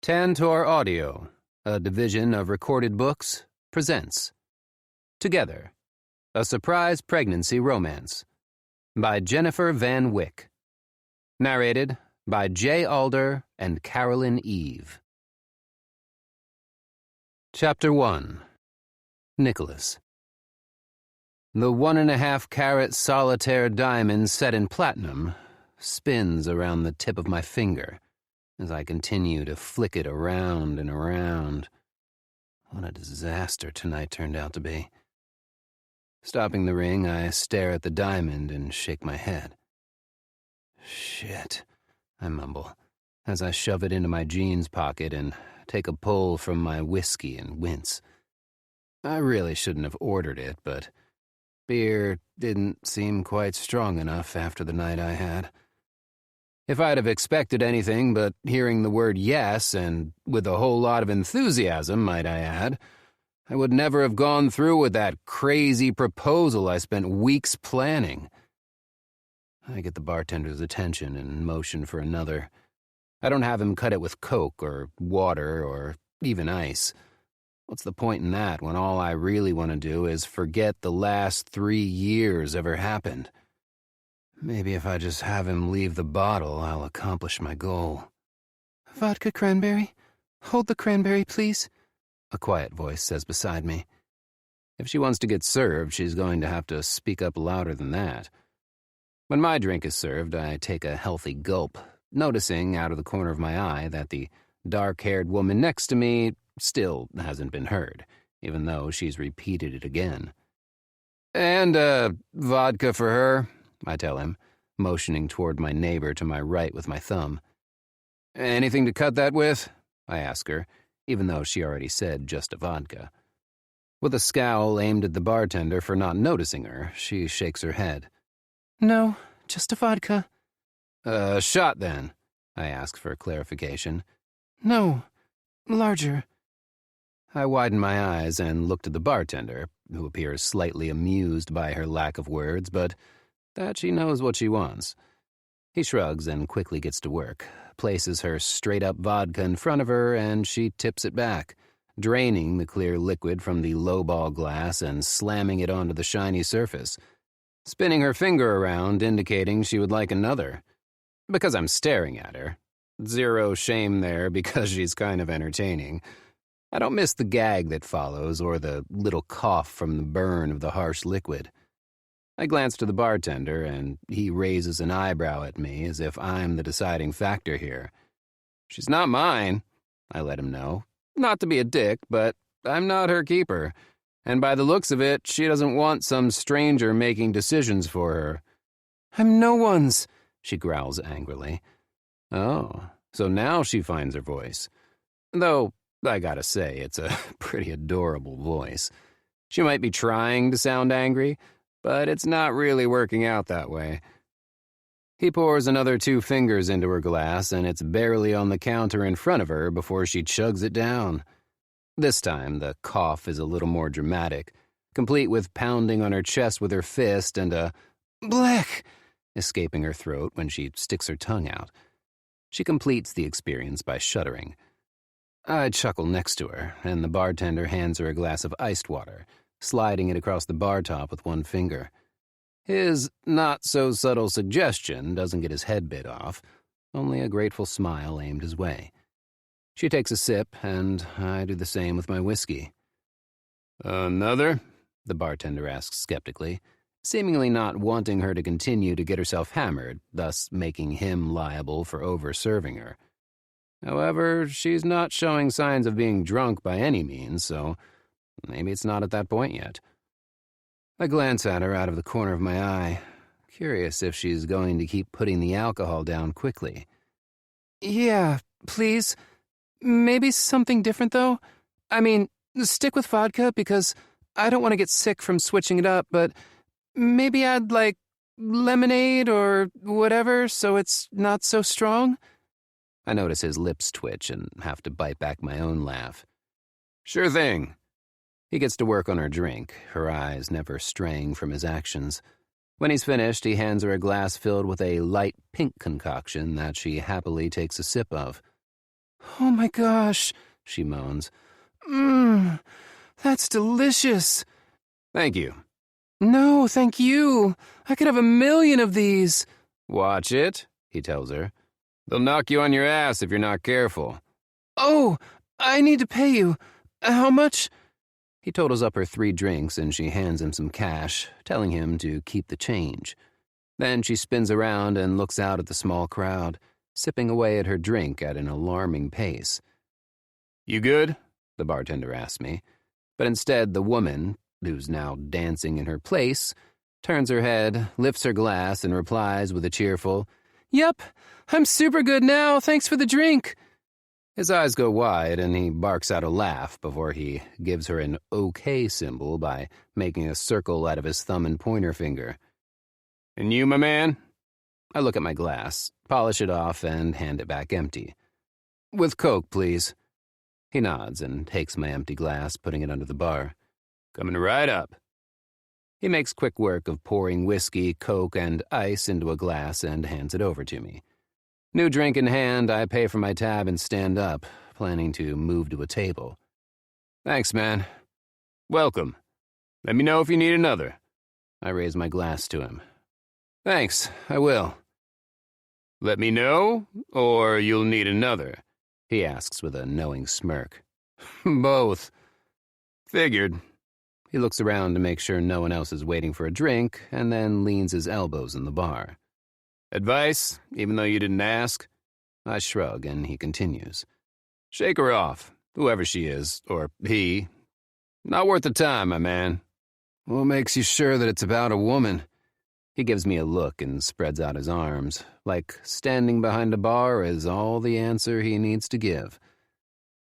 Tantor Audio, a division of Recorded Books, presents Together, a Surprise Pregnancy Romance by Jennifer Van Wyck. Narrated by Jay Alder and Carolyn Eve. Chapter 1. Nicholas. The 1.5-carat solitaire diamond set in platinum spins around the tip of my finger as I continue to flick it around and around. What a disaster tonight turned out to be. Stopping the ring, I stare at the diamond and shake my head. Shit, I mumble, as I shove it into my jeans pocket and take a pull from my whiskey and wince. I really shouldn't have ordered it, but beer didn't seem quite strong enough after the night I had. If I'd have expected anything but hearing the word yes, and with a whole lot of enthusiasm, might I add, I would never have gone through with that crazy proposal I spent weeks planning. I get the bartender's attention and motion for another. I don't have him cut it with Coke or water or even ice. What's the point in that when all I really want to do is forget the last 3 years ever happened? Maybe if I just have him leave the bottle, I'll accomplish my goal. Vodka cranberry? Hold the cranberry, please, a quiet voice says beside me. If she wants to get served, she's going to have to speak up louder than that. When my drink is served, I take a healthy gulp, noticing out of the corner of my eye that the dark-haired woman next to me still hasn't been heard, even though she's repeated it again. And, vodka for her, I tell him, motioning toward my neighbor to my right with my thumb. Anything to cut that with? I ask her, even though she already said just a vodka. With a scowl aimed at the bartender for not noticing her, she shakes her head. No, just a vodka. A shot, then, I ask for clarification. No, larger. I widen my eyes and look to the bartender, who appears slightly amused by her lack of words, but that she knows what she wants. He shrugs and quickly gets to work, places her straight-up vodka in front of her, and she tips it back, draining the clear liquid from the lowball glass and slamming it onto the shiny surface, spinning her finger around, indicating she would like another. Because I'm staring at her. Zero shame there because she's kind of entertaining. I don't miss the gag that follows or the little cough from the burn of the harsh liquid. I glance to the bartender, and he raises an eyebrow at me as if I'm the deciding factor here. She's not mine, I let him know. Not to be a dick, but I'm not her keeper. And by the looks of it, she doesn't want some stranger making decisions for her. I'm no one's, she growls angrily. Oh, so now she finds her voice. Though, I gotta say, it's a pretty adorable voice. She might be trying to sound angry, but it's not really working out that way. He pours another 2 fingers into her glass, and it's barely on the counter in front of her before she chugs it down. This time, the cough is a little more dramatic, complete with pounding on her chest with her fist and a "blech" escaping her throat when she sticks her tongue out. She completes the experience by shuddering. I chuckle next to her, and the bartender hands her a glass of iced water, sliding it across the bar top with 1 finger. His not-so-subtle suggestion doesn't get his head bit off, only a grateful smile aimed his way. She takes a sip, and I do the same with my whiskey. Another? The bartender asks skeptically, seemingly not wanting her to continue to get herself hammered, thus making him liable for over-serving her. However, she's not showing signs of being drunk by any means, so maybe it's not at that point yet. I glance at her out of the corner of my eye, curious if she's going to keep putting the alcohol down quickly. Yeah, please. Maybe something different, though. I mean, stick with vodka because I don't want to get sick from switching it up, but maybe add, lemonade or whatever so it's not so strong. I notice his lips twitch and have to bite back my own laugh. Sure thing. He gets to work on her drink, her eyes never straying from his actions. When he's finished, he hands her a glass filled with a light pink concoction that she happily takes a sip of. Oh my gosh, she moans. Mmm, that's delicious. Thank you. No, thank you. I could have 1,000,000 of these. Watch it, he tells her. They'll knock you on your ass if you're not careful. Oh, I need to pay you. How much? He totals up her 3 drinks and she hands him some cash, telling him to keep the change. Then she spins around and looks out at the small crowd, sipping away at her drink at an alarming pace. You good? The bartender asks me. But instead, the woman, who's now dancing in her place, turns her head, lifts her glass, and replies with a cheerful, Yep, I'm super good now. Thanks for the drink. His eyes go wide and he barks out a laugh before he gives her an OK symbol by making a circle out of his thumb and pointer finger. And you, my man? I look at my glass, polish it off, and hand it back empty. With Coke, please. He nods and takes my empty glass, putting it under the bar. Coming right up. He makes quick work of pouring whiskey, Coke, and ice into a glass and hands it over to me. New drink in hand, I pay for my tab and stand up, planning to move to a table. Thanks, man. Welcome. Let me know if you need another. I raise my glass to him. Thanks, I will. Let me know, or you'll need another, he asks with a knowing smirk. Both. Figured. He looks around to make sure no one else is waiting for a drink, and then leans his elbows in the bar. Advice, even though you didn't ask? I shrug, and he continues. Shake her off, whoever she is, or he. Not worth the time, my man. What makes you sure that it's about a woman? He gives me a look and spreads out his arms, like standing behind a bar is all the answer he needs to give.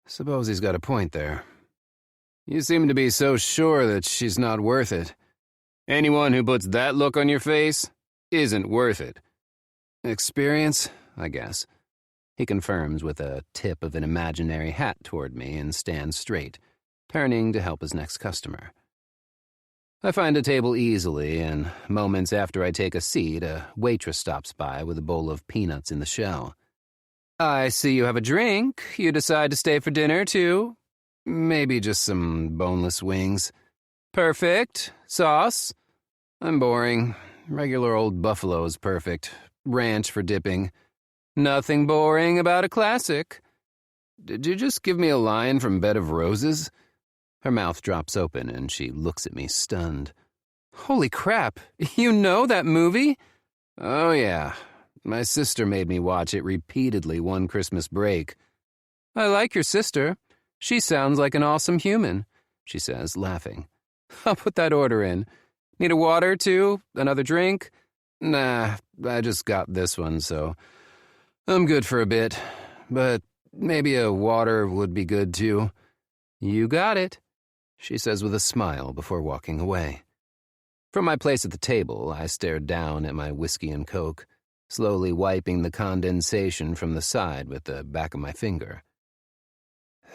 Suppose he's got a point there. You seem to be so sure that she's not worth it. Anyone who puts that look on your face isn't worth it. Experience, I guess. He confirms with a tip of an imaginary hat toward me and stands straight, turning to help his next customer. I find a table easily, and moments after I take a seat, a waitress stops by with a bowl of peanuts in the shell. I see you have a drink. You decide to stay for dinner, too? Maybe just some boneless wings. Perfect. Sauce? I'm boring. Regular old buffalo is perfect. Ranch for dipping. Nothing boring about a classic. Did you just give me a line from Bed of Roses? Her mouth drops open and she looks at me stunned. Holy crap, you know that movie? Oh yeah, my sister made me watch it repeatedly one Christmas break. I like your sister. She sounds like an awesome human, she says, laughing. I'll put that order in. Need a water, too? Another drink? Nah, I just got this one, so I'm good for a bit. But maybe a water would be good, too. You got it, she says with a smile before walking away. From my place at the table, I stared down at my whiskey and Coke, slowly wiping the condensation from the side with the back of my finger.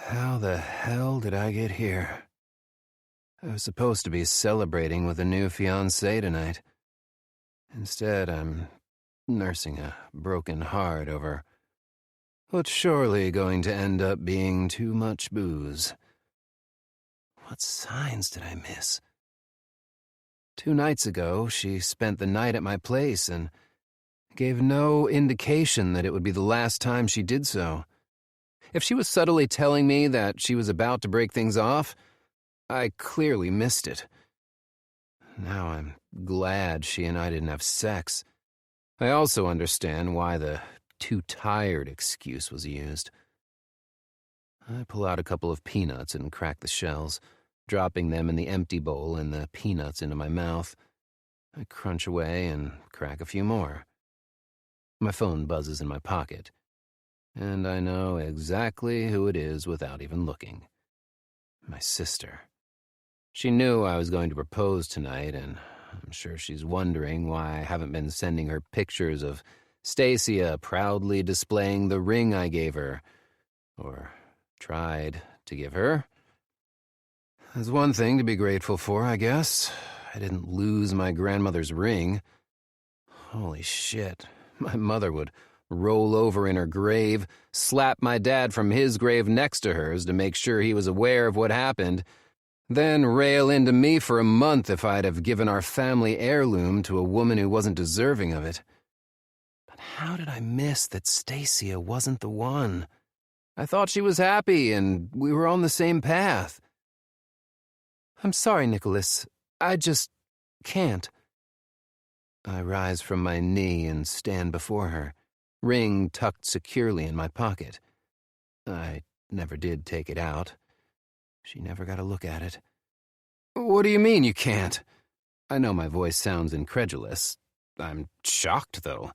How the hell did I get here? I was supposed to be celebrating with a new fiancé tonight. Instead, I'm nursing a broken heart over what's surely going to end up being too much booze. What signs did I miss? 2 nights ago, she spent the night at my place and gave no indication that it would be the last time she did so. If she was subtly telling me that she was about to break things off, I clearly missed it. Now I'm glad she and I didn't have sex. I also understand why the too tired excuse was used. I pull out a couple of peanuts and crack the shells, dropping them in the empty bowl and the peanuts into my mouth. I crunch away and crack a few more. My phone buzzes in my pocket, and I know exactly who it is without even looking. My sister. She knew I was going to propose tonight, and I'm sure she's wondering why I haven't been sending her pictures of Stacia proudly displaying the ring I gave her, or tried to give her. There's one thing to be grateful for, I guess. I didn't lose my grandmother's ring. Holy shit, my mother would roll over in her grave, slap my dad from his grave next to hers to make sure he was aware of what happened, then rail into me for a month if I'd have given our family heirloom to a woman who wasn't deserving of it. But how did I miss that Stacia wasn't the one? I thought she was happy and we were on the same path. I'm sorry, Nicholas. I just can't. I rise from my knee and stand before her, ring tucked securely in my pocket. I never did take it out. She never got a look at it. What do you mean you can't? I know my voice sounds incredulous. I'm shocked, though.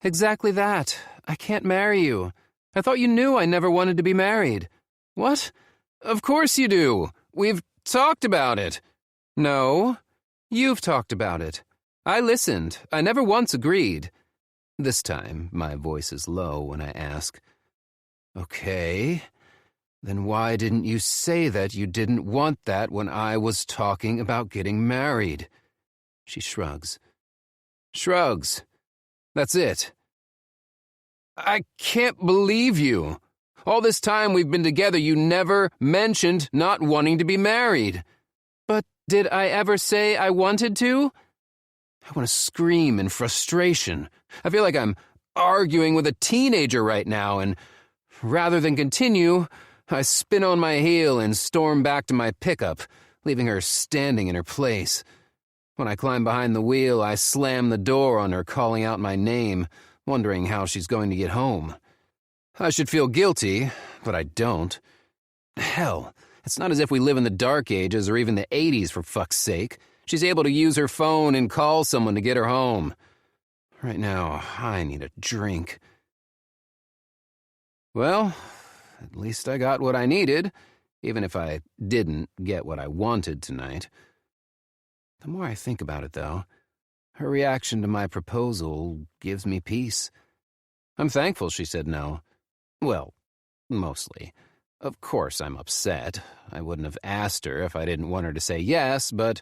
Exactly that. I can't marry you. I thought you knew I never wanted to be married. What? Of course you do. We've talked about it. No, you've talked about it. I listened. I never once agreed. This time, my voice is low when I ask, Okay, then why didn't you say that you didn't want that when I was talking about getting married? She shrugs. Shrugs. That's it. I can't believe you. All this time we've been together, you never mentioned not wanting to be married. But did I ever say I wanted to? I want to scream in frustration. I feel like I'm arguing with a teenager right now, and rather than continue, I spin on my heel and storm back to my pickup, leaving her standing in her place. When I climb behind the wheel, I slam the door on her, calling out my name, wondering how she's going to get home. I should feel guilty, but I don't. Hell, it's not as if we live in the Dark Ages or even the 80s, for fuck's sake. She's able to use her phone and call someone to get her home. Right now, I need a drink. Well, at least I got what I needed, even if I didn't get what I wanted tonight. The more I think about it, though, her reaction to my proposal gives me peace. I'm thankful she said no. Well, mostly. Of course I'm upset. I wouldn't have asked her if I didn't want her to say yes, but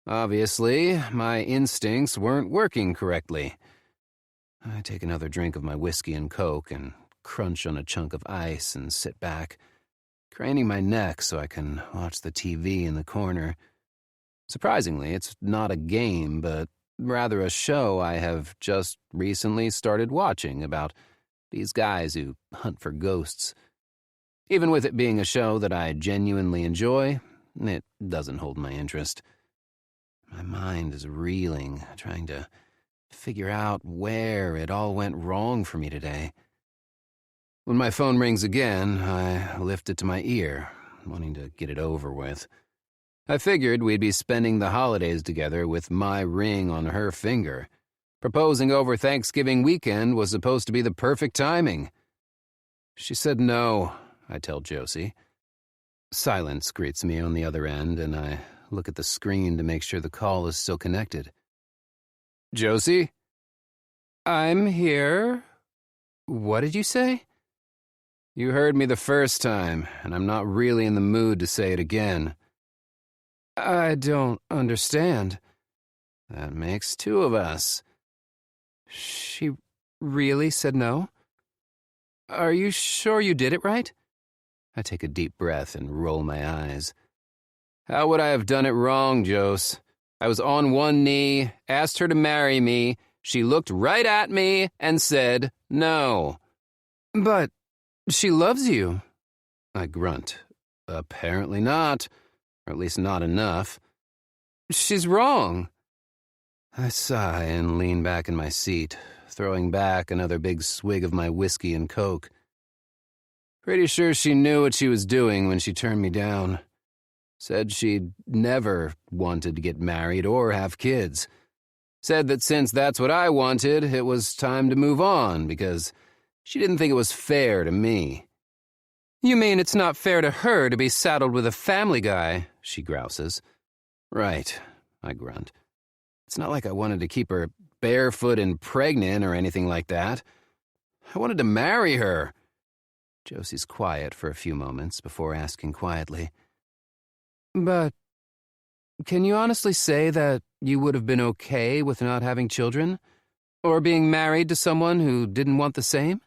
obviously my instincts weren't working correctly. I take another drink of my whiskey and Coke and crunch on a chunk of ice and sit back, craning my neck so I can watch the TV in the corner. Surprisingly, it's not a game, but rather a show I have just recently started watching about these guys who hunt for ghosts. Even with it being a show that I genuinely enjoy, it doesn't hold my interest. My mind is reeling, trying to figure out where it all went wrong for me today. When my phone rings again, I lift it to my ear, wanting to get it over with. I figured we'd be spending the holidays together with my ring on her finger. Proposing over Thanksgiving weekend was supposed to be the perfect timing. She said no, I tell Josie. Silence greets me on the other end, and I look at the screen to make sure the call is still connected. Josie? I'm here. What did you say? You heard me the first time, and I'm not really in the mood to say it again. I don't understand. That makes two of us. She really said no? Are you sure you did it right? I take a deep breath and roll my eyes. How would I have done it wrong, Jose? I was on one knee, asked her to marry me. She looked right at me and said no. But she loves you. I grunt. Apparently not, or at least not enough. She's wrong. I sigh and lean back in my seat, throwing back another big swig of my whiskey and Coke. Pretty sure she knew what she was doing when she turned me down. Said she'd never wanted to get married or have kids. Said that since that's what I wanted, it was time to move on because she didn't think it was fair to me. You mean it's not fair to her to be saddled with a family guy, she grouses. Right, I grunt. It's not like I wanted to keep her barefoot and pregnant or anything like that. I wanted to marry her. Josie's quiet for a few moments before asking quietly, But can you honestly say that you would have been okay with not having children? Or being married to someone who didn't want the same?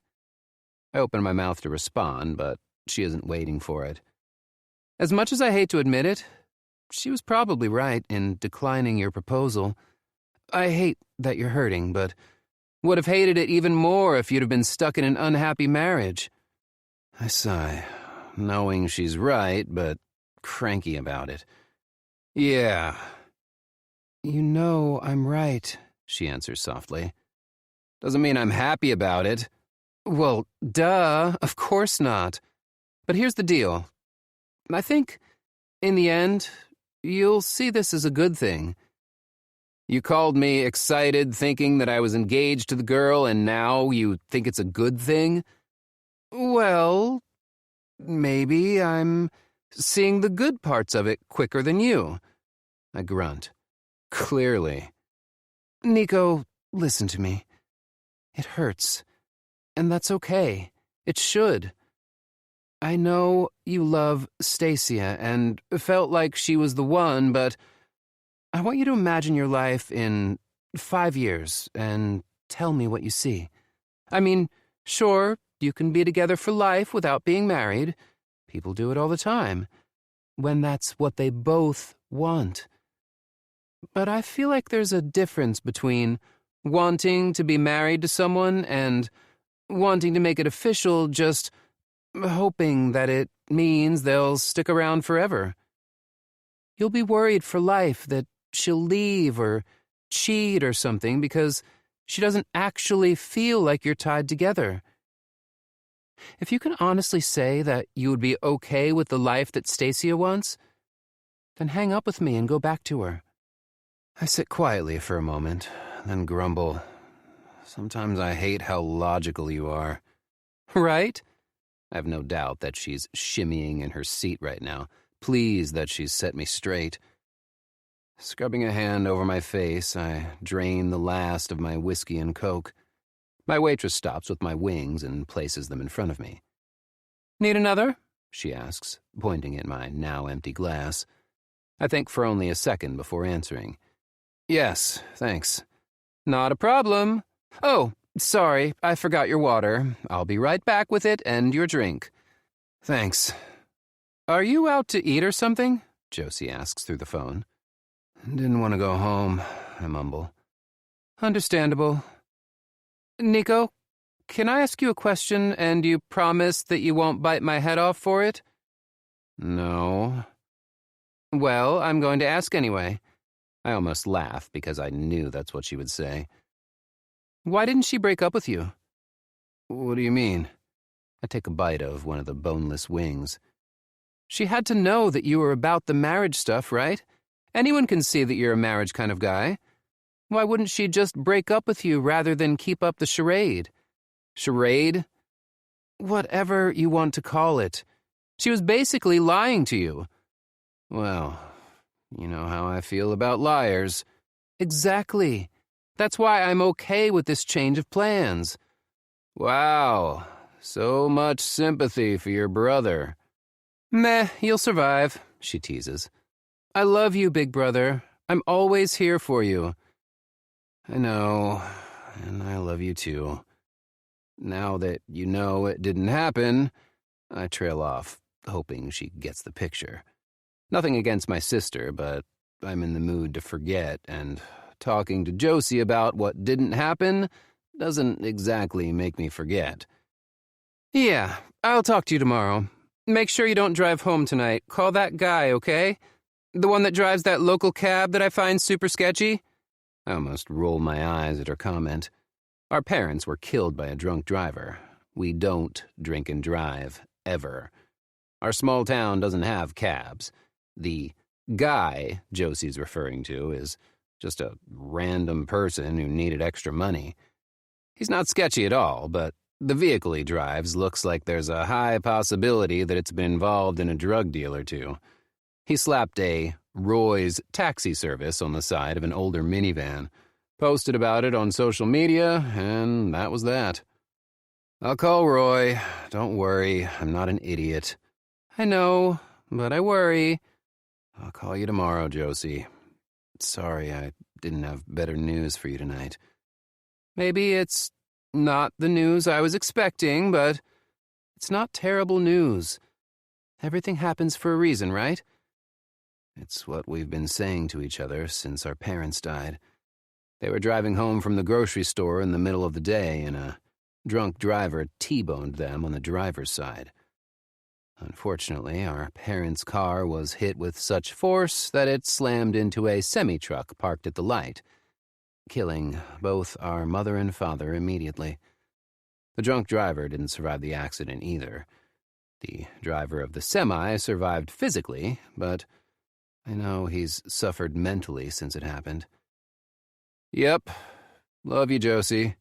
I open my mouth to respond, but she isn't waiting for it. As much as I hate to admit it, she was probably right in declining your proposal. I hate that you're hurting, but would have hated it even more if you'd have been stuck in an unhappy marriage. I sigh, knowing she's right, but cranky about it. Yeah. You know I'm right, she answers softly. Doesn't mean I'm happy about it. Well, duh, of course not. But here's the deal. I think, in the end, you'll see this as a good thing. You called me excited thinking that I was engaged to the girl, and now you think it's a good thing? Well, maybe I'm seeing the good parts of it quicker than you. I grunt. Clearly. Nico, listen to me. It hurts. And that's okay. It should. I know you love Stacia and felt like she was the one, but I want you to imagine your life in 5 years and tell me what you see. I mean, sure, you can be together for life without being married. People do it all the time, when that's what they both want. But I feel like there's a difference between wanting to be married to someone and wanting to make it official, just hoping that it means they'll stick around forever. You'll be worried for life that she'll leave or cheat or something because she doesn't actually feel like you're tied together. If you can honestly say that you would be okay with the life that Stacia wants, then hang up with me and go back to her. I sit quietly for a moment, then grumble. Sometimes I hate how logical you are. Right? I have no doubt that she's shimmying in her seat right now, pleased that she's set me straight. Scrubbing a hand over my face, I drain the last of my whiskey and Coke. My waitress stops with my wings and places them in front of me. Need another? She asks, pointing at my now empty glass. I think for only a second before answering. Yes, thanks. Not a problem. Oh, sorry, I forgot your water. I'll be right back with it and your drink. Thanks. Are you out to eat or something? Josie asks through the phone. Didn't want to go home, I mumble. Understandable. Nico, can I ask you a question and you promise that you won't bite my head off for it? No. Well, I'm going to ask anyway. I almost laugh because I knew that's what she would say. Why didn't she break up with you? What do you mean? I take a bite of one of the boneless wings. She had to know that you were about the marriage stuff, right? Anyone can see that you're a marriage kind of guy. Why wouldn't she just break up with you rather than keep up the charade? Charade? Whatever you want to call it. She was basically lying to you. Well, you know how I feel about liars. Exactly. That's why I'm okay with this change of plans. Wow, so much sympathy for your brother. Meh, you'll survive, she teases. I love you, big brother. I'm always here for you. I know, and I love you too. Now that you know it didn't happen, I trail off, hoping she gets the picture. Nothing against my sister, but I'm in the mood to forget, and talking to Josie about what didn't happen doesn't exactly make me forget. Yeah, I'll talk to you tomorrow. Make sure you don't drive home tonight. Call that guy, okay? The one that drives that local cab that I find super sketchy? I almost roll my eyes at her comment. Our parents were killed by a drunk driver. We don't drink and drive, ever. Our small town doesn't have cabs. The guy Josie's referring to is just a random person who needed extra money. He's not sketchy at all, but the vehicle he drives looks like there's a high possibility that it's been involved in a drug deal or two. He slapped a Roy's taxi service on the side of an older minivan, posted about it on social media, and that was that. I'll call Roy. Don't worry, I'm not an idiot. I know, but I worry. I'll call you tomorrow, Josie. Sorry, I didn't have better news for you tonight. Maybe it's not the news I was expecting, but it's not terrible news. Everything happens for a reason, right? It's what we've been saying to each other since our parents died. They were driving home from the grocery store in the middle of the day, and a drunk driver T-boned them on the driver's side. Unfortunately, our parents' car was hit with such force that it slammed into a semi-truck parked at the light, killing both our mother and father immediately. The drunk driver didn't survive the accident either. The driver of the semi survived physically, but I know he's suffered mentally since it happened. Yep. Love you, Josie.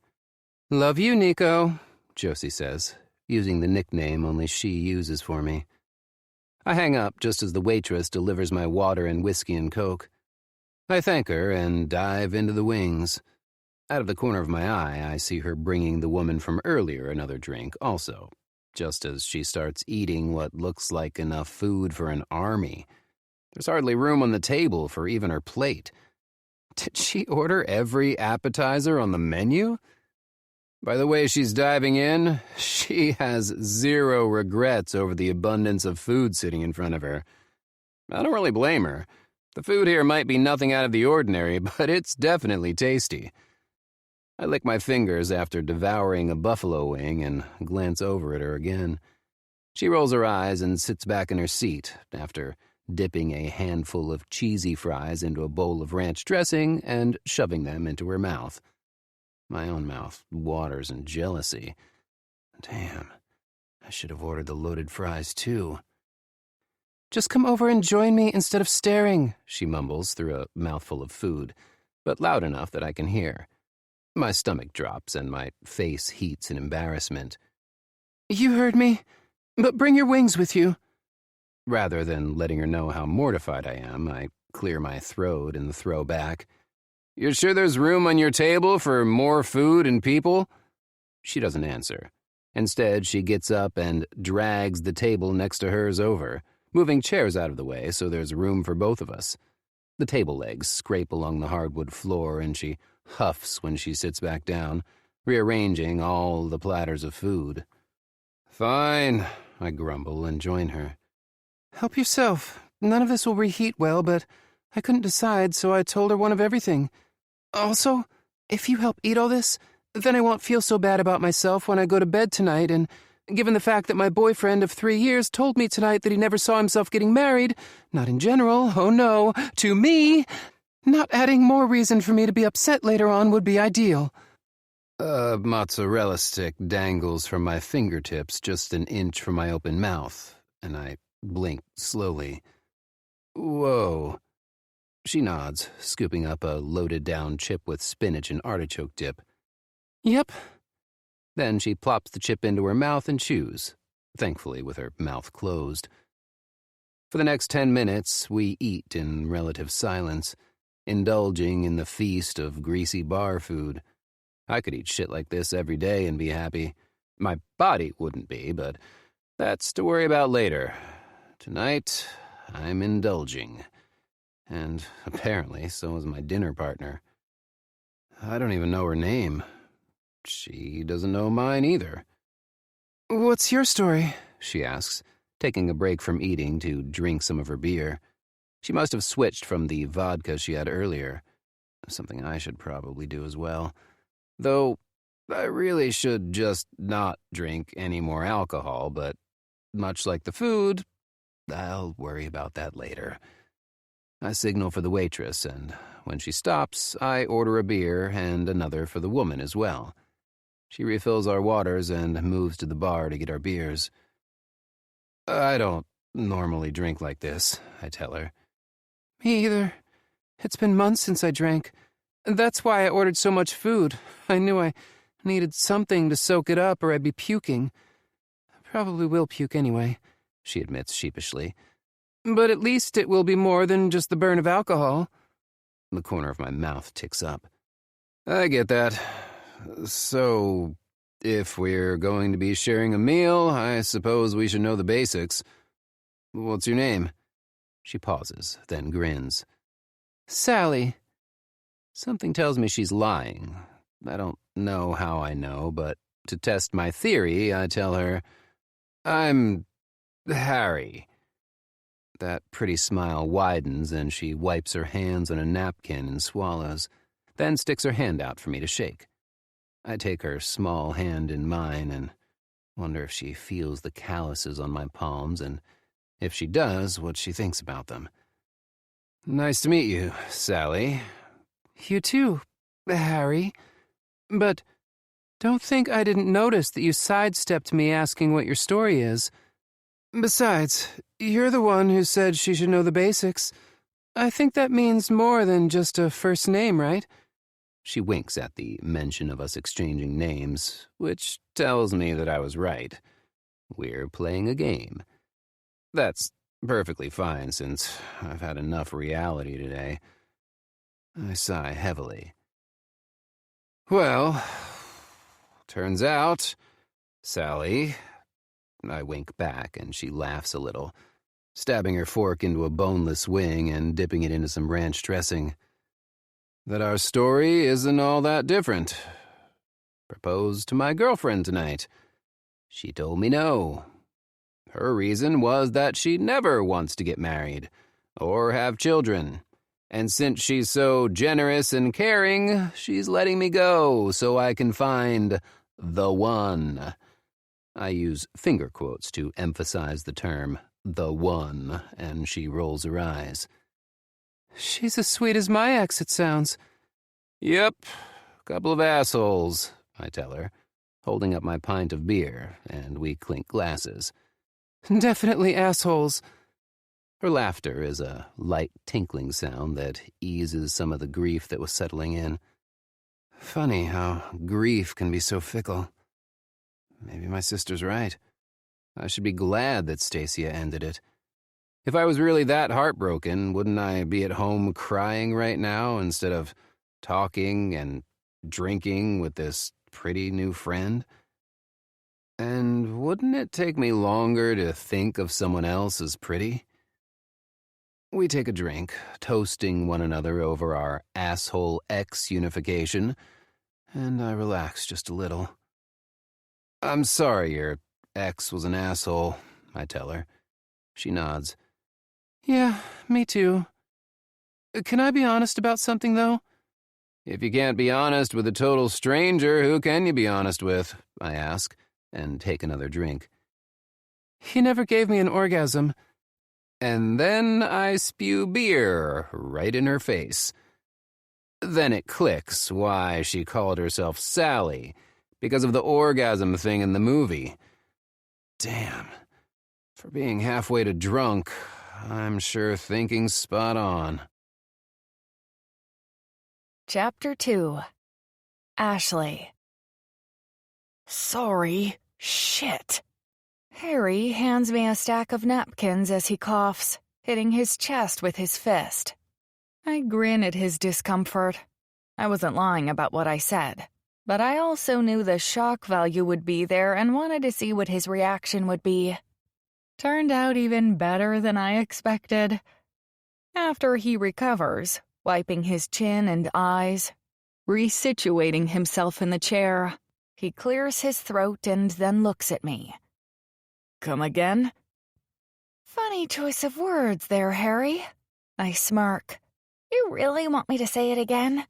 Love you, Nico, Josie says, using the nickname only she uses for me. I hang up just as the waitress delivers my water and whiskey and Coke. I thank her and dive into the wings. Out of the corner of my eye, I see her bringing the woman from earlier another drink also, just as she starts eating what looks like enough food for an army. There's hardly room on the table for even her plate. Did she order every appetizer on the menu? By the way she's diving in, she has zero regrets over the abundance of food sitting in front of her. I don't really blame her. The food here might be nothing out of the ordinary, but it's definitely tasty. I lick my fingers after devouring a buffalo wing and glance over at her again. She rolls her eyes and sits back in her seat after dipping a handful of cheesy fries into a bowl of ranch dressing and shoving them into her mouth. My own mouth waters in jealousy. Damn, I should have ordered the loaded fries too. Just come over and join me instead of staring, she mumbles through a mouthful of food, but loud enough that I can hear. My stomach drops and my face heats in embarrassment. You heard me, but bring your wings with you. Rather than letting her know how mortified I am, I clear my throat and throw back. You sure there's room on your table for more food and people? She doesn't answer. Instead, she gets up and drags the table next to hers over, moving chairs out of the way so there's room for both of us. The table legs scrape along the hardwood floor, and she huffs when she sits back down, rearranging all the platters of food. Fine, I grumble and join her. Help yourself. None of this will reheat well, but I couldn't decide, so I told her one of everything. Also, if you help eat all this, then I won't feel so bad about myself when I go to bed tonight, and given the fact that my boyfriend of 3 years told me tonight that he never saw himself getting married, not in general, oh no, to me, not adding more reason for me to be upset later on would be ideal. A mozzarella stick dangles from my fingertips just an inch from my open mouth, and I blink slowly. Whoa. She nods, scooping up a loaded-down chip with spinach and artichoke dip. Yep. Then she plops the chip into her mouth and chews, thankfully with her mouth closed. For the next 10 minutes, we eat in relative silence, indulging in the feast of greasy bar food. I could eat shit like this every day and be happy. My body wouldn't be, but that's to worry about later. Tonight, I'm indulging. And apparently, so is my dinner partner. I don't even know her name. She doesn't know mine either. What's your story? She asks, taking a break from eating to drink some of her beer. She must have switched from the vodka she had earlier, something I should probably do as well. Though, I really should just not drink any more alcohol, but much like the food, I'll worry about that later. I signal for the waitress, and when she stops, I order a beer and another for the woman as well. She refills our waters and moves to the bar to get our beers. I don't normally drink like this, I tell her. Me either. It's been months since I drank. That's why I ordered so much food. I knew I needed something to soak it up or I'd be puking. I probably will puke anyway, she admits sheepishly. But at least it will be more than just the burn of alcohol. The corner of my mouth ticks up. I get that. So, if we're going to be sharing a meal, I suppose we should know the basics. What's your name? She pauses, then grins. Sally. Something tells me she's lying. I don't know how I know, but to test my theory, I tell her, I'm Harry. That pretty smile widens and she wipes her hands on a napkin and swallows, then sticks her hand out for me to shake. I take her small hand in mine and wonder if she feels the calluses on my palms and if she does, what she thinks about them. Nice to meet you, Sally. You too, Harry. But don't think I didn't notice that you sidestepped me asking what your story is. Besides, you're the one who said she should know the basics. I think that means more than just a first name, right? She winks at the mention of us exchanging names, which tells me that I was right. We're playing a game. That's perfectly fine since I've had enough reality today. I sigh heavily. Well, turns out, Sally... I wink back and she laughs a little, stabbing her fork into a boneless wing and dipping it into some ranch dressing. That our story isn't all that different. Proposed to my girlfriend tonight. She told me no. Her reason was that she never wants to get married or have children. And since she's so generous and caring, she's letting me go so I can find the one. I use finger quotes to emphasize the term, the one, and she rolls her eyes. She's as sweet as my ex, it sounds. Yep, couple of assholes, I tell her, holding up my pint of beer, and we clink glasses. Definitely assholes. Her laughter is a light tinkling sound that eases some of the grief that was settling in. Funny how grief can be so fickle. Maybe my sister's right. I should be glad that Stacia ended it. If I was really that heartbroken, wouldn't I be at home crying right now instead of talking and drinking with this pretty new friend? And wouldn't it take me longer to think of someone else as pretty? We take a drink, toasting one another over our asshole ex unification, and I relax just a little. I'm sorry your ex was an asshole, I tell her. She nods. Yeah, me too. Can I be honest about something, though? If you can't be honest with a total stranger, who can you be honest with? I ask, and take another drink. He never gave me an orgasm. And then I spew beer right in her face. Then it clicks why she called herself Sally, because of the orgasm thing in the movie. Damn. For being halfway to drunk, I'm sure thinking spot on. Chapter 2. Ashley. Sorry. Shit. Harry hands me a stack of napkins as he coughs, hitting his chest with his fist. I grin at his discomfort. I wasn't lying about what I said, but I also knew the shock value would be there and wanted to see what his reaction would be. Turned out even better than I expected. After he recovers, wiping his chin and eyes, resituating himself in the chair, he clears his throat and then looks at me. Come again? Funny choice of words there, Harry. I smirk. You really want me to say it again?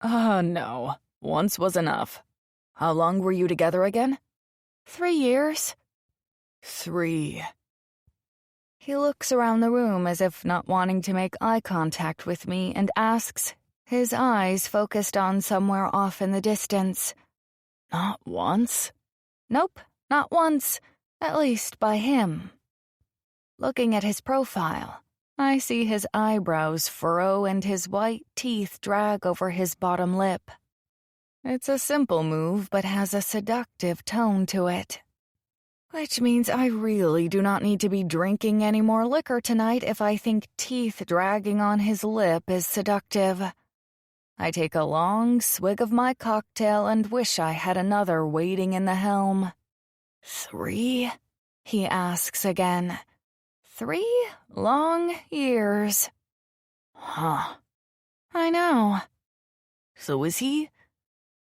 No. Once was enough. How long were you together again? 3 years. 3. He looks around the room as if not wanting to make eye contact with me and asks, his eyes focused on somewhere off in the distance. Not once? Nope, not once. At least by him. Looking at his profile, I see his eyebrows furrow and his white teeth drag over his bottom lip. It's a simple move, but has a seductive tone to it. Which means I really do not need to be drinking any more liquor tonight if I think teeth dragging on his lip is seductive. I take a long swig of my cocktail and wish I had another waiting in the helm. 3? He asks again. 3 long years. Huh. I know. So is he?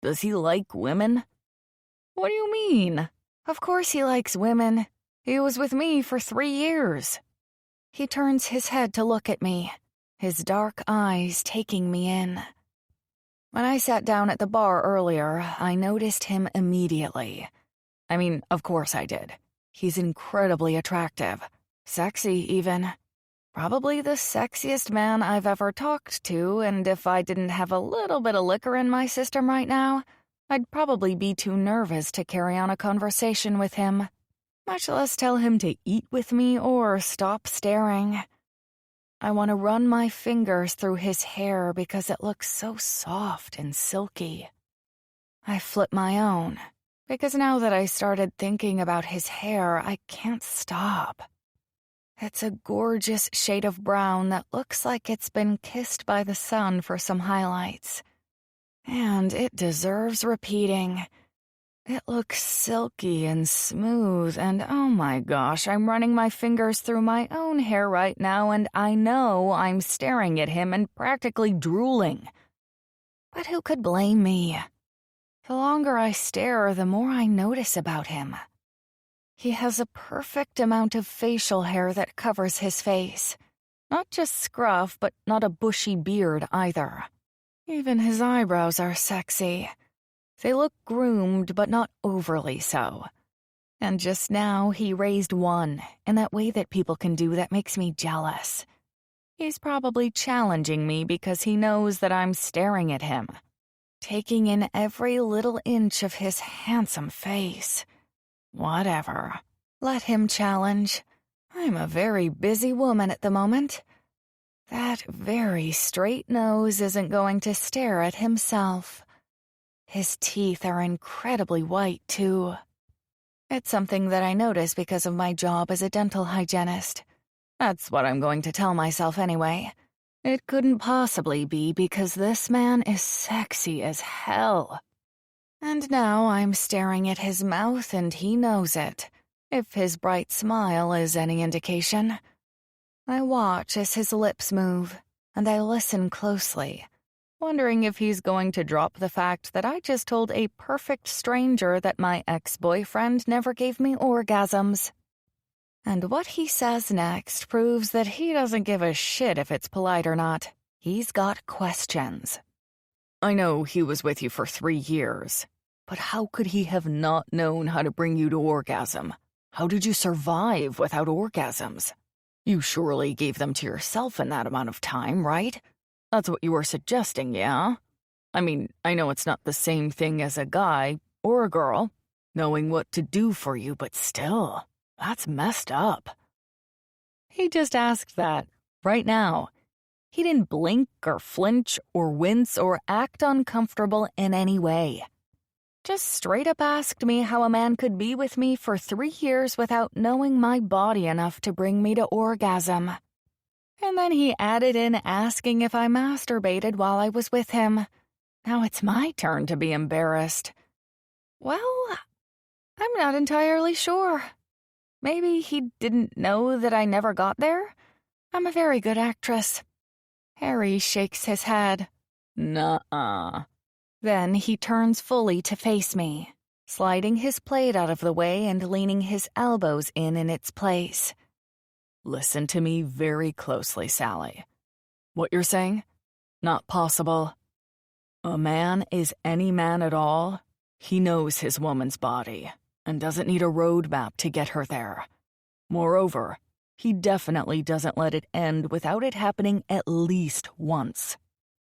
Does he like women? What do you mean? Of course he likes women. He was with me for 3 years. He turns his head to look at me, his dark eyes taking me in. When I sat down at the bar earlier, I noticed him immediately. I mean, of course I did. He's incredibly attractive. Sexy, even. Probably the sexiest man I've ever talked to, and if I didn't have a little bit of liquor in my system right now, I'd probably be too nervous to carry on a conversation with him, much less tell him to eat with me or stop staring. I want to run my fingers through his hair because it looks so soft and silky. I flip my own, because now that I started thinking about his hair, I can't stop. It's a gorgeous shade of brown that looks like it's been kissed by the sun for some highlights. And it deserves repeating. It looks silky and smooth, and oh my gosh, I'm running my fingers through my own hair right now, and I know I'm staring at him and practically drooling. But who could blame me? The longer I stare, the more I notice about him. He has a perfect amount of facial hair that covers his face. Not just scruff, but not a bushy beard either. Even his eyebrows are sexy. They look groomed, but not overly so. And just now, he raised one, in that way that people can do that makes me jealous. He's probably challenging me because he knows that I'm staring at him, taking in every little inch of his handsome face. Whatever. Let him challenge. I'm a very busy woman at the moment. That very straight nose isn't going to stare at himself. His teeth are incredibly white, too. It's something that I notice because of my job as a dental hygienist. That's what I'm going to tell myself anyway. It couldn't possibly be because this man is sexy as hell. And now I'm staring at his mouth and he knows it, if his bright smile is any indication. I watch as his lips move, and I listen closely, wondering if he's going to drop the fact that I just told a perfect stranger that my ex-boyfriend never gave me orgasms. And what he says next proves that he doesn't give a shit if it's polite or not. He's got questions. I know he was with you for 3 years, but how could he have not known how to bring you to orgasm? How did you survive without orgasms? You surely gave them to yourself in that amount of time, right? That's what you were suggesting, yeah? I mean, I know it's not the same thing as a guy or a girl knowing what to do for you, but still, that's messed up. He just asked that, right now. He didn't blink or flinch or wince or act uncomfortable in any way. Just straight up asked me how a man could be with me for 3 years without knowing my body enough to bring me to orgasm. And then he added in asking if I masturbated while I was with him. Now it's my turn to be embarrassed. Well, I'm not entirely sure. Maybe he didn't know that I never got there? I'm a very good actress. Harry shakes his head. Nuh-uh. Then he turns fully to face me, sliding his plate out of the way and leaning his elbows in its place. Listen to me very closely, Sally. What you're saying? Not possible. A man is any man at all. He knows his woman's body and doesn't need a roadmap to get her there. Moreover, he definitely doesn't let it end without it happening at least once.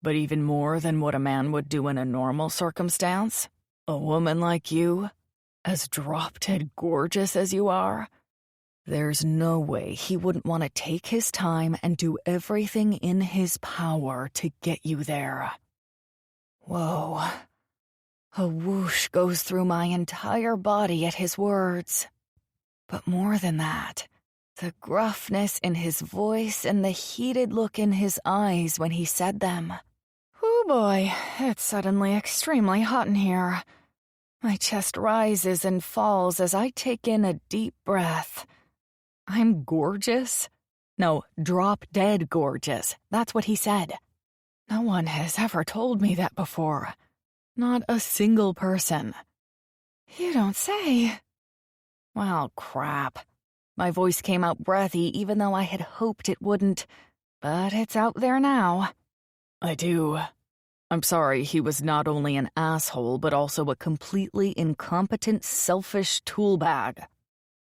But even more than what a man would do in a normal circumstance, a woman like you, as drop-dead gorgeous as you are, there's no way he wouldn't want to take his time and do everything in his power to get you there. Whoa. A whoosh goes through my entire body at his words. But more than that, the gruffness in his voice and the heated look in his eyes when he said them. Oh boy, it's suddenly extremely hot in here. My chest rises and falls as I take in a deep breath. I'm gorgeous? No, drop-dead gorgeous. That's what he said. No one has ever told me that before. Not a single person. You don't say. Well, crap. My voice came out breathy even though I had hoped it wouldn't, but it's out there now. I do. I'm sorry he was not only an asshole but also a completely incompetent, selfish toolbag.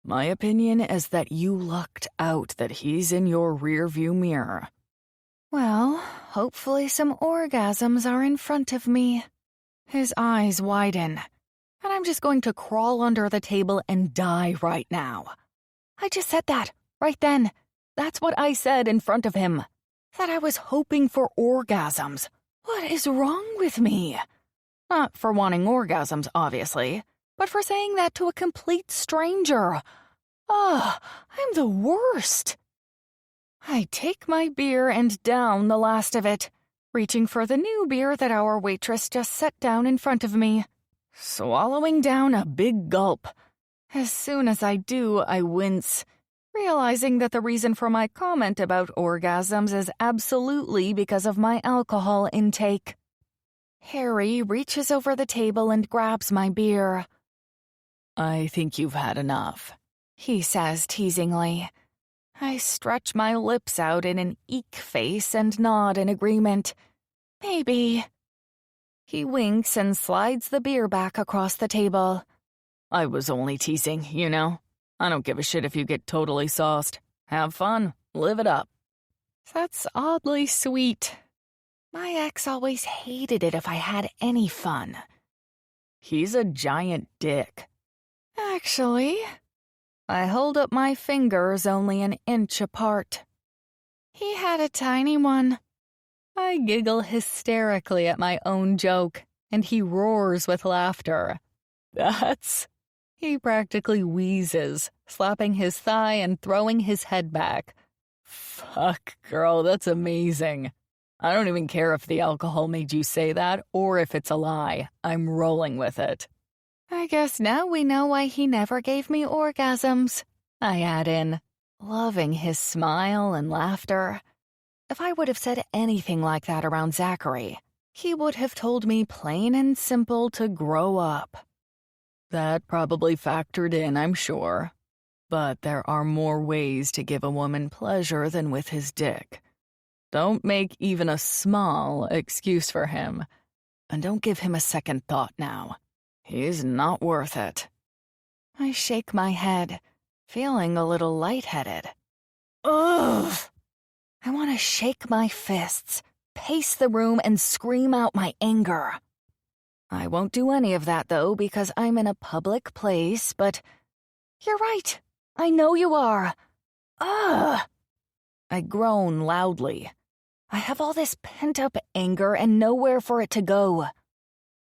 My opinion is that you lucked out that he's in your rearview mirror. Well, hopefully some orgasms are in front of me. His eyes widen, and I'm just going to crawl under the table and die right now. I just said that, right then. That's what I said in front of him. That I was hoping for orgasms. What is wrong with me? Not for wanting orgasms, obviously, but for saying that to a complete stranger. I'm the worst. I take my beer and down the last of it, reaching for the new beer that our waitress just set down in front of me, swallowing down a big gulp. As soon as I do, I wince, realizing that the reason for my comment about orgasms is absolutely because of my alcohol intake. Harry reaches over the table and grabs my beer. I think you've had enough, he says teasingly. I stretch my lips out in an eek face and nod in agreement. Maybe. He winks and slides the beer back across the table. I was only teasing, you know. I don't give a shit if you get totally sauced. Have fun. Live it up. That's oddly sweet. My ex always hated it if I had any fun. He's a giant dick. Actually, I hold up my fingers only an inch apart. He had a tiny one. I giggle hysterically at my own joke, and he roars with laughter. He practically wheezes, slapping his thigh and throwing his head back. Fuck, girl, that's amazing. I don't even care if the alcohol made you say that or if it's a lie. I'm rolling with it. I guess now we know why he never gave me orgasms, I add in, loving his smile and laughter. If I would have said anything like that around Zachary, he would have told me plain and simple to grow up. That probably factored in, I'm sure. But there are more ways to give a woman pleasure than with his dick. Don't make even a small excuse for him. And don't give him a second thought now. He's not worth it. I shake my head, feeling a little lightheaded. Ugh! I want to shake my fists, pace the room, and scream out my anger. I won't do any of that, though, because I'm in a public place, but... You're right. I know you are. Ugh! I groan loudly. I have all this pent-up anger and nowhere for it to go.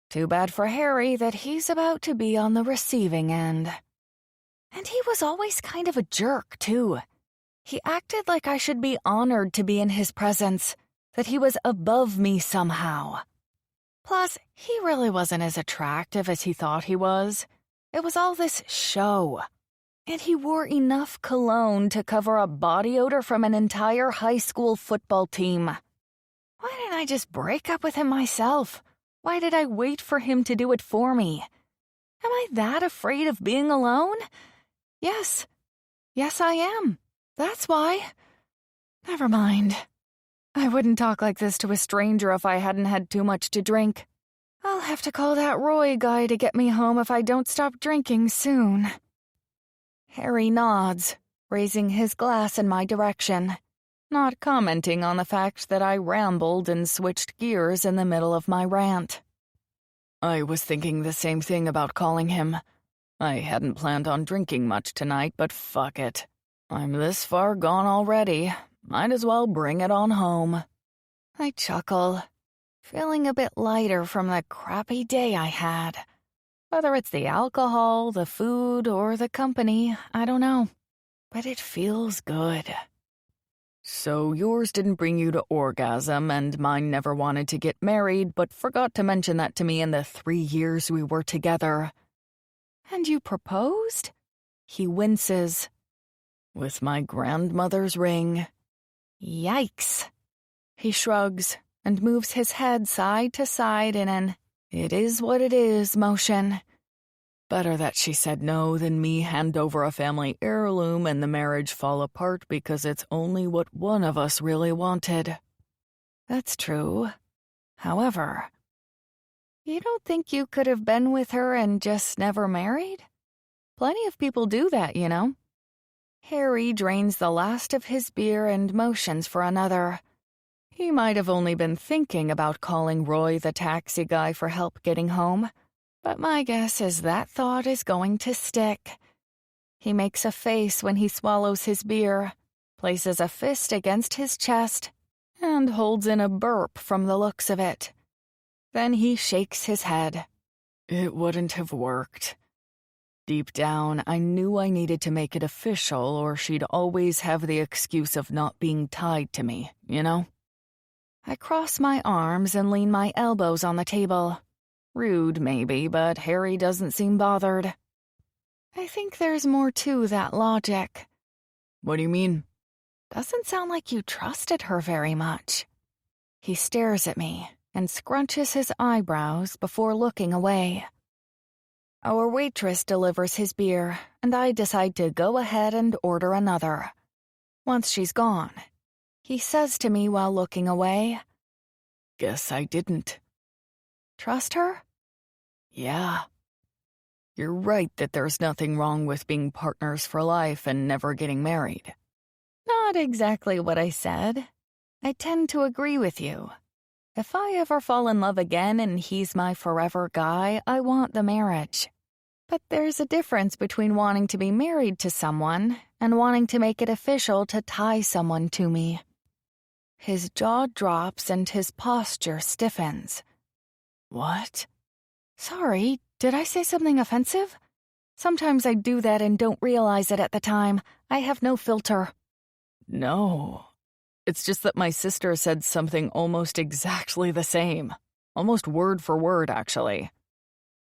Too bad for Harry that he's about to be on the receiving end. And he was always kind of a jerk, too. He acted like I should be honored to be in his presence, that he was above me somehow. Plus, he really wasn't as attractive as he thought he was. It was all this show. And he wore enough cologne to cover up body odor from an entire high school football team. Why didn't I just break up with him myself? Why did I wait for him to do it for me? Am I that afraid of being alone? Yes. Yes, I am. That's why. Never mind. I wouldn't talk like this to a stranger if I hadn't had too much to drink. I'll have to call that Roy guy to get me home if I don't stop drinking soon. Harry nods, raising his glass in my direction, not commenting on the fact that I rambled and switched gears in the middle of my rant. I was thinking the same thing about calling him. I hadn't planned on drinking much tonight, but fuck it. I'm this far gone already. Might as well bring it on home. I chuckle, feeling a bit lighter from the crappy day I had. Whether it's the alcohol, the food, or the company, I don't know. But it feels good. So yours didn't bring you to orgasm, and mine never wanted to get married, but forgot to mention that to me in the 3 years we were together. And you proposed? He winces. With my grandmother's ring. Yikes. He shrugs and moves his head side to side in an It is what it is, motion. Better that she said no than me hand over a family heirloom and the marriage fall apart because it's only what one of us really wanted. That's true. However, you don't think you could have been with her and just never married? Plenty of people do that, you know. Harry drains the last of his beer and motions for another. He might have only been thinking about calling Roy the taxi guy for help getting home, but my guess is that thought is going to stick. He makes a face when he swallows his beer, places a fist against his chest, and holds in a burp from the looks of it. Then he shakes his head. It wouldn't have worked. Deep down, I knew I needed to make it official or she'd always have the excuse of not being tied to me, you know? I cross my arms and lean my elbows on the table. Rude, maybe, but Harry doesn't seem bothered. I think there's more to that logic. What do you mean? Doesn't sound like you trusted her very much. He stares at me and scrunches his eyebrows before looking away. Our waitress delivers his beer, and I decide to go ahead and order another. Once she's gone, he says to me while looking away, "Guess I didn't." Trust her? Yeah. You're right that there's nothing wrong with being partners for life and never getting married. Not exactly what I said. I tend to agree with you. If I ever fall in love again and he's my forever guy, I want the marriage. But there's a difference between wanting to be married to someone and wanting to make it official to tie someone to me. His jaw drops and his posture stiffens. What? Sorry, did I say something offensive? Sometimes I do that and don't realize it at the time. I have no filter. No. It's just that my sister said something almost exactly the same. Almost word for word, actually.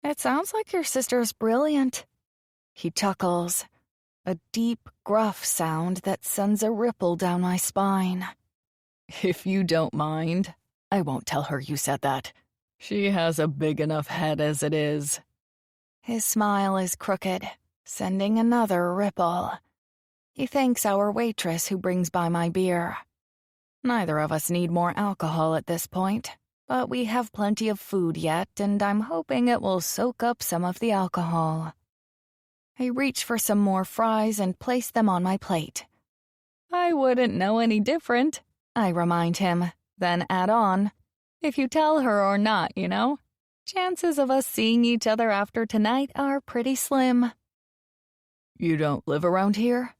It sounds like your sister's brilliant. He chuckles. A deep, gruff sound that sends a ripple down my spine. If you don't mind, I won't tell her you said that. She has a big enough head as it is. His smile is crooked, sending another ripple. He thanks our waitress who brings by my beer. Neither of us need more alcohol at this point, but we have plenty of food yet, and I'm hoping it will soak up some of the alcohol. I reach for some more fries and place them on my plate. I wouldn't know any different, I remind him, then add on, if you tell her or not, you know. Chances of us seeing each other after tonight are pretty slim. You don't live around here?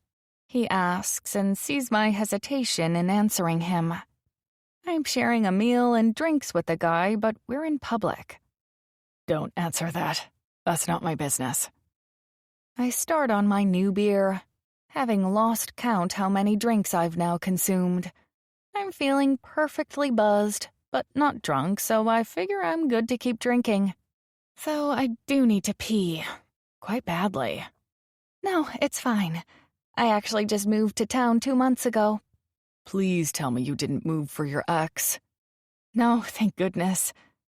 He asks and sees my hesitation in answering him. I'm sharing a meal and drinks with the guy, but we're in public. Don't answer that. That's not my business. I start on my new beer, having lost count how many drinks I've now consumed. I'm feeling perfectly buzzed, but not drunk, so I figure I'm good to keep drinking. Though I do need to pee. Quite badly. No, it's fine. I actually just moved to town 2 months ago. Please tell me you didn't move for your ex. No, thank goodness.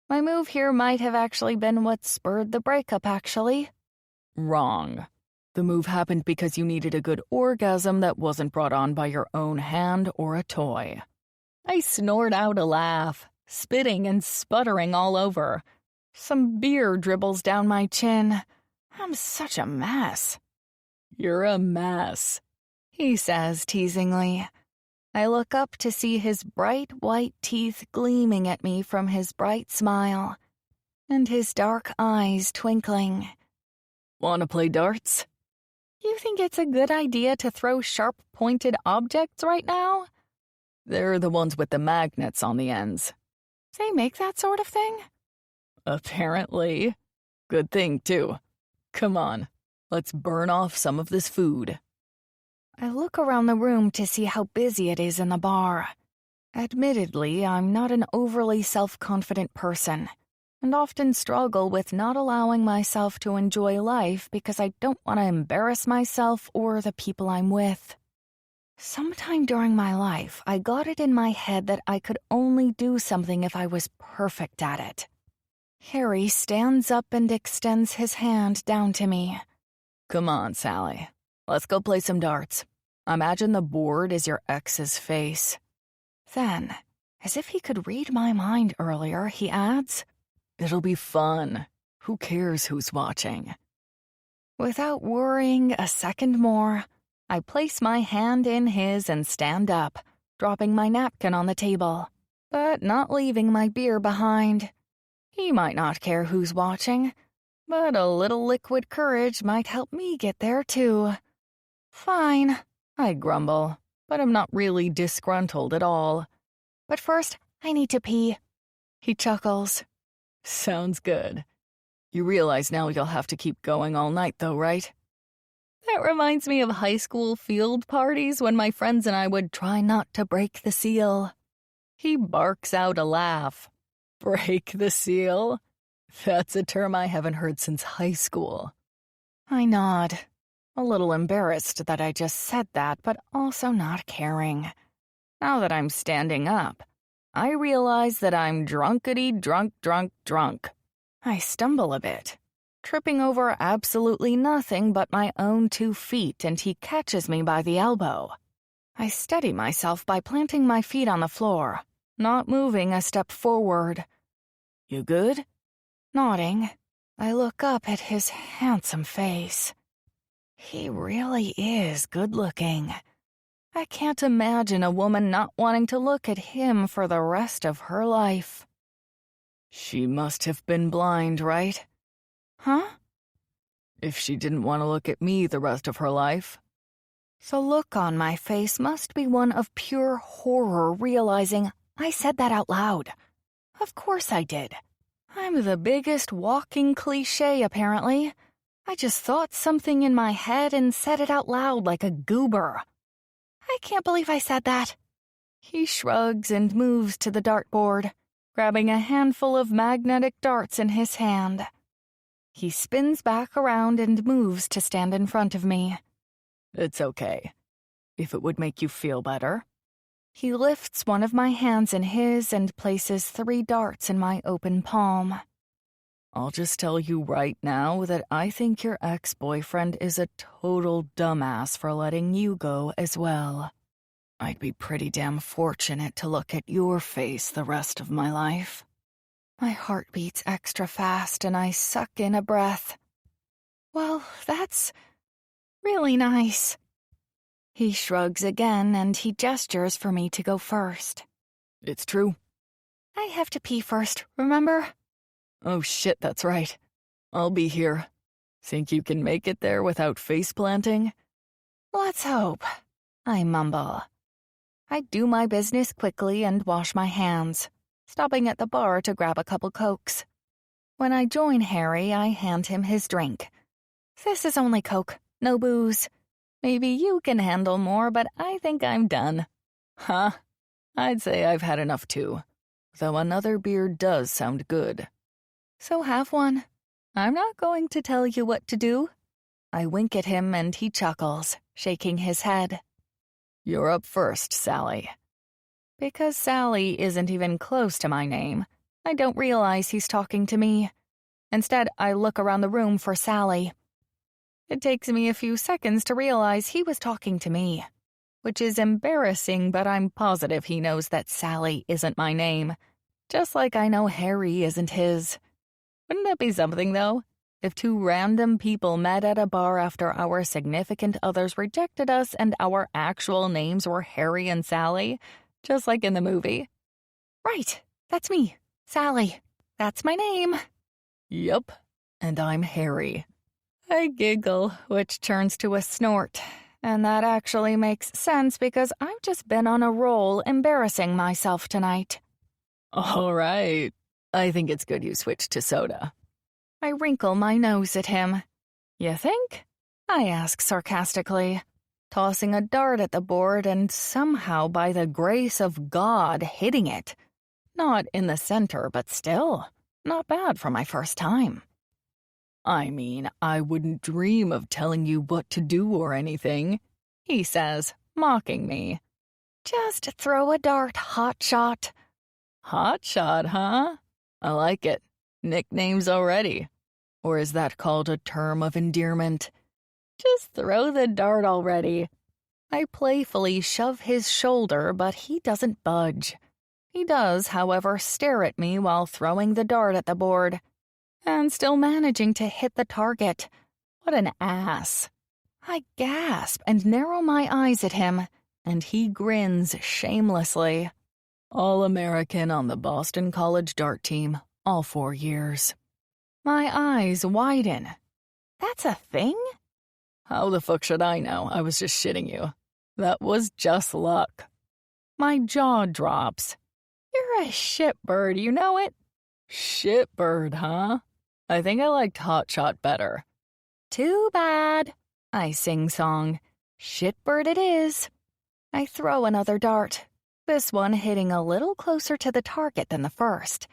My move here might have actually been what spurred the breakup, actually. Wrong. The move happened because you needed a good orgasm that wasn't brought on by your own hand or a toy. I snort out a laugh, spitting and sputtering all over. Some beer dribbles down my chin. I'm such a mess. You're a mess, he says teasingly. I look up to see his bright white teeth gleaming at me from his bright smile, and his dark eyes twinkling. Want to play darts? You think it's a good idea to throw sharp-pointed objects right now? They're the ones with the magnets on the ends. They make that sort of thing? Apparently. Good thing, too. Come on, let's burn off some of this food. I look around the room to see how busy it is in the bar. Admittedly, I'm not an overly self-confident person, and often struggle with not allowing myself to enjoy life because I don't want to embarrass myself or the people I'm with. Sometime during my life, I got it in my head that I could only do something if I was perfect at it. Harry stands up and extends his hand down to me. Come on, Sally. Let's go play some darts. Imagine the board is your ex's face. Then, as if he could read my mind earlier, he adds, It'll be fun. Who cares who's watching? Without worrying a second more, I place my hand in his and stand up, dropping my napkin on the table, but not leaving my beer behind. He might not care who's watching, but a little liquid courage might help me get there too. Fine, I grumble, but I'm not really disgruntled at all. But first, I need to pee. He chuckles. Sounds good. You realize now you'll have to keep going all night though, right? That reminds me of high school field parties when my friends and I would try not to break the seal. He barks out a laugh. Break the seal? That's a term I haven't heard since high school. I nod, a little embarrassed that I just said that, but also not caring. Now that I'm standing up, I realize that I'm drunk. I stumble a bit, tripping over absolutely nothing but my own 2 feet, and he catches me by the elbow. I steady myself by planting my feet on the floor, not moving a step forward. You good? Nodding, I look up at his handsome face. He really is good-looking. I can't imagine a woman not wanting to look at him for the rest of her life. She must have been blind, right? Huh? If she didn't want to look at me the rest of her life. The look on my face must be one of pure horror, realizing I said that out loud. Of course I did. I'm the biggest walking cliché, apparently. I just thought something in my head and said it out loud like a goober. I can't believe I said that. He shrugs and moves to the dartboard, grabbing a handful of magnetic darts in his hand. He spins back around and moves to stand in front of me. It's okay. If it would make you feel better. He lifts one of my hands in his and places 3 darts in my open palm. I'll just tell you right now that I think your ex-boyfriend is a total dumbass for letting you go as well. I'd be pretty damn fortunate to look at your face the rest of my life. My heart beats extra fast and I suck in a breath. Well, that's really nice. He shrugs again and he gestures for me to go first. It's true. I have to pee first, remember? Oh shit, that's right. I'll be here. Think you can make it there without face planting? Let's hope. I mumble. I do my business quickly and wash my hands, stopping at the bar to grab a couple Cokes. When I join Harry, I hand him his drink. This is only Coke, no booze. Maybe you can handle more, but I think I'm done. Huh? I'd say I've had enough too, though another beer does sound good. So have one. I'm not going to tell you what to do. I wink at him and he chuckles, shaking his head. You're up first, Sally. Because Sally isn't even close to my name, I don't realize he's talking to me. Instead, I look around the room for Sally. It takes me a few seconds to realize he was talking to me, which is embarrassing, but I'm positive he knows that Sally isn't my name, just like I know Harry isn't his. Wouldn't it be something, though, if 2 random people met at a bar after our significant others rejected us and our actual names were Harry and Sally, just like in the movie? Right, that's me, Sally. That's my name. Yup, and I'm Harry. I giggle, which turns to a snort, and that actually makes sense because I've just been on a roll embarrassing myself tonight. All right. I think it's good you switched to soda. I wrinkle my nose at him. You think? I ask sarcastically, tossing a dart at the board and somehow by the grace of God hitting it. Not in the center, but still, not bad for my first time. I mean, I wouldn't dream of telling you what to do or anything, he says, mocking me. Just throw a dart, hotshot. Hotshot, huh? I like it. Nicknames already. Or is that called a term of endearment? Just throw the dart already. I playfully shove his shoulder, but he doesn't budge. He does, however, stare at me while throwing the dart at the board. And still managing to hit the target. What an ass. I gasp and narrow my eyes at him, and he grins shamelessly. All-American on the Boston College dart team, all 4 years. My eyes widen. That's a thing? How the fuck should I know? I was just shitting you. That was just luck. My jaw drops. You're a shitbird, you know it? Shitbird, huh? I think I liked Hotshot better. Too bad. I sing-song. Shitbird it is. I throw another dart, this one hitting a little closer to the target than the first.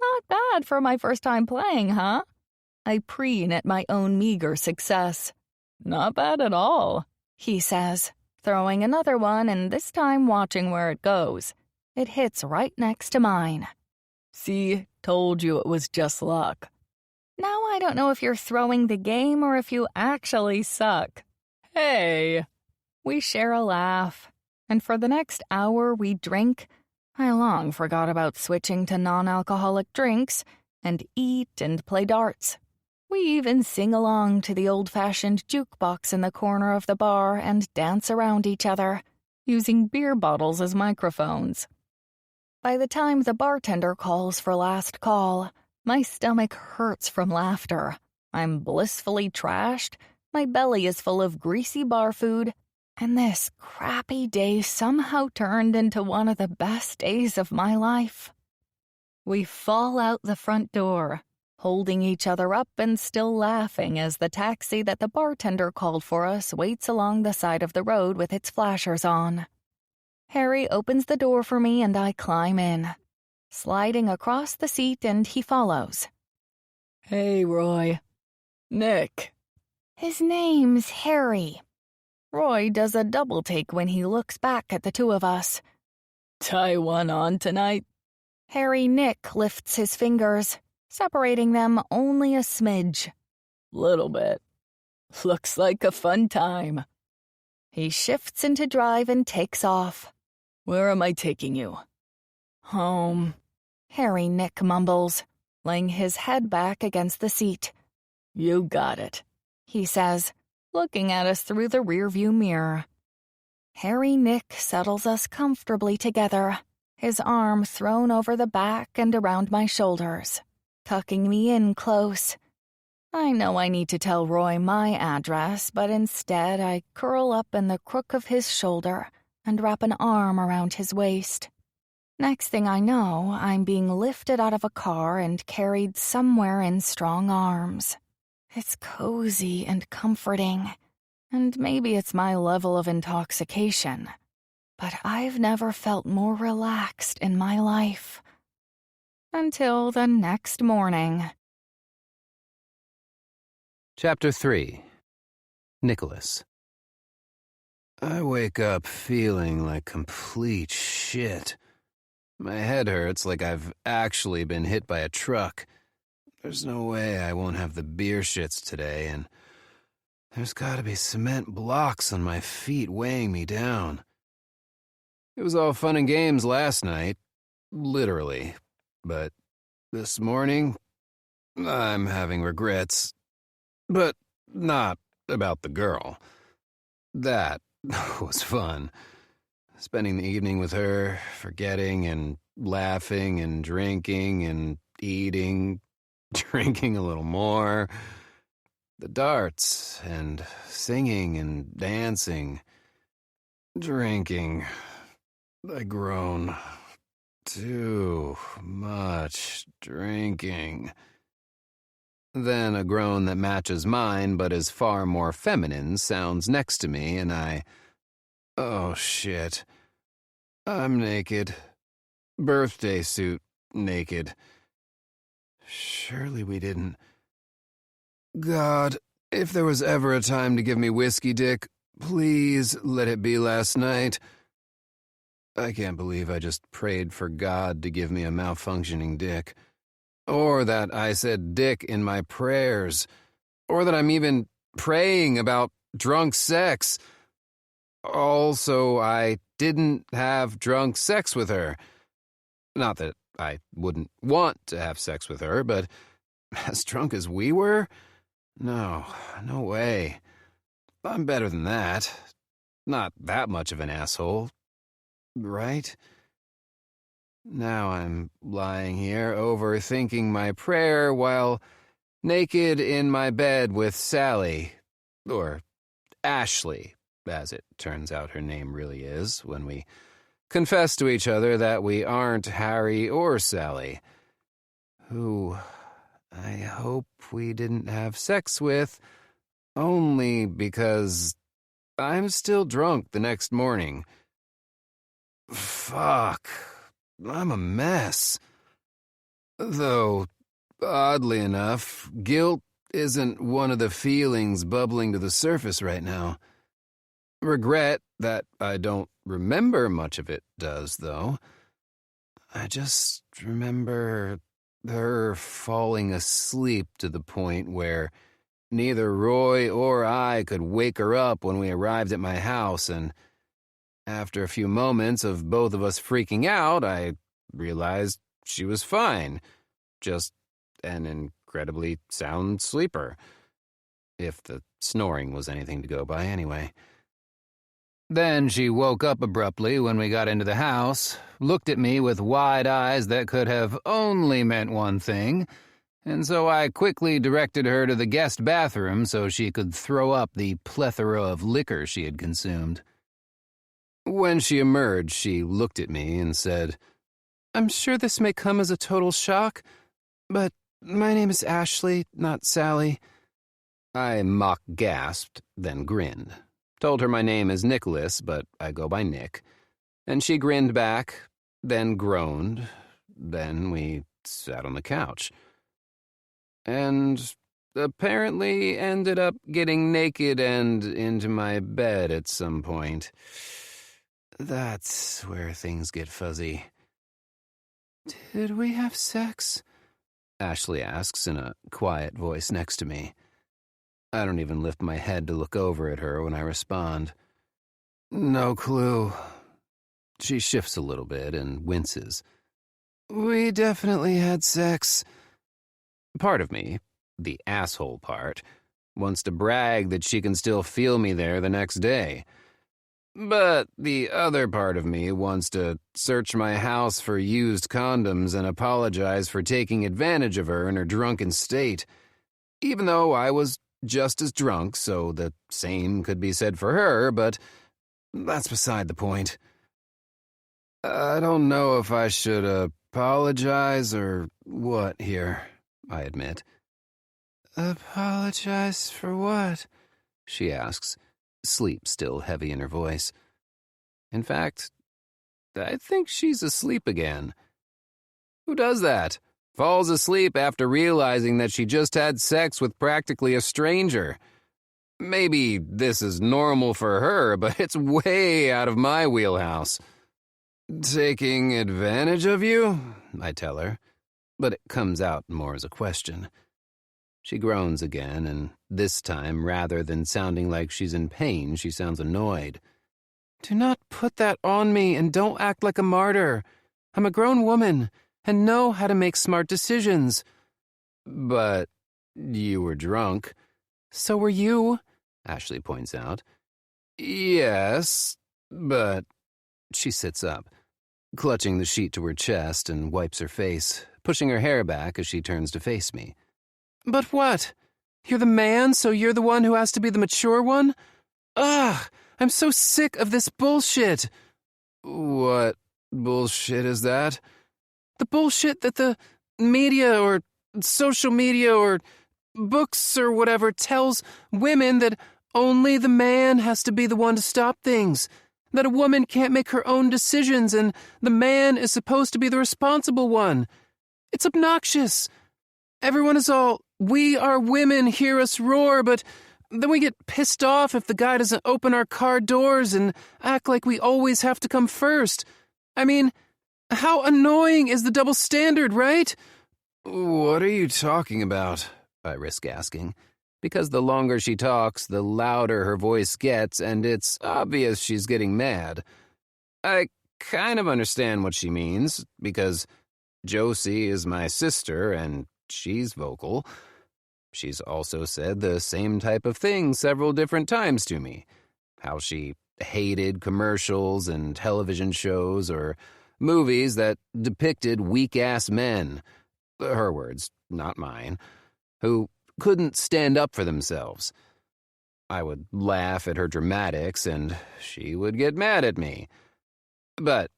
Not bad for my first time playing, huh? I preen at my own meager success. Not bad at all, he says, throwing another one and this time watching where it goes. It hits right next to mine. See, told you it was just luck. Now I don't know if you're throwing the game or if you actually suck. Hey! We share a laugh, and for the next hour we drink. I long forgot about switching to non-alcoholic drinks, and eat and play darts. We even sing along to the old-fashioned jukebox in the corner of the bar and dance around each other, using beer bottles as microphones. By the time the bartender calls for last call, my stomach hurts from laughter. I'm blissfully trashed, my belly is full of greasy bar food, and this crappy day somehow turned into one of the best days of my life. We fall out the front door, holding each other up and still laughing as the taxi that the bartender called for us waits along the side of the road with its flashers on. Harry opens the door for me and I climb in, sliding across the seat, and he follows. Hey, Roy. Nick. His name's Harry. Roy does a double take when he looks back at the two of us. Tie one on tonight? Harry Nick lifts his fingers, separating them only a smidge. Little bit. Looks like a fun time. He shifts into drive and takes off. Where am I taking you? Home. Harry Nick mumbles, laying his head back against the seat. You got it, he says, looking at us through the rearview mirror. Harry Nick settles us comfortably together, his arm thrown over the back and around my shoulders, tucking me in close. I know I need to tell Roy my address, but instead I curl up in the crook of his shoulder and wrap an arm around his waist. Next thing I know, I'm being lifted out of a car and carried somewhere in strong arms. It's cozy and comforting, and maybe it's my level of intoxication, but I've never felt more relaxed in my life. Until the next morning. Chapter 3. Nicholas. I wake up feeling like complete shit. My head hurts like I've actually been hit by a truck. There's no way I won't have the beer shits today, and there's gotta be cement blocks on my feet weighing me down. It was all fun and games last night, literally, but this morning, I'm having regrets. But not about the girl. That was fun. Spending the evening with her, forgetting and laughing and drinking and eating, drinking a little more. The darts and singing and dancing. Drinking. I groan. Too much drinking. Then a groan that matches mine but is far more feminine sounds next to me, and oh shit. I'm naked. Birthday suit naked. Surely we didn't. God, if there was ever a time to give me whiskey dick, please let it be last night. I can't believe I just prayed for God to give me a malfunctioning dick. or that I said dick in my prayers, or that I'm even praying about drunk sex. Also, I didn't have drunk sex with her. Not that I wouldn't want to have sex with her, but as drunk as we were? No way. I'm better than that. Not that much of an asshole, right? Now I'm lying here overthinking my prayer while naked in my bed with Sally, or Ashley, as it turns out her name really is, when we confess to each other that we aren't Harry or Sally, who I hope we didn't have sex with, only because I'm still drunk the next morning. Fuck. I'm a mess. Though, oddly enough, guilt isn't one of the feelings bubbling to the surface right now. Regret that I don't remember much of it does, though. I just remember her falling asleep to the point where neither Roy or I could wake her up when we arrived at my house, and after a few moments of both of us freaking out, I realized she was fine. Just an incredibly sound sleeper. If the snoring was anything to go by, anyway. Then she woke up abruptly when we got into the house, looked at me with wide eyes that could have only meant one thing, and so I quickly directed her to the guest bathroom so she could throw up the plethora of liquor she had consumed. When she emerged, she looked at me and said, I'm sure this may come as a total shock, but my name is Ashley, not Sally. I mock gasped, then grinned. Told her my name is Nicholas, but I go by Nick. And she grinned back, then groaned. Then we sat on the couch. And apparently ended up getting naked and into my bed at some point. That's where things get fuzzy. Did we have sex? Ashley asks in a quiet voice next to me. I don't even lift my head to look over at her when I respond. No clue. She shifts a little bit and winces. We definitely had sex. Part of me, the asshole part, wants to brag that she can still feel me there the next day. But the other part of me wants to search my house for used condoms and apologize for taking advantage of her in her drunken state, even though I was just as drunk, so the same could be said for her, but that's beside the point. I don't know if I should apologize or what here, I admit. Apologize for what? She asks, sleep still heavy in her voice. In fact, I think she's asleep again. Who does that? Falls asleep after realizing that she just had sex with practically a stranger. Maybe this is normal for her, but it's way out of my wheelhouse. Taking advantage of you? I tell her, but it comes out more as a question. She groans again, and this time, rather than sounding like she's in pain, she sounds annoyed. Do not put that on me, and don't act like a martyr. I'm a grown woman, and know how to make smart decisions. But you were drunk. So were you, Ashley points out. Yes, but... She sits up, clutching the sheet to her chest and wipes her face, pushing her hair back as she turns to face me. But what? You're the man, so you're the one who has to be the mature one? Ugh, I'm so sick of this bullshit. What bullshit is that? The bullshit that the media or social media or books or whatever tells women that only the man has to be the one to stop things, that a woman can't make her own decisions and the man is supposed to be the responsible one. It's obnoxious. Everyone is all, we are women, hear us roar, but then we get pissed off if the guy doesn't open our car doors and act like we always have to come first. I mean, how annoying is the double standard, right? What are you talking about? I risk asking, because the longer she talks, the louder her voice gets, and it's obvious she's getting mad. I kind of understand what she means, because Josie is my sister, and she's vocal. She's also said the same type of thing several different times to me. How she hated commercials and television shows or movies that depicted weak-ass men. Her words, not mine, who couldn't stand up for themselves. I would laugh at her dramatics, and she would get mad at me. But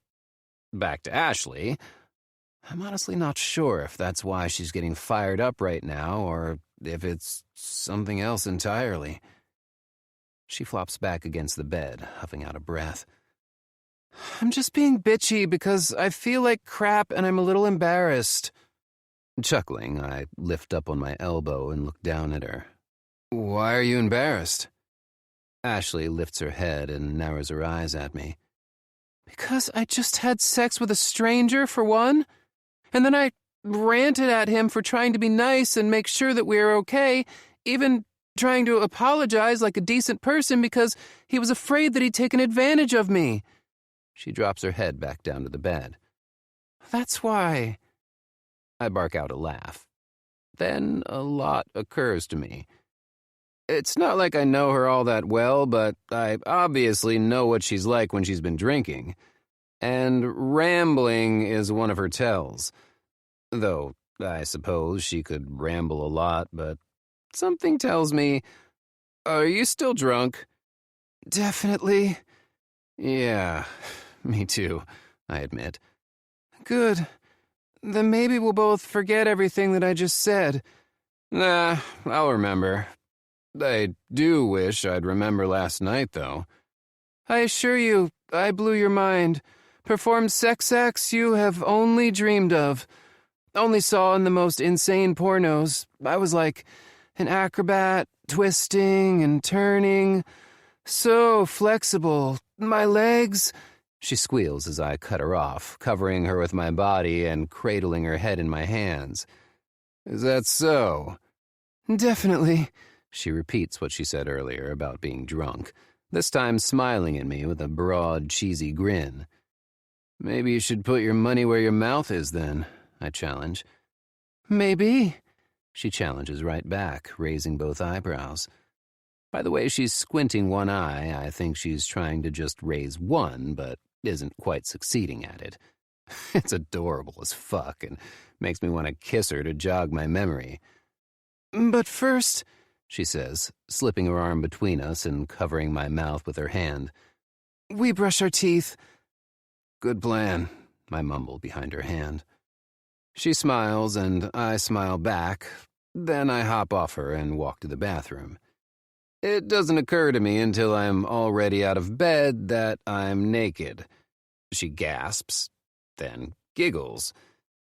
back to Ashley, I'm honestly not sure if that's why she's getting fired up right now or if it's something else entirely. She flops back against the bed, huffing out a breath. I'm just being bitchy because I feel like crap and I'm a little embarrassed. Chuckling, I lift up on my elbow and look down at her. Why are you embarrassed? Ashley lifts her head and narrows her eyes at me. Because I just had sex with a stranger, for one. And then I ranted at him for trying to be nice and make sure that we were okay, even trying to apologize like a decent person because he was afraid that he'd taken advantage of me. She drops her head back down to the bed. That's why. I bark out a laugh. Then a lot occurs to me. It's not like I know her all that well, but I obviously know what she's like when she's been drinking. And rambling is one of her tells. Though, I suppose she could ramble a lot, but something tells me, are you still drunk? Definitely. Yeah, me too, I admit. Good. Then maybe we'll both forget everything that I just said. Nah, I'll remember. I do wish I'd remember last night, though. I assure you, I blew your mind. Performed sex acts you have only dreamed of. Only saw in the most insane pornos. I was like an acrobat, twisting and turning. So flexible. My legs... She squeals as I cut her off, covering her with my body and cradling her head in my hands. Is that so? Definitely. She repeats what she said earlier about being drunk, this time smiling at me with a broad, cheesy grin. Maybe you should put your money where your mouth is, then, I challenge. Maybe. She challenges right back, raising both eyebrows. By the way she's squinting one eye, I think she's trying to just raise one, but isn't quite succeeding at it. It's adorable as fuck and makes me want to kiss her to jog my memory. But first, she says, slipping her arm between us and covering my mouth with her hand. We brush our teeth. Good plan, I mumble behind her hand. She smiles and I smile back. Then I hop off her and walk to the bathroom. It doesn't occur to me until I'm already out of bed that I'm naked. She gasps, then giggles,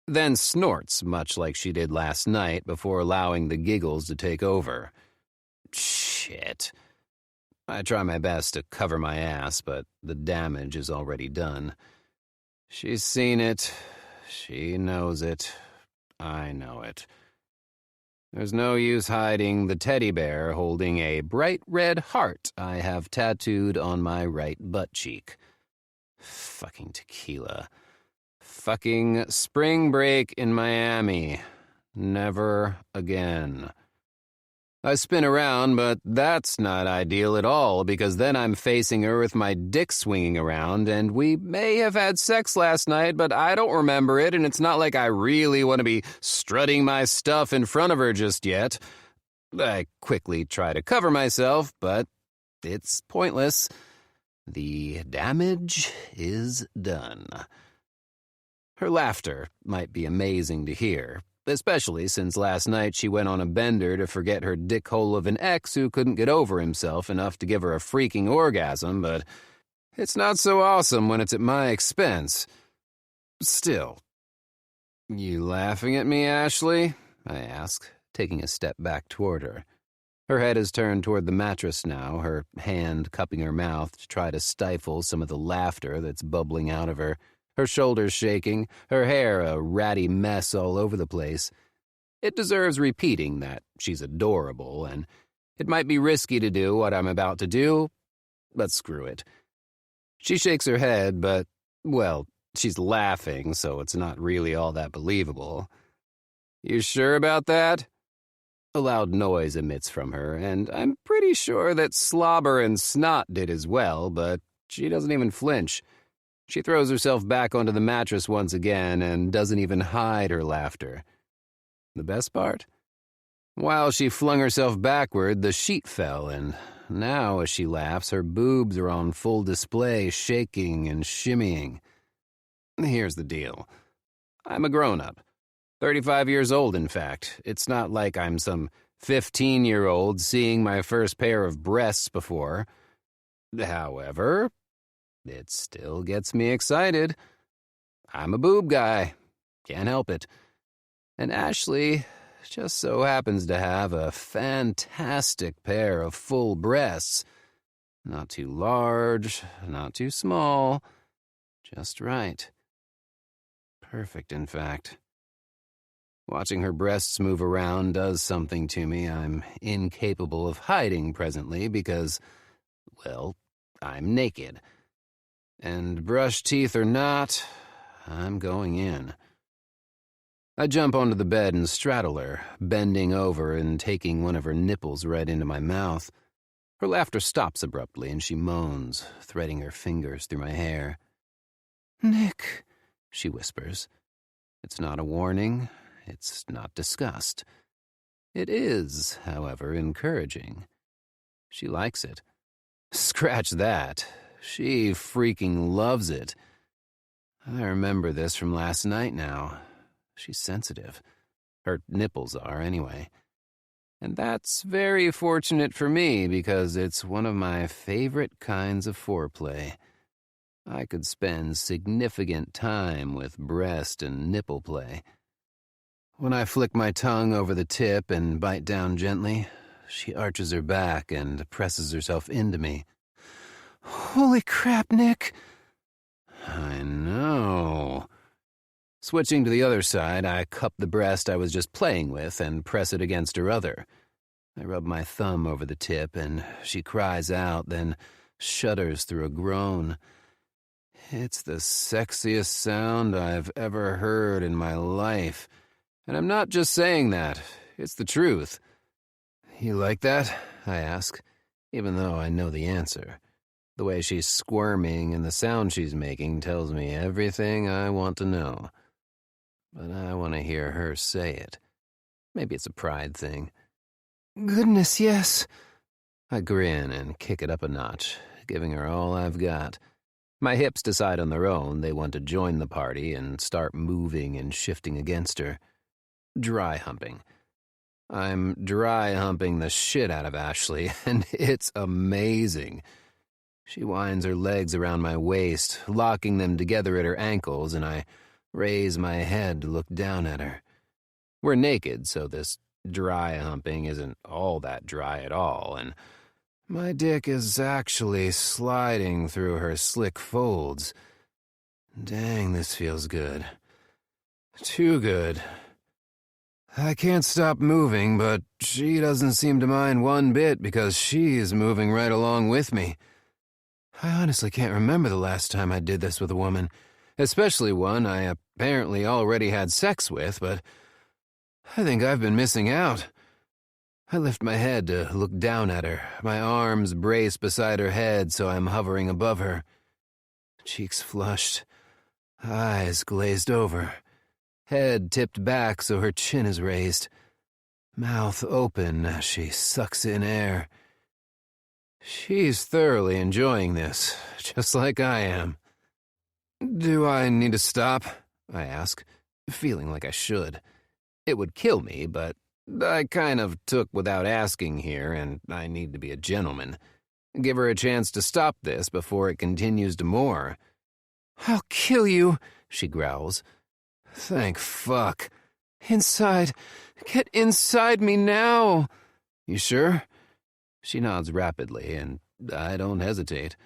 then snorts much like she did last night before allowing the giggles to take over. Shit. I try my best to cover my ass, but the damage is already done. She's seen it. She knows it. I know it. There's no use hiding the teddy bear holding a bright red heart I have tattooed on my right butt cheek. Fucking tequila. Fucking spring break in Miami. Never again. I spin around, but that's not ideal at all, because then I'm facing her with my dick swinging around, and we may have had sex last night, but I don't remember it, and it's not like I really want to be strutting my stuff in front of her just yet. I quickly try to cover myself, but it's pointless. The damage is done. Her laughter might be amazing to hear, especially since last night she went on a bender to forget her dickhole of an ex who couldn't get over himself enough to give her a freaking orgasm, but it's not so awesome when it's at my expense. Still. You laughing at me, Ashley? I ask, taking a step back toward her. Her head is turned toward the mattress now, her hand cupping her mouth to try to stifle some of the laughter that's bubbling out of her, her shoulders shaking, her hair a ratty mess all over the place. It deserves repeating that she's adorable, and it might be risky to do what I'm about to do, but screw it. She shakes her head, but, well, she's laughing, so it's not really all that believable. You sure about that? A loud noise emits from her, and I'm pretty sure that Slobber and Snot did as well, but she doesn't even flinch. She throws herself back onto the mattress once again and doesn't even hide her laughter. The best part? While she flung herself backward, the sheet fell, and now as she laughs, her boobs are on full display, shaking and shimmying. Here's the deal. I'm a grown-up. 35 years old, in fact. It's not like I'm some 15-year-old seeing my first pair of breasts before. However, it still gets me excited. I'm a boob guy. Can't help it. And Ashley just so happens to have a fantastic pair of full breasts. Not too large, not too small. Just right. Perfect, in fact. Watching her breasts move around does something to me I'm incapable of hiding presently because, well, I'm naked. And brush teeth or not, I'm going in. I jump onto the bed and straddle her, bending over and taking one of her nipples right into my mouth. Her laughter stops abruptly and she moans, threading her fingers through my hair. Nick, she whispers. It's not a warning. It's not disgust. It is, however, encouraging. She likes it. Scratch that. She freaking loves it. I remember this from last night now. She's sensitive. Her nipples are, anyway. And that's very fortunate for me because it's one of my favorite kinds of foreplay. I could spend significant time with breast and nipple play. When I flick my tongue over the tip and bite down gently, she arches her back and presses herself into me. Holy crap, Nick. I know. Switching to the other side, I cup the breast I was just playing with and press it against her other. I rub my thumb over the tip and she cries out, then shudders through a groan. It's the sexiest sound I've ever heard in my life. And I'm not just saying that. It's the truth. You like that? I ask, even though I know the answer. The way she's squirming and the sound she's making tells me everything I want to know. But I want to hear her say it. Maybe it's a pride thing. Goodness, yes. I grin and kick it up a notch, giving her all I've got. My hips decide on their own they want to join the party and start moving and shifting against her. Dry humping. I'm dry humping the shit out of Ashley, and it's amazing. She winds her legs around my waist, locking them together at her ankles, and I raise my head to look down at her. We're naked, so this dry humping isn't all that dry at all, and my dick is actually sliding through her slick folds. Dang, this feels good. Too good. I can't stop moving, but she doesn't seem to mind one bit because she's moving right along with me. I honestly can't remember the last time I did this with a woman, especially one I apparently already had sex with, but I think I've been missing out. I lift my head to look down at her, my arms braced beside her head so I'm hovering above her. Cheeks flushed, eyes glazed over, head tipped back so her chin is raised, mouth open as she sucks in air. She's thoroughly enjoying this, just like I am. Do I need to stop? I ask, feeling like I should. It would kill me, but I kind of took without asking here, and I need to be a gentleman. Give her a chance to stop this before it continues to more. I'll kill you, she growls. Thank fuck. Inside. Get inside me now. You sure? She nods rapidly, and I don't hesitate.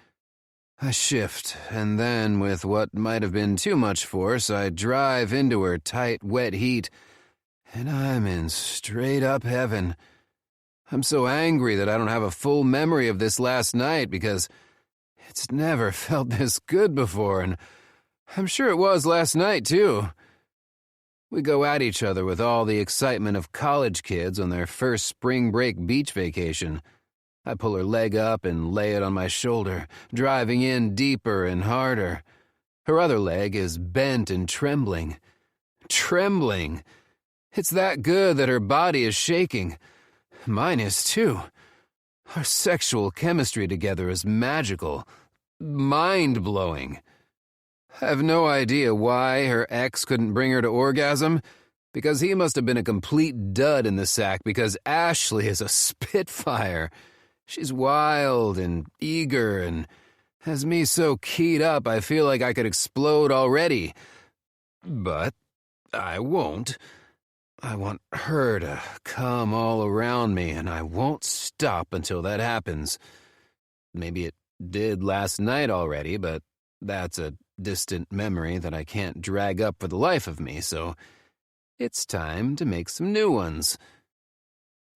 I shift, and then, with what might have been too much force, I drive into her tight, wet heat, and I'm in straight-up heaven. I'm so angry that I don't have a full memory of this last night because it's never felt this good before, and I'm sure it was last night, too. We go at each other with all the excitement of college kids on their first spring break beach vacation. I pull her leg up and lay it on my shoulder, driving in deeper and harder. Her other leg is bent and trembling. Trembling! It's that good that her body is shaking. Mine is, too. Our sexual chemistry together is magical. Mind-blowing. I have no idea why her ex couldn't bring her to orgasm, because he must have been a complete dud in the sack, because Ashley is a spitfire. She's wild and eager and has me so keyed up I feel like I could explode already. But I won't. I want her to come all around me, and I won't stop until that happens. Maybe it did last night already, but that's a distant memory that I can't drag up for the life of me, so it's time to make some new ones.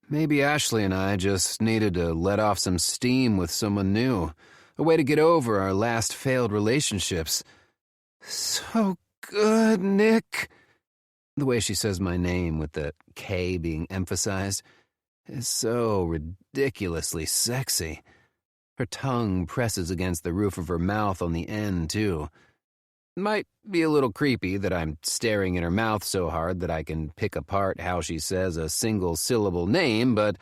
Maybe Ashley and I just needed to let off some steam with someone new, a way to get over our last failed relationships. So good, Nick. The way she says my name with the K being emphasized is so ridiculously sexy. Her tongue presses against the roof of her mouth on the end, too. Might be a little creepy that I'm staring in her mouth so hard that I can pick apart how she says a single-syllable name, but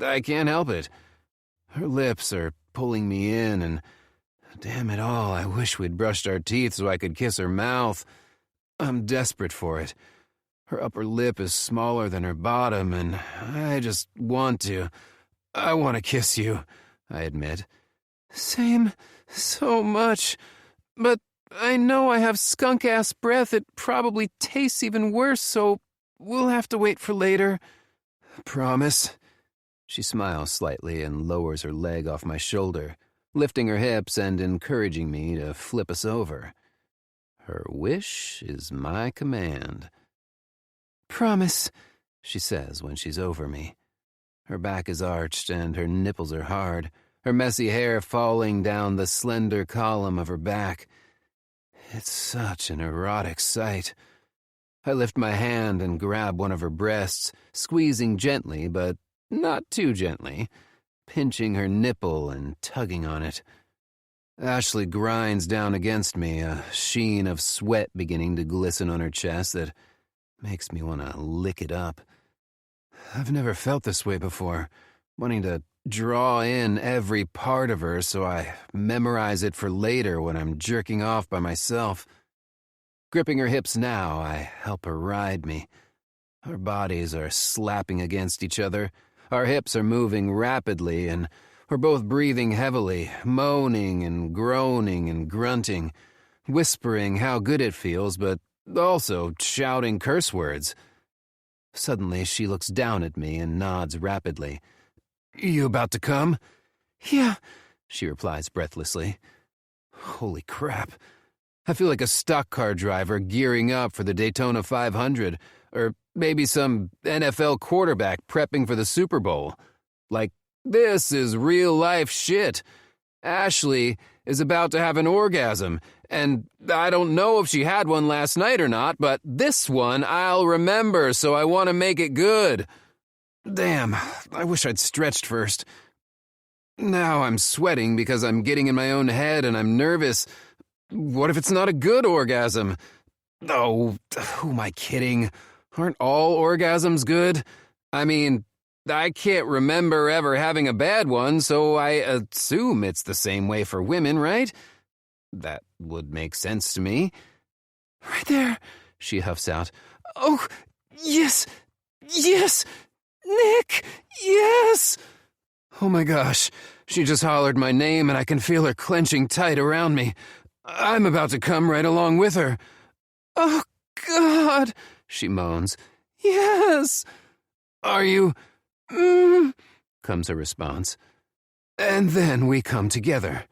I can't help it. Her lips are pulling me in, and damn it all, I wish we'd brushed our teeth so I could kiss her mouth. I'm desperate for it. Her upper lip is smaller than her bottom, and I just want to. I want to kiss you, I admit. Same, so much. But I know I have skunk-ass breath. It probably tastes even worse, so we'll have to wait for later. Promise? She smiles slightly and lowers her leg off my shoulder, lifting her hips and encouraging me to flip us over. Her wish is my command. Promise, she says when she's over me. Her back is arched and her nipples are hard, her messy hair falling down the slender column of her back. It's such an erotic sight. I lift my hand and grab one of her breasts, squeezing gently, but not too gently, pinching her nipple and tugging on it. Ashley grinds down against me, a sheen of sweat beginning to glisten on her chest that makes me want to lick it up. I've never felt this way before, wanting to draw in every part of her so I memorize it for later when I'm jerking off by myself. Gripping her hips now, I help her ride me. Our bodies are slapping against each other, our hips are moving rapidly, and we're both breathing heavily, moaning and groaning and grunting, whispering how good it feels, but also shouting curse words. Suddenly, she looks down at me and nods rapidly. You about to come? Yeah, she replies breathlessly. Holy crap. I feel like a stock car driver gearing up for the Daytona 500, or maybe some NFL quarterback prepping for the Super Bowl. Like, this is real-life shit. Ashley is about to have an orgasm, and I don't know if she had one last night or not, but this one I'll remember, so I want to make it good. Damn, I wish I'd stretched first. Now I'm sweating because I'm getting in my own head and I'm nervous. What if it's not a good orgasm? Oh, who am I kidding? Aren't all orgasms good? I mean, I can't remember ever having a bad one, so I assume it's the same way for women, right? That would make sense to me. Right there, she huffs out. Oh, yes, yes, Nick, yes! Oh my gosh, she just hollered my name and I can feel her clenching tight around me. I'm about to come right along with her. Oh, God, she moans. Yes! Are you? Comes her response. And then we come together.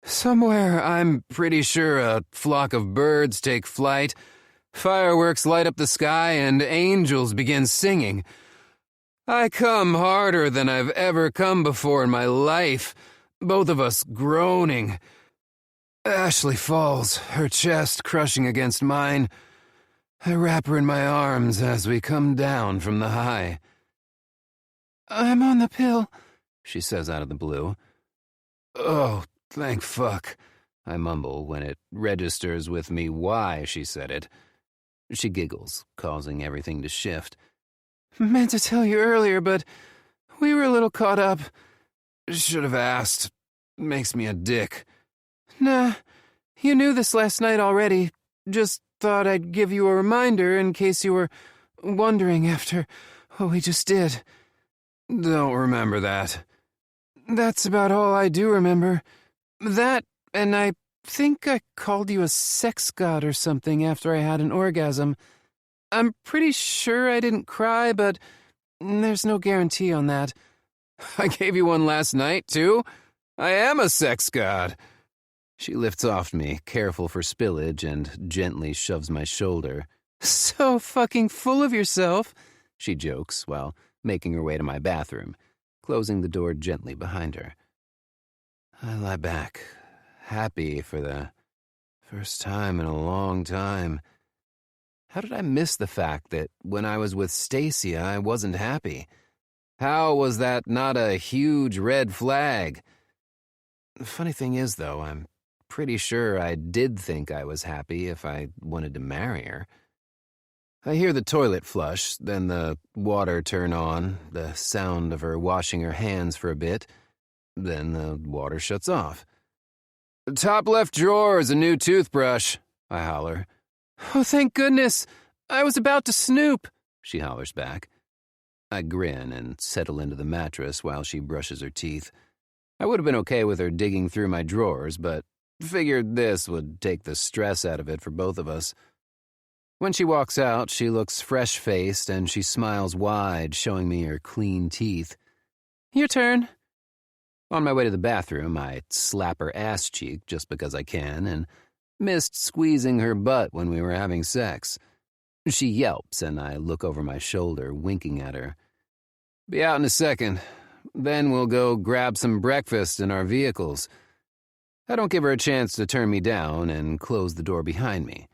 Somewhere, I'm pretty sure, a flock of birds take flight, fireworks light up the sky, and angels begin singing. I come harder than I've ever come before in my life, both of us groaning. Ashley falls, her chest crushing against mine. I wrap her in my arms as we come down from the high. I'm on the pill, she says out of the blue. Oh, thank fuck, I mumble when it registers with me why she said it. She giggles, causing everything to shift. Meant to tell you earlier, but we were a little caught up. Should have asked. Makes me a dick. Nah, you knew this last night already. Just thought I'd give you a reminder in case you were wondering after what we just did. Don't remember that. That's about all I do remember. That, and I think I called you a sex god or something after I had an orgasm. I'm pretty sure I didn't cry, but there's no guarantee on that. I gave you one last night, too. I am a sex god. She lifts off me, careful for spillage, and gently shoves my shoulder. So fucking full of yourself, she jokes while making her way to my bathroom, closing the door gently behind her. I lie back, happy for the first time in a long time. How did I miss the fact that when I was with Stacia, I wasn't happy? How was that not a huge red flag? The funny thing is, though, I'm pretty sure I did think I was happy if I wanted to marry her. I hear the toilet flush, then the water turn on, the sound of her washing her hands for a bit, then the water shuts off. Top left drawer is a new toothbrush, I holler. Oh, thank goodness! I was about to snoop, she hollers back. I grin and settle into the mattress while she brushes her teeth. I would have been okay with her digging through my drawers, but figured this would take the stress out of it for both of us. When she walks out, she looks fresh-faced and she smiles wide, showing me her clean teeth. Your turn. On my way to the bathroom, I slap her ass cheek just because I can and missed squeezing her butt when we were having sex. She yelps and I look over my shoulder, winking at her. Be out in a second. Then we'll go grab some breakfast in our vehicles. I don't give her a chance to turn me down and close the door behind me.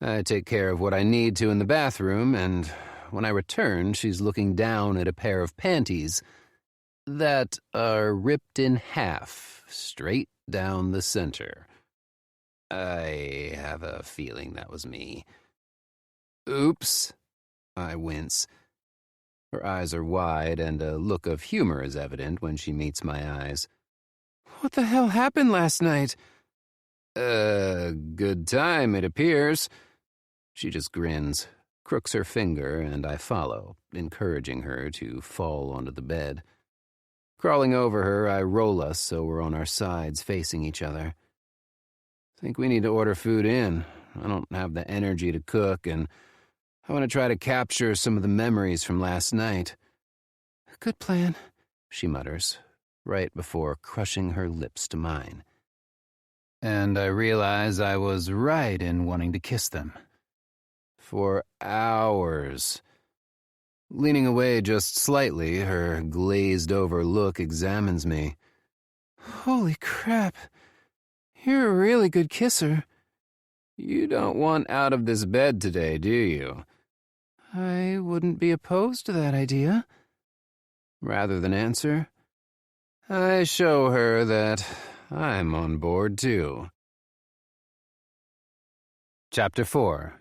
I take care of what I need to in the bathroom, and when I return, she's looking down at a pair of panties that are ripped in half, straight down the center. I have a feeling that was me. Oops. I wince. Her eyes are wide, and a look of humor is evident when she meets my eyes. What the hell happened last night? Good time, it appears. She just grins, crooks her finger, and I follow, encouraging her to fall onto the bed. Crawling over her, I roll us so we're on our sides facing each other. Think we need to order food in. I don't have the energy to cook, and I want to try to capture some of the memories from last night. Good plan, she mutters, right before crushing her lips to mine. And I realize I was right in wanting to kiss them. For hours. Leaning away just slightly, her glazed-over look examines me. Holy crap. You're a really good kisser. You don't want out of this bed today, do you? I wouldn't be opposed to that idea. Rather than answer, I show her that I'm on board, too. Chapter 4.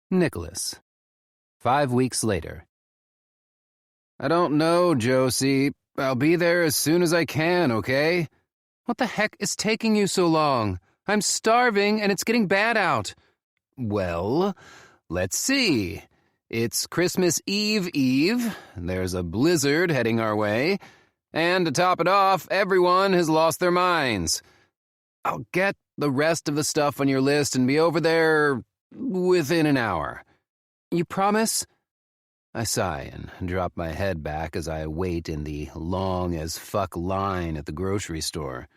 Nicholas. 5 weeks later. I don't know, Josie. I'll be there as soon as I can, okay? What the heck is taking you so long? I'm starving and it's getting bad out. Well, let's see. It's Christmas Eve. There's a blizzard heading our way. And to top it off, everyone has lost their minds. I'll get the rest of the stuff on your list and be over there within an hour. You promise? I sigh and drop my head back as I wait in the long-as-fuck line at the grocery store.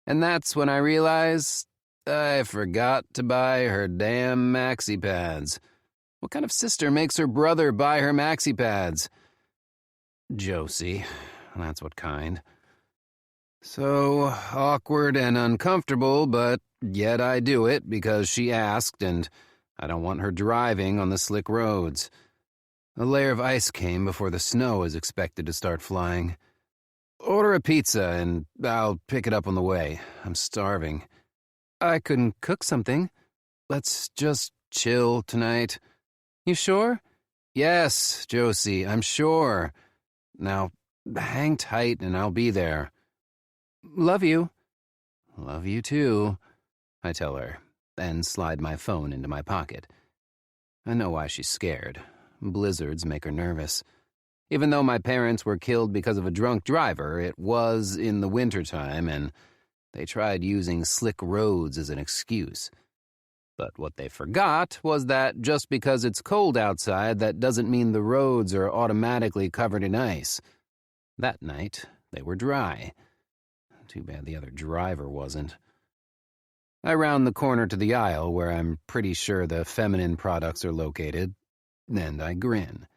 And that's when I realized I forgot to buy her damn maxi pads. What kind of sister makes her brother buy her maxi pads? Josie, that's what kind. So awkward and uncomfortable, but yet I do it because she asked, and I don't want her driving on the slick roads. A layer of ice came before the snow is expected to start flying. Order a pizza, and I'll pick it up on the way. I'm starving. I couldn't cook something. Let's just chill tonight. You sure? Yes, Josie, I'm sure. Now, hang tight and I'll be there. Love you. Love you too, I tell her, and slide my phone into my pocket. I know why she's scared. Blizzards make her nervous. Even though my parents were killed because of a drunk driver, it was in the wintertime, and they tried using slick roads as an excuse. But what they forgot was that just because it's cold outside, that doesn't mean the roads are automatically covered in ice. That night, they were dry. Too bad the other driver wasn't. I round the corner to the aisle where I'm pretty sure the feminine products are located, and I grin.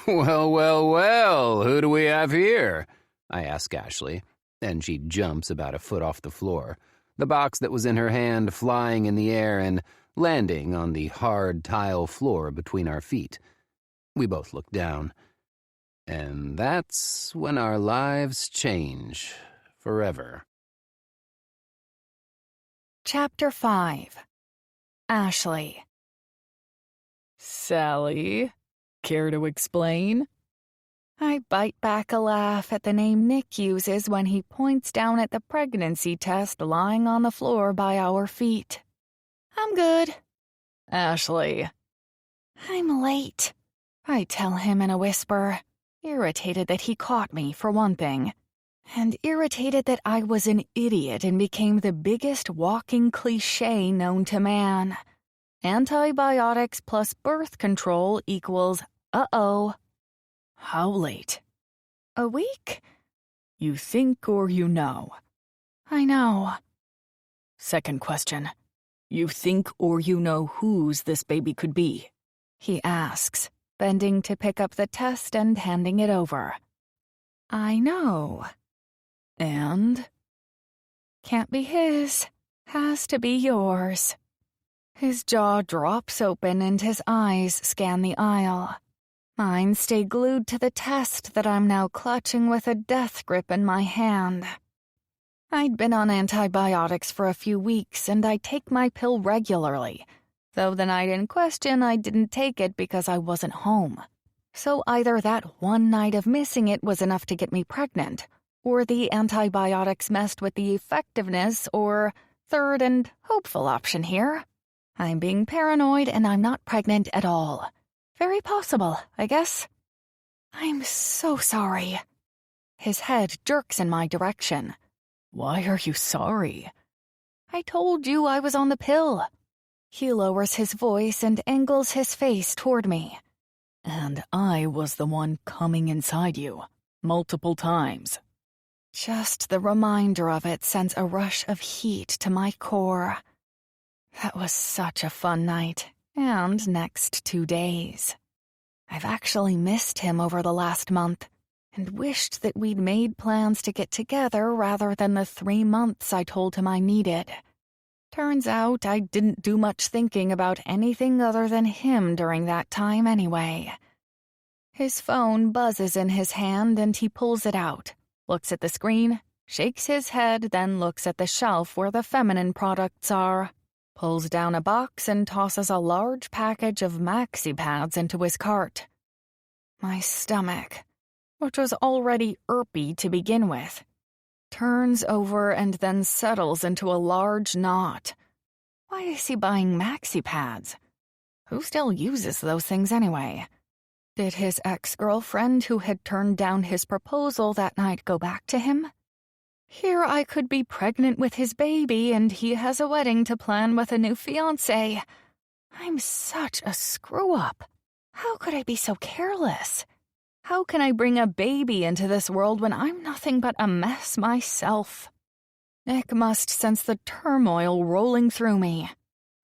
Well, well, well, who do we have here? I ask Ashley, and she jumps about a foot off the floor, the box that was in her hand flying in the air and landing on the hard tile floor between our feet. We both look down. And that's when our lives change forever. Chapter 5. Ashley. Sally, care to explain? I bite back a laugh at the name Nick uses when he points down at the pregnancy test lying on the floor by our feet. I'm good. Ashley. I'm late, I tell him in a whisper, irritated that he caught me, for one thing, and irritated that I was an idiot and became the biggest walking cliché known to man. Antibiotics plus birth control equals uh-oh. How late? A week? You think or you know? I know. Second question. You think or you know whose this baby could be? He asks, bending to pick up the test and handing it over. I know. And? Can't be his. Has to be yours. His jaw drops open and his eyes scan the aisle. Mine stay glued to the test that I'm now clutching with a death grip in my hand. I'd been on antibiotics for a few weeks, and I take my pill regularly, though the night in question I didn't take it because I wasn't home. So either that one night of missing it was enough to get me pregnant, or the antibiotics messed with the effectiveness, or third and hopeful option here. I'm being paranoid and I'm not pregnant at all. Very possible, I guess. I'm so sorry. His head jerks in my direction. Why are you sorry? I told you I was on the pill. He lowers his voice and angles his face toward me. And I was the one coming inside you, multiple times. Just the reminder of it sends a rush of heat to my core. That was such a fun night, and next 2 days. I've actually missed him over the last month, and wished that we'd made plans to get together rather than the 3 months I told him I needed. Turns out I didn't do much thinking about anything other than him during that time anyway. His phone buzzes in his hand and he pulls it out, looks at the screen, shakes his head, then looks at the shelf where the feminine products are, pulls down a box and tosses a large package of maxi pads into his cart. My stomach, which was already irpy to begin with, turns over and then settles into a large knot. Why is he buying maxi pads? Who still uses those things anyway? Did his ex-girlfriend who had turned down his proposal that night go back to him? Here I could be pregnant with his baby and he has a wedding to plan with a new fiancé. I'm such a screw-up. How could I be so careless? How can I bring a baby into this world when I'm nothing but a mess myself? Nick must sense the turmoil rolling through me.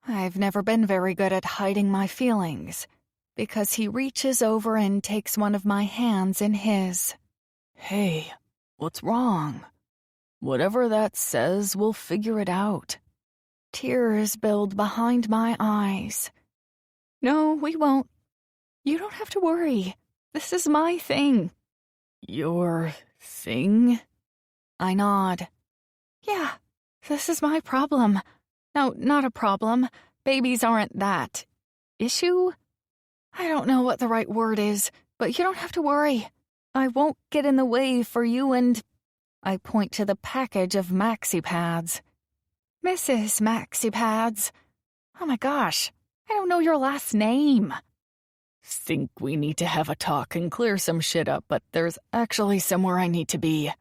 I've never been very good at hiding my feelings, because he reaches over and takes one of my hands in his. Hey, what's wrong? Whatever that says, we'll figure it out. Tears build behind my eyes. No, we won't. You don't have to worry. This is my thing. Your thing? I nod. Yeah, this is my problem. No, not a problem. Babies aren't that. Issue? I don't know what the right word is, but you don't have to worry. I won't get in the way for you and... I point to the package of maxi pads. Mrs. Maxi Pads. Oh my gosh, I don't know your last name. Think we need to have a talk and clear some shit up, but there's actually somewhere I need to be.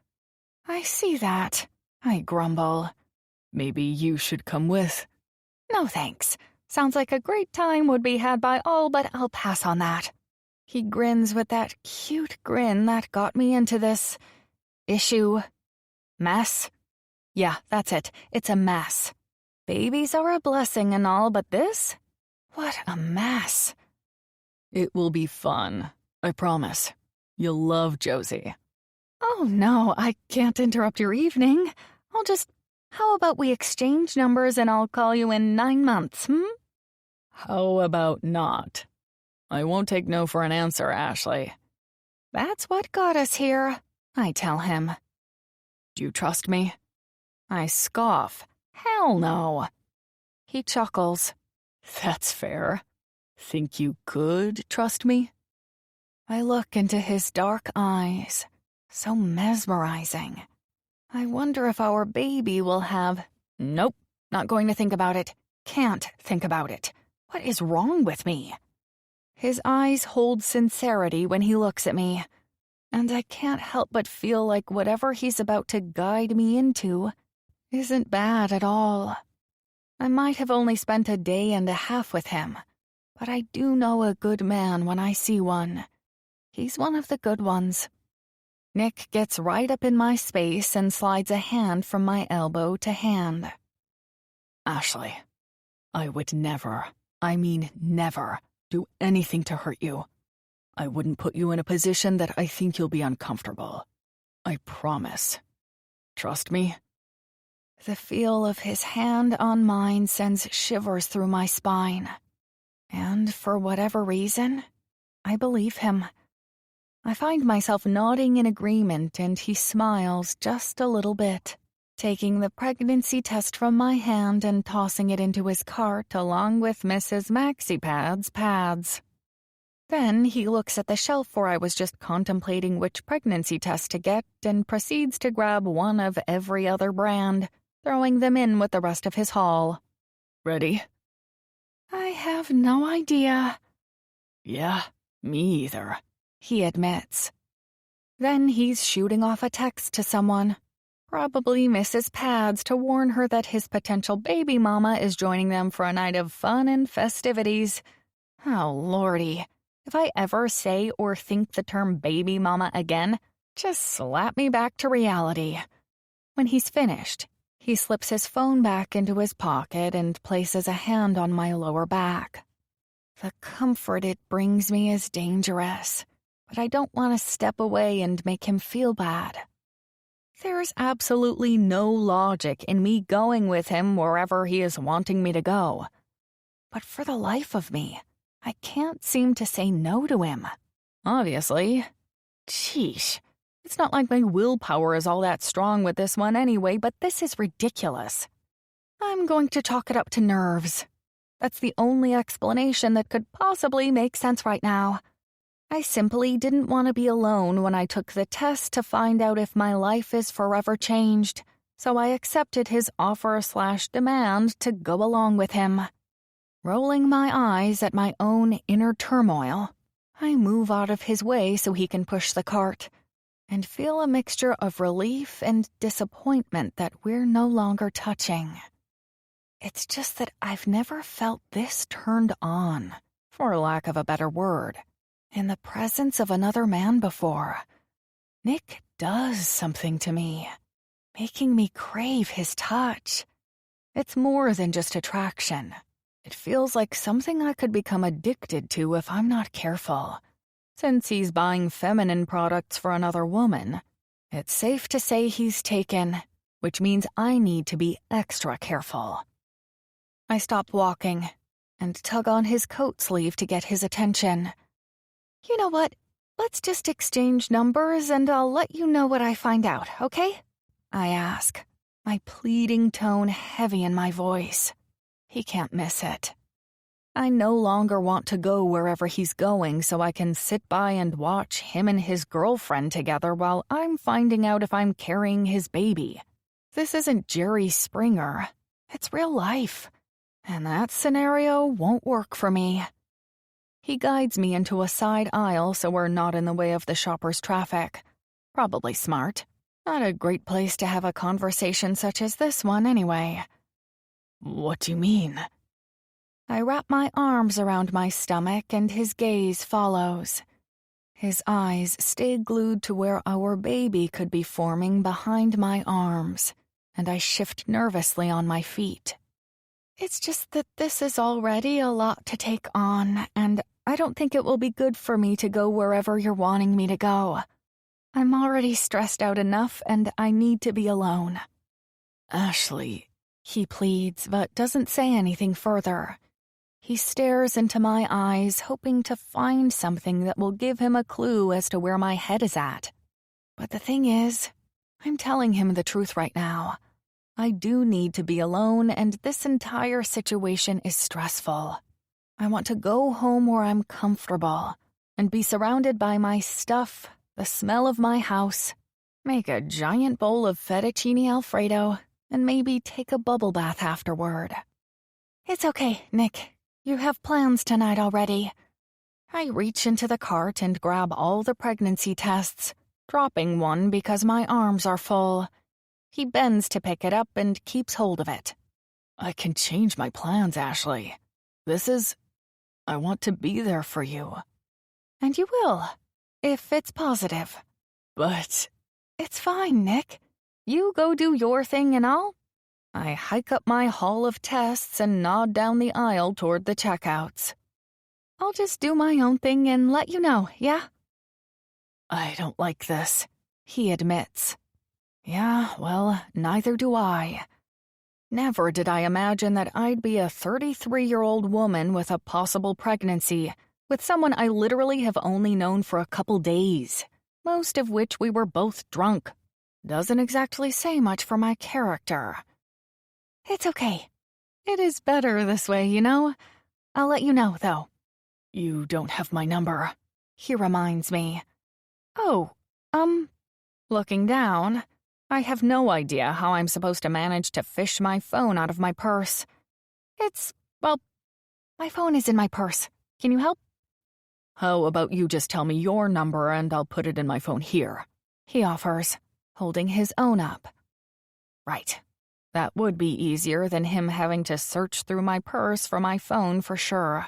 I see that, I grumble. Maybe you should come with. No thanks. Sounds like a great time would be had by all, but I'll pass on that. He grins with that cute grin that got me into this... issue. Mess? Yeah, that's it. It's a mess. Babies are a blessing and all, but this? What a mess. It will be fun. I promise. You'll love Josie. Oh no, I can't interrupt your evening. How about we exchange numbers and I'll call you in 9 months, How about not? I won't take no for an answer, Ashley. That's what got us here, I tell him. Do you trust me? I scoff. Hell no. He chuckles. That's fair. Think you could trust me? I look into his dark eyes. So mesmerizing. I wonder if our baby will have... Nope, not going to think about it. Can't think about it. What is wrong with me? His eyes hold sincerity when he looks at me, and I can't help but feel like whatever he's about to guide me into isn't bad at all. I might have only spent a day and a half with him, but I do know a good man when I see one. He's one of the good ones. Nick gets right up in my space and slides a hand from my elbow to hand. Ashley, I would never, I mean never, do anything to hurt you. I wouldn't put you in a position that I think you'll be uncomfortable. I promise. Trust me? The feel of his hand on mine sends shivers through my spine. And for whatever reason, I believe him. I find myself nodding in agreement and he smiles just a little bit, taking the pregnancy test from my hand and tossing it into his cart along with Mrs. Maxi Pad's pads. Then he looks at the shelf where I was just contemplating which pregnancy test to get and proceeds to grab one of every other brand, throwing them in with the rest of his haul. Ready? I have no idea. Yeah, me either, he admits. Then he's shooting off a text to someone, probably Mrs. Pads, to warn her that his potential baby mama is joining them for a night of fun and festivities. Oh, lordy. If I ever say or think the term baby mama again, just slap me back to reality. When he's finished, he slips his phone back into his pocket and places a hand on my lower back. The comfort it brings me is dangerous, but I don't want to step away and make him feel bad. There's absolutely no logic in me going with him wherever he is wanting me to go. But for the life of me, I can't seem to say no to him. Obviously. Sheesh. It's not like my willpower is all that strong with this one anyway, but this is ridiculous. I'm going to chalk it up to nerves. That's the only explanation that could possibly make sense right now. I simply didn't want to be alone when I took the test to find out if my life is forever changed, so I accepted his offer/demand to go along with him. Rolling my eyes at my own inner turmoil, I move out of his way so he can push the cart, and feel a mixture of relief and disappointment that we're no longer touching. It's just that I've never felt this turned on, for lack of a better word, in the presence of another man before. Nick does something to me. making me crave his touch. It's more than just attraction. It feels like something I could become addicted to if I'm not careful. Since he's buying feminine products for another woman, it's safe to say he's taken, which means I need to be extra careful. I stop walking and tug on his coat sleeve to get his attention. You know what? Let's just exchange numbers and I'll let you know what I find out, okay? I ask, my pleading tone heavy in my voice. He can't miss it. I no longer want to go wherever he's going so I can sit by and watch him and his girlfriend together while I'm finding out if I'm carrying his baby. This isn't Jerry Springer. It's real life. And that scenario won't work for me. He guides me into a side aisle so we're not in the way of the shopper's traffic. Probably smart. Not a great place to have a conversation such as this one anyway. What do you mean? I wrap my arms around my stomach and his gaze follows. His eyes stay glued to where our baby could be forming behind my arms, and I shift nervously on my feet. It's just that this is already a lot to take on, and I don't think it will be good for me to go wherever you're wanting me to go. I'm already stressed out enough, and I need to be alone. Ashley, he pleads, but doesn't say anything further. He stares into my eyes, hoping to find something that will give him a clue as to where my head is at. But the thing is, I'm telling him the truth right now. I do need to be alone, and this entire situation is stressful. I want to go home where I'm comfortable and be surrounded by my stuff, the smell of my house, make a giant bowl of fettuccine Alfredo, and maybe take a bubble bath afterward. It's okay, Nick. You have plans tonight already. I reach into the cart and grab all the pregnancy tests, dropping one because my arms are full. He bends to pick it up and keeps hold of it. I can change my plans, Ashley. I want to be there for you. And you will, if it's positive. But it's fine, Nick. You go do your thing and I hike up my haul of tests and nod down the aisle toward the checkouts. I'll just do my own thing and let you know, yeah? I don't like this, he admits. Yeah, well, neither do I. Never did I imagine that I'd be a 33-year-old woman with a possible pregnancy with someone I literally have only known for a couple days, most of which we were both drunk. Doesn't exactly say much for my character. It's okay. It is better this way, you know? I'll let you know, though. You don't have my number, he reminds me. Oh, looking down, I have no idea how I'm supposed to manage to fish my phone out of my purse. My phone is in my purse. Can you help? How about you just tell me your number and I'll put it in my phone here, he offers, holding his own up. Right. That would be easier than him having to search through my purse for my phone for sure.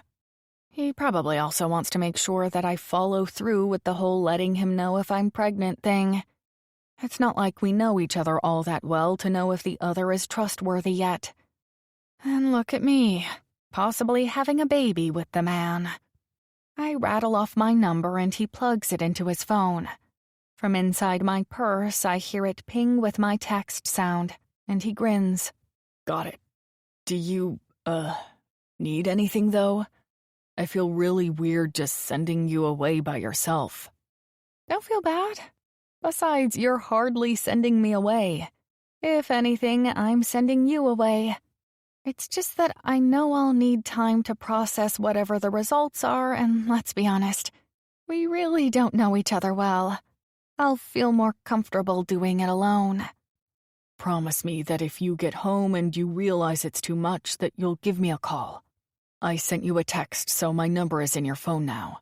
He probably also wants to make sure that I follow through with the whole letting him know if I'm pregnant thing. It's not like we know each other all that well to know if the other is trustworthy yet. And look at me, possibly having a baby with the man. I rattle off my number and he plugs it into his phone. From inside my purse, I hear it ping with my text sound, and he grins. Got it. Do you, need anything, though? I feel really weird just sending you away by yourself. Don't feel bad. Besides, you're hardly sending me away. If anything, I'm sending you away. It's just that I know I'll need time to process whatever the results are, and let's be honest, we really don't know each other well. I'll feel more comfortable doing it alone. Promise me that if you get home and you realize it's too much, that you'll give me a call. I sent you a text, so my number is in your phone now.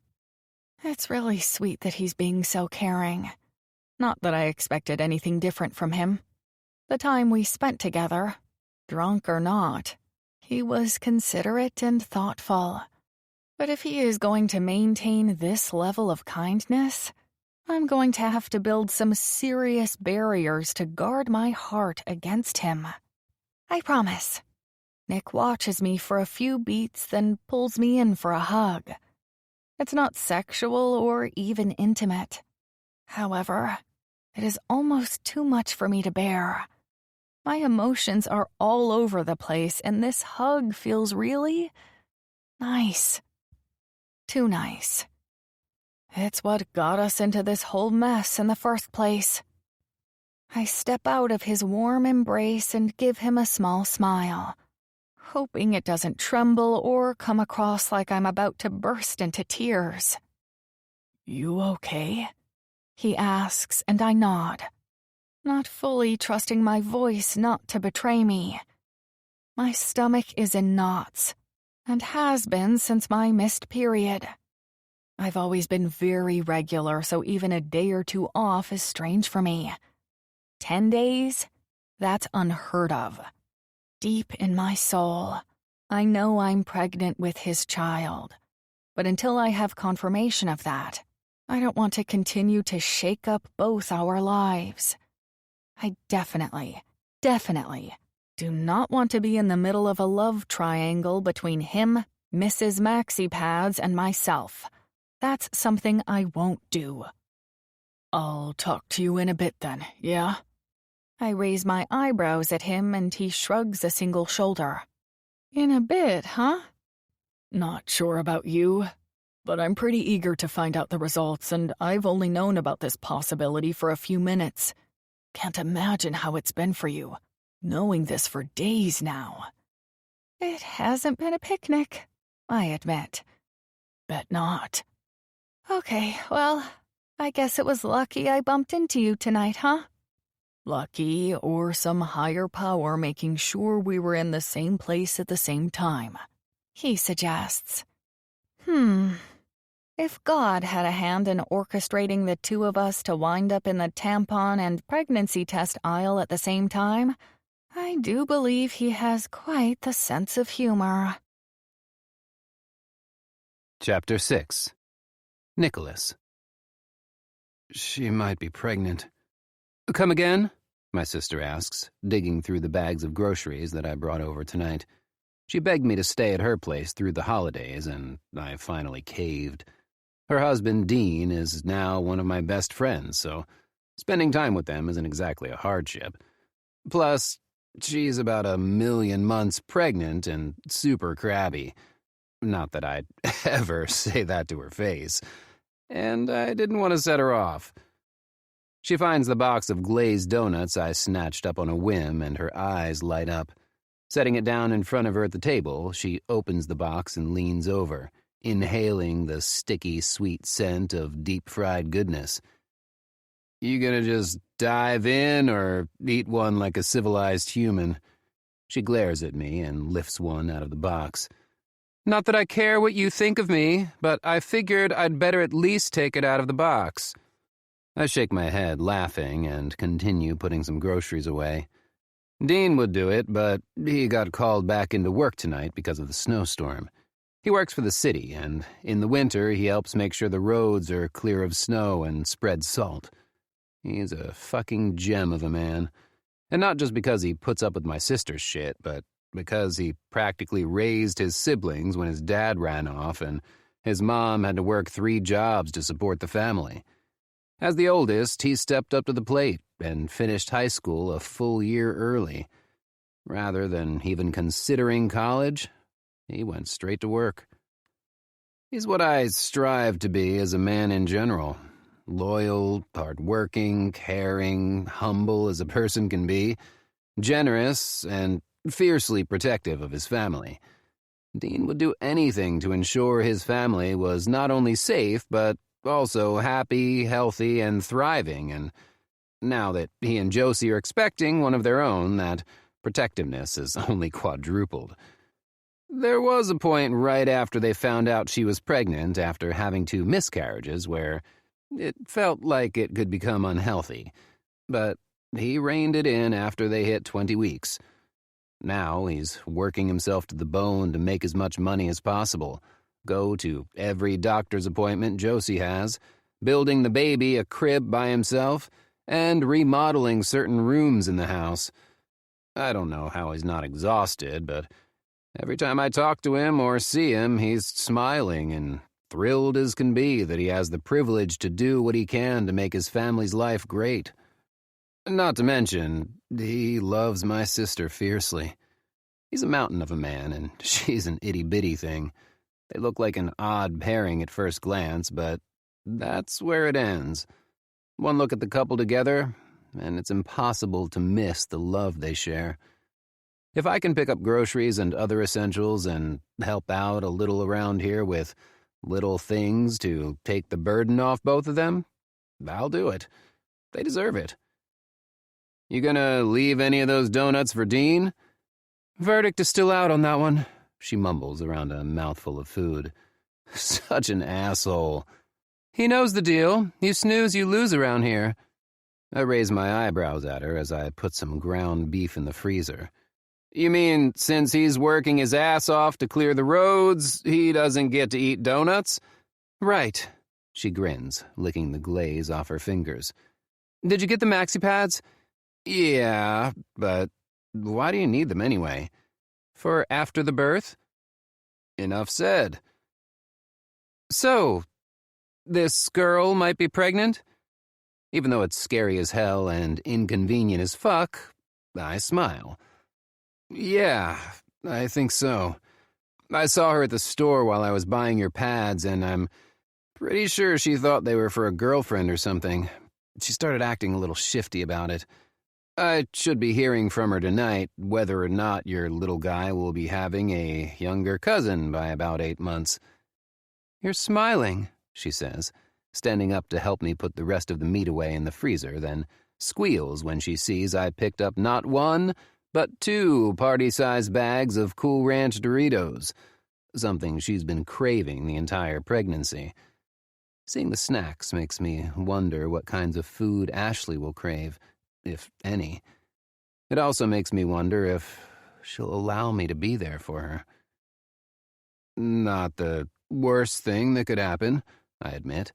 It's really sweet that he's being so caring. Not that I expected anything different from him. The time we spent together, drunk or not, he was considerate and thoughtful. But if he is going to maintain this level of kindness, I'm going to have to build some serious barriers to guard my heart against him. I promise. Nick watches me for a few beats, then pulls me in for a hug. It's not sexual or even intimate. However, it is almost too much for me to bear. My emotions are all over the place, and this hug feels really nice. Too nice. It's what got us into this whole mess in the first place. I step out of his warm embrace and give him a small smile, hoping it doesn't tremble or come across like I'm about to burst into tears. "You okay?" he asks, and I nod, not fully trusting my voice not to betray me. My stomach is in knots, and has been since my missed period. I've always been very regular, so even a day or two off is strange for me. 10 days? That's unheard of. Deep in my soul, I know I'm pregnant with his child. But until I have confirmation of that, I don't want to continue to shake up both our lives. I definitely do not want to be in the middle of a love triangle between him, Mrs. Maxi Pads, and myself. That's something I won't do. "I'll talk to you in a bit then, yeah?" I raise my eyebrows at him and he shrugs a single shoulder. "In a bit, huh?" "Not sure about you, but I'm pretty eager to find out the results, and I've only known about this possibility for a few minutes. Can't imagine how it's been for you, knowing this for days now." "It hasn't been a picnic," I admit. "Bet not." "Okay, well, I guess it was lucky I bumped into you tonight, huh?" "Lucky, or some higher power making sure we were in the same place at the same time," he suggests. If God had a hand in orchestrating the two of us to wind up in the tampon and pregnancy test aisle at the same time, I do believe he has quite the sense of humor. Chapter 6. Nicholas. She might be pregnant. "Come again?" my sister asks, digging through the bags of groceries that I brought over tonight. She begged me to stay at her place through the holidays, and I finally caved. Her husband, Dean, is now one of my best friends, so spending time with them isn't exactly a hardship. Plus, she's about 1,000,000 months pregnant and super crabby. Not that I'd ever say that to her face. And I didn't want to set her off. She finds the box of glazed donuts I snatched up on a whim, and her eyes light up. Setting it down in front of her at the table, she opens the box and leans over, inhaling the sticky, sweet scent of deep-fried goodness. "You gonna just dive in or eat one like a civilized human?" She glares at me and lifts one out of the box. "Not that I care what you think of me, but I figured I'd better at least take it out of the box." I shake my head, laughing, and continue putting some groceries away. Dean would do it, but he got called back into work tonight because of the snowstorm. He works for the city, and in the winter he helps make sure the roads are clear of snow and spreads salt. He's a fucking gem of a man. And not just because he puts up with my sister's shit, but because he practically raised his siblings when his dad ran off and his mom had to work 3 jobs to support the family. As the oldest, he stepped up to the plate and finished high school a full year early. Rather than even considering college, he went straight to work. He's what I strive to be as a man in general. Loyal, hard-working, caring, humble as a person can be, generous, and fiercely protective of his family. Dean would do anything to ensure his family was not only safe, but also happy, healthy, and thriving, and now that he and Josie are expecting one of their own, that protectiveness is only quadrupled. There was a point right after they found out she was pregnant after having 2 miscarriages where it felt like it could become unhealthy, but he reined it in after they hit 20 weeks. Now he's working himself to the bone to make as much money as possible, go to every doctor's appointment Josie has, building the baby a crib by himself, and remodeling certain rooms in the house. I don't know how he's not exhausted, but every time I talk to him or see him, he's smiling and thrilled as can be that he has the privilege to do what he can to make his family's life great. Not to mention, he loves my sister fiercely. He's a mountain of a man, and she's an itty-bitty thing. They look like an odd pairing at first glance, but that's where it ends. One look at the couple together, and it's impossible to miss the love they share. If I can pick up groceries and other essentials and help out a little around here with little things to take the burden off both of them, I'll do it. They deserve it. You gonna leave any of those donuts for Dean? Verdict is still out on that one, she mumbles around a mouthful of food. Such an asshole. He knows the deal. You snooze, you lose around here. I raise my eyebrows at her as I put some ground beef in the freezer. You mean since he's working his ass off to clear the roads, he doesn't get to eat donuts? Right. She grins, licking the glaze off her fingers. Did you get the maxi pads? Yeah, but why do you need them anyway? For after the birth? Enough said. So, this girl might be pregnant? Even though it's scary as hell and inconvenient as fuck, I smile. Yeah, I think so. I saw her at the store while I was buying your pads, and I'm pretty sure she thought they were for a girlfriend or something. She started acting a little shifty about it. I should be hearing from her tonight whether or not your little guy will be having a younger cousin by about 8 months. You're smiling, she says, standing up to help me put the rest of the meat away in the freezer, then squeals when she sees I picked up not one, but 2 party-sized bags of Cool Ranch Doritos, something she's been craving the entire pregnancy. Seeing the snacks makes me wonder what kinds of food Ashley will crave, if any. It also makes me wonder if she'll allow me to be there for her. Not the worst thing that could happen, I admit.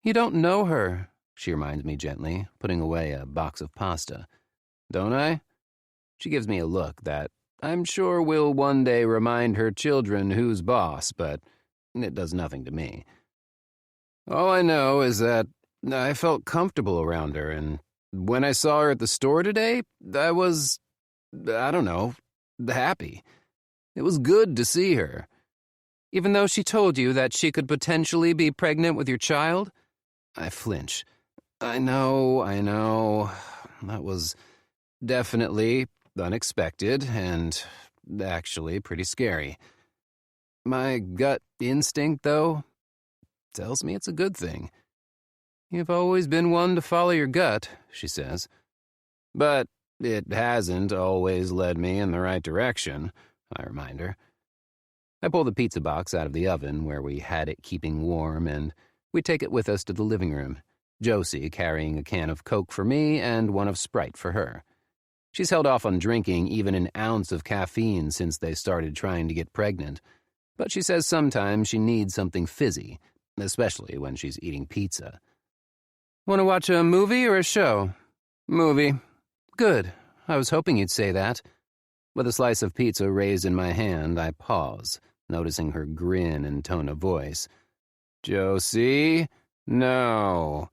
You don't know her, she reminds me gently, putting away a box of pasta. Don't I? She gives me a look that I'm sure will one day remind her children who's boss, but it does nothing to me. All I know is that I felt comfortable around her, and when I saw her at the store today, I was, I don't know, happy. It was good to see her. Even though she told you that she could potentially be pregnant with your child? I flinch. I know. That was definitely unexpected and actually pretty scary. My gut instinct, though, tells me it's a good thing. You've always been one to follow your gut, she says. But it hasn't always led me in the right direction, I remind her. I pull the pizza box out of the oven where we had it keeping warm, and we take it with us to the living room, Josie carrying a can of Coke for me and one of Sprite for her. She's held off on drinking even an ounce of caffeine since they started trying to get pregnant, but she says sometimes she needs something fizzy, especially when she's eating pizza. Want to watch a movie or a show? Movie. Good. I was hoping you'd say that. With a slice of pizza raised in my hand, I pause, noticing her grin and tone of voice. Josie? No.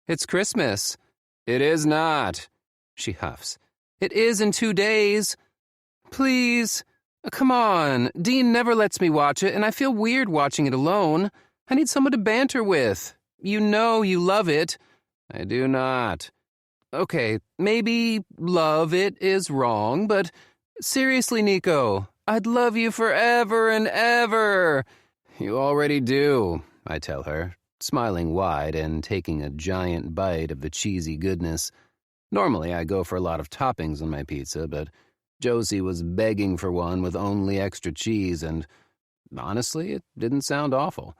It's Christmas. It is not. She huffs. It is in 2 days. Please. Come on. Dean never lets me watch it, and I feel weird watching it alone. I need someone to banter with. You know you love it. I do not. Okay, maybe love it is wrong, but seriously, Nico, I'd love you forever and ever. You already do, I tell her, smiling wide and taking a giant bite of the cheesy goodness. Normally, I go for a lot of toppings on my pizza, but Josie was begging for one with only extra cheese, and honestly, it didn't sound awful.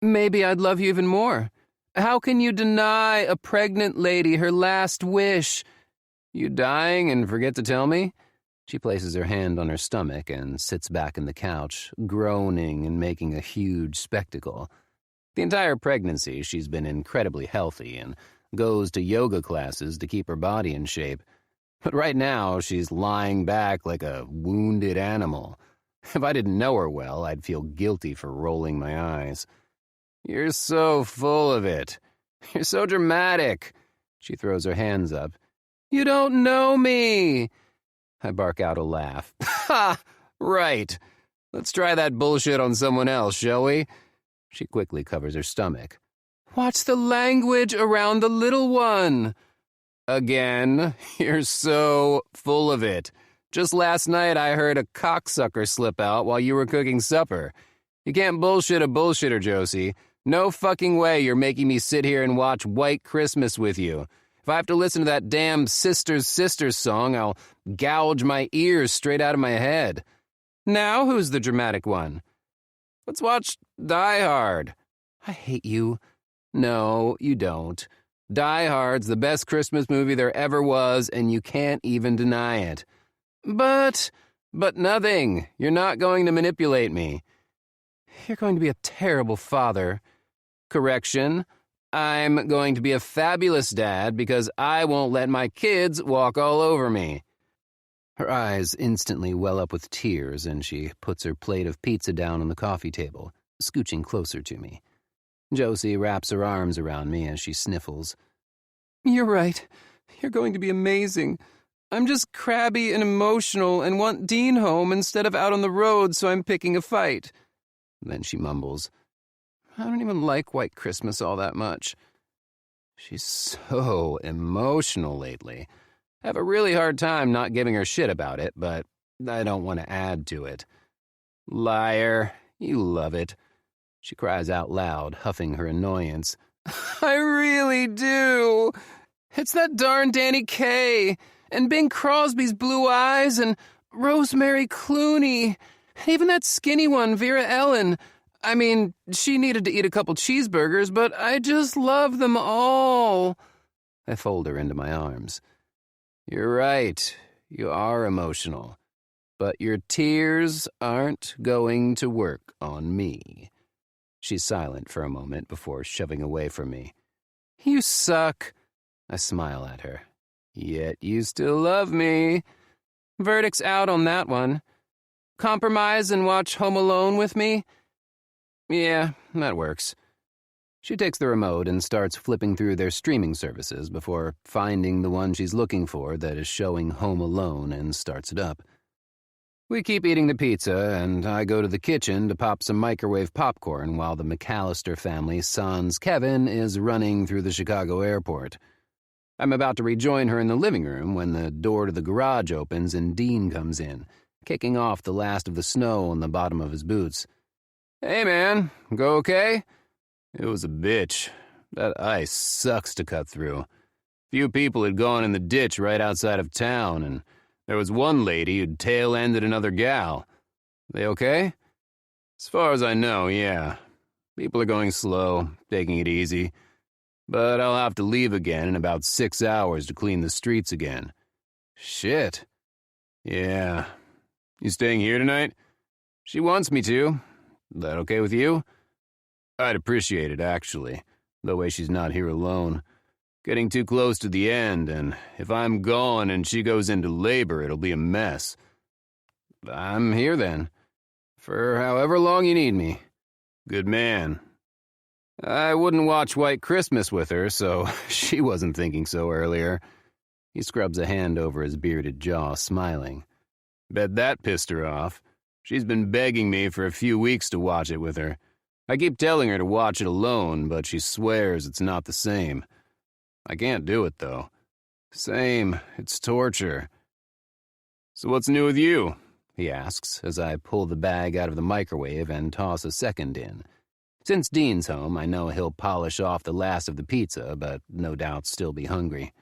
Maybe I'd love you even more. How can you deny a pregnant lady her last wish? You dying and forget to tell me? She places her hand on her stomach and sits back in the couch, groaning and making a huge spectacle. The entire pregnancy, she's been incredibly healthy and goes to yoga classes to keep her body in shape. But right now, she's lying back like a wounded animal. If I didn't know her well, I'd feel guilty for rolling my eyes. "You're so full of it. You're so dramatic." She throws her hands up. "You don't know me." I bark out a laugh. "Ha! Right. Let's try that bullshit on someone else, shall we?" She quickly covers her stomach. "Watch the language around the little one." "Again, you're so full of it. Just last night I heard a cocksucker slip out while you were cooking supper. You can't bullshit a bullshitter, Josie. No fucking way you're making me sit here and watch White Christmas with you. If I have to listen to that damn Sisters Sisters song, I'll gouge my ears straight out of my head. Now who's the dramatic one? Let's watch Die Hard." "I hate you." "No, you don't. Die Hard's the best Christmas movie there ever was, and you can't even deny it." But nothing. You're not going to manipulate me." "You're going to be a terrible father." "Correction. I'm going to be a fabulous dad because I won't let my kids walk all over me." Her eyes instantly well up with tears, and she puts her plate of pizza down on the coffee table, scooching closer to me. Josie wraps her arms around me as she sniffles. "You're right. You're going to be amazing. I'm just crabby and emotional and want Dean home instead of out on the road, so I'm picking a fight." Then she mumbles, "I don't even like White Christmas all that much." She's so emotional lately. I have a really hard time not giving her shit about it, but I don't want to add to it. "Liar. You love it." She cries out loud, huffing her annoyance. "I really do. It's that darn Danny Kaye, and Bing Crosby's blue eyes, and Rosemary Clooney, and even that skinny one, Vera Ellen. I mean, she needed to eat a couple cheeseburgers, but I just love them all." I fold her into my arms. "You're right. You are emotional. But your tears aren't going to work on me." She's silent for a moment before shoving away from me. "You suck." I smile at her. "Yet you still love me." "Verdict's out on that one. Compromise and watch Home Alone with me?" "Yeah, that works." She takes the remote and starts flipping through their streaming services before finding the one she's looking for that is showing Home Alone and starts it up. We keep eating the pizza, and I go to the kitchen to pop some microwave popcorn while the McAllister family sans Kevin is running through the Chicago airport. I'm about to rejoin her in the living room when the door to the garage opens and Dean comes in, kicking off the last of the snow on the bottom of his boots. "Hey, man, go okay?" "It was a bitch. That ice sucks to cut through. Few people had gone in the ditch right outside of town, and there was one lady who'd tail-ended another gal. They okay?" "As far as I know, yeah. People are going slow, taking it easy. But I'll have to leave again in about 6 hours to clean the streets again." "Shit." "Yeah. You staying here tonight?" "She wants me to. That okay with you?" "I'd appreciate it, actually, the way she's not here alone. Getting too close to the end, and if I'm gone and she goes into labor, it'll be a mess." "I'm here then. For however long you need me." "Good man." "I wouldn't watch White Christmas with her, so she wasn't thinking so earlier." He scrubs a hand over his bearded jaw, smiling. "Bet that pissed her off. She's been begging me for a few weeks to watch it with her. I keep telling her to watch it alone, but she swears it's not the same. I can't do it, though. Same. It's torture." "So what's new with you?" he asks, as I pull the bag out of the microwave and toss a second in. Since Dean's home, I know he'll polish off the last of the pizza, but no doubt still be hungry.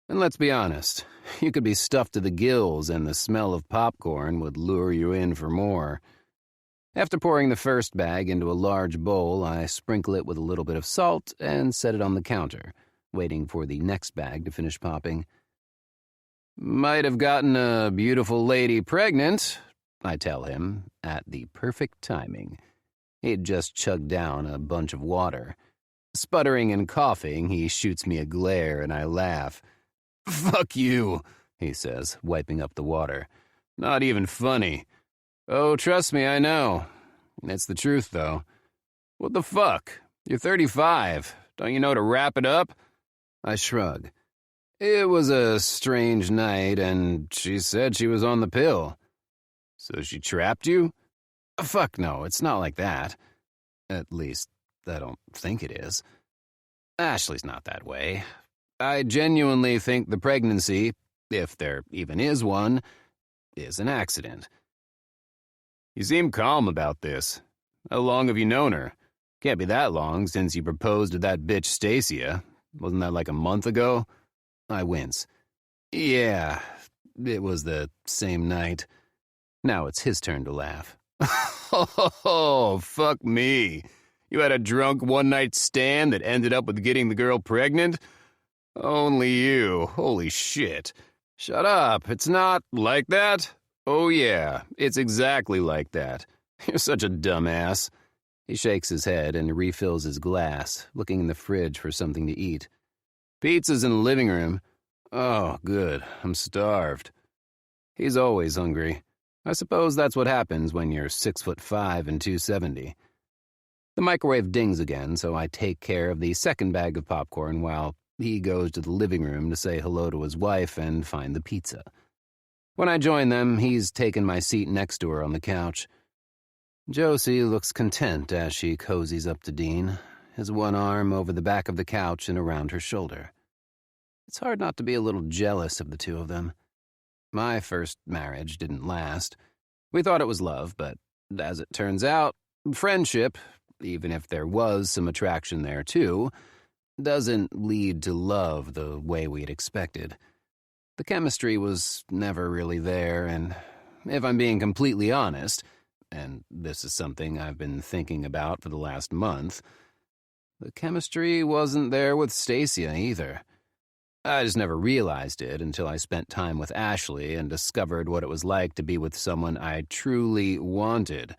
And let's be honest, you could be stuffed to the gills and the smell of popcorn would lure you in for more. After pouring the first bag into a large bowl, I sprinkle it with a little bit of salt and set it on the counter, waiting for the next bag to finish popping. "Might have gotten a beautiful lady pregnant," I tell him, at the perfect timing. He'd just chugged down a bunch of water. Sputtering and coughing, he shoots me a glare and I laugh. "Fuck you," he says, wiping up the water. "Not even funny." "Oh, trust me, I know. It's the truth, though. What the fuck? You're 35. Don't you know to wrap it up?" I shrug. "It was a strange night, and she said she was on the pill." "So she trapped you?" "Fuck no, it's not like that. At least, I don't think it is. Ashley's not that way. I genuinely think the pregnancy, if there even is one, is an accident." "You seem calm about this. How long have you known her? Can't be that long since you proposed to that bitch Stacia. Wasn't that like a month ago?" I wince. "Yeah, it was the same night." Now it's his turn to laugh. "Oh, fuck me. You had a drunk one-night stand that ended up with getting the girl pregnant? Only you. Holy shit. Shut up. It's not like that? Oh yeah, it's exactly like that. You're such a dumbass." He shakes his head and refills his glass, looking in the fridge for something to eat. "Pizza's in the living room." "Oh, good. I'm starved." He's always hungry. I suppose that's what happens when you're 6'5" and 270. The microwave dings again, so I take care of the second bag of popcorn while he goes to the living room to say hello to his wife and find the pizza. When I join them, he's taken my seat next to her on the couch. Josie looks content as she cozies up to Dean, his one arm over the back of the couch and around her shoulder. It's hard not to be a little jealous of the two of them. My first marriage didn't last. We thought it was love, but as it turns out, friendship, even if there was some attraction there too, doesn't lead to love the way we'd expected. The chemistry was never really there, and if I'm being completely honest, and this is something I've been thinking about for the last month, the chemistry wasn't there with Stacia either. I just never realized it until I spent time with Ashley and discovered what it was like to be with someone I truly wanted.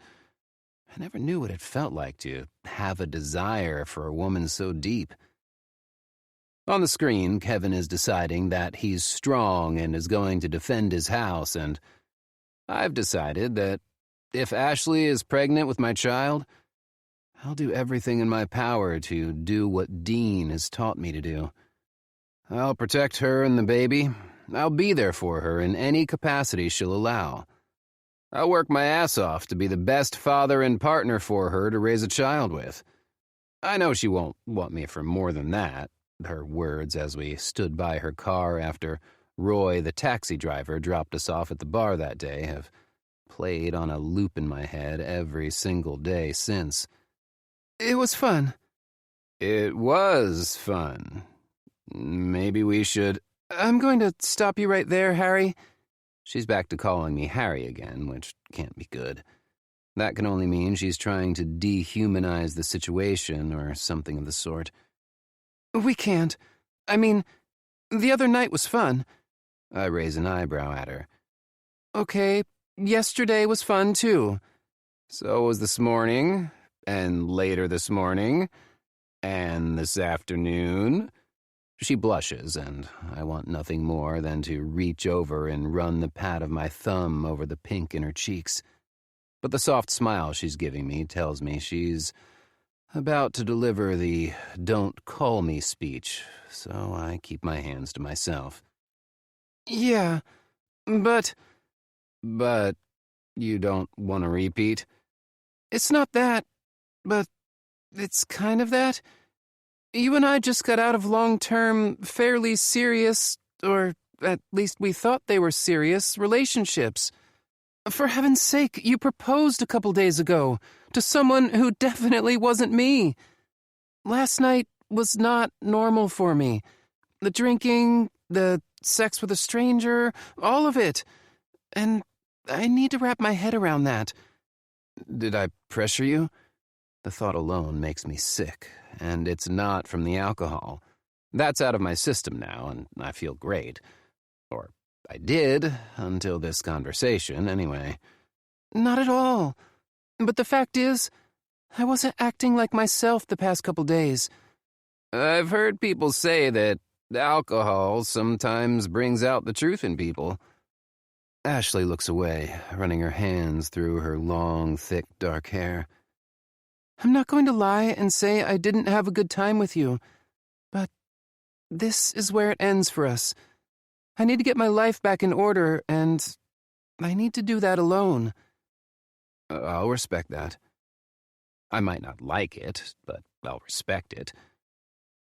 I never knew what it felt like to have a desire for a woman so deep. On the screen, Kevin is deciding that he's strong and is going to defend his house, and I've decided that if Ashley is pregnant with my child, I'll do everything in my power to do what Dean has taught me to do. I'll protect her and the baby. I'll be there for her in any capacity she'll allow. I'll work my ass off to be the best father and partner for her to raise a child with. I know she won't want me for more than that, her words as we stood by her car after Roy, the taxi driver, dropped us off at the bar that day, have played on a loop in my head every single day since. It was fun. It was fun. Maybe we should... I'm going to stop you right there, Harry. She's back to calling me Harry again, which can't be good. That can only mean she's trying to dehumanize the situation or something of the sort. We can't. I mean, the other night was fun. I raise an eyebrow at her. Okay, yesterday was fun, too. So was this morning, and later this morning, and this afternoon. She blushes, and I want nothing more than to reach over and run the pad of my thumb over the pink in her cheeks. But the soft smile she's giving me tells me she's about to deliver the "don't call me" speech, so I keep my hands to myself. Yeah, but... But you don't want to repeat? It's not that, but it's kind of that. You and I just got out of long-term, fairly serious, or at least we thought they were serious, relationships. For heaven's sake, you proposed a couple days ago to someone who definitely wasn't me. Last night was not normal for me. The drinking, the sex with a stranger, all of it. And I need to wrap my head around that. Did I pressure you? The thought alone makes me sick, and it's not from the alcohol. That's out of my system now, and I feel great. Or I did, until this conversation, anyway. Not at all. But the fact is, I wasn't acting like myself the past couple days. I've heard people say that alcohol sometimes brings out the truth in people. Ashley looks away, running her hands through her long, thick, dark hair. I'm not going to lie and say I didn't have a good time with you, but this is where it ends for us. I need to get my life back in order, and I need to do that alone. I'll respect that. I might not like it, but I'll respect it.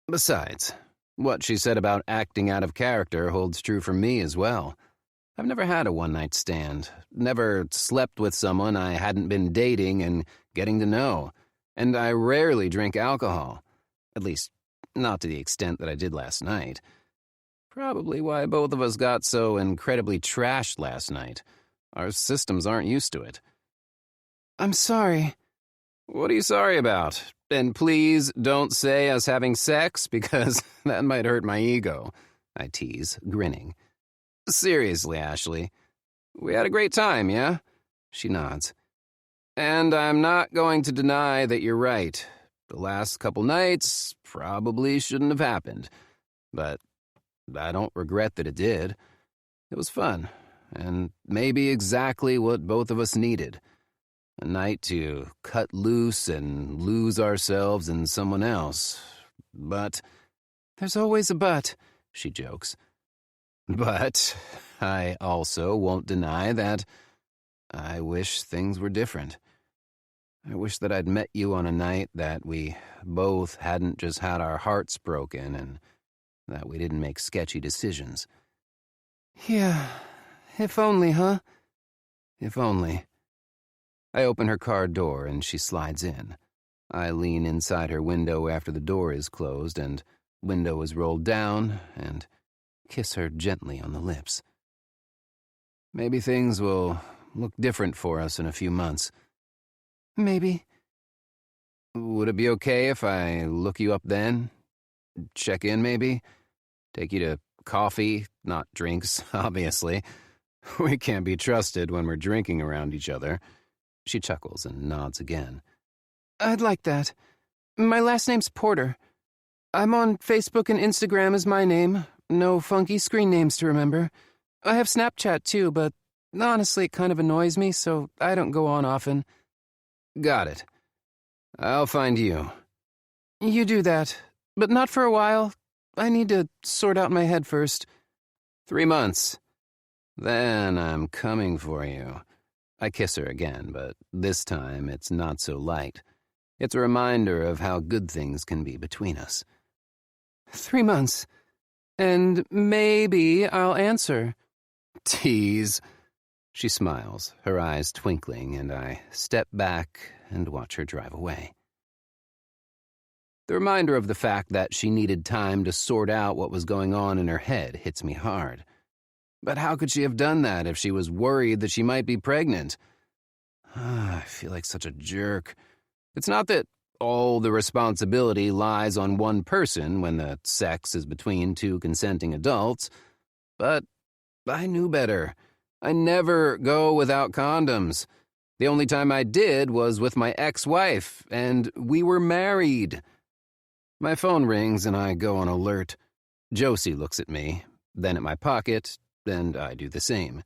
Besides, what she said about acting out of character holds true for me as well. I've never had a one-night stand, never slept with someone I hadn't been dating and getting to know, and I rarely drink alcohol. At least, not to the extent that I did last night. Probably why both of us got so incredibly trashed last night. Our systems aren't used to it. I'm sorry. What are you sorry about? And please don't say us having sex, because that might hurt my ego, I tease, grinning. Seriously, Ashley. We had a great time, yeah? She nods. And I'm not going to deny that you're right. The last couple nights probably shouldn't have happened. But I don't regret that it did. It was fun, and maybe exactly what both of us needed. A night to cut loose and lose ourselves in someone else. But there's always a but, she jokes. But I also won't deny that I wish things were different. I wish that I'd met you on a night that we both hadn't just had our hearts broken and that we didn't make sketchy decisions. Yeah, if only, huh? If only. I open her car door and she slides in. I lean inside her window after the door is closed and window is rolled down and kiss her gently on the lips. Maybe things will look different for us in a few months. Maybe. Would it be okay if I look you up then? Check in, maybe? Take you to coffee, not drinks, obviously. We can't be trusted when we're drinking around each other. She chuckles and nods again. I'd like that. My last name's Porter. I'm on Facebook and Instagram as my name. No funky screen names to remember. I have Snapchat too, but honestly it kind of annoys me, so I don't go on often. Got it. I'll find you. You do that, but not for a while. I need to sort out my head first. 3 months. Then I'm coming for you. I kiss her again, but this time it's not so light. It's a reminder of how good things can be between us. 3 months. And maybe I'll answer. Tease. She smiles, her eyes twinkling, and I step back and watch her drive away. The reminder of the fact that she needed time to sort out what was going on in her head hits me hard. But how could she have done that if she was worried that she might be pregnant? I feel like such a jerk. It's not that all the responsibility lies on one person when the sex is between two consenting adults, but I knew better. I never go without condoms. The only time I did was with my ex-wife, and we were married. My phone rings and I go on alert. Josie looks at me, then at my pocket, and I do the same.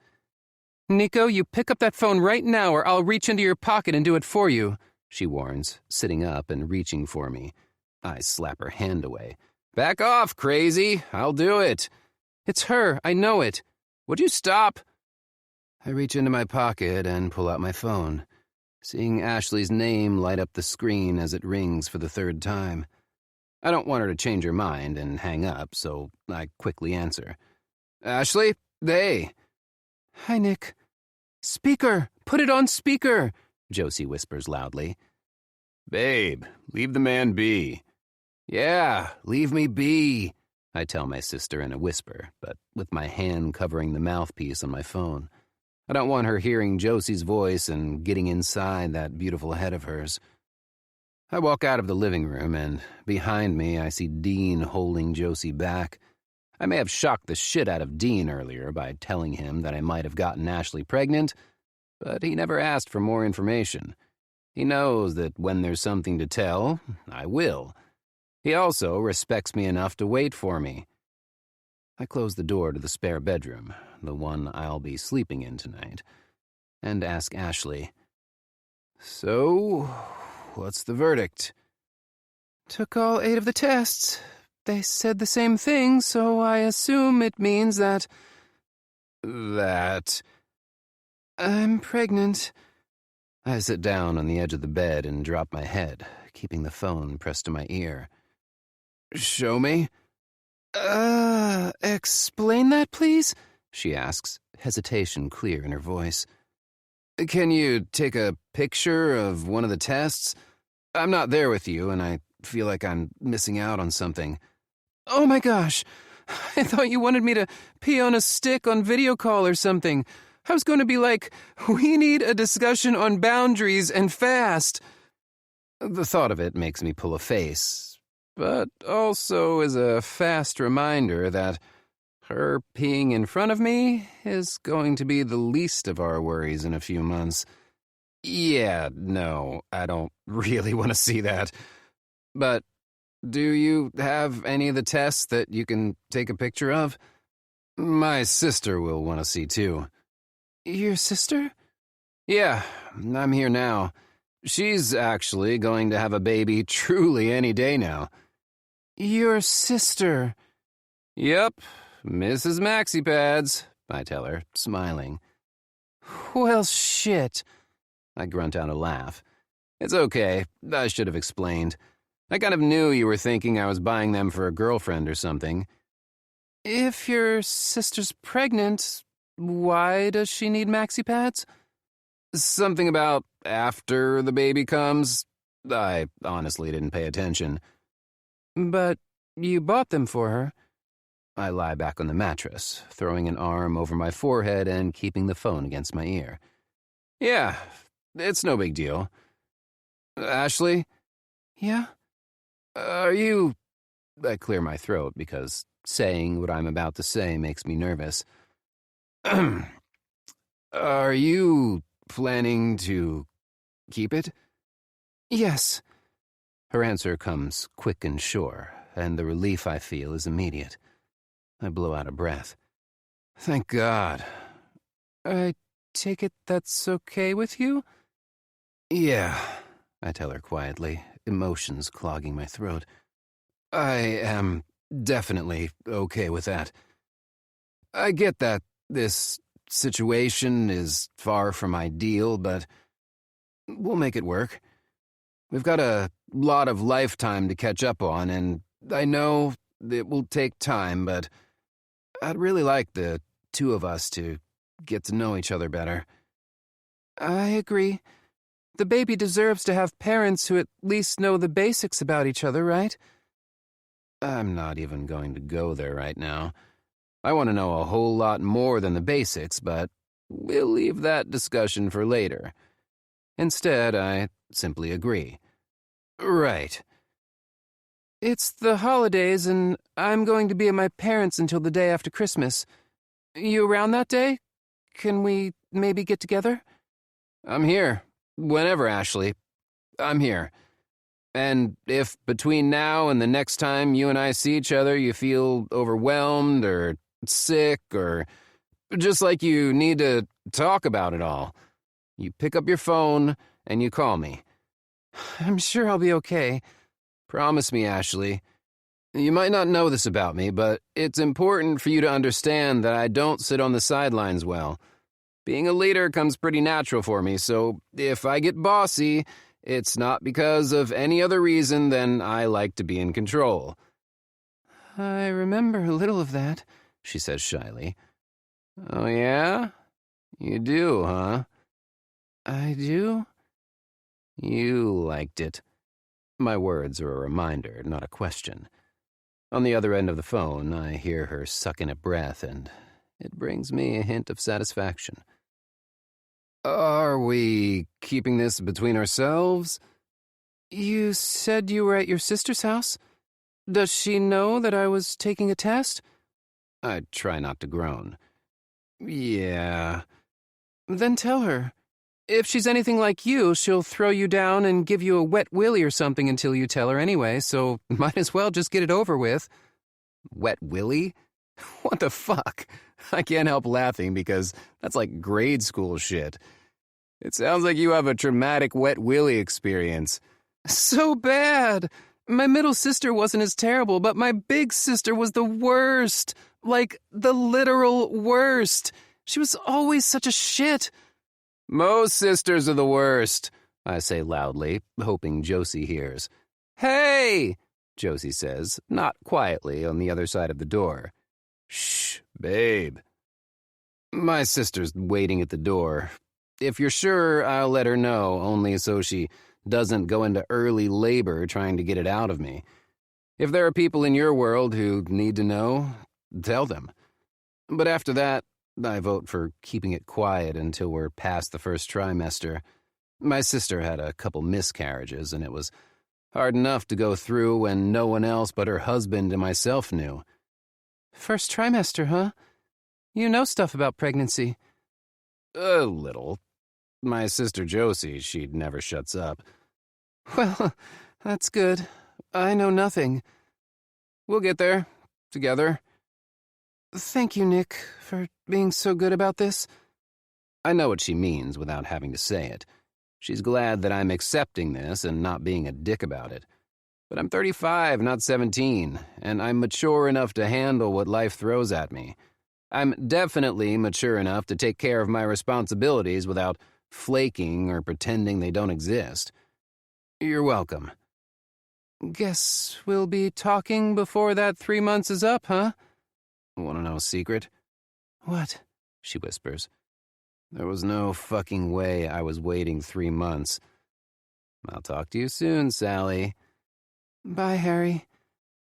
Nico, you pick up that phone right now or I'll reach into your pocket and do it for you, she warns, sitting up and reaching for me. I slap her hand away. Back off, crazy. I'll do it. It's her. I know it. Would you stop? I reach into my pocket and pull out my phone, seeing Ashley's name light up the screen as it rings for the 3rd time. I don't want her to change her mind and hang up, so I quickly answer. Ashley? Hey. Hi, Nick. Speaker! Put it on speaker! Josie whispers loudly. Babe, leave the man be. Yeah, leave me be, I tell my sister in a whisper, but with my hand covering the mouthpiece on my phone. I don't want her hearing Josie's voice and getting inside that beautiful head of hers. I walk out of the living room, and behind me I see Dean holding Josie back. I may have shocked the shit out of Dean earlier by telling him that I might have gotten Ashley pregnant, but he never asked for more information. He knows that when there's something to tell, I will. He also respects me enough to wait for me. I close the door to the spare bedroom, the one I'll be sleeping in tonight, and ask Ashley, "So, what's the verdict?" Took all 8 of the tests. They said the same thing, so I assume it means that... That... I'm pregnant. I sit down on the edge of the bed and drop my head, keeping the phone pressed to my ear. "Show me?" Explain that, please?" she asks, hesitation clear in her voice. "Can you take a picture of one of the tests? I'm not there with you, and I feel like I'm missing out on something." Oh my gosh. I thought you wanted me to pee on a stick on video call or something. I was going to be like, we need a discussion on boundaries and fast. The thought of it makes me pull a face, but also is a fast reminder that her peeing in front of me is going to be the least of our worries in a few months. Yeah, no, I don't really want to see that. But do you have any of the tests that you can take a picture of? My sister will want to see too. Your sister? Yeah, I'm here now. She's actually going to have a baby truly any day now. Your sister? Yep, Mrs. Maxi Pads, I tell her, smiling. Well, shit. I grunt out a laugh. It's okay, I should have explained. I kind of knew you were thinking I was buying them for a girlfriend or something. If your sister's pregnant, why does she need maxi pads? Something about after the baby comes? I honestly didn't pay attention. But you bought them for her. I lie back on the mattress, throwing an arm over my forehead and keeping the phone against my ear. Yeah, it's no big deal. Ashley? Yeah? Are you... I clear my throat because saying what I'm about to say makes me nervous. Are you planning to keep it? Yes. Her answer comes quick and sure, and the relief I feel is immediate. I blow out a breath. Thank God. I take it that's okay with you? Yeah, I tell her quietly, emotions clogging my throat. I am definitely okay with that. I get that this situation is far from ideal, but we'll make it work. We've got a lot of lifetime to catch up on, and I know it will take time, but I'd really like the two of us to get to know each other better. I agree. The baby deserves to have parents who at least know the basics about each other, right? I'm not even going to go there right now. I want to know a whole lot more than the basics, but we'll leave that discussion for later. Instead, I simply agree. Right. It's the holidays, and I'm going to be at my parents' until the day after Christmas. You around that day? Can we maybe get together? I'm here. Whenever, Ashley. I'm here. And if between now and the next time you and I see each other you feel overwhelmed or sick or just like you need to talk about it all, you pick up your phone and you call me. I'm sure I'll be okay. Promise me, Ashley. You might not know this about me, but it's important for you to understand that I don't sit on the sidelines well. Being a leader comes pretty natural for me, so if I get bossy, it's not because of any other reason than I like to be in control. I remember a little of that, she says shyly. Oh, yeah? You do, huh? I do? You liked it. My words are a reminder, not a question. On the other end of the phone, I hear her suck in a breath, and it brings me a hint of satisfaction. Are we keeping this between ourselves? You said you were at your sister's house? Does she know that I was taking a test? I try not to groan. Yeah. Then tell her. If she's anything like you, she'll throw you down and give you a wet willy or something until you tell her anyway, so might as well just get it over with. Wet willy? What the fuck? I can't help laughing because that's like grade school shit. It sounds like you have a traumatic wet willy experience. So bad. My middle sister wasn't as terrible, but my big sister was the worst. Like, the literal worst. She was always such a shit. Most sisters are the worst, I say loudly, hoping Josie hears. Hey! Josie says, not quietly, on the other side of the door. Shh, babe. My sister's waiting at the door. If you're sure, I'll let her know, only so she doesn't go into early labor trying to get it out of me. If there are people in your world who need to know, tell them. But after that, I vote for keeping it quiet until we're past the first trimester. My sister had a couple miscarriages, and it was hard enough to go through when no one else but her husband and myself knew. First trimester, huh? You know stuff about pregnancy. A little. My sister Josie, she never shuts up. Well, that's good. I know nothing. We'll get there. Together. Thank you, Nick, for being so good about this. I know what she means without having to say it. She's glad that I'm accepting this and not being a dick about it. But I'm 35, not 17, and I'm mature enough to handle what life throws at me. I'm definitely mature enough to take care of my responsibilities without flaking or pretending they don't exist. You're welcome. Guess we'll be talking before that 3 months is up, huh? Want to know a secret? What? She whispers. There was no fucking way I was waiting 3 months. I'll talk to you soon, Sally. Bye, Harry.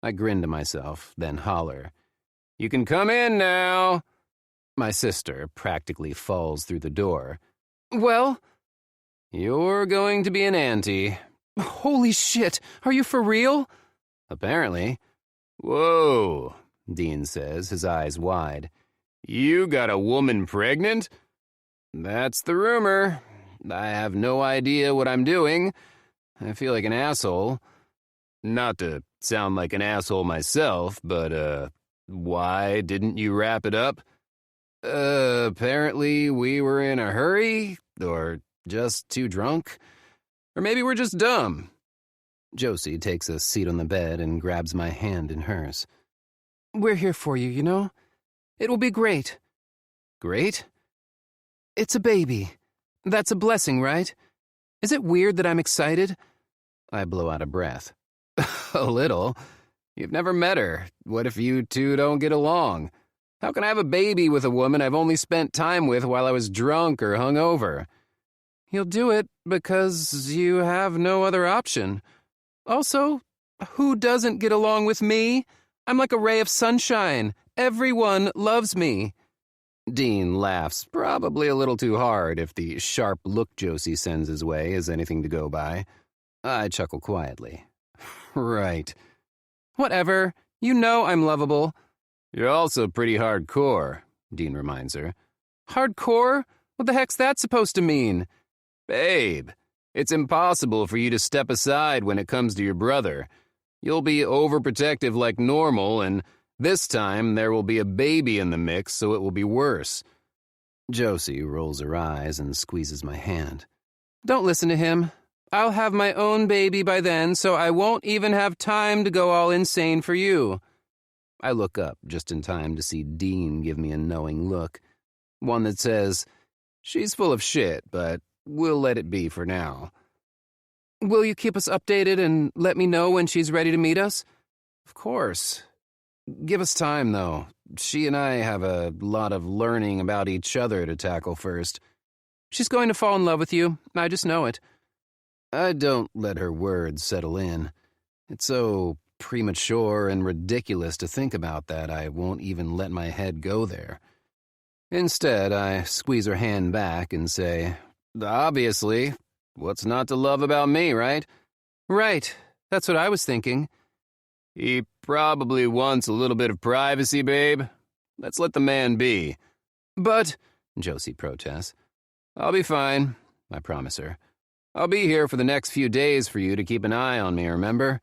I grin to myself, then holler. You can come in now. My sister practically falls through the door. Well? You're going to be an auntie. Holy shit, are you for real? Apparently. Whoa, Dean says, his eyes wide. You got a woman pregnant? That's the rumor. I have no idea what I'm doing. I feel like an asshole. Not to sound like an asshole myself, but, why didn't you wrap it up? Apparently we were in a hurry, or just too drunk. Or maybe we're just dumb. Josie takes a seat on the bed and grabs my hand in hers. We're here for you, you know? It will be great. Great? It's a baby. That's a blessing, right? Is it weird that I'm excited? I blow out a breath. A little. You've never met her. What if you two don't get along? How can I have a baby with a woman I've only spent time with while I was drunk or hungover? You'll do it because you have no other option. Also, who doesn't get along with me? I'm like a ray of sunshine. Everyone loves me. Dean laughs, probably a little too hard if the sharp look Josie sends his way is anything to go by. I chuckle quietly. Right. Whatever. You know I'm lovable. You're also pretty hardcore, Dean reminds her. Hardcore? What the heck's that supposed to mean? Babe, it's impossible for you to step aside when it comes to your brother. You'll be overprotective like normal, and this time there will be a baby in the mix, so it will be worse. Josie rolls her eyes and squeezes my hand. Don't listen to him. I'll have my own baby by then, so I won't even have time to go all insane for you. I look up just in time to see Dean give me a knowing look. One that says, she's full of shit, but we'll let it be for now. Will you keep us updated and let me know when she's ready to meet us? Of course. Give us time, though. She and I have a lot of learning about each other to tackle first. She's going to fall in love with you. I just know it. I don't let her words settle in. It's so premature and ridiculous to think about that I won't even let my head go there. Instead, I squeeze her hand back and say, obviously, what's not to love about me, right? Right. That's what I was thinking. He probably wants a little bit of privacy, babe. Let's let the man be. But, Josie protests, I'll be fine. I promise her. I'll be here for the next few days for you to keep an eye on me, remember?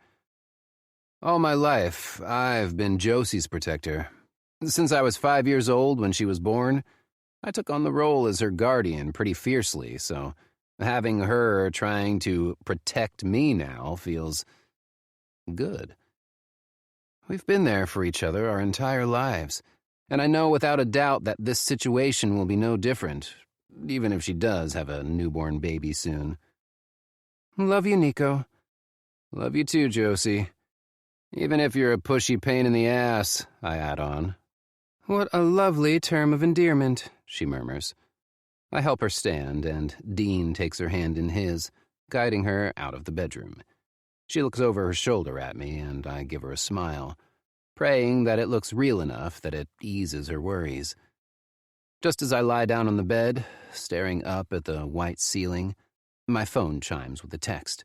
All my life, I've been Josie's protector. Since I was 5 years old when she was born, I took on the role as her guardian pretty fiercely, so having her trying to protect me now feels good. We've been there for each other our entire lives, and I know without a doubt that this situation will be no different, even if she does have a newborn baby soon. Love you, Nico. Love you too, Josie. Even if you're a pushy pain in the ass, I add on. What a lovely term of endearment, she murmurs. I help her stand, and Dean takes her hand in his, guiding her out of the bedroom. She looks over her shoulder at me, and I give her a smile, praying that it looks real enough that it eases her worries. Just as I lie down on the bed, staring up at the white ceiling, my phone chimes with a text.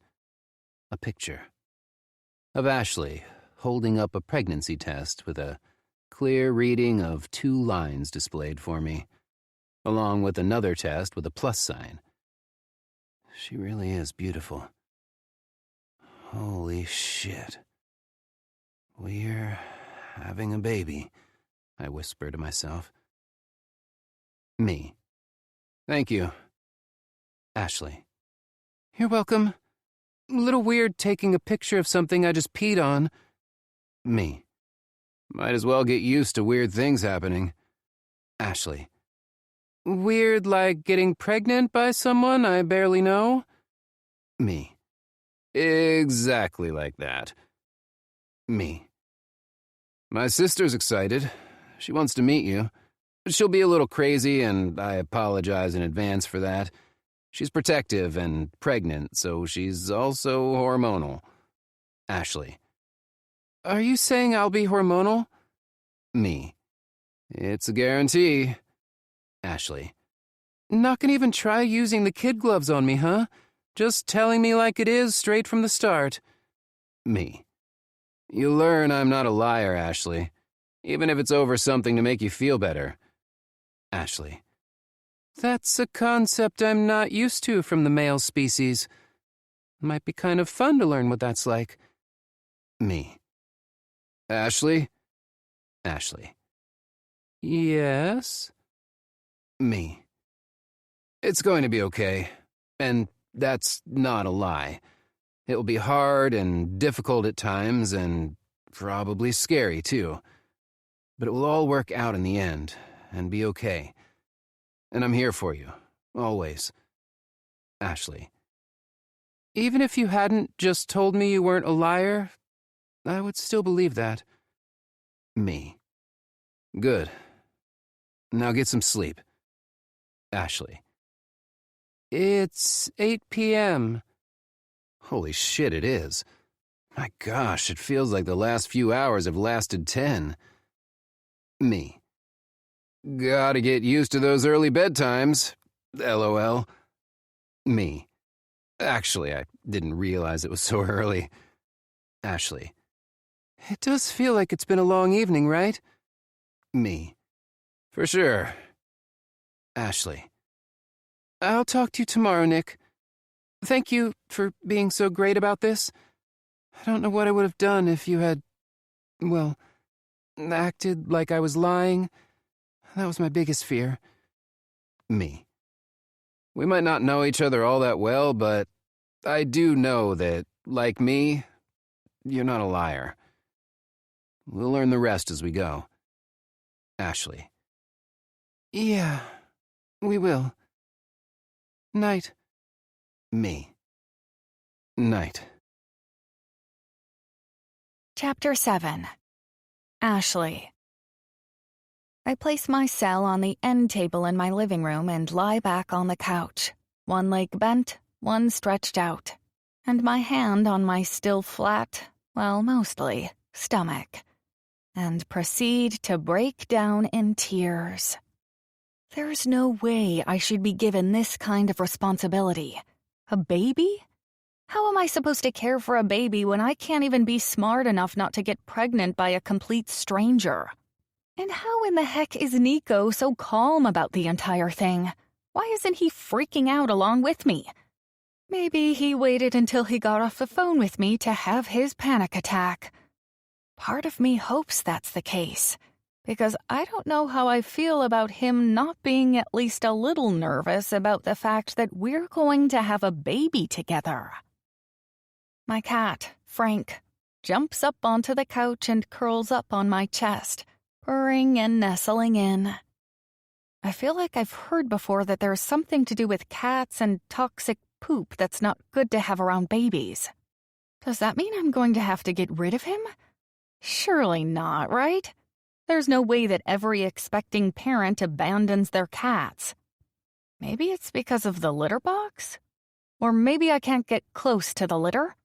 A picture. Of Ashley, holding up a pregnancy test with a clear reading of 2 lines displayed for me, along with another test with a plus sign. She really is beautiful. Holy shit. We're having a baby, I whisper to myself. Me. Thank you. Ashley. You're welcome. A little weird taking a picture of something I just peed on. Me. Might as well get used to weird things happening. Ashley. Weird like getting pregnant by someone I barely know? Me. Exactly like that. Me. My sister's excited. She wants to meet you. She'll be a little crazy, and I apologize in advance for that. She's protective and pregnant, so she's also hormonal. Ashley. Are you saying I'll be hormonal? Me. It's a guarantee. Ashley. Not gonna even try using the kid gloves on me, huh? Just telling me like it is straight from the start. Me. You learn I'm not a liar, Ashley. Even if it's over something to make you feel better. Ashley. That's a concept I'm not used to from the male species. Might be kind of fun to learn what that's like. Me. Ashley? Ashley. Yes? Me. It's going to be okay. And that's not a lie. It will be hard and difficult at times and probably scary too. But it will all work out in the end and be okay. And I'm here for you, always. Ashley. Even if you hadn't just told me you weren't a liar, I would still believe that. Me. Good. Now get some sleep. Ashley. It's 8 p.m. Holy shit, it is. My gosh, it feels like the last few hours have lasted 10. Me. Gotta get used to those early bedtimes. LOL. Me. Actually, I didn't realize it was so early. Ashley. It does feel like it's been a long evening, right? Me. For sure. Ashley. I'll talk to you tomorrow, Nick. Thank you for being so great about this. I don't know what I would have done if you had, well, acted like I was lying. That was my biggest fear. Me. We might not know each other all that well, but I do know that, like me, you're not a liar. We'll learn the rest as we go. Ashley. Yeah, we will. Night. Me. Night. Chapter 7. Ashley. I place my cell on the end table in my living room and lie back on the couch, one leg bent, one stretched out, and my hand on my still flat, well, mostly, stomach, and proceed to break down in tears. There's no way I should be given this kind of responsibility. A baby? How am I supposed to care for a baby when I can't even be smart enough not to get pregnant by a complete stranger? And how in the heck is Nico so calm about the entire thing? Why isn't he freaking out along with me? Maybe he waited until he got off the phone with me to have his panic attack. Part of me hopes that's the case, because I don't know how I feel about him not being at least a little nervous about the fact that we're going to have a baby together. My cat, Frank, jumps up onto the couch and curls up on my chest, purring and nestling in. I feel like I've heard before that there's something to do with cats and toxic poop that's not good to have around babies. Does that mean I'm going to have to get rid of him? Surely not, right? There's no way that every expecting parent abandons their cats. Maybe it's because of the litter box? Or maybe I can't get close to the litter?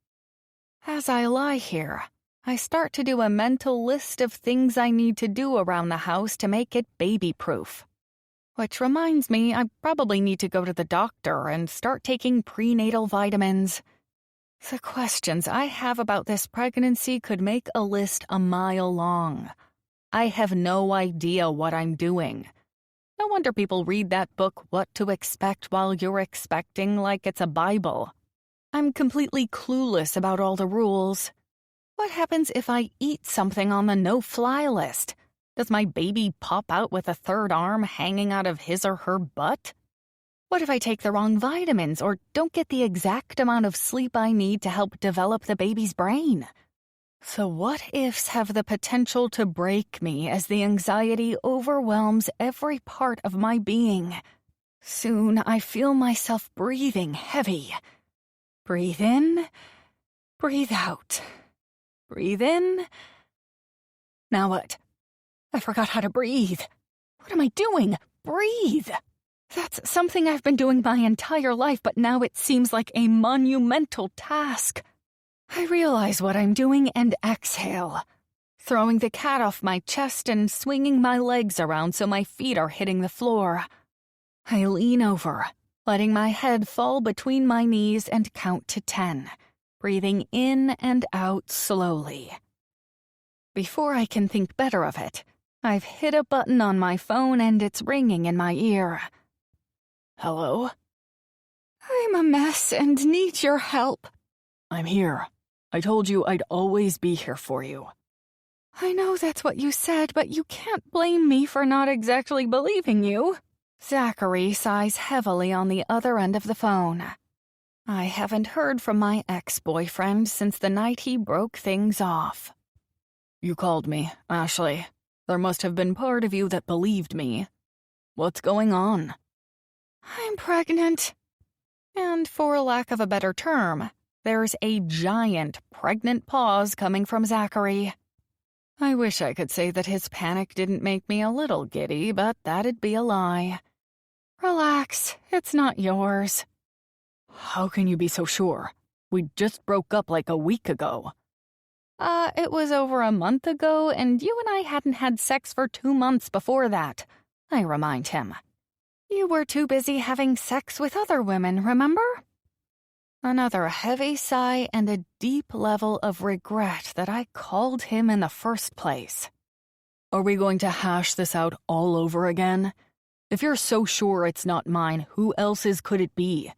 As I lie here, I start to do a mental list of things I need to do around the house to make it baby-proof. Which reminds me, I probably need to go to the doctor and start taking prenatal vitamins. The questions I have about this pregnancy could make a list a mile long. I have no idea what I'm doing. No wonder people read that book, What to Expect While You're Expecting, like it's a Bible. I'm completely clueless about all the rules. What happens if I eat something on the no-fly list? Does my baby pop out with a third arm hanging out of his or her butt? What if I take the wrong vitamins or don't get the exact amount of sleep I need to help develop the baby's brain? The what-ifs have the potential to break me as the anxiety overwhelms every part of my being. Soon I feel myself breathing heavy. Breathe in, breathe out. Breathe in. Now what? I forgot how to breathe. What am I doing? Breathe! That's something I've been doing my entire life, but now it seems like a monumental task. I realize what I'm doing and exhale, throwing the cat off my chest and swinging my legs around so my feet are hitting the floor. I lean over, letting my head fall between my knees and count to 10, breathing in and out slowly. Before I can think better of it, I've hit a button on my phone and it's ringing in my ear. Hello? I'm a mess and need your help. I'm here. I told you I'd always be here for you. I know that's what you said, but you can't blame me for not exactly believing you. Zachary sighs heavily on the other end of the phone. I haven't heard from my ex-boyfriend since the night he broke things off. You called me, Ashley. There must have been part of you that believed me. What's going on? I'm pregnant. And for lack of a better term, there's a giant pregnant pause coming from Zachary. I wish I could say that his panic didn't make me a little giddy, but that'd be a lie. Relax, it's not yours. How can you be so sure? We just broke up like a week ago. It was over a month ago, and you and I hadn't had sex for 2 months before that, I remind him. You were too busy having sex with other women, remember? Another heavy sigh and a deep level of regret that I called him in the first place. Are we going to hash this out all over again? If you're so sure it's not mine, who else's could it be?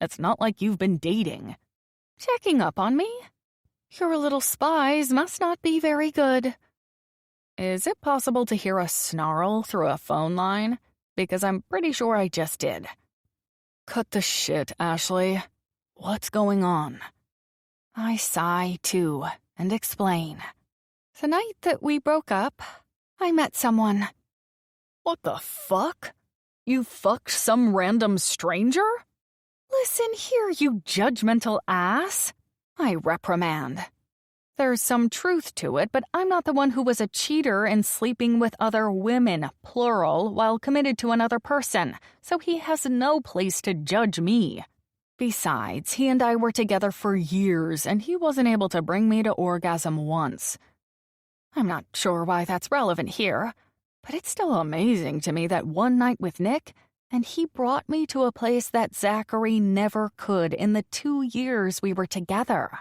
It's not like you've been dating. Checking up on me? Your little spies must not be very good. Is it possible to hear a snarl through a phone line? Because I'm pretty sure I just did. Cut the shit, Ashley. What's going on? I sigh, too, and explain. The night that we broke up, I met someone. What the fuck? You fucked some random stranger? Listen here, you judgmental ass. I reprimand. There's some truth to it, but I'm not the one who was a cheater and sleeping with other women, plural, while committed to another person, so he has no place to judge me. Besides, he and I were together for years, and he wasn't able to bring me to orgasm once. I'm not sure why that's relevant here, but it's still amazing to me that one night with Nick, and he brought me to a place that Zachary never could in the 2 years we were together.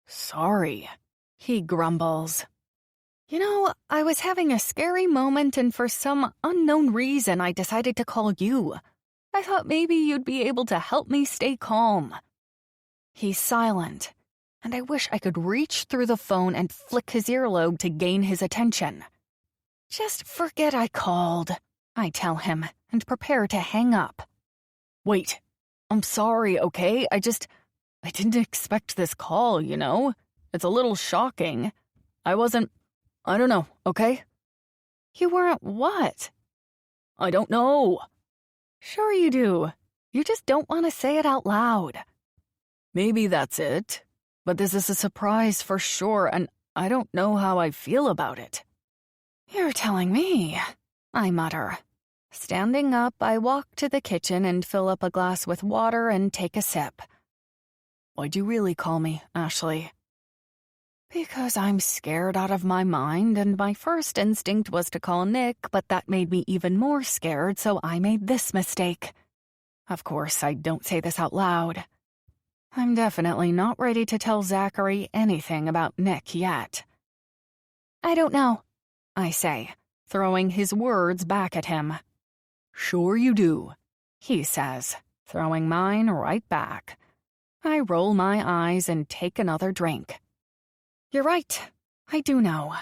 Sorry, he grumbles. You know, I was having a scary moment, and for some unknown reason I decided to call you. I thought maybe you'd be able to help me stay calm." He's silent, and I wish I could reach through the phone and flick his earlobe to gain his attention. "Just forget I called," I tell him, and prepare to hang up. "Wait, I'm sorry, okay? I didn't expect this call, you know? It's a little shocking. I don't know, okay?" "You weren't what?" "I don't know." "Sure you do. You just don't want to say it out loud." "Maybe that's it. But this is a surprise for sure, and I don't know how I feel about it." "You're telling me," I mutter. Standing up, I walk to the kitchen and fill up a glass with water and take a sip. "Why'd you really call me, Ashley?" "Because I'm scared out of my mind, and my first instinct was to call Nick, but that made me even more scared, so I made this mistake. Of course, I don't say this out loud. I'm definitely not ready to tell Zachary anything about Nick yet." "I don't know," I say, throwing his words back at him. "Sure you do," he says, throwing mine right back. I roll my eyes and take another drink. "You're right. I do know.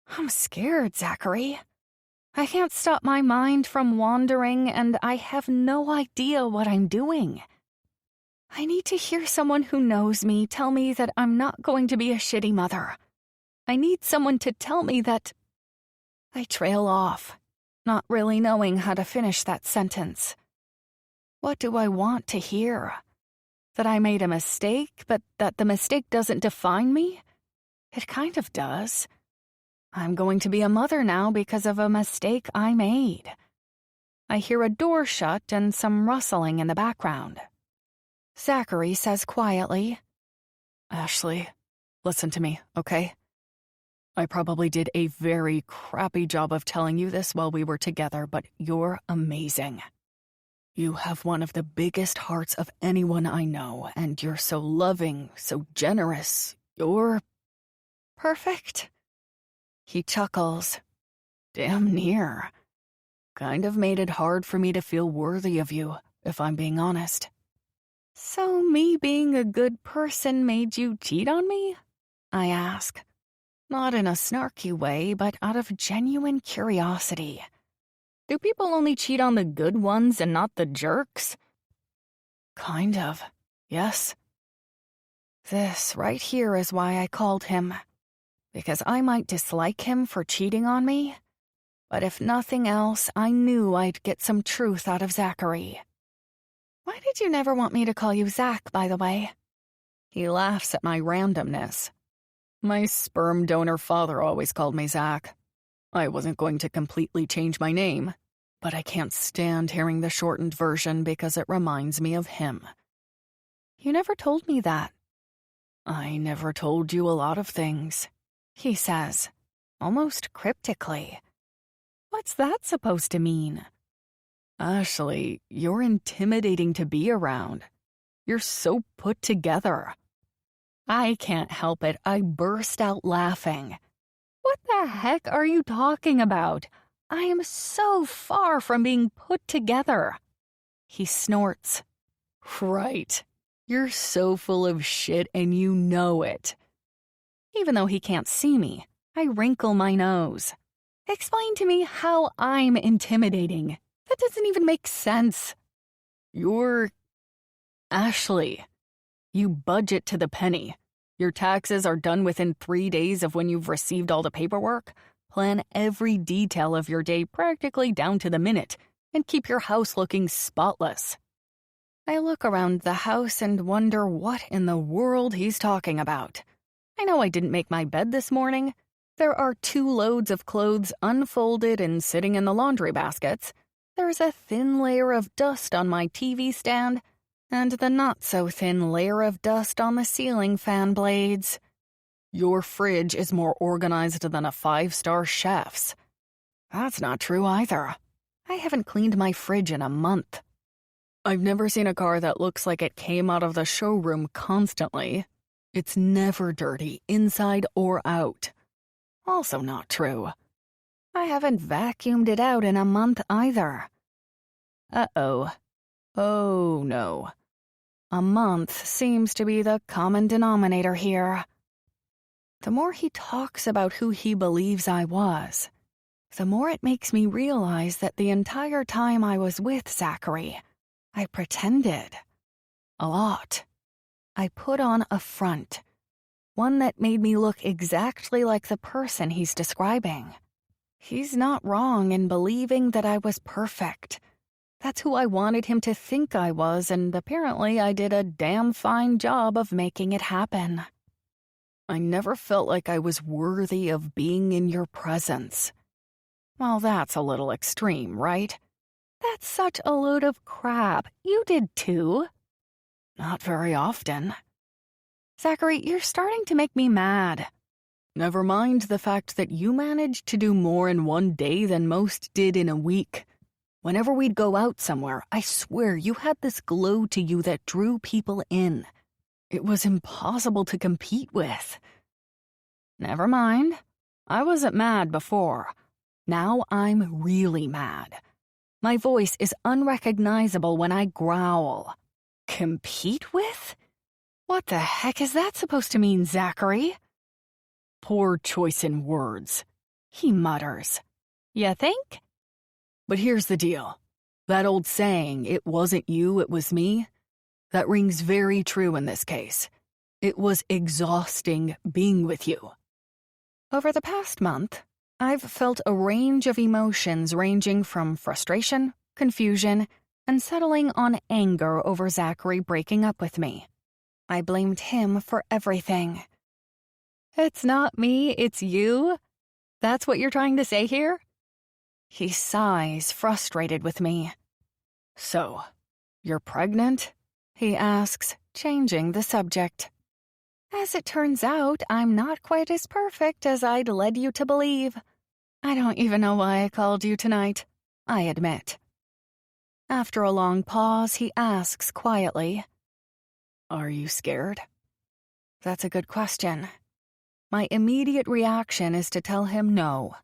I'm scared, Zachary. I can't stop my mind from wandering, and I have no idea what I'm doing. I need to hear someone who knows me tell me that I'm not going to be a shitty mother. I need someone to tell me that—" I trail off, not really knowing how to finish that sentence. What do I want to hear? That I made a mistake, but that the mistake doesn't define me? It kind of does. I'm going to be a mother now because of a mistake I made. I hear a door shut and some rustling in the background. Zachary says quietly, "Ashley, listen to me, okay? I probably did a very crappy job of telling you this while we were together, but you're amazing. You have one of the biggest hearts of anyone I know, and you're so loving, so generous. You're perfect." He chuckles. "Damn near. Kind of made it hard for me to feel worthy of you, if I'm being honest." "So me being a good person made you cheat on me?" I ask. Not in a snarky way, but out of genuine curiosity. Do people only cheat on the good ones and not the jerks? Kind of, yes. This right here is why I called him. Because I might dislike him for cheating on me, but if nothing else, I knew I'd get some truth out of Zachary. "Why did you never want me to call you Zach, by the way?" He laughs at my randomness. "My sperm donor father always called me Zach. I wasn't going to completely change my name, but I can't stand hearing the shortened version because it reminds me of him." "You never told me that." "I never told you a lot of things," he says, almost cryptically. What's that supposed to mean? "Ashley, you're intimidating to be around. You're so put together." I can't help it. I burst out laughing. "What the heck are you talking about? I am so far from being put together." He snorts. "Right. You're so full of shit and you know it." Even though he can't see me, I wrinkle my nose. "Explain to me how I'm intimidating. That doesn't even make sense." "You're... Ashley, you budget to the penny. Your taxes are done within 3 days of when you've received all the paperwork. Plan every detail of your day practically down to the minute, and keep your house looking spotless." I look around the house and wonder what in the world he's talking about. I know I didn't make my bed this morning. There are 2 loads of clothes unfolded and sitting in the laundry baskets. There's a thin layer of dust on my TV stand, and the not-so-thin layer of dust on the ceiling fan blades. Your fridge is more organized than a 5-star chef's. That's not true either. I haven't cleaned my fridge in a month. I've never seen a car that looks like it came out of the showroom constantly. It's never dirty, inside or out. Also not true. I haven't vacuumed it out in a month either. Uh-oh. Oh, no. A month seems to be the common denominator here. The more he talks about who he believes I was, the more it makes me realize that the entire time I was with Zachary, I pretended. A lot. I put on a front. One that made me look exactly like the person he's describing. He's not wrong in believing that I was perfect. That's who I wanted him to think I was, and apparently I did a damn fine job of making it happen. I never felt like I was worthy of being in your presence. Well, that's a little extreme, right? That's such a load of crap. You did too. Not very often. Zachary, you're starting to make me mad. Never mind the fact that you managed to do more in one day than most did in a week. Whenever we'd go out somewhere, I swear you had this glow to you that drew people in. It was impossible to compete with. Never mind. I wasn't mad before. Now I'm really mad. My voice is unrecognizable when I growl. Compete with? What the heck is that supposed to mean, Zachary? Poor choice in words, he mutters. You think? But here's the deal. That old saying, it wasn't you, it was me, that rings very true in this case. It was exhausting being with you. Over the past month, I've felt a range of emotions ranging from frustration, confusion, and settling on anger over Zachary breaking up with me. I blamed him for everything. It's not me, it's you? That's what you're trying to say here? He sighs, frustrated with me. So, you're pregnant? He asks, changing the subject. As it turns out, I'm not quite as perfect as I'd led you to believe. I don't even know why I called you tonight, I admit. After a long pause, he asks quietly, Are you scared? That's a good question. My immediate reaction is to tell him no.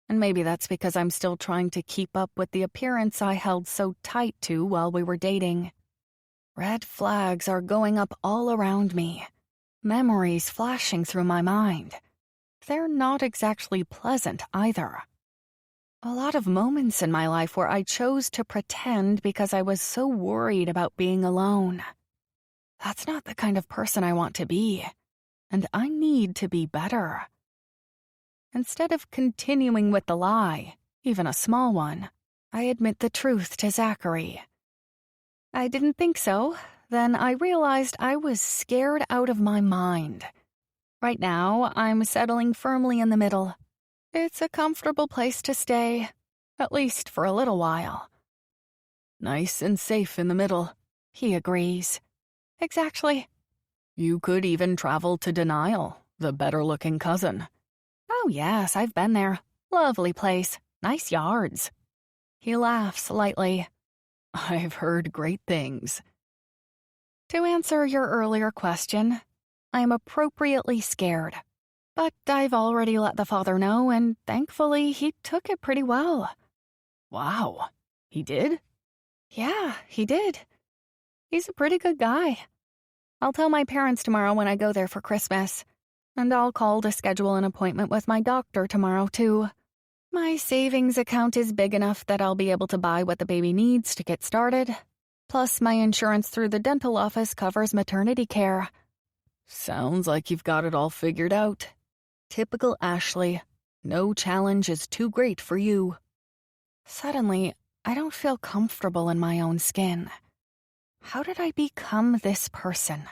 And maybe that's because I'm still trying to keep up with the appearance I held so tight to while we were dating. Red flags are going up all around me. Memories flashing through my mind. They're not exactly pleasant either. A lot of moments in my life where I chose to pretend because I was so worried about being alone. That's not the kind of person I want to be, and I need to be better. Instead of continuing with the lie, even a small one, I admit the truth to Zachary. I didn't think so. Then I realized I was scared out of my mind. Right now, I'm settling firmly in the middle. It's a comfortable place to stay, at least for a little while. Nice and safe in the middle, he agrees. Exactly. You could even travel to Denial, the better-looking cousin. Oh yes, I've been there. Lovely place. Nice yards. He laughs lightly. I've heard great things. To answer your earlier question, I'm appropriately scared. But I've already let the father know, and thankfully he took it pretty well. Wow, he did? Yeah, he did. He's a pretty good guy. I'll tell my parents tomorrow when I go there for Christmas. And I'll call to schedule an appointment with my doctor tomorrow, too. My savings account is big enough that I'll be able to buy what the baby needs to get started. Plus, my insurance through the dental office covers maternity care. Sounds like you've got it all figured out. Typical Ashley. No challenge is too great for you. Suddenly, I don't feel comfortable in my own skin. How did I become this person?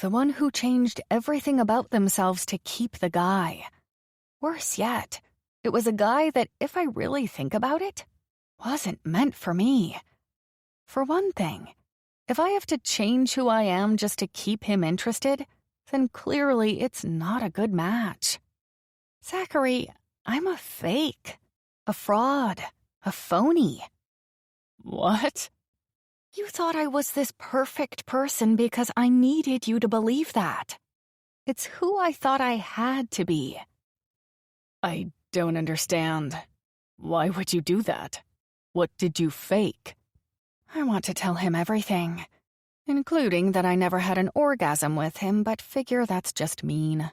The one who changed everything about themselves to keep the guy. Worse yet, it was a guy that, if I really think about it, wasn't meant for me. For one thing, if I have to change who I am just to keep him interested, then clearly it's not a good match. Zachary, I'm a fake, a fraud, a phony. What? You thought I was this perfect person because I needed you to believe that. It's who I thought I had to be. I don't understand. Why would you do that? What did you fake? I want to tell him everything, including that I never had an orgasm with him, but figure that's just mean.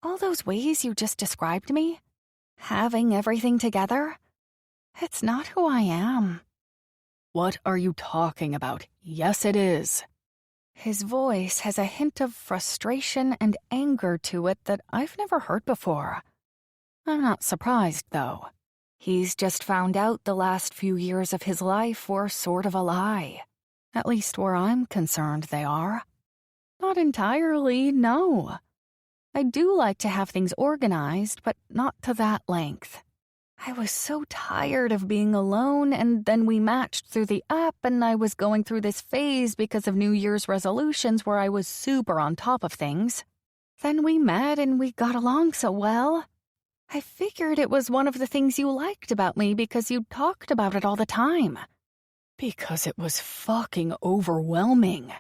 All those ways you just described me, having everything together, it's not who I am. What are you talking about? Yes, it is. His voice has a hint of frustration and anger to it that I've never heard before. I'm not surprised, though. He's just found out the last few years of his life were sort of a lie. At least where I'm concerned, they are. Not entirely, no. I do like to have things organized, but not to that length. I was so tired of being alone, and then we matched through the app, and I was going through this phase because of New Year's resolutions where I was super on top of things. Then we met and we got along so well. I figured it was one of the things you liked about me because you talked about it all the time. Because it was fucking overwhelming,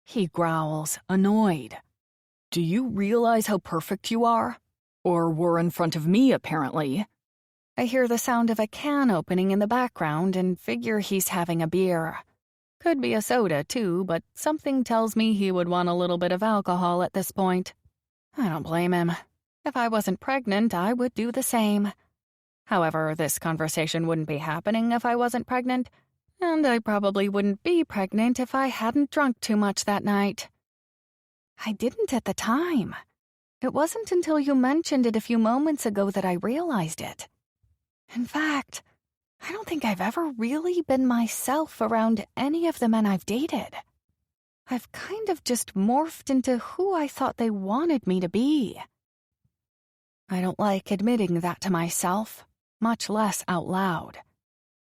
he growls, annoyed. Do you realize how perfect you are? Or were in front of me, apparently. I hear the sound of a can opening in the background and figure he's having a beer. Could be a soda, too, but something tells me he would want a little bit of alcohol at this point. I don't blame him. If I wasn't pregnant, I would do the same. However, this conversation wouldn't be happening if I wasn't pregnant, and I probably wouldn't be pregnant if I hadn't drunk too much that night. I didn't at the time. It wasn't until you mentioned it a few moments ago that I realized it. In fact, I don't think I've ever really been myself around any of the men I've dated. I've kind of just morphed into who I thought they wanted me to be. I don't like admitting that to myself, much less out loud.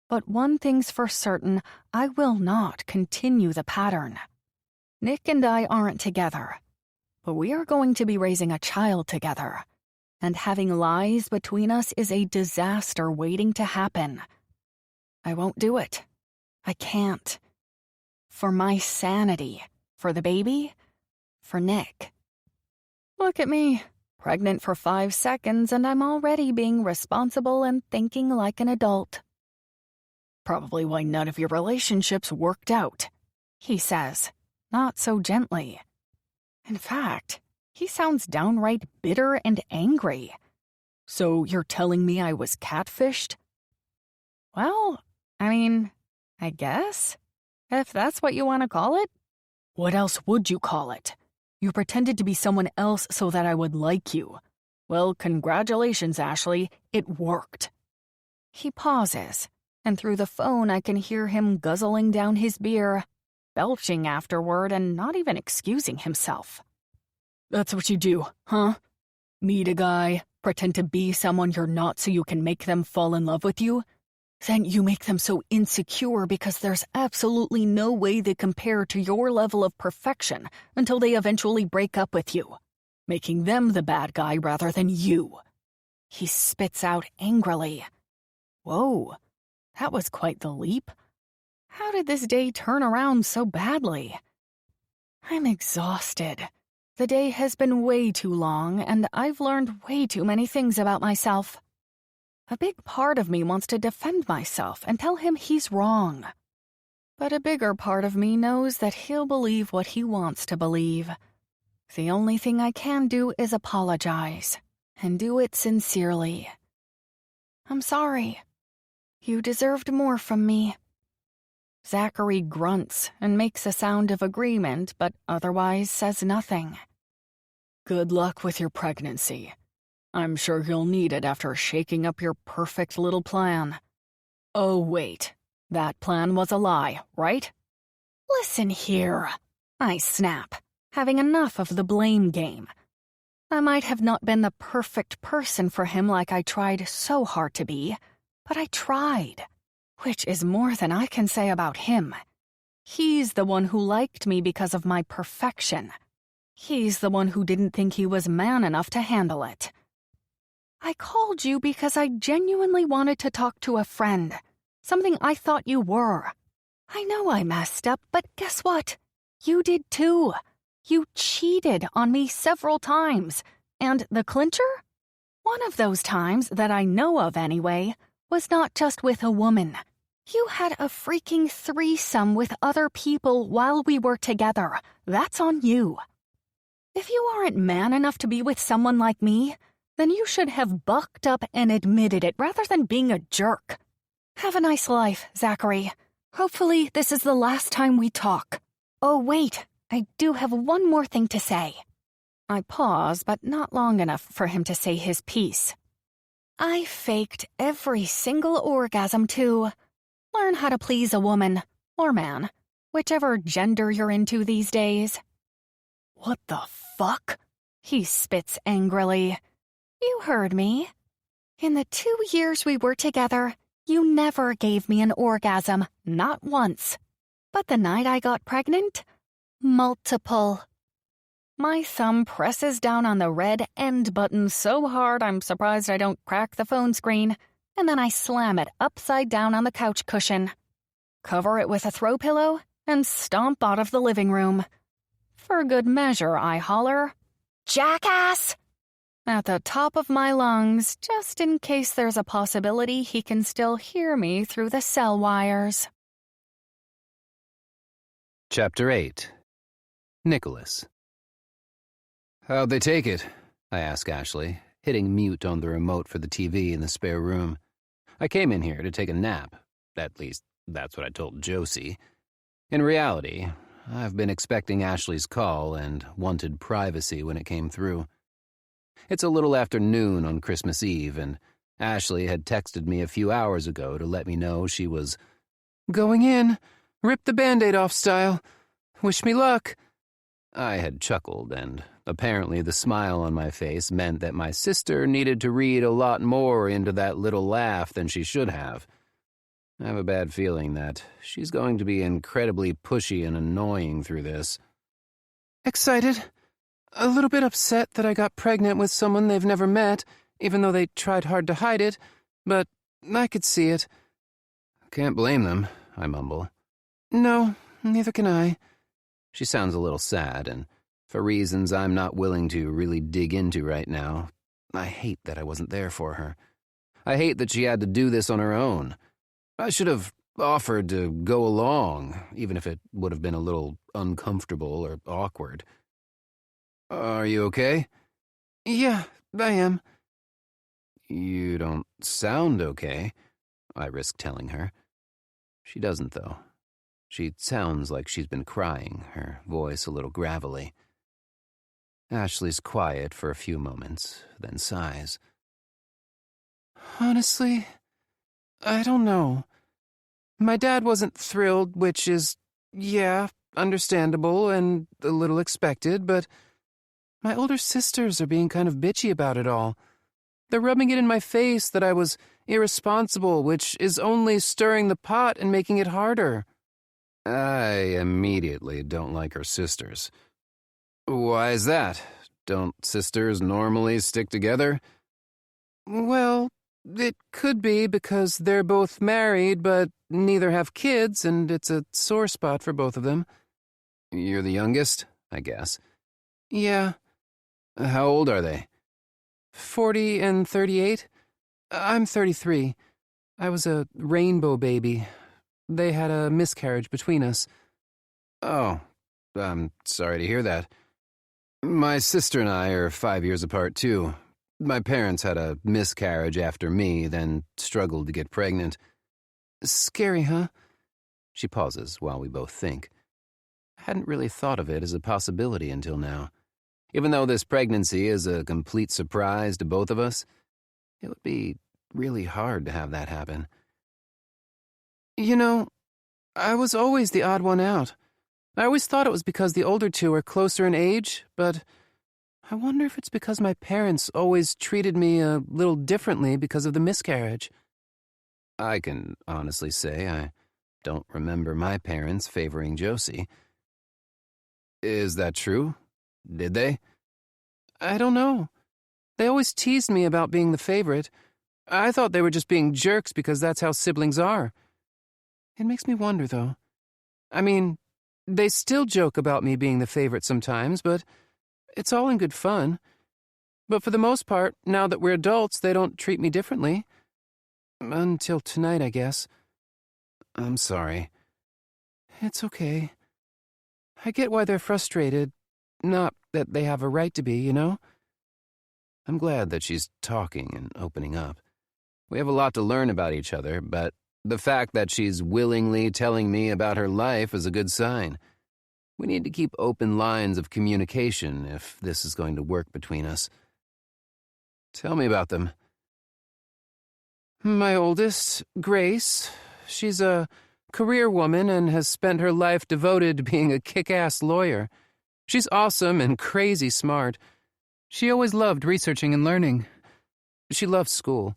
But one thing's for certain, I will not continue the pattern. Nick and I aren't together, but we are going to be raising a child together. And having lies between us is a disaster waiting to happen. I won't do it. I can't. For my sanity, for the baby, for Nick. Look at me, pregnant for 5 seconds, and I'm already being responsible and thinking like an adult. Probably why none of your relationships worked out, he says, not so gently. In fact, he sounds downright bitter and angry. So you're telling me I was catfished? Well, I guess. If that's what you want to call it. What else would you call it? You pretended to be someone else so that I would like you. Well, congratulations, Ashley. It worked. He pauses, and through the phone I can hear him guzzling down his beer, belching afterward and not even excusing himself. That's what you do, huh? Meet a guy, pretend to be someone you're not so you can make them fall in love with you? Then you make them so insecure because there's absolutely no way they compare to your level of perfection until they eventually break up with you, making them the bad guy rather than you. He spits out angrily. Whoa, that was quite the leap. How did this day turn around so badly? I'm exhausted. The day has been way too long, and I've learned way too many things about myself. A big part of me wants to defend myself and tell him he's wrong. But a bigger part of me knows that he'll believe what he wants to believe. The only thing I can do is apologize, and do it sincerely. I'm sorry. You deserved more from me. Zachary grunts and makes a sound of agreement, but otherwise says nothing. Good luck with your pregnancy. I'm sure you'll need it after shaking up your perfect little plan. Oh, wait. That plan was a lie, right? Listen here, I snap, having enough of the blame game. I might have not been the perfect person for him like I tried so hard to be, but I tried, which is more than I can say about him. He's the one who liked me because of my perfection. He's the one who didn't think he was man enough to handle it. I called you because I genuinely wanted to talk to a friend, something I thought you were. I know I messed up, but guess what? You did too. You cheated on me several times, and the clincher? One of those times, that I know of anyway, was not just with a woman. You had a freaking threesome with other people while we were together. That's on you. If you aren't man enough to be with someone like me, then you should have bucked up and admitted it rather than being a jerk. Have a nice life, Zachary. Hopefully this is the last time we talk. Oh, wait, I do have one more thing to say. I pause, but not long enough for him to say his piece. I faked every single orgasm to learn how to please a woman, or man, whichever gender you're into these days. What the fuck? He spits angrily. You heard me. In the 2 years we were together, you never gave me an orgasm, not once. But the night I got pregnant, multiple. My thumb presses down on the red end button so hard I'm surprised I don't crack the phone screen, and then I slam it upside down on the couch cushion. Cover it with a throw pillow, and stomp out of the living room. For good measure, I holler, "Jackass!" at the top of my lungs, just in case there's a possibility he can still hear me through the cell wires. Chapter 8. Nicholas. "How'd they take it?" I ask Ashley, hitting mute on the remote for the TV in the spare room. I came in here to take a nap. At least, that's what I told Josie. In reality, I've been expecting Ashley's call and wanted privacy when it came through. It's a little after noon on Christmas Eve, and Ashley had texted me a few hours ago to let me know she was Going in. Rip the Band-Aid off style. Wish me luck. I had chuckled, and apparently the smile on my face meant that my sister needed to read a lot more into that little laugh than she should have. I have a bad feeling that she's going to be incredibly pushy and annoying through this. Excited. A little bit upset that I got pregnant with someone they've never met, even though they tried hard to hide it, but I could see it. Can't blame them, I mumble. No, neither can I. She sounds a little sad, and for reasons I'm not willing to really dig into right now, I hate that I wasn't there for her. I hate that she had to do this on her own. I should have offered to go along, even if it would have been a little uncomfortable or awkward. Are you okay? Yeah, I am. You don't sound okay, I risk telling her. She doesn't, though. She sounds like she's been crying, her voice a little gravelly. Ashley's quiet for a few moments, then sighs. Honestly, I don't know. My dad wasn't thrilled, which is, yeah, understandable and a little expected, but my older sisters are being kind of bitchy about it all. They're rubbing it in my face that I was irresponsible, which is only stirring the pot and making it harder. I immediately don't like her sisters. Why is that? Don't sisters normally stick together? Well, it could be because they're both married, but neither have kids, and it's a sore spot for both of them. You're the youngest, I guess. Yeah. How old are they? 40 and 38. I'm 33. I was a rainbow baby. They had a miscarriage between us. Oh, I'm sorry to hear that. My sister and I are 5 years apart, too. My parents had a miscarriage after me, then struggled to get pregnant. Scary, huh? She pauses while we both think. I hadn't really thought of it as a possibility until now. Even though this pregnancy is a complete surprise to both of us, it would be really hard to have that happen. You know, I was always the odd one out. I always thought it was because the older two are closer in age, but I wonder if it's because my parents always treated me a little differently because of the miscarriage. I can honestly say I don't remember my parents favoring Josie. Is that true? Did they? I don't know. They always teased me about being the favorite. I thought they were just being jerks because that's how siblings are. It makes me wonder, though. I mean, they still joke about me being the favorite sometimes, but it's all in good fun. But for the most part, now that we're adults, they don't treat me differently. Until tonight, I guess. I'm sorry. It's okay. I get why they're frustrated. Not that they have a right to be, you know? I'm glad that she's talking and opening up. We have a lot to learn about each other, but the fact that she's willingly telling me about her life is a good sign. We need to keep open lines of communication if this is going to work between us. Tell me about them. My oldest, Grace, she's a career woman and has spent her life devoted to being a kick-ass lawyer. She's awesome and crazy smart. She always loved researching and learning. She loves school.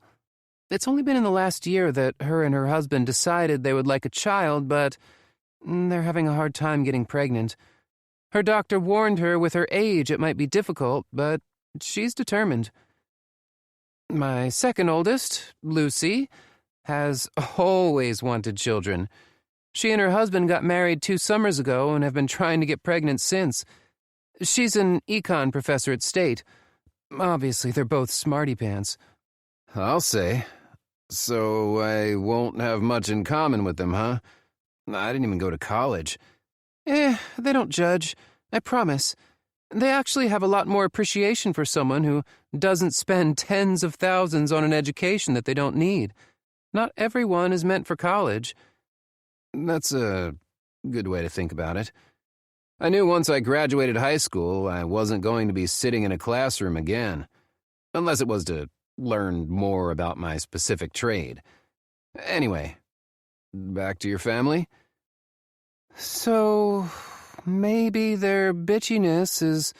It's only been in the last year that her and her husband decided they would like a child, but they're having a hard time getting pregnant. Her doctor warned her with her age it might be difficult, but she's determined. My second oldest, Lucy, has always wanted children. She and her husband got married 2 summers ago and have been trying to get pregnant since. She's an econ professor at State. Obviously, they're both smarty pants. I'll say. So I won't have much in common with them, huh? I didn't even go to college. They don't judge. I promise. They actually have a lot more appreciation for someone who doesn't spend tens of thousands on an education that they don't need. Not everyone is meant for college. That's a good way to think about it. I knew once I graduated high school, I wasn't going to be sitting in a classroom again, unless it was to learn more about my specific trade. Anyway, back to your family? So, maybe their bitchiness is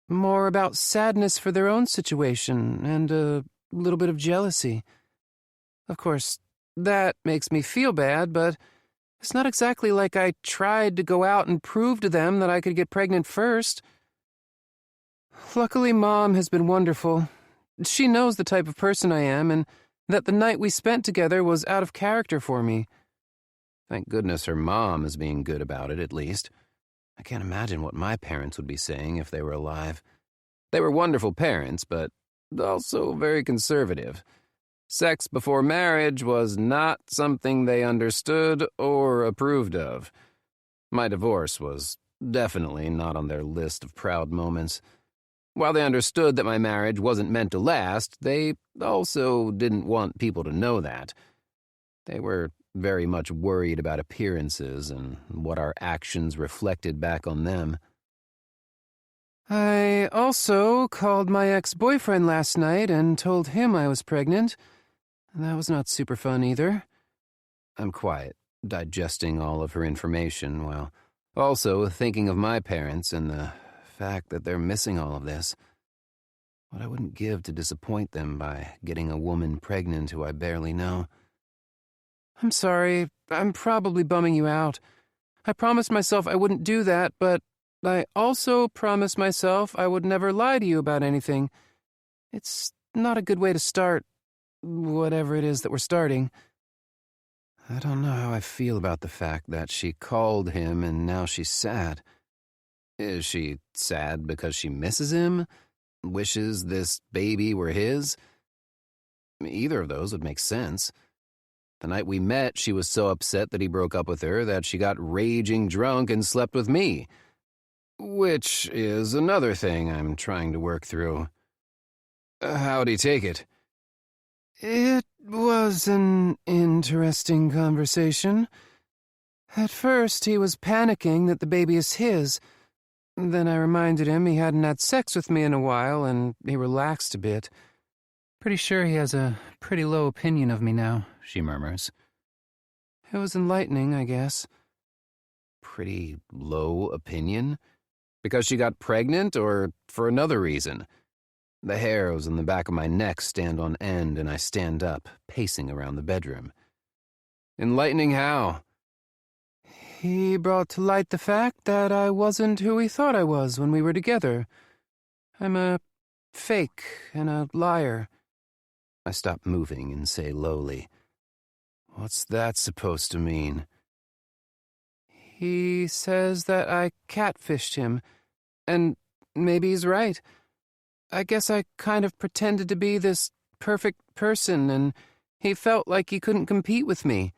more about sadness for their own situation and a little bit of jealousy. Of course, that makes me feel bad, but it's not exactly like I tried to go out and prove to them that I could get pregnant first. Luckily, Mom has been wonderful. She knows the type of person I am and that the night we spent together was out of character for me. Thank goodness her mom is being good about it, at least. I can't imagine what my parents would be saying if they were alive. They were wonderful parents, but also very conservative. Sex before marriage was not something they understood or approved of. My divorce was definitely not on their list of proud moments. While they understood that my marriage wasn't meant to last, they also didn't want people to know that. They were very much worried about appearances and what our actions reflected back on them. I also called my ex-boyfriend last night and told him I was pregnant. That was not super fun either. I'm quiet, digesting all of her information while also thinking of my parents and the fact that they're missing all of this. What I wouldn't give to disappoint them by getting a woman pregnant who I barely know. I'm sorry. I'm probably bumming you out. I promised myself I wouldn't do that, but I also promised myself I would never lie to you about anything. It's not a good way to start whatever it is that we're starting. I don't know how I feel about the fact that she called him and now she's sad. Is she sad because she misses him? Wishes this baby were his? Either of those would make sense. The night we met, she was so upset that he broke up with her that she got raging drunk and slept with me. Which is another thing I'm trying to work through. How'd he take it? It was an interesting conversation. At first, he was panicking that the baby is his. Then I reminded him he hadn't had sex with me in a while, and he relaxed a bit. Pretty sure he has a pretty low opinion of me now, she murmurs. It was enlightening, I guess. Pretty low opinion? Because she got pregnant or for another reason? The hairs on the back of my neck stand on end and I stand up, pacing around the bedroom. Enlightening how? He brought to light the fact that I wasn't who he thought I was when we were together. I'm a fake and a liar. I stop moving and say lowly, "What's that supposed to mean?" He says that I catfished him, and maybe he's right. I guess I kind of pretended to be this perfect person, and he felt like he couldn't compete with me.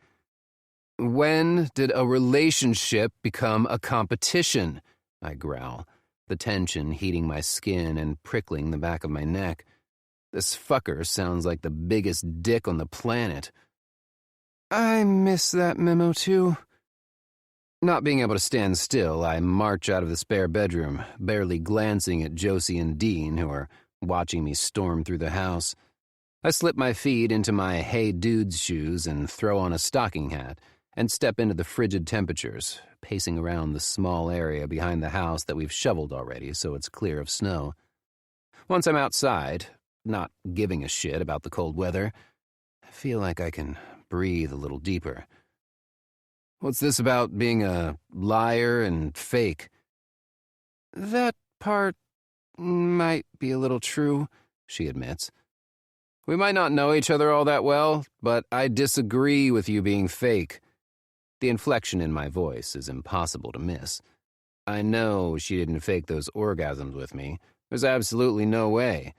When did a relationship become a competition? I growl, the tension heating my skin and prickling the back of my neck. This fucker sounds like the biggest dick on the planet. I miss that memo too. Not being able to stand still, I march out of the spare bedroom, barely glancing at Josie and Dean, who are watching me storm through the house. I slip my feet into my Hey Dudes shoes and throw on a stocking hat and step into the frigid temperatures, pacing around the small area behind the house that we've shoveled already so it's clear of snow. Once I'm outside, not giving a shit about the cold weather, I feel like I can breathe a little deeper. What's this about being a liar and fake? That part might be a little true, she admits. We might not know each other all that well, but I disagree with you being fake. The inflection in my voice is impossible to miss. I know she didn't fake those orgasms with me. There's absolutely no way.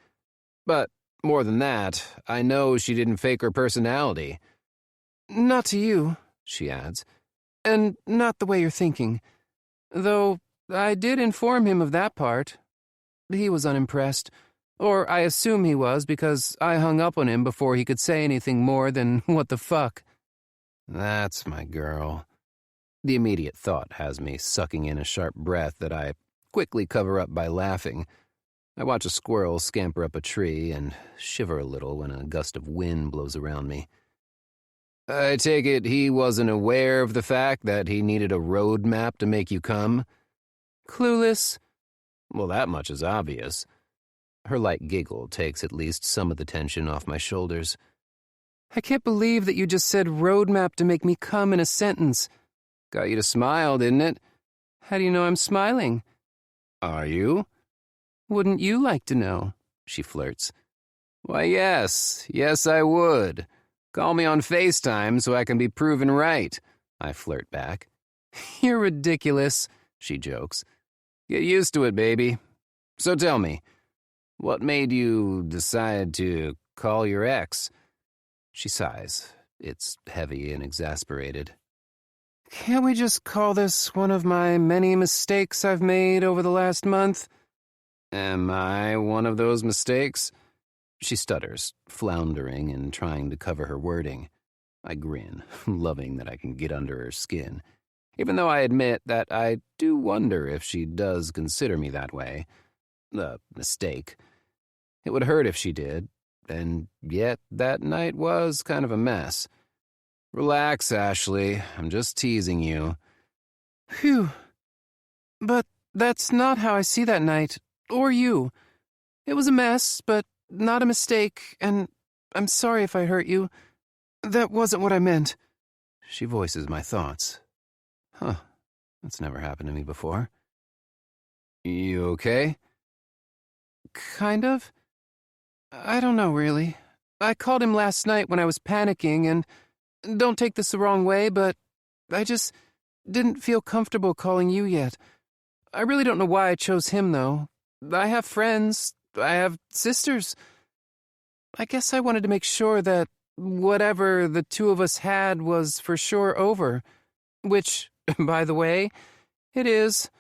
But more than that, I know she didn't fake her personality. Not to you, she adds, and not the way you're thinking. Though I did inform him of that part. He was unimpressed. Or I assume he was because I hung up on him before he could say anything more than what the fuck. That's my girl. The immediate thought has me sucking in a sharp breath that I quickly cover up by laughing. I watch a squirrel scamper up a tree and shiver a little when a gust of wind blows around me. I take it he wasn't aware of the fact that he needed a road map to make you come? Clueless. Well, that much is obvious. Her light giggle takes at least some of the tension off my shoulders. I can't believe that you just said roadmap to make me come in a sentence. Got you to smile, didn't it? How do you know I'm smiling? Are you? Wouldn't you like to know? She flirts. Why, yes. Yes, I would. Call me on FaceTime so I can be proven right, I flirt back. You're ridiculous, she jokes. Get used to it, baby. So tell me, what made you decide to call your ex? She sighs. It's heavy and exasperated. Can't we just call this one of my many mistakes I've made over the last month? Am I one of those mistakes? She stutters, floundering and trying to cover her wording. I grin, loving that I can get under her skin, even though I admit that I do wonder if she does consider me that way. A mistake. It would hurt if she did, and yet that night was kind of a mess. Relax, Ashley. I'm just teasing you. Phew. But that's not how I see that night, or you. It was a mess, but not a mistake, and I'm sorry if I hurt you. That wasn't what I meant. She voices my thoughts. Huh. That's never happened to me before. You okay? Kind of. I don't know, really. I called him last night when I was panicking, and don't take this the wrong way, but I just didn't feel comfortable calling you yet. I really don't know why I chose him, though. I have friends. I have sisters. I guess I wanted to make sure that whatever the two of us had was for sure over. Which, by the way, it is.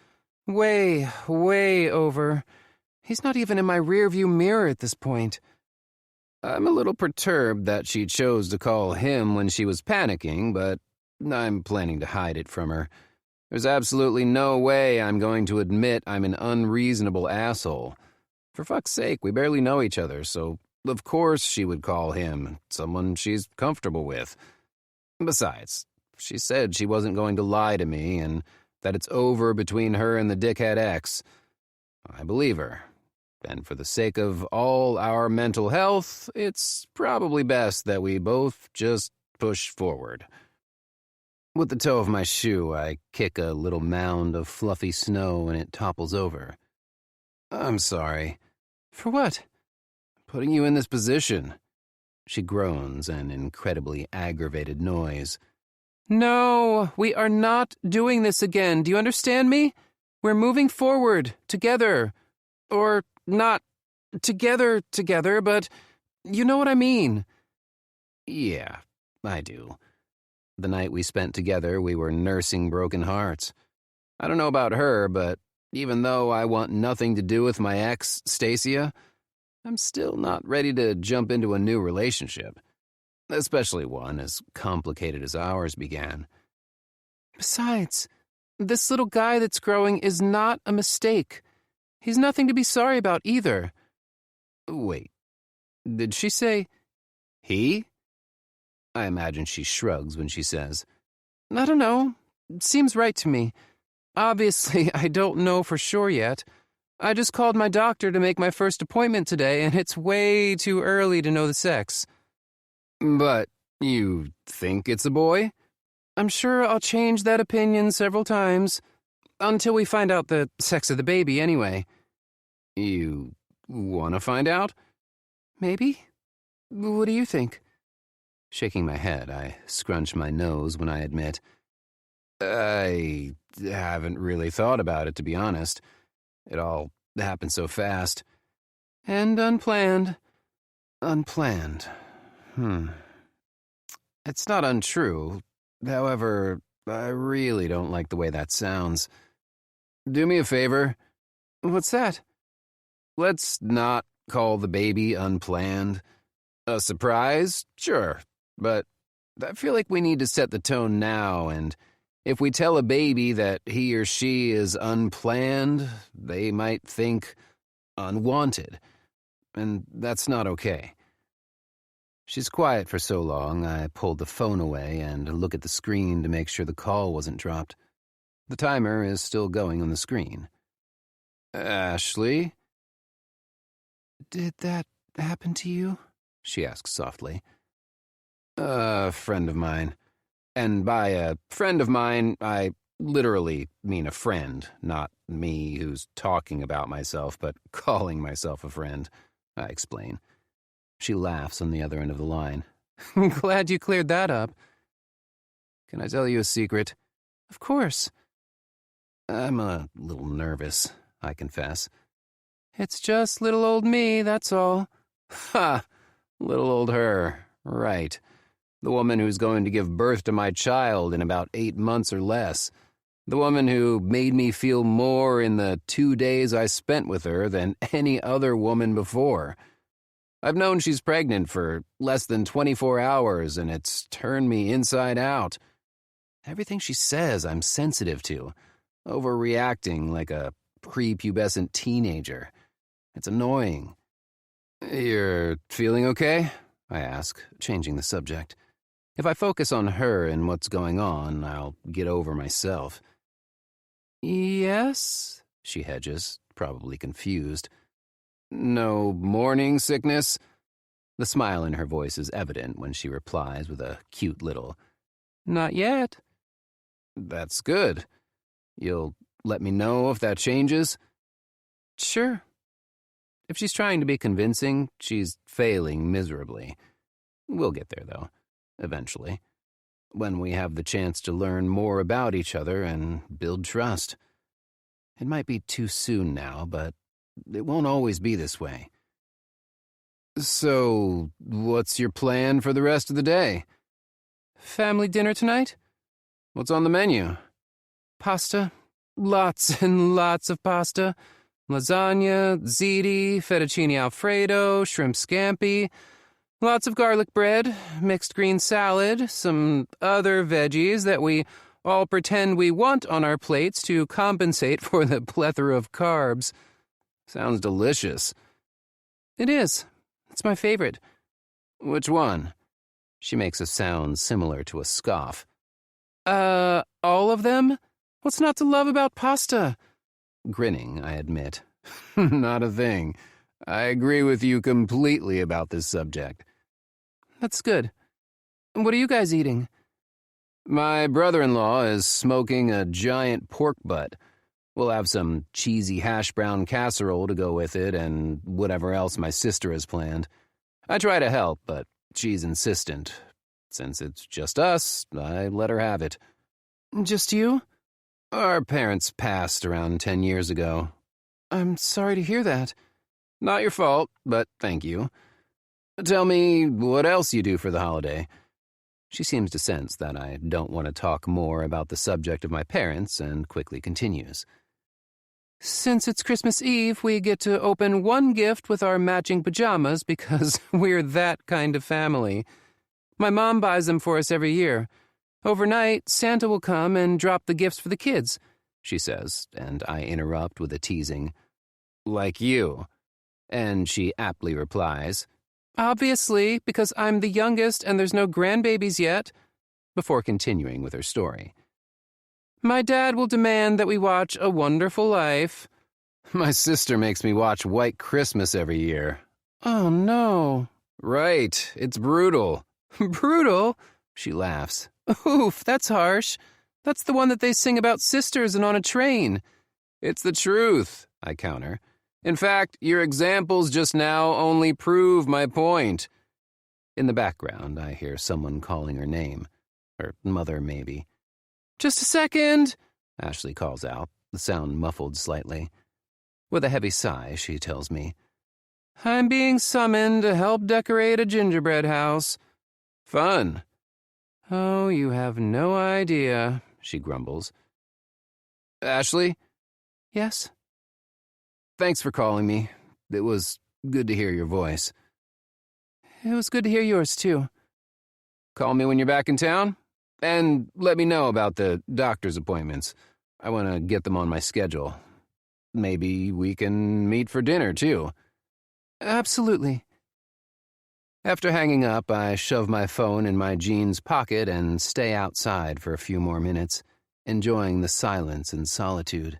Way, way over. He's not even in my rearview mirror at this point. I'm a little perturbed that she chose to call him when she was panicking, but I'm planning to hide it from her. There's absolutely no way I'm going to admit I'm an unreasonable asshole. For fuck's sake, we barely know each other, so of course she would call him, someone she's comfortable with. Besides, she said she wasn't going to lie to me and that it's over between her and the dickhead ex. I believe her. And for the sake of all our mental health, it's probably best that we both just push forward. With the toe of my shoe, I kick a little mound of fluffy snow and it topples over. I'm sorry. For what? Putting you in this position. She groans an incredibly aggravated noise. No, we are not doing this again. Do you understand me? We're moving forward, together. Or not together, but you know what I mean. Yeah, I do. The night we spent together, we were nursing broken hearts. I don't know about her, but even though I want nothing to do with my ex, Stacia, I'm still not ready to jump into a new relationship, especially one as complicated as ours began. Besides, this little guy that's growing is not a mistake. He's nothing to be sorry about either. Wait, did she say he? I imagine she shrugs when she says, I don't know. Seems right to me. Obviously, I don't know for sure yet. I just called my doctor to make my first appointment today, and it's way too early to know the sex. But you think it's a boy? I'm sure I'll change that opinion several times, until we find out the sex of the baby anyway. You want to find out? Maybe? What do you think? Shaking my head, I scrunch my nose when I admit, I haven't really thought about it, to be honest. It all happened so fast. And unplanned. Unplanned. It's not untrue. However, I really don't like the way that sounds. Do me a favor. What's that? Let's not call the baby unplanned. A surprise? Sure. But I feel like we need to set the tone now, and if we tell a baby that he or she is unplanned, they might think unwanted. And that's not okay. She's quiet for so long, I pulled the phone away and look at the screen to make sure the call wasn't dropped. The timer is still going on the screen. Ashley? Did that happen to you? She asks softly. A friend of mine. And by a friend of mine, I literally mean a friend, not me who's talking about myself, but calling myself a friend, I explain. She laughs on the other end of the line. Glad you cleared that up. Can I tell you a secret? Of course. I'm a little nervous, I confess. It's just little old me, that's all. Ha! Little old her. Right. The woman who's going to give birth to my child in about 8 months or less. The woman who made me feel more in the 2 days I spent with her than any other woman before. I've known she's pregnant for less than 24 hours, and it's turned me inside out. Everything she says I'm sensitive to, overreacting like a prepubescent teenager. It's annoying. You're feeling okay? I ask, changing the subject. If I focus on her and what's going on, I'll get over myself. Yes, she hedges, probably confused. No morning sickness? The smile in her voice is evident when she replies with a cute little, not yet. That's good. You'll let me know if that changes? Sure. If she's trying to be convincing, she's failing miserably. We'll get there, though, eventually, when we have the chance to learn more about each other and build trust. It might be too soon now, but it won't always be this way. So, what's your plan for the rest of the day? Family dinner tonight? What's on the menu? Pasta. Lots and lots of pasta. Lasagna, ziti, fettuccine alfredo, shrimp scampi. Lots of garlic bread, mixed green salad, some other veggies that we all pretend we want on our plates to compensate for the plethora of carbs. Sounds delicious. It is. It's my favorite. Which one? She makes a sound similar to a scoff. All of them? What's not to love about pasta? Grinning, I admit. Not a thing. I agree with you completely about this subject. That's good. What are you guys eating? My brother-in-law is smoking a giant pork butt. We'll have some cheesy hash brown casserole to go with it and whatever else my sister has planned. I try to help, but she's insistent. Since it's just us, I let her have it. Just you? Our parents passed around 10 years ago. I'm sorry to hear that. Not your fault, but thank you. Tell me what else you do for the holiday. She seems to sense that I don't want to talk more about the subject of my parents and quickly continues. Since it's Christmas Eve, we get to open one gift with our matching pajamas because we're that kind of family. My mom buys them for us every year. Overnight, Santa will come and drop the gifts for the kids, she says, and I interrupt with a teasing, like you. And she aptly replies, obviously, because I'm the youngest and there's no grandbabies yet, before continuing with her story. My dad will demand that we watch A Wonderful Life. My sister makes me watch White Christmas every year. Oh, no. Right, it's brutal. Brutal? She laughs. Oof, that's harsh. That's the one that they sing about sisters and on a train. It's the truth, I counter. In fact, your examples just now only prove my point. In the background, I hear someone calling her name. Her mother, maybe. Just a second, Ashley calls out, the sound muffled slightly. With a heavy sigh, she tells me, I'm being summoned to help decorate a gingerbread house. Fun. Oh, you have no idea, she grumbles. Ashley? Yes? Thanks for calling me. It was good to hear your voice. It was good to hear yours, too. Call me when you're back in town? And let me know about the doctor's appointments. I want to get them on my schedule. Maybe we can meet for dinner, too. Absolutely. After hanging up, I shove my phone in my jeans pocket and stay outside for a few more minutes, enjoying the silence and solitude.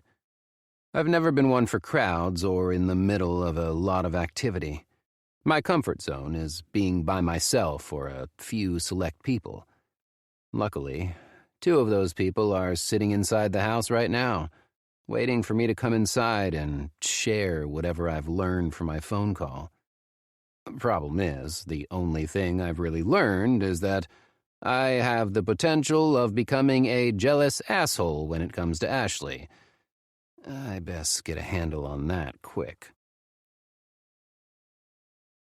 I've never been one for crowds or in the middle of a lot of activity. My comfort zone is being by myself or a few select people. Luckily, 2 of those people are sitting inside the house right now, waiting for me to come inside and share whatever I've learned from my phone call. Problem is, the only thing I've really learned is that I have the potential of becoming a jealous asshole when it comes to Ashley. I best get a handle on that quick.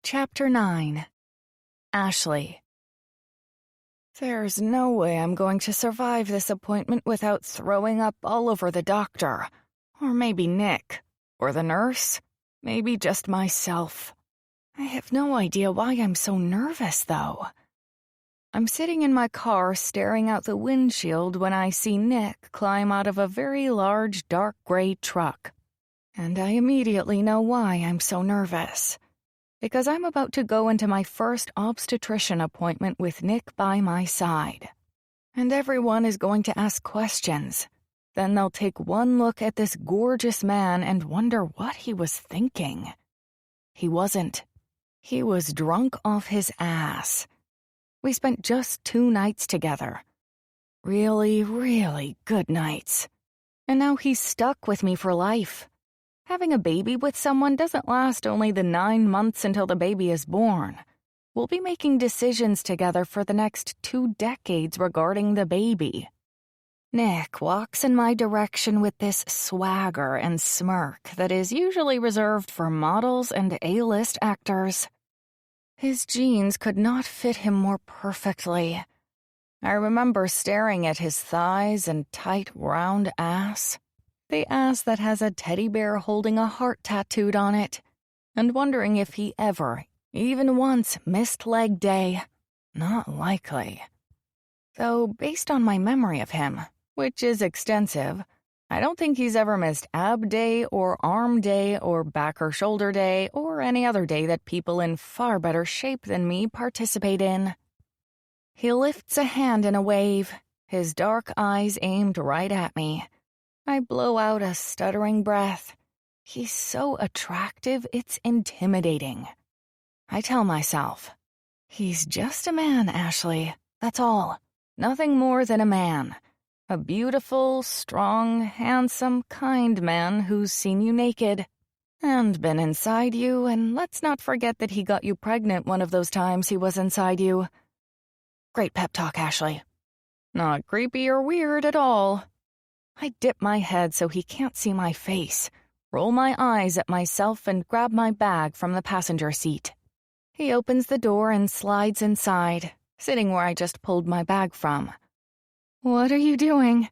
Chapter 9. Ashley. There's no way I'm going to survive this appointment without throwing up all over the doctor. Or maybe Nick. Or the nurse. Maybe just myself. I have no idea why I'm so nervous, though. I'm sitting in my car staring out the windshield when I see Nick climb out of a very large dark gray truck. And I immediately know why I'm so nervous. Because I'm about to go into my first obstetrician appointment with Nick by my side. And everyone is going to ask questions. Then they'll take one look at this gorgeous man and wonder what he was thinking. He wasn't. He was drunk off his ass. We spent just 2 nights together. Really, really good nights. And now he's stuck with me for life. Having a baby with someone doesn't last only the 9 months until the baby is born. We'll be making decisions together for the next 2 decades regarding the baby. Nick walks in my direction with this swagger and smirk that is usually reserved for models and A-list actors. His jeans could not fit him more perfectly. I remember staring at his thighs and tight, round ass. The ass that has a teddy bear holding a heart tattooed on it, and wondering if he ever, even once, missed leg day. Not likely. Though, based on my memory of him, which is extensive, I don't think he's ever missed ab day or arm day or back or shoulder day or any other day that people in far better shape than me participate in. He lifts a hand in a wave, his dark eyes aimed right at me. I blow out a stuttering breath. He's so attractive, it's intimidating. I tell myself, he's just a man, Ashley. That's all. Nothing more than a man. A beautiful, strong, handsome, kind man who's seen you naked. And been inside you, and let's not forget that he got you pregnant one of those times he was inside you. Great pep talk, Ashley. Not creepy or weird at all. I dip my head so he can't see my face, roll my eyes at myself, and grab my bag from the passenger seat. He opens the door and slides inside, sitting where I just pulled my bag from. "What are you doing?"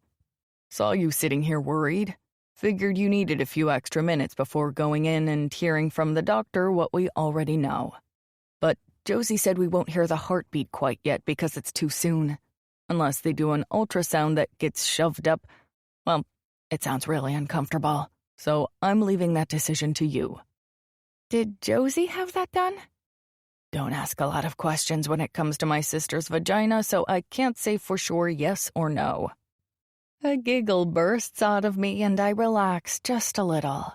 "Saw you sitting here worried. Figured you needed a few extra minutes before going in and hearing from the doctor what we already know. But Josie said we won't hear the heartbeat quite yet because it's too soon. Unless they do an ultrasound that gets shoved up. Well, it sounds really uncomfortable. So I'm leaving that decision to you." "Did Josie have that done?" Don't ask a lot of questions when it comes to my sister's vagina, so I can't say for sure yes or no. A giggle bursts out of me and I relax just a little.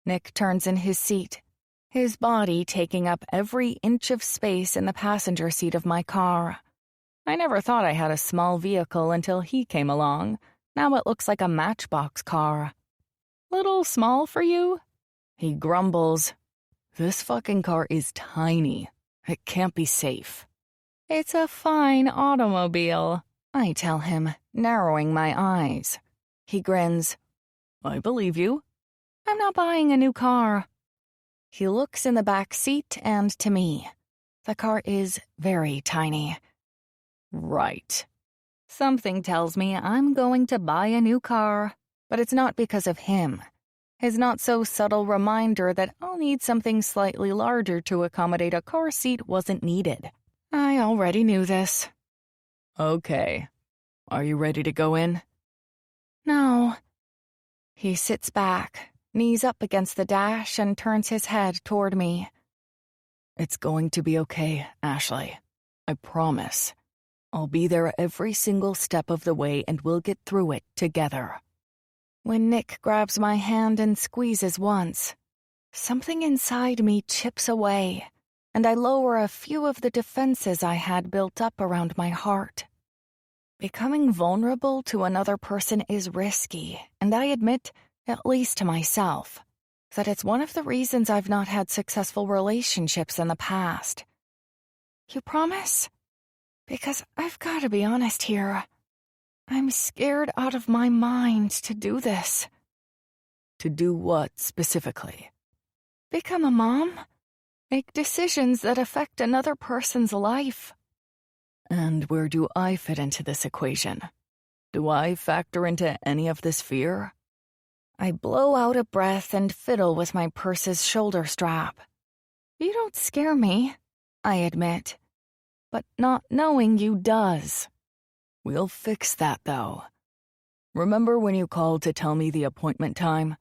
Nick turns in his seat, his body taking up every inch of space in the passenger seat of my car. I never thought I had a small vehicle until he came along. Now it looks like a matchbox car. "Little small for you?" He grumbles. This fucking car is tiny. It can't be safe. "It's a fine automobile," I tell him, narrowing my eyes. He grins. "I believe you." "I'm not buying a new car." He looks in the back seat and to me. The car is very tiny. Right. Something tells me I'm going to buy a new car, but it's not because of him. His not-so-subtle reminder that I'll need something slightly larger to accommodate a car seat wasn't needed. I already knew this. Okay. Are you ready to go in? No. He sits back, knees up against the dash, and turns his head toward me. It's going to be okay, Ashley. I promise. I'll be there every single step of the way and we'll get through it together. When Nick grabs my hand and squeezes once, something inside me chips away, and I lower a few of the defenses I had built up around my heart. Becoming vulnerable to another person is risky, and I admit, at least to myself, that it's one of the reasons I've not had successful relationships in the past. "You promise?" Because I've got to be honest here. I'm scared out of my mind to do this. To do what specifically? Become a mom. Make decisions that affect another person's life. And where do I fit into this equation? Do I factor into any of this fear? I blow out a breath and fiddle with my purse's shoulder strap. You don't scare me, I admit. But not knowing you does. We'll fix that, though. Remember when you called to tell me the appointment time?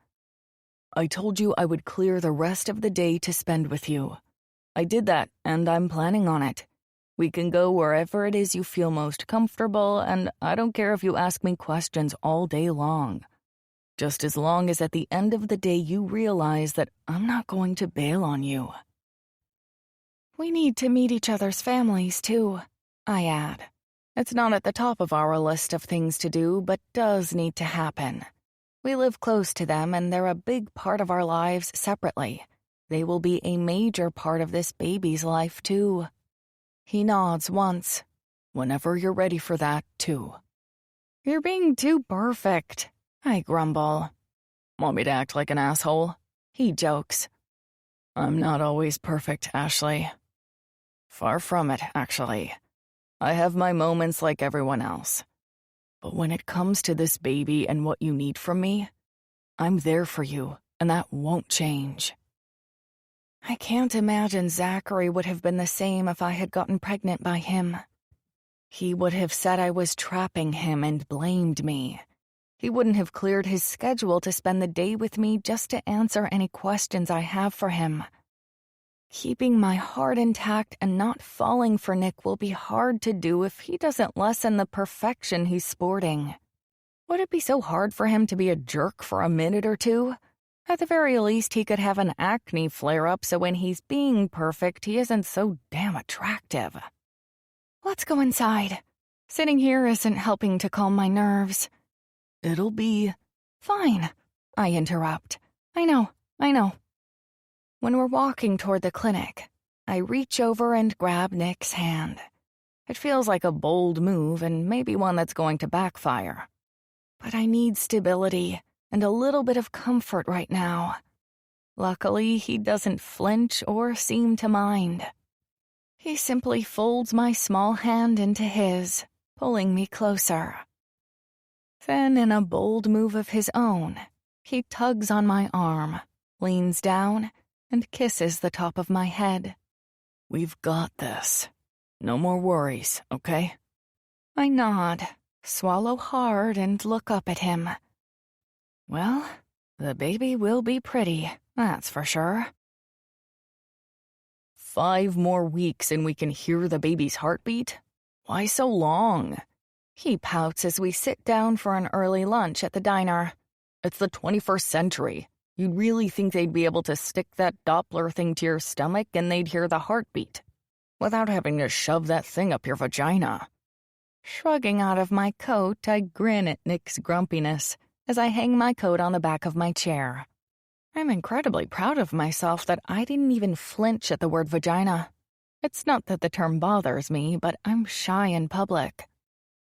I told you I would clear the rest of the day to spend with you. I did that, and I'm planning on it. We can go wherever it is you feel most comfortable, and I don't care if you ask me questions all day long. Just as long as at the end of the day you realize that I'm not going to bail on you. We need to meet each other's families, too, I add. It's not at the top of our list of things to do, but does need to happen. We live close to them, and they're a big part of our lives separately. They will be a major part of this baby's life, too. He nods once. Whenever you're ready for that, too. You're being too perfect, I grumble. Want me to act like an asshole? He jokes. I'm not always perfect, Ashley. Far from it, actually. I have my moments like everyone else. But when it comes to this baby and what you need from me, I'm there for you, and that won't change. I can't imagine Zachary would have been the same if I had gotten pregnant by him. He would have said I was trapping him and blamed me. He wouldn't have cleared his schedule to spend the day with me just to answer any questions I have for him. Keeping my heart intact and not falling for Nick will be hard to do if he doesn't lessen the perfection he's sporting. Would it be so hard for him to be a jerk for a minute or two? At the very least, he could have an acne flare-up so when he's being perfect, he isn't so damn attractive. Let's go inside. Sitting here isn't helping to calm my nerves. It'll be... Fine, I interrupt. I know. When we're walking toward the clinic, I reach over and grab Nick's hand. It feels like a bold move and maybe one that's going to backfire. But I need stability and a little bit of comfort right now. Luckily, he doesn't flinch or seem to mind. He simply folds my small hand into his, pulling me closer. Then, in a bold move of his own, he tugs on my arm, leans down, and kisses the top of my head. We've got this. No more worries, okay? I nod, swallow hard, and look up at him. Well, the baby will be pretty, that's for sure. 5 more weeks and we can hear the baby's heartbeat? Why so long? He pouts as we sit down for an early lunch at the diner. It's the 21st century. You'd really think they'd be able to stick that Doppler thing to your stomach and they'd hear the heartbeat, without having to shove that thing up your vagina. Shrugging out of my coat, I grin at Nick's grumpiness as I hang my coat on the back of my chair. I'm incredibly proud of myself that I didn't even flinch at the word vagina. It's not that the term bothers me, but I'm shy in public.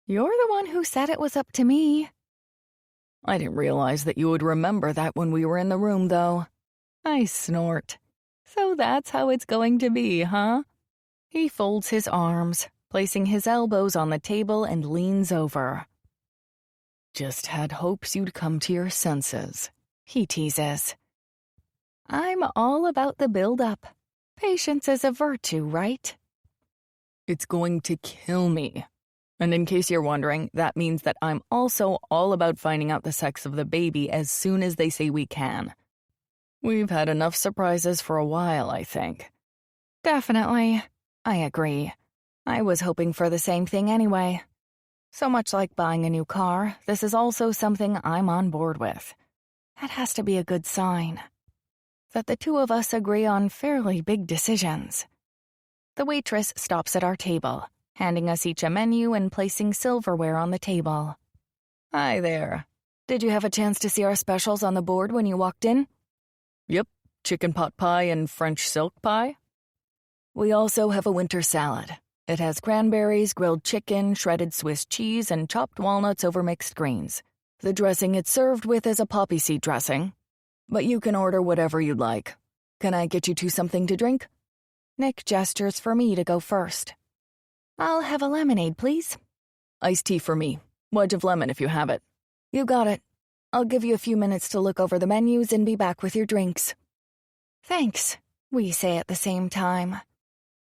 You're the one who said it was up to me. I didn't realize that you would remember that when we were in the room, though. I snort. So that's how it's going to be, huh? He folds his arms, placing his elbows on the table, and leans over. Just had hopes you'd come to your senses, he teases. I'm all about the build-up. Patience is a virtue, right? It's going to kill me. And in case you're wondering, that means that I'm also all about finding out the sex of the baby as soon as they say we can. We've had enough surprises for a while, I think. Definitely. I agree. I was hoping for the same thing anyway. So much like buying a new car, this is also something I'm on board with. That has to be a good sign. That the two of us agree on fairly big decisions. The waitress stops at our table, handing us each a menu and placing silverware on the table. Hi there. Did you have a chance to see our specials on the board when you walked in? Yep, chicken pot pie and French silk pie. We also have a winter salad. It has cranberries, grilled chicken, shredded Swiss cheese, and chopped walnuts over mixed greens. The dressing it's served with is a poppy seed dressing. But you can order whatever you'd like. Can I get you two something to drink? Nick gestures for me to go first. I'll have a lemonade, please. Iced tea for me. Wedge of lemon if you have it. You got it. I'll give you a few minutes to look over the menus and be back with your drinks. Thanks, we say at the same time.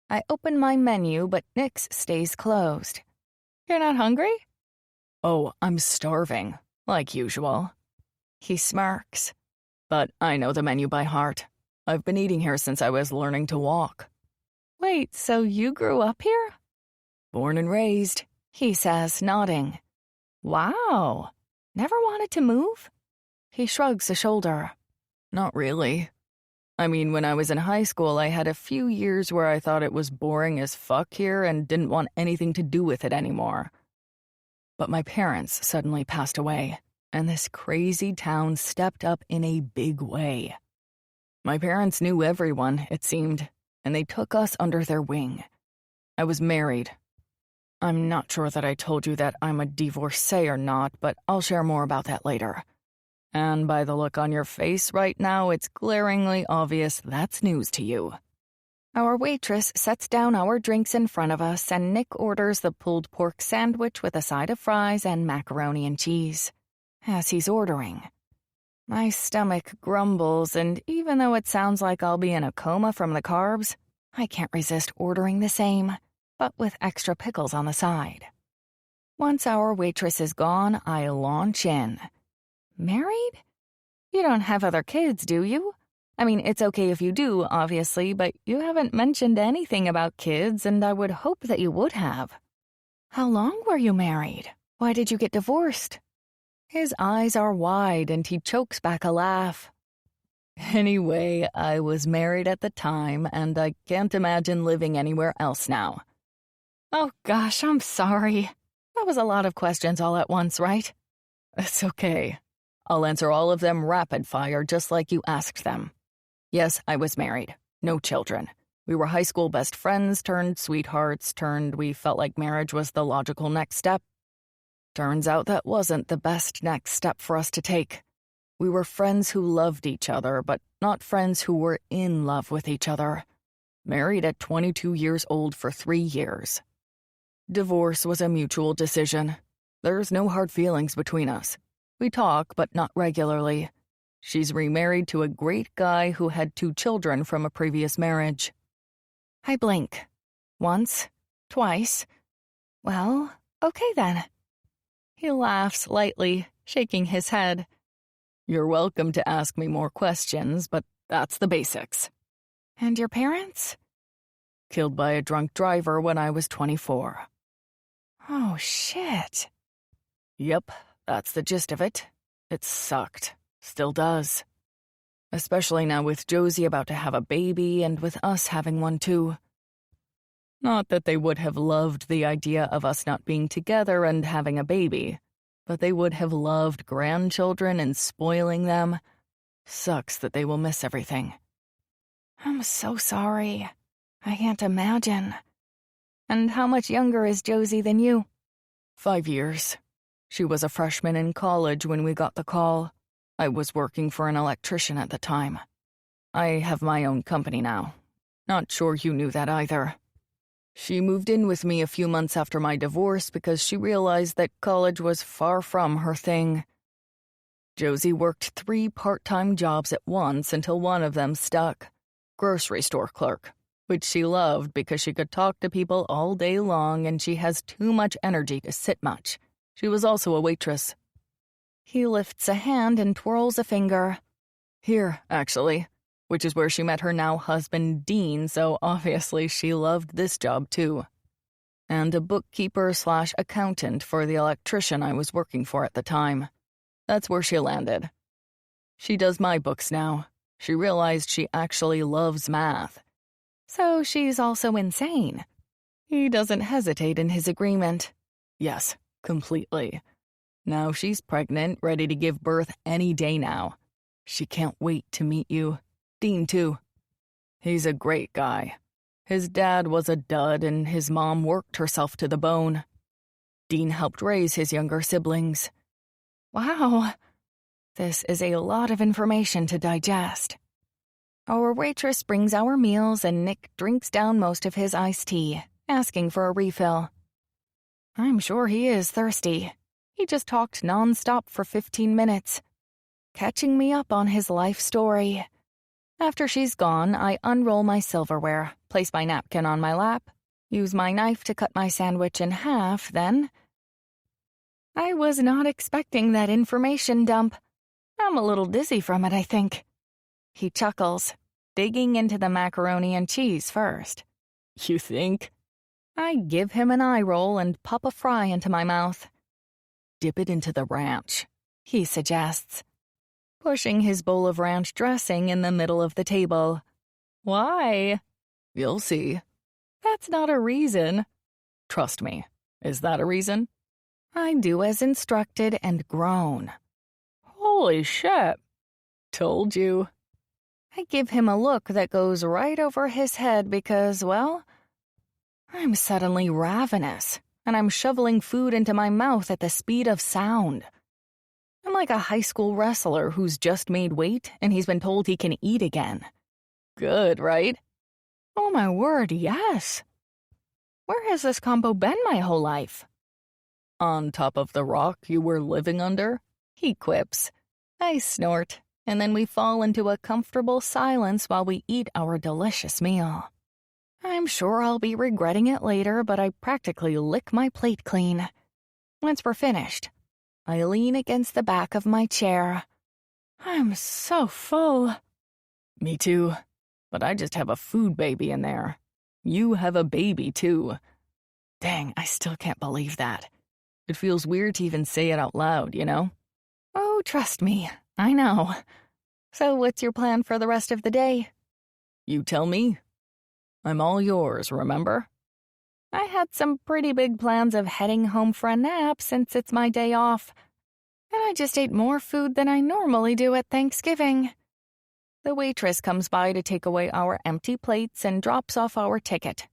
I open my menu, but Nick's stays closed. You're not hungry? Oh, I'm starving, like usual. He smirks. But I know the menu by heart. I've been eating here since I was learning to walk. Wait, so you grew up here? Born and raised, he says, nodding. Wow. Never wanted to move? He shrugs a shoulder. Not really. I mean, when I was in high school, I had a few years where I thought it was boring as fuck here and didn't want anything to do with it anymore. But my parents suddenly passed away, and this crazy town stepped up in a big way. My parents knew everyone, it seemed, and they took us under their wing. I was married. I'm not sure that I told you that I'm a divorcee or not, but I'll share more about that later. And by the look on your face right now, it's glaringly obvious that's news to you. Our waitress sets down our drinks in front of us, and Nick orders the pulled pork sandwich with a side of fries and macaroni and cheese. As he's ordering, my stomach grumbles, and even though it sounds like I'll be in a coma from the carbs, I can't resist ordering the same, but with extra pickles on the side. Once our waitress is gone, I launch in. Married? You don't have other kids, do you? I mean, it's okay if you do, obviously, but you haven't mentioned anything about kids, and I would hope that you would have. How long were you married? Why did you get divorced? His eyes are wide, and he chokes back a laugh. Anyway, I was married at the time, and I can't imagine living anywhere else now. Oh gosh, I'm sorry. That was a lot of questions all at once, right? It's okay. I'll answer all of them rapid fire just like you asked them. Yes, I was married. No children. We were high school best friends turned sweethearts turned we felt like marriage was the logical next step. Turns out that wasn't the best next step for us to take. We were friends who loved each other, but not friends who were in love with each other. Married at 22 years old for 3 years. Divorce was a mutual decision. There's no hard feelings between us. We talk, but not regularly. She's remarried to a great guy who had 2 children from a previous marriage. I blink. Once, twice. Well, okay then. He laughs lightly, shaking his head. You're welcome to ask me more questions, but that's the basics. And your parents? Killed by a drunk driver when I was 24. Oh, shit. Yep, that's the gist of it. It sucked. Still does. Especially now with Josie about to have a baby and with us having one too. Not that they would have loved the idea of us not being together and having a baby, but they would have loved grandchildren and spoiling them. Sucks that they will miss everything. I'm so sorry. I can't imagine. And how much younger is Josie than you? 5 years. She was a freshman in college when we got the call. I was working for an electrician at the time. I have my own company now. Not sure you knew that either. She moved in with me a few months after my divorce because she realized that college was far from her thing. Josie worked 3 part-time jobs at once until one of them stuck. Grocery store clerk, which she loved because she could talk to people all day long and she has too much energy to sit much. She was also a waitress. He lifts a hand and twirls a finger. Here, actually, which is where she met her now husband, Dean, so obviously she loved this job too. And a bookkeeper/accountant for the electrician I was working for at the time. That's where she landed. She does my books now. She realized she actually loves math. So she's also insane. He doesn't hesitate in his agreement. Yes, completely. Now she's pregnant, ready to give birth any day now. She can't wait to meet you. Dean, too. He's a great guy. His dad was a dud and his mom worked herself to the bone. Dean helped raise his younger siblings. Wow. This is a lot of information to digest. Our waitress brings our meals and Nick drinks down most of his iced tea, asking for a refill. I'm sure he is thirsty. He just talked nonstop for 15 minutes, catching me up on his life story. After she's gone, I unroll my silverware, place my napkin on my lap, use my knife to cut my sandwich in half, then... I was not expecting that information dump. I'm a little dizzy from it, I think. He chuckles, digging into the macaroni and cheese first. You think? I give him an eye roll and pop a fry into my mouth. Dip it into the ranch, he suggests, pushing his bowl of ranch dressing in the middle of the table. Why? You'll see. That's not a reason. Trust me. Is that a reason? I do as instructed and groan. Holy shit. Told you. I give him a look that goes right over his head because, well, I'm suddenly ravenous, and I'm shoveling food into my mouth at the speed of sound. I'm like a high school wrestler who's just made weight and he's been told he can eat again. Good, right? Oh my word, yes. Where has this combo been my whole life? On top of the rock you were living under, he quips. I snort, and then we fall into a comfortable silence while we eat our delicious meal. I'm sure I'll be regretting it later, but I practically lick my plate clean. Once we're finished, I lean against the back of my chair. I'm so full. Me too, but I just have a food baby in there. You have a baby too. Dang, I still can't believe that. It feels weird to even say it out loud, you know? Oh, trust me, I know. So what's your plan for the rest of the day? You tell me. I'm all yours, remember? I had some pretty big plans of heading home for a nap since it's my day off. And I just ate more food than I normally do at Thanksgiving. The waitress comes by to take away our empty plates and drops off our ticket,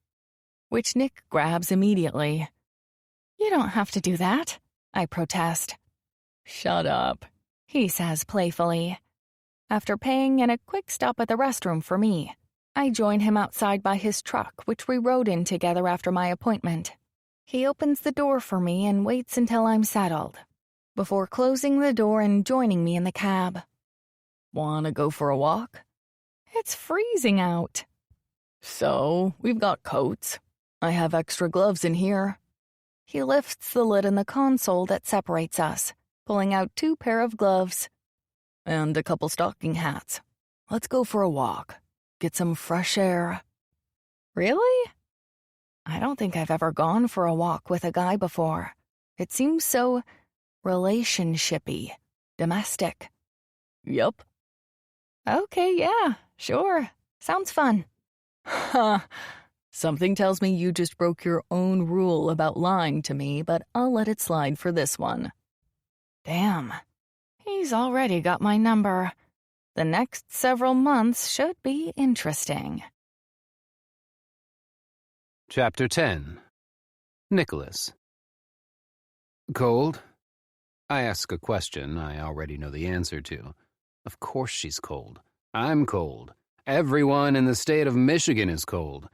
which Nick grabs immediately. You don't have to do that, I protest. Shut up, he says playfully, after paying and a quick stop at the restroom for me. I join him outside by his truck, which we rode in together after my appointment. He opens the door for me and waits until I'm settled, before closing the door and joining me in the cab. Wanna go for a walk? It's freezing out. So, we've got coats. I have extra gloves in here. He lifts the lid in the console that separates us, pulling out 2 pair of gloves. And a couple stocking hats. Let's go for a walk. Get some fresh air. Really? I don't think I've ever gone for a walk with a guy before. It seems so relationship-y, domestic. Yup. Okay, yeah, sure. Sounds fun. Huh. Something tells me you just broke your own rule about lying to me, but I'll let it slide for this one. Damn. He's already got my number. The next several months should be interesting. Chapter 10. Nicholas. Cold? I ask a question I already know the answer to. Of course she's cold. I'm cold. Everyone in the state of Michigan is cold.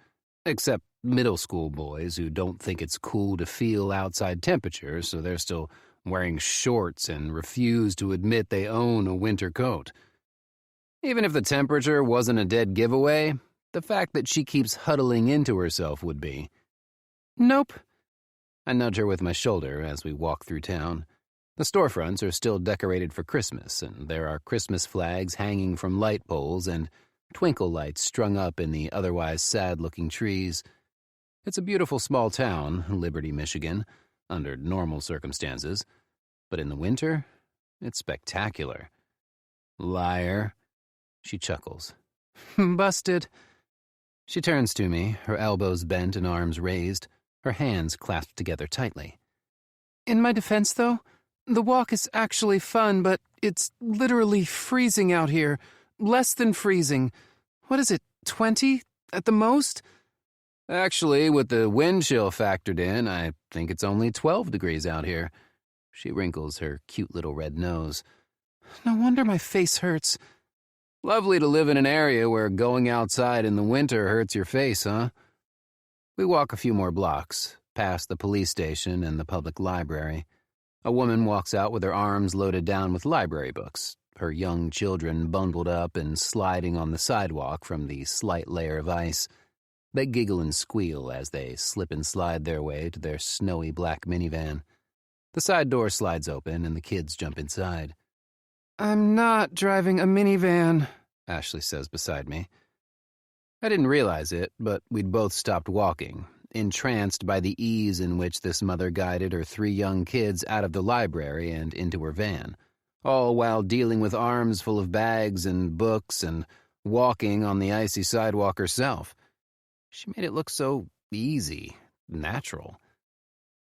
Except middle school boys who don't think it's cool to feel outside temperatures, so they're still wearing shorts and refuse to admit they own a winter coat. Even if the temperature wasn't a dead giveaway, the fact that she keeps huddling into herself would be. Nope. I nudge her with my shoulder as we walk through town. The storefronts are still decorated for Christmas, and there are Christmas flags hanging from light poles and twinkle lights strung up in the otherwise sad-looking trees. It's a beautiful small town, Liberty, Michigan, under normal circumstances. But in the winter, it's spectacular. Liar. She chuckles. Busted. She turns to me, her elbows bent and arms raised, her hands clasped together tightly. In my defense, though, the walk is actually fun, but it's literally freezing out here. Less than freezing. What is it, 20 at the most? Actually, with the wind chill factored in, I think it's only 12 degrees out here. She wrinkles her cute little red nose. No wonder my face hurts. Lovely to live in an area where going outside in the winter hurts your face, huh? We walk a few more blocks, past the police station and the public library. A woman walks out with her arms loaded down with library books, her young children bundled up and sliding on the sidewalk from the slight layer of ice. They giggle and squeal as they slip and slide their way to their snowy black minivan. The side door slides open and the kids jump inside. I'm not driving a minivan, Ashley says beside me. I didn't realize it, but we'd both stopped walking, entranced by the ease in which this mother guided her 3 young kids out of the library and into her van, all while dealing with arms full of bags and books and walking on the icy sidewalk herself. She made it look so easy, natural.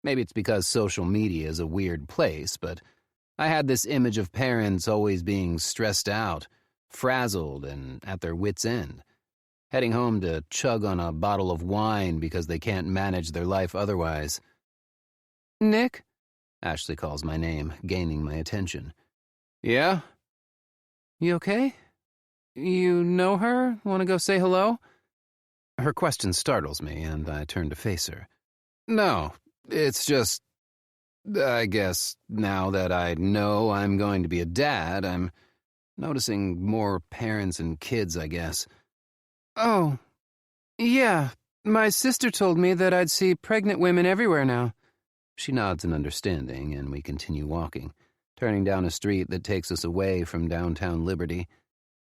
Maybe it's because social media is a weird place, but I had this image of parents always being stressed out, frazzled, and at their wits' end, heading home to chug on a bottle of wine because they can't manage their life otherwise. Nick? Ashley calls my name, gaining my attention. Yeah? You okay? You know her? Want to go say hello? Her question startles me, and I turn to face her. No, it's just, I guess now that I know I'm going to be a dad, I'm noticing more parents and kids, I guess. Oh, yeah. My sister told me that I'd see pregnant women everywhere now. She nods in understanding, and we continue walking, turning down a street that takes us away from downtown Liberty.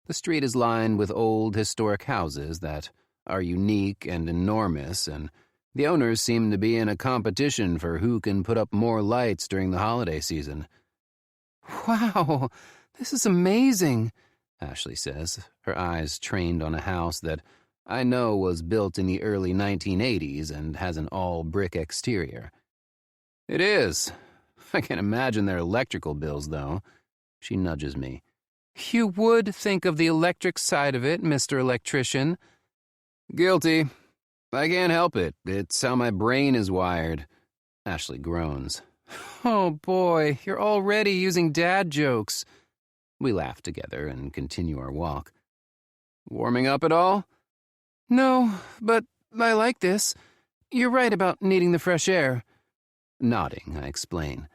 The street is lined with old, historic houses that are unique and enormous, and the owners seem to be in a competition for who can put up more lights during the holiday season. Wow, this is amazing, Ashley says, her eyes trained on a house that I know was built in the early 1980s and has an all-brick exterior. It is. I can imagine their electrical bills, though. She nudges me. You would think of the electric side of it, Mr. Electrician. Guilty. I can't help it. It's how my brain is wired. Ashley groans. Oh boy, you're already using dad jokes. We laugh together and continue our walk. Warming up at all? No, but I like this. You're right about needing the fresh air. Nodding, I explain.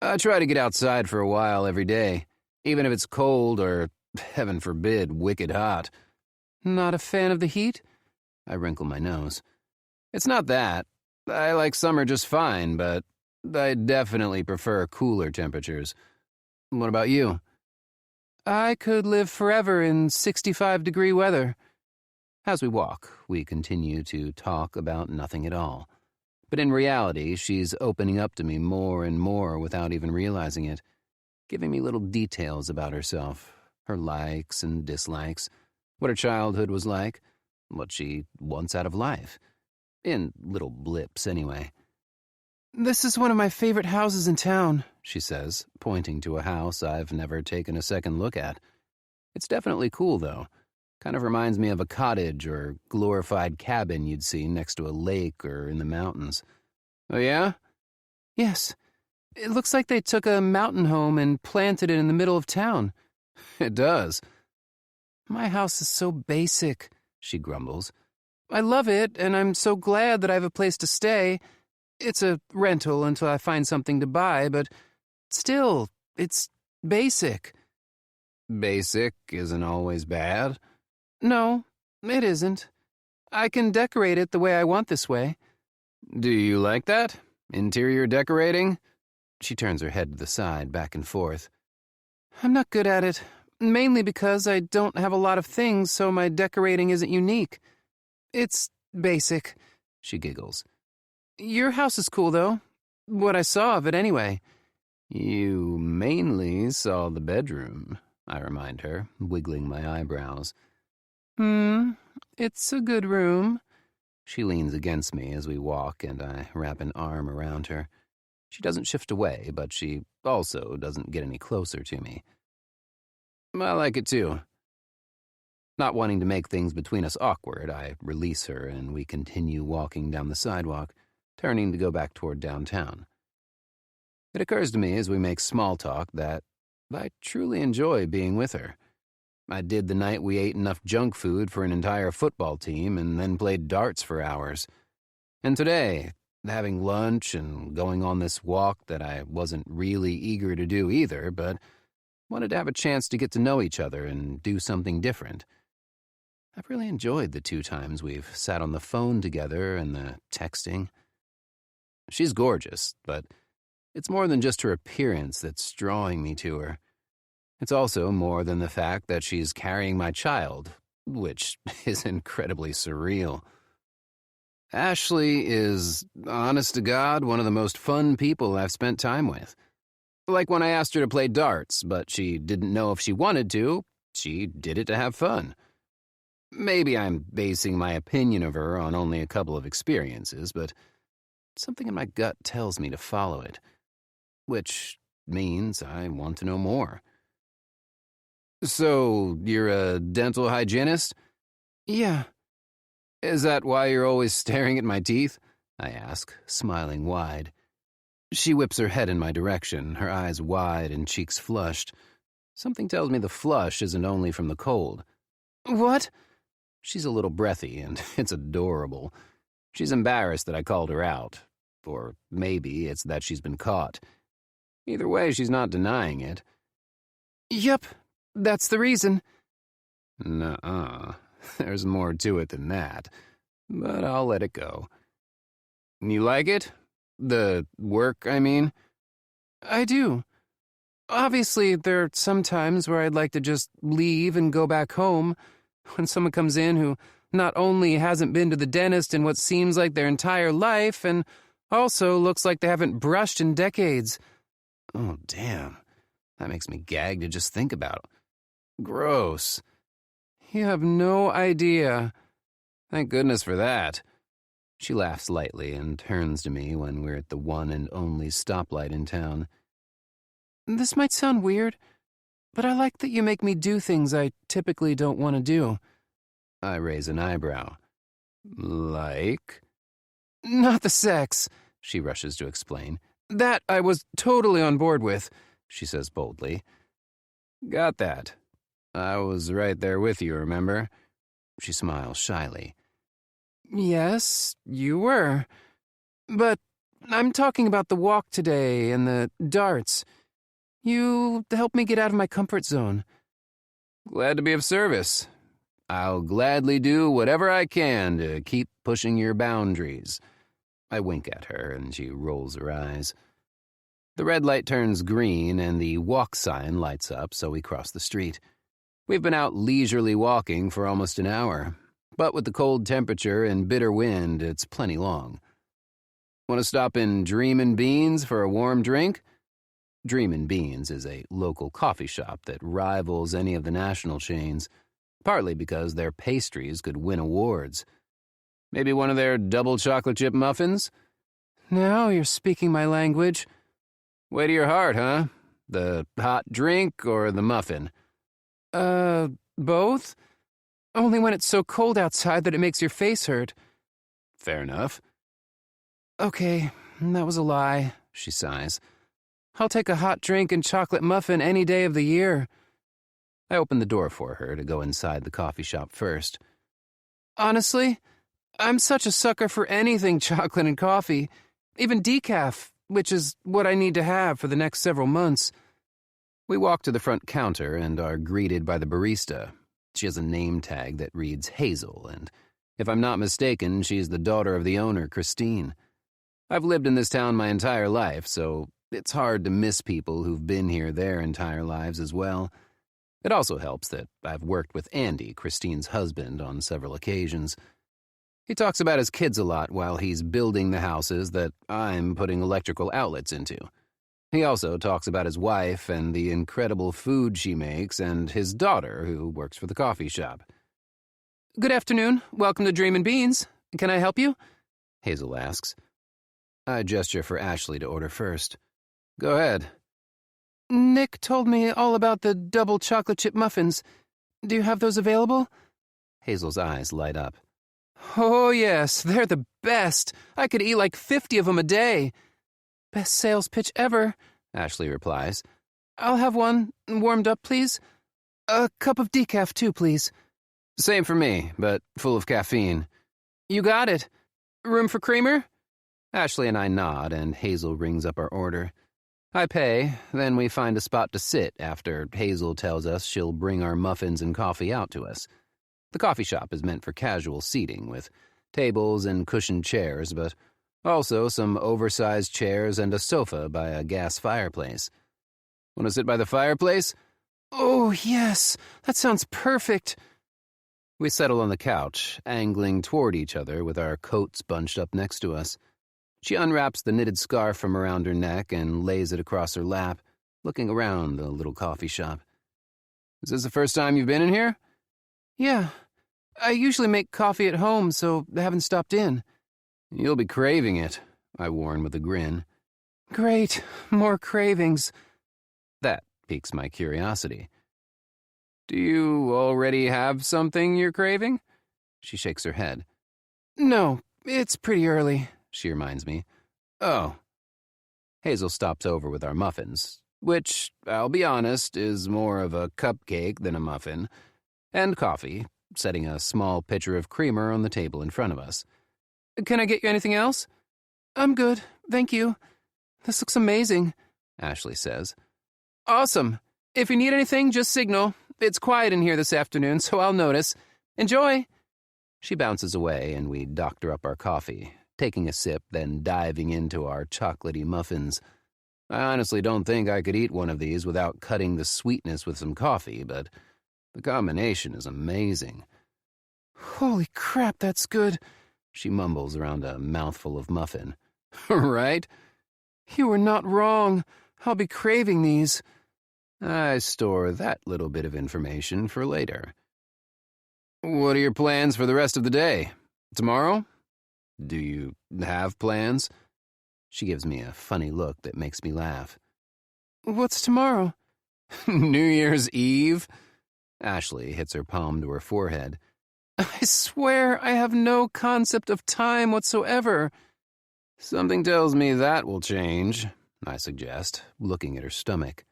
I try to get outside for a while every day, even if it's cold or, heaven forbid, wicked hot. Not a fan of the heat? I wrinkle my nose. It's not that. I like summer just fine, but I definitely prefer cooler temperatures. What about you? I could live forever in 65-degree weather. As we walk, we continue to talk about nothing at all. But in reality, she's opening up to me more and more without even realizing it, giving me little details about herself, her likes and dislikes, what her childhood was like, what she wants out of life. In little blips, anyway. This is one of my favorite houses in town, she says, pointing to a house I've never taken a second look at. It's definitely cool, though. Kind of reminds me of a cottage or glorified cabin you'd see next to a lake or in the mountains. Oh, yeah? Yes. It looks like they took a mountain home and planted it in the middle of town. It does. My house is so basic, she grumbles. I love it, and I'm so glad that I have a place to stay. It's a rental until I find something to buy, but still, it's basic. Basic isn't always bad. No, it isn't. I can decorate it the way I want this way. Do you like that? Interior decorating? She turns her head to the side, back and forth. I'm not good at it, mainly because I don't have a lot of things, so my decorating isn't unique. It's basic, she giggles. Your house is cool, though. What I saw of it, anyway. You mainly saw the bedroom, I remind her, wiggling my eyebrows. It's a good room. She leans against me as we walk, and I wrap an arm around her. She doesn't shift away, but she also doesn't get any closer to me. I like it, too. Not wanting to make things between us awkward, I release her, and we continue walking down the sidewalk, turning to go back toward downtown. It occurs to me as we make small talk that I truly enjoy being with her. I did the night we ate enough junk food for an entire football team and then played darts for hours. And today, having lunch and going on this walk that I wasn't really eager to do either, but wanted to have a chance to get to know each other and do something different. I've really enjoyed the 2 times we've sat on the phone together and the texting. She's gorgeous, but it's more than just her appearance that's drawing me to her. It's also more than the fact that she's carrying my child, which is incredibly surreal. Ashley is, honest to God, one of the most fun people I've spent time with. Like when I asked her to play darts, but she didn't know if she wanted to, she did it to have fun. Maybe I'm basing my opinion of her on only a couple of experiences, but something in my gut tells me to follow it, which means I want to know more. So, you're a dental hygienist? Yeah. Is that why you're always staring at my teeth? I ask, smiling wide. She whips her head in my direction, her eyes wide and cheeks flushed. Something tells me the flush isn't only from the cold. What? She's a little breathy, and it's adorable. She's embarrassed that I called her out. Or maybe it's that she's been caught. Either way, she's not denying it. Yup, that's the reason. Nuh-uh. There's more to it than that. But I'll let it go. You like it? The work, I mean? I do. Obviously, there are some times where I'd like to just leave and go back home. When someone comes in who not only hasn't been to the dentist in what seems like their entire life, and also looks like they haven't brushed in decades. Oh, damn. That makes me gag to just think about. Gross. You have no idea. Thank goodness for that. She laughs lightly and turns to me when we're at the one and only stoplight in town. This might sound weird, but I like that you make me do things I typically don't want to do. I raise an eyebrow. Like? Not the sex, she rushes to explain. That I was totally on board with, she says boldly. Got that. I was right there with you, remember? She smiles shyly. Yes, you were. But I'm talking about the walk today and the darts. You helped me get out of my comfort zone. Glad to be of service. I'll gladly do whatever I can to keep pushing your boundaries. I wink at her, and she rolls her eyes. The red light turns green, and the walk sign lights up, so we cross the street. We've been out leisurely walking for almost an hour, but with the cold temperature and bitter wind, it's plenty long. Want to stop in Dreamin' Beans for a warm drink? Dreamin' Beans is a local coffee shop that rivals any of the national chains, partly because their pastries could win awards. Maybe one of their double chocolate chip muffins? Now you're speaking my language. Way to your heart, huh? The hot drink or the muffin? Both? Only when it's so cold outside that it makes your face hurt. Fair enough. Okay, that was a lie, she sighs. I'll take a hot drink and chocolate muffin any day of the year. I open the door for her to go inside the coffee shop first. Honestly, I'm such a sucker for anything chocolate and coffee, even decaf, which is what I need to have for the next several months. We walk to the front counter and are greeted by the barista. She has a name tag that reads Hazel, and if I'm not mistaken, she's the daughter of the owner, Christine. I've lived in this town my entire life, so it's hard to miss people who've been here their entire lives as well. It also helps that I've worked with Andy, Christine's husband, on several occasions. He talks about his kids a lot while he's building the houses that I'm putting electrical outlets into. He also talks about his wife and the incredible food she makes and his daughter, who works for the coffee shop. Good afternoon. Welcome to Dreamin' Beans. Can I help you? Hazel asks. I gesture for Ashley to order first. Go ahead. Nick told me all about the double chocolate chip muffins. Do you have those available? Hazel's eyes light up. Oh, yes, they're the best. I could eat like 50 of them a day. Best sales pitch ever, Ashley replies. I'll have one warmed up, please. A cup of decaf, too, please. Same for me, but full of caffeine. You got it. Room for creamer? Ashley and I nod, and Hazel rings up our order. I pay, then we find a spot to sit after Hazel tells us she'll bring our muffins and coffee out to us. The coffee shop is meant for casual seating, with tables and cushioned chairs, but also some oversized chairs and a sofa by a gas fireplace. Want to sit by the fireplace? Oh, yes, that sounds perfect. We settle on the couch, angling toward each other with our coats bunched up next to us. She unwraps the knitted scarf from around her neck and lays it across her lap, looking around the little coffee shop. Is this the first time you've been in here? Yeah. I usually make coffee at home, so I haven't stopped in. You'll be craving it, I warn with a grin. Great. More cravings. That piques my curiosity. Do you already have something you're craving? She shakes her head. No, it's pretty early, she reminds me. Oh. Hazel stops over with our muffins, which, I'll be honest, is more of a cupcake than a muffin, and coffee, setting a small pitcher of creamer on the table in front of us. Can I get you anything else? I'm good, thank you. This looks amazing, Ashley says. Awesome. If you need anything, just signal. It's quiet in here this afternoon, so I'll notice. Enjoy! She bounces away, and we doctor up our coffee, taking a sip, then diving into our chocolatey muffins. I honestly don't think I could eat one of these without cutting the sweetness with some coffee, but the combination is amazing. Holy crap, that's good, she mumbles around a mouthful of muffin. Right? You were not wrong. I'll be craving these. I store that little bit of information for later. What are your plans for the rest of the day? Tomorrow? Do you have plans? She gives me a funny look that makes me laugh. What's tomorrow? New Year's Eve? Ashley hits her palm to her forehead. I swear I have no concept of time whatsoever. Something tells me that will change, I suggest, looking at her stomach.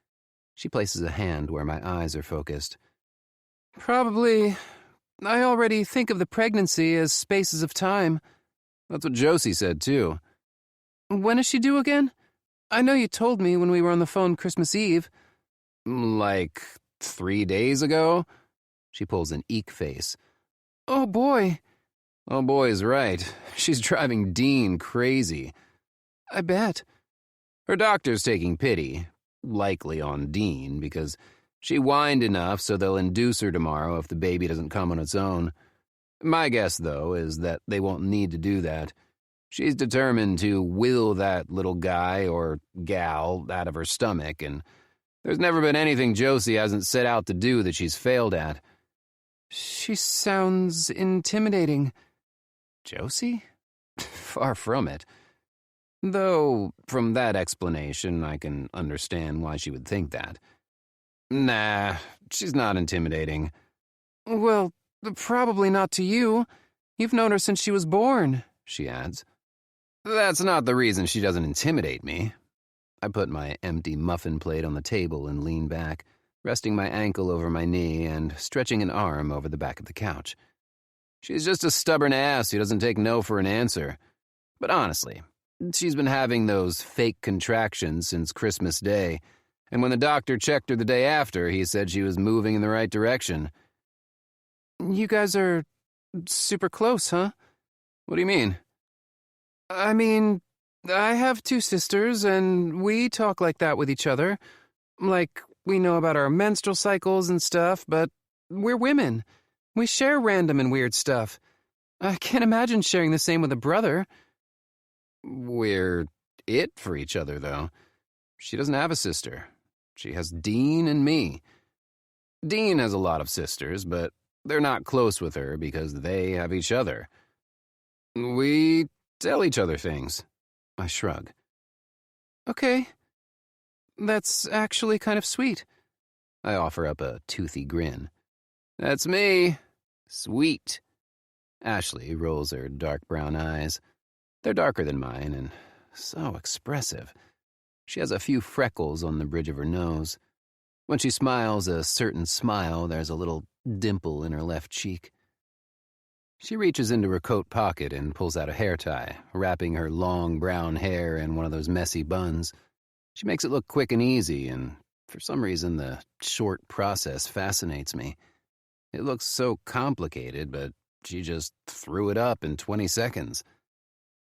She places a hand where my eyes are focused. Probably I already think of the pregnancy as spaces of time. That's what Josie said, too. When is she due again? I know you told me when we were on the phone Christmas Eve. Like 3 days ago? She pulls an eek face. Oh, boy. Oh, boy is right. She's driving Dean crazy. I bet. Her doctor's taking pity, likely on Dean, because she whined enough so they'll induce her tomorrow if the baby doesn't come on its own. My guess, though, is that they won't need to do that. She's determined to will that little guy or gal out of her stomach, and there's never been anything Josie hasn't set out to do that she's failed at. She sounds intimidating. Josie? Far from it. Though, from that explanation, I can understand why she would think that. Nah, she's not intimidating. Well, probably not to you. You've known her since she was born, she adds. That's not the reason she doesn't intimidate me. I put my empty muffin plate on the table and lean back, resting my ankle over my knee and stretching an arm over the back of the couch. She's just a stubborn ass who doesn't take no for an answer. But honestly, she's been having those fake contractions since Christmas Day, and when the doctor checked her the day after, he said she was moving in the right direction. You guys are super close, huh? What do you mean? I mean, I have 2 sisters, and we talk like that with each other. Like, we know about our menstrual cycles and stuff, but we're women. We share random and weird stuff. I can't imagine sharing the same with a brother. We're it for each other, though. She doesn't have a sister. She has Dean and me. Dean has a lot of sisters, but they're not close with her because they have each other. We tell each other things. I shrug. Okay. That's actually kind of sweet. I offer up a toothy grin. That's me. Sweet. Ashley rolls her dark brown eyes. They're darker than mine and so expressive. She has a few freckles on the bridge of her nose. When she smiles a certain smile, there's a little dimple in her left cheek. She reaches into her coat pocket and pulls out a hair tie, wrapping her long brown hair in one of those messy buns. She makes it look quick and easy, and for some reason the short process fascinates me. It looks so complicated, but she just threw it up in 20 seconds.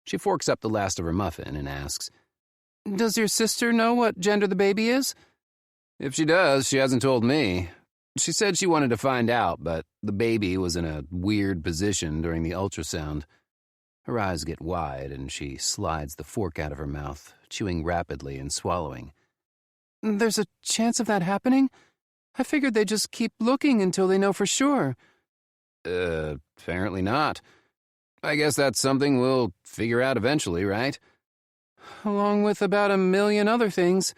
She forks up the last of her muffin and asks, Does your sister know what gender the baby is? If she does, she hasn't told me. She said she wanted to find out, but the baby was in a weird position during the ultrasound. Her eyes get wide, and she slides the fork out of her mouth, chewing rapidly and swallowing. There's a chance of that happening? I figured they'd just keep looking until they know for sure. Apparently not. I guess that's something we'll figure out eventually, right? Along with about 1 million other things.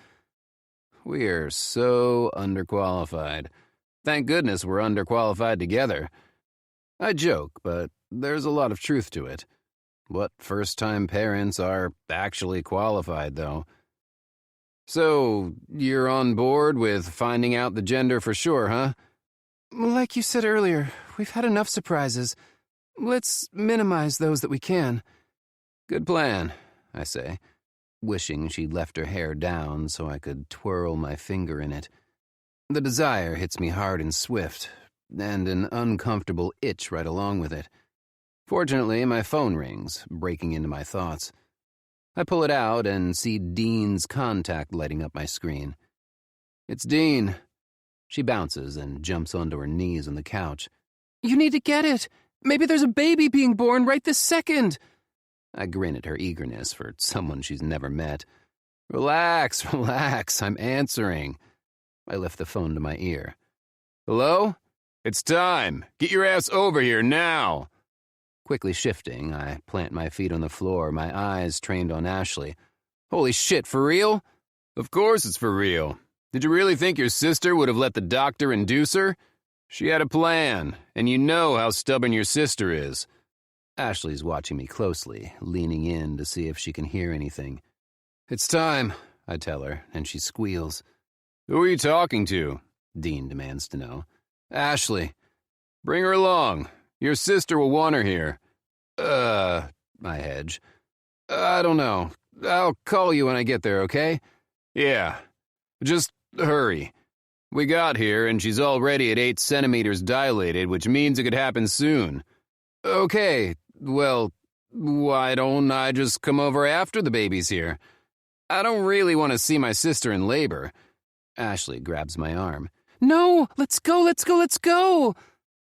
We're so underqualified. Thank goodness we're underqualified together. I joke, but there's a lot of truth to it. What first-time parents are actually qualified, though? So, you're on board with finding out the gender for sure, huh? Like you said earlier, we've had enough surprises. Let's minimize those that we can. Good plan, I say, wishing she'd left her hair down so I could twirl my finger in it. The desire hits me hard and swift, and an uncomfortable itch right along with it. Fortunately, my phone rings, breaking into my thoughts. I pull it out and see Dean's contact lighting up my screen. It's Dean. She bounces and jumps onto her knees on the couch. You need to get it. Maybe there's a baby being born right this second. I grin at her eagerness for someone she's never met. Relax, I'm answering. I lift the phone to my ear. Hello? It's time. Get your ass over here now. Quickly shifting, I plant my feet on the floor, my eyes trained on Ashley. Holy shit, for real? Of course it's for real. Did you really think your sister would have let the doctor induce her? She had a plan, and you know how stubborn your sister is. Ashley's watching me closely, leaning in to see if she can hear anything. It's time, I tell her, and she squeals. Who are you talking to? Dean demands to know. Ashley. Bring her along. Your sister will want her here. I hedge. I don't know. I'll call you when I get there, okay? Yeah. Just hurry. We got here, and she's already at 8 centimeters dilated, which means it could happen soon. Okay, well, why don't I just come over after the baby's here? I don't really want to see my sister in labor. Ashley grabs my arm. No, let's go, let's go, let's go!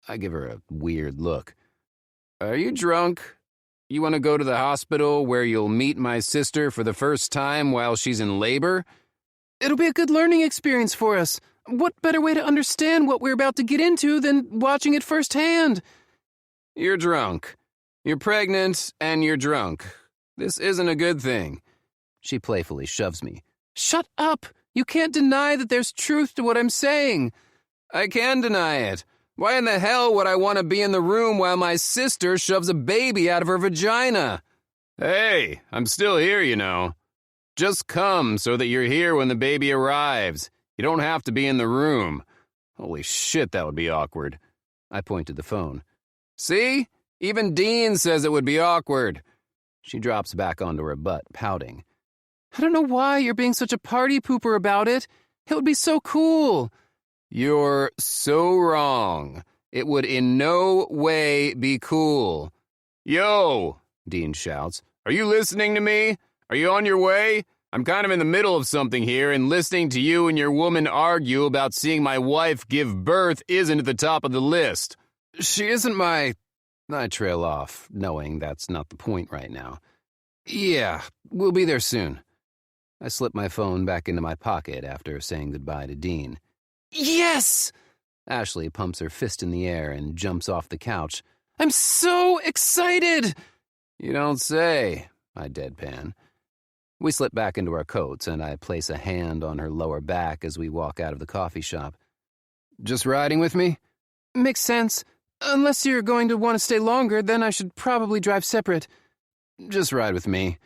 I give her a weird look. Are you drunk? You want to go to the hospital where you'll meet my sister for the first time while she's in labor? It'll be a good learning experience for us. What better way to understand what we're about to get into than watching it firsthand? You're drunk. You're pregnant, and you're drunk. This isn't a good thing. She playfully shoves me. Shut up! You can't deny that there's truth to what I'm saying. I can deny it. Why in the hell would I want to be in the room while my sister shoves a baby out of her vagina? Hey, I'm still here, you know. Just come so that you're here when the baby arrives. You don't have to be in the room. Holy shit, that would be awkward. I point to the phone. See? Even Dean says it would be awkward. She drops back onto her butt, pouting. I don't know why you're being such a party pooper about it. It would be so cool. You're so wrong. It would in no way be cool. Yo, Dean shouts. Are you listening to me? Are you on your way? I'm kind of in the middle of something here, and listening to you and your woman argue about seeing my wife give birth isn't at the top of the list. She isn't my... I trail off, knowing that's not the point right now. Yeah, we'll be there soon. I slip my phone back into my pocket after saying goodbye to Dean. Yes! Ashley pumps her fist in the air and jumps off the couch. I'm so excited! You don't say, I deadpan. We slip back into our coats, and I place a hand on her lower back as we walk out of the coffee shop. Just riding with me? Makes sense. Unless you're going to want to stay longer, then I should probably drive separate. Just ride with me.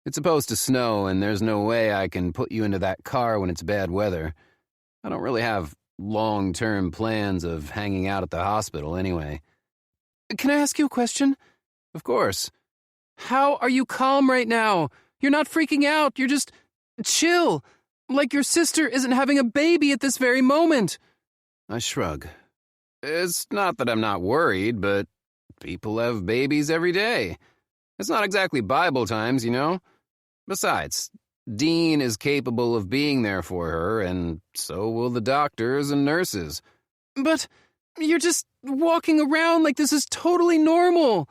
It's supposed to snow, and there's no way I can put you into that car when it's bad weather. I don't really have long-term plans of hanging out at the hospital anyway. Can I ask you a question? Of course. How are you calm right now? You're not freaking out. You're just chill. Like your sister isn't having a baby at this very moment. I shrug. It's not that I'm not worried, but people have babies every day. It's not exactly Bible times, you know? Besides, Dean is capable of being there for her, and so will the doctors and nurses. But you're just walking around like this is totally normal.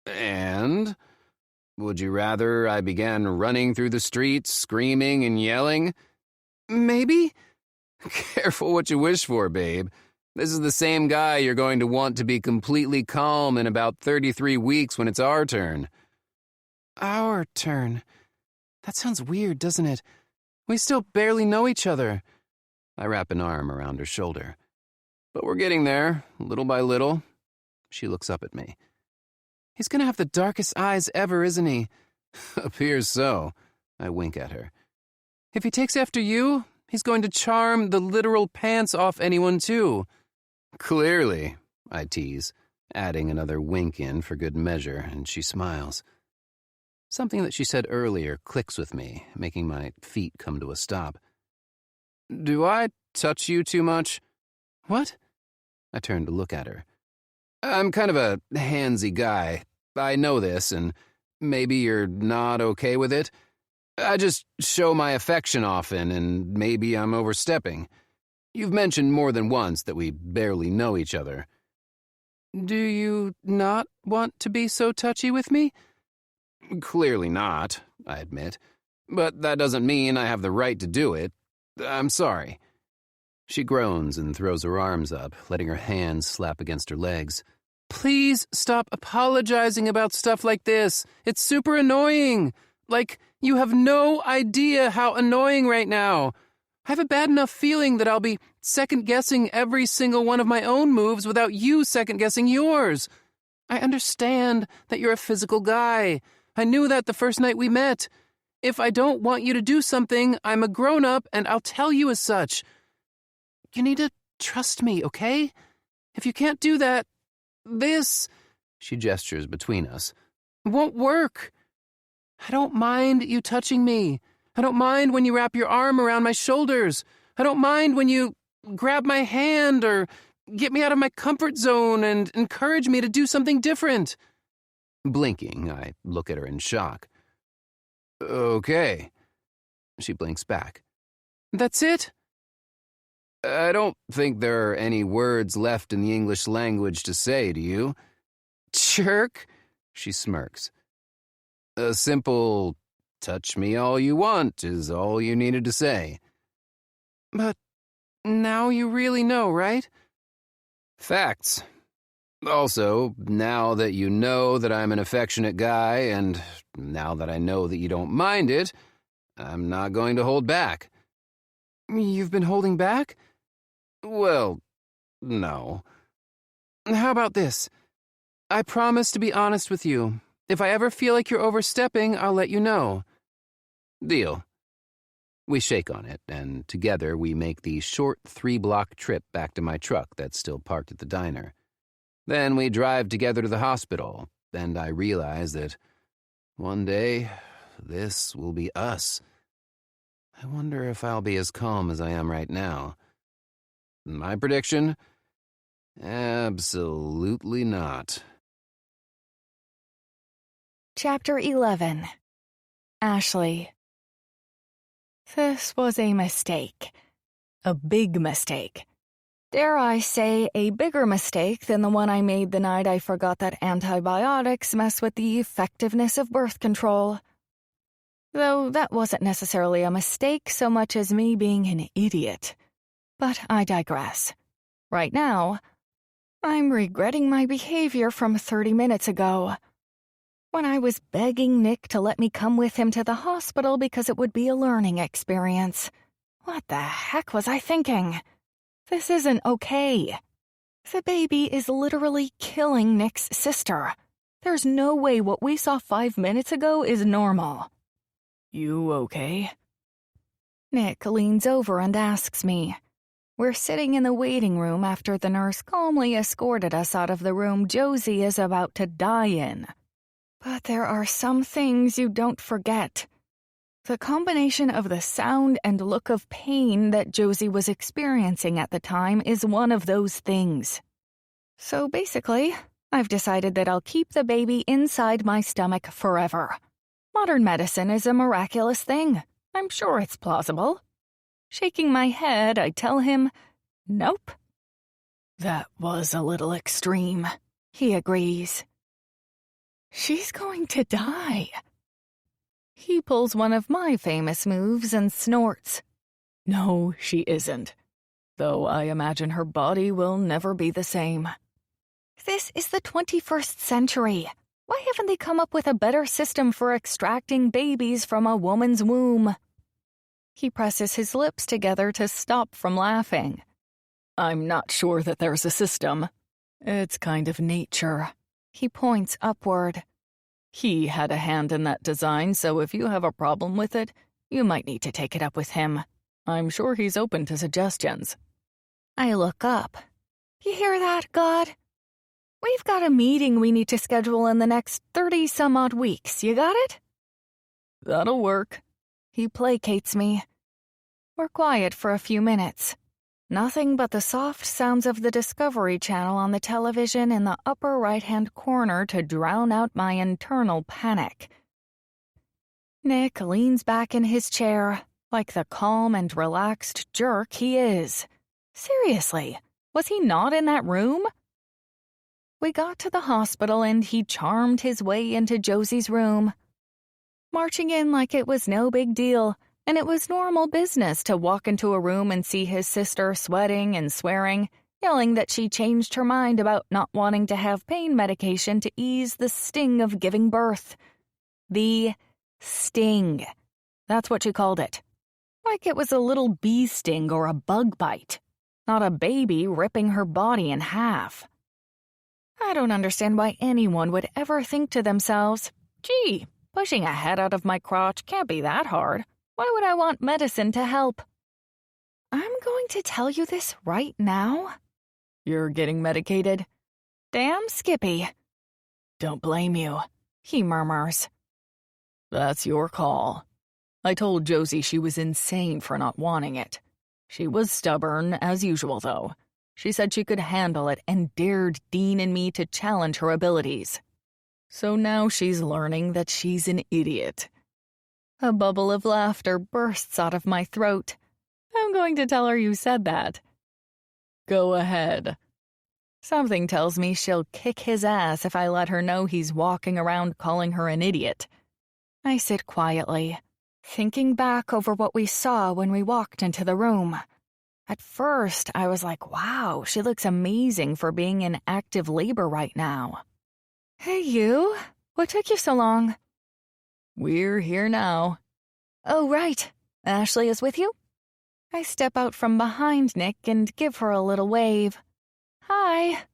And? Would you rather I began running through the streets, screaming and yelling? Maybe. Careful what you wish for, babe. This is the same guy you're going to want to be completely calm in about 33 weeks when it's our turn. Our turn. That sounds weird, doesn't it? We still barely know each other. I wrap an arm around her shoulder. But we're getting there, little by little. She looks up at me. He's going to have the darkest eyes ever, isn't he? Appears so. I wink at her. If he takes after you, he's going to charm the literal pants off anyone, too. Clearly, I tease, adding another wink in for good measure, and she smiles. Something that she said earlier clicks with me, making my feet come to a stop. Do I touch you too much? What? I turn to look at her. I'm kind of a handsy guy. I know this, and maybe you're not okay with it. I just show my affection often, and maybe I'm overstepping. You've mentioned more than once that we barely know each other. Do you not want to be so touchy with me? Clearly not, I admit. But that doesn't mean I have the right to do it. I'm sorry. She groans and throws her arms up, letting her hands slap against her legs. Please stop apologizing about stuff like this. It's super annoying. Like, you have no idea how annoying right now. I have a bad enough feeling that I'll be second-guessing every single one of my own moves without you second-guessing yours. I understand that you're a physical guy. I knew that the first night we met. If I don't want you to do something, I'm a grown-up and I'll tell you as such. You need to trust me, okay? If you can't do that, this, she gestures between us, won't work. I don't mind you touching me. I don't mind when you wrap your arm around my shoulders. I don't mind when you grab my hand or get me out of my comfort zone and encourage me to do something different. Blinking, I look at her in shock. Okay. She blinks back. That's it? I don't think there are any words left in the English language to say, do you? Jerk, she smirks. A simple, touch me all you want is all you needed to say. But now you really know, right? Facts. Also, now that you know that I'm an affectionate guy, and now that I know that you don't mind it, I'm not going to hold back. You've been holding back? Well, no. How about this? I promise to be honest with you. If I ever feel like you're overstepping, I'll let you know. Deal. We shake on it, and together we make the short 3-block trip back to my truck that's still parked at the diner. Then we drive together to the hospital, and I realize that one day, this will be us. I wonder if I'll be as calm as I am right now. My prediction? Absolutely not. Chapter 11. Ashley. This was a mistake. A big mistake. Dare I say, a bigger mistake than the one I made the night I forgot that antibiotics mess with the effectiveness of birth control. Though that wasn't necessarily a mistake so much as me being an idiot. But I digress. Right now, I'm regretting my behavior from 30 minutes ago, when I was begging Nick to let me come with him to the hospital because it would be a learning experience. What the heck was I thinking? This isn't okay. The baby is literally killing Nick's sister. There's no way what we saw 5 minutes ago is normal. You okay? Nick leans over and asks me. We're sitting in the waiting room after the nurse calmly escorted us out of the room Josie is about to die in. But there are some things you don't forget. The combination of the sound and look of pain that Josie was experiencing at the time is one of those things. So basically, I've decided that I'll keep the baby inside my stomach forever. Modern medicine is a miraculous thing. I'm sure it's plausible. Shaking my head, I tell him, nope. That was a little extreme. He agrees. She's going to die. He pulls one of my famous moves and snorts. No, she isn't. Though I imagine her body will never be the same. This is the 21st century. Why haven't they come up with a better system for extracting babies from a woman's womb? He presses his lips together to stop from laughing. I'm not sure that there's a system. It's kind of nature. He points upward. He had a hand in that design, so if you have a problem with it, you might need to take it up with him. I'm sure he's open to suggestions. I look up. You hear that, God? We've got a meeting we need to schedule in the next 30-some-odd weeks. You got it? That'll work. He placates me. We're quiet for a few minutes. Nothing but the soft sounds of the Discovery Channel on the television in the upper right-hand corner to drown out my internal panic. Nick leans back in his chair, like the calm and relaxed jerk he is. Seriously, was he not in that room? We got to the hospital and he charmed his way into Josie's room, marching in like it was no big deal, and it was normal business to walk into a room and see his sister sweating and swearing, yelling that she changed her mind about not wanting to have pain medication to ease the sting of giving birth. The sting. That's what she called it. Like it was a little bee sting or a bug bite, not a baby ripping her body in half. I don't understand why anyone would ever think to themselves, gee, pushing a head out of my crotch can't be that hard. Why would I want medicine to help? I'm going to tell you this right now. You're getting medicated? Damn Skippy. Don't blame you. He murmurs. That's your call. I told Josie she was insane for not wanting it. She was stubborn, as usual, though. She said she could handle it and dared Dean and me to challenge her abilities. So now she's learning that she's an idiot. A bubble of laughter bursts out of my throat. I'm going to tell her you said that. Go ahead. Something tells me she'll kick his ass if I let her know he's walking around calling her an idiot. I sit quietly, thinking back over what we saw when we walked into the room. At first, I was like, wow, she looks amazing for being in active labor right now. Hey, you. What took you so long? We're here now. Oh, right. Ashley is with you? I step out from behind Nick and give her a little wave. Hi.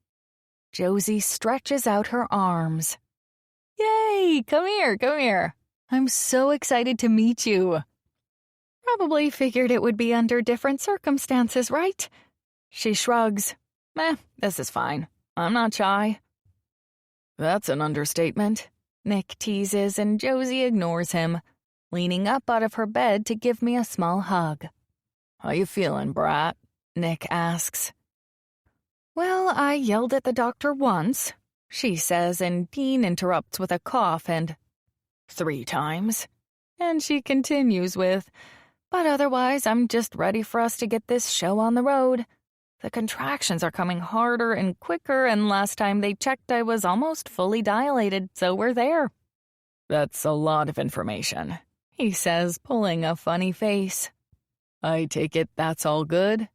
Josie stretches out her arms. Yay! Come here. I'm so excited to meet you. Probably figured it would be under different circumstances, right? She shrugs. This is fine. I'm not shy. That's an understatement. Nick teases and Josie ignores him, leaning up out of her bed to give me a small hug. How you feeling, brat? Nick asks. Well, I yelled at the doctor once, she says, and Dean interrupts with a cough and 3 times. And she continues with, but otherwise I'm just ready for us to get this show on the road. The contractions are coming harder and quicker, and last time they checked I was almost fully dilated, so we're there. That's a lot of information, he says, pulling a funny face. I take it that's all good?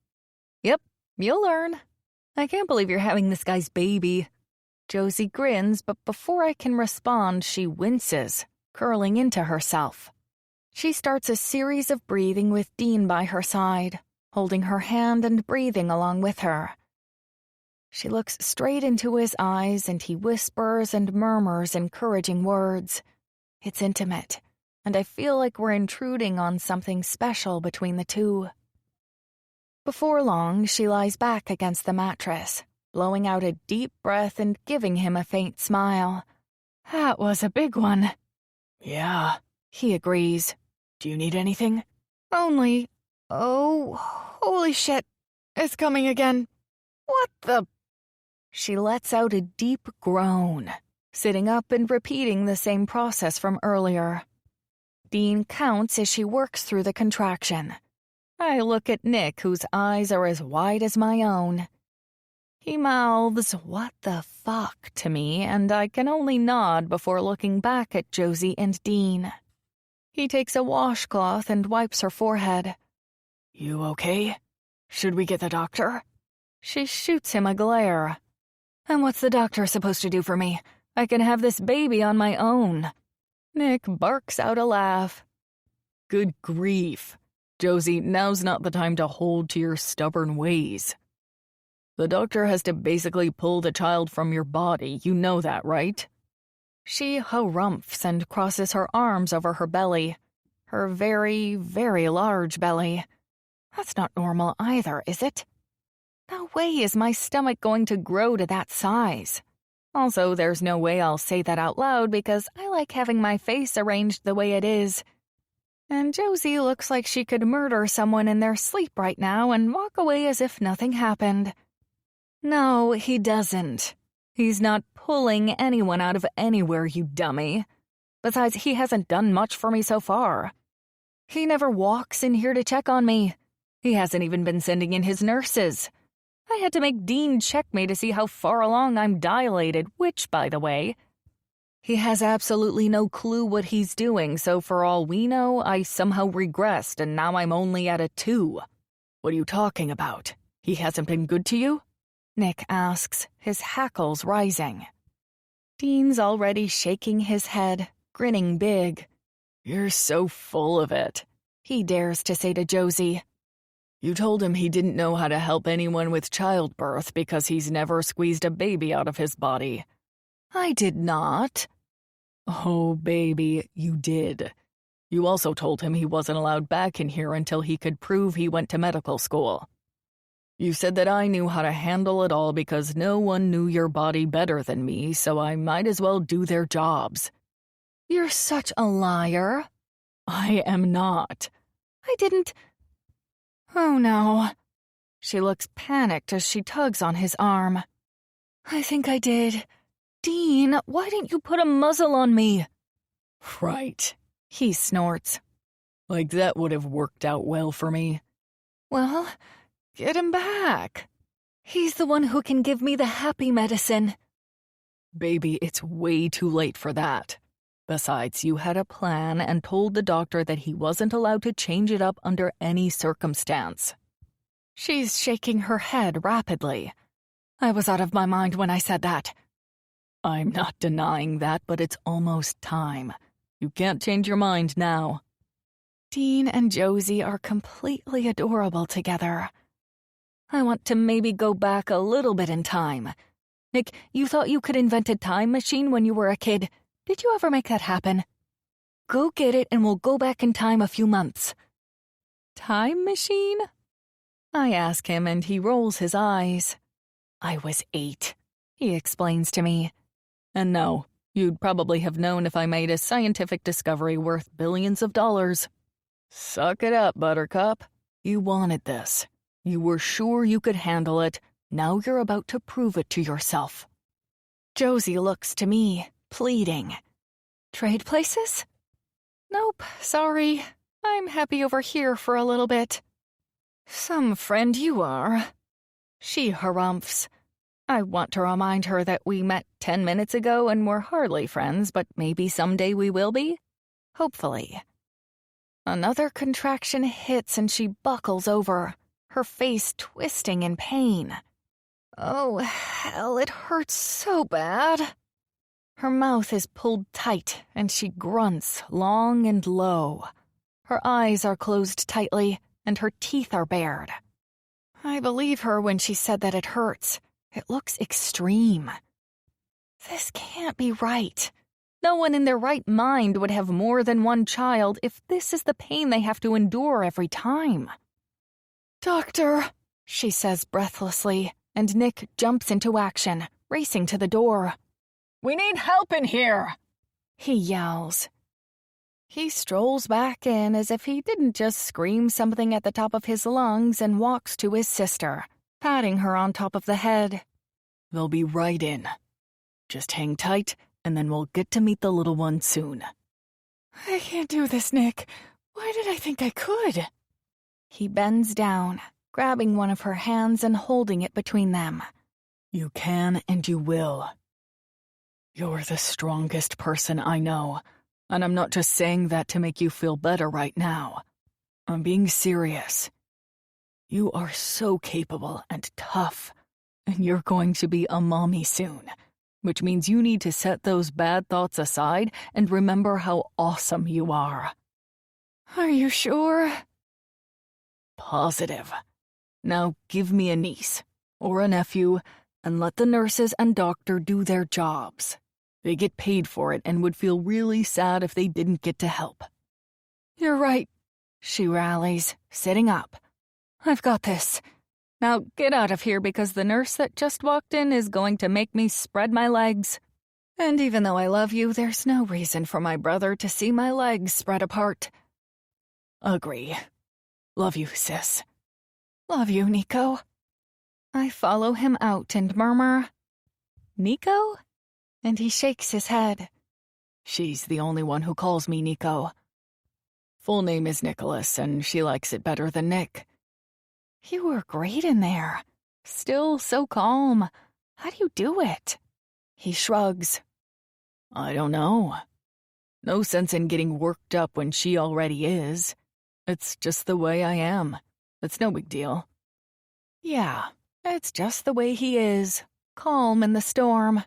Yep, you'll learn. I can't believe you're having this guy's baby. Josie grins, but before I can respond, she winces, curling into herself. She starts a series of breathing with Dean by her side, holding her hand and breathing along with her. She looks straight into his eyes and he whispers and murmurs encouraging words. It's intimate, and I feel like we're intruding on something special between the two. Before long, she lies back against the mattress, blowing out a deep breath and giving him a faint smile. That was a big one. Yeah, he agrees. Do you need anything? Only... Oh, holy shit. It's coming again. What the... She lets out a deep groan, sitting up and repeating the same process from earlier. Dean counts as she works through the contraction. I look at Nick, whose eyes are as wide as my own. He mouths, "What the fuck," to me, and I can only nod before looking back at Josie and Dean. He takes a washcloth and wipes her forehead. You okay? Should we get the doctor? She shoots him a glare. And what's the doctor supposed to do for me? I can have this baby on my own. Nick barks out a laugh. Good grief. Josie, now's not the time to hold to your stubborn ways. The doctor has to basically pull the child from your body, you know that, right? She harumphs and crosses her arms over her belly. Her very, very large belly. That's not normal either, is it? No way is my stomach going to grow to that size. Also, there's no way I'll say that out loud because I like having my face arranged the way it is. And Josie looks like she could murder someone in their sleep right now and walk away as if nothing happened. No, he doesn't. He's not pulling anyone out of anywhere, you dummy. Besides, he hasn't done much for me so far. He never walks in here to check on me. He hasn't even been sending in his nurses. I had to make Dean check me to see how far along I'm dilated, which, by the way, he has absolutely no clue what he's doing, so for all we know, I somehow regressed and now I'm only at a 2. What are you talking about? He hasn't been good to you? Nick asks, his hackles rising. Dean's already shaking his head, grinning big. You're so full of it, he dares to say to Josie. You told him he didn't know how to help anyone with childbirth because he's never squeezed a baby out of his body. I did not. Oh, baby, you did. You also told him he wasn't allowed back in here until he could prove he went to medical school. You said that I knew how to handle it all because no one knew your body better than me, so I might as well do their jobs. You're such a liar. I am not. I didn't... Oh, no. She looks panicked as she tugs on his arm. I think I did. Dean, why didn't you put a muzzle on me? Right. He snorts. Like that would have worked out well for me. Well, get him back. He's the one who can give me the happy medicine. Baby, it's way too late for that. Besides, you had a plan and told the doctor that he wasn't allowed to change it up under any circumstance. She's shaking her head rapidly. I was out of my mind when I said that. I'm not denying that, but it's almost time. You can't change your mind now. Dean and Josie are completely adorable together. I want to maybe go back a little bit in time. Nick, you thought you could invent a time machine when you were a kid. Did you ever make that happen? Go get it and we'll go back in time a few months. Time machine? I ask him and he rolls his eyes. I was 8, he explains to me. And no, you'd probably have known if I made a scientific discovery worth billions of dollars. Suck it up, Buttercup. You wanted this. You were sure you could handle it. Now you're about to prove it to yourself. Josie looks to me, pleading. Trade places? Nope, sorry. I'm happy over here for a little bit. Some friend you are. She harumphs. I want to remind her that we met 10 minutes ago and we're hardly friends, but maybe someday we will be. Hopefully. Another contraction hits and she buckles over, her face twisting in pain. Oh, hell, it hurts so bad. Her mouth is pulled tight and she grunts long and low. Her eyes are closed tightly and her teeth are bared. I believe her when she said that it hurts. It looks extreme. This can't be right. No one in their right mind would have more than one child if this is the pain they have to endure every time. Doctor, she says breathlessly, and Nick jumps into action, racing to the door. We need help in here, he yells. He strolls back in as if he didn't just scream something at the top of his lungs and walks to his sister, patting her on top of the head. They'll be right in. Just hang tight, and then we'll get to meet the little one soon. I can't do this, Nick. Why did I think I could? He bends down, grabbing one of her hands and holding it between them. You can and you will. You're the strongest person I know, and I'm not just saying that to make you feel better right now. I'm being serious. You are so capable and tough, and you're going to be a mommy soon, which means you need to set those bad thoughts aside and remember how awesome you are. Are you sure? Positive. Now give me a niece, or a nephew, and let the nurses and doctor do their jobs. They get paid for it and would feel really sad if they didn't get to help. You're right, she rallies, sitting up. I've got this. Now get out of here because the nurse that just walked in is going to make me spread my legs. And even though I love you, there's no reason for my brother to see my legs spread apart. Agree. Love you, sis. Love you, Nico. I follow him out and murmur, Nico? And he shakes his head. She's the only one who calls me Nico. Full name is Nicholas, and she likes it better than Nick. You were great in there. Still so calm. How do you do it? He shrugs. I don't know. No sense in getting worked up when she already is. It's just the way I am. It's no big deal. Yeah, it's just the way he is. Calm in the storm.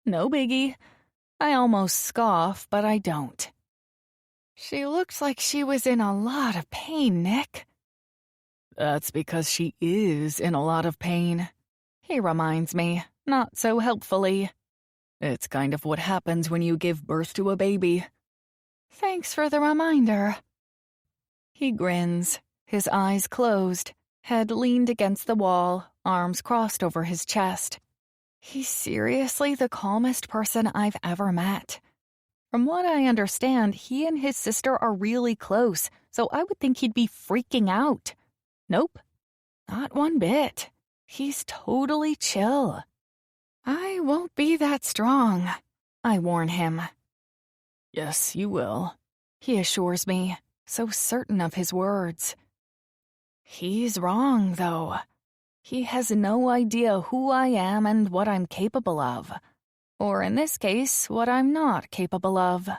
No biggie. I almost scoff, but I don't. She looks like she was in a lot of pain, Nick. That's because she is in a lot of pain. He reminds me, not so helpfully. It's kind of what happens when you give birth to a baby. Thanks for the reminder. He grins, his eyes closed, Head leaned against the wall, arms crossed over his chest. He's seriously the calmest person I've ever met. From what I understand, he and his sister are really close, so I would think he'd be freaking out. Nope, not one bit. He's totally chill. I won't be that strong, I warn him. Yes, you will, He assures me, so certain of his words. He's wrong, though. He has no idea who I am and what I'm capable of. Or in this case, what I'm not capable of.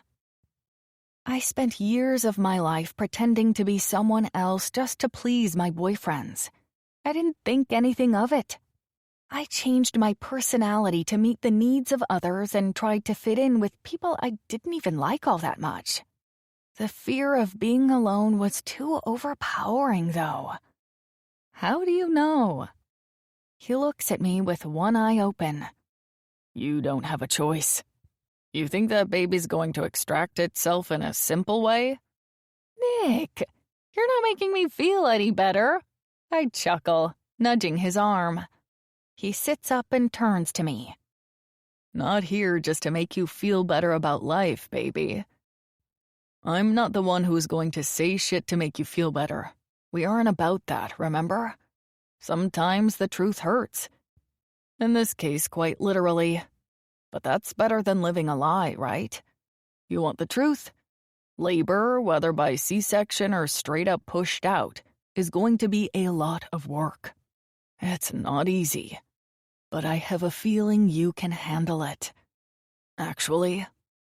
I spent years of my life pretending to be someone else just to please my boyfriends. I didn't think anything of it. I changed my personality to meet the needs of others and tried to fit in with people I didn't even like all that much. The fear of being alone was too overpowering, though. How do you know? He looks at me with one eye open. You don't have a choice. You think that baby's going to extract itself in a simple way? Nick, you're not making me feel any better. I chuckle, nudging his arm. He sits up and turns to me. Not here just to make you feel better about life, baby. I'm not the one who's going to say shit to make you feel better. We aren't about that, remember? Sometimes the truth hurts. In this case, quite literally. But that's better than living a lie, right? You want the truth? Labor, whether by C-section or straight up pushed out, is going to be a lot of work. It's not easy. But I have a feeling you can handle it. Actually,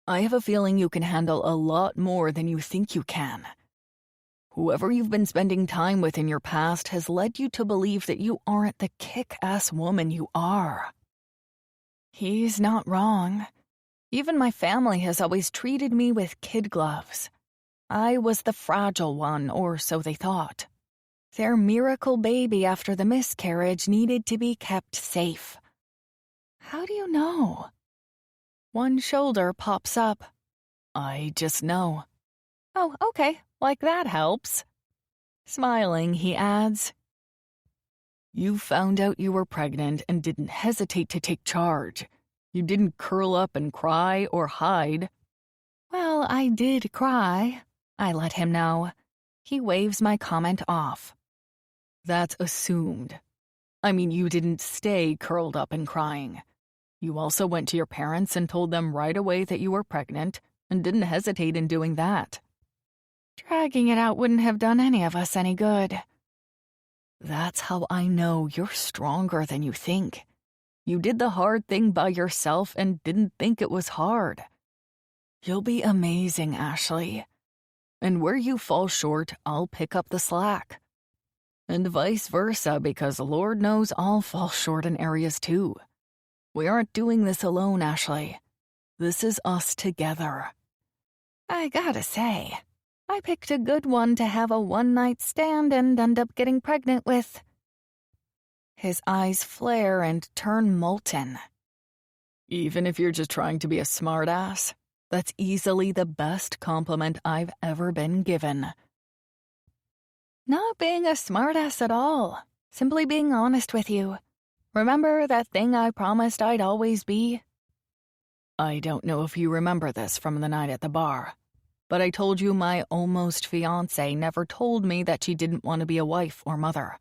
I have a feeling you can handle a lot more than you think you can. Whoever you've been spending time with in your past has led you to believe that you aren't the kick-ass woman you are. He's not wrong. Even my family has always treated me with kid gloves. I was the fragile one, or so they thought. Their miracle baby after the miscarriage needed to be kept safe. How do you know? One shoulder pops up. I just know. Oh, okay, like that helps. Smiling, he adds, You found out you were pregnant and didn't hesitate to take charge. You didn't curl up and cry or hide. Well, I did cry. I let him know. He waves my comment off. That's assumed. I mean, you didn't stay curled up and crying. You also went to your parents and told them right away that you were pregnant and didn't hesitate in doing that. Dragging it out wouldn't have done any of us any good. That's how I know you're stronger than you think. You did the hard thing by yourself and didn't think it was hard. You'll be amazing, Ashley. And where you fall short, I'll pick up the slack. And vice versa, because Lord knows I'll fall short in areas too. We aren't doing this alone, Ashley. This is us together. I gotta say, I picked a good one to have a one-night stand and end up getting pregnant with. His eyes flare and turn molten. Even if you're just trying to be a smartass, that's easily the best compliment I've ever been given. Not being a smartass at all. Simply being honest with you. Remember that thing I promised I'd always be? I don't know if you remember this from the night at the bar, but I told you my almost fiancé never told me that she didn't want to be a wife or mother.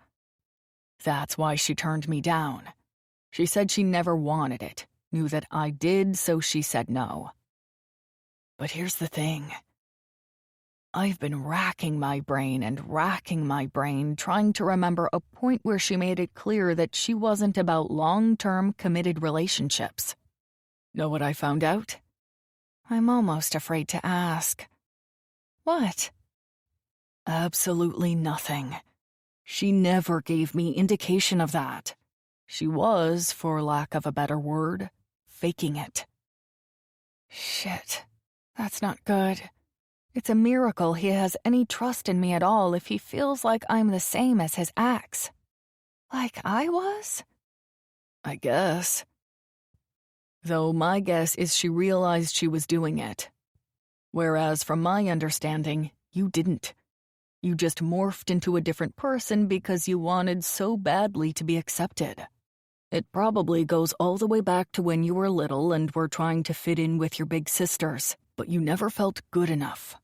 That's why she turned me down. She said she never wanted it, knew that I did, so she said no. But here's the thing. I've been racking my brain trying to remember a point where she made it clear that she wasn't about long-term committed relationships. Know what I found out? I'm almost afraid to ask. What? Absolutely nothing. She never gave me indication of that. She was, for lack of a better word, faking it. Shit. That's not good. It's a miracle he has any trust in me at all if he feels like I'm the same as his ex. Like I was? I guess. Though my guess is she realized she was doing it. Whereas from my understanding, you didn't. You just morphed into a different person because you wanted so badly to be accepted. It probably goes all the way back to when you were little and were trying to fit in with your big sisters, but you never felt good enough.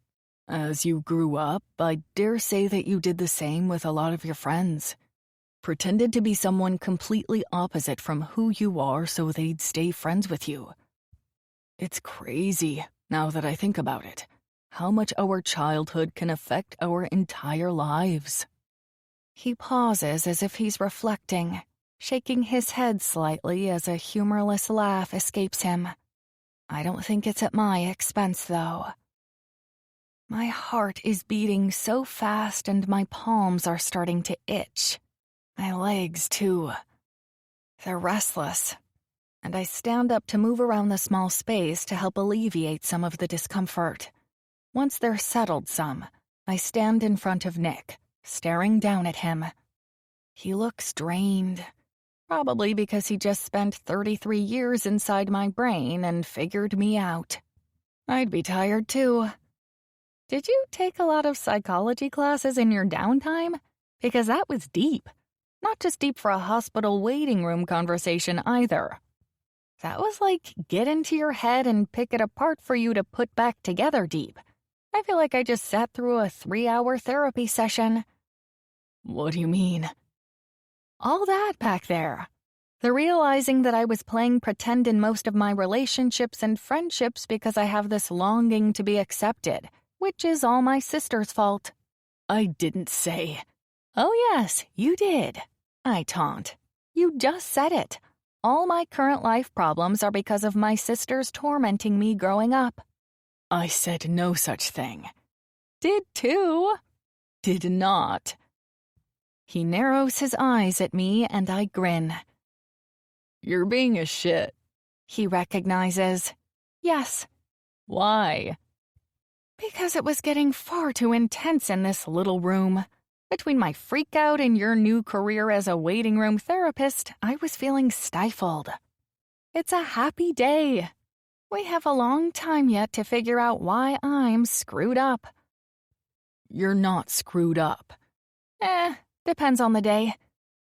As you grew up, I dare say that you did the same with a lot of your friends. Pretended to be someone completely opposite from who you are so they'd stay friends with you. It's crazy, now that I think about it, how much our childhood can affect our entire lives. He pauses as if he's reflecting, shaking his head slightly as a humorless laugh escapes him. I don't think it's at my expense, though. My heart is beating so fast and my palms are starting to itch. My legs, too. They're restless, and I stand up to move around the small space to help alleviate some of the discomfort. Once they're settled some, I stand in front of Nick, staring down at him. He looks drained, probably because he just spent 33 years inside my brain and figured me out. I'd be tired, too. Did you take a lot of psychology classes in your downtime? Because that was deep. Not just deep for a hospital waiting room conversation either. That was like get into your head and pick it apart for you to put back together deep. I feel like I just sat through a 3-hour therapy session. What do you mean? All that back there. The realizing that I was playing pretend in most of my relationships and friendships because I have this longing to be accepted, which is all my sister's fault. I didn't say. Oh yes, you did. I taunt. You just said it. All my current life problems are because of my sisters tormenting me growing up. I said no such thing. Did too. Did not. He narrows his eyes at me and I grin. You're being a shit. He recognizes. Yes. Why? Because it was getting far too intense in this little room. Between my freak out and your new career as a waiting room therapist, I was feeling stifled. It's a happy day. We have a long time yet to figure out why I'm screwed up. You're not screwed up. Depends on the day.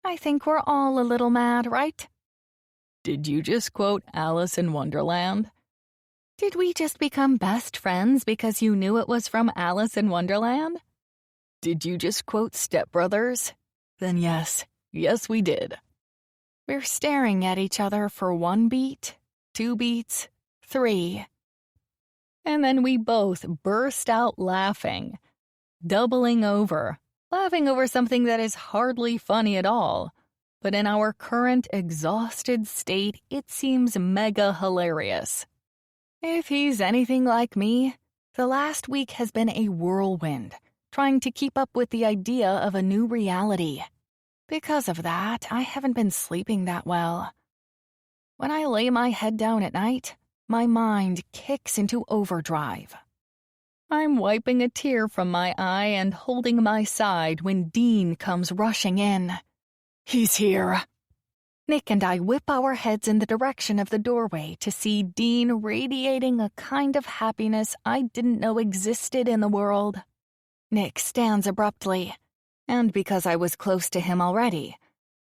I think we're all a little mad, right? Did you just quote Alice in Wonderland? Did we just become best friends because you knew it was from Alice in Wonderland? Did you just quote Step Brothers? Then yes. Yes, we did. We're staring at each other for 1 beat, 2 beats, 3. And then we both burst out laughing, doubling over, laughing over something that is hardly funny at all. But in our current exhausted state, it seems mega hilarious. If he's anything like me, the last week has been a whirlwind, trying to keep up with the idea of a new reality. Because of that, I haven't been sleeping that well. When I lay my head down at night, my mind kicks into overdrive. I'm wiping a tear from my eye and holding my side when Dean comes rushing in. He's here. Nick and I whip our heads in the direction of the doorway to see Dean radiating a kind of happiness I didn't know existed in the world. Nick stands abruptly, and because I was close to him already,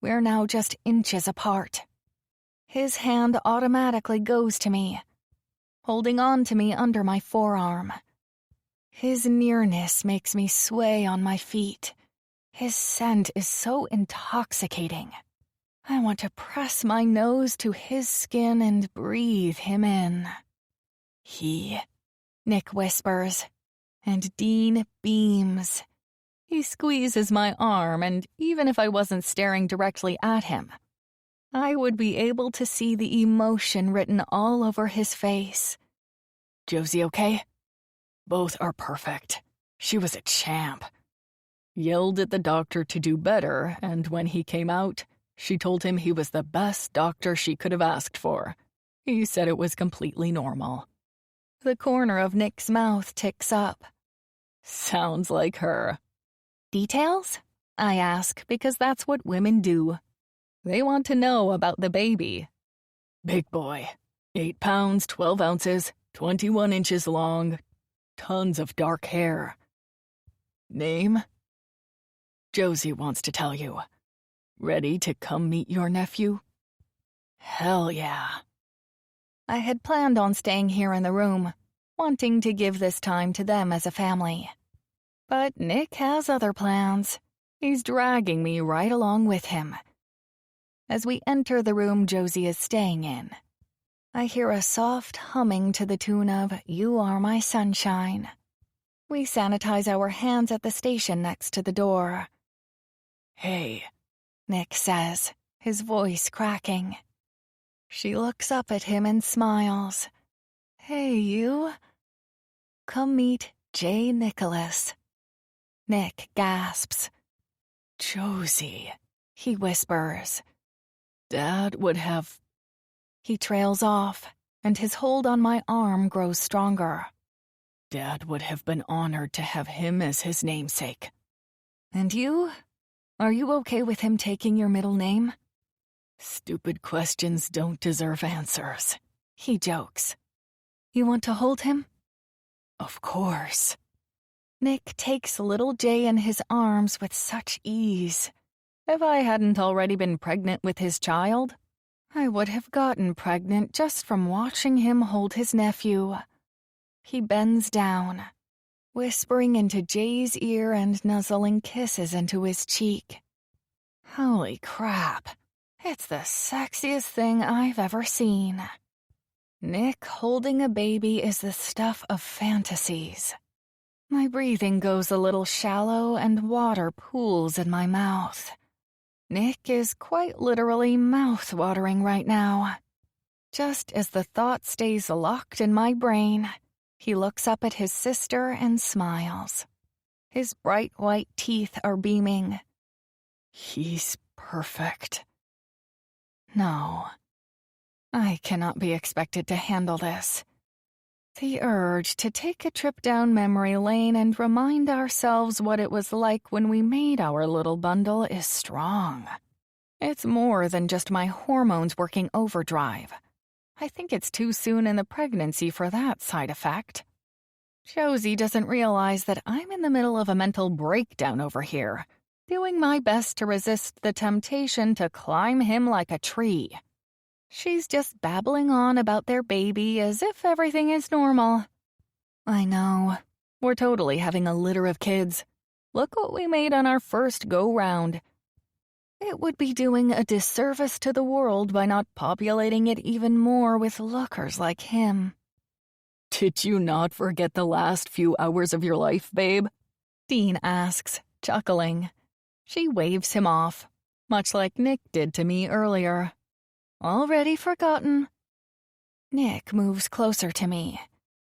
we're now just inches apart. His hand automatically goes to me, holding on to me under my forearm. His nearness makes me sway on my feet. His scent is so intoxicating. I want to press my nose to his skin and breathe him in. Nick whispers, and Dean beams. He squeezes my arm, and even if I wasn't staring directly at him, I would be able to see the emotion written all over his face. Josie okay? Both are perfect. She was a champ. Yelled at the doctor to do better, and when he came out, she told him he was the best doctor she could have asked for. He said it was completely normal. The corner of Nick's mouth ticks up. Sounds like her. Details? I ask, because that's what women do. They want to know about the baby. Big boy. 8 pounds, 12 ounces, 21 inches long. Tons of dark hair. Name? Josie wants to tell you. Ready to come meet your nephew? Hell yeah. I had planned on staying here in the room, wanting to give this time to them as a family. But Nick has other plans. He's dragging me right along with him. As we enter the room Josie is staying in, I hear a soft humming to the tune of You Are My Sunshine. We sanitize our hands at the station next to the door. Hey, Nick says, his voice cracking. She looks up at him and smiles. Hey, you. Come meet J. Nicholas. Nick gasps. Josie, He whispers. Dad would have... He trails off, and his hold on my arm grows stronger. Dad would have been honored to have him as his namesake. And you? Are you okay with him taking your middle name? Stupid questions don't deserve answers. He jokes. You want to hold him? Of course. Nick takes little Jay in his arms with such ease. If I hadn't already been pregnant with his child, I would have gotten pregnant just from watching him hold his nephew. He bends down, whispering into Jay's ear and nuzzling kisses into his cheek. Holy crap. It's the sexiest thing I've ever seen. Nick holding a baby is the stuff of fantasies. My breathing goes a little shallow and water pools in my mouth. Nick is quite literally mouth-watering right now. Just as the thought stays locked in my brain, he looks up at his sister and smiles. His bright white teeth are beaming. He's perfect. No, I cannot be expected to handle this. The urge to take a trip down memory lane and remind ourselves what it was like when we made our little bundle is strong. It's more than just my hormones working overdrive. I think it's too soon in the pregnancy for that side effect. Josie doesn't realize that I'm in the middle of a mental breakdown over here, doing my best to resist the temptation to climb him like a tree. She's just babbling on about their baby as if everything is normal. I know. We're totally having a litter of kids. Look what we made on our first go-round. It would be doing a disservice to the world by not populating it even more with lookers like him. Did you not forget the last few hours of your life, babe? Dean asks, chuckling. She waves him off, much like Nick did to me earlier. Already forgotten. Nick moves closer to me,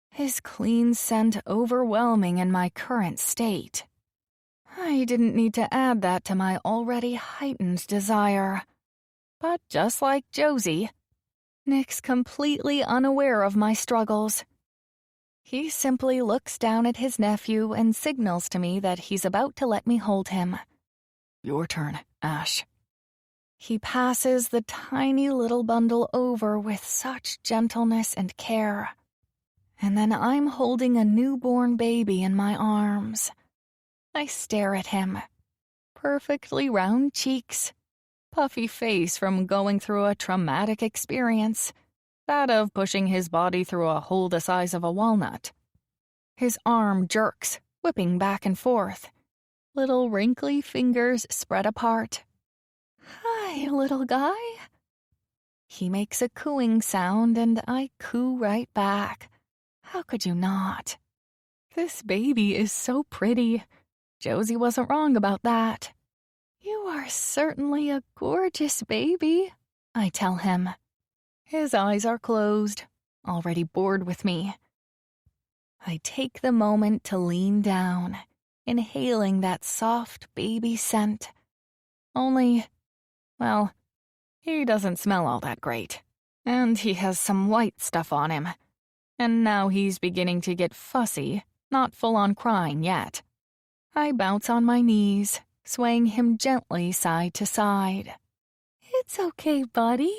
his clean scent overwhelming in my current state. I didn't need to add that to my already heightened desire. But just like Josie, Nick's completely unaware of my struggles. He simply looks down at his nephew and signals to me that he's about to let me hold him. Your turn, Ash. He passes the tiny little bundle over with such gentleness and care. And then I'm holding a newborn baby in my arms. I stare at him. Perfectly round cheeks, puffy face from going through a traumatic experience, that of pushing his body through a hole the size of a walnut. His arm jerks, whipping back and forth. Little wrinkly fingers spread apart. Hi, little guy. He makes a cooing sound and I coo right back. How could you not? This baby is so pretty. Josie wasn't wrong about that. You are certainly a gorgeous baby, I tell him. His eyes are closed, already bored with me. I take the moment to lean down, inhaling that soft baby scent. Only, well, he doesn't smell all that great. And he has some white stuff on him. And now he's beginning to get fussy, not full-on crying yet. I bounce on my knees, swaying him gently side to side. It's okay, buddy.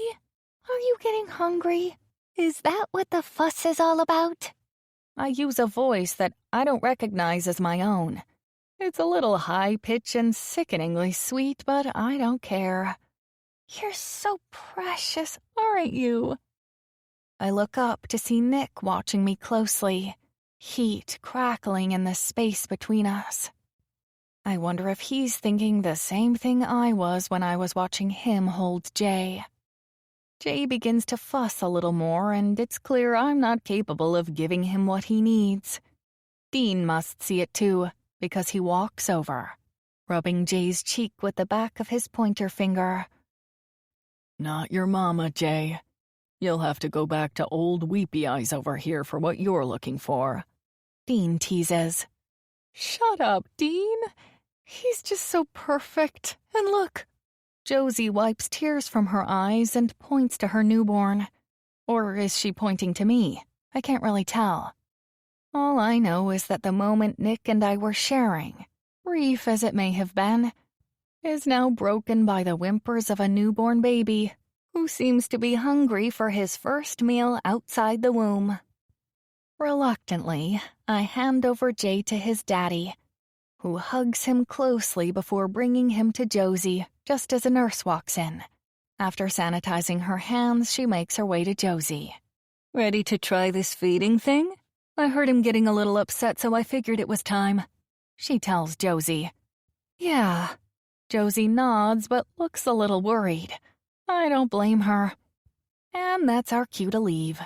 Are you getting hungry? Is that what the fuss is all about? I use a voice that I don't recognize as my own. It's a little high-pitched and sickeningly sweet, but I don't care. You're so precious, aren't you? I look up to see Nick watching me closely, heat crackling in the space between us. I wonder if he's thinking the same thing I was when I was watching him hold Jay. Jay begins to fuss a little more, and it's clear I'm not capable of giving him what he needs. Dean must see it too, because he walks over, rubbing Jay's cheek with the back of his pointer finger. Not your mama, Jay. You'll have to go back to old Weepy Eyes over here for what you're looking for. Dean teases. Shut up, Dean. He's just so perfect. And look. Josie wipes tears from her eyes and points to her newborn. Or is she pointing to me? I can't really tell. All I know is that the moment Nick and I were sharing, brief as it may have been, is now broken by the whimpers of a newborn baby who seems to be hungry for his first meal outside the womb. Reluctantly, I hand over Jay to his daddy, who hugs him closely before bringing him to Josie just as a nurse walks in. After sanitizing her hands, she makes her way to Josie. Ready to try this feeding thing? I heard him getting a little upset, so I figured it was time. She tells Josie. Yeah. Josie nods but looks a little worried. I don't blame her. And that's our cue to leave.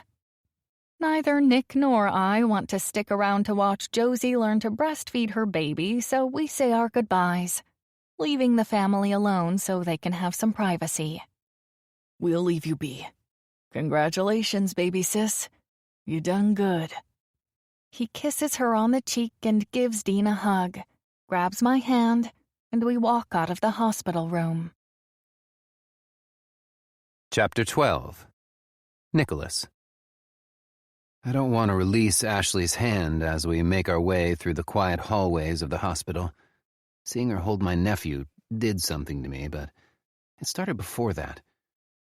Neither Nick nor I want to stick around to watch Josie learn to breastfeed her baby, so we say our goodbyes, leaving the family alone so they can have some privacy. We'll leave you be. Congratulations, baby sis. You done good. He kisses her on the cheek and gives Dean a hug, grabs my hand, and we walk out of the hospital room. Chapter 12. Nicholas. I don't want to release Ashley's hand as we make our way through the quiet hallways of the hospital. Seeing her hold my nephew did something to me, but it started before that.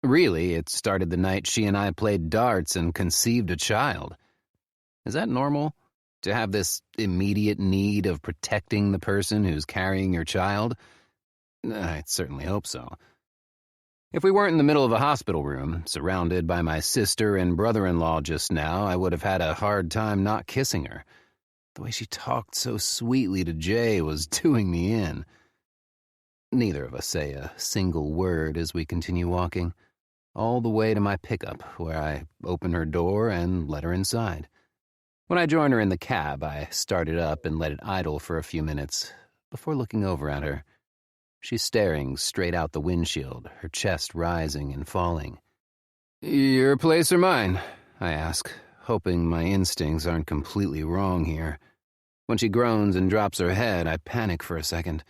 Really, it started the night she and I played darts and conceived a child. Is that normal? To have this immediate need of protecting the person who's carrying your child? I certainly hope so. If we weren't in the middle of a hospital room, surrounded by my sister and brother-in-law just now, I would have had a hard time not kissing her. The way she talked so sweetly to Jay was doing me in. Neither of us say a single word as we continue walking, all the way to my pickup, where I open her door and let her inside. When I joined her in the cab, I started up and let it idle for a few minutes before looking over at her. She's staring straight out the windshield, her chest rising and falling. "Your place or mine?" I ask, hoping my instincts aren't completely wrong here. When she groans and drops her head, I panic for a second.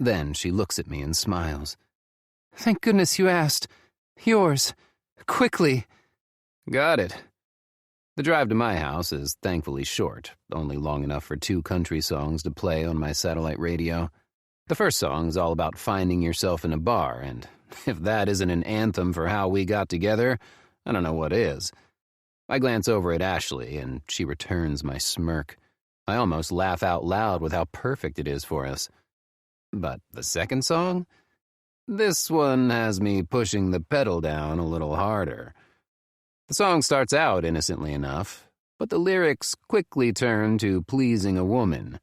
Then she looks at me and smiles. Thank goodness you asked. Yours. Quickly. Got it. The drive to my house is thankfully short, only long enough for 2 country songs to play on my satellite radio. The first song's all about finding yourself in a bar, and if that isn't an anthem for how we got together, I don't know what is. I glance over at Ashley, and she returns my smirk. I almost laugh out loud with how perfect it is for us. But the second song? This one has me pushing the pedal down a little harder. The song starts out innocently enough, but the lyrics quickly turn to pleasing a woman,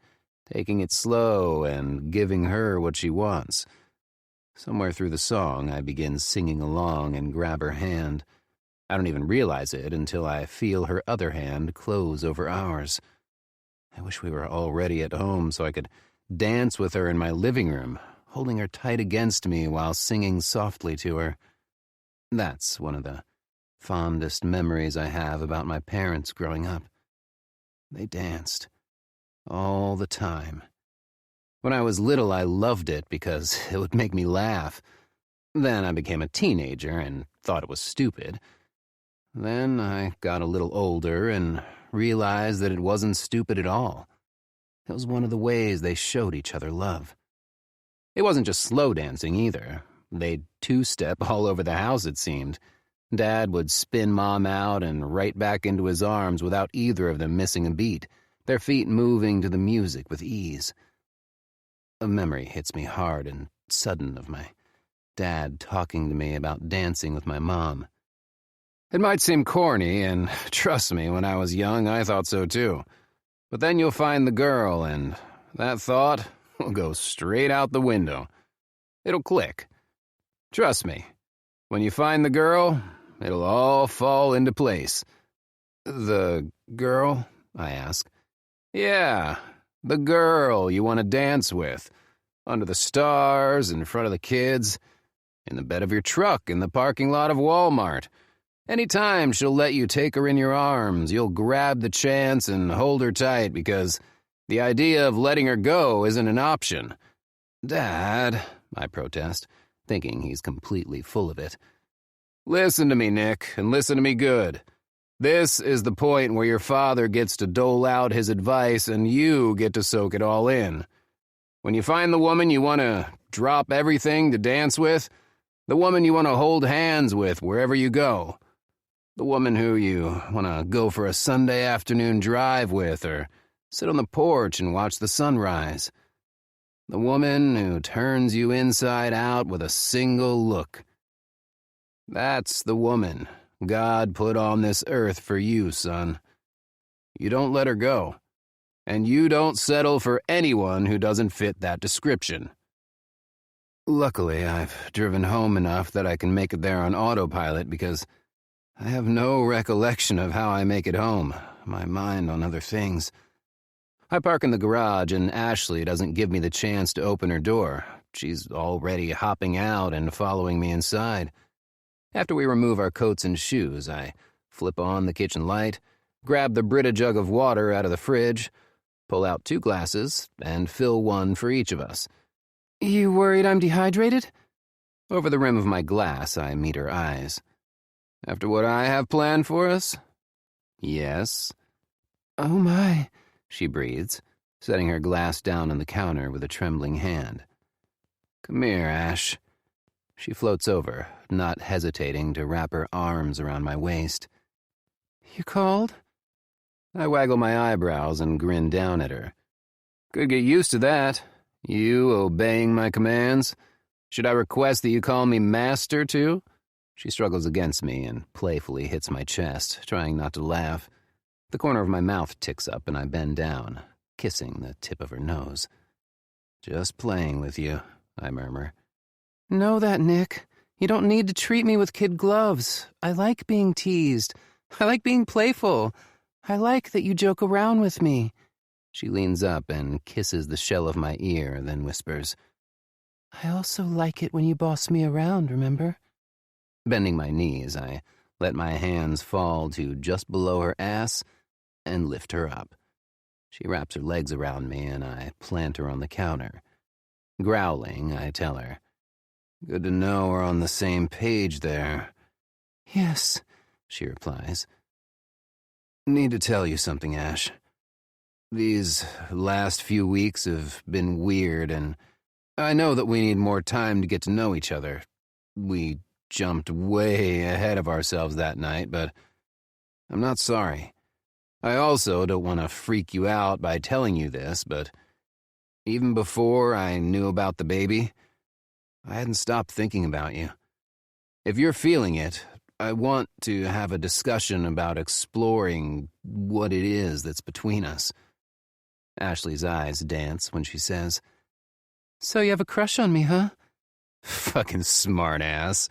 taking it slow and giving her what she wants. Somewhere through the song, I begin singing along and grab her hand. I don't even realize it until I feel her other hand close over ours. I wish we were already at home so I could dance with her in my living room, holding her tight against me while singing softly to her. That's one of the fondest memories I have about my parents growing up. They danced. All the time. When I was little, I loved it because it would make me laugh. Then I became a teenager and thought it was stupid. Then I got a little older and realized that it wasn't stupid at all. It was one of the ways they showed each other love. It wasn't just slow dancing either. They'd two-step all over the house, it seemed. Dad would spin Mom out and right back into his arms without either of them missing a beat, their feet moving to the music with ease. A memory hits me hard and sudden of my dad talking to me about dancing with my mom. It might seem corny, and trust me, when I was young, I thought so too. But then you'll find the girl, and that thought will go straight out the window. It'll click. Trust me, when you find the girl, it'll all fall into place. The girl? I ask. Yeah, the girl you want to dance with. Under the stars, in front of the kids, in the bed of your truck, in the parking lot of Walmart. Anytime she'll let you take her in your arms, you'll grab the chance and hold her tight because the idea of letting her go isn't an option. Dad, I protest, thinking he's completely full of it. Listen to me, Nick, and listen to me good. This is the point where your father gets to dole out his advice and you get to soak it all in. When you find the woman you want to drop everything to dance with, the woman you want to hold hands with wherever you go, the woman who you want to go for a Sunday afternoon drive with or sit on the porch and watch the sunrise, the woman who turns you inside out with a single look. That's the woman God put on this earth for you, son. You don't let her go, and you don't settle for anyone who doesn't fit that description. Luckily, I've driven home enough that I can make it there on autopilot because I have no recollection of how I make it home, my mind on other things. I park in the garage and Ashley doesn't give me the chance to open her door. She's already hopping out and following me inside. After we remove our coats and shoes, I flip on the kitchen light, grab the Brita jug of water out of the fridge, pull out 2 glasses, and fill one for each of us. You worried I'm dehydrated? Over the rim of my glass, I meet her eyes. After what I have planned for us? Yes. Oh my, she breathes, setting her glass down on the counter with a trembling hand. Come here, Ash. She floats over, not hesitating to wrap her arms around my waist. You called? I waggle my eyebrows and grin down at her. Could get used to that. You obeying my commands. Should I request that you call me Master, too? She struggles against me and playfully hits my chest, trying not to laugh. The corner of my mouth ticks up and I bend down, kissing the tip of her nose. Just playing with you, I murmur. Know that, Nick. You don't need to treat me with kid gloves. I like being teased. I like being playful. I like that you joke around with me. She leans up and kisses the shell of my ear, then whispers, I also like it when you boss me around, remember? Bending my knees, I let my hands fall to just below her ass and lift her up. She wraps her legs around me and I plant her on the counter. Growling, I tell her, Good to know we're on the same page there. Yes, she replies. Need to tell you something, Ash. These last few weeks have been weird, and I know that we need more time to get to know each other. We jumped way ahead of ourselves that night, but I'm not sorry. I also don't want to freak you out by telling you this, but even before I knew about the baby, I hadn't stopped thinking about you. If you're feeling it, I want to have a discussion about exploring what it is that's between us. Ashley's eyes dance when she says, So you have a crush on me, huh? Fucking smart-ass.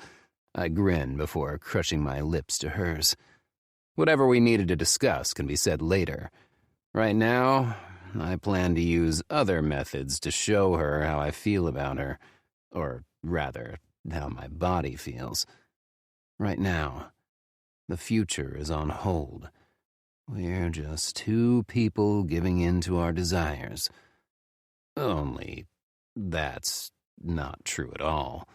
I grin before crushing my lips to hers. Whatever we needed to discuss can be said later. Right now, I plan to use other methods to show her how I feel about her. Or rather, how my body feels. Right now, the future is on hold. We're just 2 people giving in to our desires. Only that's not true at all.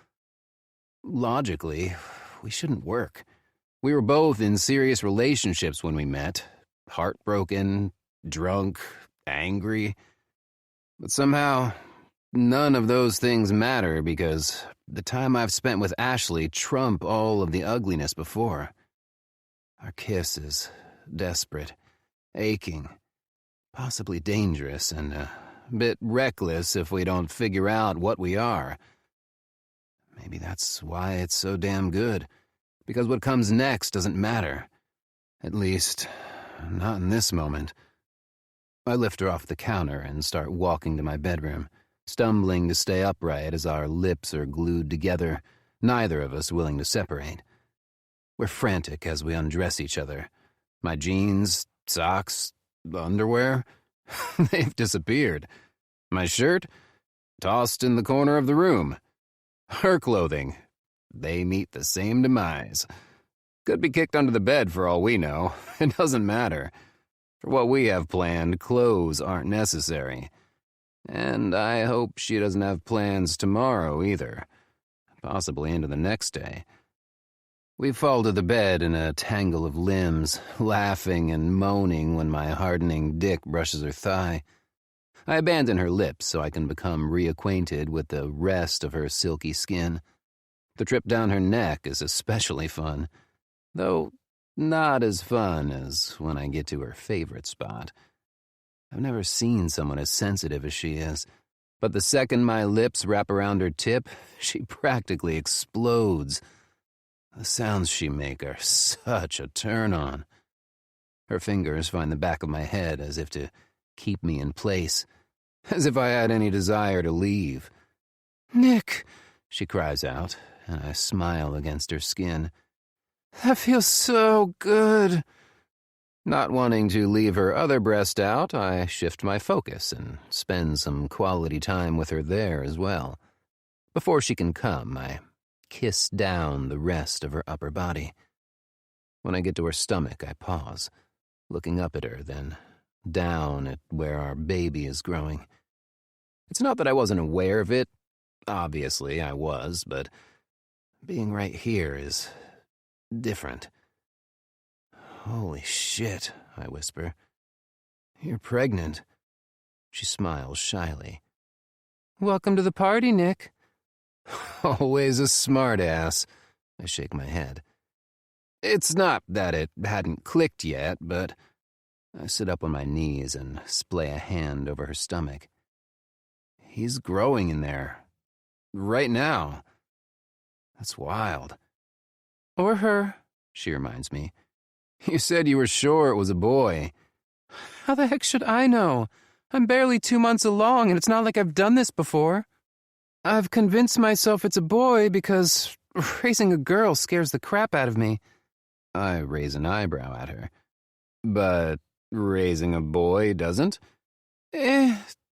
Logically, we shouldn't work. We were both in serious relationships when we met. Heartbroken, drunk, angry. But somehow, none of those things matter because the time I've spent with Ashley trump all of the ugliness before. Our kiss is desperate, aching, possibly dangerous, and a bit reckless if we don't figure out what we are. Maybe that's why it's so damn good, because what comes next doesn't matter. At least, not in this moment. I lift her off the counter and start walking to my bedroom, stumbling to stay upright as our lips are glued together, neither of us willing to separate. We're frantic as we undress each other. My jeans, socks, underwear, they've disappeared. My shirt, tossed in the corner of the room. Her clothing, they meet the same demise. Could be kicked under the bed for all we know. It doesn't matter. For what we have planned, clothes aren't necessary. And I hope she doesn't have plans tomorrow either. Possibly into the next day. We fall to the bed in a tangle of limbs, laughing and moaning when my hardening dick brushes her thigh. I abandon her lips so I can become reacquainted with the rest of her silky skin. The trip down her neck is especially fun, though not as fun as when I get to her favorite spot. I've never seen someone as sensitive as she is, but the second my lips wrap around her tip, she practically explodes. The sounds she makes are such a turn-on. Her fingers find the back of my head as if to keep me in place, as if I had any desire to leave. Nick, She cries out, and I smile against her skin. that feels so good. Not wanting to leave her other breast out, I shift my focus and spend some quality time with her there as well. Before she can come, I kiss down the rest of her upper body. When I get to her stomach, I pause, looking up at her, then down at where our baby is growing. It's not that I wasn't aware of it. Obviously, I was, but being right here is different. Holy shit, I whisper. You're pregnant. She smiles shyly. Welcome to the party, Nick. Always a smartass. I shake my head. It's not that it hadn't clicked yet, but I sit up on my knees and splay a hand over her stomach. He's growing in there. Right now. That's wild. Or her, She reminds me. You said you were sure it was a boy. How the heck should I know? I'm barely 2 months along, and it's not like I've done this before. I've convinced myself it's a boy because raising a girl scares the crap out of me. I raise an eyebrow at her. But raising a boy doesn't?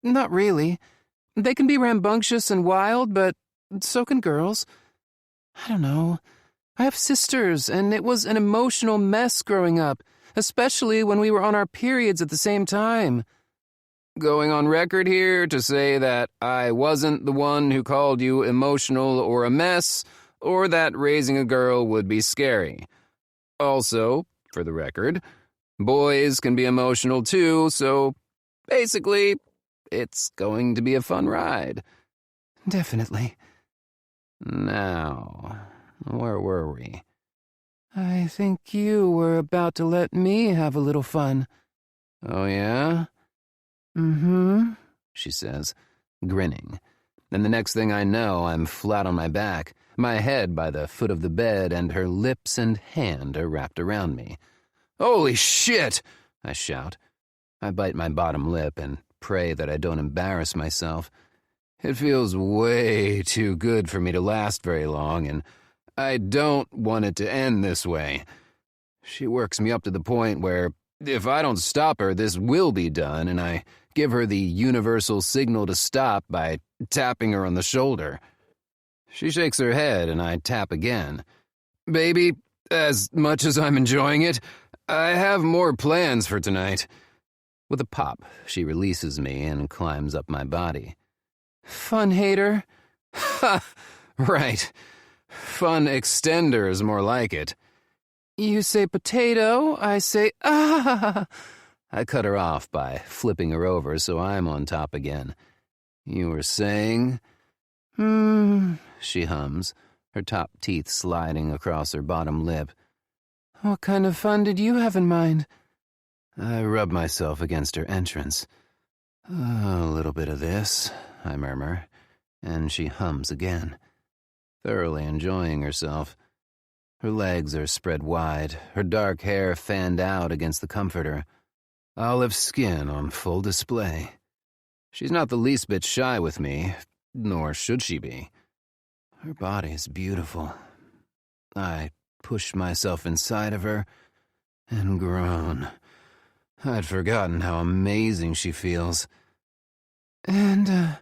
Not really. They can be rambunctious and wild, but so can girls. I don't know. I have sisters, and it was an emotional mess growing up, especially when we were on our periods at the same time. Going on record here to say that I wasn't the one who called you emotional or a mess, or that raising a girl would be scary. Also, for the record, boys can be emotional too, so basically, it's going to be a fun ride. Definitely. Now, where were we? I think you were about to let me have a little fun. Oh, yeah? Mm-hmm, She says, grinning. And the next thing I know, I'm flat on my back, my head by the foot of the bed, and her lips and hand are wrapped around me. Holy shit! I shout. I bite my bottom lip and pray that I don't embarrass myself. It feels way too good for me to last very long, and I don't want it to end this way. She works me up to the point where, if I don't stop her, this will be done, and I give her the universal signal to stop by tapping her on the shoulder. She shakes her head, and I tap again. Baby, as much as I'm enjoying it, I have more plans for tonight. With a pop, she releases me and climbs up my body. Fun hater. Ha! Right. Fun extender is more like it. You say potato, I say ah. I cut her off by flipping her over so I'm on top again. You were saying? She hums, her top teeth sliding across her bottom lip. What kind of fun did you have in mind? I rub myself against her entrance. A little bit of this, I murmur, and she hums again, thoroughly enjoying herself. Her legs are spread wide, her dark hair fanned out against the comforter, olive skin on full display. She's not the least bit shy with me, nor should she be. Her body's beautiful. I push myself inside of her and groan. I'd forgotten how amazing she feels. And, a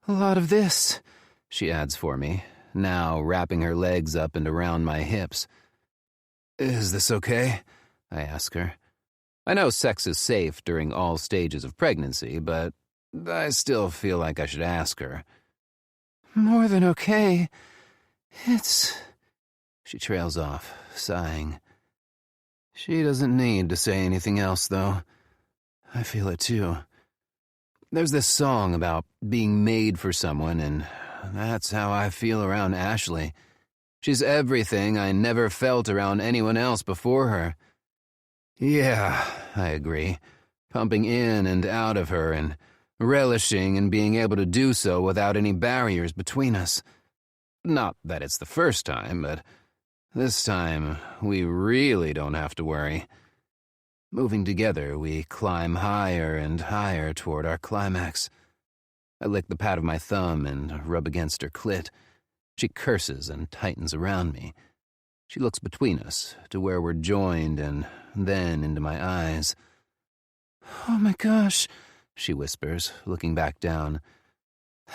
lot of this, she adds for me, now wrapping her legs up and around my hips. Is this okay? I ask her. I know sex is safe during all stages of pregnancy, but I still feel like I should ask her. More than okay. It's... She trails off, sighing. She doesn't need to say anything else, though. I feel it, too. There's this song about being made for someone, and that's how I feel around Ashley. She's everything I never felt around anyone else before her. Yeah, I agree, pumping in and out of her and relishing in being able to do so without any barriers between us. Not that it's the first time, but this time we really don't have to worry. Moving together, we climb higher and higher toward our climax. I lick the pad of my thumb and rub against her clit. She curses and tightens around me. She looks between us, to where we're joined, and then into my eyes. Oh my gosh, she whispers, looking back down.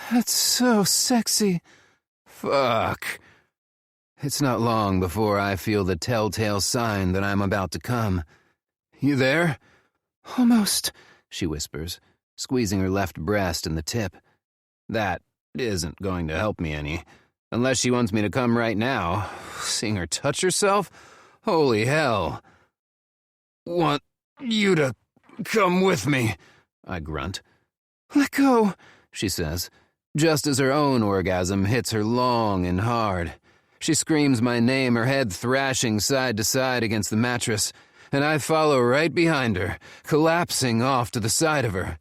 That's so sexy. Fuck. It's not long before I feel the telltale sign that I'm about to come. You there? Almost, she whispers, squeezing her left breast and the tip. That isn't going to help me any, unless she wants me to come right now. Seeing her touch herself? Holy hell. Want you to come with me, I grunt. Let go, she says, just as her own orgasm hits her long and hard. She screams my name, her head thrashing side to side against the mattress, and I follow right behind her, collapsing off to the side of her.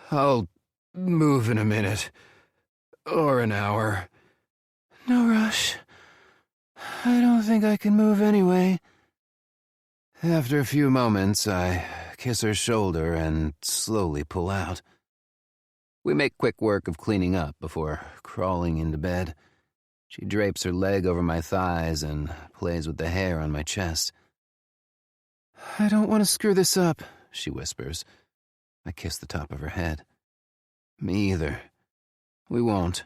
I'll move in a minute. Or an hour. No rush. I don't think I can move anyway. After a few moments, I kiss her shoulder and slowly pull out. We make quick work of cleaning up before crawling into bed. She drapes her leg over my thighs and plays with the hair on my chest. I don't want to screw this up, she whispers. I kiss the top of her head. Me either. We won't.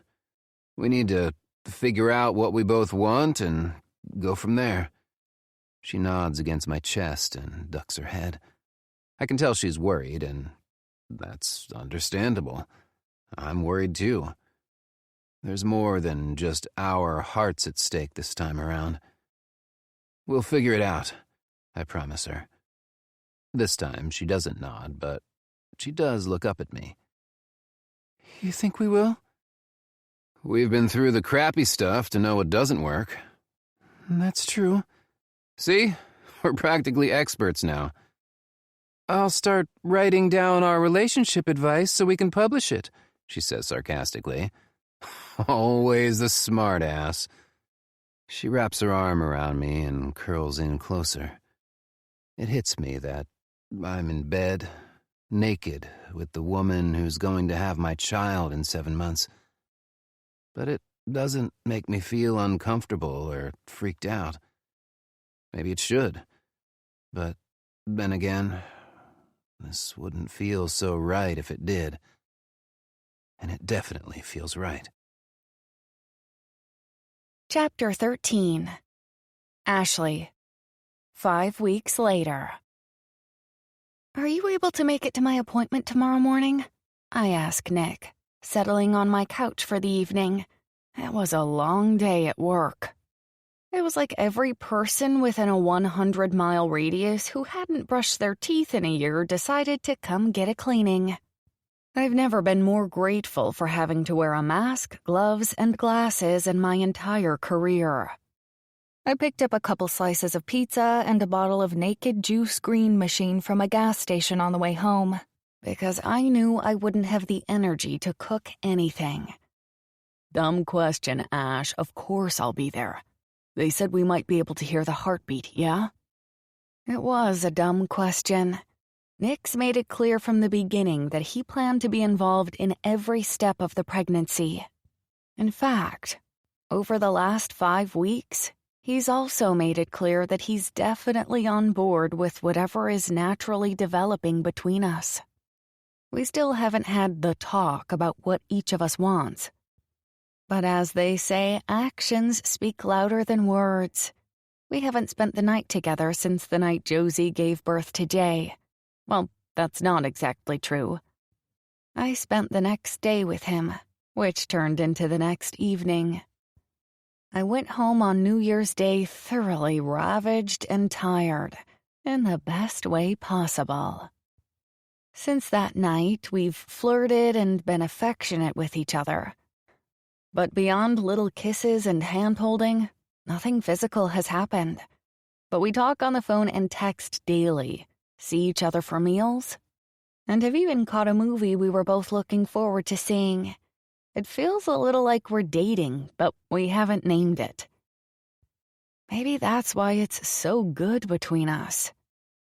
We need to figure out what we both want and go from there. She nods against my chest and ducks her head. I can tell she's worried, and that's understandable. I'm worried too. There's more than just our hearts at stake this time around. We'll figure it out, I promise her. This time she doesn't nod, but she does look up at me. You think we will? We've been through the crappy stuff to know what doesn't work. That's true. See? We're practically experts now. I'll start writing down our relationship advice so we can publish it, she says sarcastically. Always the smart ass. She wraps her arm around me and curls in closer. It hits me that I'm in bed, naked, with the woman who's going to have my child in 7 months. But it doesn't make me feel uncomfortable or freaked out. Maybe it should. But then again, this wouldn't feel so right if it did. And it definitely feels right. Chapter 13. Ashley. 5 weeks later. Are you able to make it to my appointment tomorrow morning? I ask Nick, settling on my couch for the evening. It was a long day at work. It was like every person within a 100-mile radius who hadn't brushed their teeth in a year decided to come get a cleaning. I've never been more grateful for having to wear a mask, gloves, and glasses in my entire career. I picked up a couple slices of pizza and a bottle of Naked Juice Green Machine from a gas station on the way home. because I knew I wouldn't have the energy to cook anything. Dumb question, Ash. Of course I'll be there. They said we might be able to hear the heartbeat, yeah? It was a dumb question. Nick's made it clear from the beginning that he planned to be involved in every step of the pregnancy. In fact, over the last 5 weeks, he's also made it clear that he's definitely on board with whatever is naturally developing between us. We still haven't had the talk about what each of us wants. But as they say, actions speak louder than words. We haven't spent the night together since the night Josie gave birth to Jay. Well, that's not exactly true. I spent the next day with him, which turned into the next evening. I went home on New Year's Day thoroughly ravaged and tired, in the best way possible. Since that night, we've flirted and been affectionate with each other. But beyond little kisses and hand-holding, nothing physical has happened. But we talk on the phone and text daily, see each other for meals, and have even caught a movie we were both looking forward to seeing. It feels a little like we're dating, but we haven't named it. Maybe that's why it's so good between us.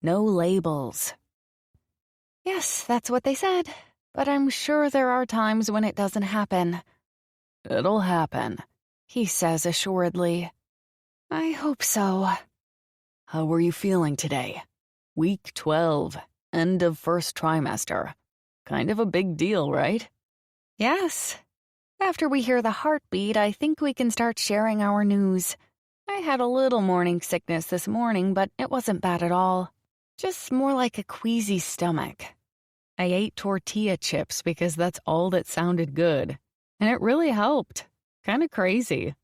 No labels. Yes, that's what they said, but I'm sure there are times when it doesn't happen. It'll happen, he says assuredly. I hope so. How were you feeling today? Week 12, end of first trimester. Kind of a big deal, right? Yes. After we hear the heartbeat, I think we can start sharing our news. I had a little morning sickness this morning, but it wasn't bad at all. Just more like a queasy stomach. I ate tortilla chips because that's all that sounded good. And it really helped. Kind of crazy.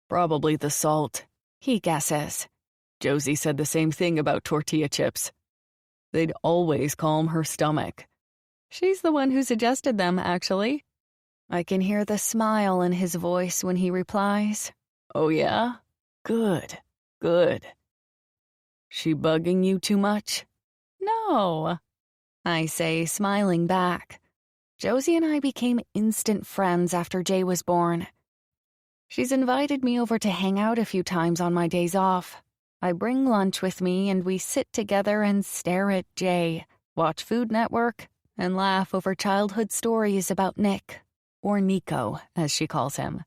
Probably the salt, he guesses. Josie said the same thing about tortilla chips. They'd always calm her stomach. She's the one who suggested them, actually. I can hear the smile in his voice when he replies. Oh yeah? Good, good. She bugging you too much? No, I say, smiling back. Josie and I became instant friends after Jay was born. She's invited me over to hang out a few times on my days off. I bring lunch with me and we sit together and stare at Jay, watch Food Network, and laugh over childhood stories about Nick, or Nico, as she calls him.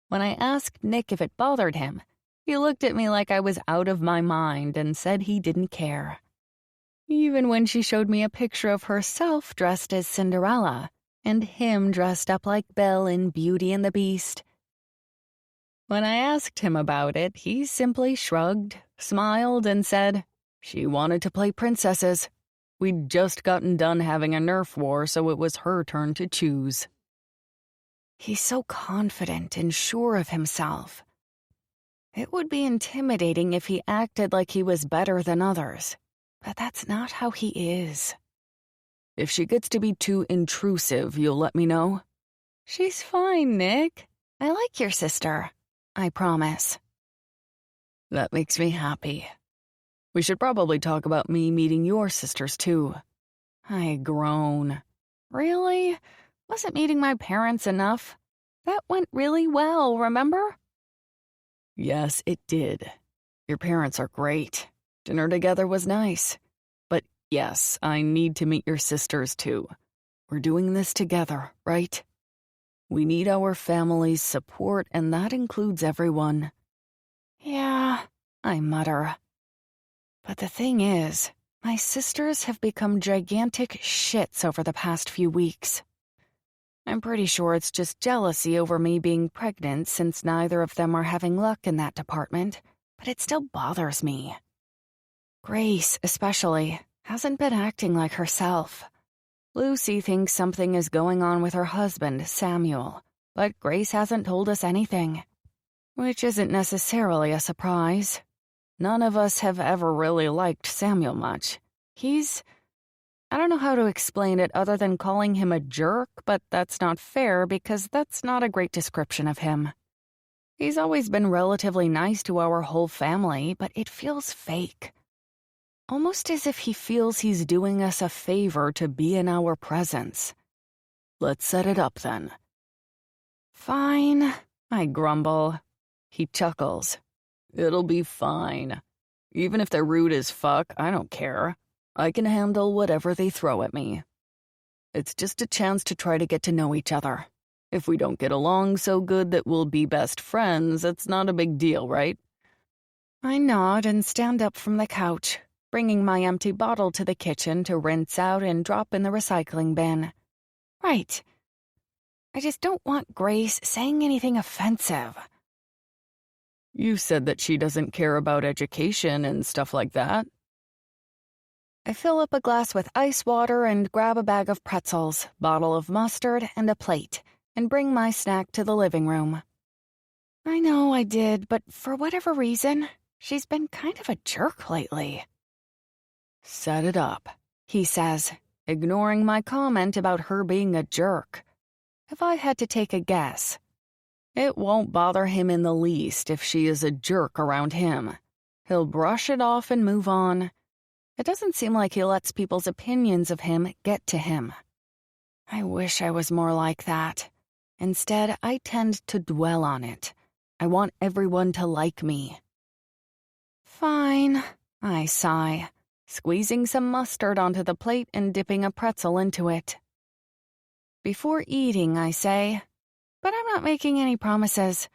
When I asked Nick if it bothered him, he looked at me like I was out of my mind and said he didn't care. Even when she showed me a picture of herself dressed as Cinderella and him dressed up like Belle in Beauty and the Beast. When I asked him about it, he simply shrugged, smiled, and said, she wanted to play princesses. We'd just gotten done having a Nerf war, so it was her turn to choose. He's so confident and sure of himself. It would be intimidating if he acted like he was better than others. But that's not how he is. If she gets to be too intrusive, you'll let me know? She's fine, Nick. I like your sister. I promise. That makes me happy. We should probably talk about me meeting your sisters, too. I groan. Really? Wasn't meeting my parents enough? That went really well, remember? Yes, it did. Your parents are great. Dinner together was nice. But yes, I need to meet your sisters too. We're doing this together, right? We need our family's support, and that includes everyone. Yeah, I mutter. But the thing is, my sisters have become gigantic shits over the past few weeks. I'm pretty sure it's just jealousy over me being pregnant since neither of them are having luck in that department, but it still bothers me. Grace, especially, hasn't been acting like herself. Lucy thinks something is going on with her husband, Samuel, but Grace hasn't told us anything. Which isn't necessarily a surprise. None of us have ever really liked Samuel much. I don't know how to explain it other than calling him a jerk, but that's not fair because that's not a great description of him. He's always been relatively nice to our whole family, but it feels fake. almost as if he feels he's doing us a favor to be in our presence. Let's set it up then. Fine, I grumble. He chuckles. It'll be fine. Even if they're rude as fuck, I don't care. I can handle whatever they throw at me. It's just a chance to try to get to know each other. If we don't get along so good that we'll be best friends, it's not a big deal, right? I nod and stand up from the couch, bringing my empty bottle to the kitchen to rinse out and drop in the recycling bin. Right. I just don't want Grace saying anything offensive. You said that she doesn't care about education and stuff like that. I fill up a glass with ice water and grab a bag of pretzels, bottle of mustard, and a plate, and bring my snack to the living room. I know I did, but for whatever reason, she's been kind of a jerk lately. Set it up, he says, ignoring my comment about her being a jerk. If I had to take a guess, it won't bother him in the least if she is a jerk around him. He'll brush it off and move on. It doesn't seem like he lets people's opinions of him get to him. I wish I was more like that. Instead, I tend to dwell on it. I want everyone to like me. Fine, I sigh, squeezing some mustard onto the plate and dipping a pretzel into it. Before eating, I say, but I'm not making any promises.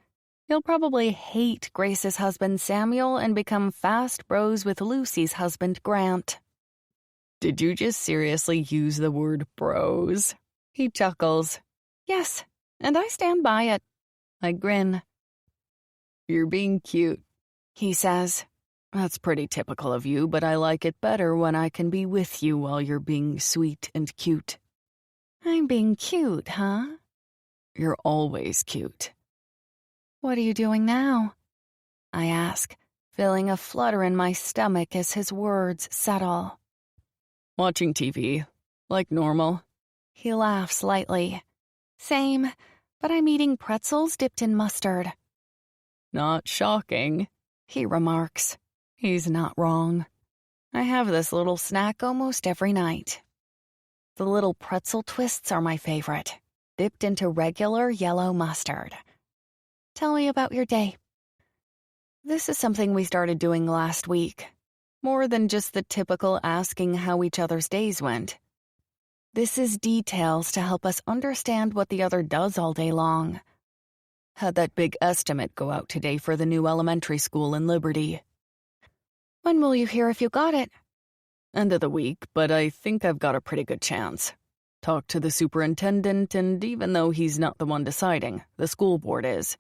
He'll probably hate Grace's husband Samuel and become fast bros with Lucy's husband Grant. Did you just seriously use the word bros? He chuckles. Yes, and I stand by it. I grin. You're being cute, he says. That's pretty typical of you, but I like it better when I can be with you while you're being sweet and cute. I'm being cute, huh? You're always cute. What are you doing now? I ask, feeling a flutter in my stomach as his words settle. Watching TV, like normal. He laughs lightly. Same, but I'm eating pretzels dipped in mustard. Not shocking, he remarks. He's not wrong. I have this little snack almost every night. The little pretzel twists are my favorite, dipped into regular yellow mustard. Tell me about your day. This is something we started doing last week. More than just the typical asking how each other's days went. This is details to help us understand what the other does all day long. Had that big estimate go out today for the new elementary school in Liberty. When will you hear if you got it? End of the week, but I think I've got a pretty good chance. Talked to the superintendent, and even though he's not the one deciding, the school board is.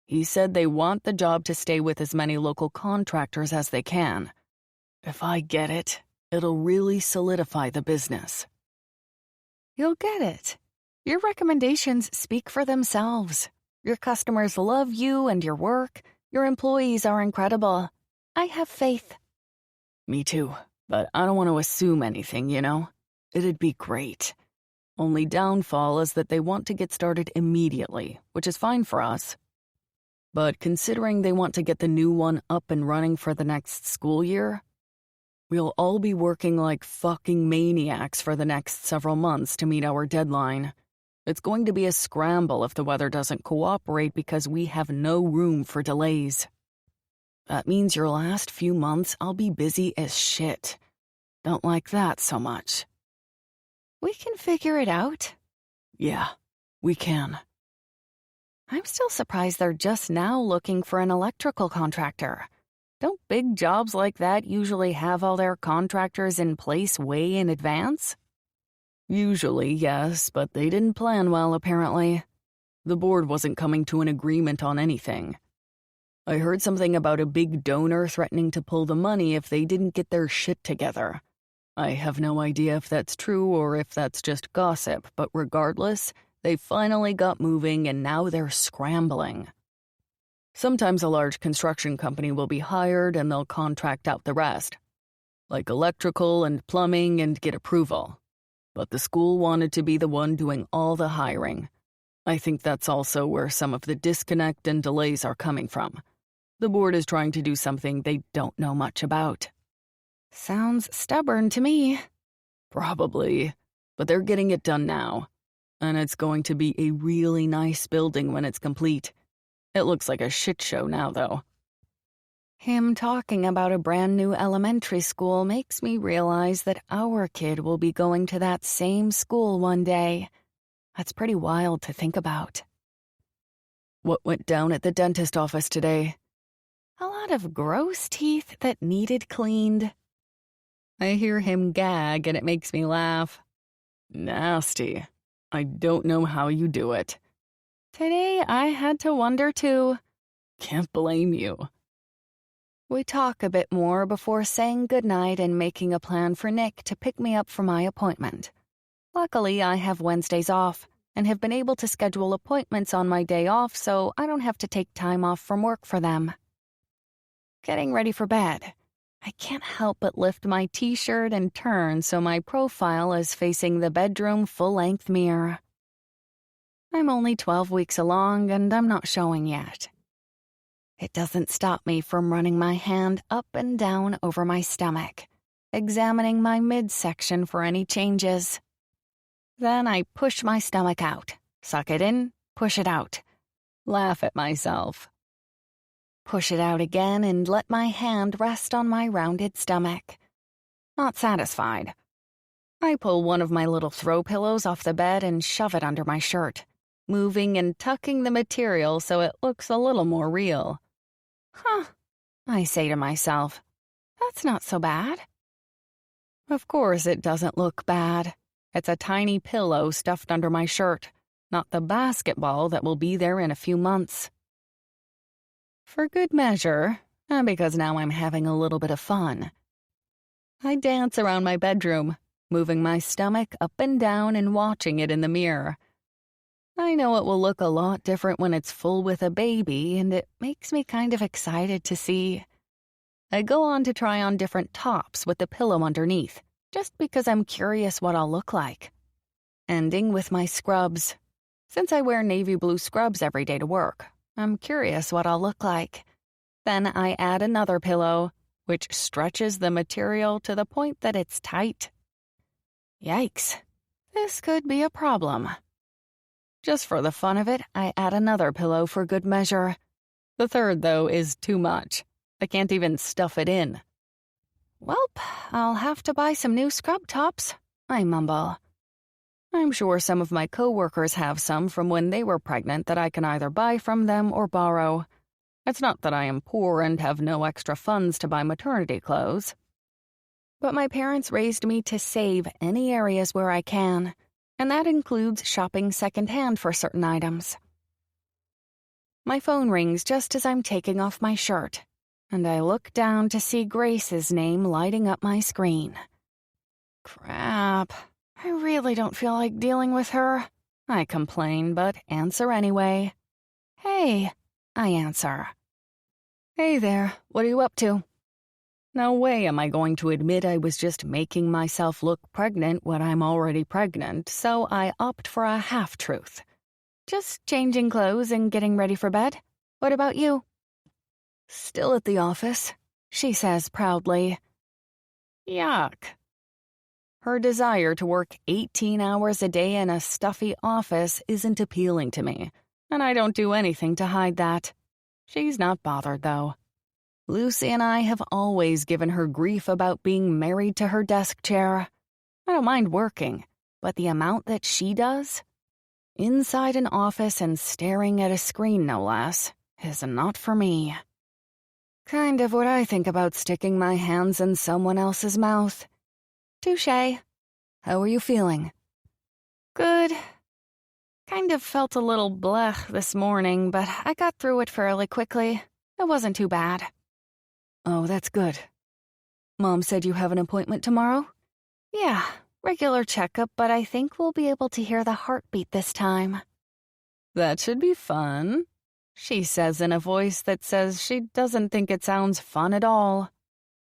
He said they want the job to stay with as many local contractors as they can. If I get it, it'll really solidify the business. You'll get it. Your recommendations speak for themselves. Your customers love you and your work. Your employees are incredible. I have faith. Me too, but I don't want to assume anything, you know? It'd be great. Only downfall is that they want to get started immediately, which is fine for us. But considering they want to get the new one up and running for the next school year, we'll all be working like fucking maniacs for the next several months to meet our deadline. It's going to be a scramble if the weather doesn't cooperate because we have no room for delays. That means your last few months I'll be busy as shit. Don't like that so much. We can figure it out. Yeah, we can. I'm still surprised they're just now looking for an electrical contractor. Don't big jobs like that usually have all their contractors in place way in advance? Usually, yes, but they didn't plan well, apparently. The board wasn't coming to an agreement on anything. I heard something about a big donor threatening to pull the money if they didn't get their shit together. I have no idea if that's true or if that's just gossip, but regardless, they finally got moving and now they're scrambling. Sometimes a large construction company will be hired and they'll contract out the rest, like electrical and plumbing, and get approval. But the school wanted to be the one doing all the hiring. I think that's also where some of the disconnect and delays are coming from. The board is trying to do something they don't know much about. Sounds stubborn to me. Probably, but they're getting it done now. And it's going to be a really nice building when it's complete. It looks like a shit show now, though. Him talking about a brand new elementary school makes me realize that our kid will be going to that same school one day. That's pretty wild to think about. What went down at the dentist office today? A lot of gross teeth that needed cleaned. I hear him gag and it makes me laugh. Nasty. I don't know how you do it. Today I had to wonder too. Can't blame you. We talk a bit more before saying goodnight and making a plan for Nick to pick me up for my appointment. Luckily, I have Wednesdays off and have been able to schedule appointments on my day off so I don't have to take time off from work for them. Getting ready for bed. I can't help but lift my t-shirt and turn so my profile is facing the bedroom full-length mirror. I'm only 12 weeks along and I'm not showing yet. It doesn't stop me from running my hand up and down over my stomach, examining my midsection for any changes. Then I push my stomach out, suck it in, push it out, laugh at myself. Push it out again and let my hand rest on my rounded stomach. Not satisfied. I pull one of my little throw pillows off the bed and shove it under my shirt, moving and tucking the material so it looks a little more real. I say to myself, that's not so bad. Of course it doesn't look bad. It's a tiny pillow stuffed under my shirt, not the basketball that will be there in a few months. For good measure, and because now I'm having a little bit of fun, I dance around my bedroom, moving my stomach up and down and watching it in the mirror. I know it will look a lot different when it's full with a baby, and it makes me kind of excited to see. I go on to try on different tops with the pillow underneath, just because I'm curious what I'll look like. Ending with my scrubs. Since I wear navy blue scrubs every day to work, I'm curious what I'll look like. Then I add another pillow, which stretches the material to the point that it's tight. Yikes, this could be a problem. Just for the fun of it, I add another pillow for good measure. The third, though, is too much. I can't even stuff it in. Welp, I'll have to buy some new scrub tops, I mumble. I'm sure some of my coworkers have some from when they were pregnant that I can either buy from them or borrow. It's not that I am poor and have no extra funds to buy maternity clothes. But my parents raised me to save any areas where I can, and that includes shopping secondhand for certain items. My phone rings just as I'm taking off my shirt, and I look down to see Grace's name lighting up my screen. Crap, I really don't feel like dealing with her. I complain, but answer anyway. Hey, I answer. Hey there, what are you up to? No way am I going to admit I was just making myself look pregnant when I'm already pregnant, so I opt for a half-truth. Just changing clothes and getting ready for bed. What about you? Still at the office, she says proudly. Yuck. Her desire to work 18 hours a day in a stuffy office isn't appealing to me, and I don't do anything to hide that. She's not bothered, though. Lucy and I have always given her grief about being married to her desk chair. I don't mind working, but the amount that she does, inside an office and staring at a screen no less, is not for me. Kind of what I think about sticking my hands in someone else's mouth. Touché. How are you feeling? Good. Kind of felt a little blech this morning, but I got through it fairly quickly. It wasn't too bad. Oh, that's good. Mom said you have an appointment tomorrow? Yeah, regular checkup, but I think we'll be able to hear the heartbeat this time. That should be fun, she says in a voice that says she doesn't think it sounds fun at all.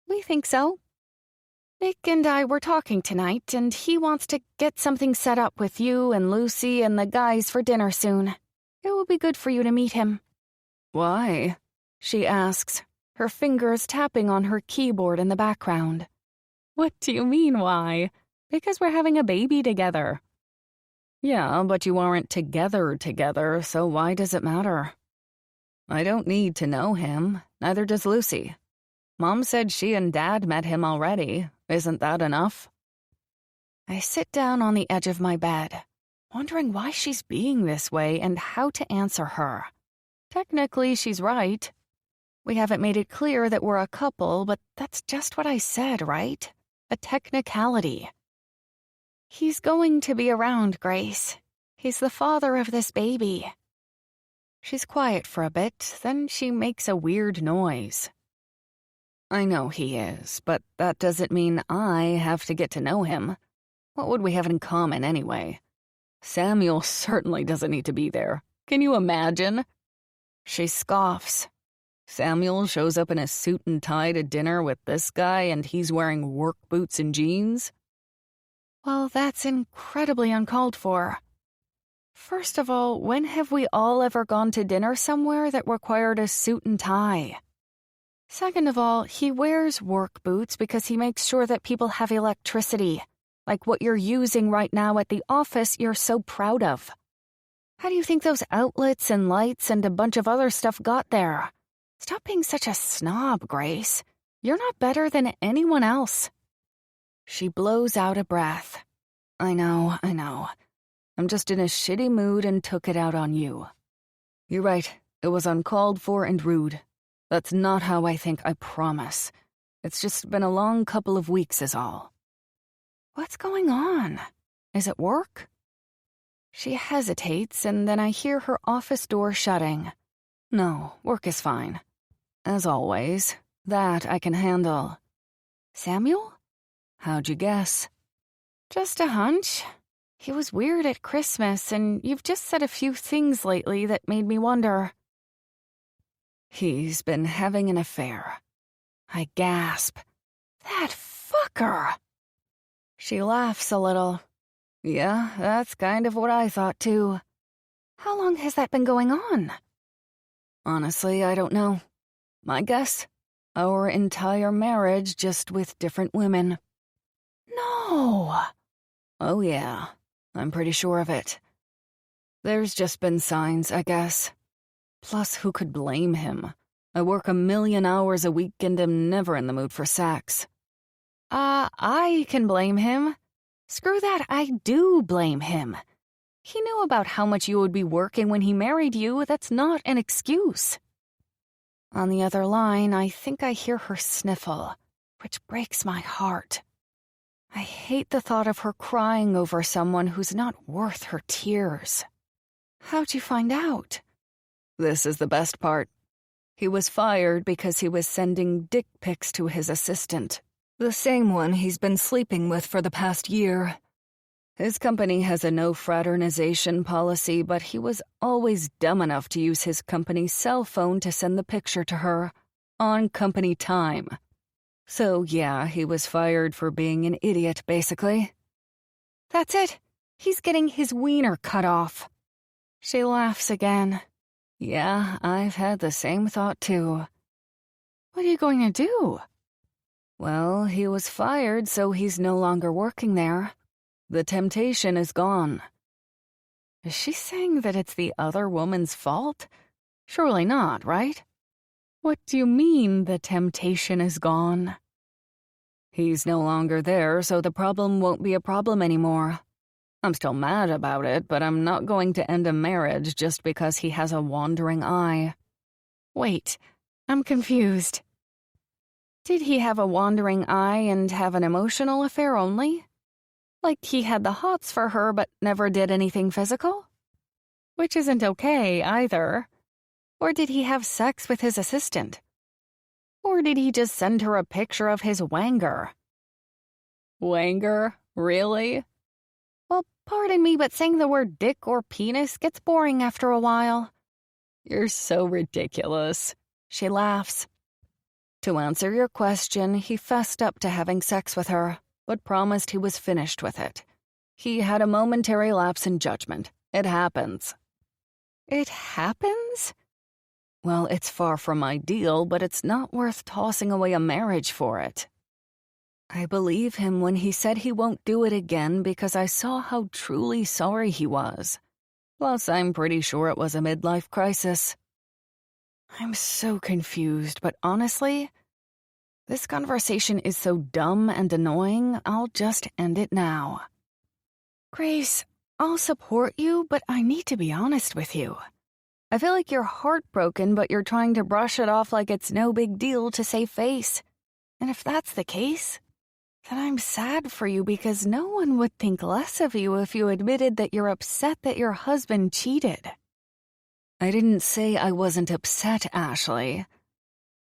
We think so. Nick and I were talking tonight, and he wants to get something set up with you and Lucy and the guys for dinner soon. It will be good for you to meet him. Why? She asks, her fingers tapping on her keyboard in the background. What do you mean, why? Because we're having a baby together. Yeah, but you aren't together, so why does it matter? I don't need to know him, neither does Lucy. Mom said she and Dad met him already. Isn't that enough? I sit down on the edge of my bed, wondering why she's being this way and how to answer her. Technically, she's right. We haven't made it clear that we're a couple, but that's just what I said, right? A technicality. He's going to be around, Grace. He's the father of this baby. She's quiet for a bit, then she makes a weird noise. I know he is, but that doesn't mean I have to get to know him. What would we have in common anyway? Samuel certainly doesn't need to be there. Can you imagine? She scoffs. Samuel shows up in a suit and tie to dinner with this guy and he's wearing work boots and jeans? Well, that's incredibly uncalled for. First of all, when have we all ever gone to dinner somewhere that required a suit and tie? Second of all, he wears work boots because he makes sure that people have electricity, like what you're using right now at the office you're so proud of. How do you think those outlets and lights and a bunch of other stuff got there? Stop being such a snob, Grace. You're not better than anyone else. She blows out a breath. I know. I'm just in a shitty mood and took it out on you. You're right, it was uncalled for and rude. That's not how I think, I promise. It's just been a long couple of weeks is all. What's going on? Is it work? She hesitates, and then I hear her office door shutting. No, work is fine. As always, that I can handle. Samuel? How'd you guess? Just a hunch. He was weird at Christmas, and you've just said a few things lately that made me wonder. He's been having an affair. I gasp. That fucker! She laughs a little. Yeah, that's kind of what I thought too. How long has that been going on? Honestly, I don't know. My guess? Our entire marriage, just with different women. No! Oh yeah, I'm pretty sure of it. There's just been signs, I guess. Plus, who could blame him? I work 1,000,000 hours a week and am never in the mood for sex. I can blame him. Screw that, I do blame him. He knew about how much you would be working when he married you. That's not an excuse. On the other line, I think I hear her sniffle, which breaks my heart. I hate the thought of her crying over someone who's not worth her tears. How'd you find out? This is the best part. He was fired because he was sending dick pics to his assistant, the same one he's been sleeping with for the past year. His company has a no fraternization policy, but he was always dumb enough to use his company's cell phone to send the picture to her, on company time. So yeah, he was fired for being an idiot, basically. That's it. He's getting his wiener cut off. She laughs again. Yeah, I've had the same thought too. What are you going to do? Well, he was fired, so he's no longer working there. The temptation is gone. Is she saying that it's the other woman's fault? Surely not, right? What do you mean the temptation is gone? He's no longer there, so the problem won't be a problem anymore. I'm still mad about it, but I'm not going to end a marriage just because he has a wandering eye. Wait, I'm confused. Did he have a wandering eye and have an emotional affair only? Like he had the hots for her but never did anything physical? Which isn't okay either. Or did he have sex with his assistant? Or did he just send her a picture of his wanger? Wanger? Really? Well, pardon me, but saying the word dick or penis gets boring after a while. You're so ridiculous. She laughs. To answer your question, he fessed up to having sex with her, but promised he was finished with it. He had a momentary lapse in judgment. It happens. It happens? Well, it's far from ideal, but it's not worth tossing away a marriage for it. I believe him when he said he won't do it again because I saw how truly sorry he was. Plus, I'm pretty sure it was a midlife crisis. I'm so confused, but honestly, this conversation is so dumb and annoying, I'll just end it now. Grace, I'll support you, but I need to be honest with you. I feel like you're heartbroken, but you're trying to brush it off like it's no big deal to save face. And if that's the case, then I'm sad for you because no one would think less of you if you admitted that you're upset that your husband cheated. I didn't say I wasn't upset, Ashley.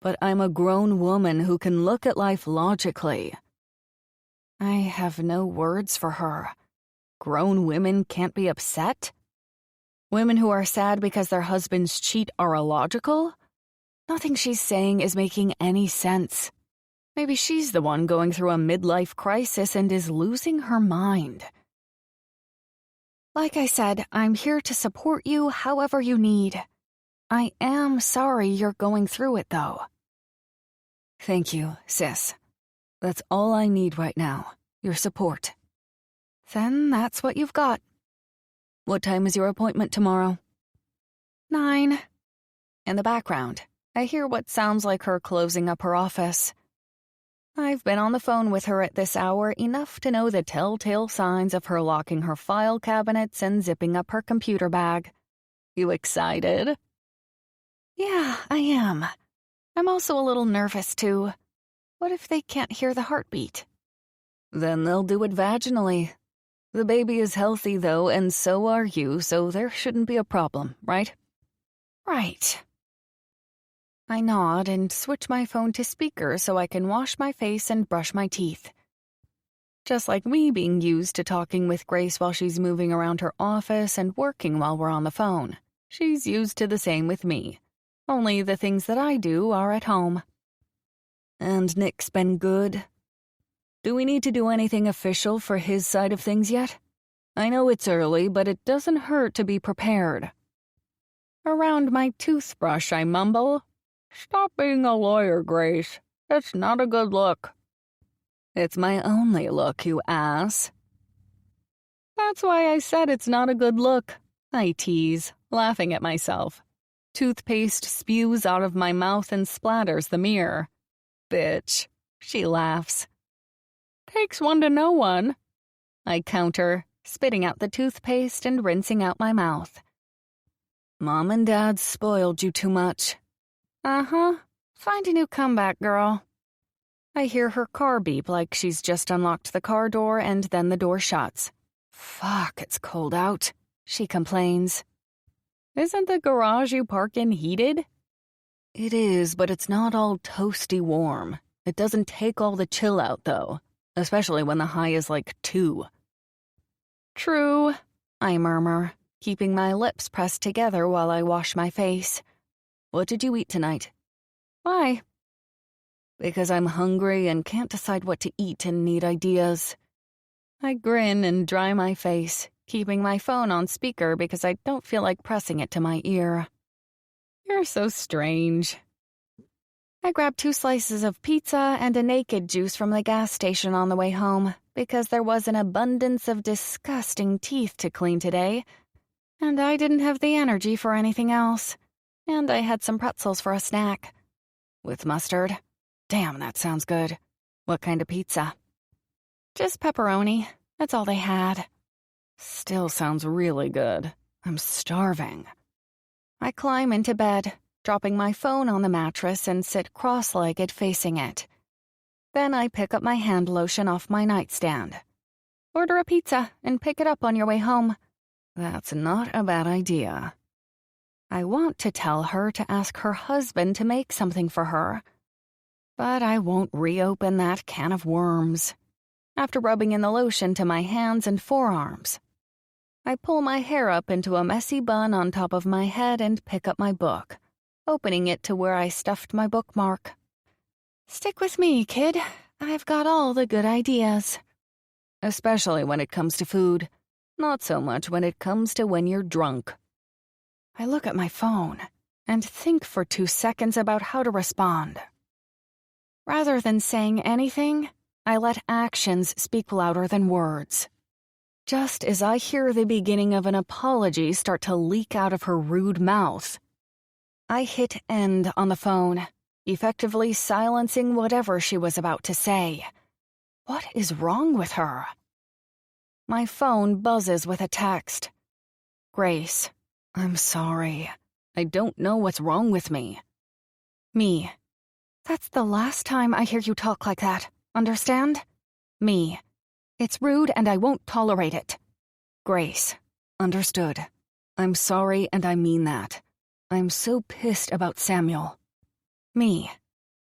But I'm a grown woman who can look at life logically. I have no words for her. Grown women can't be upset? Women who are sad because their husbands cheat are illogical? Nothing she's saying is making any sense. Maybe she's the one going through a midlife crisis and is losing her mind. Like I said, I'm here to support you however you need. I am sorry you're going through it, though. Thank you, sis. That's all I need right now, your support. Then that's what you've got. What time is your appointment tomorrow? 9. In the background, I hear what sounds like her closing up her office. I've been on the phone with her at this hour enough to know the telltale signs of her locking her file cabinets and zipping up her computer bag. You excited? Yeah, I am. I'm also a little nervous, too. What if they can't hear the heartbeat? Then they'll do it vaginally. The baby is healthy, though, and so are you, so there shouldn't be a problem, right? Right. I nod and switch my phone to speaker so I can wash my face and brush my teeth. Just like me being used to talking with Grace while she's moving around her office and working while we're on the phone. She's used to the same with me. Only the things that I do are at home. And Nick's been good. Do we need to do anything official for his side of things yet? I know it's early, but it doesn't hurt to be prepared. Around my toothbrush, I mumble, "Stop being a lawyer, Grace. It's not a good look." It's my only look, you ass. That's why I said it's not a good look. I tease, laughing at myself. Toothpaste spews out of my mouth and splatters the mirror. Bitch. She laughs. Takes one to know one. I counter, spitting out the toothpaste and rinsing out my mouth. Mom and Dad spoiled you too much. Uh-huh. Find a new comeback, girl. I hear her car beep like she's just unlocked the car door and then the door shuts. Fuck, it's cold out, she complains. Isn't the garage you park in heated? It is, but it's not all toasty warm. It doesn't take all the chill out, though, especially when the high is like 2. True, I murmur, keeping my lips pressed together while I wash my face. What did you eat tonight? Why? Because I'm hungry and can't decide what to eat and need ideas. I grin and dry my face, keeping my phone on speaker because I don't feel like pressing it to my ear. You're so strange. I grabbed 2 slices of pizza and a naked juice from the gas station on the way home because there was an abundance of disgusting teeth to clean today, and I didn't have the energy for anything else. And I had some pretzels for a snack. With mustard. Damn, that sounds good. What kind of pizza? Just pepperoni. That's all they had. Still sounds really good. I'm starving. I climb into bed, dropping my phone on the mattress and sit cross-legged facing it. Then I pick up my hand lotion off my nightstand. Order a pizza and pick it up on your way home. That's not a bad idea. I want to tell her to ask her husband to make something for her. But I won't reopen that can of worms. After rubbing in the lotion to my hands and forearms, I pull my hair up into a messy bun on top of my head and pick up my book, opening it to where I stuffed my bookmark. Stick with me, kid. I've got all the good ideas. Especially when it comes to food. Not so much when it comes to when you're drunk. I look at my phone and think for 2 seconds about how to respond. Rather than saying anything, I let actions speak louder than words. Just as I hear the beginning of an apology start to leak out of her rude mouth, I hit end on the phone, effectively silencing whatever she was about to say. What is wrong with her? My phone buzzes with a text. Grace, I'm sorry. I don't know what's wrong with me. Me. That's the last time I hear you talk like that, understand? Me. It's rude and I won't tolerate it. Grace. Understood. I'm sorry and I mean that. I'm so pissed about Samuel. Me.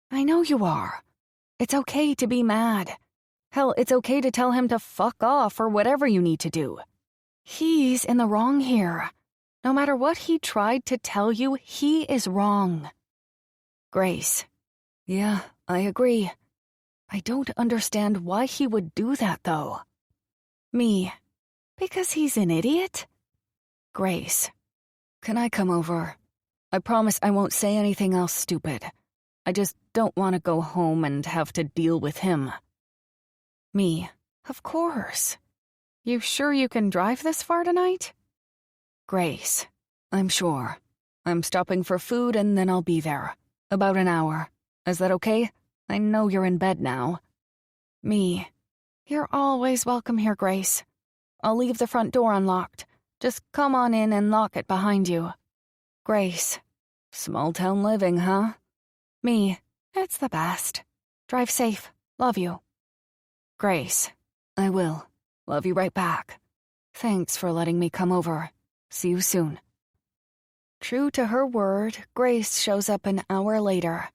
I know you are. It's okay to be mad. Hell, it's okay to tell him to fuck off or whatever you need to do. He's in the wrong here. No matter what he tried to tell you, he is wrong. Grace. Yeah, I agree. I don't understand why he would do that, though. Me. Because he's an idiot? Grace. Can I come over? I promise I won't say anything else stupid. I just don't want to go home and have to deal with him. Me. Of course. You sure you can drive this far tonight? Grace. I'm sure. I'm stopping for food and then I'll be there. About an hour. Is that okay? I know you're in bed now. Me. You're always welcome here, Grace. I'll leave the front door unlocked. Just come on in and lock it behind you. Grace. Small town living, huh? Me. It's the best. Drive safe. Love you. Grace. I will. Love you right back. Thanks for letting me come over. See you soon. True to her word, Grace shows up an hour later.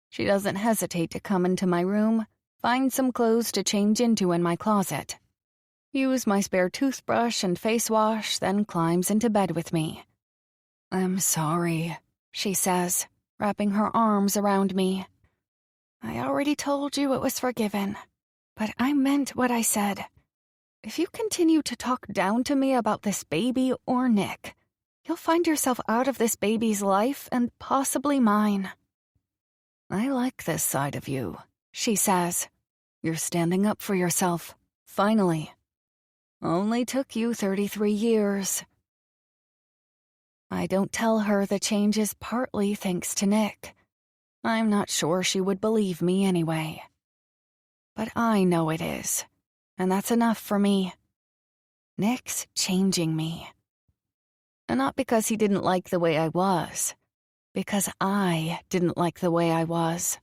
She doesn't hesitate to come into my room, find some clothes to change into in my closet, use my spare toothbrush and face wash, then climbs into bed with me. I'm sorry, she says, wrapping her arms around me. I already told you it was forgiven, but I meant what I said. If you continue to talk down to me about this baby or Nick, you'll find yourself out of this baby's life and possibly mine. I like this side of you, she says. You're standing up for yourself, finally. Only took you 33 years. I don't tell her the change is partly thanks to Nick. I'm not sure she would believe me anyway. But I know it is, and that's enough for me. Nick's changing me. And not because he didn't like the way I was, because I didn't like the way I was.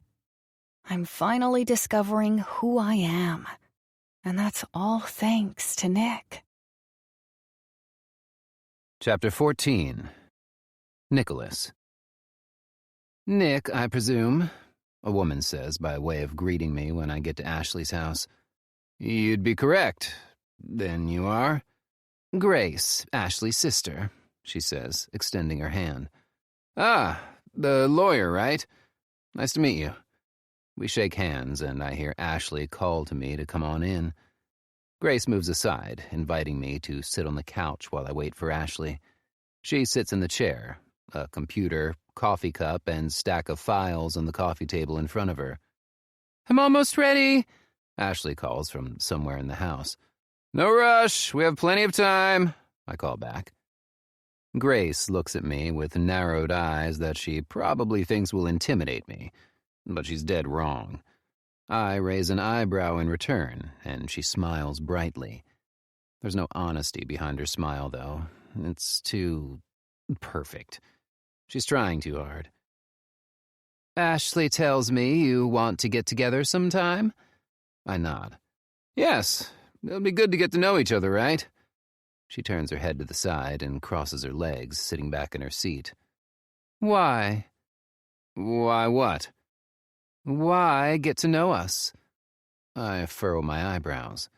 I'm finally discovering who I am, and that's all thanks to Nick. Chapter 14. Nicholas. Nick, I presume, a woman says by way of greeting me when I get to Ashley's house. You'd be correct. Then you are? Grace, Ashley's sister, she says, extending her hand. Ah, the lawyer, right? Nice to meet you. We shake hands, and I hear Ashley call to me to come on in. Grace moves aside, inviting me to sit on the couch while I wait for Ashley. She sits in the chair, a computer, coffee cup, and stack of files on the coffee table in front of her. I'm almost ready, Ashley calls from somewhere in the house. No rush, we have plenty of time, I call back. Grace looks at me with narrowed eyes that she probably thinks will intimidate me, but she's dead wrong. I raise an eyebrow in return, and she smiles brightly. There's no honesty behind her smile, though. It's too perfect. She's trying too hard. Ashley tells me you want to get together sometime? I nod. Yes, it'll be good to get to know each other, right? She turns her head to the side and crosses her legs, sitting back in her seat. Why? Why what? Why get to know us? I furrow my eyebrows.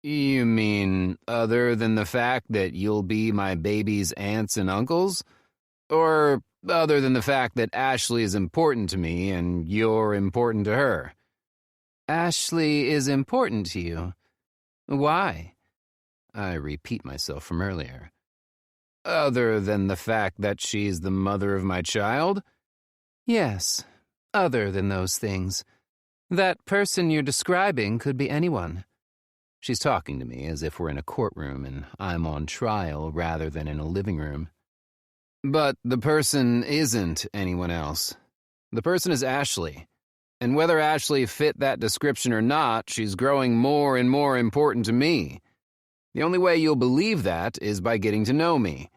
You mean other than the fact that you'll be my baby's aunts and uncles? Or other than the fact that Ashley is important to me and you're important to her? Ashley is important to you. Why? I repeat myself from earlier. Other than the fact that she's the mother of my child? Yes, other than those things. That person you're describing could be anyone. She's talking to me as if we're in a courtroom and I'm on trial rather than in a living room. But the person isn't anyone else. The person is Ashley. And whether Ashley fit that description or not, she's growing more and more important to me. The only way you'll believe that is by getting to know me.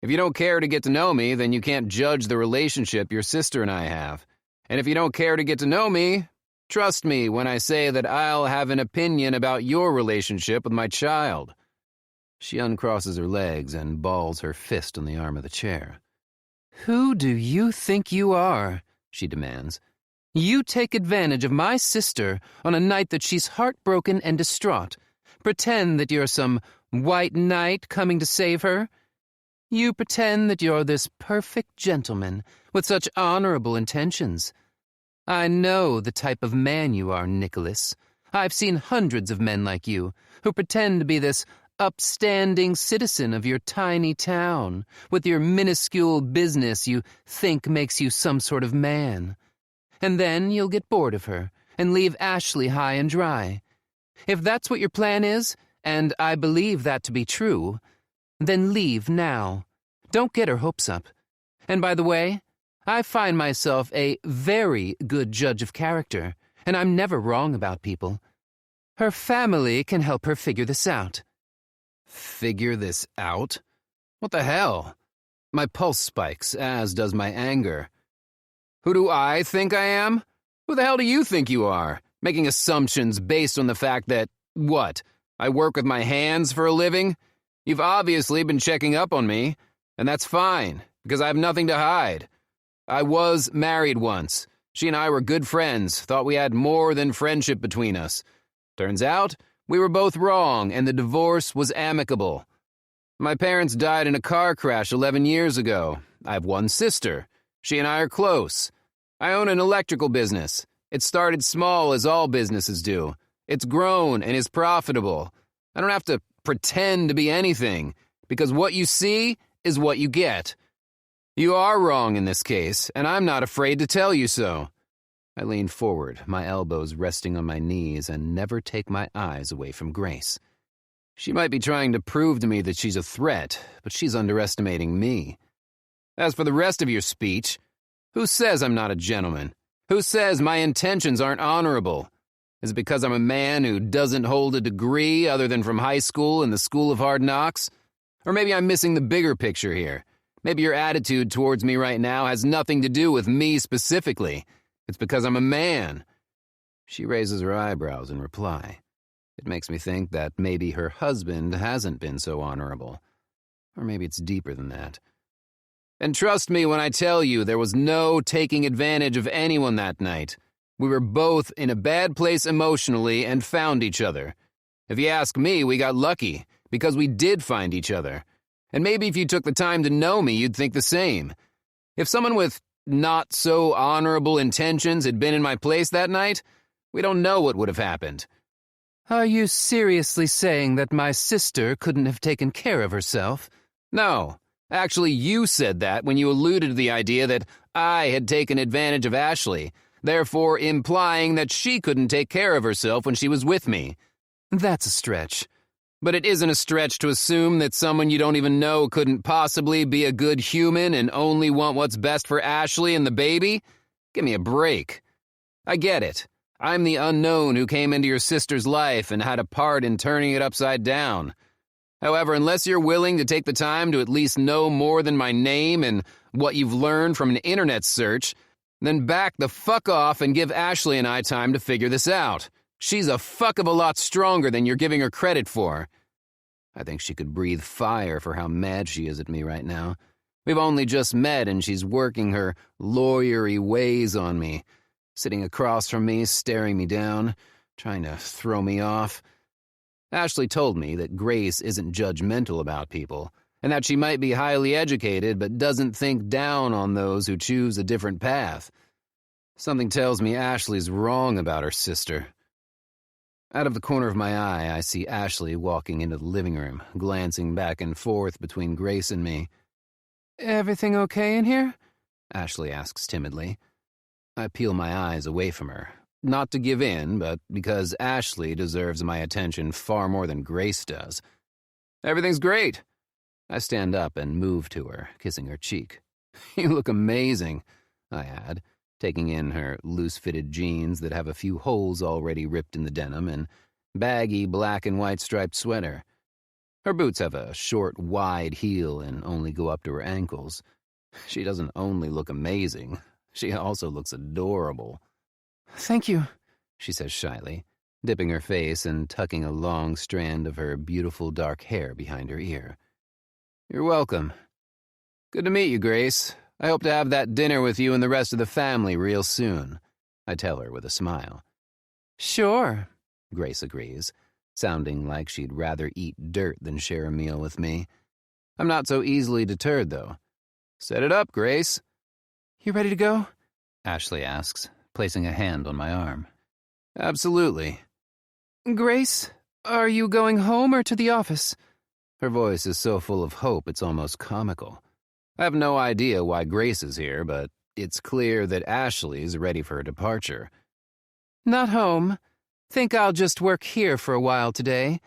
If you don't care to get to know me, then you can't judge the relationship your sister and I have. And if you don't care to get to know me, trust me when I say that I'll have an opinion about your relationship with my child. She uncrosses her legs and balls her fist on the arm of the chair. Who do you think you are? She demands. You take advantage of my sister on a night that she's heartbroken and distraught. Pretend that you're some white knight coming to save her. You pretend that you're this perfect gentleman with such honorable intentions. I know the type of man you are, Nicholas. I've seen hundreds of men like you who pretend to be this upstanding citizen of your tiny town with your minuscule business you think makes you some sort of man. And then you'll get bored of her and leave Ashley high and dry. If that's what your plan is, and I believe that to be true, then leave now. Don't get her hopes up. And by the way, I find myself a very good judge of character, and I'm never wrong about people. Her family can help her figure this out. Figure this out? What the hell? My pulse spikes, as does my anger. Who do I think I am? Who the hell do you think you are? Making assumptions based on the fact that, what, I work with my hands for a living? You've obviously been checking up on me, and that's fine, because I have nothing to hide. I was married once. She and I were good friends, thought we had more than friendship between us. Turns out, we were both wrong, and the divorce was amicable. My parents died in a car crash 11 years ago. I have one sister. She and I are close. I own an electrical business. It started small, as all businesses do. It's grown and is profitable. I don't have to pretend to be anything, because what you see is what you get. You are wrong in this case, and I'm not afraid to tell you so. I lean forward, my elbows resting on my knees, and never take my eyes away from Grace. She might be trying to prove to me that she's a threat, but she's underestimating me. As for the rest of your speech, who says I'm not a gentleman? Who says my intentions aren't honorable? Is it because I'm a man who doesn't hold a degree other than from high school and the School of Hard Knocks? Or maybe I'm missing the bigger picture here. Maybe your attitude towards me right now has nothing to do with me specifically. It's because I'm a man. She raises her eyebrows in reply. It makes me think that maybe her husband hasn't been so honorable. Or maybe it's deeper than that. And trust me when I tell you there was no taking advantage of anyone that night. We were both in a bad place emotionally and found each other. If you ask me, we got lucky, because we did find each other. And maybe if you took the time to know me, you'd think the same. If someone with not so honorable intentions had been in my place that night, we don't know what would have happened. Are you seriously saying that my sister couldn't have taken care of herself? No. Actually, you said that when you alluded to the idea that I had taken advantage of Ashley, therefore implying that she couldn't take care of herself when she was with me. That's a stretch. But it isn't a stretch to assume that someone you don't even know couldn't possibly be a good human and only want what's best for Ashley and the baby? Give me a break. I get it. I'm the unknown who came into your sister's life and had a part in turning it upside down. However, unless you're willing to take the time to at least know more than my name and what you've learned from an internet search, then back the fuck off and give Ashley and I time to figure this out. She's a fuck of a lot stronger than you're giving her credit for. I think she could breathe fire for how mad she is at me right now. We've only just met and she's working her lawyery ways on me, sitting across from me, staring me down, trying to throw me off. Ashley told me that Grace isn't judgmental about people, and that she might be highly educated but doesn't think down on those who choose a different path. Something tells me Ashley's wrong about her sister. Out of the corner of my eye, I see Ashley walking into the living room, glancing back and forth between Grace and me. Everything okay in here? Ashley asks timidly. I peel my eyes away from her. not to give in, but because Ashley deserves my attention far more than Grace does. Everything's great. I stand up and move to her, kissing her cheek. You look amazing, I add, taking in her loose-fitted jeans that have a few holes already ripped in the denim and baggy black and white striped sweater. Her boots have a short, wide heel and only go up to her ankles. She doesn't only look amazing, she also looks adorable. Thank you, she says shyly, dipping her face and tucking a long strand of her beautiful dark hair behind her ear. You're welcome. Good to meet you, Grace. I hope to have that dinner with you and the rest of the family real soon, I tell her with a smile. Sure, Grace agrees, sounding like she'd rather eat dirt than share a meal with me. I'm not so easily deterred, though. Set it up, Grace. You ready to go? Ashley asks, placing a hand on my arm. Absolutely. Grace, are you going home or to the office? Her voice is so full of hope it's almost comical. I have no idea why Grace is here, but it's clear that Ashley's ready for her departure. Not home. Think I'll just work here for a while today.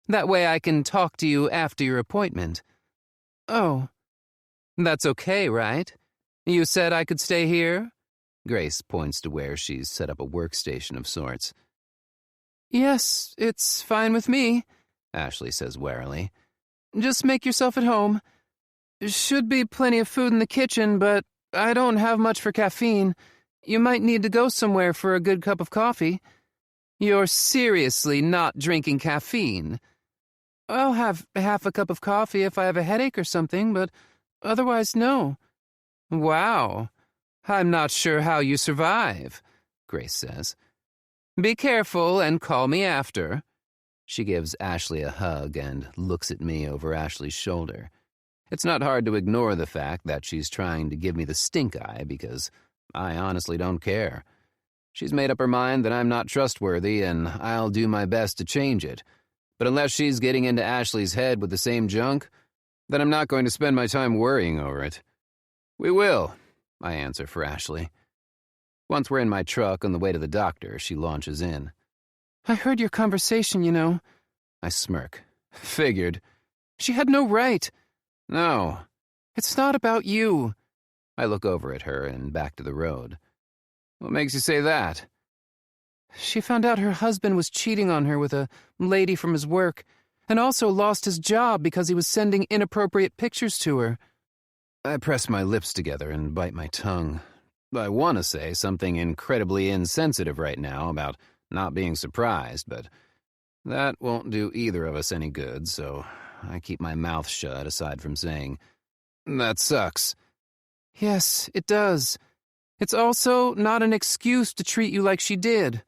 That way I can talk to you after your appointment. Oh. That's okay, right? You said I could stay here? Grace points to where she's set up a workstation of sorts. Yes, it's fine with me, Ashley says warily. Just make yourself at home. Should be plenty of food in the kitchen, but I don't have much for caffeine. You might need to go somewhere for a good cup of coffee. You're seriously not drinking caffeine. I'll have half a cup of coffee if I have a headache or something, but otherwise no. Wow. I'm not sure how you survive, Grace says. Be careful and call me after. She gives Ashley a hug and looks at me over Ashley's shoulder. It's not hard to ignore the fact that she's trying to give me the stink eye because I honestly don't care. She's made up her mind that I'm not trustworthy and I'll do my best to change it. But unless she's getting into Ashley's head with the same junk, then I'm not going to spend my time worrying over it. We will, I answer for Ashley. Once we're in my truck on the way to the doctor, she launches in. I heard your conversation, you know. I smirk. Figured. She had no right. No. It's not about you. I look over at her and back to the road. What makes you say that? She found out her husband was cheating on her with a lady from his work, and also lost his job because he was sending inappropriate pictures to her. I press my lips together and bite my tongue. I want to say something incredibly insensitive right now about not being surprised, but that won't do either of us any good, so I keep my mouth shut aside from saying, that sucks. Yes, it does. It's also not an excuse to treat you like she did.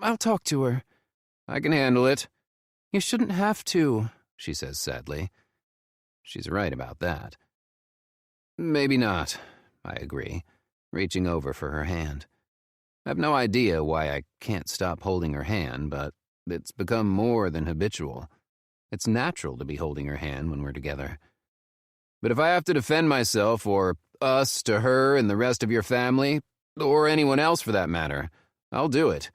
I'll talk to her. I can handle it. You shouldn't have to, she says sadly. She's right about that. Maybe not, I agree, reaching over for her hand. I have no idea why I can't stop holding her hand, but it's become more than habitual. It's natural to be holding her hand when we're together. But if I have to defend myself or us to her and the rest of your family, or anyone else for that matter, I'll do it.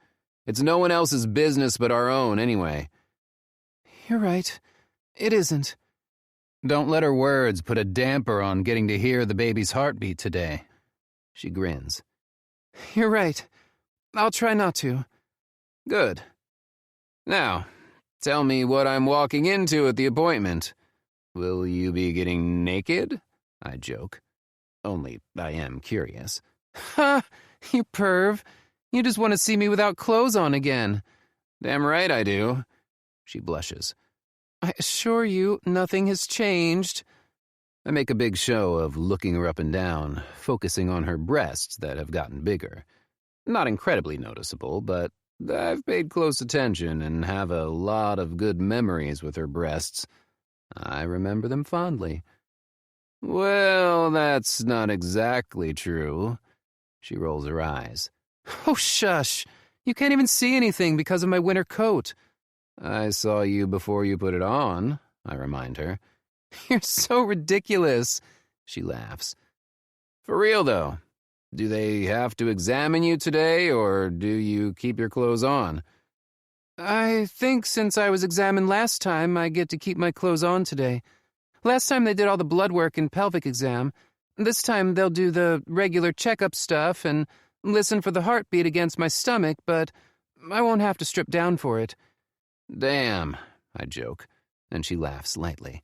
It's no one else's business but our own anyway. You're right. It isn't. Don't let her words put a damper on getting to hear the baby's heartbeat today. She grins. You're right. I'll try not to. Good. Now, tell me what I'm walking into at the appointment. Will you be getting naked? I joke. Only I am curious. Ha! You perv. You just want to see me without clothes on again. Damn right I do. She blushes. I assure you, nothing has changed. I make a big show of looking her up and down, focusing on her breasts that have gotten bigger. Not incredibly noticeable, but I've paid close attention and have a lot of good memories with her breasts. I remember them fondly. Well, that's not exactly true. She rolls her eyes. Oh, shush. You can't even see anything because of my winter coat. I saw you before you put it on, I remind her. You're so ridiculous, she laughs. For real, though. Do they have to examine you today, or do you keep your clothes on? I think since I was examined last time, I get to keep my clothes on today. Last time they did all the blood work and pelvic exam. This time they'll do the regular checkup stuff and listen for the heartbeat against my stomach, but I won't have to strip down for it. Damn, I joke, and she laughs lightly.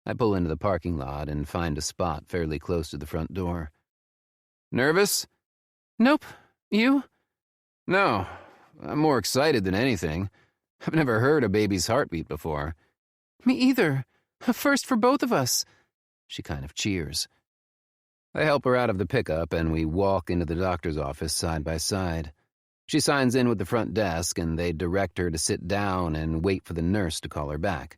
I pull into the parking lot and find a spot fairly close to the front door. Nervous? Nope. You? No. I'm more excited than anything. I've never heard a baby's heartbeat before. Me either. A first for both of us. She kind of cheers. I help her out of the pickup and we walk into the doctor's office side by side. She signs in with the front desk and they direct her to sit down and wait for the nurse to call her back.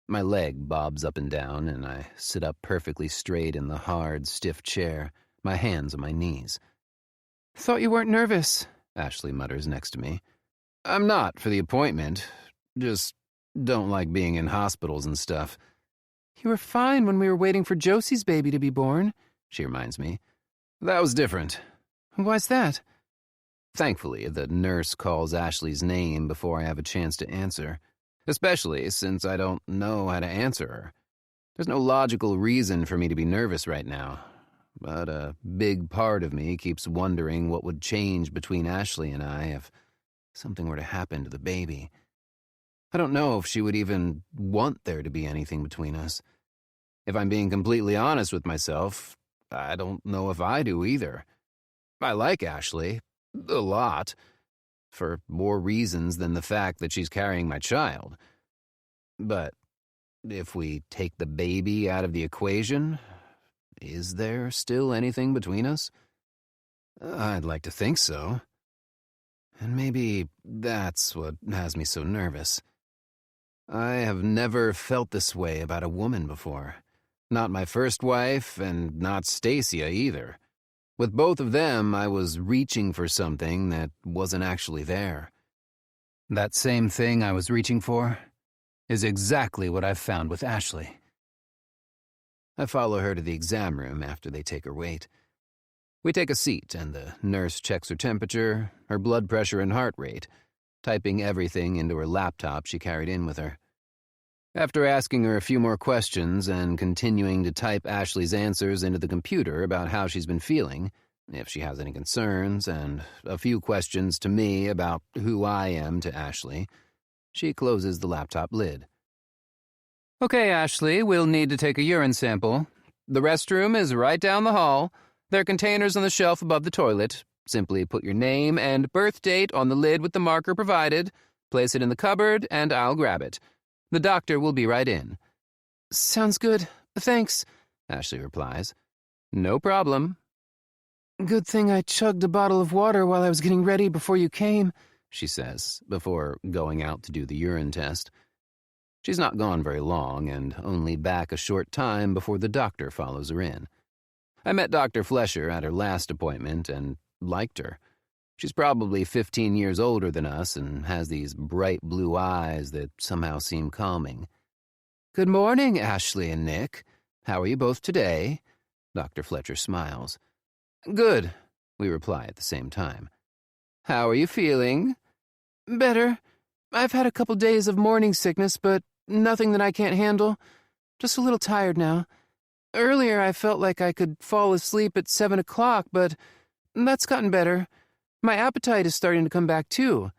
My leg bobs up and down and I sit up perfectly straight in the hard, stiff chair, my hands on my knees. Thought you weren't nervous, Ashley mutters next to me. I'm not for the appointment. Just don't like being in hospitals and stuff. You were fine when we were waiting for Josie's baby to be born, she reminds me. That was different. Why's that? Thankfully, the nurse calls Ashley's name before I have a chance to answer, especially since I don't know how to answer her. There's no logical reason for me to be nervous right now, but a big part of me keeps wondering what would change between Ashley and I if something were to happen to the baby. I don't know if she would even want there to be anything between us. If I'm being completely honest with myself, I don't know if I do either. I like Ashley, a lot, for more reasons than the fact that she's carrying my child. But if we take the baby out of the equation, is there still anything between us? I'd like to think so. And maybe that's what has me so nervous. I have never felt this way about a woman before. Not my first wife, and not Stacia either. With both of them, I was reaching for something that wasn't actually there. That same thing I was reaching for is exactly what I've found with Ashley. I follow her to the exam room after they take her weight. We take a seat, and the nurse checks her temperature, her blood pressure, and heart rate, typing everything into her laptop she carried in with her. After asking her a few more questions and continuing to type Ashley's answers into the computer about how she's been feeling, if she has any concerns, and a few questions to me about who I am to Ashley, she closes the laptop lid. Okay, Ashley, we'll need to take a urine sample. The restroom is right down the hall. There are containers on the shelf above the toilet. Simply put your name and birth date on the lid with the marker provided, place it in the cupboard, and I'll grab it. The doctor will be right in. Sounds good. Thanks, Ashley replies. No problem. Good thing I chugged a bottle of water while I was getting ready before you came, she says, before going out to do the urine test. She's not gone very long and only back a short time before the doctor follows her in. I met Dr. Flesher at her last appointment and liked her. She's probably 15 years older than us and has these bright blue eyes that somehow seem calming. Good morning, Ashley and Nick. How are you both today? Dr. Fletcher smiles. Good, we reply at the same time. How are you feeling? Better. I've had a couple days of morning sickness, but nothing that I can't handle. Just a little tired now. Earlier I felt like I could fall asleep at 7 o'clock, but that's gotten better. My appetite is starting to come back, too.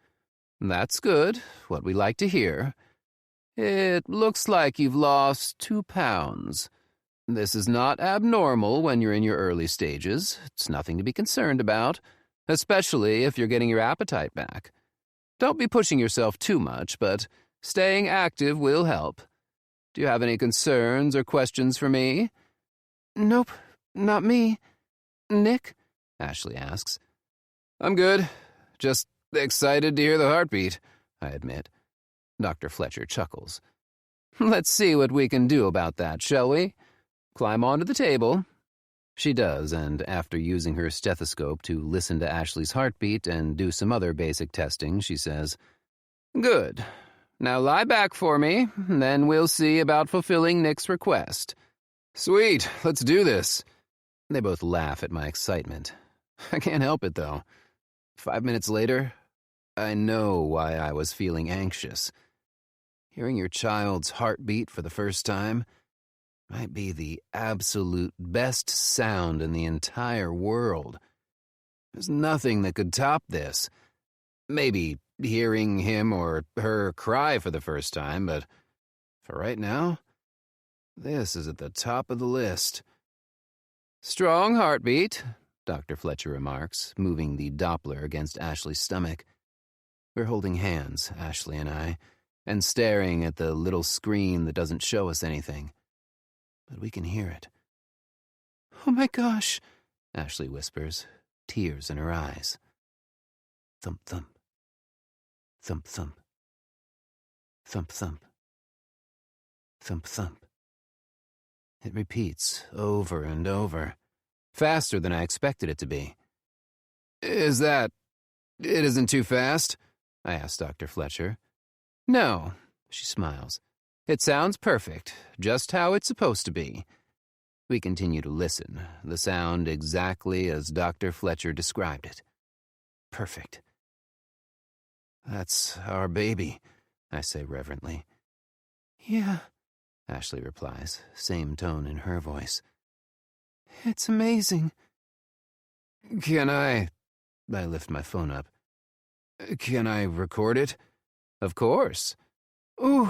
That's good, what we like to hear. It looks like you've lost 2 pounds. This is not abnormal when you're in your early stages. It's nothing to be concerned about, especially if you're getting your appetite back. Don't be pushing yourself too much, but staying active will help. Do you have any concerns or questions for me? Nope, not me. Nick? Ashley asks. I'm good. Just excited to hear the heartbeat, I admit. Dr. Fletcher chuckles. Let's see what we can do about that, shall we? Climb onto the table. She does, and after using her stethoscope to listen to Ashley's heartbeat and do some other basic testing, she says, Good. Now lie back for me, and then we'll see about fulfilling Nick's request. Sweet, let's do this. They both laugh at my excitement. I can't help it, though. 5 minutes later, I know why I was feeling anxious. Hearing your child's heartbeat for the first time might be the absolute best sound in the entire world. There's nothing that could top this. Maybe hearing him or her cry for the first time, but for right now, this is at the top of the list. Strong heartbeat, Dr. Fletcher remarks, moving the Doppler against Ashley's stomach. We're holding hands, Ashley and I, and staring at the little screen that doesn't show us anything. But we can hear it. Oh my gosh, Ashley whispers, tears in her eyes. Thump, thump. Thump, thump. Thump, thump. Thump, thump. It repeats over and over, faster than I expected it to be. Is that... it isn't too fast? I asked Dr. Fletcher. no, She smiles. It sounds perfect, just how it's supposed to be. We continue to listen, the sound exactly as Dr. Fletcher described it. Perfect. That's our baby, I say reverently. yeah, Ashley replies, same tone in her voice. it's amazing. Can I lift my phone up. Can I record it? Of course. Ooh,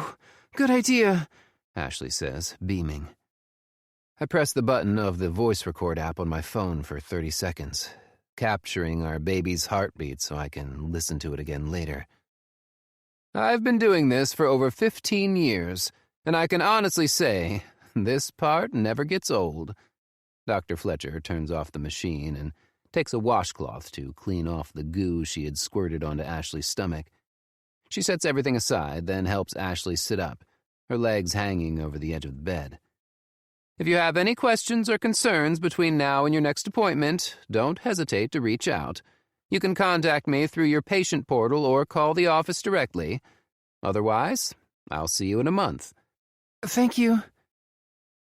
good idea. Ashley says, beaming. I press the button of the voice record app on my phone for 30 seconds, capturing our baby's heartbeat so I can listen to it again later. I've been doing this for over 15 years, and I can honestly say this part never gets old. Dr. Fletcher turns off the machine and takes a washcloth to clean off the goo she had squirted onto Ashley's stomach. She sets everything aside, then helps Ashley sit up, her legs hanging over the edge of the bed. If you have any questions or concerns between now and your next appointment, don't hesitate to reach out. You can contact me through your patient portal or call the office directly. Otherwise, I'll see you in a month. Thank you.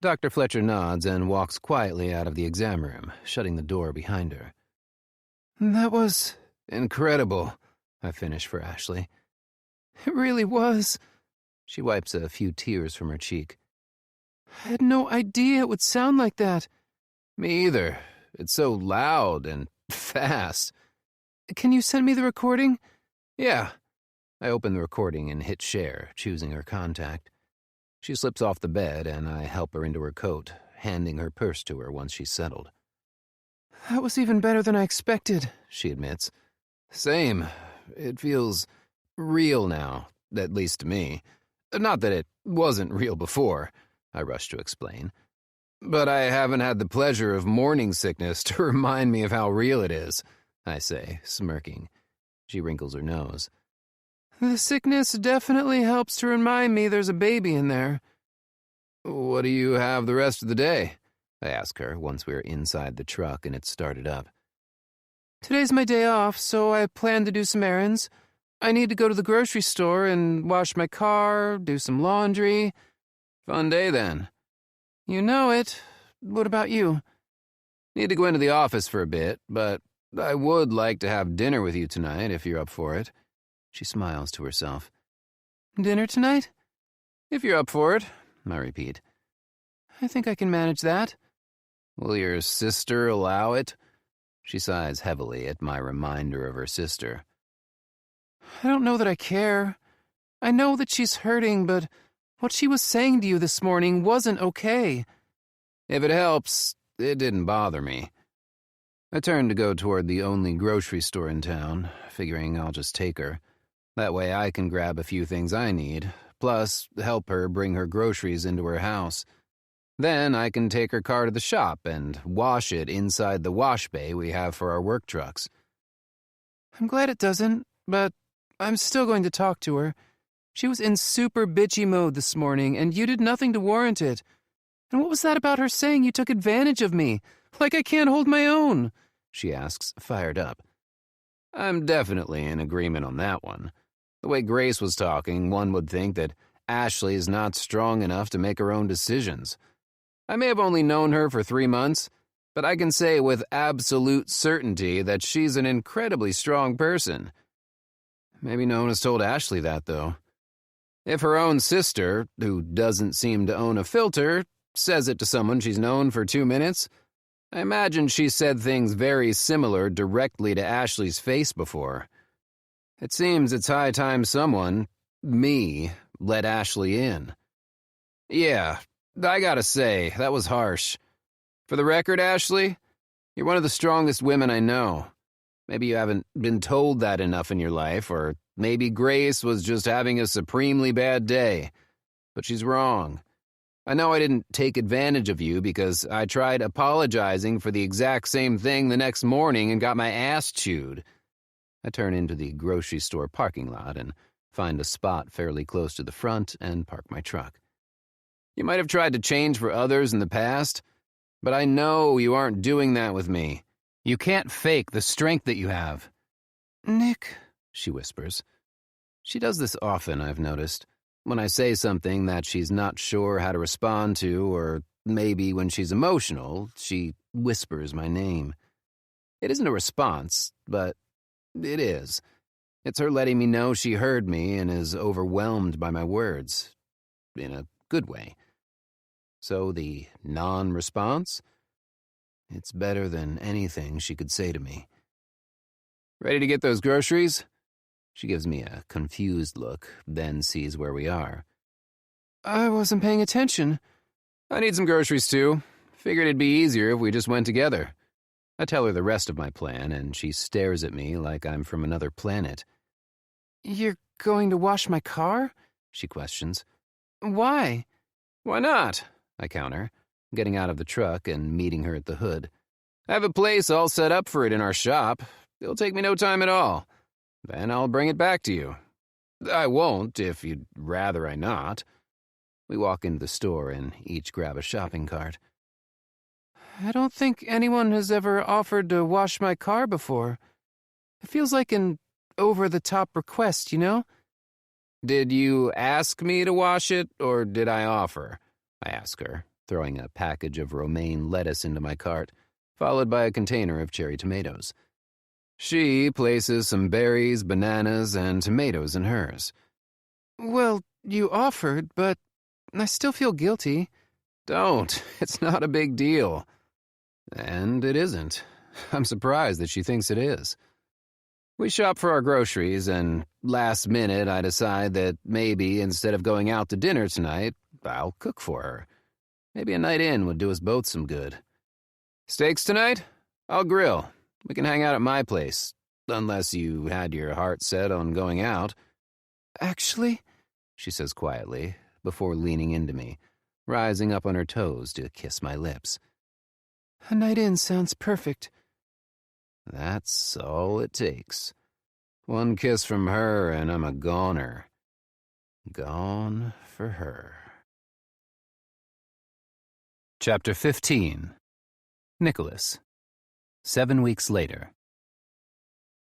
Dr. Fletcher nods and walks quietly out of the exam room, shutting the door behind her. That was... incredible, I finish for Ashley. it really was. She wipes a few tears from her cheek. I had no idea it would sound like that. Me either. It's so loud and fast. Can you send me the recording? Yeah. I open the recording and hit share, choosing her contact. She slips off the bed and I help her into her coat, handing her purse to her once she's settled. That was even better than I expected, She admits. Same. It feels real now, at least to me. Not that it wasn't real before, I rush to explain. But I haven't had the pleasure of morning sickness to remind me of how real it is, I say, smirking. She wrinkles her nose. The sickness definitely helps to remind me there's a baby in there. What do you have the rest of the day? I ask her once we're inside the truck and it's started up. Today's my day off, so I plan to do some errands. I need to go to the grocery store and wash my car, do some laundry. Fun day, then. You know it. What about you? Need to go into the office for a bit, but I would like to have dinner with you tonight if you're up for it. She smiles to herself. Dinner tonight? If you're up for it, I repeat. I think I can manage that. Will your sister allow it? She sighs heavily at my reminder of her sister. I don't know that I care. I know that she's hurting, but what she was saying to you this morning wasn't okay. If it helps, it didn't bother me. I turn to go toward the only grocery store in town, figuring I'll just take her. That way I can grab a few things I need, plus help her bring her groceries into her house. Then I can take her car to the shop and wash it inside the wash bay we have for our work trucks. I'm glad it doesn't, but I'm still going to talk to her. She was in super bitchy mode this morning, and you did nothing to warrant it. And what was that about her saying you took advantage of me? Like I can't hold my own? She asks, fired up. I'm definitely in agreement on that one. The way Grace was talking, one would think that Ashley is not strong enough to make her own decisions. I may have only known her for 3 months, but I can say with absolute certainty that she's an incredibly strong person. Maybe no one has told Ashley that, though. If her own sister, who doesn't seem to own a filter, says it to someone she's known for 2 minutes, I imagine she said things very similar directly to Ashley's face before. It seems it's high time someone, me, let Ashley in. Yeah, I gotta say, that was harsh. For the record, Ashley, you're one of the strongest women I know. Maybe you haven't been told that enough in your life, or maybe Grace was just having a supremely bad day. But she's wrong. I know I didn't take advantage of you because I tried apologizing for the exact same thing the next morning and got my ass chewed. I turn into the grocery store parking lot and find a spot fairly close to the front and park my truck. You might have tried to change for others in the past, but I know you aren't doing that with me. You can't fake the strength that you have. Nick, she whispers. She does this often, I've noticed. When I say something that she's not sure how to respond to, or maybe when she's emotional, she whispers my name. It isn't a response, but it is. It's her letting me know she heard me and is overwhelmed by my words. In a good way. So the non-response? It's better than anything she could say to me. Ready to get those groceries? She gives me a confused look, then sees where we are. I wasn't paying attention. I need some groceries, too. Figured it'd be easier if we just went together. I tell her the rest of my plan, and she stares at me like I'm from another planet. You're going to wash my car? She questions. Why? Why not? I counter, getting out of the truck and meeting her at the hood. I have a place all set up for it in our shop. It'll take me no time at all. Then I'll bring it back to you. I won't, if you'd rather I not. We walk into the store and each grab a shopping cart. I don't think anyone has ever offered to wash my car before. It feels like an over-the-top request, you know? Did you ask me to wash it, or did I offer? I ask her, throwing a package of romaine lettuce into my cart, followed by a container of cherry tomatoes. She places some berries, bananas, and tomatoes in hers. Well, you offered, but I still feel guilty. Don't. It's not a big deal. And it isn't. I'm surprised that she thinks it is. We shop for our groceries, and last minute I decide that maybe instead of going out to dinner tonight, I'll cook for her. Maybe a night in would do us both some good. Steaks tonight? I'll grill. We can hang out at my place, unless you had your heart set on going out. Actually, she says quietly, before leaning into me, rising up on her toes to kiss my lips. A night in sounds perfect. That's all it takes. One kiss from her and I'm a goner. Gone for her. Chapter 15. Nicholas. 7 weeks later.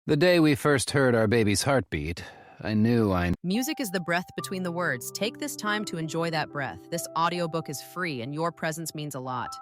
The day we first heard our baby's heartbeat, I knew Music is the breath between the words. Take this time to enjoy that breath. This audiobook is free, and your presence means a lot.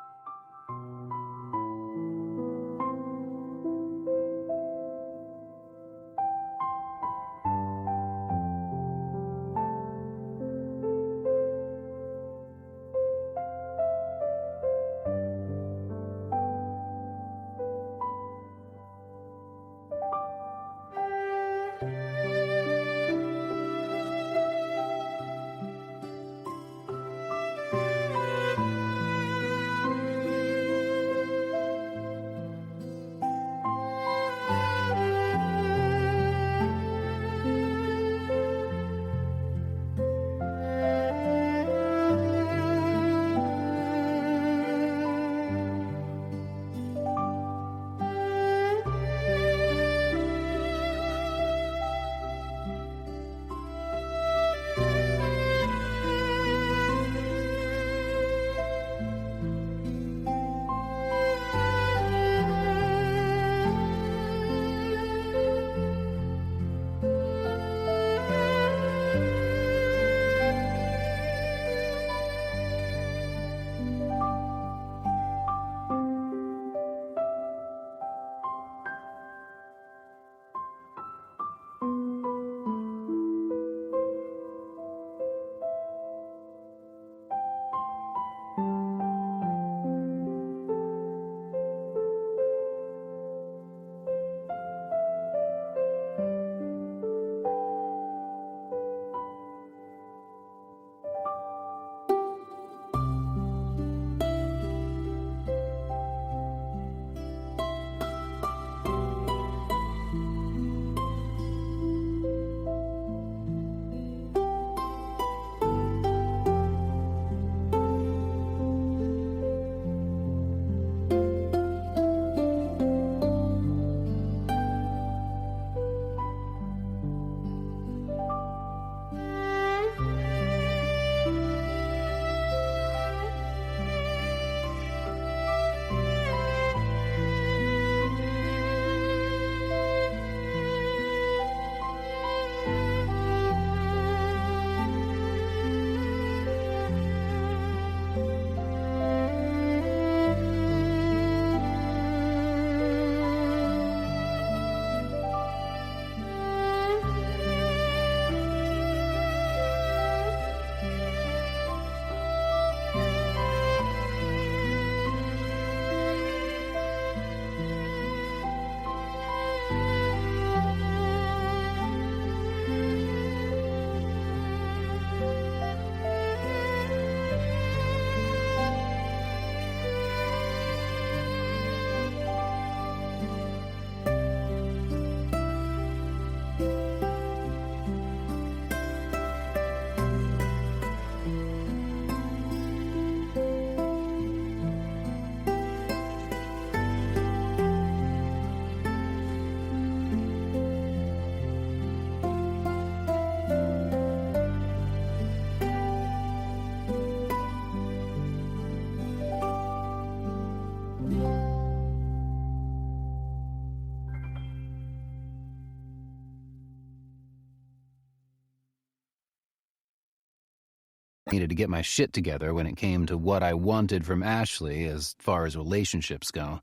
needed to get my shit together when it came to what I wanted from Ashley as far as relationships go.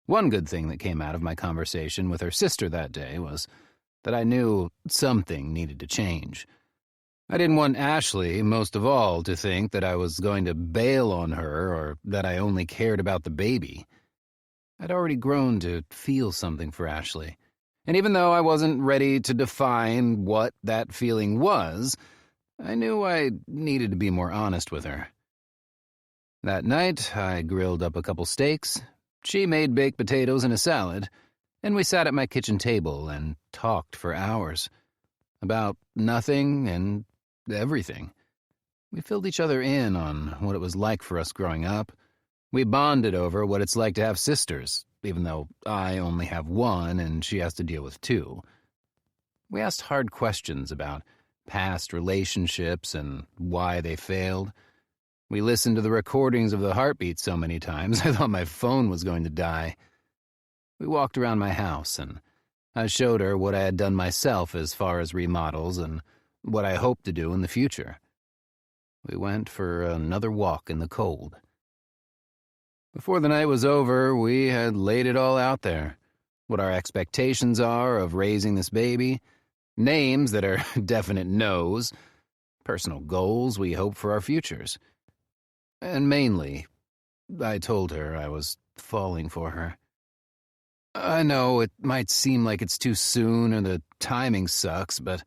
One good thing that came out of my conversation with her sister that day was that I knew something needed to change. I didn't want Ashley, most of all, to think that I was going to bail on her or that I only cared about the baby. I'd already grown to feel something for Ashley, and even though I wasn't ready to define what that feeling was, I knew I needed to be more honest with her. That night, I grilled up a couple steaks, she made baked potatoes and a salad, and we sat at my kitchen table and talked for hours. About nothing and everything. We filled each other in on what it was like for us growing up. We bonded over what it's like to have sisters, even though I only have one and she has to deal with two. We asked hard questions about past relationships and why they failed. We listened to the recordings of the heartbeat so many times I thought my phone was going to die. We walked around my house, and I showed her what I had done myself as far as remodels and what I hoped to do in the future. We went for another walk in the cold. Before the night was over, we had laid it all out there. What our expectations are of raising this baby, names that are definite no's, personal goals we hope for our futures. And mainly, I told her I was falling for her. I know it might seem like it's too soon or the timing sucks, but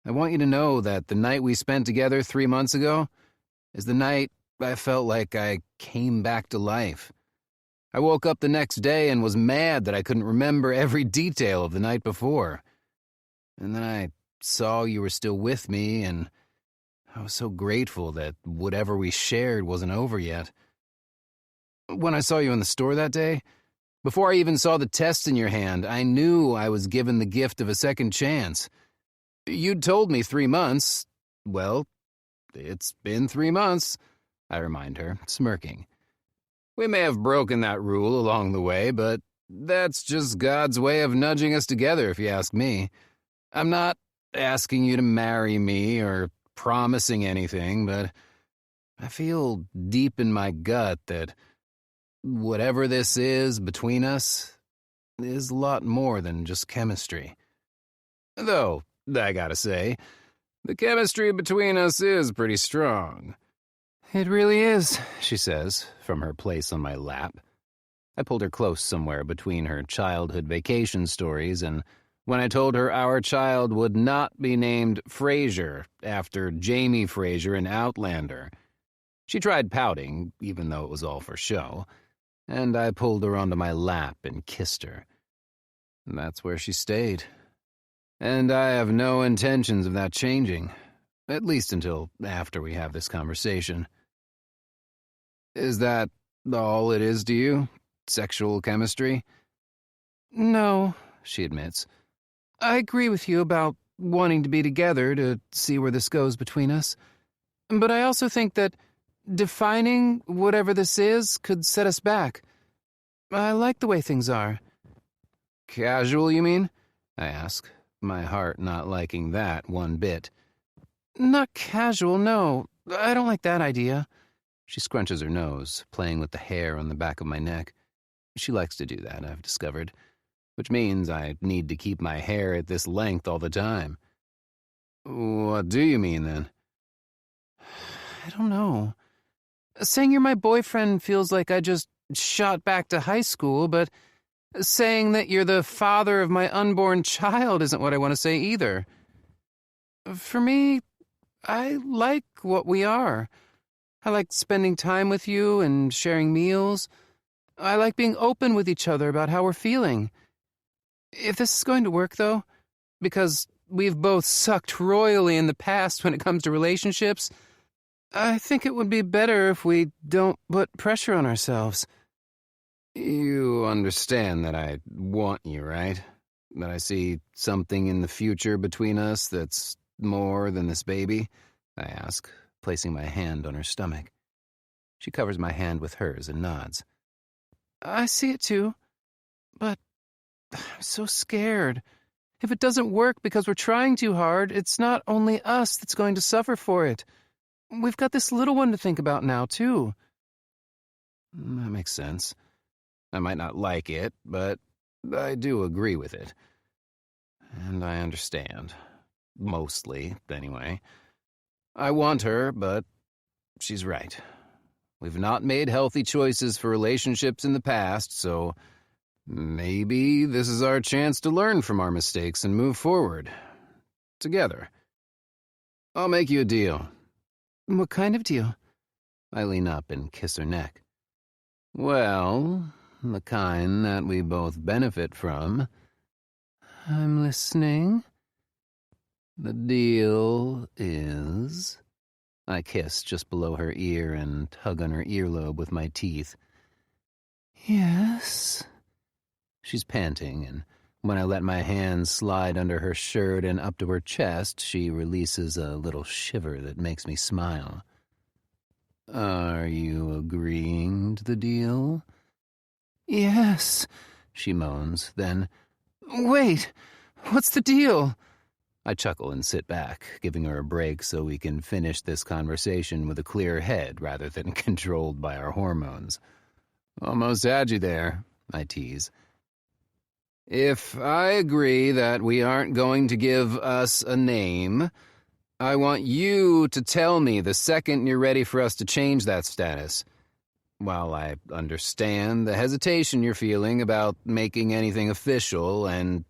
I want you to know that the night we spent together 3 months ago is the night I felt like I came back to life. I woke up the next day and was mad that I couldn't remember every detail of the night before. And then I saw you were still with me, and I was so grateful that whatever we shared wasn't over yet. When I saw you in the store that day, before I even saw the test in your hand, I knew I was given the gift of a second chance. You'd told me 3 months. Well, it's been 3 months, I remind her, smirking. We may have broken that rule along the way, but that's just God's way of nudging us together, if you ask me. I'm not asking you to marry me or promising anything, but I feel deep in my gut that whatever this is between us is a lot more than just chemistry. Though, I gotta say, the chemistry between us is pretty strong. It really is, she says, from her place on my lap. I pulled her close somewhere between her childhood vacation stories, and when I told her our child would not be named Fraser after Jamie Fraser in Outlander. She tried pouting, even though it was all for show, and I pulled her onto my lap and kissed her. And that's where she stayed. And I have no intentions of that changing, at least until after we have this conversation. Is that all it is to you? Sexual chemistry? No, she admits. I agree with you about wanting to be together to see where this goes between us. But I also think that defining whatever this is could set us back. I like the way things are. Casual, you mean? I ask, my heart not liking that one bit. Not casual, no. I don't like that idea. She scrunches her nose, playing with the hair on the back of my neck. She likes to do that, I've discovered, which means I need to keep my hair at this length all the time. What do you mean, then? I don't know. Saying you're my boyfriend feels like I just shot back to high school, but saying that you're the father of my unborn child isn't what I want to say either. For me, I like what we are. I like spending time with you and sharing meals. I like being open with each other about how we're feeling. If this is going to work, though, because we've both sucked royally in the past when it comes to relationships, I think it would be better if we don't put pressure on ourselves. You understand that I want you, right? That I see something in the future between us that's more than this baby? I ask, placing my hand on her stomach. She covers my hand with hers and nods. I see it too, but I'm so scared. If it doesn't work because we're trying too hard, it's not only us that's going to suffer for it. we've got this little one to think about now, too. That makes sense. I might not like it, but I do agree with it. And I understand. Mostly, anyway. I want her, but she's right. We've not made healthy choices for relationships in the past, so maybe this is our chance to learn from our mistakes and move forward. Together. I'll make you a deal. What kind of deal? I lean up and kiss her neck. Well, the kind that we both benefit from. I'm listening. The deal is... I kiss just below her ear and tug on her earlobe with my teeth. Yes? She's panting, and when I let my hands slide under her shirt and up to her chest, she releases a little shiver that makes me smile. Are you agreeing to the deal? Yes, she moans, then, wait, what's the deal? I chuckle and sit back, giving her a break so we can finish this conversation with a clear head rather than controlled by our hormones. Almost had you there, I tease. If I agree that we aren't going to give us a name, I want you to tell me the second you're ready for us to change that status. While I understand the hesitation you're feeling about making anything official and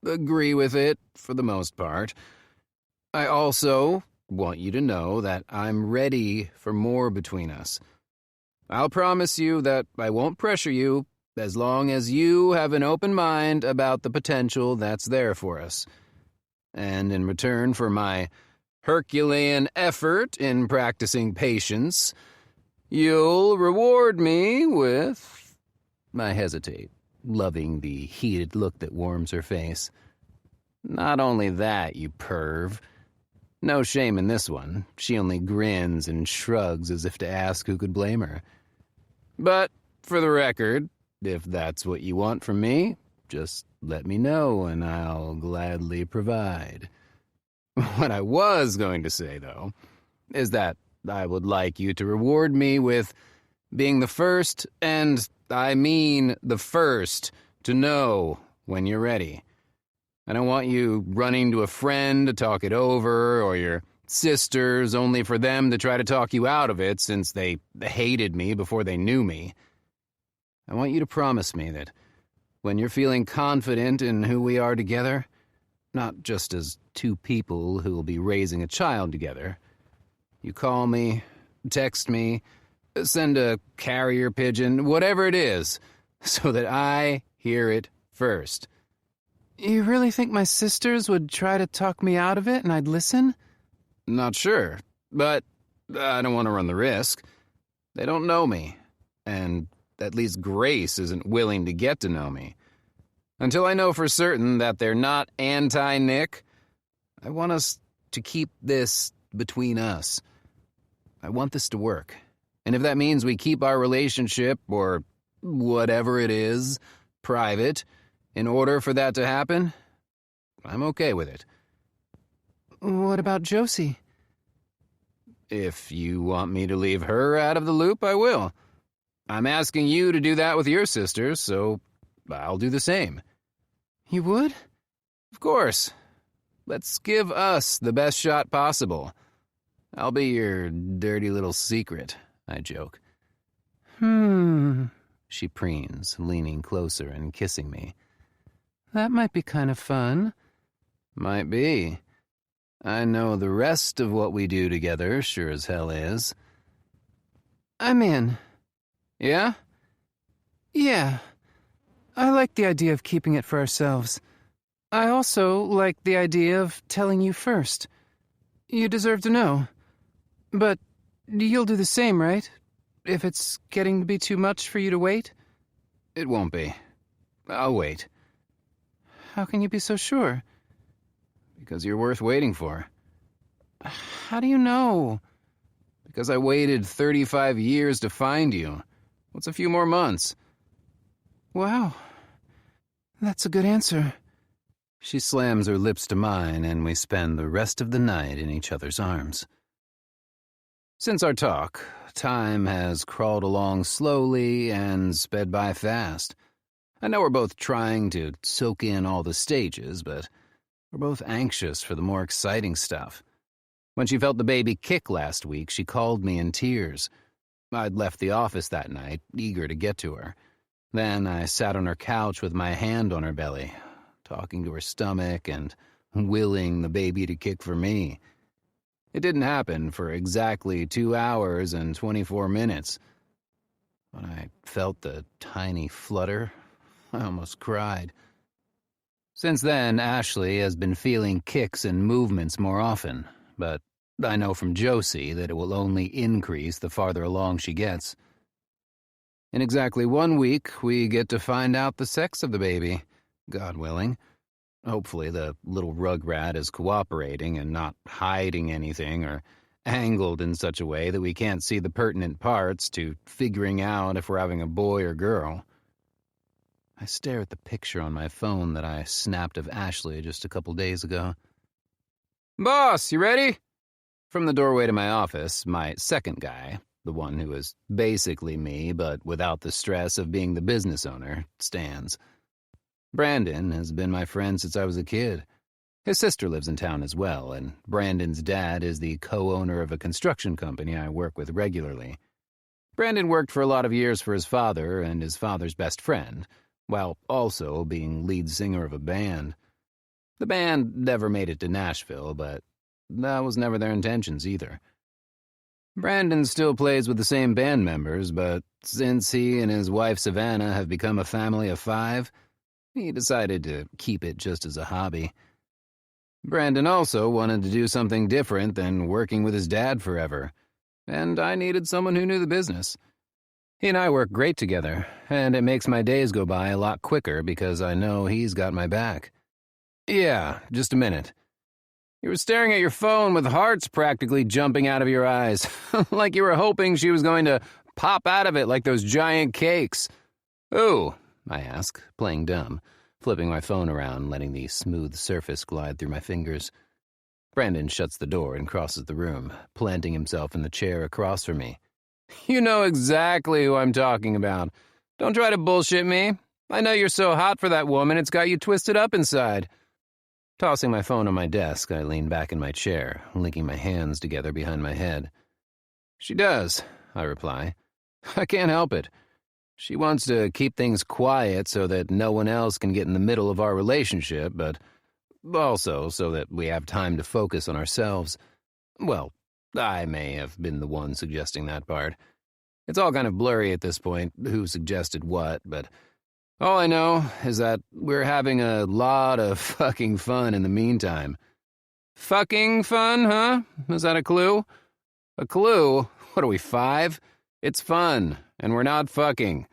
agree with it for the most part, I also want you to know that I'm ready for more between us. I'll promise you that I won't pressure you as long as you have an open mind about the potential that's there for us. And in return for my Herculean effort in practicing patience, you'll reward me with... I hesitate, loving the heated look that warms her face. Not only that, you perv. No shame in this one. She only grins and shrugs as if to ask who could blame her. But, for the record, if that's what you want from me, just let me know and I'll gladly provide. What I was going to say, though, is that I would like you to reward me with being the first, and I mean the first, to know when you're ready. I don't want you running to a friend to talk it over, or your sisters only for them to try to talk you out of it since they hated me before they knew me. I want you to promise me that when you're feeling confident in who we are together, not just as two people who will be raising a child together, you call me, text me, send a carrier pigeon, whatever it is, so that I hear it first. You really think my sisters would try to talk me out of it and I'd listen? Not sure, but I don't want to run the risk. They don't know me, and at least Grace isn't willing to get to know me. Until I know for certain that they're not anti-Nick, I want us to keep this between us. I want this to work. And if that means we keep our relationship, or whatever it is, private, in order for that to happen, I'm okay with it. What about Josie? If you want me to leave her out of the loop, I will. I'm asking you to do that with your sisters, so I'll do the same. You would? Of course. Let's give us the best shot possible. I'll be your dirty little secret, I joke. She preens, leaning closer and kissing me. That might be kind of fun. Might be. I know the rest of what we do together sure as hell is. I'm in. Yeah? Yeah. I like the idea of keeping it for ourselves. I also like the idea of telling you first. You deserve to know. But you'll do the same, right? If it's getting to be too much for you to wait? It won't be. I'll wait. How can you be so sure? Because you're worth waiting for. How do you know? Because I waited 35 years to find you. What's a few more months? Wow. That's a good answer. She slams her lips to mine, and we spend the rest of the night in each other's arms. Since our talk, time has crawled along slowly and sped by fast. I know we're both trying to soak in all the stages, but we're both anxious for the more exciting stuff. When she felt the baby kick last week, she called me in tears. I'd left the office that night, eager to get to her. Then I sat on her couch with my hand on her belly, talking to her stomach and willing the baby to kick for me. It didn't happen for exactly 2 hours and 24 minutes. When I felt the tiny flutter, I almost cried. Since then, Ashley has been feeling kicks and movements more often, but I know from Josie that it will only increase the farther along she gets. In exactly 1 week, we get to find out the sex of the baby, God willing. Hopefully the little rugrat is cooperating and not hiding anything or angled in such a way that we can't see the pertinent parts to figuring out if we're having a boy or girl. I stare at the picture on my phone that I snapped of Ashley just a couple days ago. "Boss, you ready?" From the doorway to my office, my second guy, the one who is basically me but without the stress of being the business owner, stands. Brandon has been my friend since I was a kid. His sister lives in town as well, and Brandon's dad is the co-owner of a construction company I work with regularly. Brandon worked for a lot of years for his father and his father's best friend, while also being lead singer of a band. The band never made it to Nashville, but that was never their intentions either. Brandon still plays with the same band members, but since he and his wife Savannah have become a family of 5, he decided to keep it just as a hobby. Brandon also wanted to do something different than working with his dad forever, and I needed someone who knew the business. He and I work great together, and it makes my days go by a lot quicker because I know he's got my back. Yeah, just a minute. You were staring at your phone with hearts practically jumping out of your eyes, like you were hoping she was going to pop out of it like those giant cakes. "Ooh," I ask, playing dumb, flipping my phone around, letting the smooth surface glide through my fingers. Brandon shuts the door and crosses the room, planting himself in the chair across from me. "You know exactly who I'm talking about. Don't try to bullshit me. I know you're so hot for that woman, it's got you twisted up inside." Tossing my phone on my desk, I lean back in my chair, linking my hands together behind my head. "She does," I reply. "I can't help it. She wants to keep things quiet so that no one else can get in the middle of our relationship, but also so that we have time to focus on ourselves. Well, I may have been the one suggesting that part. It's all kind of blurry at this point, who suggested what, but all I know is that we're having a lot of fucking fun in the meantime." "Fucking fun, huh? Is that a clue?" "A clue? What are we, 5? It's fun, and we're not fucking."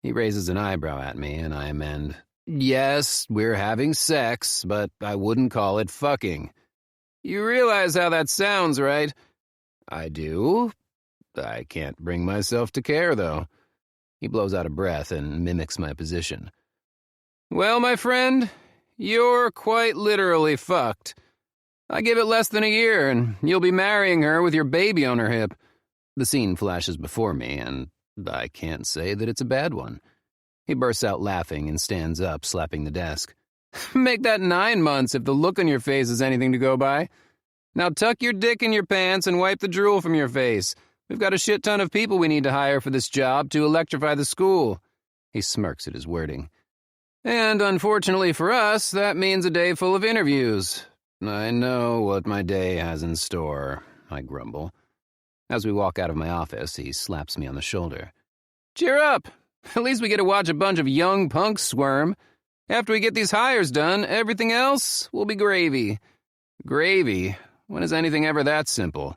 He raises an eyebrow at me, and I amend, "Yes, we're having sex, but I wouldn't call it fucking." "You realize how that sounds, right?" "I do. I can't bring myself to care, though." He blows out a breath and mimics my position. "Well, my friend, you're quite literally fucked. I give it less than a year, and you'll be marrying her with your baby on her hip." The scene flashes before me, and I can't say that it's a bad one. He bursts out laughing and stands up, slapping the desk. "Make that 9 months if the look on your face is anything to go by. Now tuck your dick in your pants and wipe the drool from your face. We've got a shit ton of people we need to hire for this job to electrify the school." He smirks at his wording. "And unfortunately for us, that means a day full of interviews." "I know what my day has in store," I grumble. As we walk out of my office, he slaps me on the shoulder. "Cheer up! At least we get to watch a bunch of young punks squirm. After we get these hires done, everything else will be gravy." "Gravy? When is anything ever that simple?"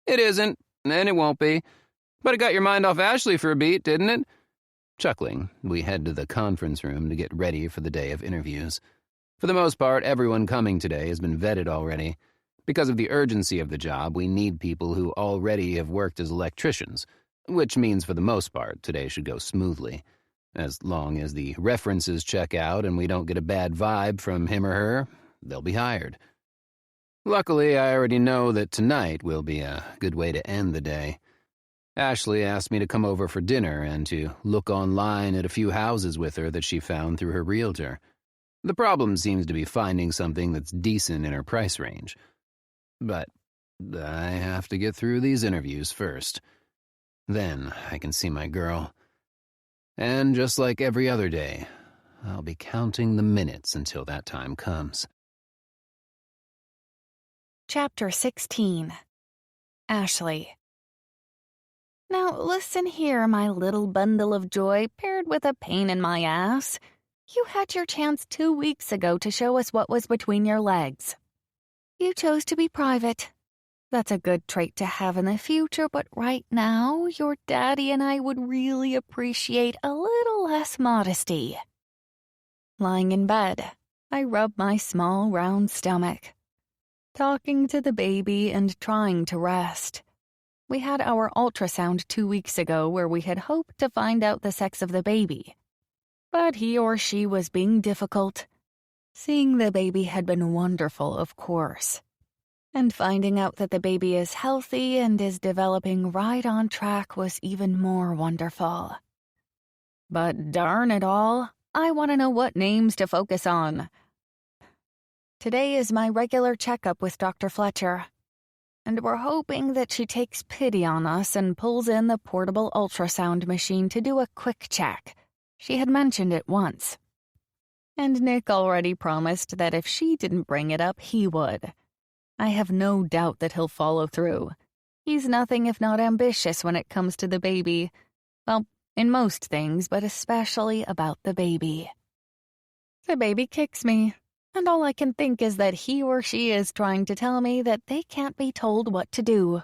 "It isn't, and it won't be. But it got your mind off Ashley for a beat, didn't it?" Chuckling, we head to the conference room to get ready for the day of interviews. For the most part, everyone coming today has been vetted already. Because of the urgency of the job, we need people who already have worked as electricians, which means for the most part, today should go smoothly. As long as the references check out and we don't get a bad vibe from him or her, they'll be hired. Luckily, I already know that tonight will be a good way to end the day. Ashley asked me to come over for dinner and to look online at a few houses with her that she found through her realtor. The problem seems to be finding something that's decent in her price range. But I have to get through these interviews first. Then I can see my girl. And just like every other day, I'll be counting the minutes until that time comes. Chapter 16. Ashley. Now listen here, my little bundle of joy paired with a pain in my ass. You had your chance 2 weeks ago to show us what was between your legs. You chose to be private. That's a good trait to have in the future, but right now, your daddy and I would really appreciate a little less modesty. Lying in bed, I rub my small round stomach, talking to the baby and trying to rest. We had our ultrasound 2 weeks ago where we had hoped to find out the sex of the baby. But he or she was being difficult. Seeing the baby had been wonderful, of course. And finding out that the baby is healthy and is developing right on track was even more wonderful. But darn it all, I want to know what names to focus on. Today is my regular checkup with Dr. Fletcher, and we're hoping that she takes pity on us and pulls in the portable ultrasound machine to do a quick check. She had mentioned it once. And Nick already promised that if she didn't bring it up, he would. I have no doubt that he'll follow through. He's nothing if not ambitious when it comes to the baby. Well, in most things, but especially about the baby. The baby kicks me, and all I can think is that he or she is trying to tell me that they can't be told what to do.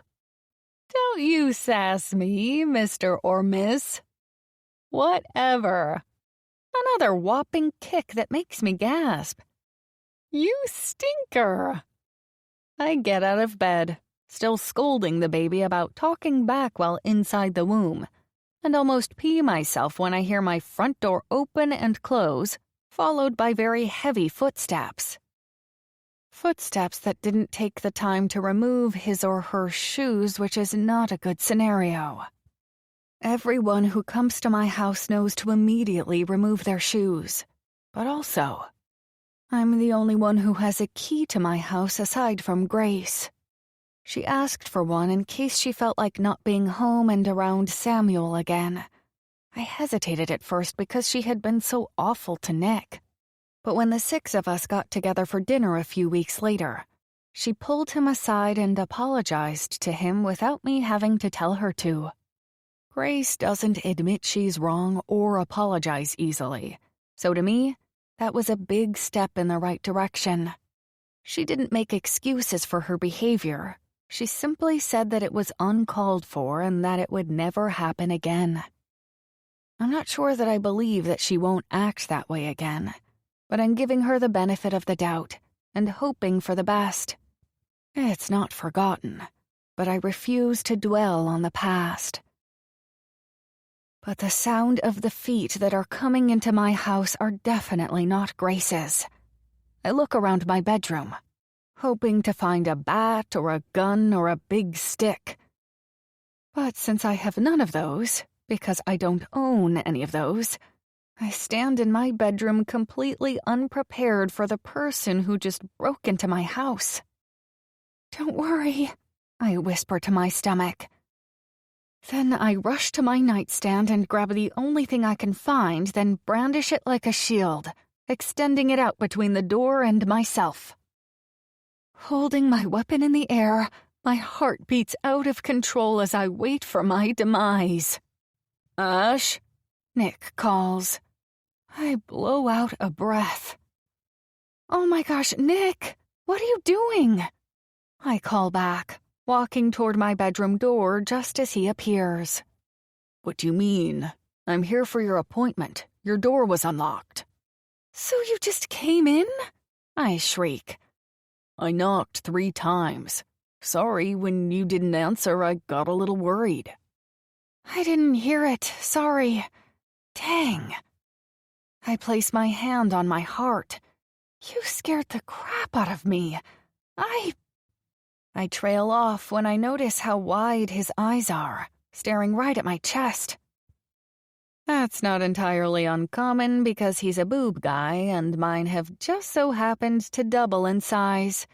Don't you sass me, Mr. or Miss. Whatever. Another whopping kick that makes me gasp. You stinker. I get out of bed, still scolding the baby about talking back while inside the womb, and almost pee myself when I hear my front door open and close, followed by very heavy footsteps. Footsteps that didn't take the time to remove his or her shoes, which is not a good scenario. Everyone who comes to my house knows to immediately remove their shoes. But also, I'm the only one who has a key to my house aside from Grace. She asked for one in case she felt like not being home and around Samuel again. I hesitated at first because she had been so awful to Nick. But when the 6 of us got together for dinner a few weeks later, she pulled him aside and apologized to him without me having to tell her to. Grace doesn't admit she's wrong or apologize easily, so to me, that was a big step in the right direction. She didn't make excuses for her behavior. She simply said that it was uncalled for and that it would never happen again. I'm not sure that I believe that she won't act that way again, but I'm giving her the benefit of the doubt and hoping for the best. It's not forgotten, but I refuse to dwell on the past. But the sound of the feet that are coming into my house are definitely not Grace's. I look around my bedroom, hoping to find a bat or a gun or a big stick. But since I have none of those, because I don't own any of those, I stand in my bedroom completely unprepared for the person who just broke into my house. Don't worry, I whisper to my stomach. Then I rush to my nightstand and grab the only thing I can find, then brandish it like a shield, extending it out between the door and myself. Holding my weapon in the air, my heart beats out of control as I wait for my demise. Ash, Nick calls. I blow out a breath. Oh my gosh, Nick, what are you doing? I call back, walking toward my bedroom door just as he appears. What do you mean? I'm here for your appointment. Your door was unlocked. So you just came in? I shriek. I knocked 3 times. Sorry, when you didn't answer, I got a little worried. I didn't hear it, sorry. Dang. I place my hand on my heart. You scared the crap out of me. I I trail off when I notice how wide his eyes are, staring right at my chest. That's not entirely uncommon because he's a boob guy and mine have just so happened to double in size.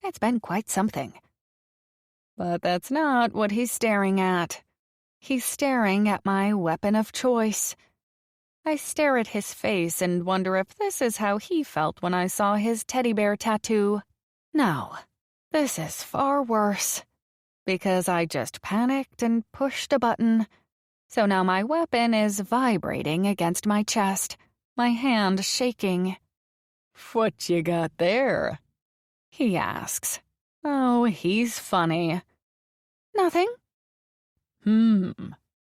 It's been quite something. But that's not what he's staring at. He's staring at my weapon of choice. I stare at his face and wonder if this is how he felt when I saw his teddy bear tattoo. No, this is far worse. Because I just panicked and pushed a button. So now my weapon is vibrating against my chest, my hand shaking. "What you got there?" he asks. Oh, he's funny. "Nothing."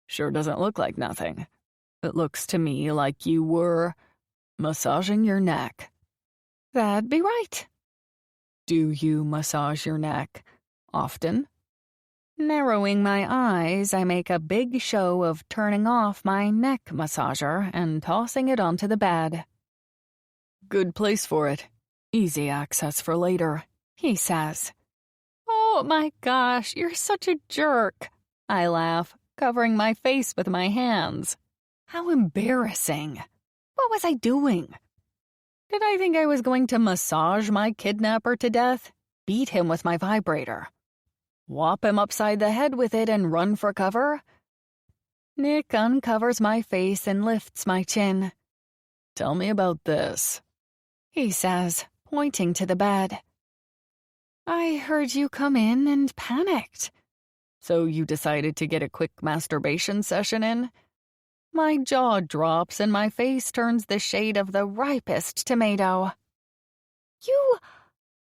Sure doesn't look like nothing. It looks to me like you were massaging your neck. That'd be right. Do you massage your neck often? Narrowing my eyes, I make a big show of turning off my neck massager and tossing it onto the bed. Good place for it. Easy access for later, he says. Oh my gosh, you're such a jerk. I laugh, covering my face with my hands. How embarrassing. What was I doing? Did I think I was going to massage my kidnapper to death? Beat him with my vibrator? Whop him upside the head with it and run for cover? Nick uncovers my face and lifts my chin. Tell me about this, he says, pointing to the bed. I heard you come in and panicked. So you decided to get a quick masturbation session in? My jaw drops and my face turns the shade of the ripest tomato.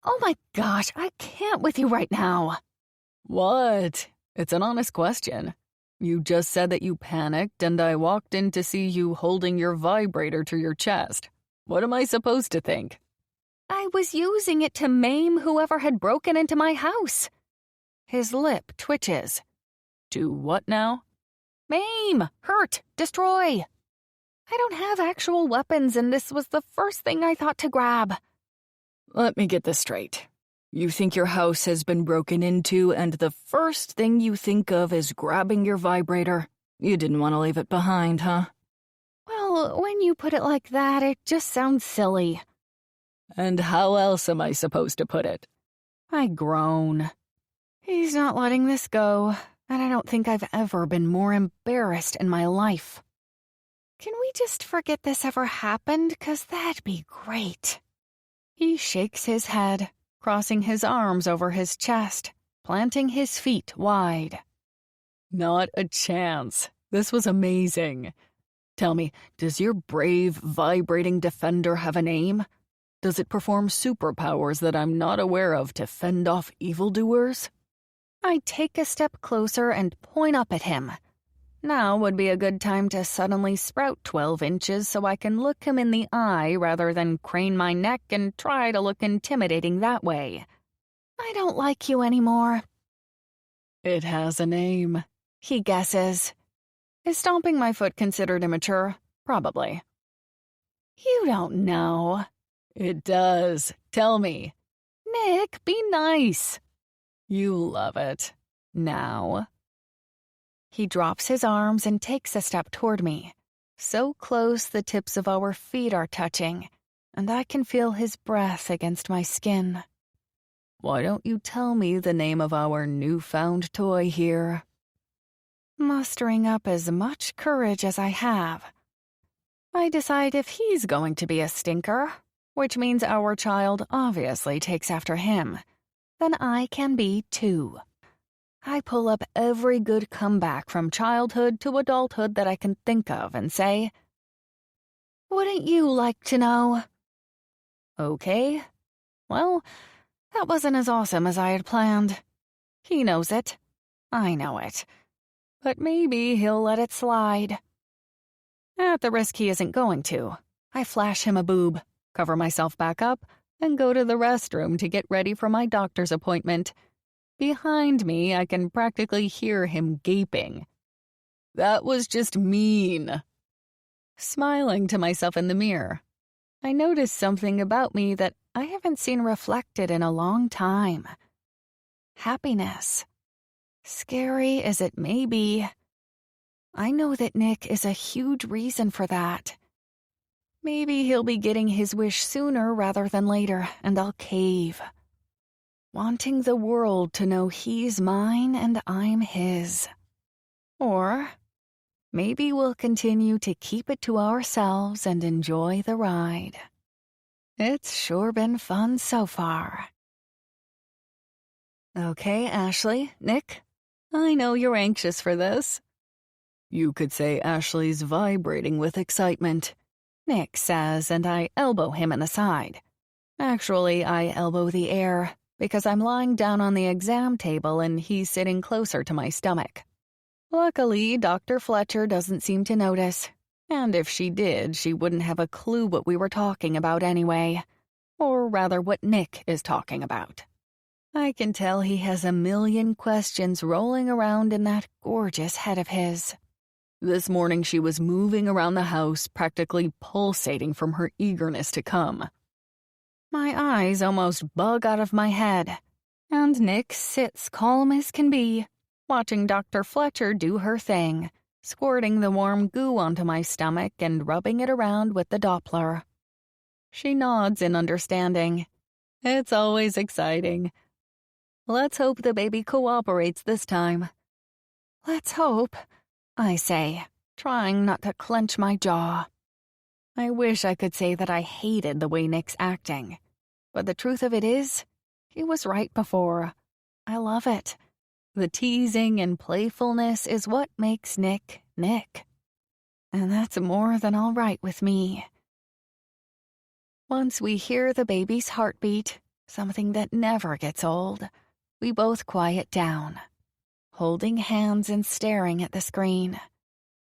Oh my gosh, I can't with you right now. What? It's an honest question. You just said that you panicked and I walked in to see you holding your vibrator to your chest. What am I supposed to think? I was using it to maim whoever had broken into my house. His lip twitches. To what now? Maim, hurt, destroy. I don't have actual weapons and this was the first thing I thought to grab. Let me get this straight. You think your house has been broken into and the first thing you think of is grabbing your vibrator? You didn't want to leave it behind, huh? Well, when you put it like that, it just sounds silly. And how else am I supposed to put it? I groan. He's not letting this go, and I don't think I've ever been more embarrassed in my life. Can we just forget this ever happened? 'Cause that'd be great. He shakes his head, crossing his arms over his chest, planting his feet wide. Not a chance. This was amazing. Tell me, does your brave, vibrating defender have a name? Does it perform superpowers that I'm not aware of to fend off evildoers? I take a step closer and point up at him. Now would be a good time to suddenly sprout 12 inches so I can look him in the eye rather than crane my neck and try to look intimidating that way. I don't like you anymore. It has a name, he guesses. Is stomping my foot considered immature? Probably. You don't know. It does. Tell me. Nick, be nice. You love it. Now. He drops his arms and takes a step toward me. So close the tips of our feet are touching, and I can feel his breath against my skin. Why don't you tell me the name of our newfound toy here? Mustering up as much courage as I have, I decide if he's going to be a stinker, which means our child obviously takes after him, then I can be too. I pull up every good comeback from childhood to adulthood that I can think of and say, wouldn't you like to know? Okay. Well, that wasn't as awesome as I had planned. He knows it. I know it. But maybe he'll let it slide. At the risk he isn't going to, I flash him a boob, cover myself back up, and go to the restroom to get ready for my doctor's appointment. Behind me, I can practically hear him gaping. That was just mean. Smiling to myself in the mirror, I notice something about me that I haven't seen reflected in a long time. happiness. Scary as it may be, I know that Nick is a huge reason for that. Maybe he'll be getting his wish sooner rather than later, and I'll cave. Wanting the world to know he's mine and I'm his. Or maybe we'll continue to keep it to ourselves and enjoy the ride. It's sure been fun so far. Okay, Ashley, Nick, I know you're anxious for this. You could say Ashley's vibrating with excitement, Nick says, and I elbow him in the side. Actually, I elbow the air because I'm lying down on the exam table and he's sitting closer to my stomach. Luckily, Dr. Fletcher doesn't seem to notice, and if she did, she wouldn't have a clue what we were talking about anyway, or rather what Nick is talking about. I can tell he has a million questions rolling around in that gorgeous head of his. This morning she was moving around the house, practically pulsating from her eagerness to come. My eyes almost bug out of my head, and Nick sits calm as can be, watching Dr. Fletcher do her thing, squirting the warm goo onto my stomach and rubbing it around with the Doppler. She nods in understanding. It's always exciting. Let's hope the baby cooperates this time. Let's hope, I say, trying not to clench my jaw. I wish I could say that I hated the way Nick's acting, but the truth of it is, he was right before. I love it. The teasing and playfulness is what makes Nick, Nick. And that's more than all right with me. Once we hear the baby's heartbeat, something that never gets old, we both quiet down, holding hands and staring at the screen.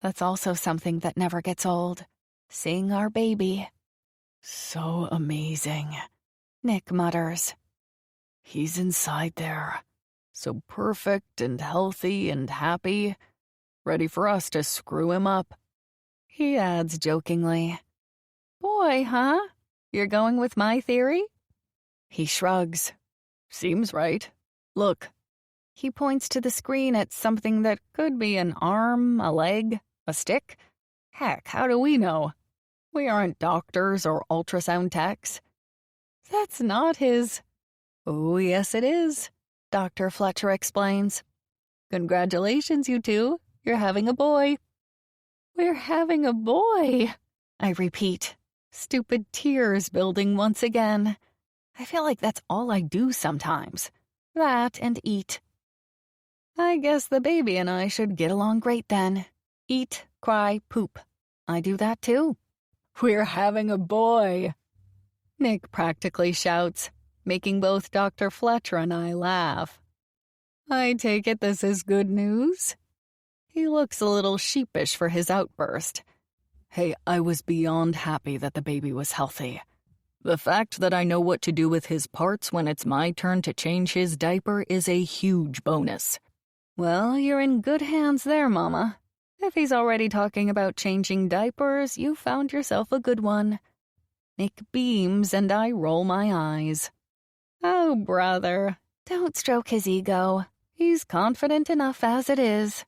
That's also something that never gets old, seeing our baby. So amazing, Nick mutters. He's inside there. So perfect and healthy and happy. Ready for us to screw him up. He adds jokingly. Boy, huh? You're going with my theory? He shrugs. Seems right. Look. He points to the screen at something that could be an arm, a leg, a stick. Heck, how do we know? We aren't doctors or ultrasound techs. That's not his. Oh, yes, it is, Dr. Fletcher explains. Congratulations, you two. You're having a boy. We're having a boy, I repeat, stupid tears building once again. I feel like that's all I do sometimes. That and eat. I guess the baby and I should get along great then. Eat, cry, poop. I do that too. We're having a boy, Nick practically shouts, making both Dr. Fletcher and I laugh. I take it this is good news? He looks a little sheepish for his outburst. Hey, I was beyond happy that the baby was healthy. The fact that I know what to do with his parts when it's my turn to change his diaper is a huge bonus. Well, you're in good hands there, Mama. If he's already talking about changing diapers, you found yourself a good one. Nick beams and I roll my eyes. Oh, brother, don't stroke his ego. He's confident enough as it is.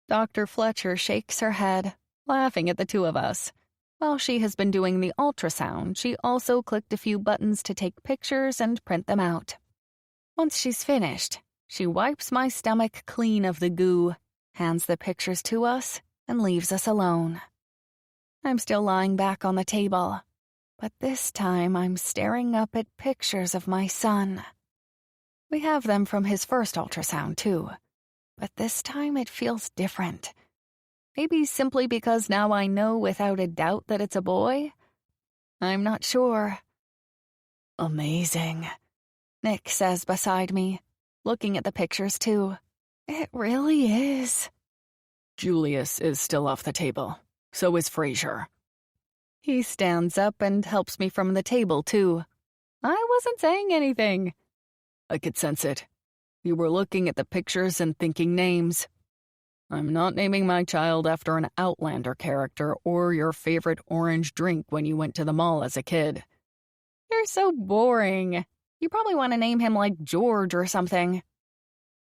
Dr. Fletcher shakes her head, laughing at the two of us. While she has been doing the ultrasound, she also clicked a few buttons to take pictures and print them out. Once she's finished, she wipes my stomach clean of the goo, hands the pictures to us, and leaves us alone. I'm still lying back on the table, but this time I'm staring up at pictures of my son. We have them from his first ultrasound, too, but this time it feels different. Maybe simply because now I know without a doubt that it's a boy? I'm not sure. Amazing, Nick says beside me, looking at the pictures too. It really is. Julius is still off the table. So is Fraser. He stands up and helps me from the table too. I wasn't saying anything. I could sense it. You were looking at the pictures and thinking names. I'm not naming my child after an Outlander character or your favorite orange drink when you went to the mall as a kid. You're so boring, You probably want to name him like George or something.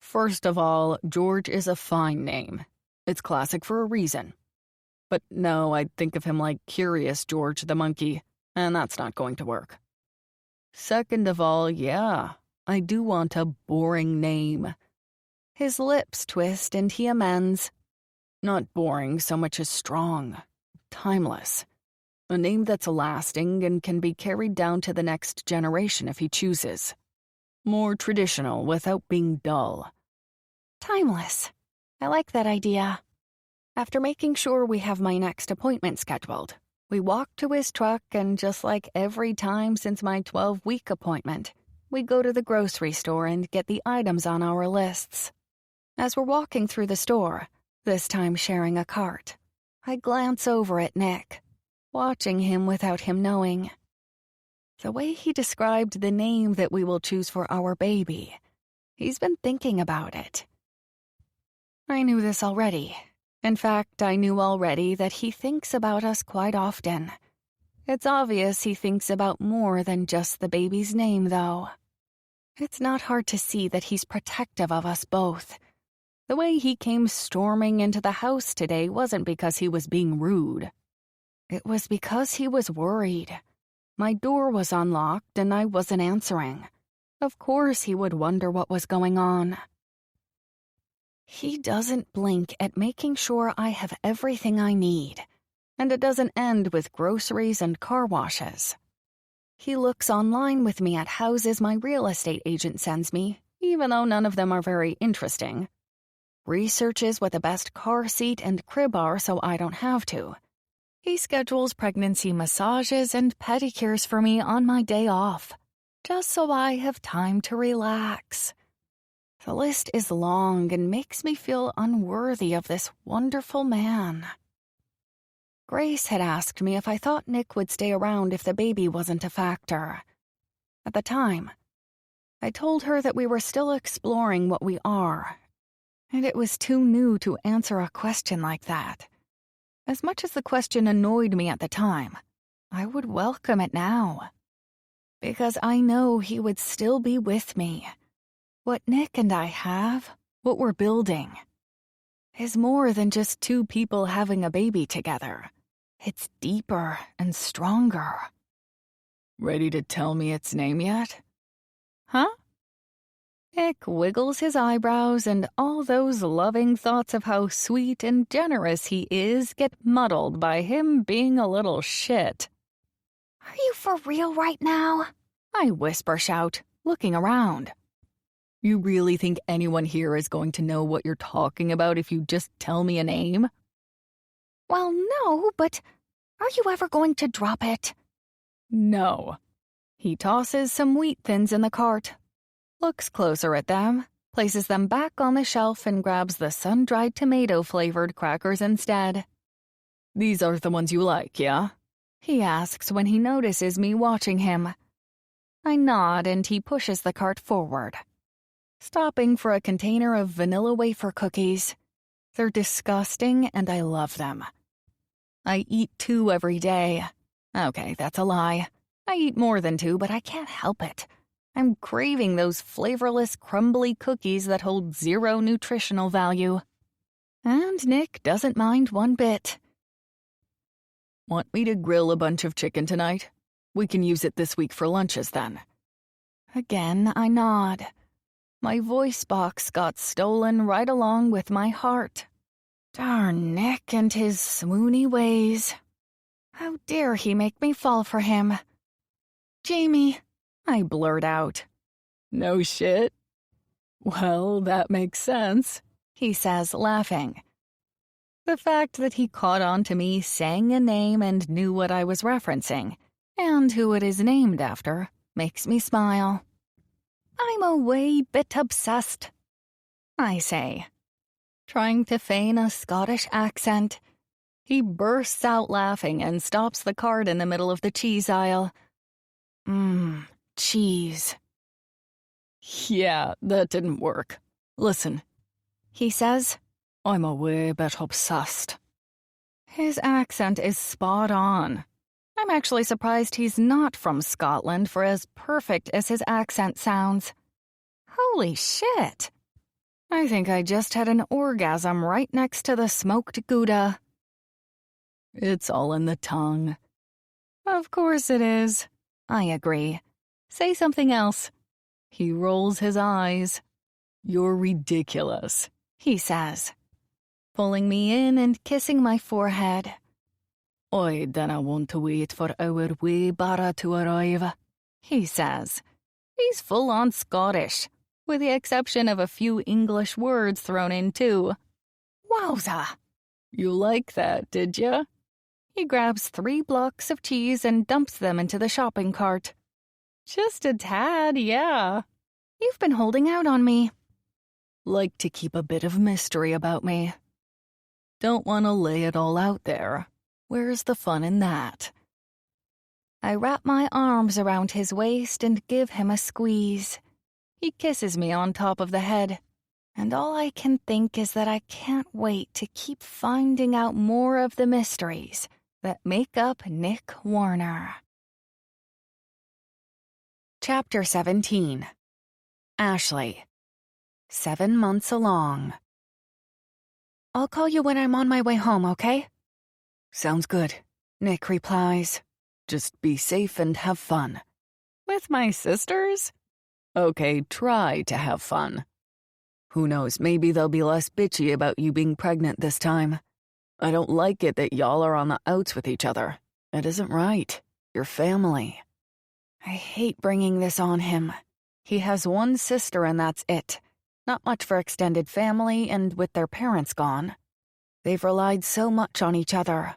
First of all, George is a fine name. It's classic for a reason. But no, I'd think of him like Curious George the monkey, and that's not going to work. Second of all, yeah, I do want a boring name. His lips twist and he amends. Not boring so much as strong, timeless. A name that's lasting and can be carried down to the next generation if he chooses. More traditional without being dull. Timeless. I like that idea. After making sure we have my next appointment scheduled, we walk to his truck, and just like every time since my 12-week appointment, we go to the grocery store and get the items on our lists. As we're walking through the store, this time sharing a cart, I glance over at Nick, watching him without him knowing. The way he described the name that we will choose for our baby, he's been thinking about it. I knew this already. In fact, I knew already that he thinks about us quite often. It's obvious he thinks about more than just the baby's name, though. It's not hard to see that he's protective of us both. The way he came storming into the house today wasn't because he was being rude. It was because he was worried. My door was unlocked and I wasn't answering. Of course he would wonder what was going on. He doesn't blink at making sure I have everything I need, and it doesn't end with groceries and car washes. He looks online with me at houses my real estate agent sends me, even though none of them are very interesting. Researches what the best car seat and crib are so I don't have to. He schedules pregnancy massages and pedicures for me on my day off, just so I have time to relax. The list is long and makes me feel unworthy of this wonderful man. Grace had asked me if I thought Nick would stay around if the baby wasn't a factor. At the time, I told her that we were still exploring what we are, and it was too new to answer a question like that. As much as the question annoyed me at the time, I would welcome it now. Because I know he would still be with me. What Nick and I have, what we're building, is more than just two people having a baby together. It's deeper and stronger. Ready to tell me its name yet? Huh? Nick wiggles his eyebrows, and all those loving thoughts of how sweet and generous he is get muddled by him being a little shit. Are you for real right now? I whisper shout, looking around. You really think anyone here is going to know what you're talking about if you just tell me a name? Well, no, but are you ever going to drop it? No. He tosses some wheat thins in the cart, looks closer at them, places them back on the shelf, and grabs the sun-dried tomato-flavored crackers instead. These are the ones you like, yeah? He asks when he notices me watching him. I nod and he pushes the cart forward, stopping for a container of vanilla wafer cookies. They're disgusting and I love them. I eat 2 every day. Okay, that's a lie. I eat more than 2, but I can't help it. I'm craving those flavorless, crumbly cookies that hold 0 nutritional value. And Nick doesn't mind one bit. Want me to grill a bunch of chicken tonight? We can use it this week for lunches then. Again, I nod. My voice box got stolen right along with my heart. Darn Nick and his swoony ways. How dare he make me fall for him? Jamie, I blurt out. No shit. Well, that makes sense, he says, laughing. The fact that he caught on to me saying a name and knew what I was referencing, and who it is named after, makes me smile. I'm a wee bit obsessed, I say, trying to feign a Scottish accent. He bursts out laughing and stops the cart in the middle of the cheese aisle. Cheese. Yeah, that didn't work. Listen, he says, I'm a wee bit obsessed. His accent is spot on. I'm actually surprised he's not from Scotland for as perfect as his accent sounds. Holy shit! I think I just had an orgasm right next to the smoked Gouda. It's all in the tongue. Of course it is. I agree. Say something else. He rolls his eyes. You're ridiculous, he says, pulling me in and kissing my forehead. I dinna want to wait for our wee Barra to arrive, he says. He's full-on Scottish, with the exception of a few English words thrown in too. Wowza! You like that, did ya? He grabs 3 blocks of cheese and dumps them into the shopping cart. Just a tad, yeah. You've been holding out on me. Like to keep a bit of mystery about me. Don't want to lay it all out there. Where's the fun in that? I wrap my arms around his waist and give him a squeeze. He kisses me on top of the head, and all I can think is that I can't wait to keep finding out more of the mysteries that make up Nick Warner. Chapter 17. Ashley. 7 months along. I'll call you when I'm on my way home, okay? Sounds good, Nick replies. Just be safe and have fun. With my sisters? Okay, try to have fun. Who knows, maybe they'll be less bitchy about you being pregnant this time. I don't like it that y'all are on the outs with each other. It isn't right. You're family. I hate bringing this on him. He has 1 sister and that's it. Not much for extended family, and with their parents gone, they've relied so much on each other.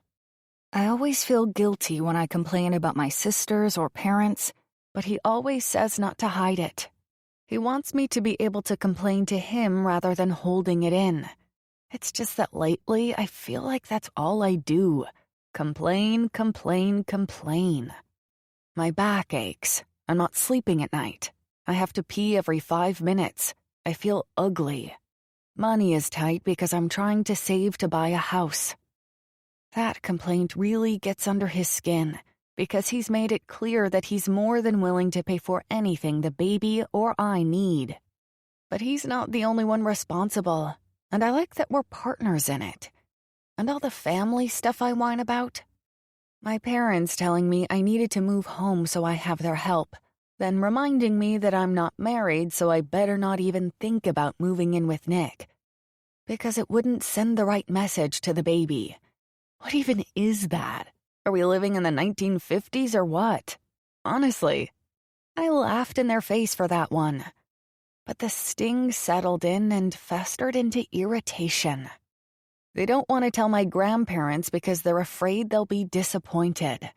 I always feel guilty when I complain about my sisters or parents, but he always says not to hide it. He wants me to be able to complain to him rather than holding it in. It's just that lately I feel like that's all I do. Complain, complain, complain. My back aches. I'm not sleeping at night. I have to pee every 5 minutes. I feel ugly. Money is tight because I'm trying to save to buy a house. That complaint really gets under his skin because he's made it clear that he's more than willing to pay for anything the baby or I need. But he's not the only one responsible, and I like that we're partners in it. And all the family stuff I whine about. My parents telling me I needed to move home so I have their help, then reminding me that I'm not married so I better not even think about moving in with Nick. Because it wouldn't send the right message to the baby. What even is that? Are we living in the 1950s or what? Honestly, I laughed in their face for that one. But the sting settled in and festered into irritation. They don't want to tell my grandparents because they're afraid they'll be disappointed.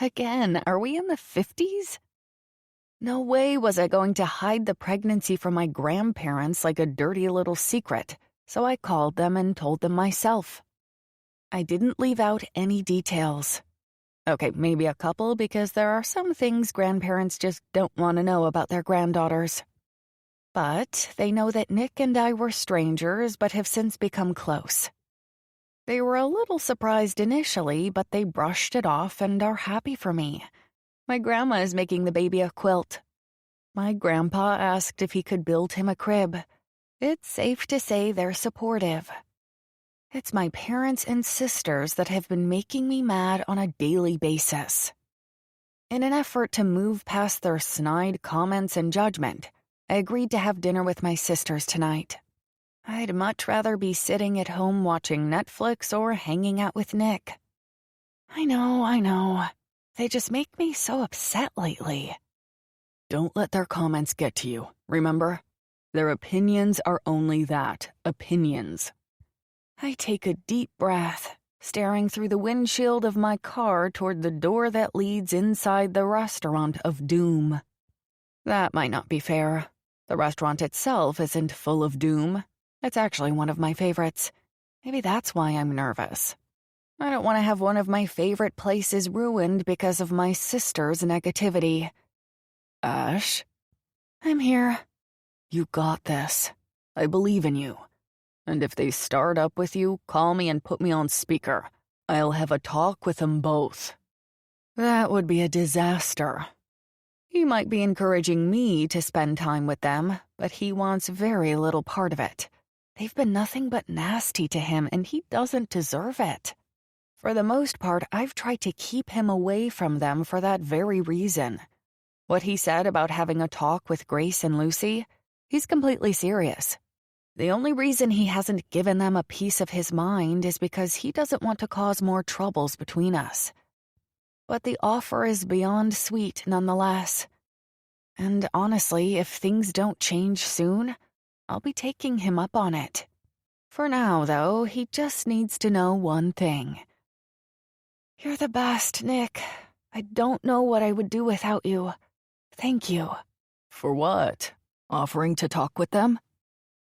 Again, are we in the 50s? No way was I going to hide the pregnancy from my grandparents like a dirty little secret, so I called them and told them myself. I didn't leave out any details. Okay, maybe a couple because there are some things grandparents just don't want to know about their granddaughters. But they know that Nick and I were strangers but have since become close. They were a little surprised initially, but they brushed it off and are happy for me. My grandma is making the baby a quilt. My grandpa asked if he could build him a crib. It's safe to say they're supportive. It's my parents and sisters that have been making me mad on a daily basis. In an effort to move past their snide comments and judgment, I agreed to have dinner with my sisters tonight. I'd much rather be sitting at home watching Netflix or hanging out with Nick. I know. They just make me so upset lately. Don't let their comments get to you, remember? Their opinions are only that, opinions. I take a deep breath, staring through the windshield of my car toward the door that leads inside the restaurant of doom. That might not be fair. The restaurant itself isn't full of doom. It's actually one of my favorites. Maybe that's why I'm nervous. I don't want to have one of my favorite places ruined because of my sister's negativity. Ash? I'm here. You got this. I believe in you. And if they start up with you, call me and put me on speaker. I'll have a talk with them both. That would be a disaster. He might be encouraging me to spend time with them, but he wants very little part of it. They've been nothing but nasty to him, and he doesn't deserve it. For the most part, I've tried to keep him away from them for that very reason. What he said about having a talk with Grace and Lucy, he's completely serious. The only reason he hasn't given them a piece of his mind is because he doesn't want to cause more troubles between us. But the offer is beyond sweet nonetheless. And honestly, if things don't change soon, I'll be taking him up on it. For now, though, he just needs to know one thing. You're the best, Nick. I don't know what I would do without you. Thank you. For what? Offering to talk with them?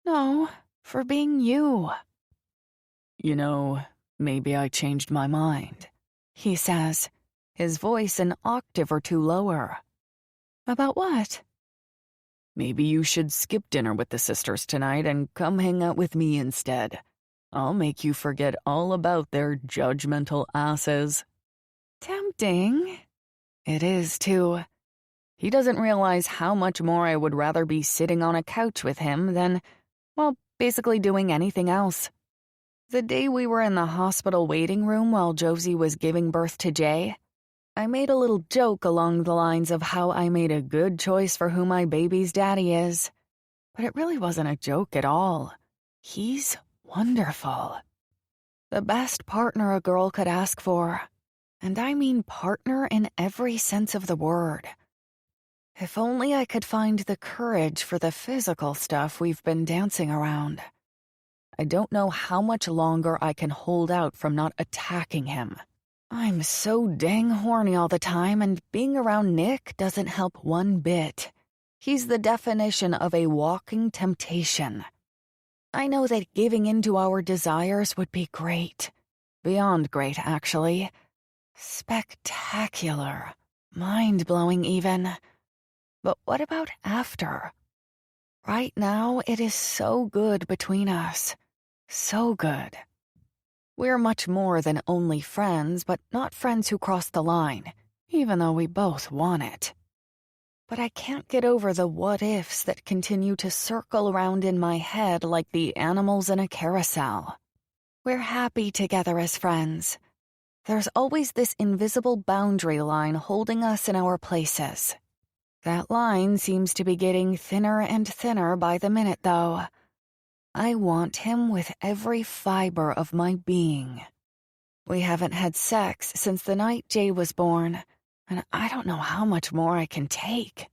No, for being you. You know, maybe I changed my mind, he says, his voice an octave or two lower. About what? Maybe you should skip dinner with the sisters tonight and come hang out with me instead. I'll make you forget all about their judgmental asses. Tempting. It is, too. He doesn't realize how much more I would rather be sitting on a couch with him than, well, basically doing anything else. The day we were in the hospital waiting room while Josie was giving birth to Jay, I made a little joke along the lines of how I made a good choice for who my baby's daddy is. But it really wasn't a joke at all. He's wonderful. The best partner a girl could ask for. And I mean partner in every sense of the word. If only I could find the courage for the physical stuff we've been dancing around. I don't know how much longer I can hold out from not attacking him. I'm so dang horny all the time, and being around Nick doesn't help one bit. He's the definition of a walking temptation. I know that giving in to our desires would be great. Beyond great, actually. Spectacular. Mind-blowing, even. But what about after? Right now, it is so good between us. So good. We're much more than only friends, but not friends who cross the line, even though we both want it. But I can't get over the what-ifs that continue to circle around in my head like the animals in a carousel. We're happy together as friends. There's always this invisible boundary line holding us in our places. That line seems to be getting thinner and thinner by the minute, though. I want him with every fiber of my being. We haven't had sex since the night Jay was born, and I don't know how much more I can take.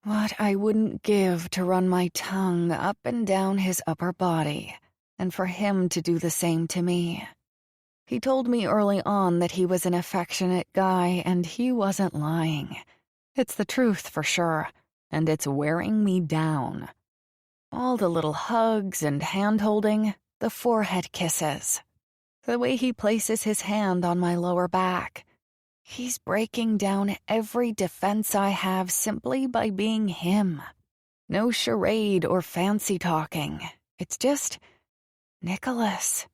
What I wouldn't give to run my tongue up and down his upper body, and for him to do the same to me. He told me early on that he was an affectionate guy, and he wasn't lying. It's the truth for sure, and it's wearing me down. All the little hugs and hand-holding, the forehead kisses. The way he places his hand on my lower back. He's breaking down every defense I have simply by being him. No charade or fancy talking. It's just Nicholas.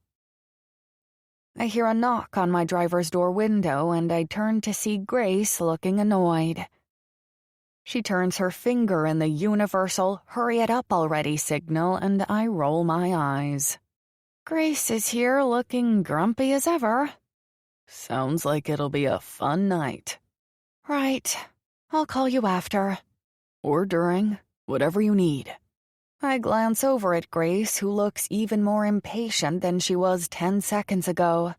I hear a knock on my driver's door window, and I turn to see Grace looking annoyed. She turns her finger in the universal hurry it up already signal, and I roll my eyes. Grace is here looking grumpy as ever. Sounds like it'll be a fun night. Right. I'll call you after. Or during, whatever you need. I glance over at Grace, who looks even more impatient than she was 10 seconds ago.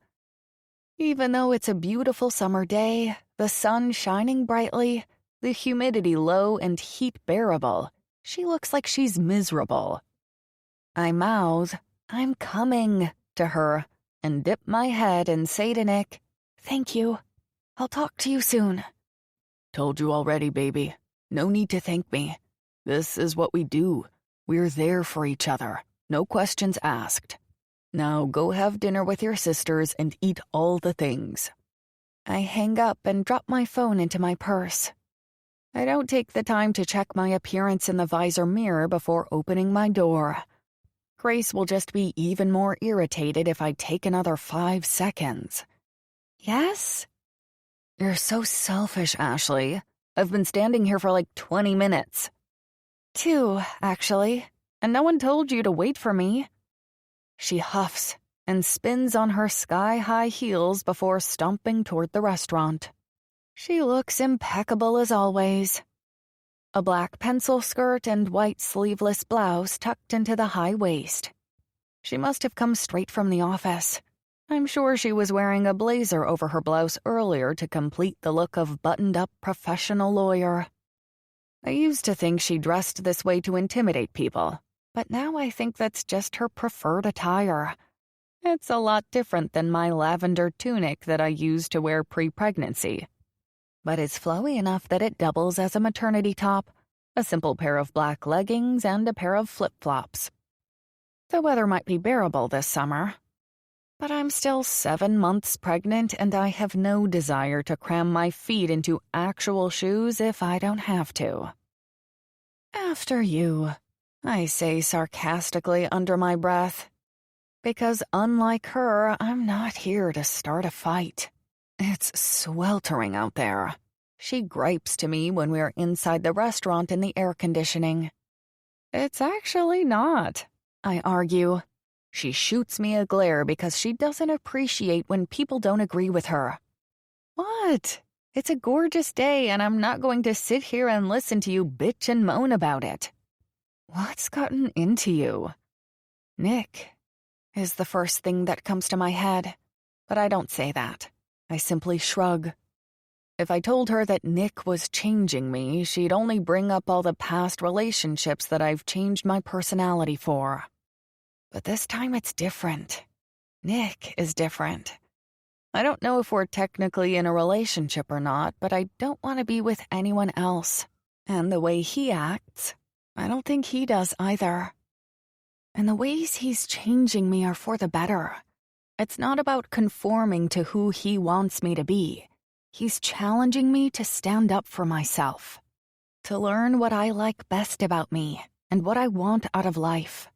Even though it's a beautiful summer day, the sun shining brightly, the humidity low and heat bearable, she looks like she's miserable. I mouth, "I'm coming," to her, and dip my head and say to Nick, "Thank you. I'll talk to you soon." Told you already, baby. No need to thank me. This is what we do. We're there for each other. No questions asked. Now go have dinner with your sisters and eat all the things. I hang up and drop my phone into my purse. I don't take the time to check my appearance in the visor mirror before opening my door. Grace will just be even more irritated if I take another 5 seconds. Yes? You're so selfish, Ashley. I've been standing here for like 20 minutes. 2, actually, and no one told you to wait for me. She huffs and spins on her sky-high heels before stomping toward the restaurant. She looks impeccable as always. A black pencil skirt and white sleeveless blouse tucked into the high waist. She must have come straight from the office. I'm sure she was wearing a blazer over her blouse earlier to complete the look of buttoned-up professional lawyer. I used to think she dressed this way to intimidate people, but now I think that's just her preferred attire. It's a lot different than my lavender tunic that I used to wear pre-pregnancy. But it's flowy enough that it doubles as a maternity top, a simple pair of black leggings, and a pair of flip-flops. The weather might be bearable this summer, but I'm still 7 months pregnant and I have no desire to cram my feet into actual shoes if I don't have to. After you, I say sarcastically under my breath, because unlike her, I'm not here to start a fight. It's sweltering out there. She gripes to me when we're inside the restaurant in the air conditioning. It's actually not, I argue. She shoots me a glare because she doesn't appreciate when people don't agree with her. What? It's a gorgeous day and I'm not going to sit here and listen to you bitch and moan about it. What's gotten into you? Nick is the first thing that comes to my head, but I don't say that. I simply shrug. If I told her that Nick was changing me, she'd only bring up all the past relationships that I've changed my personality for. But this time it's different. Nick is different. I don't know if we're technically in a relationship or not, but I don't want to be with anyone else. And the way he acts, I don't think he does either. And the ways he's changing me are for the better. It's not about conforming to who he wants me to be. He's challenging me to stand up for myself, to learn what I like best about me and what I want out of life.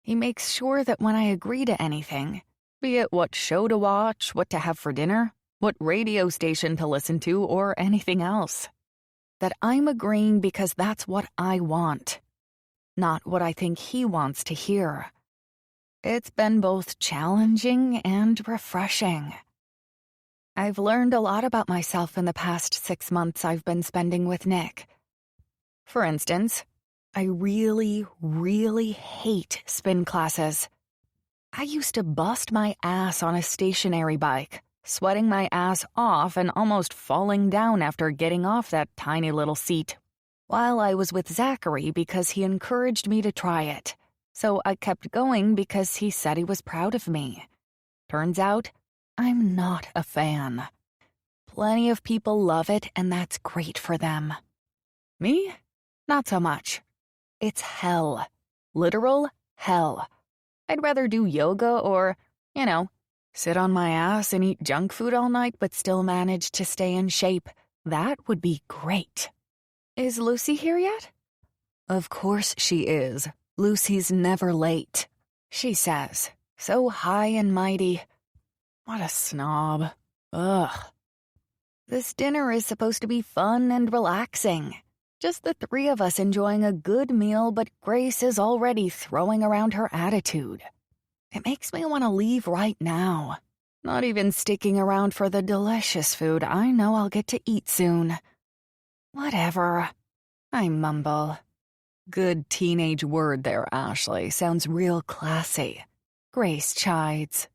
He makes sure that when I agree to anything, be it what show to watch, what to have for dinner, what radio station to listen to, or anything else, that I'm agreeing because that's what I want, not what I think he wants to hear. It's been both challenging and refreshing. I've learned a lot about myself in the past 6 months I've been spending with Nick. For instance, I really, really hate spin classes. I used to bust my ass on a stationary bike, sweating my ass off and almost falling down after getting off that tiny little seat, while I was with Zachary because he encouraged me to try it. So I kept going because he said he was proud of me. Turns out, I'm not a fan. Plenty of people love it, and that's great for them. Me? Not so much. It's hell. Literal hell. I'd rather do yoga or, sit on my ass and eat junk food all night but still manage to stay in shape. That would be great. Is Lucy here yet? Of course she is. Lucy's never late, she says, so high and mighty. What a snob. Ugh. This dinner is supposed to be fun and relaxing. Just the 3 of us enjoying a good meal, but Grace is already throwing around her attitude. It makes me want to leave right now. Not even sticking around for the delicious food I know I'll get to eat soon. Whatever. I mumble. Good teenage word there, Ashley. Sounds real classy. Grace chides.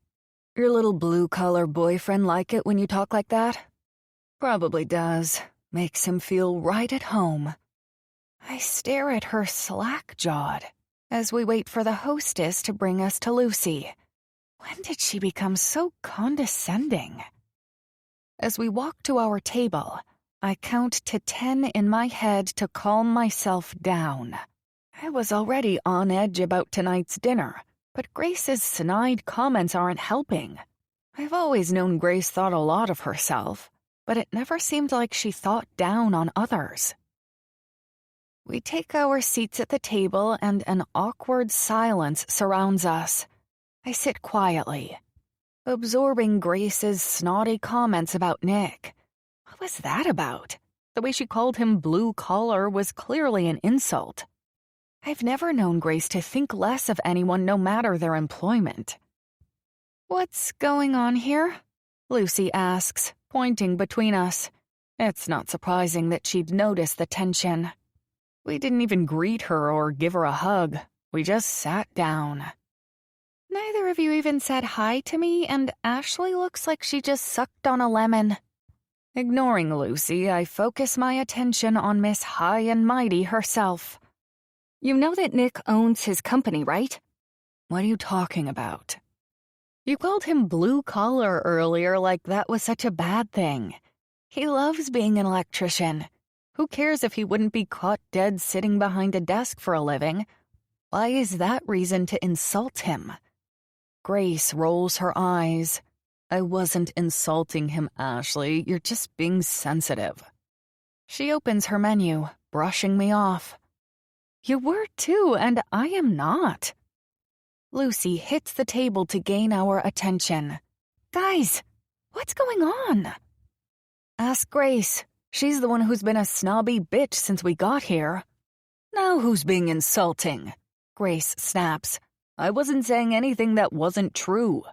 Your little blue-collar boyfriend like it when you talk like that? Probably does. Makes him feel right at home. I stare at her slack-jawed as we wait for the hostess to bring us to Lucy. When did she become so condescending? As we walk to our table, I count to 10 in my head to calm myself down. I was already on edge about tonight's dinner, but Grace's snide comments aren't helping. I've always known Grace thought a lot of herself, but it never seemed like she thought down on others. We take our seats at the table and an awkward silence surrounds us. I sit quietly, absorbing Grace's snotty comments about Nick, was that about? The way she called him blue collar was clearly an insult. I've never known Grace to think less of anyone no matter their employment. "What's going on here?" Lucy asks, pointing between us. It's not surprising that she'd notice the tension. We didn't even greet her or give her a hug. We just sat down. Neither of you even said hi to me, and Ashley looks like she just sucked on a lemon. Ignoring Lucy, I focus my attention on Miss High and Mighty herself. "You know that Nick owns his company, right?" "What are you talking about?" "You called him blue collar earlier like that was such a bad thing. He loves being an electrician. Who cares if he wouldn't be caught dead sitting behind a desk for a living? Why is that reason to insult him?" Grace rolls her eyes. "I wasn't insulting him, Ashley. You're just being sensitive." She opens her menu, brushing me off. "You were too, and I am not." Lucy hits the table to gain our attention. "Guys, what's going on?" "Ask Grace. She's the one who's been a snobby bitch since we got here." "Now who's being insulting?" Grace snaps. "I wasn't saying anything that wasn't true."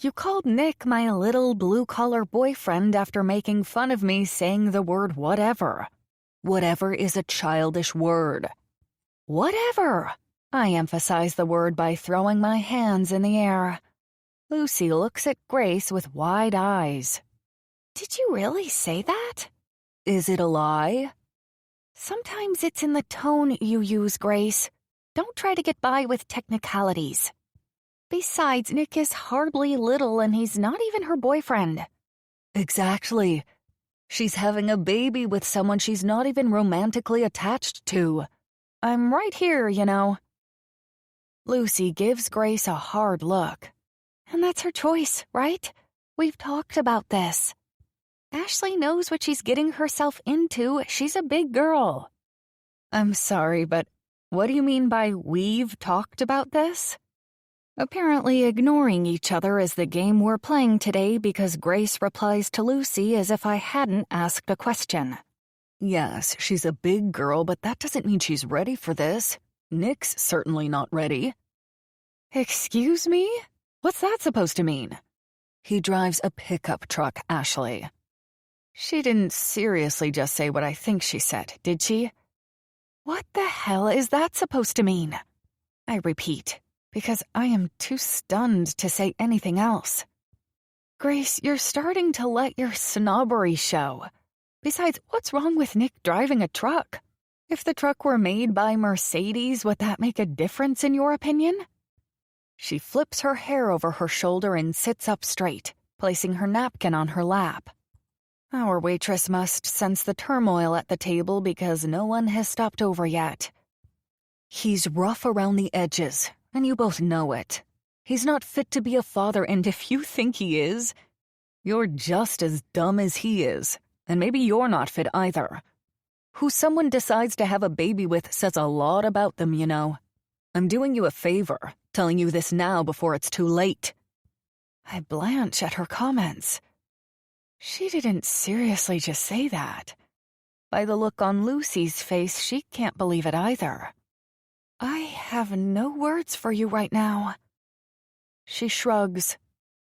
"You called Nick my little blue-collar boyfriend after making fun of me saying the word whatever. Whatever is a childish word." "Whatever." I emphasize the word by throwing my hands in the air. Lucy looks at Grace with wide eyes. "Did you really say that?" "Is it a lie?" "Sometimes it's in the tone you use, Grace. Don't try to get by with technicalities. Besides, Nick is hardly little and he's not even her boyfriend." "Exactly. She's having a baby with someone she's not even romantically attached to. I'm right here, you know." Lucy gives Grace a hard look. "And that's her choice, right? We've talked about this. Ashley knows what she's getting herself into. She's a big girl." "I'm sorry, but what do you mean by we've talked about this?" Apparently ignoring each other is the game we're playing today because Grace replies to Lucy as if I hadn't asked a question. "Yes, she's a big girl, but that doesn't mean she's ready for this. Nick's certainly not ready." "Excuse me? What's that supposed to mean?" "He drives a pickup truck, Ashley." She didn't seriously just say what I think she said, did she? What the hell is that supposed to mean? I repeat, because I am too stunned to say anything else. Grace, you're starting to let your snobbery show. Besides, what's wrong with Nick driving a truck? If the truck were made by Mercedes, would that make a difference in your opinion? She flips her hair over her shoulder and sits up straight, placing her napkin on her lap. Our waitress must sense the turmoil at the table because no one has stopped over yet. He's rough around the edges, and you both know it. He's not fit to be a father, and if you think he is, you're just as dumb as he is, and maybe you're not fit either. Who someone decides to have a baby with says a lot about them, you know. I'm doing you a favor, telling you this now before it's too late. I blanch at her comments. She didn't seriously just say that. By the look on Lucy's face, she can't believe it either. I have no words for you right now. She shrugs,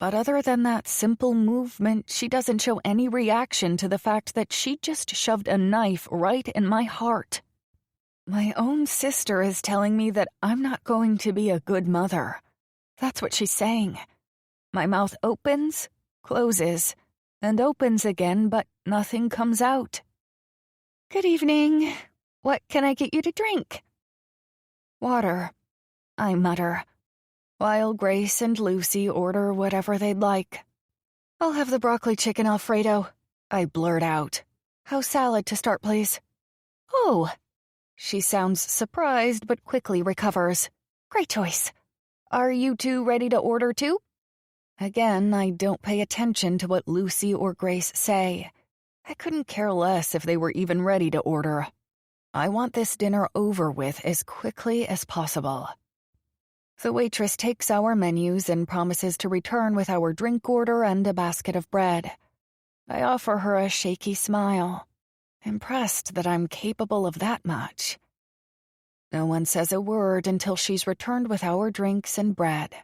but other than that simple movement, she doesn't show any reaction to the fact that she just shoved a knife right in my heart. My own sister is telling me that I'm not going to be a good mother. That's what she's saying. My mouth opens, closes, and opens again, but nothing comes out. Good evening. What can I get you to drink? Water, I mutter, while Grace and Lucy order whatever they'd like. I'll have the broccoli chicken Alfredo, I blurt out. How's salad to start, please? Oh, she sounds surprised but quickly recovers. Great choice. Are you two ready to order too? Again, I don't pay attention to what Lucy or Grace say. I couldn't care less if they were even ready to order. I want this dinner over with as quickly as possible. The waitress takes our menus and promises to return with our drink order and a basket of bread. I offer her a shaky smile, impressed that I'm capable of that much. No one says a word until she's returned with our drinks and bread.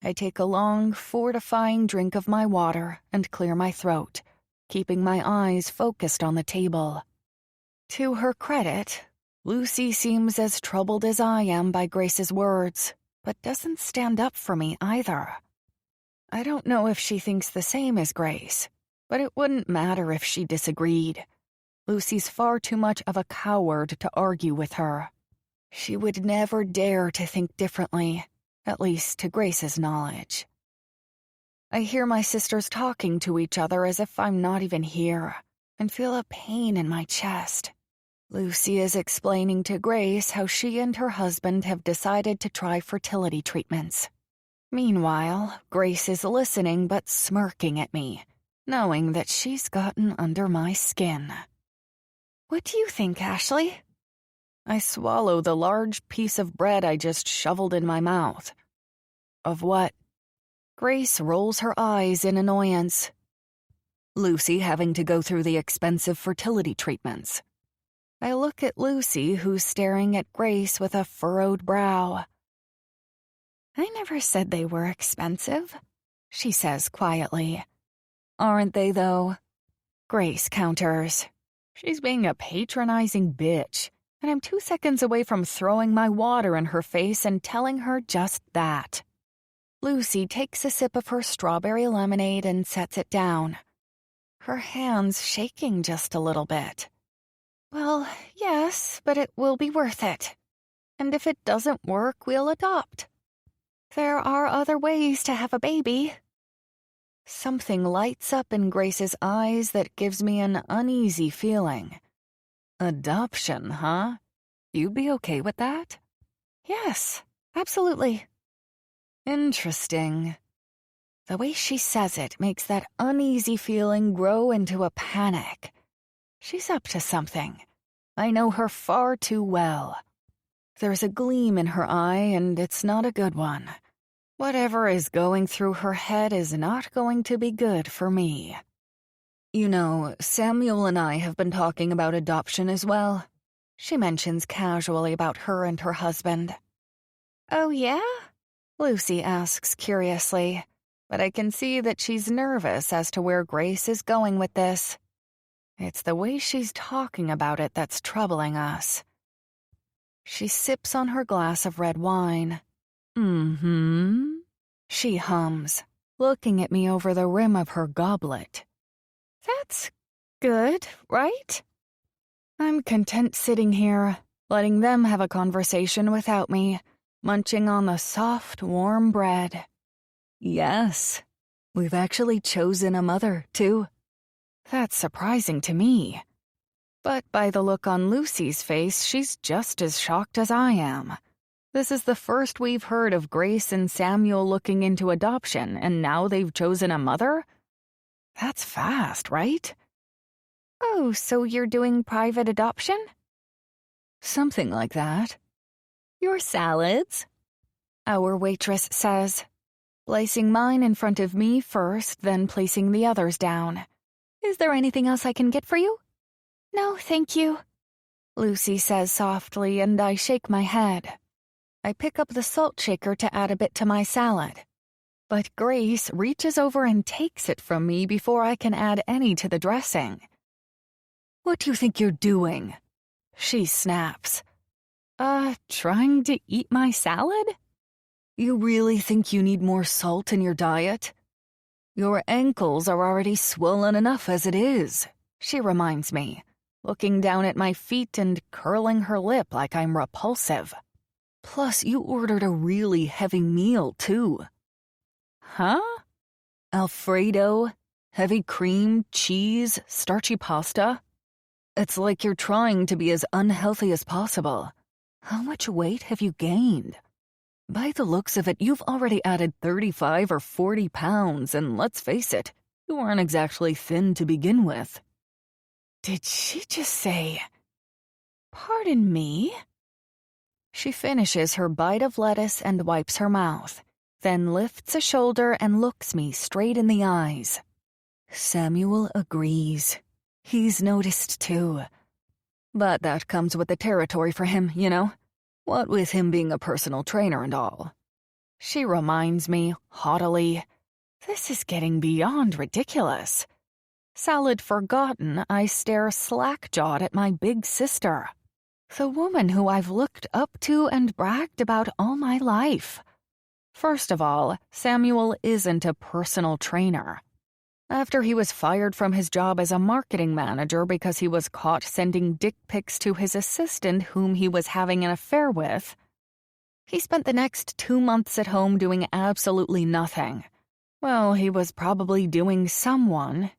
I take a long, fortifying drink of my water and clear my throat, keeping my eyes focused on the table. To her credit, Lucy seems as troubled as I am by Grace's words, but doesn't stand up for me either. I don't know if she thinks the same as Grace, but it wouldn't matter if she disagreed. Lucy's far too much of a coward to argue with her. She would never dare to think differently, at least to Grace's knowledge. I hear my sisters talking to each other as if I'm not even here, and feel a pain in my chest. Lucy is explaining to Grace how she and her husband have decided to try fertility treatments. Meanwhile, Grace is listening but smirking at me, knowing that she's gotten under my skin. What do you think, Ashley? I swallow the large piece of bread I just shoveled in my mouth. Of what? Grace rolls her eyes in annoyance. Lucy having to go through the expensive fertility treatments. I look at Lucy, who's staring at Grace with a furrowed brow. I never said they were expensive, she says quietly. Aren't they, though? Grace counters. She's being a patronizing bitch, and I'm 2 seconds away from throwing my water in her face and telling her just that. Lucy takes a sip of her strawberry lemonade and sets it down, her hands shaking just a little bit. Well, yes, but it will be worth it. And if it doesn't work, we'll adopt. There are other ways to have a baby. Something lights up in Grace's eyes that gives me an uneasy feeling. Adoption, huh? You'd be okay with that? Yes, absolutely. Interesting. The way she says it makes that uneasy feeling grow into a panic. She's up to something. I know her far too well. There's a gleam in her eye, and it's not a good one. Whatever is going through her head is not going to be good for me. You know, Samuel and I have been talking about adoption as well. She mentions casually about her and her husband. Oh, yeah? Lucy asks curiously, but I can see that she's nervous as to where Grace is going with this. It's the way she's talking about it that's troubling us. She sips on her glass of red wine. Mm-hmm. She hums, looking at me over the rim of her goblet. That's good, right? I'm content sitting here, letting them have a conversation without me, munching on the soft, warm bread. Yes, we've actually chosen a mother, too. That's surprising to me. But by the look on Lucy's face, she's just as shocked as I am. This is the first we've heard of Grace and Samuel looking into adoption, and now they've chosen a mother? That's fast, right? Oh, so you're doing private adoption? Something like that. Your salads? Our waitress says, placing mine in front of me first, then placing the others down. Is there anything else I can get for you? No, thank you, Lucy says softly, and I shake my head. I pick up the salt shaker to add a bit to my salad. But Grace reaches over and takes it from me before I can add any to the dressing. What do you think you're doing? She snaps. Trying to eat my salad? You really think you need more salt in your diet? Your ankles are already swollen enough as it is, she reminds me, looking down at my feet and curling her lip like I'm repulsive. Plus, you ordered a really heavy meal, too. Huh? Alfredo, heavy cream, cheese, starchy pasta. It's like you're trying to be as unhealthy as possible. How much weight have you gained? By the looks of it, you've already added 35 or 40 pounds, and let's face it, you aren't exactly thin to begin with. Did she just say, "Pardon me"? She finishes her bite of lettuce and wipes her mouth, then lifts a shoulder and looks me straight in the eyes. Samuel agrees. He's noticed too. But that comes with the territory for him, you know? What with him being a personal trainer and all. She reminds me, haughtily, this is getting beyond ridiculous. Salad forgotten, I stare slack-jawed at my big sister, the woman who I've looked up to and bragged about all my life. First of all, Samuel isn't a personal trainer. After he was fired from his job as a marketing manager because he was caught sending dick pics to his assistant whom he was having an affair with, he spent the next 2 months at home doing absolutely nothing. Well, he was probably doing someone,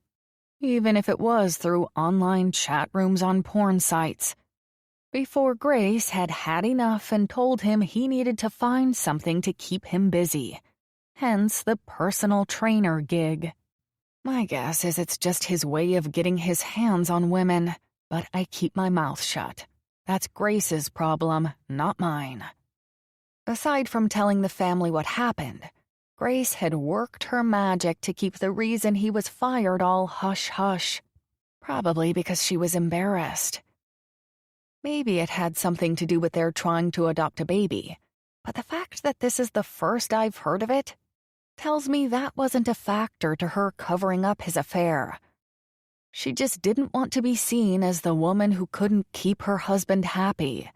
even if it was through online chat rooms on porn sites, before Grace had had enough and told him he needed to find something to keep him busy. Hence the personal trainer gig. My guess is it's just his way of getting his hands on women, but I keep my mouth shut. That's Grace's problem, not mine. Aside from telling the family what happened, Grace had worked her magic to keep the reason he was fired all hush-hush, probably because she was embarrassed. Maybe it had something to do with their trying to adopt a baby, but the fact that this is the first I've heard of it tells me that wasn't a factor to her covering up his affair. She just didn't want to be seen as the woman who couldn't keep her husband happy.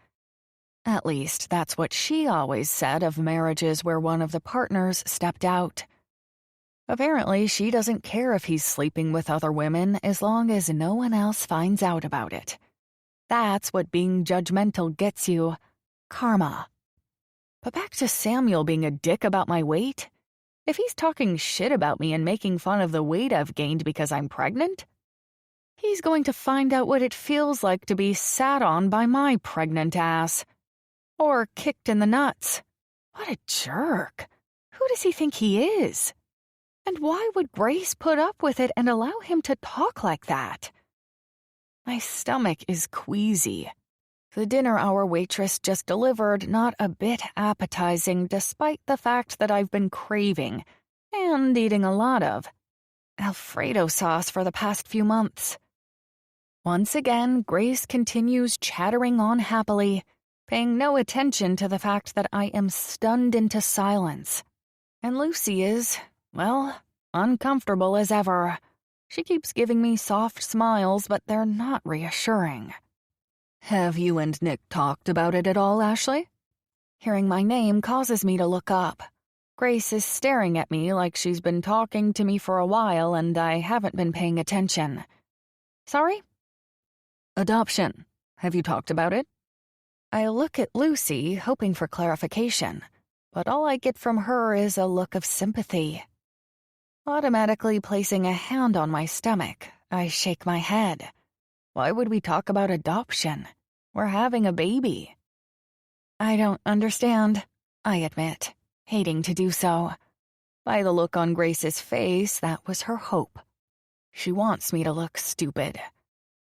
At least, that's what she always said of marriages where one of the partners stepped out. Apparently, she doesn't care if he's sleeping with other women as long as no one else finds out about it. That's what being judgmental gets you. Karma. But back to Samuel being a dick about my weight. If he's talking shit about me and making fun of the weight I've gained because I'm pregnant, he's going to find out what it feels like to be sat on by my pregnant ass. Or kicked in the nuts. What a jerk. Who does he think he is? And why would Grace put up with it and allow him to talk like that? My stomach is queasy. The dinner hour waitress just delivered not a bit appetizing despite the fact that I've been craving, and eating a lot of, Alfredo sauce for the past few months. Once again, Grace continues chattering on happily, paying no attention to the fact that I am stunned into silence. And Lucy is, well, uncomfortable as ever. She keeps giving me soft smiles, but they're not reassuring. Have you and Nick talked about it at all, Ashley? Hearing my name causes me to look up. Grace is staring at me like she's been talking to me for a while and I haven't been paying attention. Sorry? Adoption. Have you talked about it? I look at Lucy, hoping for clarification, but all I get from her is a look of sympathy. Automatically placing a hand on my stomach, I shake my head. Why would we talk about adoption? We're having a baby. I don't understand, I admit, hating to do so. By the look on Grace's face, that was her hope. She wants me to look stupid.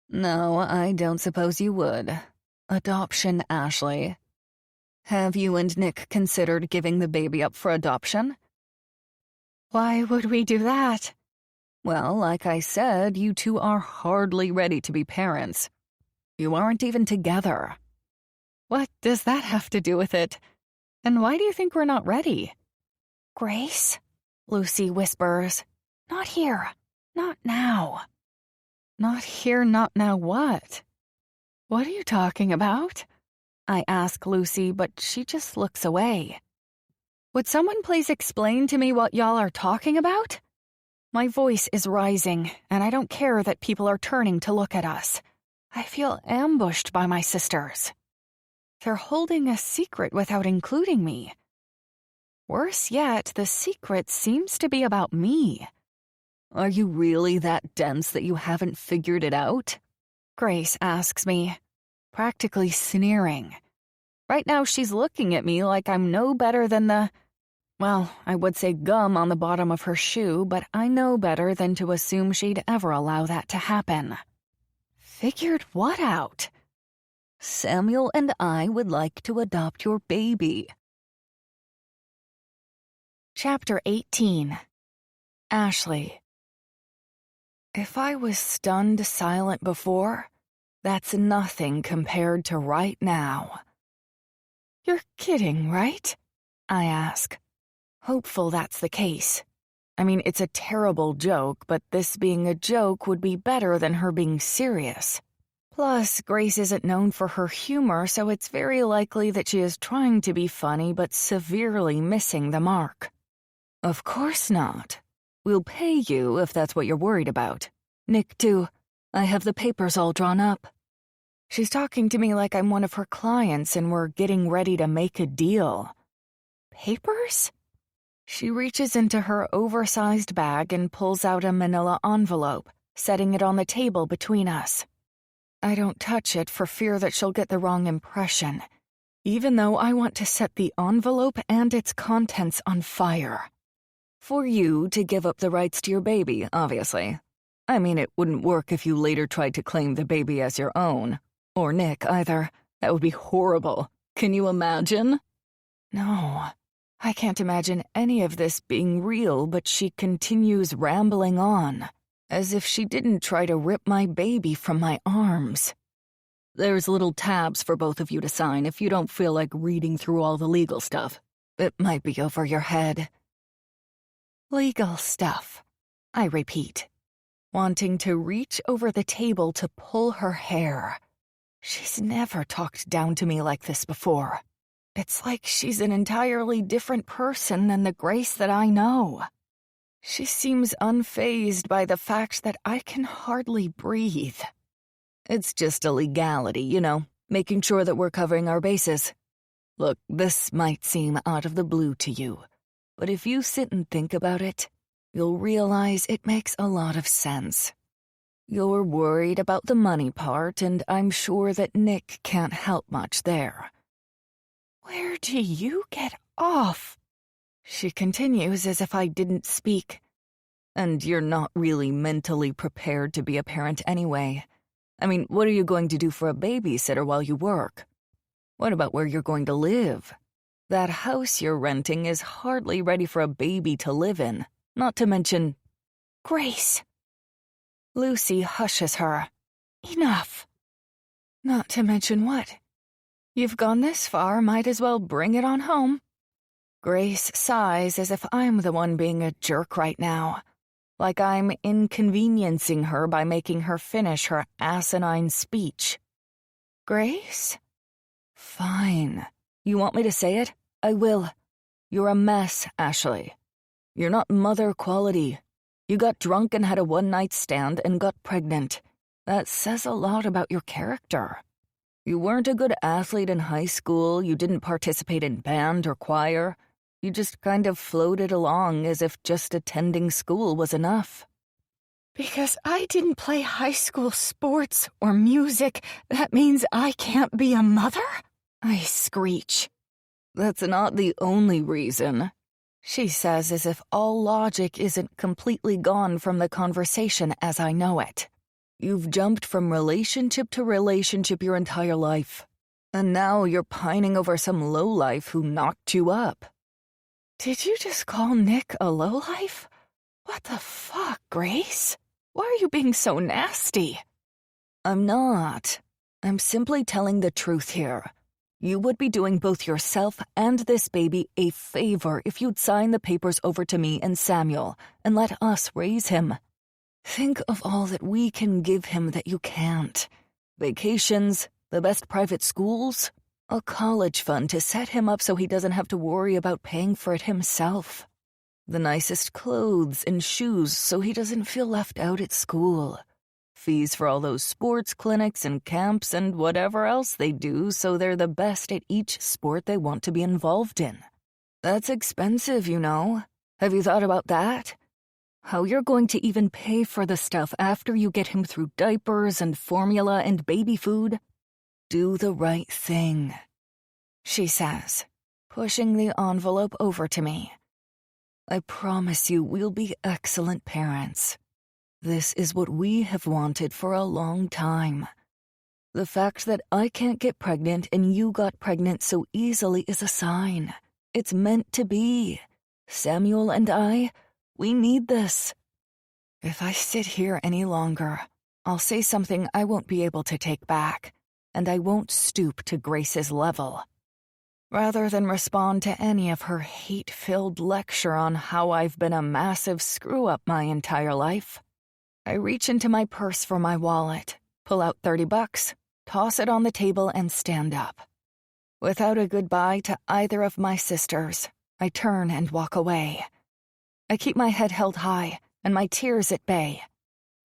No, I don't suppose you would. Adoption, Ashley. Have you and Nick considered giving the baby up for adoption? Why would we do that? Well, like I said, you two are hardly ready to be parents. You aren't even together. What does that have to do with it? And why do you think we're not ready? Grace? Lucy whispers. Not here. Not now. Not here, not now what? What are you talking about? I ask Lucy, but she just looks away. Would someone please explain to me what y'all are talking about? My voice is rising, and I don't care that people are turning to look at us. I feel ambushed by my sisters. They're holding a secret without including me. Worse yet, the secret seems to be about me. Are you really that dense that you haven't figured it out? Grace asks me, practically sneering. Right now she's looking at me like I'm no better than I would say gum on the bottom of her shoe, but I know better than to assume she'd ever allow that to happen. Figured what out? Samuel and I would like to adopt your baby. Chapter 18. Ashley. If I was stunned silent before, that's nothing compared to right now. You're kidding, right? I ask, hopeful that's the case. I mean, it's a terrible joke, but this being a joke would be better than her being serious. Plus, Grace isn't known for her humor, so it's very likely that she is trying to be funny but severely missing the mark. Of course not. We'll pay you if that's what you're worried about. Nick, too. I have the papers all drawn up. She's talking to me like I'm one of her clients and we're getting ready to make a deal. Papers? She reaches into her oversized bag and pulls out a manila envelope, setting it on the table between us. I don't touch it for fear that she'll get the wrong impression, even though I want to set the envelope and its contents on fire. For you to give up the rights to your baby, obviously. I mean, it wouldn't work if you later tried to claim the baby as your own. Or Nick, either. That would be horrible. Can you imagine? No, I can't imagine any of this being real, but she continues rambling on, as if she didn't try to rip my baby from my arms. There's little tabs for both of you to sign if you don't feel like reading through all the legal stuff. It might be over your head. Legal stuff, I repeat, wanting to reach over the table to pull her hair. She's never talked down to me like this before. It's like she's an entirely different person than the Grace that I know. She seems unfazed by the fact that I can hardly breathe. It's just a legality, you know, making sure that we're covering our bases. Look, this might seem out of the blue to you, but if you sit and think about it, you'll realize it makes a lot of sense. You're worried about the money part, and I'm sure that Nick can't help much there. Where do you get off? She continues as if I didn't speak. And you're not really mentally prepared to be a parent anyway. I mean, what are you going to do for a babysitter while you work? What about where you're going to live? That house you're renting is hardly ready for a baby to live in, not to mention... Grace! Lucy hushes her. Enough. Not to mention what? You've gone this far, might as well bring it on home. Grace sighs as if I'm the one being a jerk right now. Like I'm inconveniencing her by making her finish her asinine speech. Grace? Fine. You want me to say it? I will. You're a mess, Ashley. You're not mother quality. You got drunk and had a one-night stand and got pregnant. That says a lot about your character. You weren't a good athlete in high school, you didn't participate in band or choir. You just kind of floated along as if just attending school was enough. Because I didn't play high school sports or music, that means I can't be a mother? I screech. That's not the only reason, she says as if all logic isn't completely gone from the conversation as I know it. You've jumped from relationship to relationship your entire life. And now you're pining over some lowlife who knocked you up. Did you just call Nick a lowlife? What the fuck, Grace? Why are you being so nasty? I'm not. I'm simply telling the truth here. You would be doing both yourself and this baby a favor if you'd sign the papers over to me and Samuel and let us raise him. Think of all that we can give him that you can't. Vacations, the best private schools, a college fund to set him up so he doesn't have to worry about paying for it himself. The nicest clothes and shoes so he doesn't feel left out at school. Fees for all those sports clinics and camps and whatever else they do so they're the best at each sport they want to be involved in. That's expensive, you know. Have you thought about that? How you're going to even pay for the stuff after you get him through diapers and formula and baby food? Do the right thing, she says, pushing the envelope over to me. I promise you we'll be excellent parents. This is what we have wanted for a long time. The fact that I can't get pregnant and you got pregnant so easily is a sign. It's meant to be. Samuel and I, we need this. If I sit here any longer, I'll say something I won't be able to take back, and I won't stoop to Grace's level. Rather than respond to any of her hate-filled lecture on how I've been a massive screw-up my entire life, I reach into my purse for my wallet, pull out $30, toss it on the table, and stand up. Without a goodbye to either of my sisters, I turn and walk away. I keep my head held high and my tears at bay,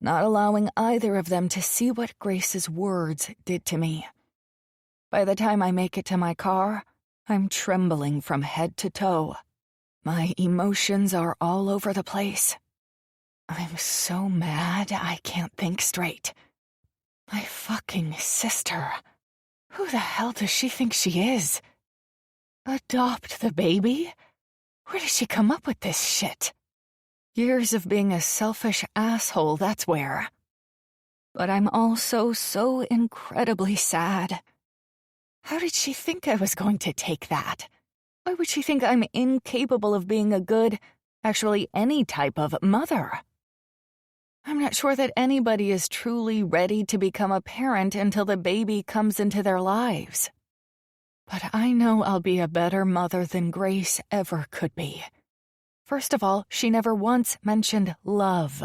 not allowing either of them to see what Grace's words did to me. By the time I make it to my car, I'm trembling from head to toe. My emotions are all over the place. I'm so mad I can't think straight. My fucking sister. Who the hell does she think she is? Adopt the baby? Where does she come up with this shit? Years of being a selfish asshole, that's where. But I'm also so incredibly sad. How did she think I was going to take that? Why would she think I'm incapable of being a good, actually any type of mother? I'm not sure that anybody is truly ready to become a parent until the baby comes into their lives. But I know I'll be a better mother than Grace ever could be. First of all, she never once mentioned love.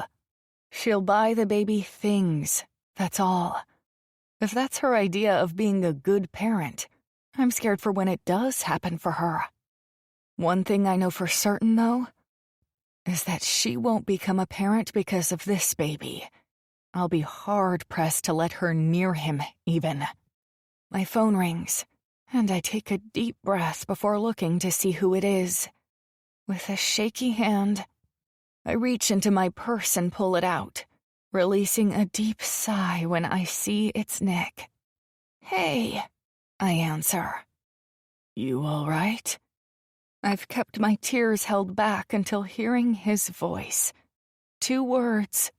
She'll buy the baby things, that's all. If that's her idea of being a good parent, I'm scared for when it does happen for her. One thing I know for certain, though, is that she won't become a parent because of this baby. I'll be hard-pressed to let her near him, even. My phone rings, and I take a deep breath before looking to see who it is. With a shaky hand, I reach into my purse and pull it out, releasing a deep sigh when I see it's Nick. "Hey," I answer. "You all right?" I've kept my tears held back until hearing his voice. 2 words.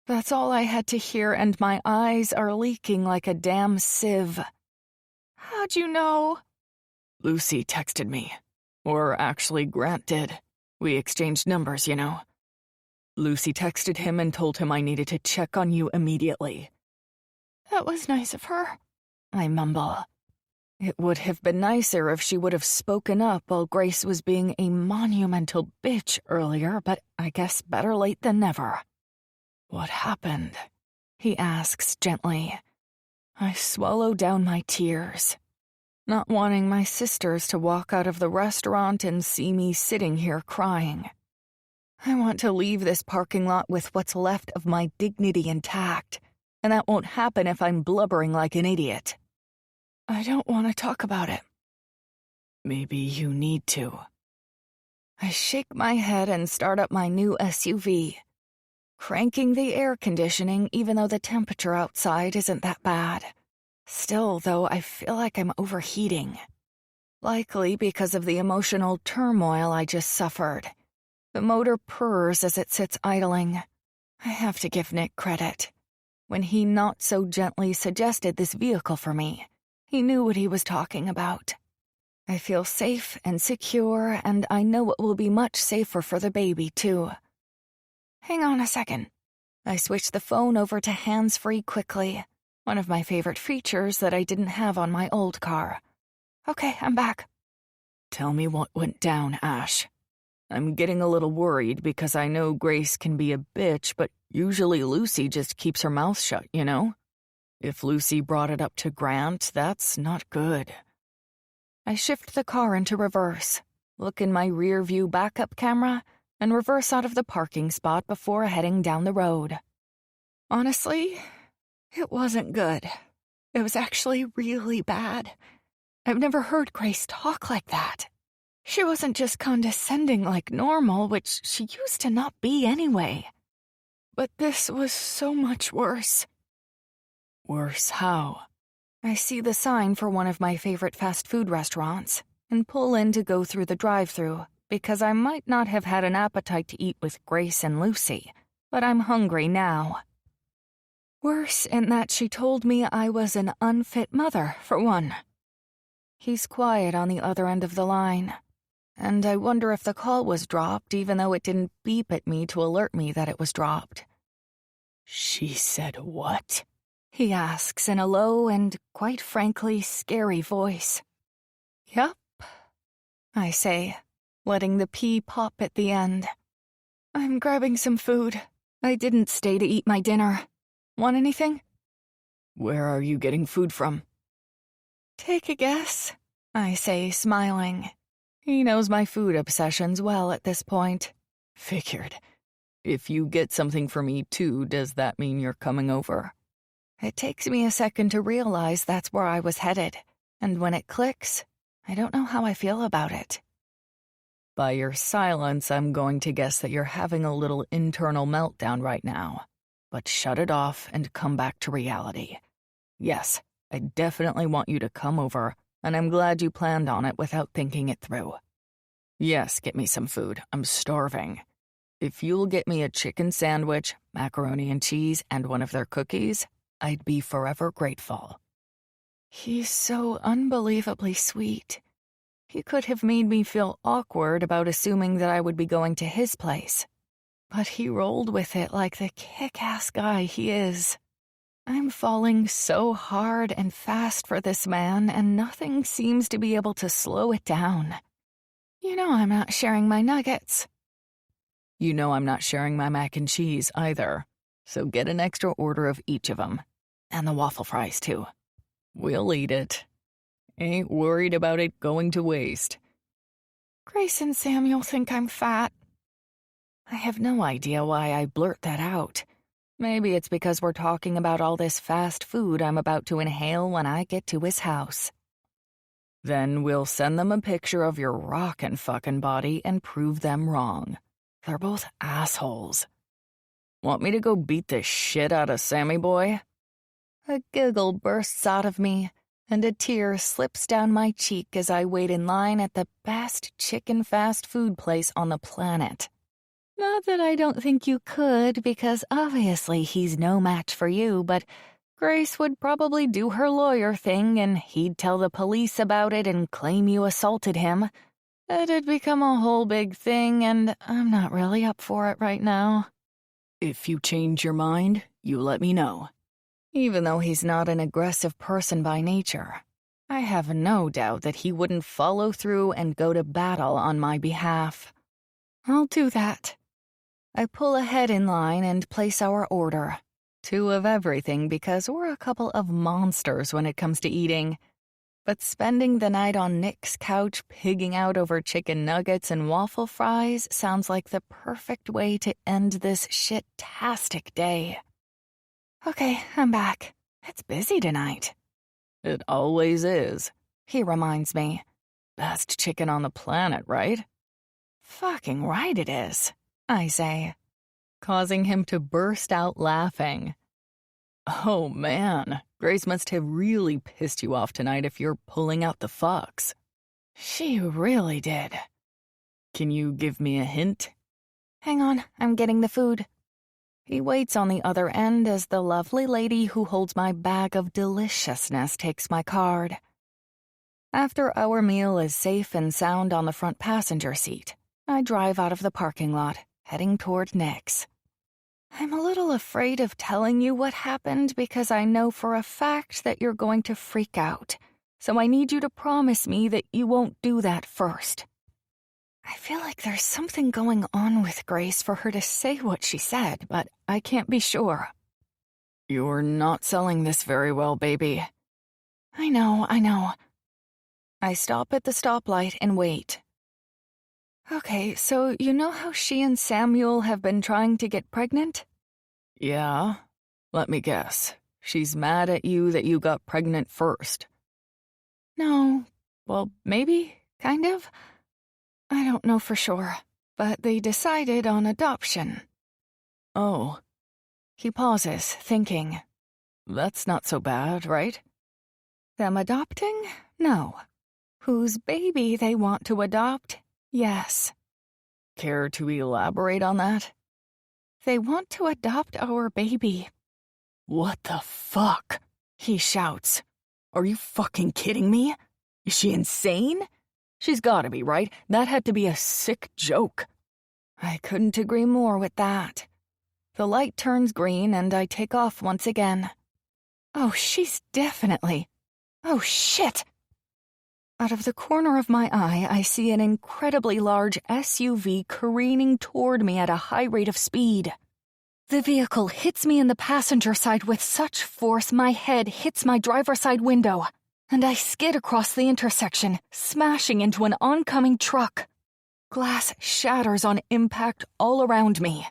That's all I had to hear, and my eyes are leaking like a damn sieve. "How'd you know?" "Lucy texted me. Or actually, Grant did. We exchanged numbers, you know. Lucy texted him and told him I needed to check on you immediately." "That was nice of her," I mumble. It would have been nicer if she would have spoken up while Grace was being a monumental bitch earlier, but I guess better late than never. "What happened?" he asks gently. I swallow down my tears, not wanting my sisters to walk out of the restaurant and see me sitting here crying. I want to leave this parking lot with what's left of my dignity intact, and that won't happen if I'm blubbering like an idiot. I don't want to talk about it. Maybe you need to. I shake my head and start up my new SUV, cranking the air conditioning even though the temperature outside isn't that bad. Still, though, I feel like I'm overheating. Likely because of the emotional turmoil I just suffered. The motor purrs as it sits idling. I have to give Nick credit. When he not so gently suggested this vehicle for me, he knew what he was talking about. I feel safe and secure, and I know it will be much safer for the baby, too. Hang on a second. I switch the phone over to hands-free quickly, one of my favorite features that I didn't have on my old car. Okay, I'm back. Tell me what went down, Ash. I'm getting a little worried because I know Grace can be a bitch, but usually Lucy just keeps her mouth shut, you know? If Lucy brought it up to Grant, that's not good. I shift the car into reverse, look in my rear-view backup camera, and reverse out of the parking spot before heading down the road. Honestly, it wasn't good. It was actually really bad. I've never heard Grace talk like that. She wasn't just condescending like normal, which she used to not be anyway. But this was so much worse. Worse how? I see the sign for one of my favorite fast food restaurants and pull in to go through the drive-thru because I might not have had an appetite to eat with Grace and Lucy, but I'm hungry now. Worse in that she told me I was an unfit mother, for one. He's quiet on the other end of the line, and I wonder if the call was dropped even though it didn't beep at me to alert me that it was dropped. She said what? He asks in a low and, quite frankly, scary voice. Yup, I say, letting the P pop at the end. I'm grabbing some food. I didn't stay to eat my dinner. Want anything? Where are you getting food from? Take a guess, I say, smiling. He knows my food obsessions well at this point. Figured. If you get something for me too, does that mean you're coming over? It takes me a second to realize that's where I was headed, and when it clicks, I don't know how I feel about it. By your silence, I'm going to guess that you're having a little internal meltdown right now. But shut it off and come back to reality. Yes, I definitely want you to come over, and I'm glad you planned on it without thinking it through. Yes, get me some food. I'm starving. If you'll get me a chicken sandwich, macaroni and cheese, and one of their cookies, I'd be forever grateful. He's so unbelievably sweet. He could have made me feel awkward about assuming that I would be going to his place. But he rolled with it like the kick-ass guy he is. I'm falling so hard and fast for this man, and nothing seems to be able to slow it down. You know I'm not sharing my nuggets. You know I'm not sharing my mac and cheese either, so get an extra order of each of them. And the waffle fries, too. We'll eat it. Ain't worried about it going to waste. Grace and Samuel think I'm fat. I have no idea why I blurt that out. Maybe it's because we're talking about all this fast food I'm about to inhale when I get to his house. Then we'll send them a picture of your rockin' fucking body and prove them wrong. They're both assholes. Want me to go beat the shit out of Sammy boy? A giggle bursts out of me, and a tear slips down my cheek as I wait in line at the best chicken fast food place on the planet. Not that I don't think you could, because obviously he's no match for you, but Grace would probably do her lawyer thing and he'd tell the police about it and claim you assaulted him. It'd become a whole big thing, and I'm not really up for it right now. If you change your mind, you let me know. Even though he's not an aggressive person by nature, I have no doubt that he wouldn't follow through and go to battle on my behalf. I'll do that. I pull ahead in line and place our order. 2 of everything because we're a couple of monsters when it comes to eating. But spending the night on Nick's couch pigging out over chicken nuggets and waffle fries sounds like the perfect way to end this shit-tastic day. Okay, I'm back. It's busy tonight. It always is, he reminds me. Best chicken on the planet, right? Fucking right it is, I say, causing him to burst out laughing. Oh man, Grace must have really pissed you off tonight if you're pulling out the fox. She really did. Can you give me a hint? Hang on, I'm getting the food. He waits on the other end as the lovely lady who holds my bag of deliciousness takes my card. After our meal is safe and sound on the front passenger seat, I drive out of the parking lot, heading toward Nick's. I'm a little afraid of telling you what happened because I know for a fact that you're going to freak out, so I need you to promise me that you won't do that first. I feel like there's something going on with Grace for her to say what she said, but I can't be sure. You're not selling this very well, baby. I know. I stop at the stoplight and wait. Okay, so you know how she and Samuel have been trying to get pregnant? Yeah. Let me guess. She's mad at you that you got pregnant first. No. Well, maybe, kind of. I don't know for sure, but they decided on adoption. Oh. He pauses, thinking. That's not so bad, right? Them adopting? No. Whose baby they want to adopt? Yes. Care to elaborate on that? They want to adopt our baby. What the fuck? He shouts. Are you fucking kidding me? Is she insane? She's gotta be, right? That had to be a sick joke. I couldn't agree more with that. The light turns green and I take off once again. Oh, she's definitely... Oh, shit! Out of the corner of my eye, I see an incredibly large SUV careening toward me at a high rate of speed. The vehicle hits me in the passenger side with such force my head hits my driver's side window, and I skid across the intersection, smashing into an oncoming truck. Glass shatters on impact all around me,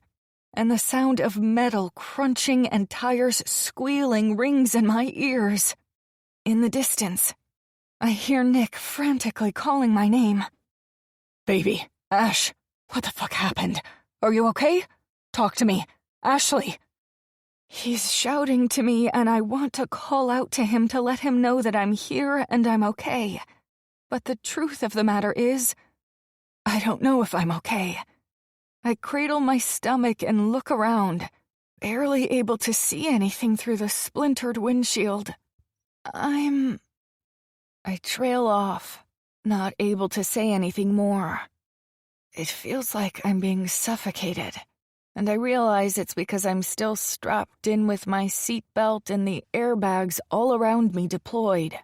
and the sound of metal crunching and tires squealing rings in my ears. In the distance, I hear Nick frantically calling my name. Baby, Ash, what the fuck happened? Are you okay? Talk to me. Ashley. He's shouting to me, and I want to call out to him to let him know that I'm here and I'm okay. But the truth of the matter is, I don't know if I'm okay. I cradle my stomach and look around, barely able to see anything through the splintered windshield. I trail off, not able to say anything more. It feels like I'm being suffocated, and I realize it's because I'm still strapped in with my seatbelt and the airbags all around me deployed.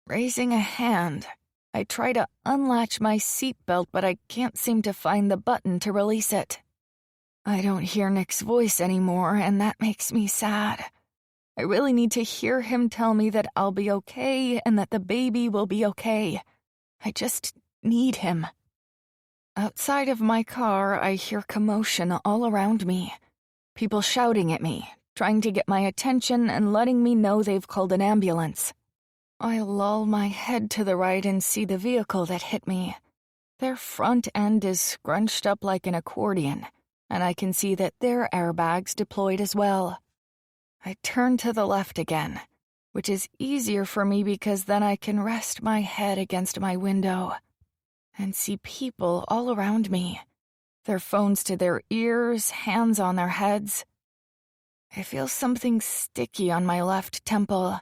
Raising a hand, I try to unlatch my seatbelt, but I can't seem to find the button to release it. I don't hear Nick's voice anymore, and that makes me sad. I really need to hear him tell me that I'll be okay and that the baby will be okay. I just need him. Outside of my car, I hear commotion all around me. People shouting at me, trying to get my attention and letting me know they've called an ambulance. I lull my head to the right and see the vehicle that hit me. Their front end is scrunched up like an accordion, and I can see that their airbags deployed as well. I turn to the left again, which is easier for me because then I can rest my head against my window and see people all around me, their phones to their ears, hands on their heads. I feel something sticky on my left temple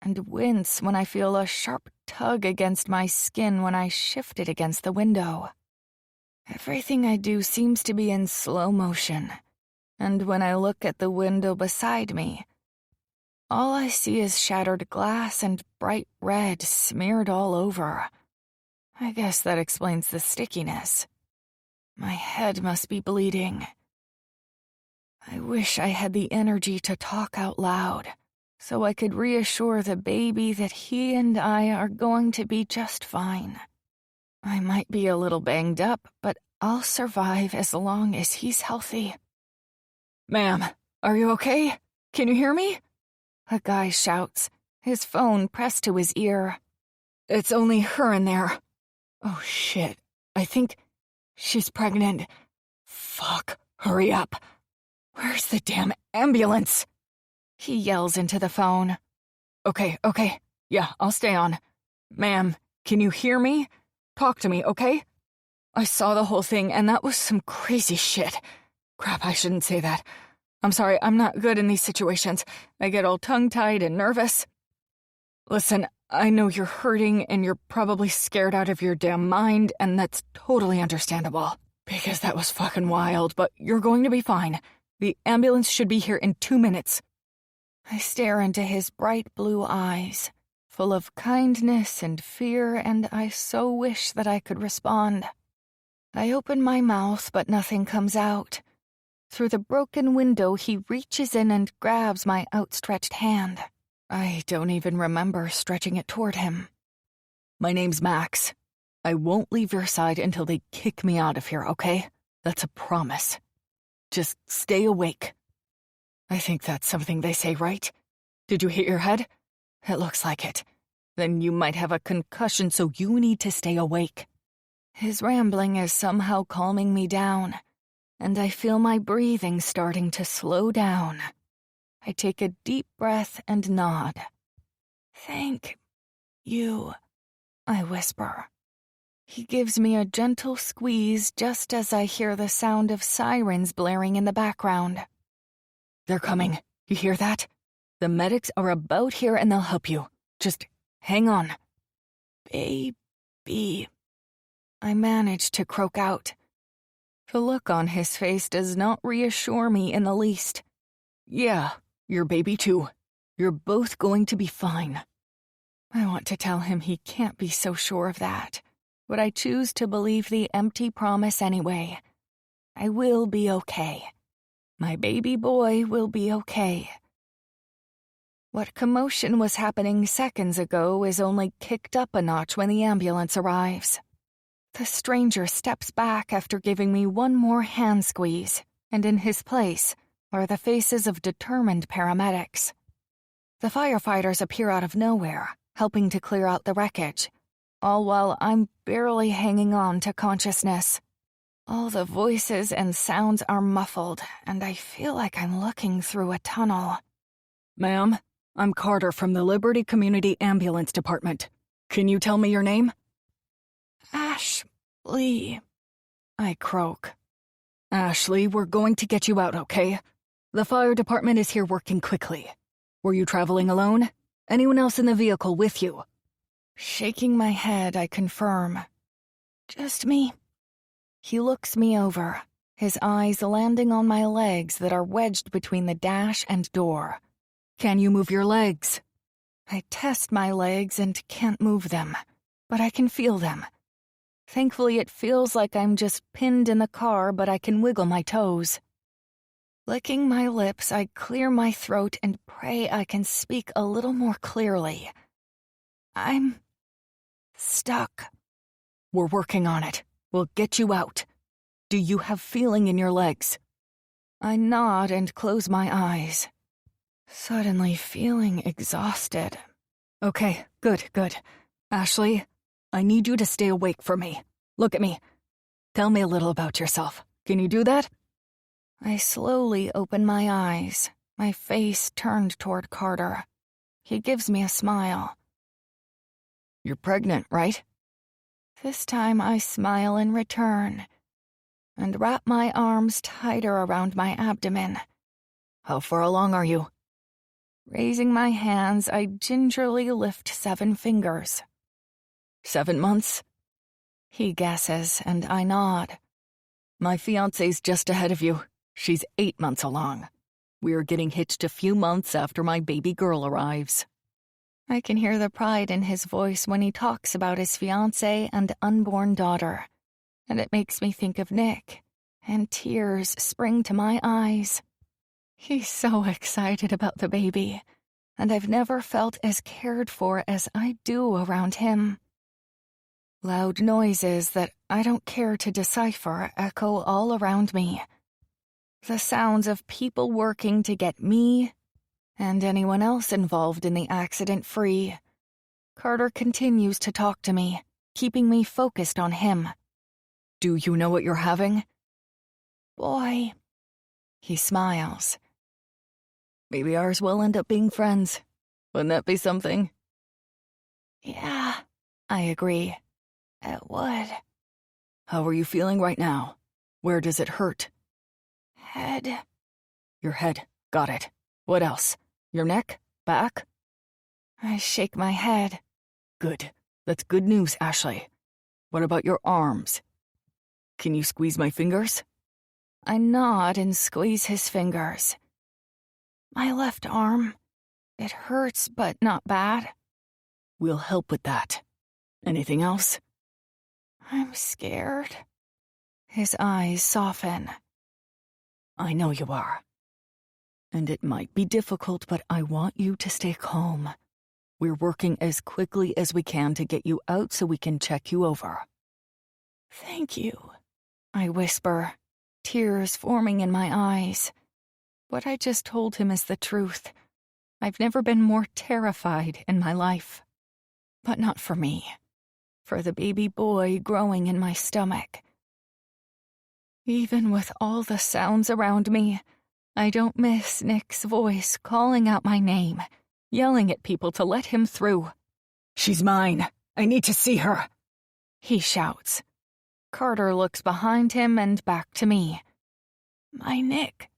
and wince when I feel a sharp tug against my skin when I shift it against the window. Everything I do seems to be in slow motion. And when I look at the window beside me, all I see is shattered glass and bright red smeared all over. I guess that explains the stickiness. My head must be bleeding. I wish I had the energy to talk out loud, so I could reassure the baby that he and I are going to be just fine. I might be a little banged up, but I'll survive as long as he's healthy. Ma'am, are you okay? Can you hear me? A guy shouts, his phone pressed to his ear. It's only her in there. Oh shit, I think she's pregnant. Fuck, hurry up. Where's the damn ambulance? He yells into the phone. Okay, yeah, I'll stay on. Ma'am, can you hear me? Talk to me, okay? I saw the whole thing and that was some crazy shit. Crap, I shouldn't say that. I'm sorry, I'm not good in these situations. I get all tongue-tied and nervous. Listen, I know you're hurting and you're probably scared out of your damn mind, and that's totally understandable. Because that was fucking wild, but you're going to be fine. The ambulance should be here in 2 minutes. I stare into his bright blue eyes, full of kindness and fear, and I so wish that I could respond. I open my mouth, but nothing comes out. Through the broken window, he reaches in and grabs my outstretched hand. I don't even remember stretching it toward him. My name's Max. I won't leave your side until they kick me out of here, okay? That's a promise. Just stay awake. I think that's something they say, right? Did you hit your head? It looks like it. Then you might have a concussion, so you need to stay awake. His rambling is somehow calming me down, and I feel my breathing starting to slow down. I take a deep breath and nod. Thank you, I whisper. He gives me a gentle squeeze just as I hear the sound of sirens blaring in the background. They're coming. You hear that? The medics are about here and they'll help you. Just hang on. Baby. I manage to croak out. The look on his face does not reassure me in the least. Yeah, your baby too. You're both going to be fine. I want to tell him he can't be so sure of that, but I choose to believe the empty promise anyway. I will be okay. My baby boy will be okay. What commotion was happening seconds ago is only kicked up a notch when the ambulance arrives. The stranger steps back after giving me one more hand squeeze, and in his place are the faces of determined paramedics. The firefighters appear out of nowhere, helping to clear out the wreckage, all while I'm barely hanging on to consciousness. All the voices and sounds are muffled, and I feel like I'm looking through a tunnel. Ma'am, I'm Carter from the Liberty Community Ambulance Department. Can you tell me your name? Ashley, I croak. Ashley, we're going to get you out, okay? The fire department is here working quickly. Were you traveling alone? Anyone else in the vehicle with you? Shaking my head, I confirm. Just me. He looks me over, his eyes landing on my legs that are wedged between the dash and door. Can you move your legs? I test my legs and can't move them, but I can feel them. Thankfully, it feels like I'm just pinned in the car, but I can wiggle my toes. Licking my lips, I clear my throat and pray I can speak a little more clearly. I'm stuck. We're working on it. We'll get you out. Do you have feeling in your legs? I nod and close my eyes, suddenly feeling exhausted. Okay, good. Ashley, I need you to stay awake for me. Look at me. Tell me a little about yourself. Can you do that? I slowly open my eyes, my face turned toward Carter. He gives me a smile. You're pregnant, right? This time I smile in return and wrap my arms tighter around my abdomen. How far along are you? Raising my hands, I gingerly lift 7 fingers. 7 months? He guesses, and I nod. My fiancé's just ahead of you. She's 8 months along. We're getting hitched a few months after my baby girl arrives. I can hear the pride in his voice when he talks about his fiancé and unborn daughter, and it makes me think of Nick, and tears spring to my eyes. He's so excited about the baby, and I've never felt as cared for as I do around him. Loud noises that I don't care to decipher echo all around me. The sounds of people working to get me and anyone else involved in the accident free. Carter continues to talk to me, keeping me focused on him. Do you know what you're having? Boy. He smiles. Maybe ours will end up being friends. Wouldn't that be something? Yeah, I agree. It would. How are you feeling right now? Where does it hurt? Head. Your head. Got it. What else? Your neck? Back? I shake my head. Good. That's good news, Ashley. What about your arms? Can you squeeze my fingers? I nod and squeeze his fingers. My left arm. It hurts, but not bad. We'll help with that. Anything else? I'm scared. His eyes soften. I know you are. And it might be difficult, but I want you to stay calm. We're working as quickly as we can to get you out so we can check you over. Thank you, I whisper, tears forming in my eyes. What I just told him is the truth. I've never been more terrified in my life. But not for me. For the baby boy growing in my stomach. Even with all the sounds around me, I don't miss Nick's voice calling out my name, yelling at people to let him through. She's mine. I need to see her, he shouts. Carter looks behind him and back to me. My Nick,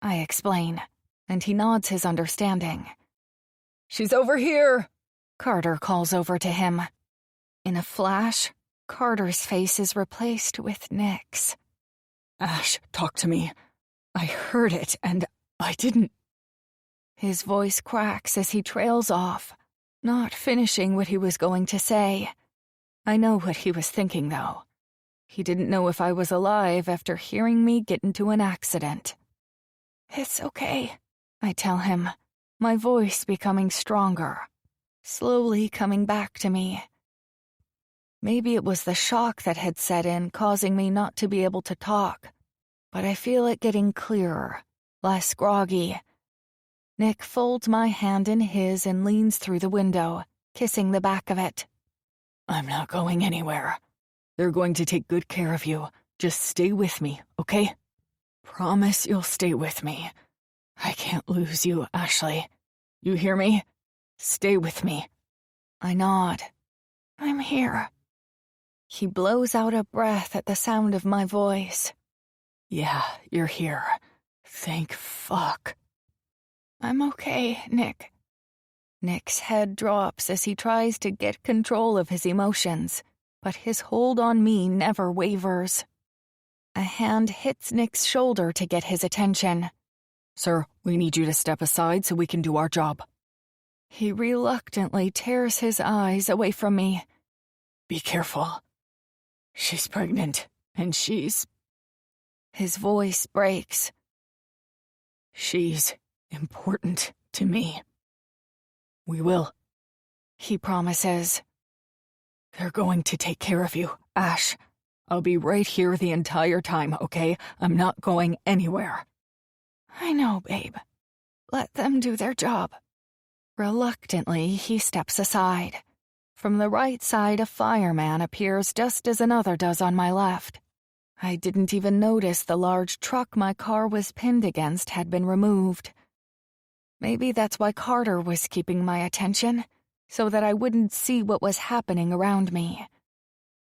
I explain, and he nods his understanding. She's over here, Carter calls over to him. In a flash, Carter's face is replaced with Nick's. Ash, talk to me. I heard it, and I didn't. His voice cracks as he trails off, not finishing what he was going to say. I know what he was thinking, though. He didn't know if I was alive after hearing me get into an accident. It's okay, I tell him, my voice becoming stronger, slowly coming back to me. Maybe it was the shock that had set in, causing me not to be able to talk, but I feel it getting clearer, less groggy. Nick folds my hand in his and leans through the window, kissing the back of it. I'm not going anywhere. They're going to take good care of you. Just stay with me, okay? Promise you'll stay with me. I can't lose you, Ashley. You hear me? Stay with me. I nod. I'm here. He blows out a breath at the sound of my voice. Yeah, you're here. Thank fuck. I'm okay, Nick. Nick's head drops as he tries to get control of his emotions, but his hold on me never wavers. A hand hits Nick's shoulder to get his attention. Sir, we need you to step aside so we can do our job. He reluctantly tears his eyes away from me. Be careful. She's pregnant, and she's... His voice breaks. She's important to me. We will. He promises. They're going to take care of you, Ash. I'll be right here the entire time, okay? I'm not going anywhere. I know, babe. Let them do their job. Reluctantly, he steps aside. From the right side, a fireman appears just as another does on my left. I didn't even notice the large truck my car was pinned against had been removed. Maybe that's why Carter was keeping my attention, so that I wouldn't see what was happening around me.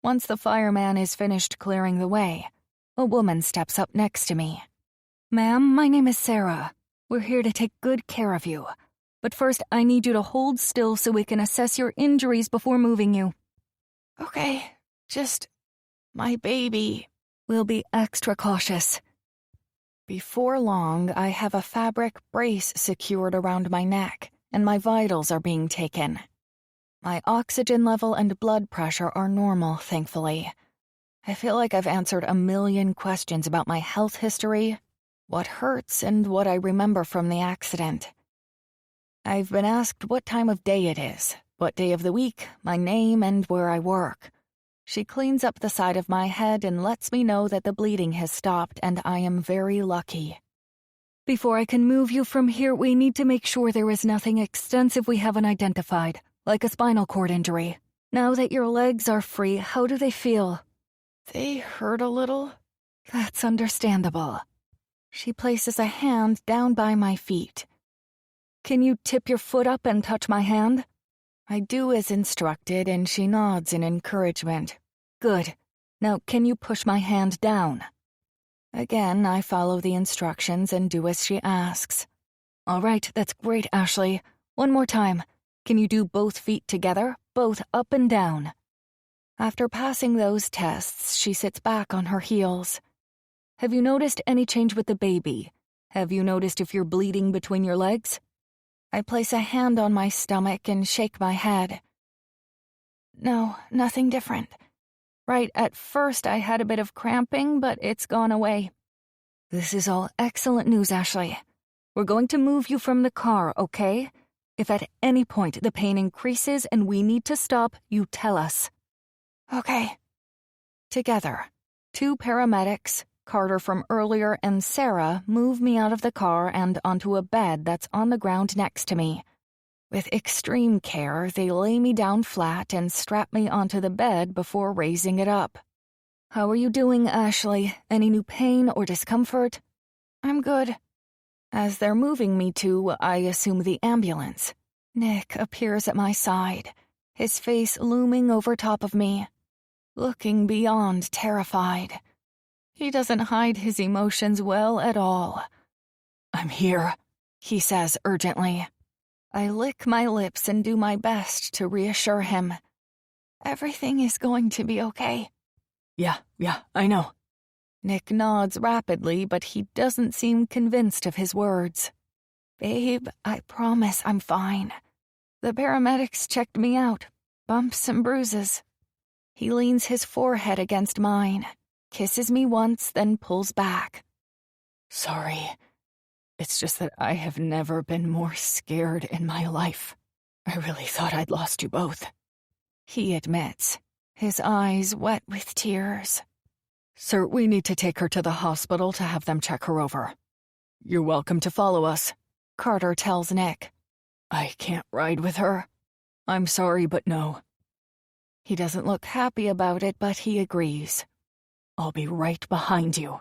Once the fireman is finished clearing the way, a woman steps up next to me. Ma'am, my name is Sarah. We're here to take good care of you. But first, I need you to hold still so we can assess your injuries before moving you. Okay, just... my baby. We'll be extra cautious. Before long, I have a fabric brace secured around my neck, and my vitals are being taken. My oxygen level and blood pressure are normal, thankfully. I feel like I've answered a million questions about my health history, what hurts, and what I remember from the accident. I've been asked what time of day it is, what day of the week, my name, and where I work. She cleans up the side of my head and lets me know that the bleeding has stopped, and I am very lucky. Before I can move you from here, we need to make sure there is nothing extensive we haven't identified, like a spinal cord injury. Now that your legs are free, how do they feel? They hurt a little. That's understandable. She places a hand down by my feet. Can you tip your foot up and touch my hand? I do as instructed, and she nods in encouragement. Good. Now, can you push my hand down? Again, I follow the instructions and do as she asks. All right, that's great, Ashley. One more time. Can you do both feet together, both up and down? After passing those tests, she sits back on her heels. Have you noticed any change with the baby? Have you noticed if you're bleeding between your legs? I place a hand on my stomach and shake my head. No, nothing different. Right at first I had a bit of cramping, but it's gone away. This is all excellent news, Ashley. We're going to move you from the car, okay? If at any point the pain increases and we need to stop, you tell us. Okay. Together, 2 paramedics, Carter from earlier and Sarah, move me out of the car and onto a bed that's on the ground next to me. With extreme care, they lay me down flat and strap me onto the bed before raising it up. How are you doing, Ashley? Any new pain or discomfort? I'm good. As they're moving me to, I assume, the ambulance, Nick appears at my side, his face looming over top of me, looking beyond terrified. He doesn't hide his emotions well at all. I'm here, he says urgently. I lick my lips and do my best to reassure him. Everything is going to be okay. Yeah, I know. Nick nods rapidly, but he doesn't seem convinced of his words. Babe, I promise I'm fine. The paramedics checked me out. Bumps and bruises. He leans his forehead against mine, kisses me once, then pulls back. Sorry. It's just that I have never been more scared in my life. I really thought I'd lost you both. He admits, his eyes wet with tears. Sir, we need to take her to the hospital to have them check her over. You're welcome to follow us, Carter tells Nick. I can't ride with her. I'm sorry, but no. He doesn't look happy about it, but he agrees. I'll be right behind you,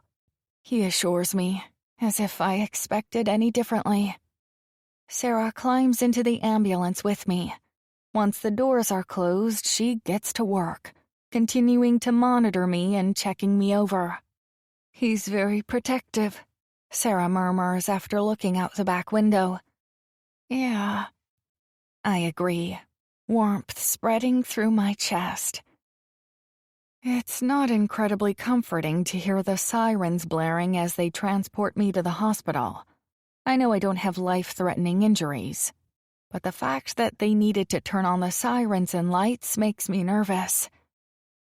he assures me, as if I expected any differently. Sarah climbs into the ambulance with me. Once the doors are closed, she gets to work, continuing to monitor me and checking me over. He's very protective, Sarah murmurs after looking out the back window. Yeah. I agree, warmth spreading through my chest. It's not incredibly comforting to hear the sirens blaring as they transport me to the hospital. I know I don't have life-threatening injuries, but the fact that they needed to turn on the sirens and lights makes me nervous.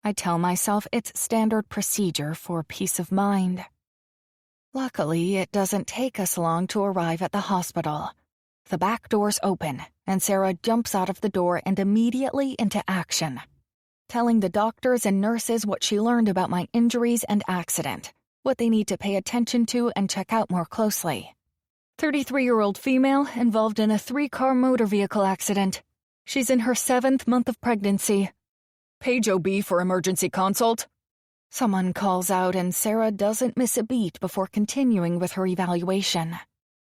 I tell myself it's standard procedure for peace of mind. Luckily, it doesn't take us long to arrive at the hospital. The back doors open, and Sarah jumps out of the door and immediately into action, telling the doctors and nurses what she learned about my injuries and accident, what they need to pay attention to and check out more closely. 33-year-old female involved in a 3-car motor vehicle accident. She's in her 7th month of pregnancy. Page OB for emergency consult. Someone calls out, and Sarah doesn't miss a beat before continuing with her evaluation.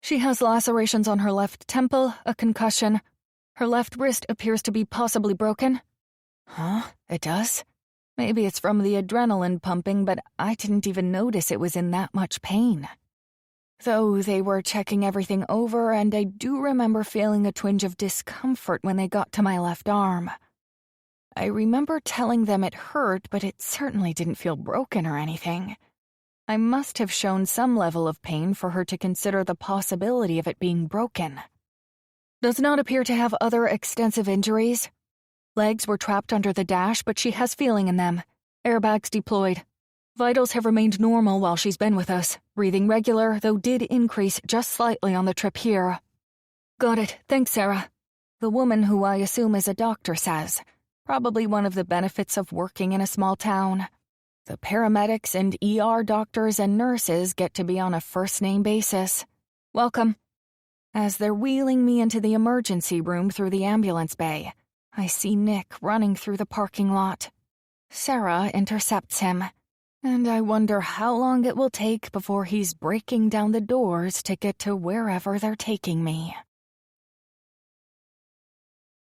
She has lacerations on her left temple, a concussion. Her left wrist appears to be possibly broken. Huh? It does? Maybe it's from the adrenaline pumping, but I didn't even notice it was in that much pain. Though they were checking everything over, and I do remember feeling a twinge of discomfort when they got to my left arm. I remember telling them it hurt, but it certainly didn't feel broken or anything. I must have shown some level of pain for her to consider the possibility of it being broken. Does not appear to have other extensive injuries. Legs were trapped under the dash, but she has feeling in them. Airbags deployed. Vitals have remained normal while she's been with us. Breathing regular, though did increase just slightly on the trip here. Got it. Thanks, Sarah. The woman who I assume is a doctor says. Probably one of the benefits of working in a small town. The paramedics and ER doctors and nurses get to be on a first-name basis. Welcome. As they're wheeling me into the emergency room through the ambulance bay, I see Nick running through the parking lot. Sarah intercepts him, and I wonder how long it will take before he's breaking down the doors to get to wherever they're taking me.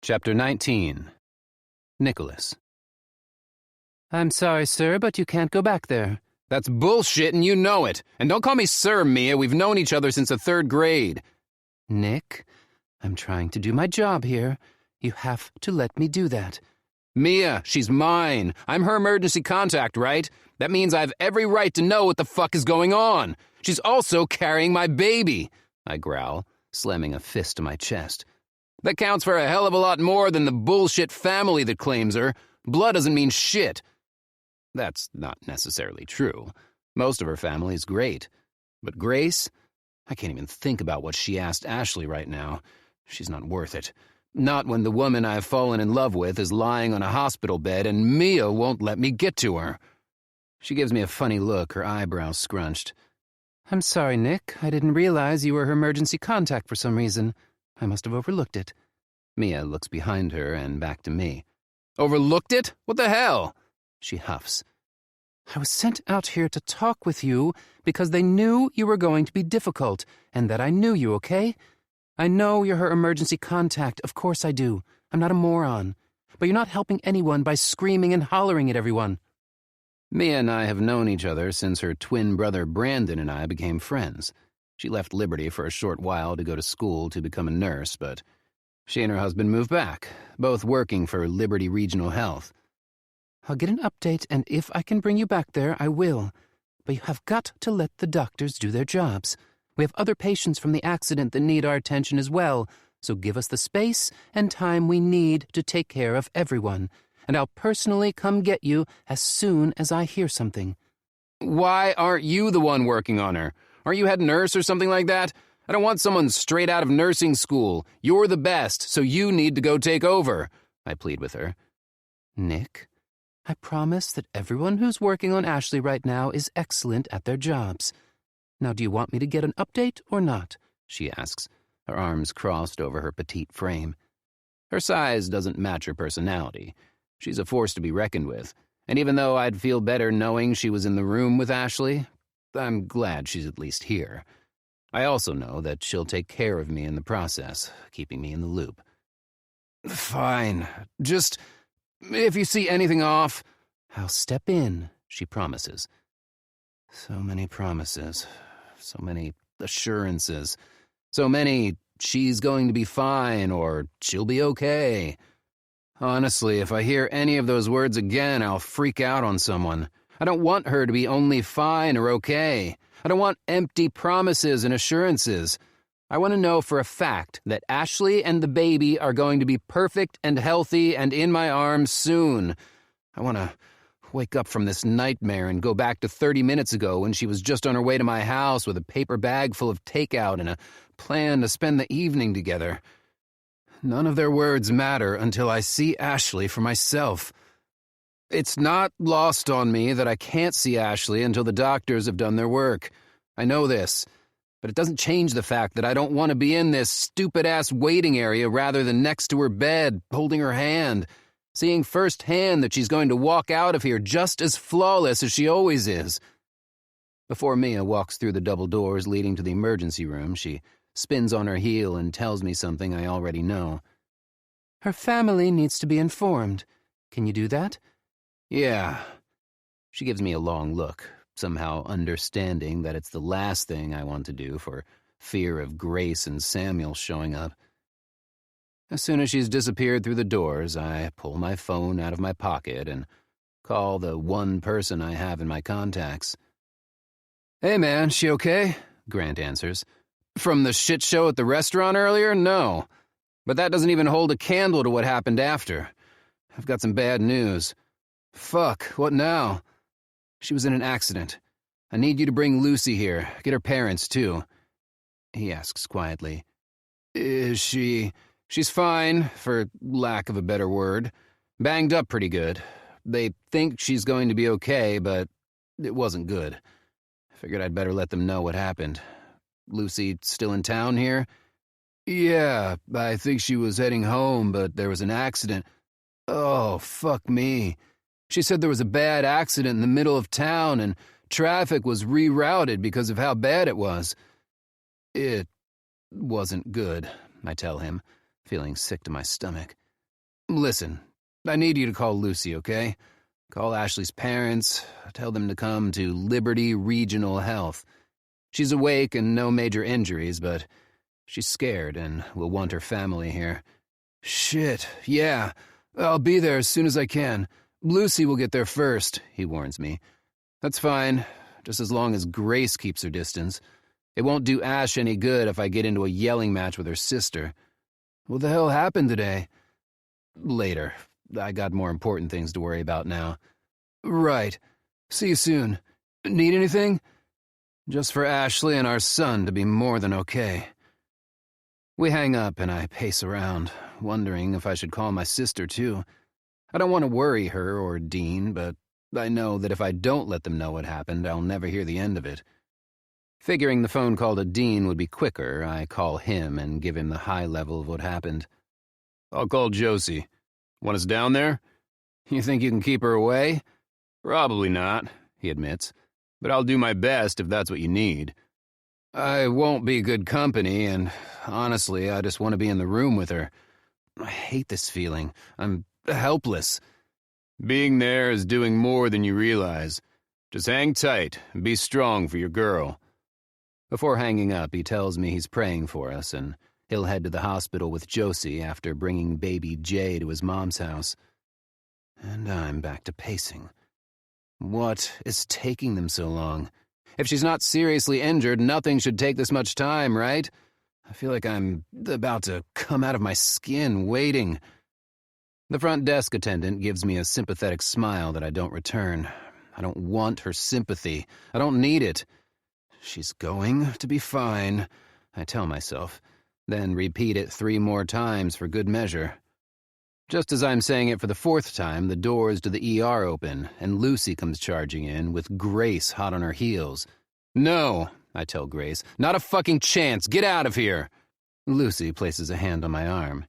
Chapter 19. Nicholas. I'm sorry, sir, but you can't go back there. That's bullshit and you know it. And don't call me sir, Mia. We've known each other since the 3rd grade. Nick, I'm trying to do my job here. You have to let me do that. Mia, she's mine. I'm her emergency contact, right? That means I have every right to know what the fuck is going on. She's also carrying my baby, I growl, slamming a fist to my chest. That counts for a hell of a lot more than the bullshit family that claims her. Blood doesn't mean shit. That's not necessarily true. Most of her family is great. But Grace? I can't even think about what she asked Ashley right now. She's not worth it. Not when the woman I've fallen in love with is lying on a hospital bed and Mia won't let me get to her. She gives me a funny look, her eyebrows scrunched. I'm sorry, Nick. I didn't realize you were her emergency contact for some reason. I must have overlooked it. Mia looks behind her and back to me. Overlooked it? What the hell? She huffs. I was sent out here to talk with you because they knew you were going to be difficult, and that I knew you, okay? I know you're her emergency contact, of course I do. I'm not a moron. But you're not helping anyone by screaming and hollering at everyone. Mia and I have known each other since her twin brother Brandon and I became friends. She left Liberty for a short while to go to school to become a nurse, but she and her husband moved back, both working for Liberty Regional Health. I'll get an update, and if I can bring you back there, I will. but you have got to let the doctors do their jobs. We have other patients from the accident that need our attention as well, so give us the space and time we need to take care of everyone, and I'll personally come get you as soon as I hear something." Why aren't you the one working on her? Aren't you head nurse or something like that? I don't want someone straight out of nursing school. You're the best, so you need to go take over, I plead with her. "Nick, I promise that everyone who's working on Ashley right now is excellent at their jobs. Now, do you want me to get an update or not?" she asks, her arms crossed over her petite frame. Her size doesn't match her personality. She's a force to be reckoned with, and even though I'd feel better knowing she was in the room with Ashley, I'm glad she's at least here. I also know that she'll take care of me in the process, keeping me in the loop. Fine. Just, if you see anything off, "I'll step in," she promises. So many promises, so many assurances, so many she's going to be fine or she'll be okay. Honestly, if I hear any of those words again, I'll freak out on someone. I don't want her to be only fine or okay. I don't want empty promises and assurances. I want to know for a fact that Ashley and the baby are going to be perfect and healthy and in my arms soon. I want to wake up from this nightmare and go back to 30 minutes ago when she was just on her way to my house with a paper bag full of takeout and a plan to spend the evening together. None of their words matter until I see Ashley for myself. It's not lost on me that I can't see Ashley until the doctors have done their work. I know this, but it doesn't change the fact that I don't want to be in this stupid-ass waiting area rather than next to her bed, holding her hand, seeing firsthand that she's going to walk out of here just as flawless as she always is. Before Mia walks through the double doors leading to the emergency room, she spins on her heel and tells me something I already know. "Her family needs to be informed. Can you do that?" "Yeah." She gives me a long look, somehow understanding that it's the last thing I want to do for fear of Grace and Samuel showing up. As soon as she's disappeared through the doors, I pull my phone out of my pocket and call the one person I have in my contacts. "Hey man, she okay?" Grant answers. "From the shit show at the restaurant earlier? No. But that doesn't even hold a candle to what happened after. I've got some bad news. Fuck, what now? She was in an accident. I need you to bring Lucy here. Get her parents, too." He asks quietly. "Is she... She's fine, for lack of a better word. Banged up pretty good. They think she's going to be okay, but it wasn't good. Figured I'd better let them know what happened. Lucy still in town here?" "Yeah, I think she was heading home, but there was an accident." "Oh, fuck me. She said there was a bad accident in the middle of town and traffic was rerouted because of how bad it was." "It wasn't good," I tell him, feeling sick to my stomach. "Listen, I need you to call Lucy, okay? Call Ashley's parents, tell them to come to Liberty Regional Health. She's awake and no major injuries, but she's scared and will want her family here." "Shit, yeah. I'll be there as soon as I can. Lucy will get there first," he warns me. "That's fine, just as long as Grace keeps her distance. It won't do Ash any good if I get into a yelling match with her sister." "What the hell happened today?" "Later. I got more important things to worry about now." "Right. See you soon. Need anything?" "Just for Ashley and our son to be more than okay." We hang up and I pace around, wondering if I should call my sister too. I don't want to worry her or Dean, but I know that if I don't let them know what happened, I'll never hear the end of it. Figuring the phone call to Dean would be quicker, I call him and give him the high level of what happened. "I'll call Josie. Want us down there?" "You think you can keep her away?" "Probably not," he admits. "But I'll do my best if that's what you need." "I won't be good company, and honestly, I just want to be in the room with her. I hate this feeling. I'm helpless." "Being there is doing more than you realize. Just hang tight and be strong for your girl." Before hanging up, he tells me he's praying for us, and he'll head to the hospital with Josie after bringing baby Jay to his mom's house. And I'm back to pacing. What is taking them so long? If she's not seriously injured, nothing should take this much time, right? I feel like I'm about to come out of my skin waiting. The front desk attendant gives me a sympathetic smile that I don't return. I don't want her sympathy. I don't need it. She's going to be fine, I tell myself, then repeat it 3 more times for good measure. Just as I'm saying it for the 4th time, the doors to the ER open, and Lucy comes charging in with Grace hot on her heels. "No," I tell Grace, "not a fucking chance. Get out of here." Lucy places a hand on my arm.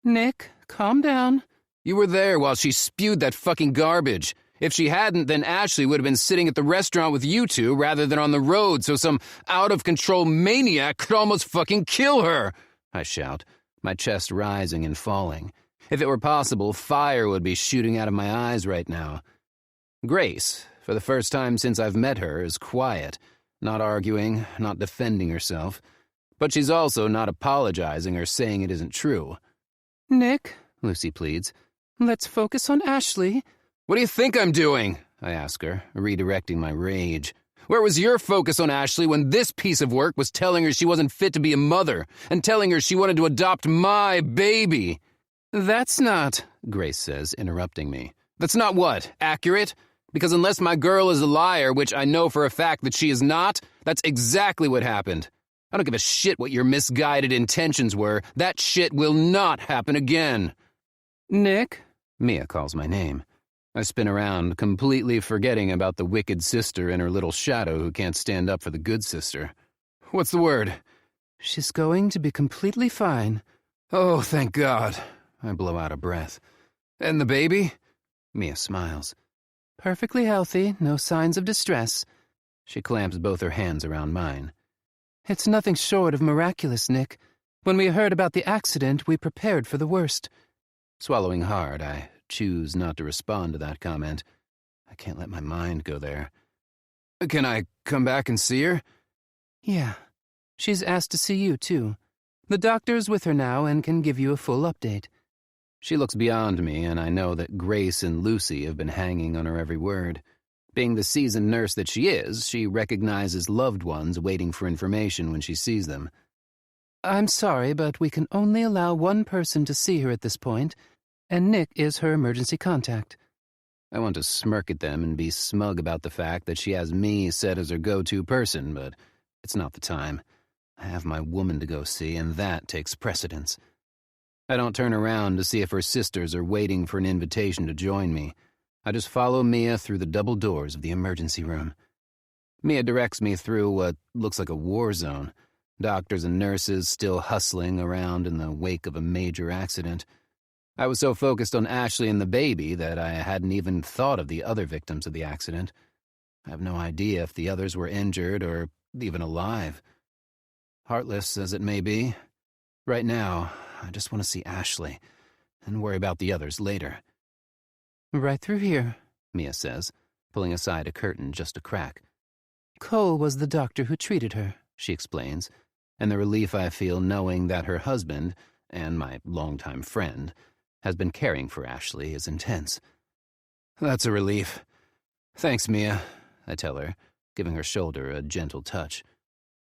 Nick, calm down. "You were there while she spewed that fucking garbage. If she hadn't, then Ashley would have been sitting at the restaurant with you two rather than on the road, so some out-of-control maniac could almost fucking kill her," I shout, my chest rising and falling. If it were possible, fire would be shooting out of my eyes right now. Grace, for the first time since I've met her, is quiet, not arguing, not defending herself. But she's also not apologizing or saying it isn't true. Nick, Lucy pleads. let's focus on Ashley. "What do you think I'm doing?" I ask her, redirecting my rage. "Where was your focus on Ashley when this piece of work was telling her she wasn't fit to be a mother and telling her she wanted to adopt my baby?" That's not, Grace says, interrupting me. "That's not what? Accurate? Because unless my girl is a liar, which I know for a fact that she is not, that's exactly what happened. I don't give a shit what your misguided intentions were. That shit will not happen again." Nick? Mia calls my name. I spin around, completely forgetting about the wicked sister and her little shadow who can't stand up for the good sister. "What's the word?" She's going to be completely fine. "Oh, thank God." I blow out a breath. "And the baby?" Mia smiles. Perfectly healthy, no signs of distress. She clamps both her hands around mine. It's nothing short of miraculous, Nick. When we heard about the accident, we prepared for the worst. Swallowing hard, I choose not to respond to that comment. I can't let my mind go there. "Can I come back and see her?" Yeah. She's asked to see you, too. The doctor's with her now and can give you a full update. She looks beyond me, and I know that Grace and Lucy have been hanging on her every word. Being the seasoned nurse that she is, she recognizes loved ones waiting for information when she sees them. I'm sorry, but we can only allow one person to see her at this point, and Nick is her emergency contact. I want to smirk at them and be smug about the fact that she has me set as her go-to person, but it's not the time. I have my woman to go see, and that takes precedence. I don't turn around to see if her sisters are waiting for an invitation to join me. I just follow Mia through the double doors of the emergency room. Mia directs me through what looks like a war zone. Doctors and nurses still hustling around in the wake of a major accident. I was so focused on Ashley and the baby that I hadn't even thought of the other victims of the accident. I have no idea if the others were injured or even alive. Heartless as it may be, right now, I just want to see Ashley and worry about the others later. Right through here, Mia says, pulling aside a curtain just a crack. Cole was the doctor who treated her, she explains, and the relief I feel knowing that her husband, and my longtime friend, has been caring for Ashley is intense. That's a relief. Thanks, Mia, I tell her, giving her shoulder a gentle touch.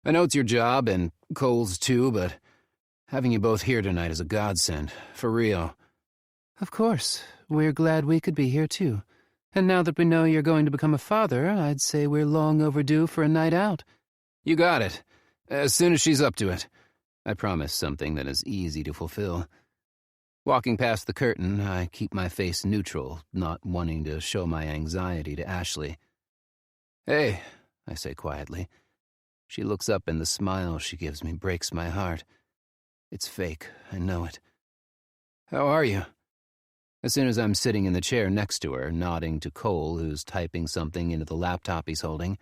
I know it's your job, and Cole's too, but having you both here tonight is a godsend, for real. Of course. We're glad we could be here, too. And now that we know you're going to become a father, I'd say we're long overdue for a night out. You got it. As soon as she's up to it. I promise something that is easy to fulfill. Walking past the curtain, I keep my face neutral, not wanting to show my anxiety to Ashley. "Hey," I say quietly. She looks up and the smile she gives me breaks my heart. It's fake, I know it. "How are you?" As soon as I'm sitting in the chair next to her, nodding to Cole, who's typing something into the laptop he's holding,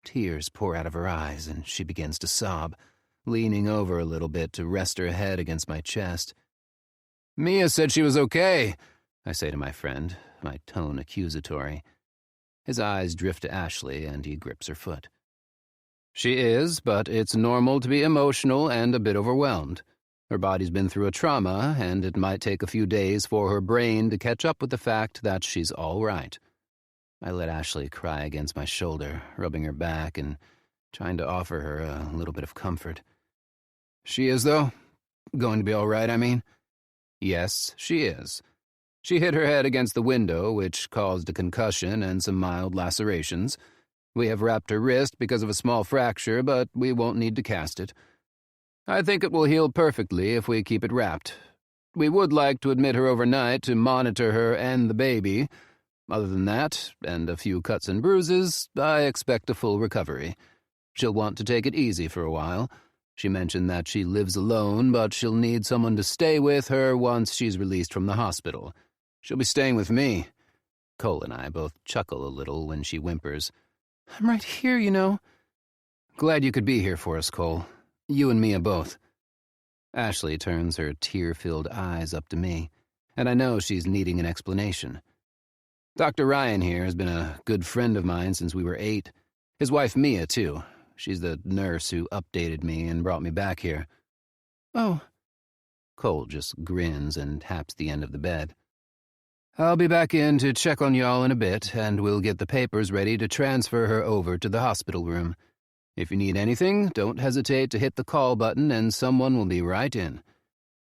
tears pour out of her eyes and she begins to sob, leaning over a little bit to rest her head against my chest. "Mia said she was okay," I say to my friend, my tone accusatory. His eyes drift to Ashley and he grips her foot. "She is, but it's normal to be emotional and a bit overwhelmed. Her body's been through a trauma, and it might take a few days for her brain to catch up with the fact that she's all right." I let Ashley cry against my shoulder, rubbing her back and trying to offer her a little bit of comfort. She is, though? Going to be all right, I mean? Yes, she is. She hit her head against the window, which caused a concussion and some mild lacerations. We have wrapped her wrist because of a small fracture, but we won't need to cast it. I think it will heal perfectly if we keep it wrapped. We would like to admit her overnight to monitor her and the baby. Other than that, and a few cuts and bruises, I expect a full recovery. She'll want to take it easy for a while. She mentioned that she lives alone, but she'll need someone to stay with her once she's released from the hospital. She'll be staying with me. Cole and I both chuckle a little when she whimpers. I'm right here, you know. Glad you could be here for us, Cole. You and Mia both. Ashley turns her tear-filled eyes up to me, and I know she's needing an explanation. Dr. Ryan here has been a good friend of mine since we were 8. His wife Mia, too. She's the nurse who updated me and brought me back here. Oh. Cole just grins and taps the end of the bed. I'll be back in to check on y'all in a bit, and we'll get the papers ready to transfer her over to the hospital room. If you need anything, don't hesitate to hit the call button and someone will be right in.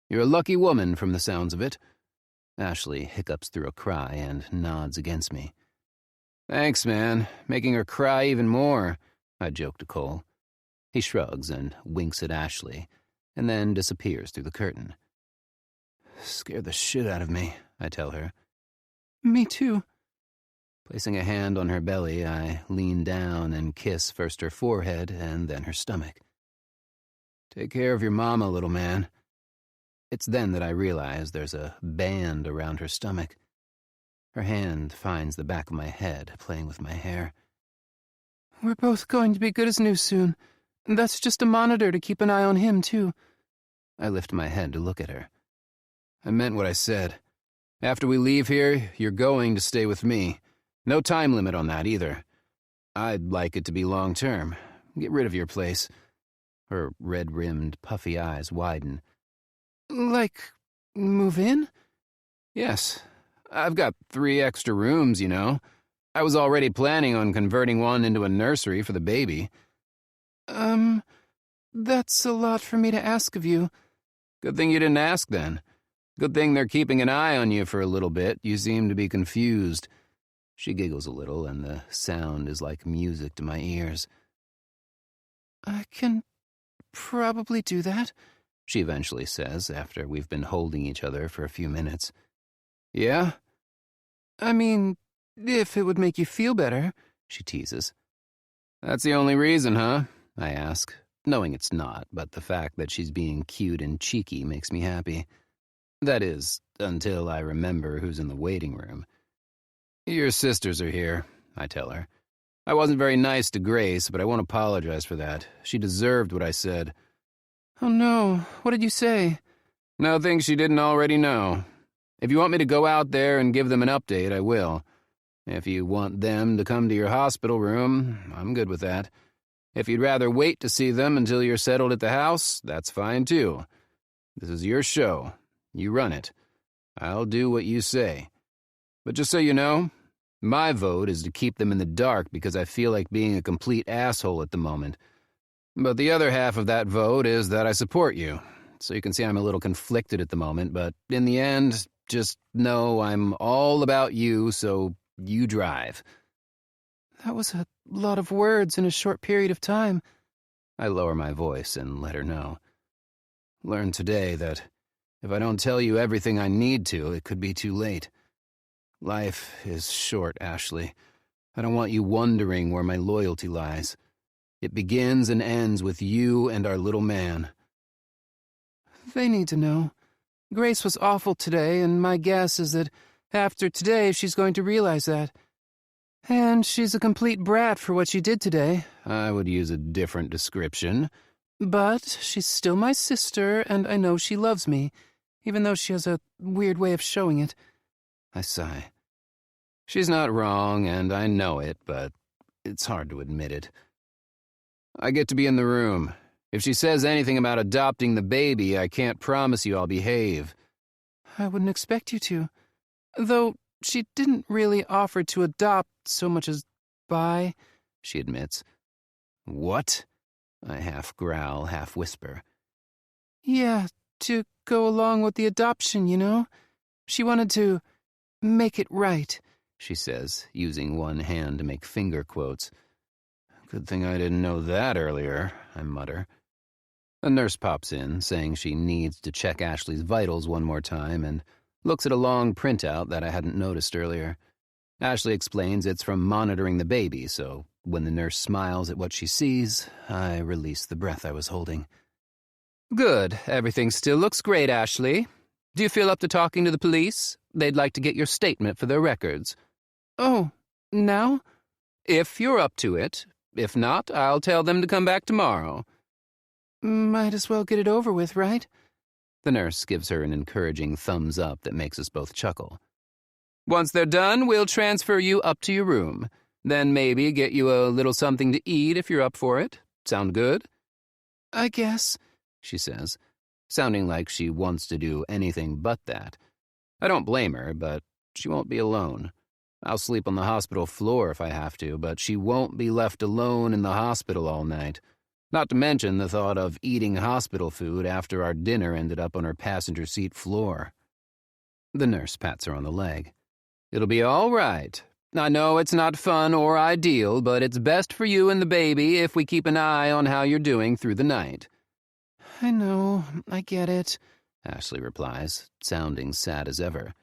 You're a lucky woman from the sounds of it. Ashley hiccups through a cry and nods against me. Thanks, man. Making her cry even more, I joke to Cole. He shrugs and winks at Ashley, and then disappears through the curtain. Scared the shit out of me, I tell her. Me too. Placing a hand on her belly, I lean down and kiss first her forehead and then her stomach. Take care of your mama, little man. It's then that I realize there's a band around her stomach. Her hand finds the back of my head, playing with my hair. We're both going to be good as new soon. That's just a monitor to keep an eye on him, too. I lift my head to look at her. I meant what I said. After we leave here, you're going to stay with me. No time limit on that, either. I'd like it to be long-term. Get rid of your place. Her red-rimmed, puffy eyes widen. Like, move in? Yes. I've got 3 extra rooms, you know. I was already planning on converting one into a nursery for the baby. That's a lot for me to ask of you. Good thing you didn't ask, then. Good thing they're keeping an eye on you for a little bit. You seem to be confused. She giggles a little, and the sound is like music to my ears. I can probably do that, she eventually says after we've been holding each other for a few minutes. Yeah? I mean, if it would make you feel better, she teases. That's the only reason, huh? I ask, knowing it's not, but the fact that she's being cute and cheeky makes me happy. That is, until I remember who's in the waiting room. Your sisters are here, I tell her. I wasn't very nice to Grace, but I won't apologize for that. She deserved what I said. Oh no, what did you say? Nothing she didn't already know. If you want me to go out there and give them an update, I will. If you want them to come to your hospital room, I'm good with that. If you'd rather wait to see them until you're settled at the house, that's fine too. This is your show. You run it. I'll do what you say. But just so you know, my vote is to keep them in the dark because I feel like being a complete asshole at the moment. But the other half of that vote is that I support you. So you can see I'm a little conflicted at the moment, but in the end, just know I'm all about you, so you drive. That was a lot of words in a short period of time. I lower my voice and let her know. Learn today that if I don't tell you everything I need to, it could be too late. Life is short, Ashley. I don't want you wondering where my loyalty lies. It begins and ends with you and our little man. They need to know. Grace was awful today, and my guess is that after today she's going to realize that. And she's a complete brat for what she did today. I would use a different description. But she's still my sister, and I know she loves me, even though she has a weird way of showing it. I sigh. She's not wrong, and I know it, but it's hard to admit it. I get to be in the room. If she says anything about adopting the baby, I can't promise you I'll behave. I wouldn't expect you to. Though she didn't really offer to adopt so much as buy, she admits. What? I half growl, half whisper. Yeah, to go along with the adoption, you know? She wanted to make it right, she says, using one hand to make finger quotes. Good thing I didn't know that earlier, I mutter. A nurse pops in, saying she needs to check Ashley's vitals one more time, and looks at a long printout that I hadn't noticed earlier. Ashley explains it's from monitoring the baby, so when the nurse smiles at what she sees, I release the breath I was holding. Good. Everything still looks great, Ashley. Do you feel up to talking to the police? They'd like to get your statement for their records. Oh, now? If you're up to it. If not, I'll tell them to come back tomorrow. Might as well get it over with, right? The nurse gives her an encouraging thumbs up that makes us both chuckle. Once they're done, we'll transfer you up to your room. Then maybe get you a little something to eat if you're up for it. Sound good? I guess, she says, sounding like she wants to do anything but that. I don't blame her, but she won't be alone. I'll sleep on the hospital floor if I have to, but she won't be left alone in the hospital all night. Not to mention the thought of eating hospital food after our dinner ended up on her passenger seat floor. The nurse pats her on the leg. It'll be all right. I know it's not fun or ideal, but it's best for you and the baby if we keep an eye on how you're doing through the night. I know, I get it, Ashley replies, sounding sad as ever.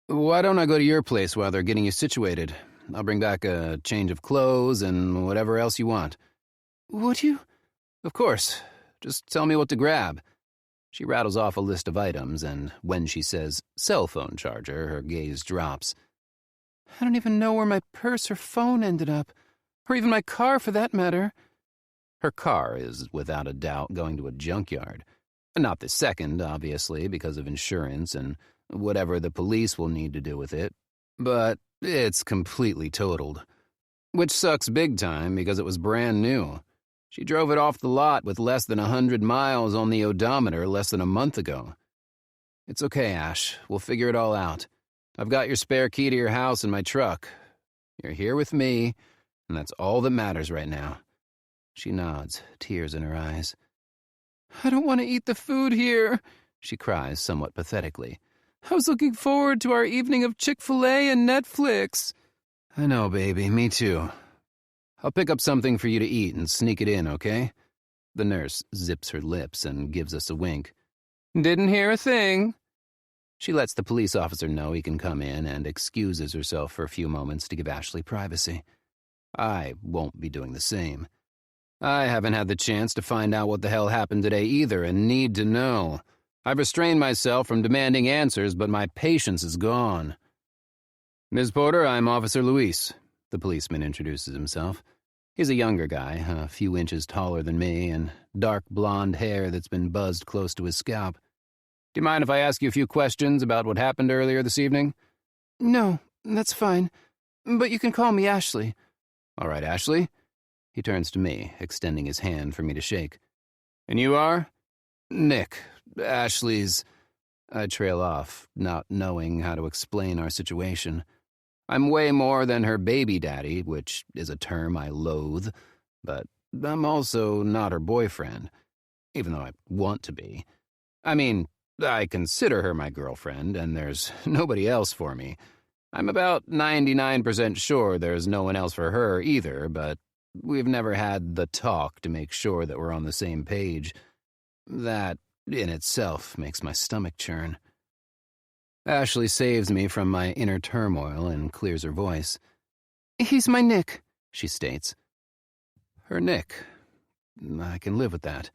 Why don't I go to your place while they're getting you situated? I'll bring back a change of clothes and whatever else you want. Would you? Of course. Just tell me what to grab. She rattles off a list of items, and when she says cell phone charger, her gaze drops. I don't even know where my purse or phone ended up, or even my car for that matter. Her car is, without a doubt, going to a junkyard. Not this second, obviously, because of insurance and whatever the police will need to do with it, but it's completely totaled. Which sucks big time because it was brand new. She drove it off the lot with less than 100 miles on the odometer less than a month ago. It's okay, Ash. We'll figure it all out. I've got your spare key to your house in my truck. You're here with me, and that's all that matters right now. She nods, tears in her eyes. I don't want to eat the food here, she cries somewhat pathetically. I was looking forward to our evening of Chick-fil-A and Netflix. I know, baby, me too. I'll pick up something for you to eat and sneak it in, okay? The nurse zips her lips and gives us a wink. Didn't hear a thing. She lets the police officer know he can come in and excuses herself for a few moments to give Ashley privacy. I won't be doing the same. I haven't had the chance to find out what the hell happened today either and need to know. I've restrained myself from demanding answers, but my patience is gone. Ms. Porter, I'm Officer Luis. The policeman introduces himself. He's a younger guy, a few inches taller than me, and dark blonde hair that's been buzzed close to his scalp. Do you mind if I ask you a few questions about what happened earlier this evening? No, that's fine. But you can call me Ashley. All right, Ashley. He turns to me, extending his hand for me to shake. And you are? Nick. Ashley's... I trail off, not knowing how to explain our situation. I'm way more than her baby daddy, which is a term I loathe, but I'm also not her boyfriend, even though I want to be. I mean, I consider her my girlfriend, and there's nobody else for me. I'm about 99% sure there's no one else for her either, but we've never had the talk to make sure that we're on the same page. That, in itself, makes my stomach churn. Ashley saves me from my inner turmoil and clears her voice. He's my Nick, she states. Her Nick. I can live with that.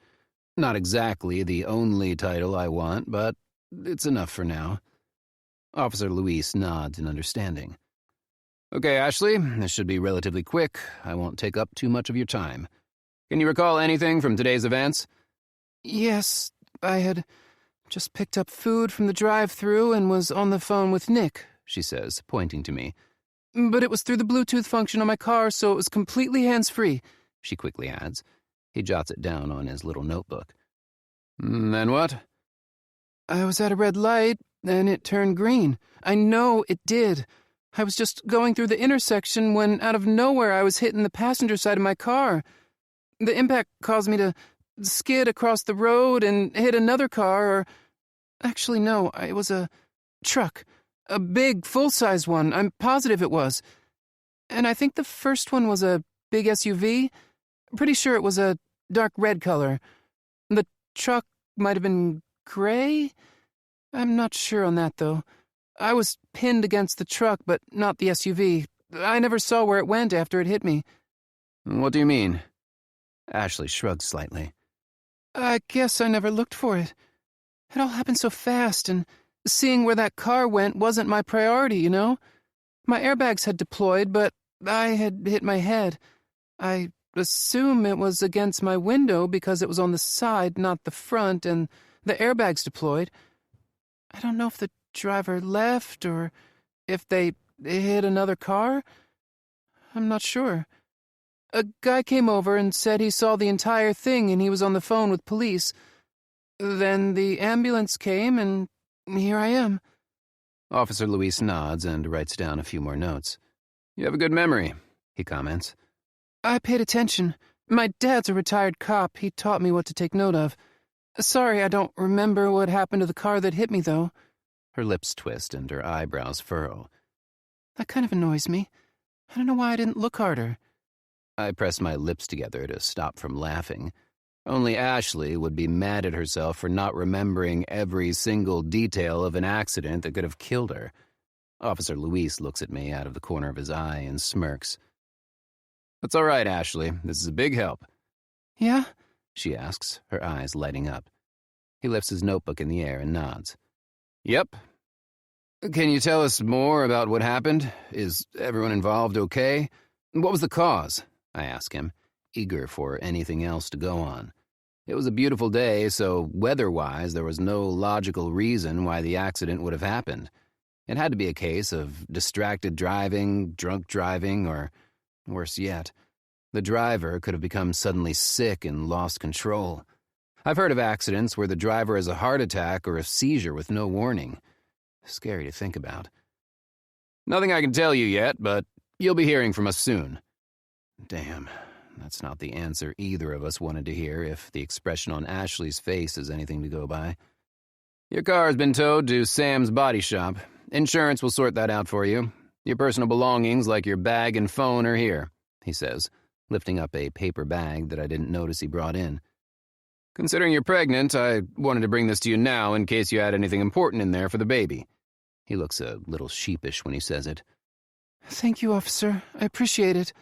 Not exactly the only title I want, but it's enough for now. Officer Luis nods in understanding. Okay, Ashley, this should be relatively quick. I won't take up too much of your time. Can you recall anything from today's events? Yes, I had just picked up food from the drive-thru and was on the phone with Nick, she says, pointing to me. But it was through the Bluetooth function on my car, so it was completely hands-free, she quickly adds. He jots it down on his little notebook. Then what? I was at a red light, and it turned green. I know it did. I was just going through the intersection when, out of nowhere, I was hitting the passenger side of my car. The impact caused me to skid across the road and hit another car, or... Actually, no, it was a truck. A big, full-size one. I'm positive it was. And I think the first one was a big SUV. Pretty sure it was a dark red color. The truck might have been gray? I'm not sure on that, though. I was pinned against the truck, but not the SUV. I never saw where it went after it hit me. What do you mean? Ashley shrugged slightly. I guess I never looked for it. It all happened so fast, and seeing where that car went wasn't my priority, you know? My airbags had deployed, but I had hit my head. I assume it was against my window because it was on the side, not the front, and the airbags deployed. I don't know if the driver left or if they hit another car. I'm not sure. A guy came over and said he saw the entire thing and he was on the phone with police. Then the ambulance came and here I am. Officer Luis nods and writes down a few more notes. You have a good memory, he comments. I paid attention. My dad's a retired cop. He taught me what to take note of. Sorry, I don't remember what happened to the car that hit me, though. Her lips twist and her eyebrows furrow. That kind of annoys me. I don't know why I didn't look harder. I press my lips together to stop from laughing. Only Ashley would be mad at herself for not remembering every single detail of an accident that could have killed her. Officer Luis looks at me out of the corner of his eye and smirks. That's all right, Ashley. This is a big help. Yeah? She asks, her eyes lighting up. He lifts his notebook in the air and nods. Yep. Can you tell us more about what happened? Is everyone involved okay? What was the cause? I ask him, eager for anything else to go on. It was a beautiful day, so weather-wise there was no logical reason why the accident would have happened. It had to be a case of distracted driving, drunk driving, or, worse yet, the driver could have become suddenly sick and lost control. I've heard of accidents where the driver has a heart attack or a seizure with no warning. Scary to think about. Nothing I can tell you yet, but you'll be hearing from us soon. Damn, that's not the answer either of us wanted to hear if the expression on Ashley's face is anything to go by. Your car has been towed to Sam's body shop. Insurance will sort that out for you. Your personal belongings, like your bag and phone, are here, he says, lifting up a paper bag that I didn't notice he brought in. Considering you're pregnant, I wanted to bring this to you now in case you had anything important in there for the baby. He looks a little sheepish when he says it. Thank you, officer. I appreciate it.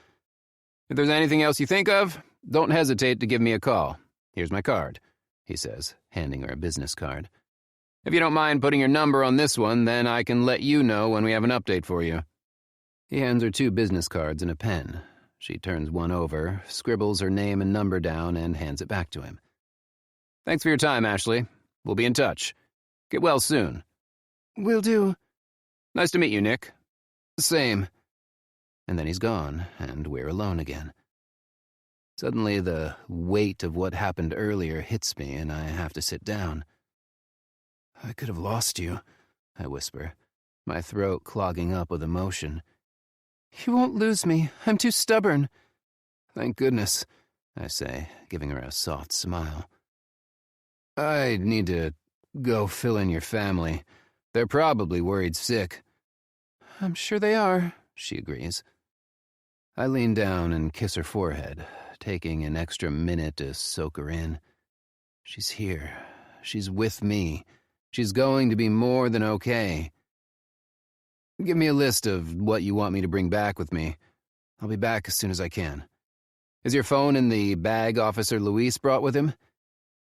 If there's anything else you think of, don't hesitate to give me a call. Here's my card, he says, handing her a business card. If you don't mind putting your number on this one, then I can let you know when we have an update for you. He hands her 2 business cards and a pen. She turns one over, scribbles her name and number down, and hands it back to him. Thanks for your time, Ashley. We'll be in touch. Get well soon. Will do. Nice to meet you, Nick. Same. And then he's gone, and we're alone again. Suddenly, the weight of what happened earlier hits me, and I have to sit down. I could have lost you, I whisper, my throat clogging up with emotion. You won't lose me. I'm too stubborn. Thank goodness, I say, giving her a soft smile. I need to go fill in your family. They're probably worried sick. I'm sure they are, she agrees. I lean down and kiss her forehead, taking an extra minute to soak her in. She's here. She's with me. She's going to be more than okay. Give me a list of what you want me to bring back with me. I'll be back as soon as I can. Is your phone in the bag Officer Luis brought with him?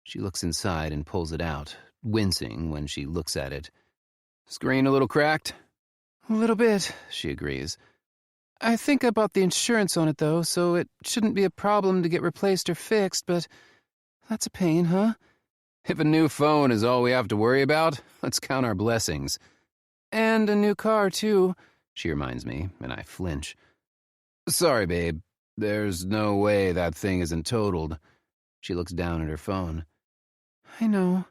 She looks inside and pulls it out, wincing when she looks at it. Screen a little cracked? A little bit, she agrees. I think I bought the insurance on it, though, so it shouldn't be a problem to get replaced or fixed, but that's a pain, huh? If a new phone is all we have to worry about, let's count our blessings. And a new car, too, she reminds me, and I flinch. Sorry, babe. There's no way that thing isn't totaled. She looks down at her phone. I know.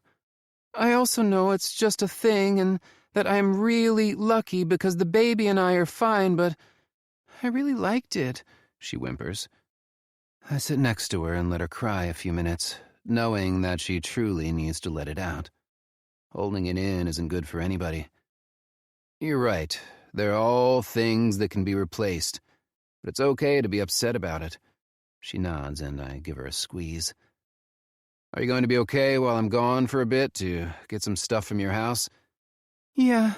I also know it's just a thing and that I'm really lucky because the baby and I are fine, but I really liked it, she whimpers. I sit next to her and let her cry a few minutes, knowing that she truly needs to let it out. Holding it in isn't good for anybody. You're right. They're all things that can be replaced, but it's okay to be upset about it. She nods and I give her a squeeze. Are you going to be okay while I'm gone for a bit to get some stuff from your house? Yeah.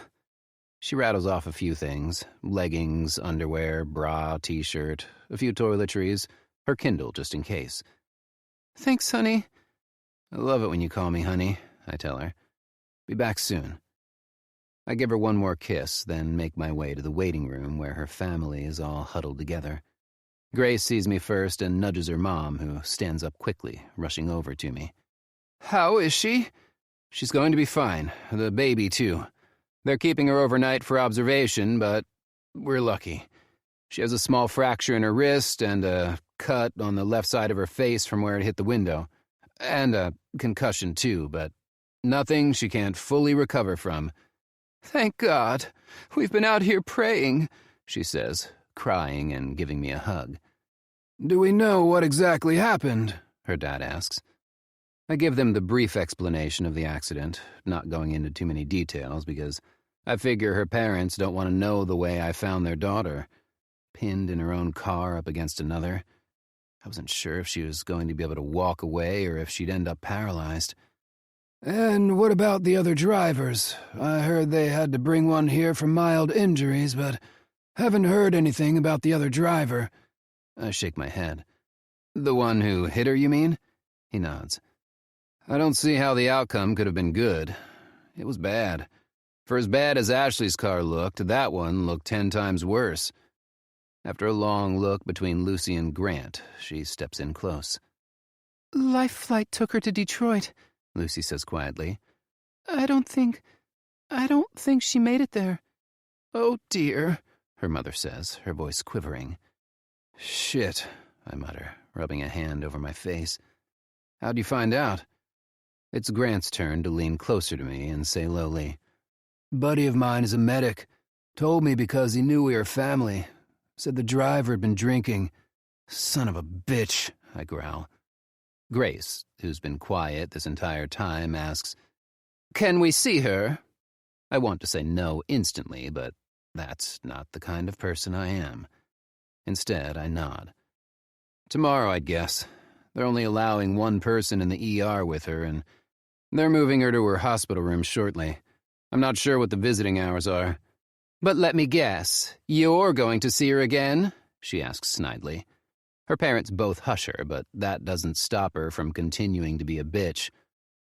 She rattles off a few things. Leggings, underwear, bra, t-shirt, a few toiletries, her Kindle just in case. Thanks, honey. I love it when you call me honey, I tell her. Be back soon. I give her one more kiss, then make my way to the waiting room where her family is all huddled together. Grace sees me first and nudges her mom, who stands up quickly, rushing over to me. How is she? She's going to be fine. The baby, too. They're keeping her overnight for observation, but we're lucky. She has a small fracture in her wrist and a cut on the left side of her face from where it hit the window. And a concussion, too, but nothing she can't fully recover from. Thank God. We've been out here praying, she says, crying and giving me a hug. Do we know what exactly happened? Her dad asks. I give them the brief explanation of the accident, not going into too many details because I figure her parents don't want to know the way I found their daughter, pinned in her own car up against another. I wasn't sure if she was going to be able to walk away or if she'd end up paralyzed. And what about the other drivers? I heard they had to bring one here for mild injuries, but haven't heard anything about the other driver. I shake my head. The one who hit her, you mean? He nods. I don't see how the outcome could have been good. It was bad. For as bad as Ashley's car looked, that one looked 10 times worse. After a long look between Lucy and Grant, she steps in close. Life Flight took her to Detroit, Lucy says quietly. I don't think she made it there. Oh, dear, her mother says, her voice quivering. Shit, I mutter, rubbing a hand over my face. How'd you find out? It's Grant's turn to lean closer to me and say lowly, Buddy of mine is a medic. Told me because he knew we were family. Said the driver had been drinking. Son of a bitch, I growl. Grace, who's been quiet this entire time, asks, Can we see her? I want to say no instantly, but that's not the kind of person I am. Instead, I nod. Tomorrow, I'd guess. They're only allowing one person in the ER with her, and they're moving her to her hospital room shortly. I'm not sure what the visiting hours are. But let me guess, you're going to see her again? She asks snidely. Her parents both hush her, but that doesn't stop her from continuing to be a bitch.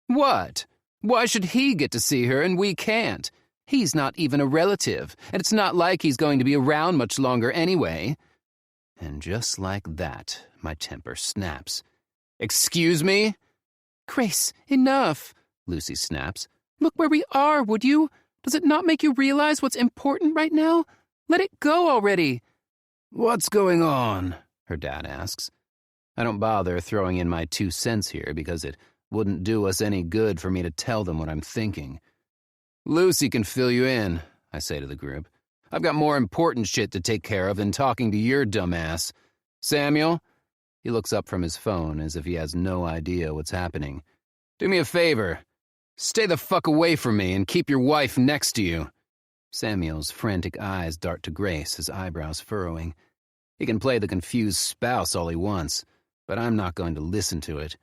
What? Why should he get to see her and we can't? He's not even a relative, and it's not like he's going to be around much longer anyway. And just like that, my temper snaps. Excuse me? Grace, enough, Lucy snaps. Look where we are, would you? Does it not make you realize what's important right now? Let it go already. What's going on? Her dad asks. I don't bother throwing in my 2 cents here because it wouldn't do us any good for me to tell them what I'm thinking. Lucy can fill you in, I say to the group. I've got more important shit to take care of than talking to your dumbass. Samuel? He looks up from his phone as if he has no idea what's happening. Do me a favor. Stay the fuck away from me and keep your wife next to you. Samuel's frantic eyes dart to Grace, his eyebrows furrowing. He can play the confused spouse all he wants, but I'm not going to listen to it.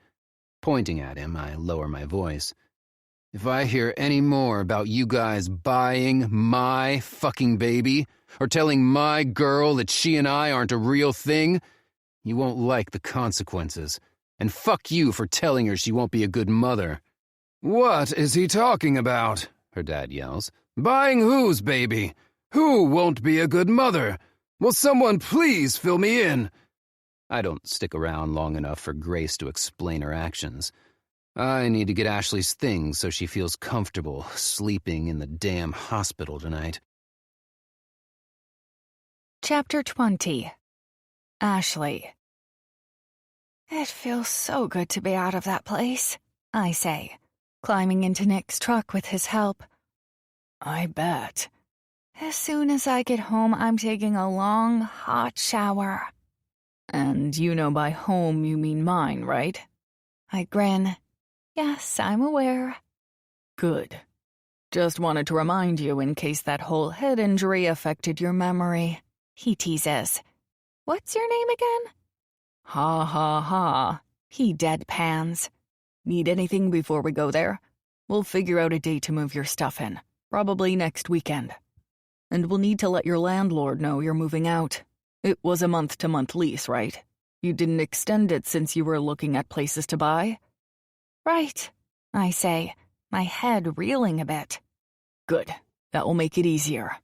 Pointing at him, I lower my voice. If I hear any more about you guys buying my fucking baby, or telling my girl that she and I aren't a real thing, you won't like the consequences. And fuck you for telling her she won't be a good mother. What is he talking about? Her dad yells. Buying whose baby? Who won't be a good mother? Will someone please fill me in? I don't stick around long enough for Grace to explain her actions. I need to get Ashley's things so she feels comfortable sleeping in the damn hospital tonight. Chapter 20. Ashley. It feels so good to be out of that place, I say. climbing into Nick's truck with his help. I bet. As soon as I get home, I'm taking a long, hot shower. And you know by home you mean mine, right? I grin. Yes, I'm aware. Good. Just wanted to remind you in case that whole head injury affected your memory. He teases. What's your name again? Ha ha ha. He deadpans. Need anything before we go there? We'll figure out a date to move your stuff in. Probably next weekend. And we'll need to let your landlord know you're moving out. It was a month-to-month lease, right? You didn't extend it since you were looking at places to buy? Right, I say, my head reeling a bit. Good. That will make it easier.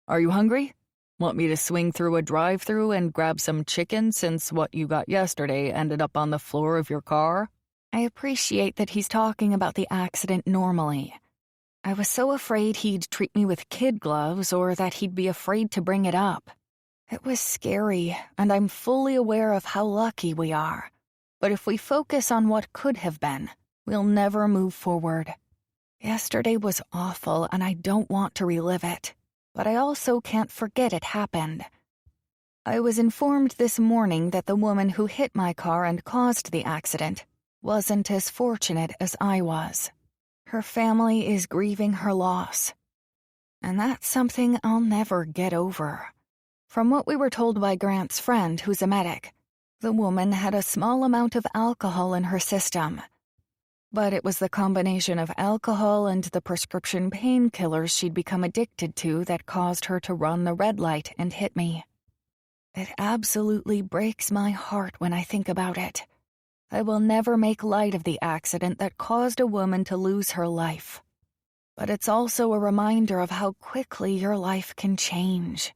Are you hungry? Want me to swing through a drive-thru and grab some chicken since what you got yesterday ended up on the floor of your car? I appreciate that he's talking about the accident normally. I was so afraid he'd treat me with kid gloves or that he'd be afraid to bring it up. It was scary, and I'm fully aware of how lucky we are. But if we focus on what could have been, we'll never move forward. Yesterday was awful, and I don't want to relive it. But I also can't forget it happened. I was informed this morning that the woman who hit my car and caused the accident wasn't as fortunate as I was. Her family is grieving her loss. And that's something I'll never get over. From what we were told by Grant's friend, who's a medic, the woman had a small amount of alcohol in her system. But it was the combination of alcohol and the prescription painkillers she'd become addicted to that caused her to run the red light and hit me. It absolutely breaks my heart when I think about it. I will never make light of the accident that caused a woman to lose her life. But it's also a reminder of how quickly your life can change.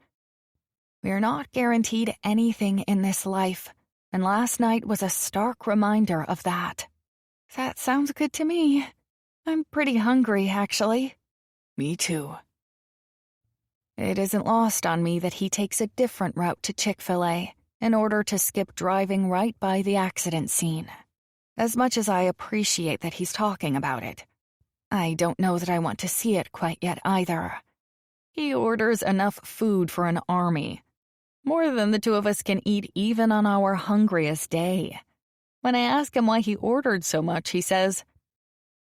We're not guaranteed anything in this life, and last night was a stark reminder of that. That sounds good to me. I'm pretty hungry, actually. Me too. It isn't lost on me that he takes a different route to Chick-fil-A in order to skip driving right by the accident scene. As much as I appreciate that he's talking about it, I don't know that I want to see it quite yet either. He orders enough food for an army. More than the two of us can eat even on our hungriest day. When I ask him why he ordered so much, he says,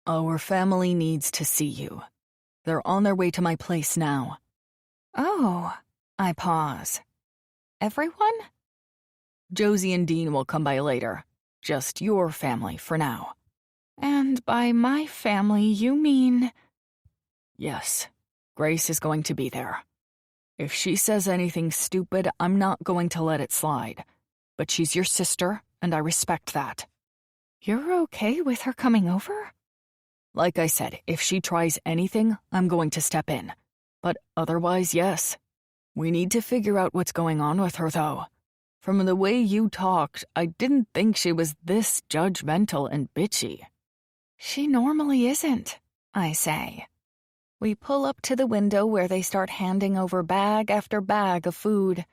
"Our family needs to see you. They're on their way to my place now." "Oh," I pause. "Everyone?" "Josie and Dean will come by later. Just your family for now." "And by my family, you mean—" "Yes, Grace is going to be there. If she says anything stupid, I'm not going to let it slide. But she's your sister, and I respect that." "You're okay with her coming over?" "Like I said, if she tries anything, I'm going to step in. But otherwise, yes. We need to figure out what's going on with her, though. From the way you talked, I didn't think she was this judgmental and bitchy." "She normally isn't," I say. We pull up to the window where they start handing over bag after bag of food.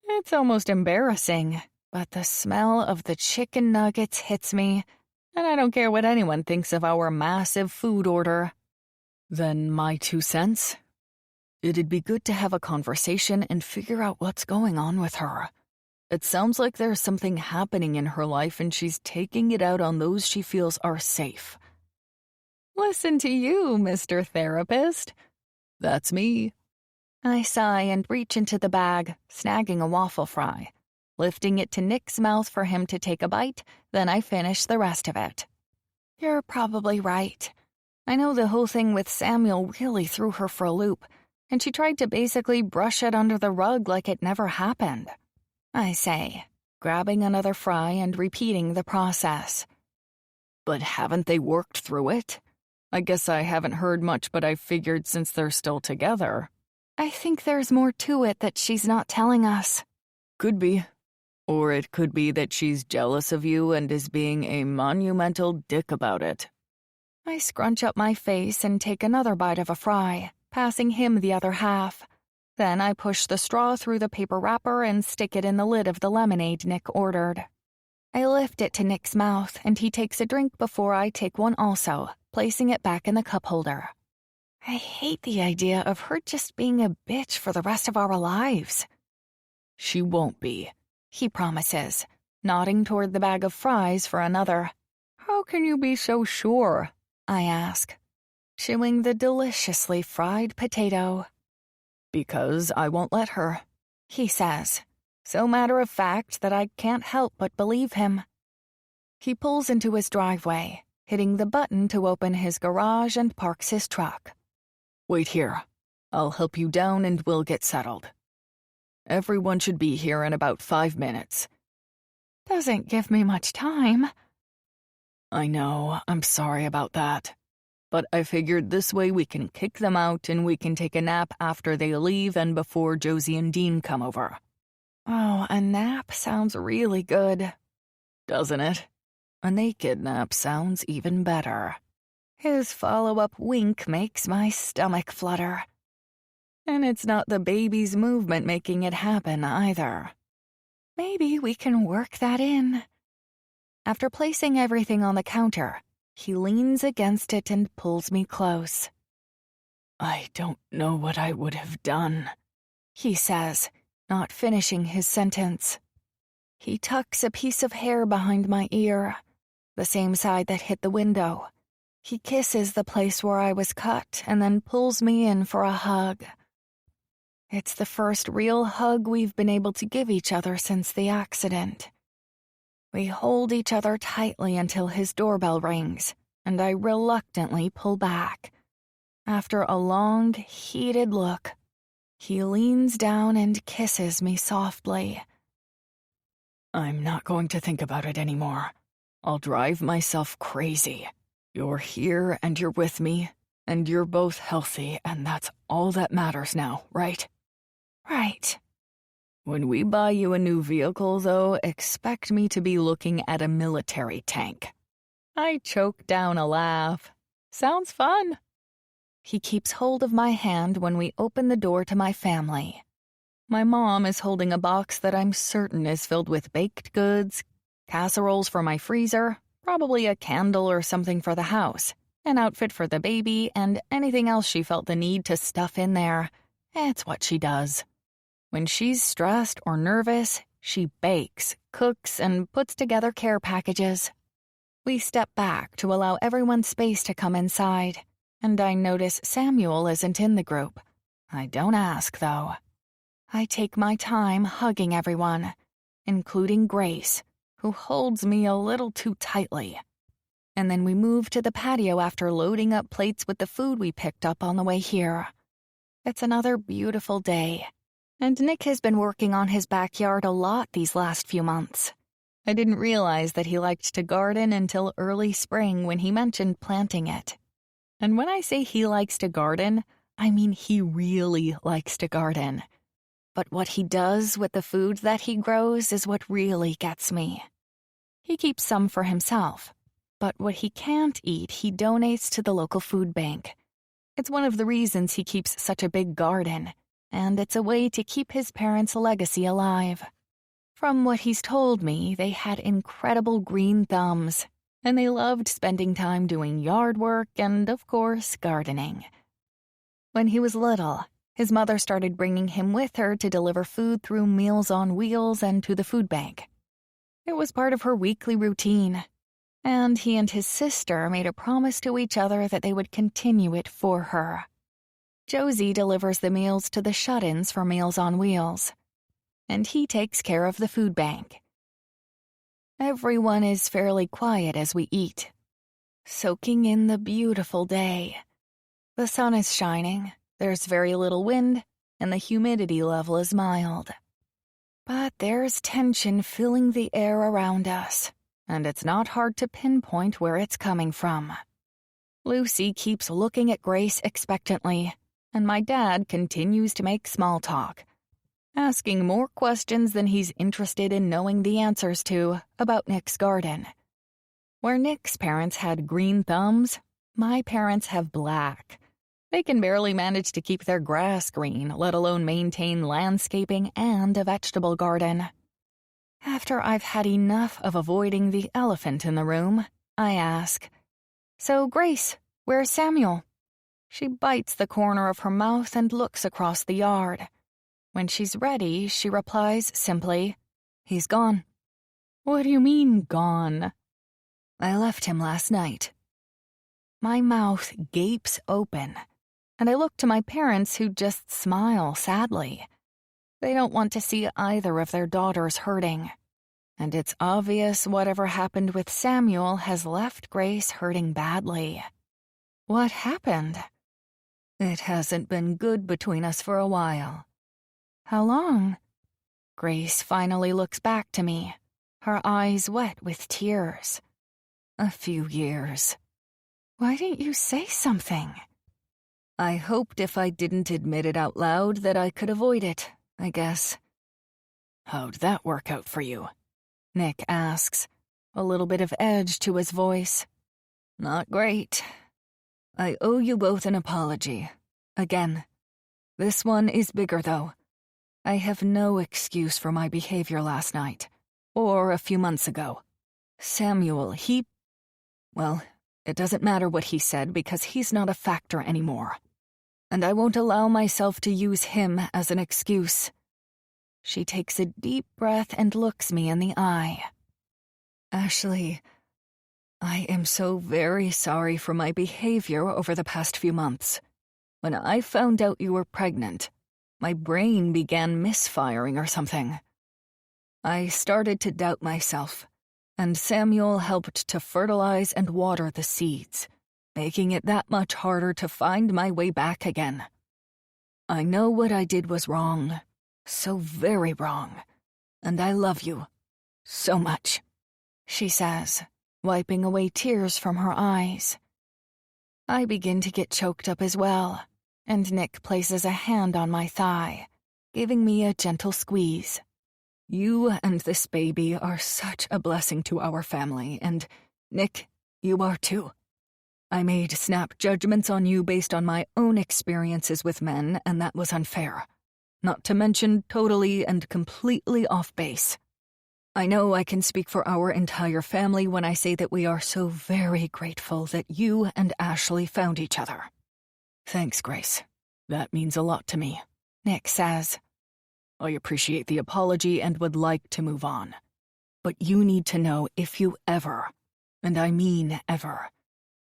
It's almost embarrassing, but the smell of the chicken nuggets hits me, and I don't care what anyone thinks of our massive food order. Then my 2 cents? It'd be good to have a conversation and figure out what's going on with her. It sounds like there's something happening in her life and she's taking it out on those she feels are safe. Listen to you, Mr. Therapist. That's me. I sigh and reach into the bag, snagging a waffle fry. Lifting it to Nick's mouth for him to take a bite, then I finish the rest of it. You're probably right. I know the whole thing with Samuel really threw her for a loop, and she tried to basically brush it under the rug like it never happened. I say, grabbing another fry and repeating the process. But haven't they worked through it? I guess I haven't heard much, but I figured since they're still together. I think there's more to it that she's not telling us. Could be. Or it could be that she's jealous of you and is being a monumental dick about it. I scrunch up my face and take another bite of a fry, passing him the other half. Then I push the straw through the paper wrapper and stick it in the lid of the lemonade Nick ordered. I lift it to Nick's mouth, and he takes a drink before I take one also, placing it back in the cup holder. I hate the idea of her just being a bitch for the rest of our lives. She won't be, He promises, nodding toward the bag of fries for another. How can you be so sure? I ask, chewing the deliciously fried potato. Because I won't let her, He says, so matter-of-fact that I can't help but believe him. He pulls into his driveway, hitting the button to open his garage and parks his truck. Wait here. I'll help you down and we'll get settled. Everyone should be here in about 5 minutes. Doesn't give me much time. I know, I'm sorry about that. But I figured this way we can kick them out and we can take a nap after they leave and before Josie and Dean come over. Oh, a nap sounds really good. Doesn't it? A naked nap sounds even better. His follow-up wink makes my stomach flutter. And it's not the baby's movement making it happen either. Maybe we can work that in. After placing everything on the counter, he leans against it and pulls me close. I don't know what I would have done, he says, not finishing his sentence. He tucks a piece of hair behind my ear, the same side that hit the window. He kisses the place where I was cut and then pulls me in for a hug. It's the first real hug we've been able to give each other since the accident. We hold each other tightly until his doorbell rings, and I reluctantly pull back. After a long, heated look, he leans down and kisses me softly. I'm not going to think about it anymore. I'll drive myself crazy. You're here and you're with me, and you're both healthy, and that's all that matters now, right? Right. When we buy you a new vehicle, though, expect me to be looking at a military tank. I choke down a laugh. Sounds fun. He keeps hold of my hand when we open the door to my family. My mom is holding a box that I'm certain is filled with baked goods, casseroles for my freezer, probably a candle or something for the house, an outfit for the baby, and anything else she felt the need to stuff in there. It's what she does. When she's stressed or nervous, she bakes, cooks, and puts together care packages. We step back to allow everyone space to come inside, and I notice Samuel isn't in the group. I don't ask, though. I take my time hugging everyone, including Grace, who holds me a little too tightly. And then we move to the patio after loading up plates with the food we picked up on the way here. It's another beautiful day, and Nick has been working on his backyard a lot these last few months. I didn't realize that he liked to garden until early spring when he mentioned planting it. And when I say he likes to garden, I mean he really likes to garden. But what he does with the food that he grows is what really gets me. He keeps some for himself, but what he can't eat he donates to the local food bank. It's one of the reasons he keeps such a big garden, and it's a way to keep his parents' legacy alive. From what he's told me, they had incredible green thumbs, and they loved spending time doing yard work and, of course, gardening. When he was little, his mother started bringing him with her to deliver food through Meals on Wheels and to the food bank. It was part of her weekly routine, and he and his sister made a promise to each other that they would continue it for her. Josie delivers the meals to the shut-ins for Meals on Wheels, and he takes care of the food bank. Everyone is fairly quiet as we eat, soaking in the beautiful day. The sun is shining, there's very little wind, and the humidity level is mild. But there's tension filling the air around us, and it's not hard to pinpoint where it's coming from. Lucy keeps looking at Grace expectantly, and my dad continues to make small talk, asking more questions than he's interested in knowing the answers to about Nick's garden. Where Nick's parents had green thumbs, my parents have black. They can barely manage to keep their grass green, let alone maintain landscaping and a vegetable garden. After I've had enough of avoiding the elephant in the room, I ask, So, Grace, where's Samuel? She bites the corner of her mouth and looks across the yard. When she's ready, she replies simply, "He's gone." "What do you mean, gone?" "I left him last night." My mouth gapes open, and I look to my parents who just smile sadly. They don't want to see either of their daughters hurting. And it's obvious whatever happened with Samuel has left Grace hurting badly. What happened? It hasn't been good between us for a while. How long? Grace finally looks back to me, her eyes wet with tears. A few years. Why didn't you say something? I hoped if I didn't admit it out loud that I could avoid it, I guess. How'd that work out for you? Nick asks, a little bit of edge to his voice. Not great. I owe you both an apology. Again. This one is bigger, though. I have no excuse for my behavior last night, or a few months ago. Samuel, well, it doesn't matter what he said because he's not a factor anymore. And I won't allow myself to use him as an excuse. She takes a deep breath and looks me in the eye. Ashley, I am so very sorry for my behavior over the past few months. When I found out you were pregnant, my brain began misfiring or something. I started to doubt myself, and Samuel helped to fertilize and water the seeds, making it that much harder to find my way back again. I know what I did was wrong. So very wrong. And I love you. So much, she says, wiping away tears from her eyes. I begin to get choked up as well, and Nick places a hand on my thigh, giving me a gentle squeeze. You and this baby are such a blessing to our family, and, Nick, you are too. I made snap judgments on you based on my own experiences with men, and that was unfair. Not to mention totally and completely off base. I know I can speak for our entire family when I say that we are so very grateful that you and Ashley found each other. Thanks, Grace. That means a lot to me, Nick says. I appreciate the apology and would like to move on. But you need to know if you ever, and I mean ever,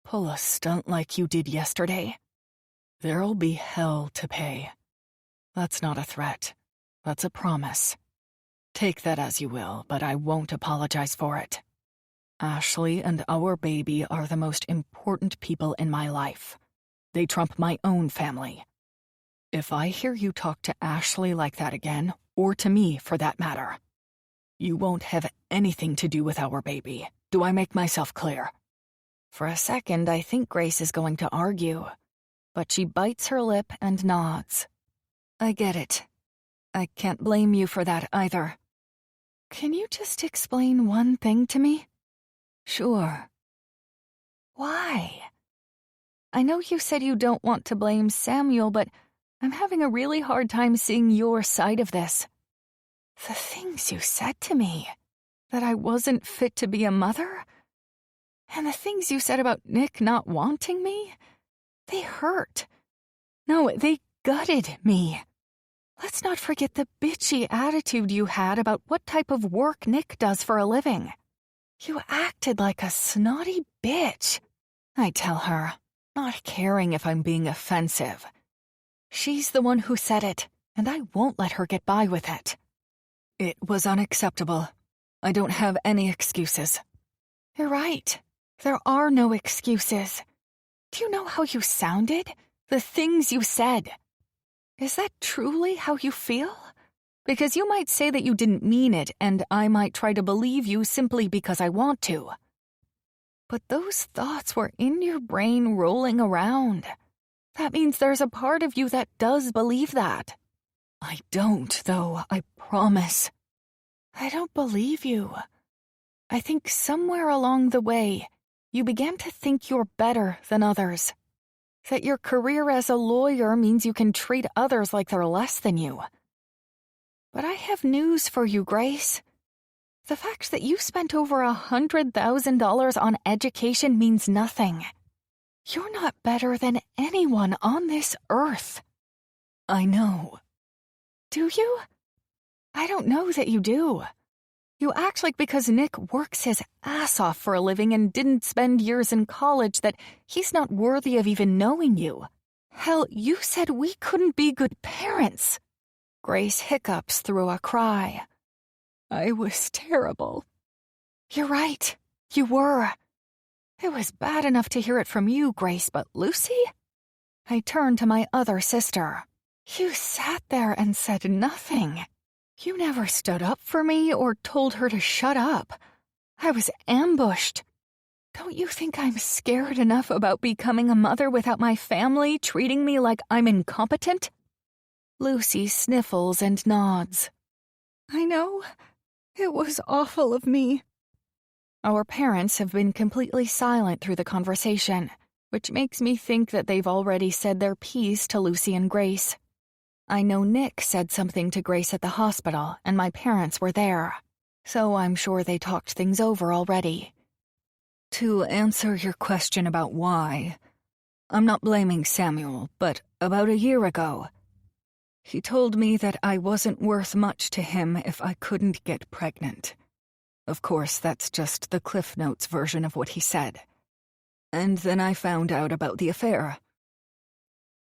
pull a stunt like you did yesterday, there'll be hell to pay. That's not a threat. That's a promise. Take that as you will, but I won't apologize for it. Ashley and our baby are the most important people in my life. They trump my own family. If I hear you talk to Ashley like that again, or to me for that matter, you won't have anything to do with our baby. Do I make myself clear? For a second, I think Grace is going to argue, but she bites her lip and nods. I get it. I can't blame you for that either. Can you just explain one thing to me? Sure. Why? I know you said you don't want to blame Samuel, but I'm having a really hard time seeing your side of this. The things you said to me, that I wasn't fit to be a mother, and the things you said about Nick not wanting me, they hurt. No, they gutted me. Let's not forget the bitchy attitude you had about what type of work Nick does for a living. You acted like a snotty bitch, I tell her, not caring if I'm being offensive. She's the one who said it, and I won't let her get by with it. It was unacceptable. I don't have any excuses. You're right. There are no excuses. Do you know how you sounded? The things you said. Is that truly how you feel? Because you might say that you didn't mean it, and I might try to believe you simply because I want to. But those thoughts were in your brain rolling around. That means there's a part of you that does believe that. I don't, though, I promise. I don't believe you. I think somewhere along the way, you began to think you're better than others. That your career as a lawyer means you can treat others like they're less than you. But I have news for you, Grace. The fact that you spent over $100,000 on education means nothing. You're not better than anyone on this earth. I know. Do you? I don't know that you do. You act like because Nick works his ass off for a living and didn't spend years in college that he's not worthy of even knowing you. Hell, you said we couldn't be good parents. Grace hiccups through a cry. I was terrible. You're right. You were. It was bad enough to hear it from you, Grace, but Lucy? I turned to my other sister. You sat there and said nothing. You never stood up for me or told her to shut up. I was ambushed. Don't you think I'm scared enough about becoming a mother without my family treating me like I'm incompetent? Lucy sniffles and nods. I know. It was awful of me. Our parents have been completely silent through the conversation, which makes me think that they've already said their piece to Lucy and Grace. I know Nick said something to Grace at the hospital, and my parents were there, so I'm sure they talked things over already. To answer your question about why, I'm not blaming Samuel, but about a year ago, he told me that I wasn't worth much to him if I couldn't get pregnant. Of course, that's just the Cliff Notes version of what he said. And then I found out about the affair.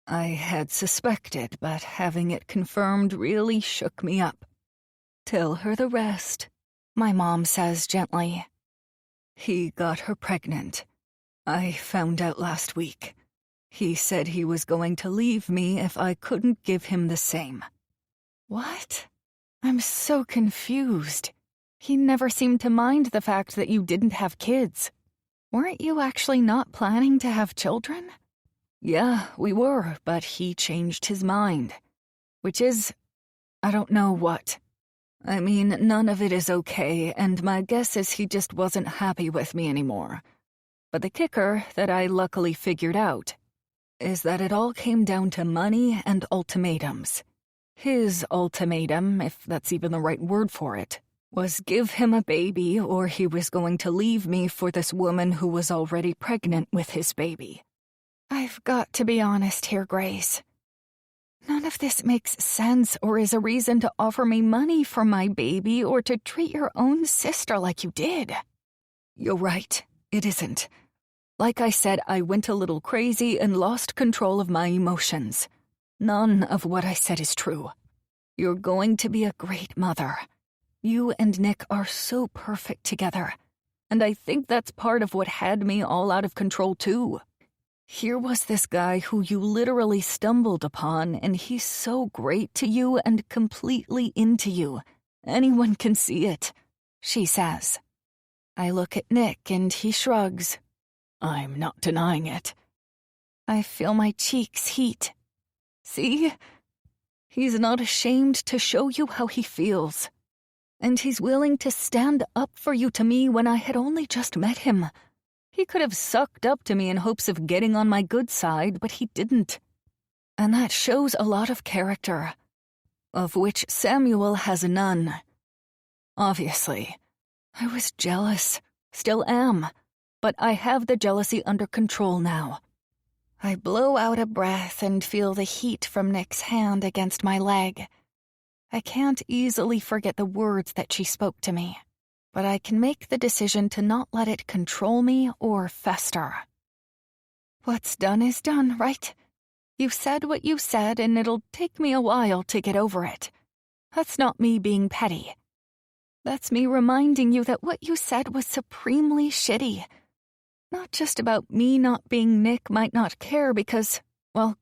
I had suspected, but having it confirmed really shook me up. Tell her the rest, my mom says gently. He got her pregnant. I found out last week. He said he was going to leave me if I couldn't give him the same. What? I'm so confused. He never seemed to mind the fact that you didn't have kids. Weren't you actually not planning to have children? Yeah, we were, but he changed his mind. Which is, I don't know what. I mean, none of it is okay, and my guess is he just wasn't happy with me anymore. But the kicker that I luckily figured out is that it all came down to money and ultimatums. His ultimatum, if that's even the right word for it, was give him a baby or he was going to leave me for this woman who was already pregnant with his baby. I've got to be honest here, Grace. None of this makes sense or is a reason to offer me money for my baby or to treat your own sister like you did. You're right, it isn't. Like I said, I went a little crazy and lost control of my emotions. None of what I said is true. You're going to be a great mother. You and Nick are so perfect together, and I think that's part of what had me all out of control too. Here was this guy who you literally stumbled upon, and he's so great to you and completely into you. Anyone can see it, she says. I look at Nick and he shrugs. I'm not denying it. I feel my cheeks heat. See? He's not ashamed to show you how he feels. And he's willing to stand up for you to me when I had only just met him. He could have sucked up to me in hopes of getting on my good side, but he didn't. And that shows a lot of character, of which Samuel has none. Obviously, I was jealous, still am, but I have the jealousy under control now. I blow out a breath and feel the heat from Nick's hand against my leg. I can't easily forget the words that she spoke to me, but I can make the decision to not let it control me or fester. What's done is done, right? You said what you said, and it'll take me a while to get over it. That's not me being petty. That's me reminding you that what you said was supremely shitty. Not just about me not being Nick might not care because, well,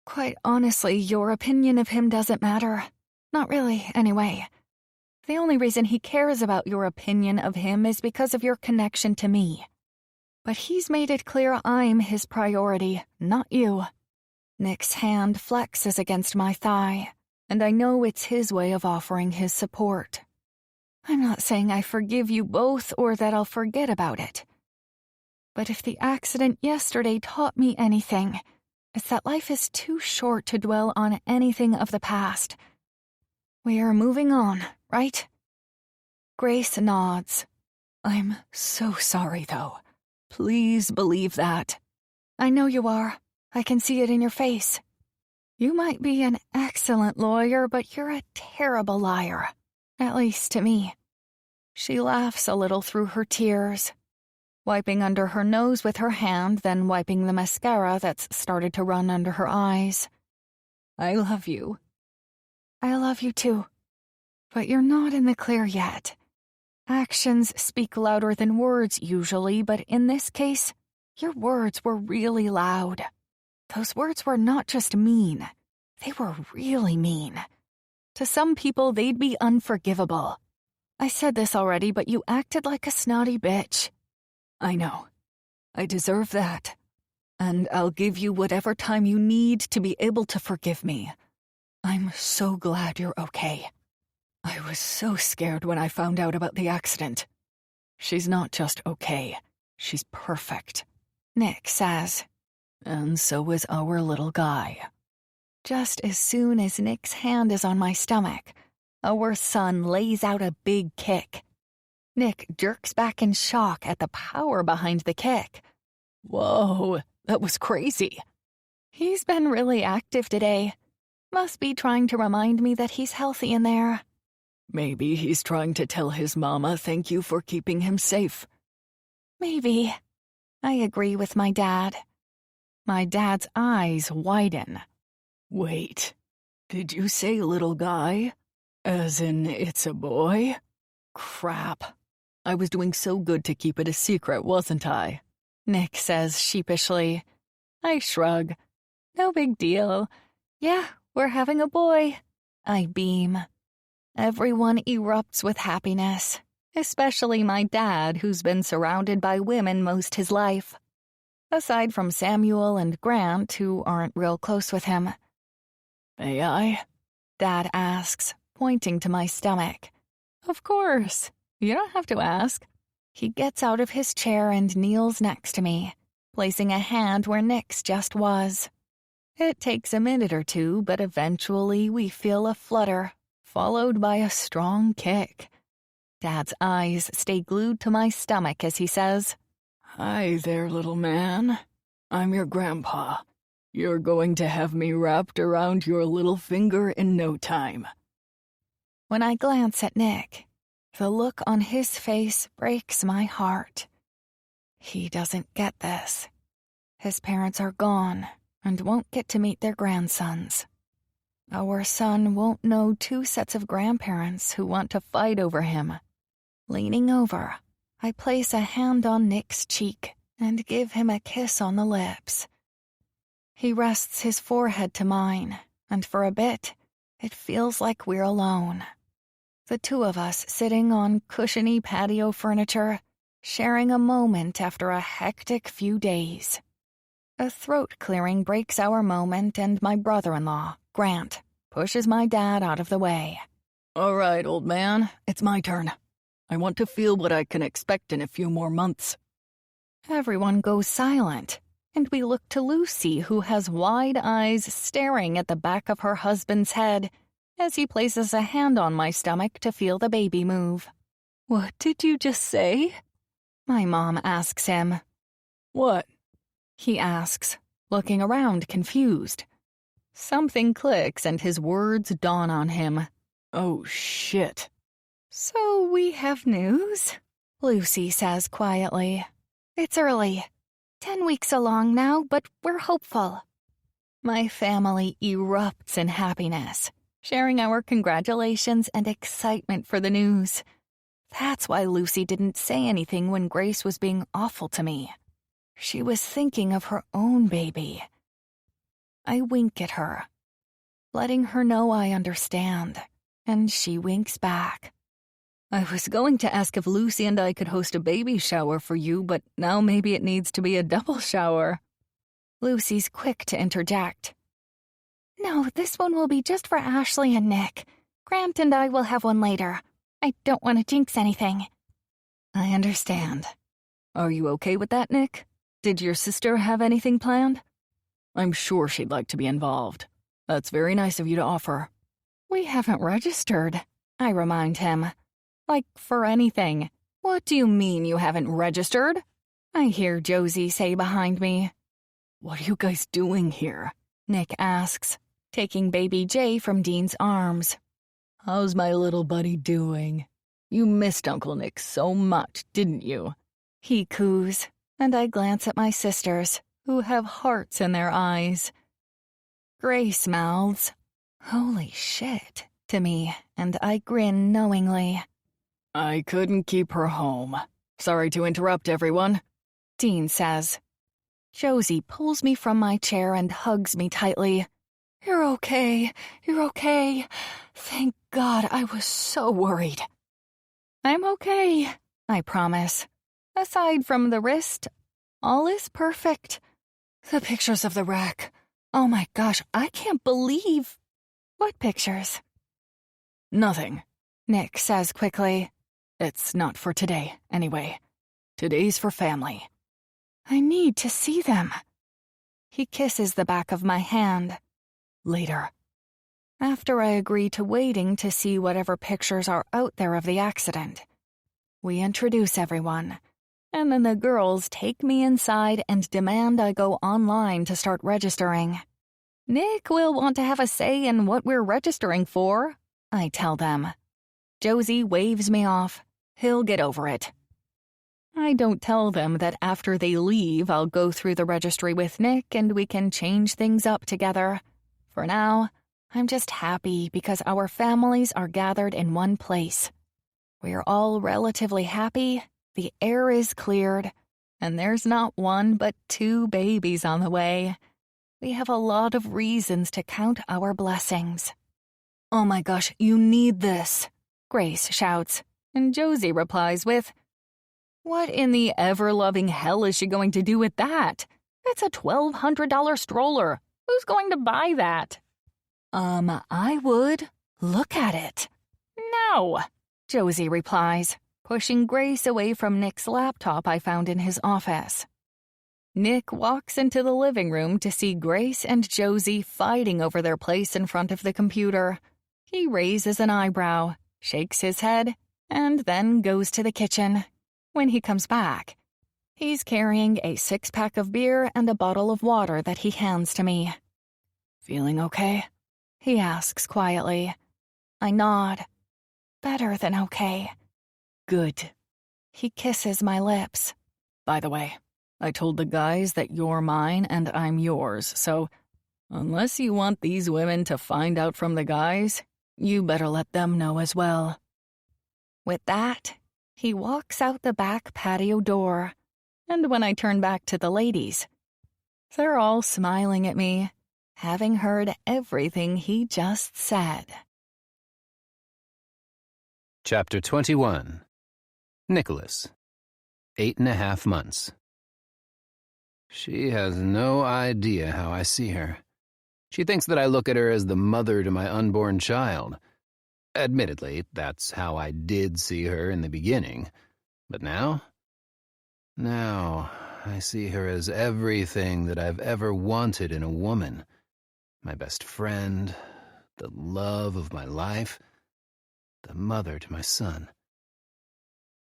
quite honestly, your opinion of him doesn't matter. Not really, anyway. The only reason he cares about your opinion of him is because of your connection to me. But he's made it clear I'm his priority, not you. Nick's hand flexes against my thigh, and I know it's his way of offering his support. I'm not saying I forgive you both or that I'll forget about it. But if the accident yesterday taught me anything, it's that life is too short to dwell on anything of the past. We are moving on, right? Grace nods. I'm so sorry, though. Please believe that. I know you are. I can see it in your face. You might be an excellent lawyer, but you're a terrible liar. At least to me. She laughs a little through her tears, wiping under her nose with her hand, then wiping the mascara that's started to run under her eyes. I love you. I love you too. But you're not in the clear yet. Actions speak louder than words usually, but in this case, your words were really loud. Those words were not just mean. They were really mean. To some people, they'd be unforgivable. I said this already, but you acted like a snotty bitch. I know. I deserve that. And I'll give you whatever time you need to be able to forgive me. I'm so glad you're okay. I was so scared when I found out about the accident. She's not just okay. She's perfect. Nick says. And so is our little guy. Just as soon as Nick's hand is on my stomach, our son lays out a big kick. Nick jerks back in shock at the power behind the kick. Whoa, that was crazy. He's been really active today. Must be trying to remind me that he's healthy in there. Maybe he's trying to tell his mama thank you for keeping him safe. Maybe. I agree with my dad. My dad's eyes widen. Wait, did you say little guy? As in it's a boy? Crap. I was doing so good to keep it a secret, wasn't I? Nick says sheepishly. I shrug. No big deal. Yeah, we're having a boy. I beam. Everyone erupts with happiness, especially my dad, who's been surrounded by women most his life. Aside from Samuel and Grant, who aren't real close with him. May I? Dad asks, pointing to my stomach. Of course. You don't have to ask. He gets out of his chair and kneels next to me, placing a hand where Nick's just was. It takes a minute or two, but eventually we feel a flutter, followed by a strong kick. Dad's eyes stay glued to my stomach as he says, Hi there, little man. I'm your grandpa. You're going to have me wrapped around your little finger in no time. When I glance at Nick, the look on his face breaks my heart. He doesn't get this. His parents are gone and won't get to meet their grandsons. Our son won't know two sets of grandparents who want to fight over him. Leaning over, I place a hand on Nick's cheek and give him a kiss on the lips. He rests his forehead to mine, and for a bit, it feels like we're alone. The two of us sitting on cushiony patio furniture, sharing a moment after a hectic few days. A throat clearing breaks our moment, and my brother-in-law, Grant, pushes my dad out of the way. All right, old man, it's my turn. I want to feel what I can expect in a few more months. Everyone goes silent, and we look to Lucy, who has wide eyes staring at the back of her husband's head as he places a hand on my stomach to feel the baby move. What did you just say? My mom asks him. What? He asks, looking around confused. Something clicks and his words dawn on him. Oh, shit. So we have news? Lucy says quietly. It's early. 10 weeks along now, but we're hopeful. My family erupts in happiness, sharing our congratulations and excitement for the news. That's why Lucy didn't say anything when Grace was being awful to me. She was thinking of her own baby. I wink at her, letting her know I understand, and she winks back. I was going to ask if Lucy and I could host a baby shower for you, but now maybe it needs to be a double shower. Lucy's quick to interject. No, this one will be just for Ashley and Nick. Grant and I will have one later. I don't want to jinx anything. I understand. Are you okay with that, Nick? Did your sister have anything planned? I'm sure she'd like to be involved. That's very nice of you to offer. We haven't registered, I remind him. Like, for anything. What do you mean you haven't registered? I hear Josie say behind me. What are you guys doing here? Nick asks, taking baby Jay from Dean's arms. How's my little buddy doing? You missed Uncle Nick so much, didn't you? He coos, and I glance at my sisters, who have hearts in their eyes. Grace mouths, "Holy shit," to me, and I grin knowingly. I couldn't keep her home. Sorry to interrupt, everyone. Dean says. Josie pulls me from my chair and hugs me tightly. You're okay. You're okay. Thank God, I was so worried. I'm okay, I promise. Aside from the wrist, all is perfect. The pictures of the wreck. Oh my gosh, I can't believe. What pictures? Nothing. Nick says quickly. It's not for today, anyway. Today's for family. I need to see them. He kisses the back of my hand. Later. After I agree to waiting to see whatever pictures are out there of the accident. We introduce everyone, and then the girls take me inside and demand I go online to start registering. Nick will want to have a say in what we're registering for, I tell them. Josie waves me off. He'll get over it. I don't tell them that after they leave, I'll go through the registry with Nick and we can change things up together. For now, I'm just happy because our families are gathered in one place. We're all relatively happy, the air is cleared, and there's not one but 2 babies on the way. We have a lot of reasons to count our blessings. Oh my gosh, you need this, Grace shouts, and Josie replies with, What in the ever-loving hell is she going to do with that? It's a $1,200 stroller. Who's going to buy that? I would. Look at it. No, Josie replies, pushing Grace away from Nick's laptop I found in his office. Nick walks into the living room to see Grace and Josie fighting over their place in front of the computer. He raises an eyebrow, shakes his head, and then goes to the kitchen. When he comes back, he's carrying a 6-pack of beer and a bottle of water that he hands to me. Feeling okay? He asks quietly. I nod. Better than okay. Good. He kisses my lips. By the way, I told the guys that you're mine and I'm yours, so unless you want these women to find out from the guys, you better let them know as well. With that, he walks out the back patio door, and when I turn back to the ladies, they're all smiling at me, having heard everything he just said. Chapter 21. Nicholas. 8.5 months. She has no idea how I see her. She thinks that I look at her as the mother to my unborn child. Admittedly, that's how I did see her in the beginning. But now? Now, I see her as everything that I've ever wanted in a woman. My best friend, the love of my life, the mother to my son.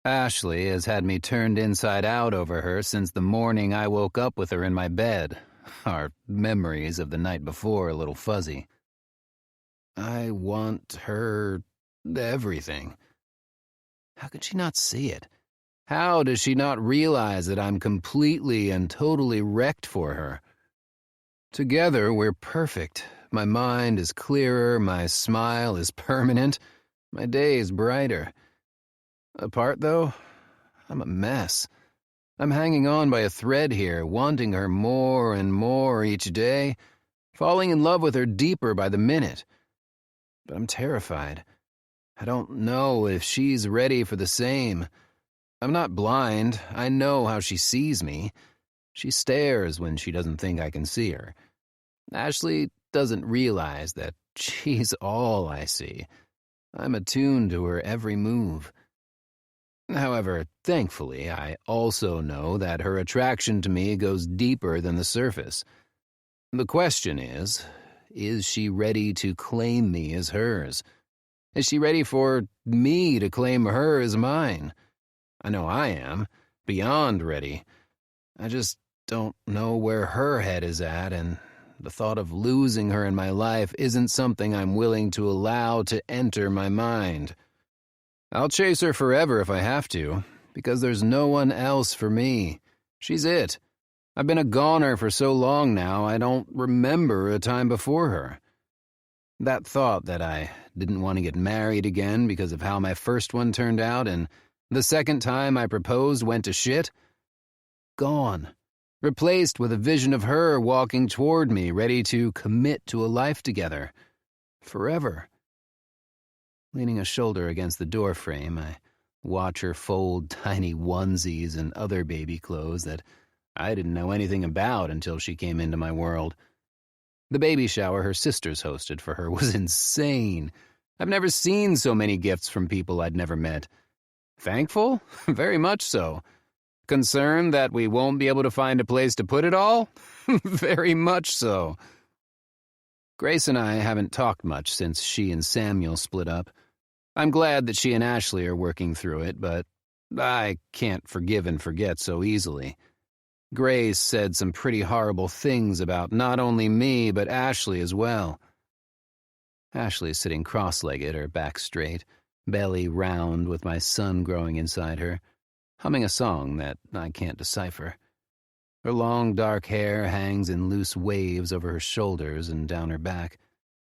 Ashley has had me turned inside out over her since the morning I woke up with her in my bed. Our memories of the night before a little fuzzy. I want her everything. How could she not see it? How does she not realize that I'm completely and totally wrecked for her? Together, we're perfect. My mind is clearer, my smile is permanent, my day is brighter. Apart, though, I'm a mess. I'm hanging on by a thread here, wanting her more and more each day, falling in love with her deeper by the minute. But I'm terrified. I don't know if she's ready for the same. I'm not blind. I know how she sees me. She stares when she doesn't think I can see her. Ashley doesn't realize that she's all I see. I'm attuned to her every move. However, thankfully, I also know that her attraction to me goes deeper than the surface. The question is she ready to claim me as hers? Is she ready for me to claim her as mine? I know I am, beyond ready. I just don't know where her head is at, and the thought of losing her in my life isn't something I'm willing to allow to enter my mind. I'll chase her forever if I have to, because there's no one else for me. She's it. I've been a goner for so long now, I don't remember a time before her. That thought that I didn't want to get married again because of how my first one turned out, and the second time I proposed went to shit, gone. Replaced with a vision of her walking toward me, ready to commit to a life together. Forever. Leaning a shoulder against the doorframe, I watch her fold tiny onesies and other baby clothes that I didn't know anything about until she came into my world. The baby shower her sisters hosted for her was insane. I've never seen so many gifts from people I'd never met. Thankful? Very much so. Concerned that we won't be able to find a place to put it all? Very much so. Grace and I haven't talked much since she and Samuel split up. I'm glad that she and Ashley are working through it, but I can't forgive and forget so easily. Grace said some pretty horrible things about not only me, but Ashley as well. Ashley's sitting cross-legged, her back straight, belly round with my son growing inside her, humming a song that I can't decipher. Her long dark hair hangs in loose waves over her shoulders and down her back.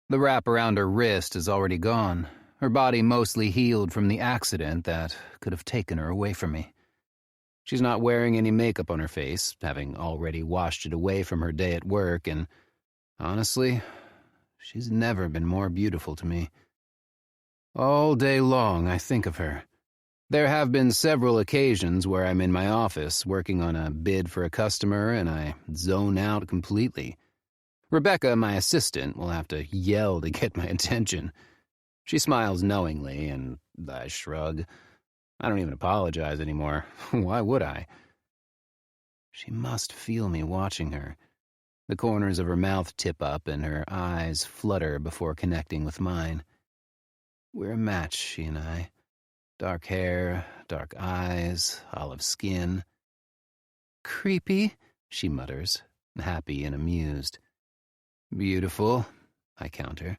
The wrap around her wrist is already gone, her body mostly healed from the accident that could have taken her away from me. She's not wearing any makeup on her face, having already washed it away from her day at work, and honestly, she's never been more beautiful to me. All day long I think of her. There have been several occasions where I'm in my office working on a bid for a customer and I zone out completely. Rebecca, my assistant, will have to yell to get my attention. She smiles knowingly, and I shrug. I don't even apologize anymore. Why would I? She must feel me watching her. The corners of her mouth tip up and her eyes flutter before connecting with mine. We're a match, she and I. Dark hair, dark eyes, olive skin. Creepy, she mutters, happy and amused. Beautiful, I counter.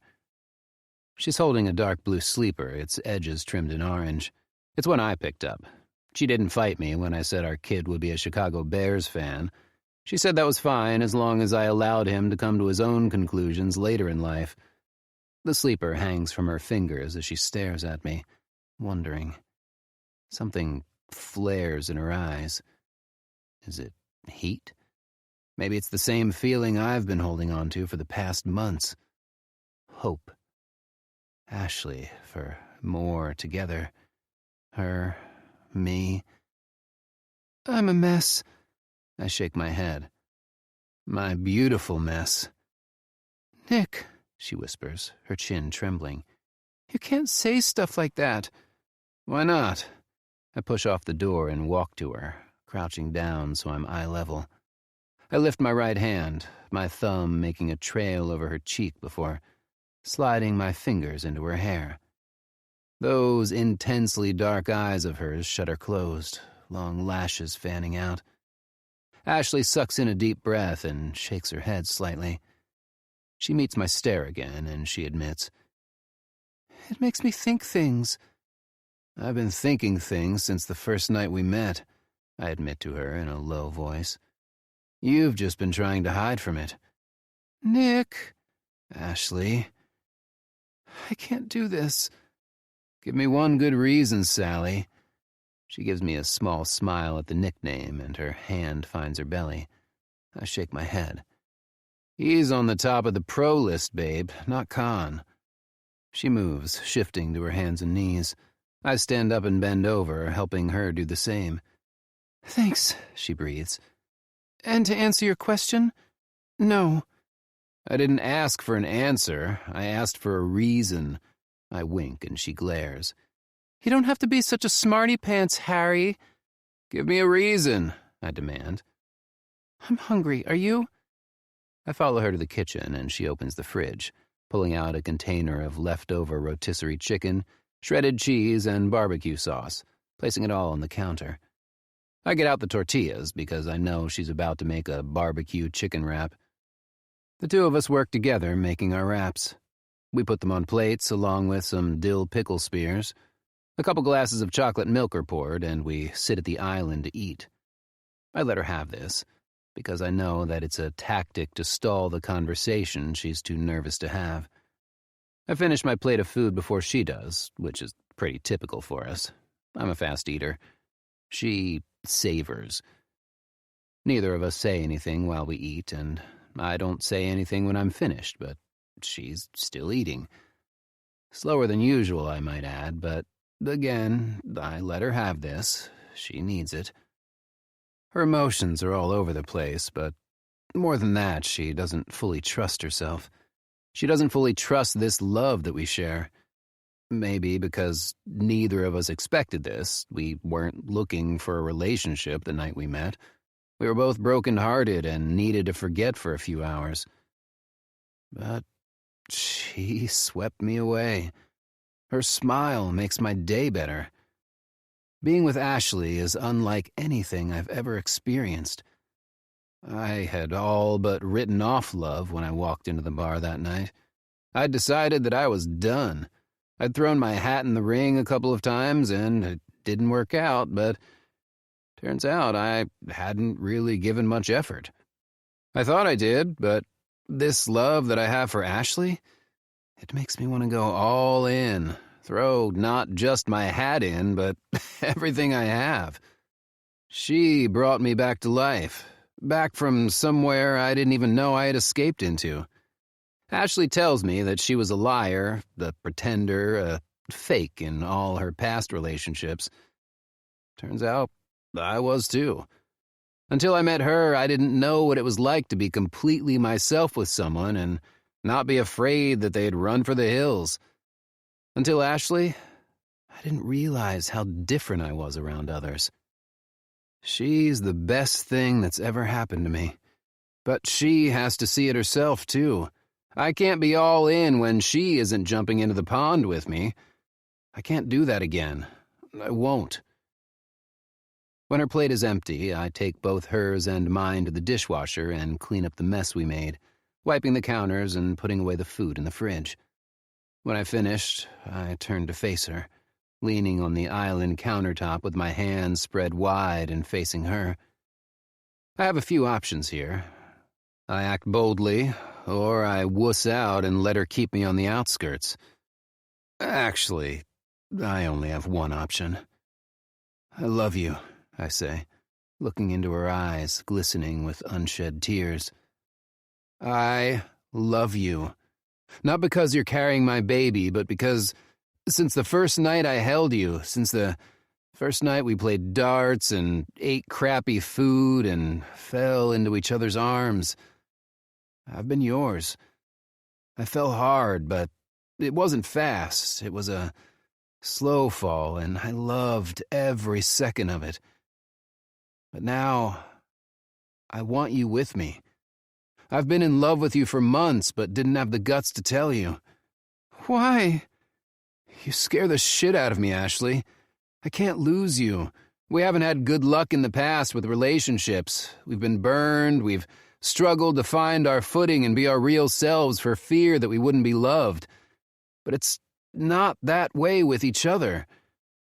She's holding a dark blue sleeper, its edges trimmed in orange. It's one I picked up. She didn't fight me when I said our kid would be a Chicago Bears fan. She said that was fine as long as I allowed him to come to his own conclusions later in life. The sleeper hangs from her fingers as she stares at me, wondering. Something flares in her eyes. Is it heat? Maybe it's the same feeling I've been holding on to for the past months. Hope. Ashley, for more together. Her, me. I'm a mess. I shake my head. My beautiful mess. Nick, she whispers, her chin trembling. You can't say stuff like that. Why not? I push off the door and walk to her, crouching down so I'm eye level. I lift my right hand, my thumb making a trail over her cheek before sliding my fingers into her hair. Those intensely dark eyes of hers shutter closed, long lashes fanning out. Ashley sucks in a deep breath and shakes her head slightly. She meets my stare again, and she admits, It makes me think things. I've been thinking things since the first night we met, I admit to her in a low voice. You've just been trying to hide from it. Nick. Ashley. I can't do this. Give me one good reason, Sally. She gives me a small smile at the nickname, and her hand finds her belly. I shake my head. He's on the top of the pro list, babe, not con. She moves, shifting to her hands and knees. I stand up and bend over, helping her do the same. Thanks, she breathes. And to answer your question, no. I didn't ask for an answer. I asked for a reason. I wink and she glares. You don't have to be such a smarty-pants, Harry. Give me a reason, I demand. I'm hungry. Are you? I follow her to the kitchen and she opens the fridge, pulling out a container of leftover rotisserie chicken, shredded cheese, and barbecue sauce, placing it all on the counter. I get out the tortillas because I know she's about to make a barbecue chicken wrap. The two of us work together making our wraps. We put them on plates along with some dill pickle spears. A couple glasses of chocolate milk are poured, and we sit at the island to eat. I let her have this, because I know that it's a tactic to stall the conversation she's too nervous to have. I finish my plate of food before she does, which is pretty typical for us. I'm a fast eater. She savors. Neither of us say anything while we eat, and I don't say anything when I'm finished, but she's still eating. Slower than usual, I might add, but again, I let her have this. She needs it. Her emotions are all over the place, but more than that, she doesn't fully trust herself. She doesn't fully trust this love that we share. Maybe because neither of us expected this. We weren't looking for a relationship the night we met. We were both broken-hearted and needed to forget for a few hours. But she swept me away. Her smile makes my day better. Being with Ashley is unlike anything I've ever experienced. I had all but written off love when I walked into the bar that night. I'd decided that I was done. I'd thrown my hat in the ring a couple of times, and it didn't work out, but turns out I hadn't really given much effort. I thought I did, but this love that I have for Ashley, it makes me want to go all in, throw not just my hat in, but everything I have. She brought me back to life, back from somewhere I didn't even know I had escaped into. Ashley tells me that she was a liar, a pretender, a fake in all her past relationships. Turns out I was too. Until I met her, I didn't know what it was like to be completely myself with someone and not be afraid that they'd run for the hills. Until Ashley, I didn't realize how different I was around others. She's the best thing that's ever happened to me. But she has to see it herself, too. I can't be all in when she isn't jumping into the pond with me. I can't do that again. I won't. When her plate is empty, I take both hers and mine to the dishwasher and clean up the mess we made, wiping the counters and putting away the food in the fridge. When I finished, I turned to face her, leaning on the island countertop with my hands spread wide and facing her. I have a few options here. I act boldly, or I wuss out and let her keep me on the outskirts. Actually, I only have one option. I love you, I say, looking into her eyes, glistening with unshed tears. I love you. Not because you're carrying my baby, but because since the first night I held you, since the first night we played darts and ate crappy food and fell into each other's arms, I've been yours. I fell hard, but it wasn't fast. It was a slow fall, and I loved every second of it. But now, I want you with me. I've been in love with you for months, but didn't have the guts to tell you. Why? You scare the shit out of me, Ashley. I can't lose you. We haven't had good luck in the past with relationships. We've been burned, we've struggled to find our footing and be our real selves for fear that we wouldn't be loved. But it's not that way with each other.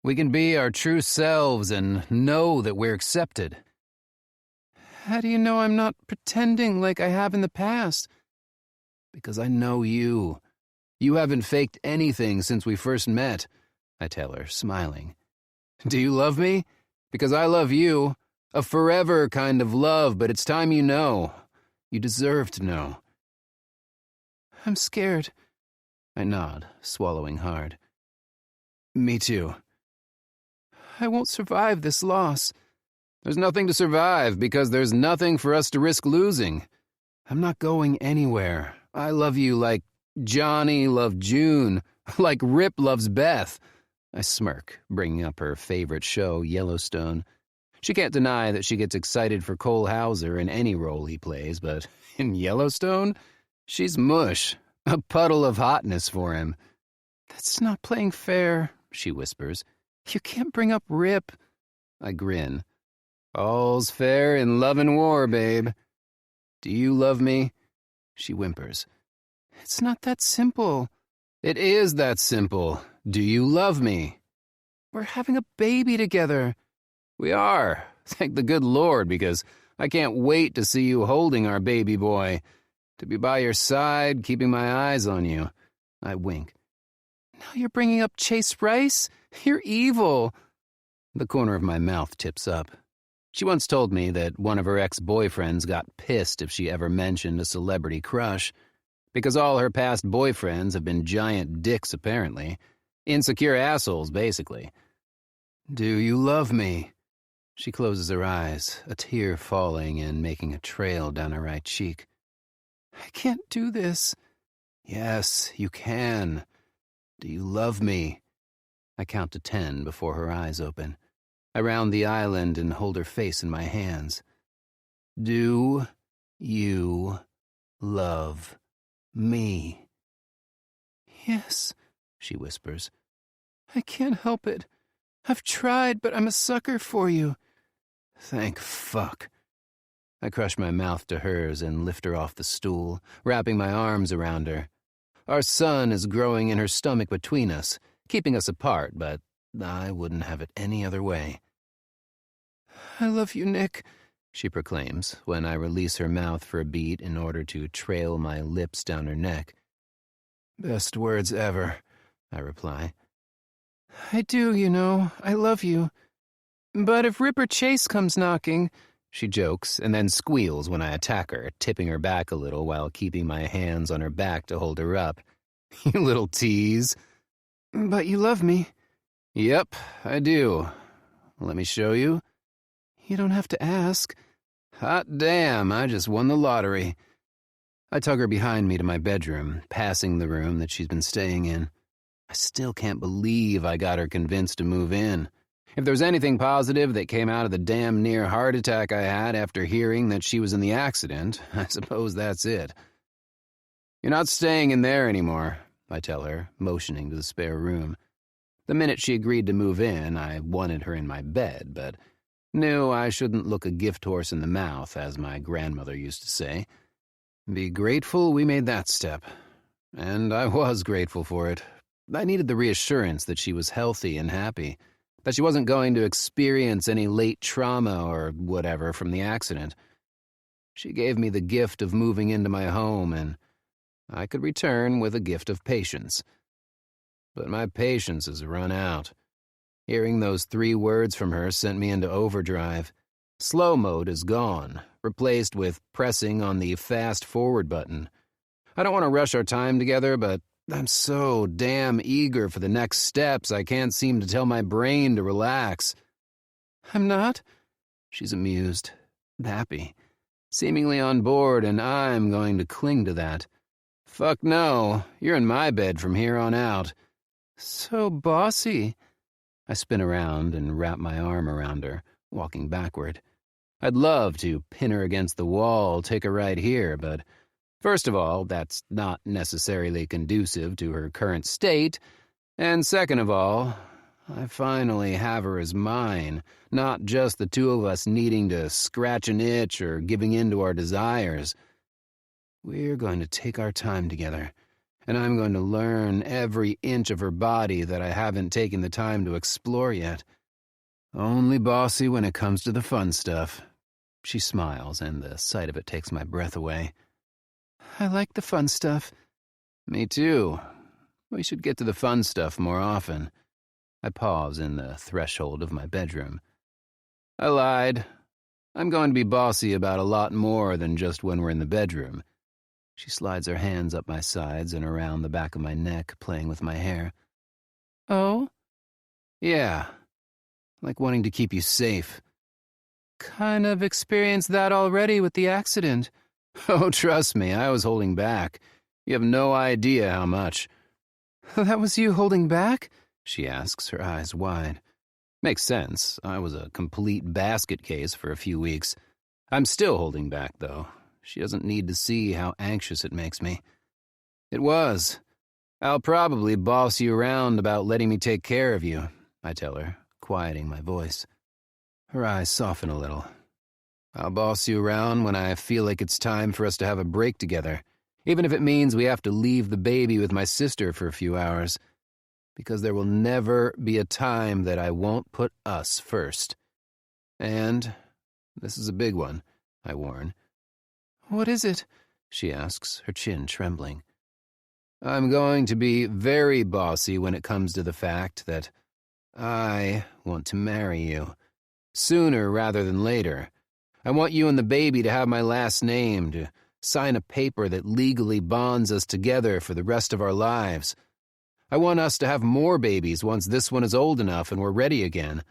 We can be our true selves and know that we're accepted. How do you know I'm not pretending like I have in the past? Because I know you. You haven't faked anything since we first met, I tell her, smiling. Do you love me? Because I love you. A forever kind of love, but it's time you know. You deserve to know. I'm scared. I nod, swallowing hard. Me too. I won't survive this loss. There's nothing to survive because there's nothing for us to risk losing. I'm not going anywhere. I love you like Johnny loved June, like Rip loves Beth. I smirk, bringing up her favorite show, Yellowstone. She can't deny that she gets excited for Cole Hauser in any role he plays, but in Yellowstone, she's mush, a puddle of hotness for him. That's not playing fair, she whispers. You can't bring up Rip. I grin. All's fair in love and war, babe. Do you love me? She whimpers. It's not that simple. It is that simple. Do you love me? We're having a baby together. We are. Thank the good Lord, because I can't wait to see you holding our baby boy. To be by your side, keeping my eyes on you. I wink. Now you're bringing up Chase Rice? You're evil. The corner of my mouth tips up. She once told me that one of her ex-boyfriends got pissed if she ever mentioned a celebrity crush, because all her past boyfriends have been giant dicks, apparently. Insecure assholes, basically. Do you love me? She closes her eyes, a tear falling and making a trail down her right cheek. I can't do this. Yes, you can. Do you love me? I count to 10 before her eyes open. I round the island and hold her face in my hands. Do you love me? Yes, she whispers. I can't help it. I've tried, but I'm a sucker for you. Thank fuck. I crush my mouth to hers and lift her off the stool, wrapping my arms around her. Our son is growing in her stomach between us, keeping us apart, but I wouldn't have it any other way. I love you, Nick, she proclaims when I release her mouth for a beat in order to trail my lips down her neck. Best words ever, I reply. I do, you know. I love you. But if Ripper Chase comes knocking, she jokes and then squeals when I attack her, tipping her back a little while keeping my hands on her back to hold her up. You little tease. But you love me. Yep, I do. Let me show you. You don't have to ask. Hot damn, I just won the lottery. I tug her behind me to my bedroom, passing the room that she's been staying in. I still can't believe I got her convinced to move in. If there's anything positive that came out of the damn near heart attack I had after hearing that she was in the accident, I suppose that's it. You're not staying in there anymore, I tell her, motioning to the spare room. The minute she agreed to move in, I wanted her in my bed, but knew I shouldn't look a gift horse in the mouth, as my grandmother used to say. Be grateful we made that step. And I was grateful for it. I needed the reassurance that she was healthy and happy, that she wasn't going to experience any late trauma or whatever from the accident. She gave me the gift of moving into my home, and I could return with a gift of patience. But my patience has run out. Hearing those 3 words from her sent me into overdrive. Slow mode is gone, replaced with pressing on the fast forward button. I don't want to rush our time together, but I'm so damn eager for the next steps I can't seem to tell my brain to relax. I'm not? She's amused, happy, seemingly on board, and I'm going to cling to that. Fuck no, you're in my bed from here on out. So bossy. I spin around and wrap my arm around her, walking backward. I'd love to pin her against the wall, take her right here, but first of all, that's not necessarily conducive to her current state, and second of all, I finally have her as mine, not just the two of us needing to scratch an itch or giving in to our desires. We're going to take our time together, and I'm going to learn every inch of her body that I haven't taken the time to explore yet. Only bossy when it comes to the fun stuff. She smiles, and the sight of it takes my breath away. I like the fun stuff. Me too. We should get to the fun stuff more often. I pause in the threshold of my bedroom. I lied. I'm going to be bossy about a lot more than just when we're in the bedroom. She slides her hands up my sides and around the back of my neck, playing with my hair. Oh? Yeah. Like wanting to keep you safe. Kind of experienced that already with the accident. Oh, trust me, I was holding back. You have no idea how much. That was you holding back? She asks, her eyes wide. Makes sense. I was a complete basket case for a few weeks. I'm still holding back, though. She doesn't need to see how anxious it makes me. It was. I'll probably boss you around about letting me take care of you, I tell her, quieting my voice. Her eyes soften a little. I'll boss you around when I feel like it's time for us to have a break together, even if it means we have to leave the baby with my sister for a few hours, because there will never be a time that I won't put us first. And this is a big one, I warn. What is it? She asks, her chin trembling. I'm going to be very bossy when it comes to the fact that I want to marry you. Sooner rather than later. I want you and the baby to have my last name, to sign a paper that legally bonds us together for the rest of our lives. I want us to have more babies once this one is old enough and we're ready again.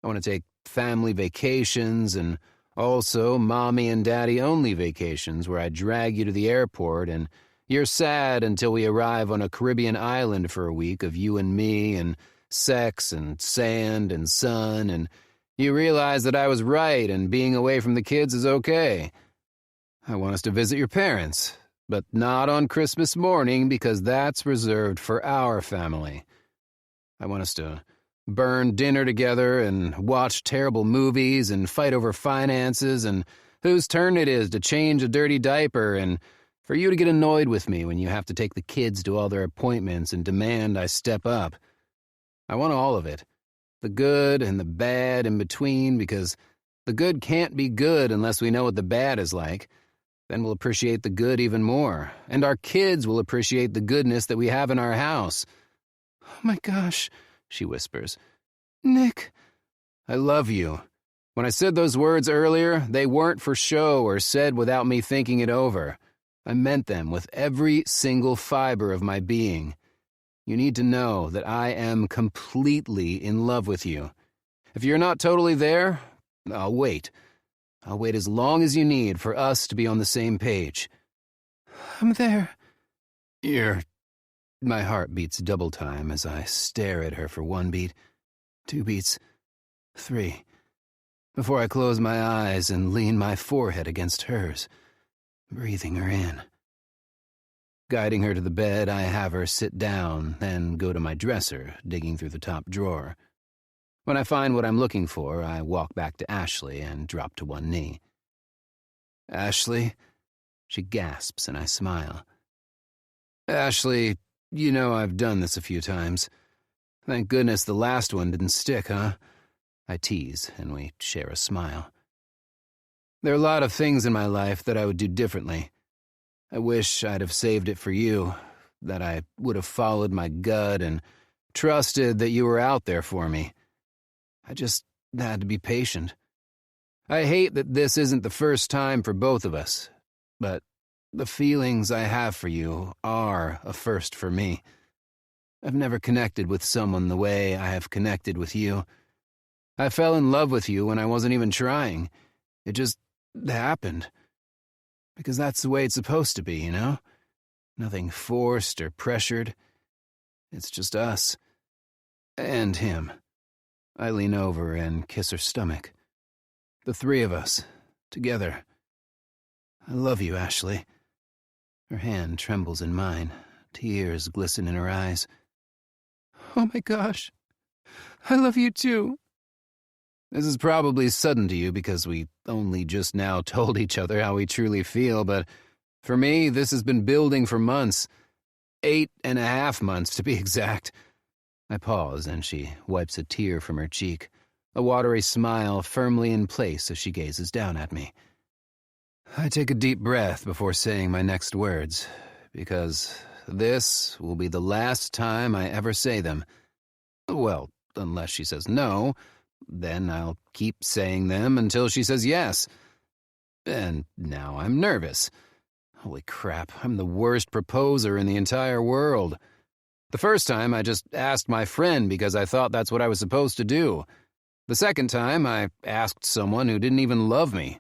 I want to take family vacations and also mommy and daddy only vacations where I drag you to the airport and you're sad until we arrive on a Caribbean island for a week of you and me and sex and sand and sun, and you realize that I was right and being away from the kids is okay. I want us to visit your parents, but not on Christmas morning because that's reserved for our family. I want us to burn dinner together and watch terrible movies and fight over finances and whose turn it is to change a dirty diaper and for you to get annoyed with me when you have to take the kids to all their appointments and demand I step up. I want all of it, the good and the bad in between, because the good can't be good unless we know what the bad is like. Then we'll appreciate the good even more, and our kids will appreciate the goodness that we have in our house. Oh my gosh, she whispers. Nick. I love you. When I said those words earlier, they weren't for show or said without me thinking it over. I meant them with every single fiber of my being. You need to know that I am completely in love with you. If you're not totally there, I'll wait. I'll wait as long as you need for us to be on the same page. I'm there. My heart beats double time as I stare at her for 1 beat, 2 beats, 3, before I close my eyes and lean my forehead against hers, breathing her in. Guiding her to the bed, I have her sit down, then go to my dresser, digging through the top drawer. When I find what I'm looking for, I walk back to Ashley and drop to one knee. Ashley? She gasps and I smile. Ashley, you know I've done this a few times. Thank goodness the last one didn't stick, huh? I tease, and we share a smile. There are a lot of things in my life that I would do differently. I wish I'd have saved it for you, that I would have followed my gut and trusted that you were out there for me. I just had to be patient. I hate that this isn't the first time for both of us, but the feelings I have for you are a first for me. I've never connected with someone the way I have connected with you. I fell in love with you when I wasn't even trying. It just happened. Because that's the way it's supposed to be, you know? Nothing forced or pressured. It's just us. And him. I lean over and kiss her stomach. The 3 of us, together. I love you, Ashley. Her hand trembles in mine. Tears glisten in her eyes. Oh my gosh. I love you too. This is probably sudden to you because we only just now told each other how we truly feel, but for me, this has been building for months. 8.5 months, to be exact. I pause, and she wipes a tear from her cheek, a watery smile firmly in place as she gazes down at me. I take a deep breath before saying my next words, because this will be the last time I ever say them. Well, unless she says no, then I'll keep saying them until she says yes. And now I'm nervous. Holy crap, I'm the worst proposer in the entire world. The first time, I just asked my friend because I thought that's what I was supposed to do. The second time, I asked someone who didn't even love me.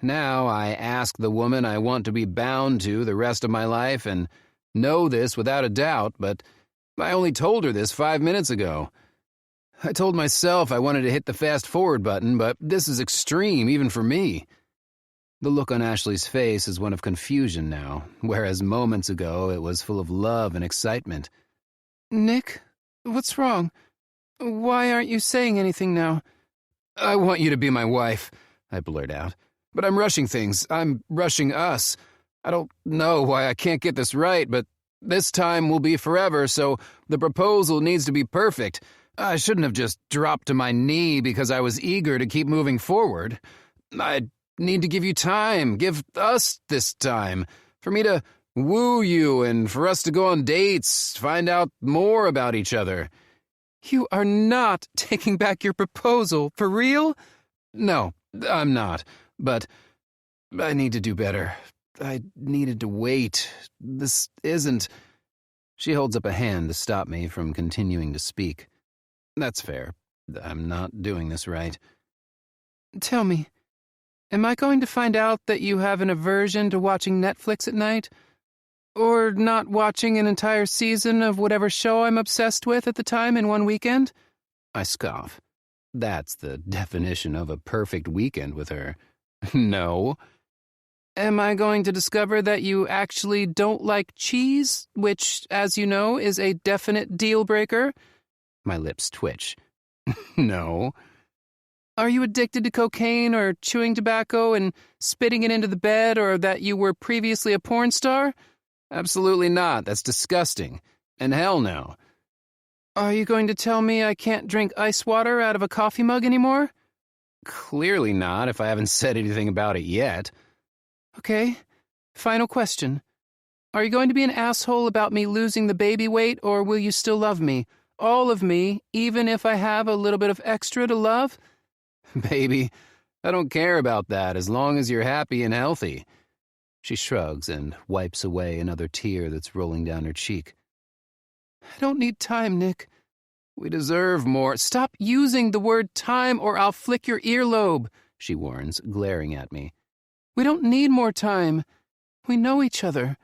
Now I ask the woman I want to be bound to the rest of my life and know this without a doubt, but I only told her this 5 minutes ago. I told myself I wanted to hit the fast-forward button, but this is extreme even for me. The look on Ashley's face is one of confusion now, whereas moments ago it was full of love and excitement. Nick, what's wrong? Why aren't you saying anything now? I want you to be my wife, I blurt out. But I'm rushing things. I'm rushing us. I don't know why I can't get this right, but this time will be forever, so the proposal needs to be perfect. I shouldn't have just dropped to my knee because I was eager to keep moving forward. I need to give you time, give us this time, for me to woo you and for us to go on dates, find out more about each other. You are not taking back your proposal, for real? No, I'm not, but I need to do better. I needed to wait. This isn't... She holds up a hand to stop me from continuing to speak. That's fair. I'm not doing this right. Tell me, am I going to find out that you have an aversion to watching Netflix at night? Or not watching an entire season of whatever show I'm obsessed with at the time in one weekend? I scoff. That's the definition of a perfect weekend with her. No. Am I going to discover that you actually don't like cheese, which, as you know, is a definite deal-breaker? My lips twitch. No. Are you addicted to cocaine or chewing tobacco and spitting it into the bed, or that you were previously a porn star? Absolutely not. That's disgusting. And hell no. Are you going to tell me I can't drink ice water out of a coffee mug anymore? Clearly not, if I haven't said anything about it yet. Okay. Final question. Are you going to be an asshole about me losing the baby weight, or will you still love me? All of me, even if I have a little bit of extra to love? Baby, I don't care about that as long as you're happy and healthy. She shrugs and wipes away another tear that's rolling down her cheek. I don't need time, Nick. We deserve more. Stop using the word time or I'll flick your earlobe, she warns, glaring at me. We don't need more time. We know each other.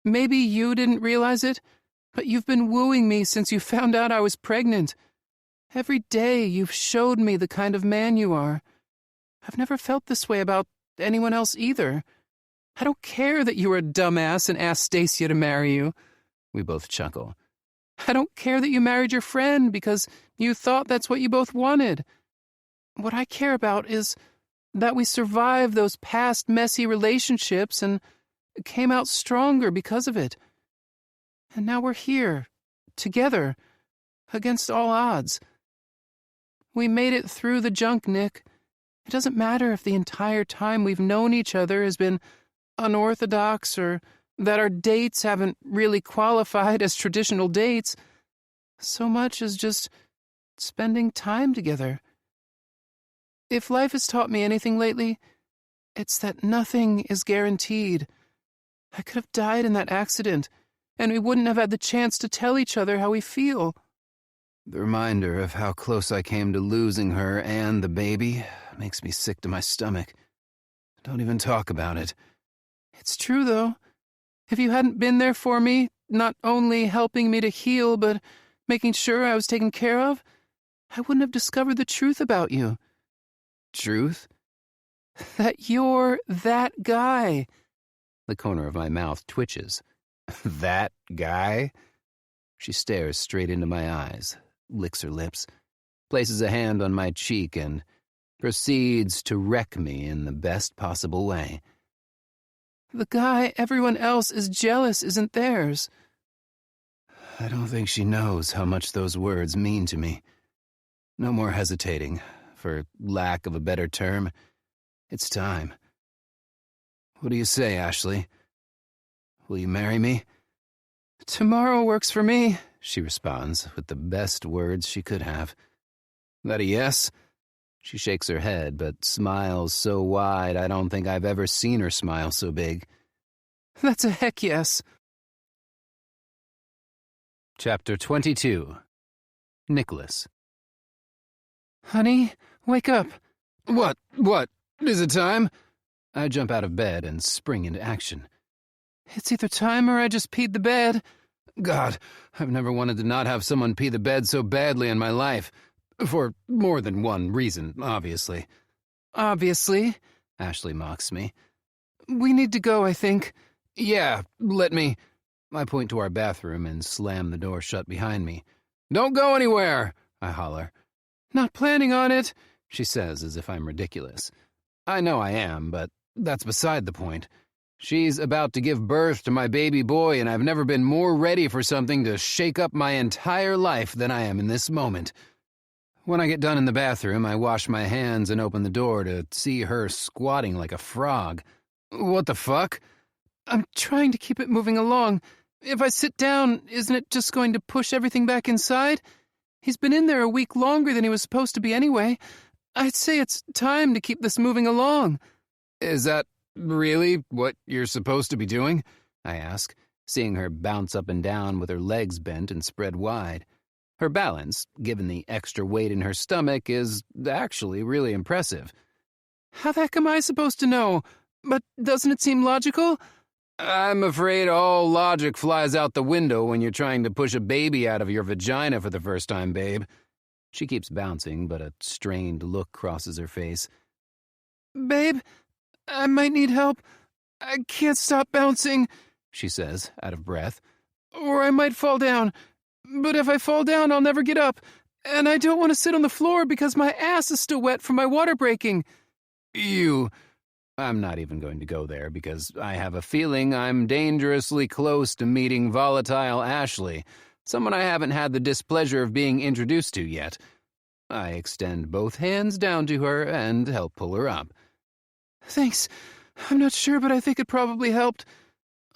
Maybe you didn't realize it, but you've been wooing me since you found out I was pregnant. Every day you've showed me the kind of man you are. I've never felt this way about anyone else either. I don't care that you were a dumbass and asked Stacia to marry you. We both chuckle. I don't care that you married your friend because you thought that's what you both wanted. What I care about is that we survived those past messy relationships and came out stronger because of it. And now we're here, together, against all odds. We made it through the junk, Nick. It doesn't matter if the entire time we've known each other has been unorthodox or that our dates haven't really qualified as traditional dates. So much as just spending time together. If life has taught me anything lately, it's that nothing is guaranteed. I could have died in that accident, and we wouldn't have had the chance to tell each other how we feel. The reminder of how close I came to losing her and the baby makes me sick to my stomach. Don't even talk about it. It's true, though. If you hadn't been there for me, not only helping me to heal, but making sure I was taken care of, I wouldn't have discovered the truth about you. Truth? That you're that guy. The corner of my mouth twitches. That guy? She stares straight into my eyes, licks her lips, places a hand on my cheek, and proceeds to wreck me in the best possible way. The guy everyone else is jealous isn't theirs. I don't think she knows how much those words mean to me. No more hesitating. For lack of a better term, it's time. What do you say, Ashley? Will you marry me? Tomorrow works for me, she responds with the best words she could have. That a yes? She shakes her head, but smiles so wide I don't think I've ever seen her smile so big. That's a heck yes. Chapter 22. Nicholas. Honey, wake up. What? Is it time? I jump out of bed and spring into action. It's either time or I just peed the bed. God, I've never wanted to not have someone pee the bed so badly in my life. For more than one reason, obviously. Obviously? Ashley mocks me. We need to go, I think. Yeah, let me. I point to our bathroom and slam the door shut behind me. Don't go anywhere, I holler. Not planning on it. she says as if I'm ridiculous. I know I am, but that's beside the point. She's about to give birth to my baby boy, and I've never been more ready for something to shake up my entire life than I am in this moment. When I get done in the bathroom, I wash my hands and open the door to see her squatting like a frog. What the fuck? I'm trying to keep it moving along. If I sit down, isn't it just going to push everything back inside? He's been in there a week longer than he was supposed to be anyway. I'd say it's time to keep this moving along. Is that really what you're supposed to be doing? I ask, seeing her bounce up and down with her legs bent and spread wide. Her balance, given the extra weight in her stomach, is actually really impressive. How the heck am I supposed to know? But doesn't it seem logical? I'm afraid all logic flies out the window when you're trying to push a baby out of your vagina for the first time, babe. She keeps bouncing, but a strained look crosses her face. Babe, I might need help. I can't stop bouncing, she says, out of breath. Or I might fall down. But if I fall down, I'll never get up. And I don't want to sit on the floor because my ass is still wet from my water breaking. I'm not even going to go there because I have a feeling I'm dangerously close to meeting volatile Ashley, someone I haven't had the displeasure of being introduced to yet. I extend both hands down to her and help pull her up. Thanks. I'm not sure, but I think it probably helped.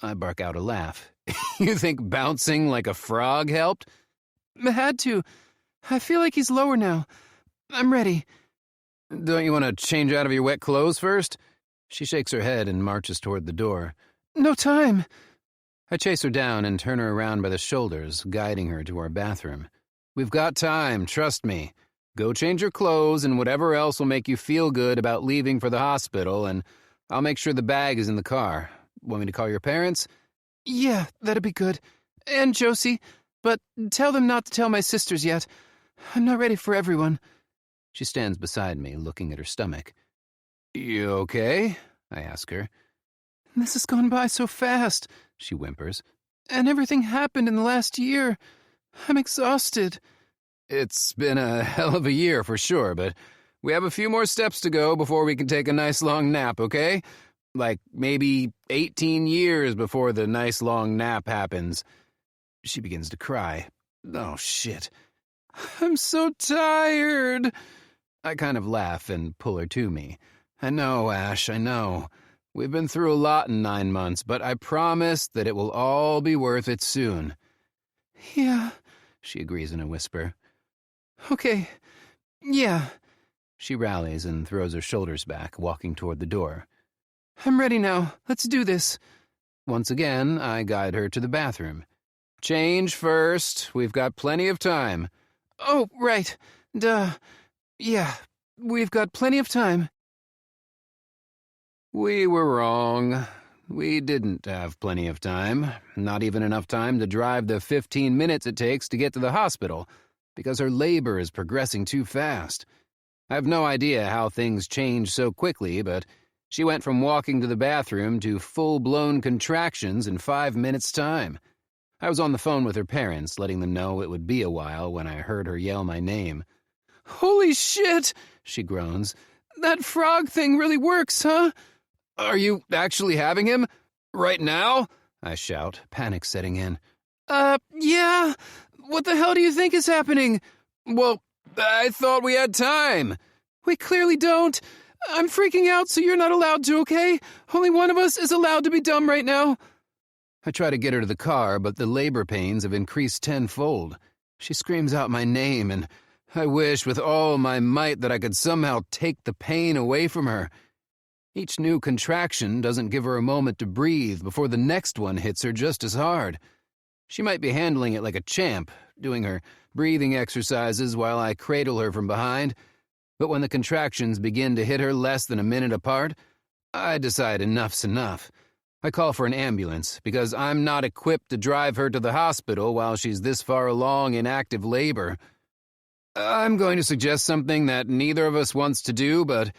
I bark out a laugh. You think bouncing like a frog helped? Had to. I feel like he's lower now. I'm ready. Don't you want to change out of your wet clothes first? She shakes her head and marches toward the door. No time. I chase her down and turn her around by the shoulders, guiding her to our bathroom. We've got time, trust me. Go change your clothes and whatever else will make you feel good about leaving for the hospital, and I'll make sure the bag is in the car. Want me to call your parents? Yeah, that'd be good. And Josie. But tell them not to tell my sisters yet. I'm not ready for everyone. She stands beside me, looking at her stomach. You okay? I ask her. This has gone by so fast, she whimpers. And everything happened in the last year. I'm exhausted. It's been a hell of a year for sure, but we have a few more steps to go before we can take a nice long nap, okay? Like maybe 18 years before the nice long nap happens. She begins to cry. Oh, shit. I'm so tired. I kind of laugh and pull her to me. I know, Ash, I know. We've been through a lot in 9 months, but I promise that it will all be worth it soon. Yeah, she agrees in a whisper. Okay, yeah. She rallies and throws her shoulders back, walking toward the door. I'm ready now. Let's do this. Once again, I guide her to the bathroom. Change first. We've got plenty of time. Oh, right. Duh. Yeah, we've got plenty of time. We were wrong. We didn't have plenty of time. Not even enough time to drive the 15 minutes it takes to get to the hospital, because her labor is progressing too fast. I have no idea how things changed so quickly, but she went from walking to the bathroom to full-blown contractions in 5 minutes' time. I was on the phone with her parents, letting them know it would be a while when I heard her yell my name. Holy shit, she groans. That frog thing really works, huh? Are you actually having him? Right now? I shout, panic setting in. Yeah. What the hell do you think is happening? Well, I thought we had time. We clearly don't. I'm freaking out, so you're not allowed to, okay? Only one of us is allowed to be dumb right now. I try to get her to the car, but the labor pains have increased tenfold. She screams out my name, and I wish with all my might that I could somehow take the pain away from her. Each new contraction doesn't give her a moment to breathe before the next one hits her just as hard. She might be handling it like a champ, doing her breathing exercises while I cradle her from behind, but when the contractions begin to hit her less than a minute apart, I decide enough's enough. I call for an ambulance because I'm not equipped to drive her to the hospital while she's this far along in active labor. I'm going to suggest something that neither of us wants to do, but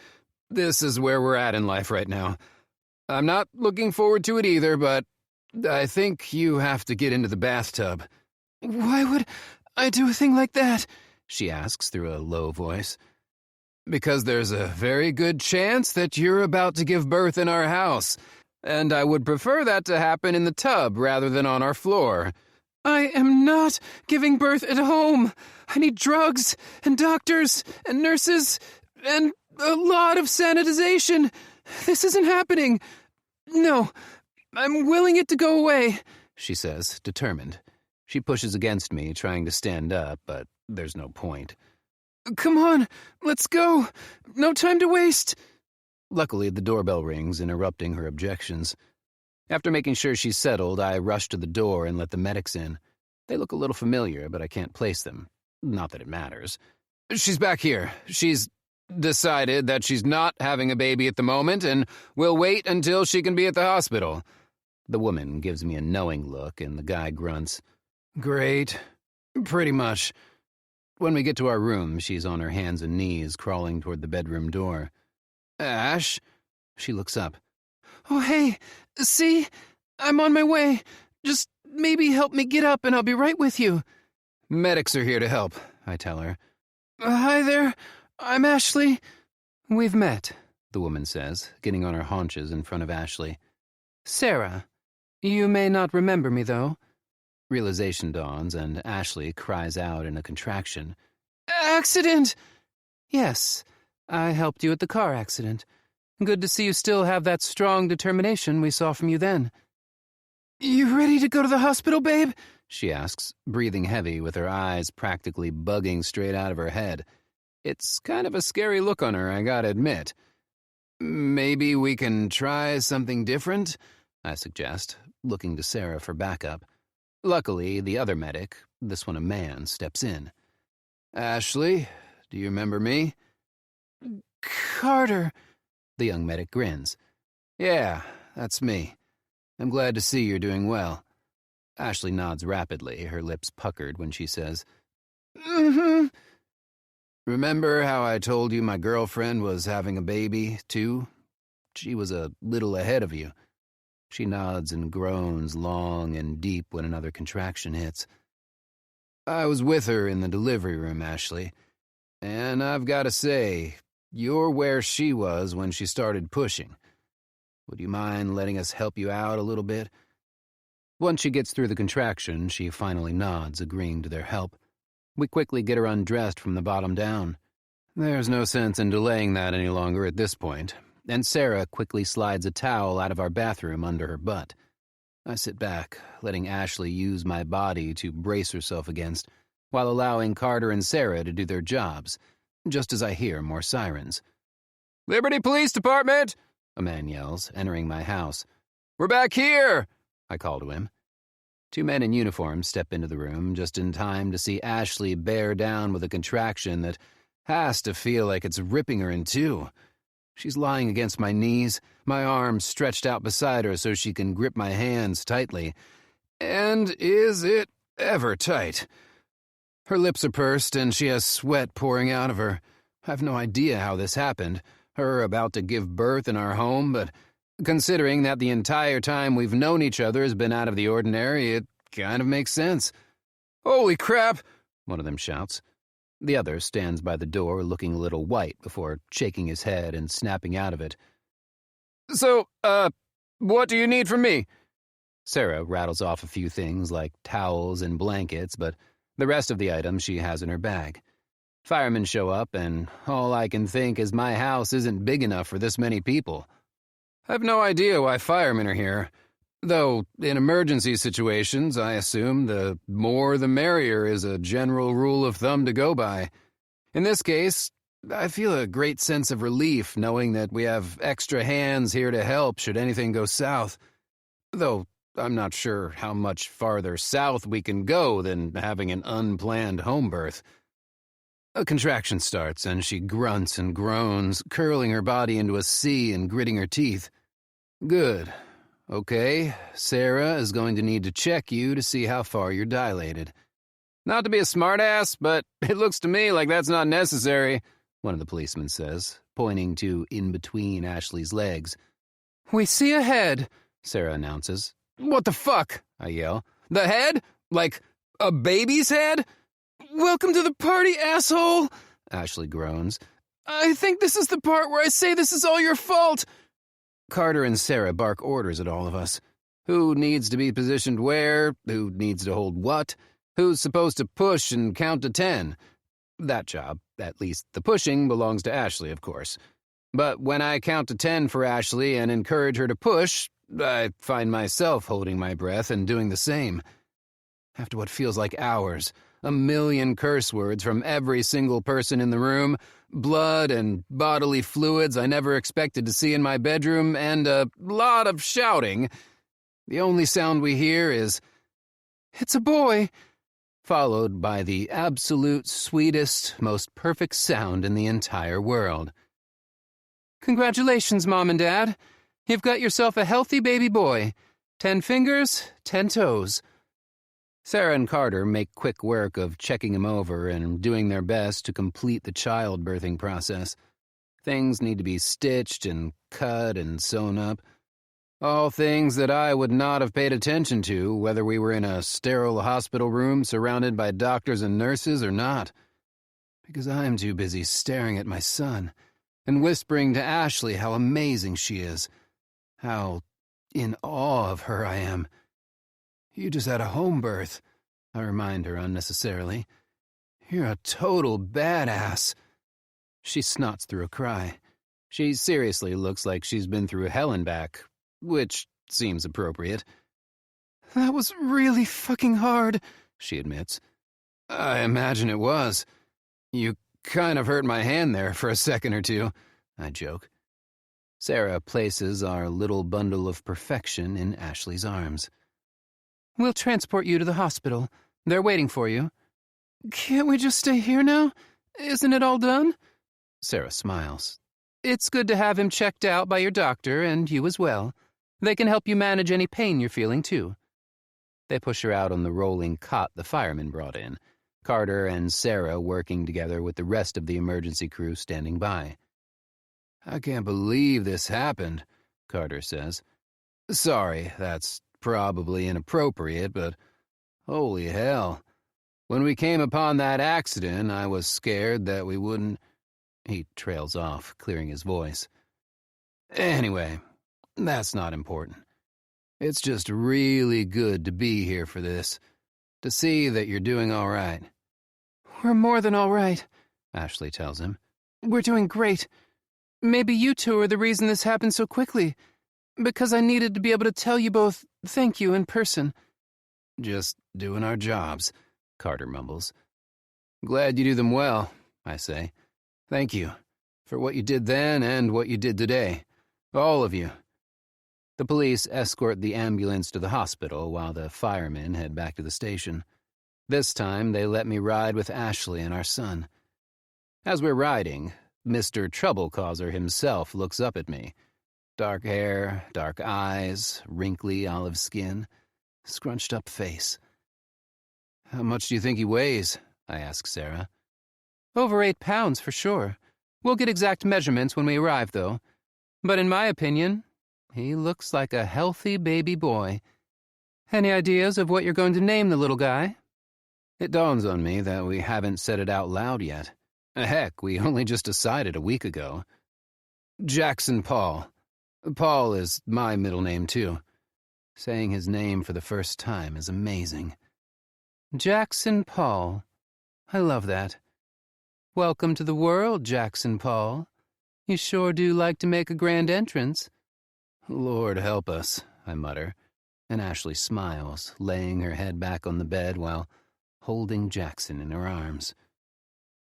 this is where we're at in life right now. I'm not looking forward to it either, but I think you have to get into the bathtub. Why would I do a thing like that? She asks through a low voice. Because there's a very good chance that you're about to give birth in our house, and I would prefer that to happen in the tub rather than on our floor. I am not giving birth at home. I need drugs and doctors and nurses and a lot of sanitization. This isn't happening. No, I'm willing it to go away, she says, determined. She pushes against me, trying to stand up, but there's no point. Come on, let's go. No time to waste. Luckily, the doorbell rings, interrupting her objections. After making sure she's settled, I rush to the door and let the medics in. They look a little familiar, but I can't place them. Not that it matters. She's back here. She's decided that she's not having a baby at the moment and will wait until she can be at the hospital. The woman gives me a knowing look, and the guy grunts. Great. Pretty much. When we get to our room, she's on her hands and knees, crawling toward the bedroom door. Ash? She looks up. Oh, hey, see? I'm on my way. Just maybe help me get up and I'll be right with you. Medics are here to help, I tell her. Hi there, I'm Ashley. We've met, the woman says, getting on her haunches in front of Ashley. Sarah. You may not remember me, though. Realization dawns, and Ashley cries out in a contraction. Accident! Yes, I helped you at the car accident. Good to see you still have that strong determination we saw from you then. You ready to go to the hospital, babe? She asks, breathing heavy with her eyes practically bugging straight out of her head. It's kind of a scary look on her, I gotta admit. Maybe we can try something different, I suggest, looking to Sarah for backup. Luckily, the other medic, this one a man, steps in. Ashley, do you remember me? Carter. The young medic grins. Yeah, that's me. I'm glad to see you're doing well. Ashley nods rapidly, her lips puckered when she says, Mm-hmm. Remember how I told you my girlfriend was having a baby, too? She was a little ahead of you. She nods and groans long and deep when another contraction hits. I was with her in the delivery room, Ashley, and I've got to say, you're where she was when she started pushing. Would you mind letting us help you out a little bit? Once she gets through the contraction, she finally nods, agreeing to their help. We quickly get her undressed from the bottom down. There's no sense in delaying that any longer at this point, and Sarah quickly slides a towel out of our bathroom under her butt. I sit back, letting Ashley use my body to brace herself against, while allowing Carter and Sarah to do their jobs, just as I hear more sirens. Liberty Police Department! A man yells, entering my house. We're back here! I call to him. Two men in uniform step into the room just in time to see Ashley bear down with a contraction that has to feel like it's ripping her in two. She's lying against my knees, my arms stretched out beside her so she can grip my hands tightly. And is it ever tight? Her lips are pursed and she has sweat pouring out of her. I've no idea how this happened, her about to give birth in our home, but considering that the entire time we've known each other has been out of the ordinary, it kind of makes sense. Holy crap! One of them shouts. The other stands by the door looking a little white before shaking his head and snapping out of it. So, what do you need from me? Sarah rattles off a few things like towels and blankets, but the rest of the items she has in her bag. Firemen show up, and all I can think is my house isn't big enough for this many people. I've no idea why firemen are here, though in emergency situations I assume the more the merrier is a general rule of thumb to go by. In this case, I feel a great sense of relief knowing that we have extra hands here to help should anything go south, though I'm not sure how much farther south we can go than having an unplanned home birth. A contraction starts, and she grunts and groans, curling her body into a C and gritting her teeth. Good. Okay, Sarah is going to need to check you to see how far you're dilated. Not to be a smartass, but it looks to me like that's not necessary, one of the policemen says, pointing to in between Ashley's legs. We see a head, Sarah announces. What the fuck? I yell. The head? Like a baby's head? Welcome to the party, asshole! Ashley groans. I think this is the part where I say this is all your fault. Carter and Sarah bark orders at all of us. Who needs to be positioned where? Who needs to hold what? Who's supposed to push and count to 10? That job, at least the pushing, belongs to Ashley, of course. But when I count to 10 for Ashley and encourage her to push, I find myself holding my breath and doing the same. After what feels like hours, a million curse words from every single person in the room, blood and bodily fluids I never expected to see in my bedroom, and a lot of shouting, the only sound we hear is, "It's a boy," followed by the absolute sweetest, most perfect sound in the entire world. "Congratulations, Mom and Dad. You've got yourself a healthy baby boy. 10 fingers, 10 toes. Sarah and Carter make quick work of checking him over and doing their best to complete the childbirthing process. Things need to be stitched and cut and sewn up. All things that I would not have paid attention to, whether we were in a sterile hospital room surrounded by doctors and nurses or not. Because I'm too busy staring at my son and whispering to Ashley how amazing she is, how in awe of her I am. You just had a home birth, I remind her unnecessarily. You're a total badass. She snots through a cry. She seriously looks like she's been through hell and back, which seems appropriate. "That was really fucking hard," she admits. I imagine it was. You kind of hurt my hand there for a second or two, I joke. Sarah places our little bundle of perfection in Ashley's arms. "We'll transport you to the hospital. They're waiting for you." "Can't we just stay here now? Isn't it all done?" Sarah smiles. "It's good to have him checked out by your doctor, and you as well. They can help you manage any pain you're feeling, too." They push her out on the rolling cot the firemen brought in, Carter and Sarah working together with the rest of the emergency crew standing by. I can't believe this happened, Carter says. Sorry, that's probably inappropriate, but holy hell. When we came upon that accident, I was scared that we wouldn't... He trails off, clearing his voice. Anyway, that's not important. It's just really good to be here for this, to see that you're doing all right. "We're more than all right," Ashley tells him. "We're doing great. Maybe you two are the reason this happened so quickly, because I needed to be able to tell you both thank you in person." Just doing our jobs, Carter mumbles. Glad you do them well, I say. Thank you for what you did then and what you did today. All of you. The police escort the ambulance to the hospital while the firemen head back to the station. This time, they let me ride with Ashley and our son. As we're riding, Mr. Trouble Causer himself looks up at me. Dark hair, dark eyes, wrinkly olive skin, scrunched up face. How much do you think he weighs? I ask Sarah. Over 8 pounds, for sure. We'll get exact measurements when we arrive, though. But in my opinion, he looks like a healthy baby boy. Any ideas of what you're going to name the little guy? It dawns on me that we haven't said it out loud yet. Heck, we only just decided a week ago. Jackson Paul. Paul is my middle name, too. Saying his name for the first time is amazing. Jackson Paul. I love that. Welcome to the world, Jackson Paul. You sure do like to make a grand entrance. Lord help us, I mutter, and Ashley smiles, laying her head back on the bed while holding Jackson in her arms.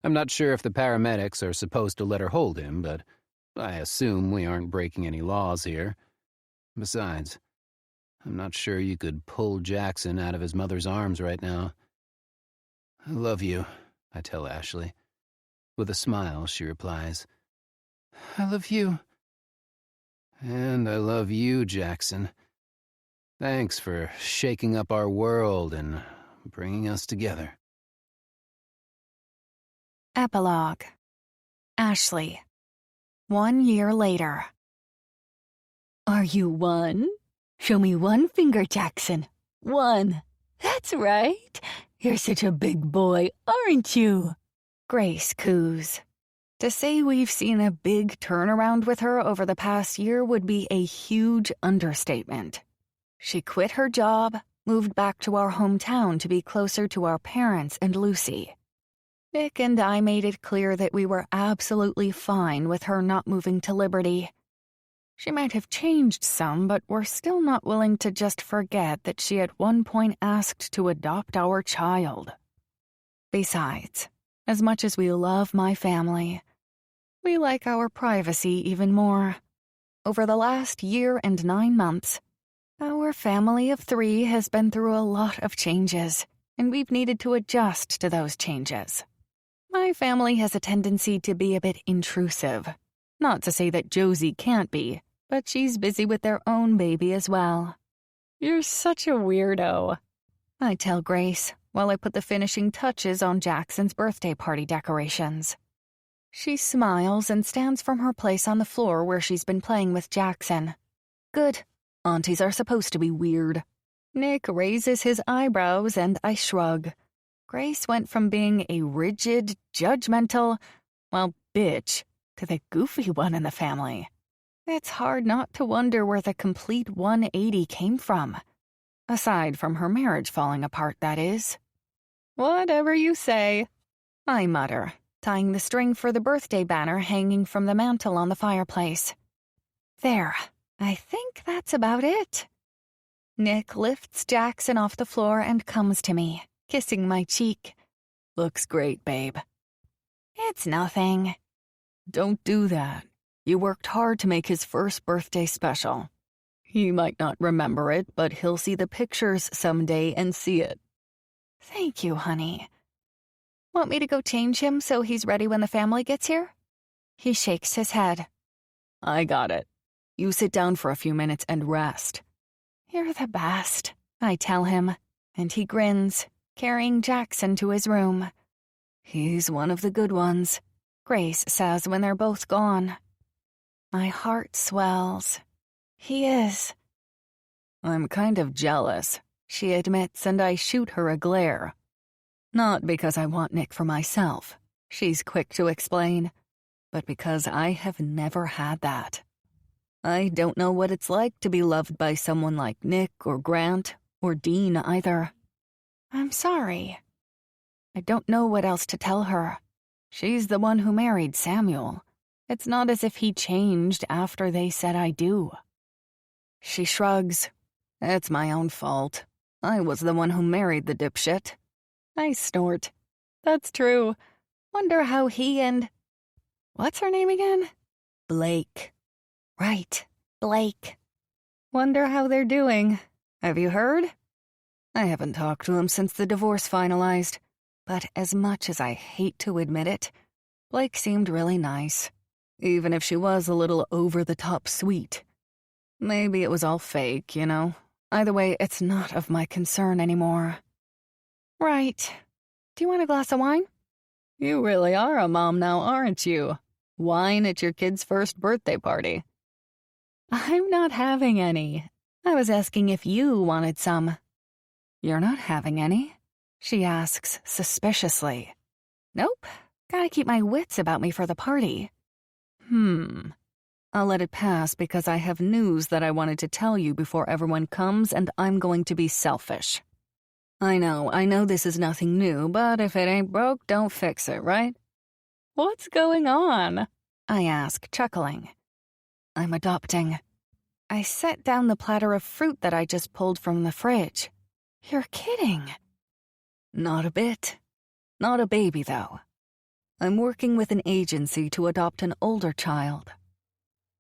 I'm not sure if the paramedics are supposed to let her hold him, but I assume we aren't breaking any laws here. Besides, I'm not sure you could pull Jackson out of his mother's arms right now. I love you, I tell Ashley. With a smile, she replies, I love you. And I love you, Jackson. Thanks for shaking up our world and bringing us together. Epilogue. Ashley. 1 year later. Are you one? Show me one finger, Jackson. One. That's right. You're such a big boy, aren't you? Grace coos. To say we've seen a big turnaround with her over the past year would be a huge understatement. She quit her job, moved back to our hometown to be closer to our parents and Lucy. Nick and I made it clear that we were absolutely fine with her not moving to Liberty. She might have changed some, but we're still not willing to just forget that she at one point asked to adopt our child. Besides, as much as we love my family, we like our privacy even more. Over the last year and 9 months, our family of 3 has been through a lot of changes, and we've needed to adjust to those changes. My family has a tendency to be a bit intrusive. Not to say that Josie can't be, but she's busy with their own baby as well. You're such a weirdo, I tell Grace while I put the finishing touches on Jackson's birthday party decorations. She smiles and stands from her place on the floor where she's been playing with Jackson. Good. Aunties are supposed to be weird. Nick raises his eyebrows and I shrug. Grace went from being a rigid, judgmental, bitch, to the goofy one in the family. It's hard not to wonder where the complete 180 came from. Aside from her marriage falling apart, that is. Whatever you say, I mutter, tying the string for the birthday banner hanging from the mantel on the fireplace. There, I think that's about it. Nick lifts Jackson off the floor and comes to me, kissing my cheek. Looks great, babe. It's nothing. Don't do that. You worked hard to make his first birthday special. He might not remember it, but he'll see the pictures someday and see it. Thank you, honey. Want me to go change him so he's ready when the family gets here? He shakes his head. I got it. You sit down for a few minutes and rest. You're the best, I tell him, and he grins, carrying Jackson to his room. He's one of the good ones, Grace says when they're both gone. My heart swells. He is. I'm kind of jealous, she admits, and I shoot her a glare. Not because I want Nick for myself, she's quick to explain, but because I have never had that. I don't know what it's like to be loved by someone like Nick or Grant or Dean either. I'm sorry. I don't know what else to tell her. She's the one who married Samuel. It's not as if he changed after they said I do. She shrugs. It's my own fault. I was the one who married the dipshit. I snort. That's true. Wonder how he and... What's her name again? Blake. Right, Blake. Wonder how they're doing. Have you heard? I haven't talked to him since the divorce finalized, but as much as I hate to admit it, Blake seemed really nice, even if she was a little over-the-top sweet. Maybe it was all fake, you know? Either way, it's not of my concern anymore. Right. Do you want a glass of wine? You really are a mom now, aren't you? Wine at your kid's first birthday party. I'm not having any. I was asking if you wanted some. You're not having any? She asks suspiciously. Nope. Gotta keep my wits about me for the party. I'll let it pass because I have news that I wanted to tell you before everyone comes, and I'm going to be selfish. I know this is nothing new, but if it ain't broke, don't fix it, right? What's going on? I ask, chuckling. I'm adopting. I set down the platter of fruit that I just pulled from the fridge. You're kidding. Not a bit. Not a baby, though. I'm working with an agency to adopt an older child.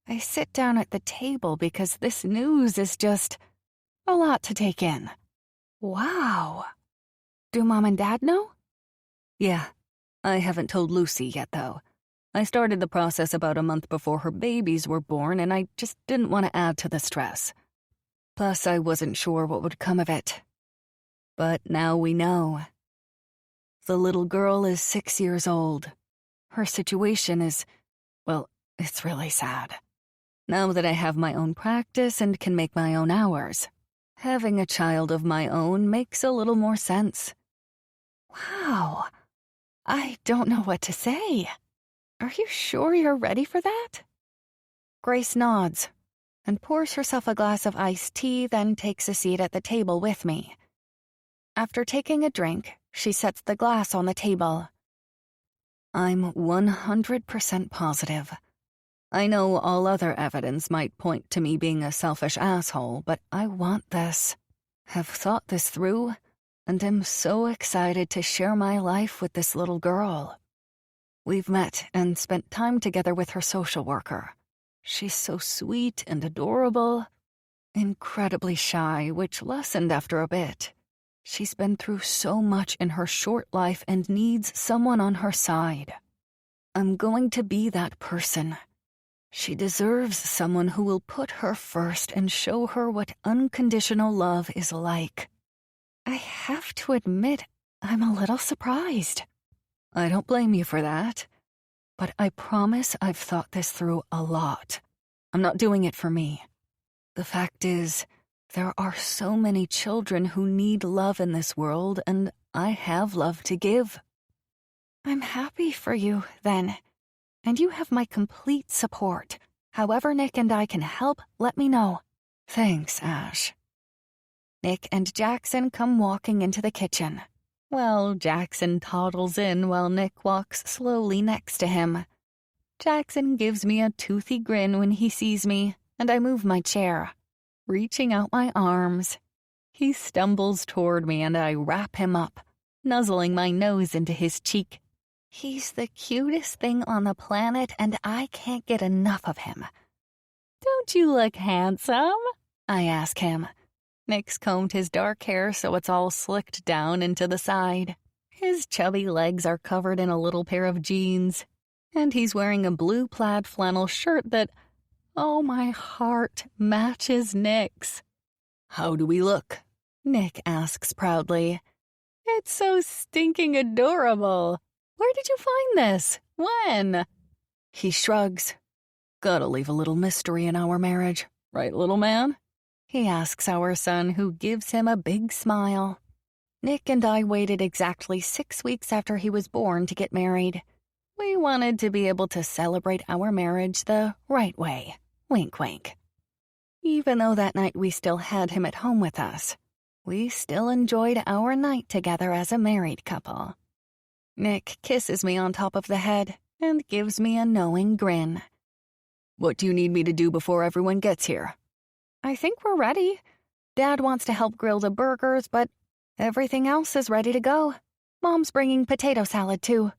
I sit down at the table because this news is just a lot to take in. Wow. Do Mom and Dad know? Yeah. I haven't told Lucy yet, though. I started the process about a month before her babies were born, and I just didn't want to add to the stress. Plus, I wasn't sure what would come of it. But now we know. The little girl is 6 years old. Her situation is, well, it's really sad. Now that I have my own practice and can make my own hours, having a child of my own makes a little more sense. Wow. I don't know what to say. Are you sure you're ready for that? Grace nods and pours herself a glass of iced tea, then takes a seat at the table with me. After taking a drink, she sets the glass on the table. I'm 100% positive. I know all other evidence might point to me being a selfish asshole, but I want this. Have thought this through, and am so excited to share my life with this little girl. We've met and spent time together with her social worker. She's so sweet and adorable, incredibly shy, which lessened after a bit. She's been through so much in her short life and needs someone on her side. I'm going to be that person. She deserves someone who will put her first and show her what unconditional love is like. I have to admit, I'm a little surprised. I don't blame you for that. But I promise I've thought this through a lot. I'm not doing it for me. The fact is, there are so many children who need love in this world, and I have love to give. I'm happy for you, then. And you have my complete support. However Nick and I can help, let me know. Thanks, Ash. Nick and Jackson come walking into the kitchen. Well, Jackson toddles in while Nick walks slowly next to him. Jackson gives me a toothy grin when he sees me, and I move my chair, reaching out my arms. He stumbles toward me and I wrap him up, nuzzling my nose into his cheek. He's the cutest thing on the planet and I can't get enough of him. Don't you look handsome? I ask him. Nick's combed his dark hair so it's all slicked down and to the side. His chubby legs are covered in a little pair of jeans, and he's wearing a blue plaid flannel shirt that, oh my heart, matches Nick's. How do we look? Nick asks proudly. It's so stinking adorable. Where did you find this? When? He shrugs. Gotta leave a little mystery in our marriage, right, little man? He asks our son, who gives him a big smile. Nick and I waited exactly 6 weeks after he was born to get married. We wanted to be able to celebrate our marriage the right way. Wink, wink. Even though that night we still had him at home with us, we still enjoyed our night together as a married couple. Nick kisses me on top of the head and gives me a knowing grin. What do you need me to do before everyone gets here? I think we're ready. Dad wants to help grill the burgers, but everything else is ready to go. Mom's bringing potato salad, too.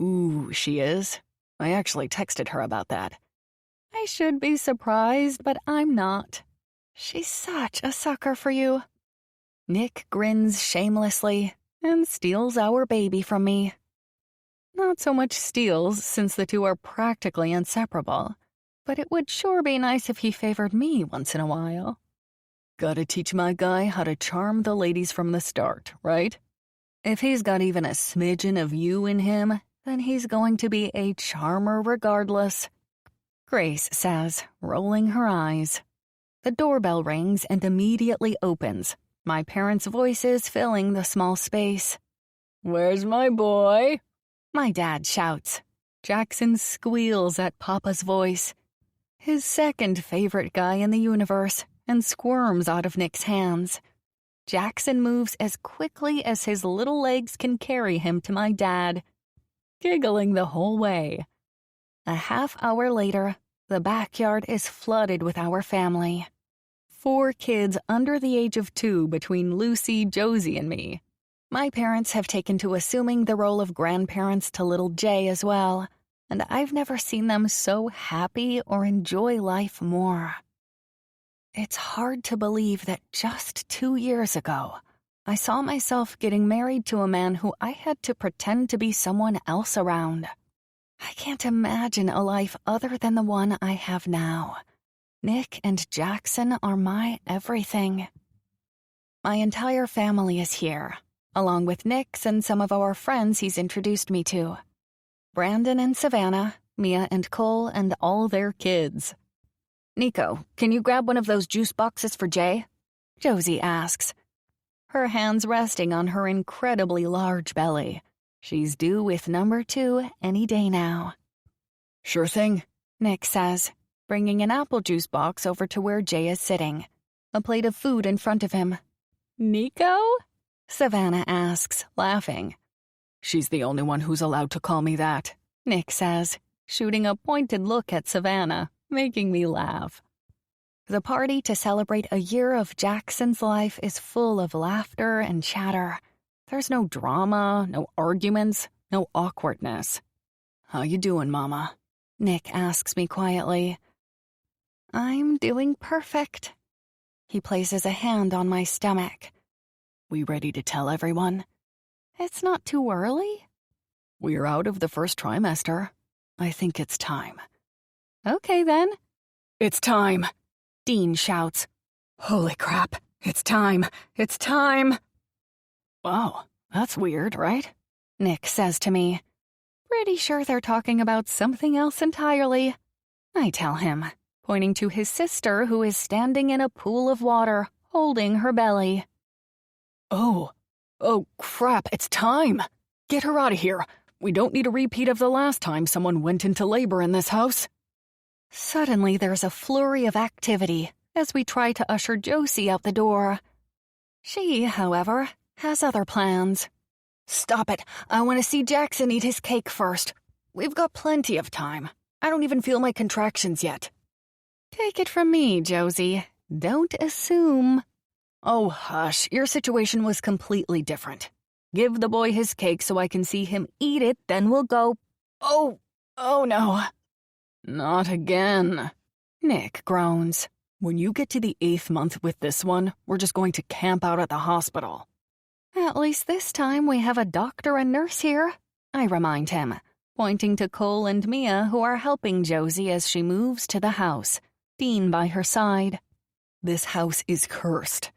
Ooh, she is? I actually texted her about that. I should be surprised, but I'm not. She's such a sucker for you. Nick grins shamelessly and steals our baby from me. Not so much steals, since the two are practically inseparable. But it would sure be nice if he favored me once in a while. Gotta teach my guy how to charm the ladies from the start, right? If he's got even a smidgen of you in him, then he's going to be a charmer regardless. Grace says, rolling her eyes. The doorbell rings and immediately opens, my parents' voices filling the small space. Where's my boy? My dad shouts. Jackson squeals at Papa's voice. His second favorite guy in the universe, and squirms out of Nick's hands. Jackson moves as quickly as his little legs can carry him to my dad, giggling the whole way. A half hour later, the backyard is flooded with our family. 4 kids under the age of 2 between Lucy, Josie, and me. My parents have taken to assuming the role of grandparents to little Jay as well, and I've never seen them so happy or enjoy life more. It's hard to believe that just 2 years ago, I saw myself getting married to a man who I had to pretend to be someone else around. I can't imagine a life other than the one I have now. Nick and Jackson are my everything. My entire family is here, along with Nick's and some of our friends he's introduced me to. Brandon and Savannah, Mia and Cole, and all their kids. Nico, can you grab one of those juice boxes for Jay? Josie asks, her hands resting on her incredibly large belly. She's due with number 2 any day now. Sure thing. Nick says, bringing an apple juice box over to where Jay is sitting, a plate of food in front of him. Nico? Savannah asks, laughing. She's the only one who's allowed to call me that, Nick says, shooting a pointed look at Savannah, making me laugh. The party to celebrate a year of Jackson's life is full of laughter and chatter. There's no drama, no arguments, no awkwardness. How you doing, Mama? Nick asks me quietly. I'm doing perfect. He places a hand on my stomach. We ready to tell everyone? It's not too early. We're out of the first trimester. I think it's time. Okay, then. It's time, Dean shouts. Holy crap, it's time, it's time. Wow, that's weird, right? Nick says to me. Pretty sure they're talking about something else entirely. I tell him, pointing to his sister who is standing in a pool of water, holding her belly. Oh crap, it's time. Get her out of here. We don't need a repeat of the last time someone went into labor in this house. Suddenly there's a flurry of activity as we try to usher Josie out the door. She, however, has other plans. Stop it. I want to see Jackson eat his cake first. We've got plenty of time. I don't even feel my contractions yet. Take it from me, Josie. Don't assume. Oh, hush. Your situation was completely different. Give the boy his cake so I can see him eat it, then we'll go. Oh no. Not again. Nick groans. When you get to the 8th month with this one, we're just going to camp out at the hospital. At least this time we have a doctor and nurse here, I remind him, pointing to Cole and Mia who are helping Josie as she moves to the house, Dean by her side. This house is cursed.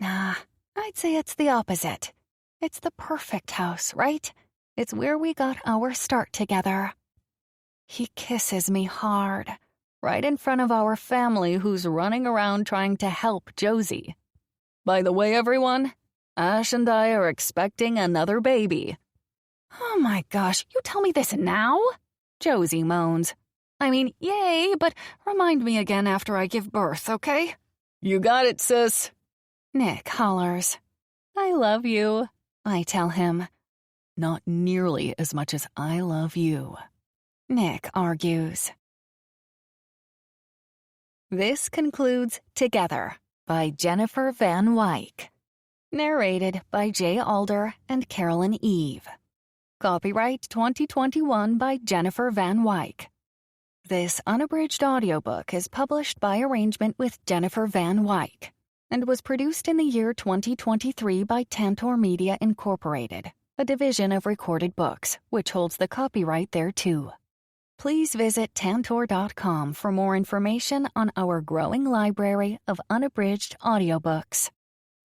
Nah, I'd say it's the opposite. It's the perfect house, right? It's where we got our start together. He kisses me hard, right in front of our family who's running around trying to help Josie. By the way, everyone, Ash and I are expecting another baby. Oh my gosh, you tell me this now? Josie moans. I mean, yay, but remind me again after I give birth, okay? You got it, sis. Nick hollers. I love you, I tell him. Not nearly as much as I love you, Nick argues. This concludes Together by Jennifer Van Wyck. Narrated by Jay Alder and Carolyn Eve. Copyright 2021 by Jennifer Van Wyck. This unabridged audiobook is published by arrangement with Jennifer Van Wyck and was produced in the year 2023 by Tantor Media Incorporated, a division of Recorded Books, which holds the copyright thereto. Please visit Tantor.com for more information on our growing library of unabridged audiobooks.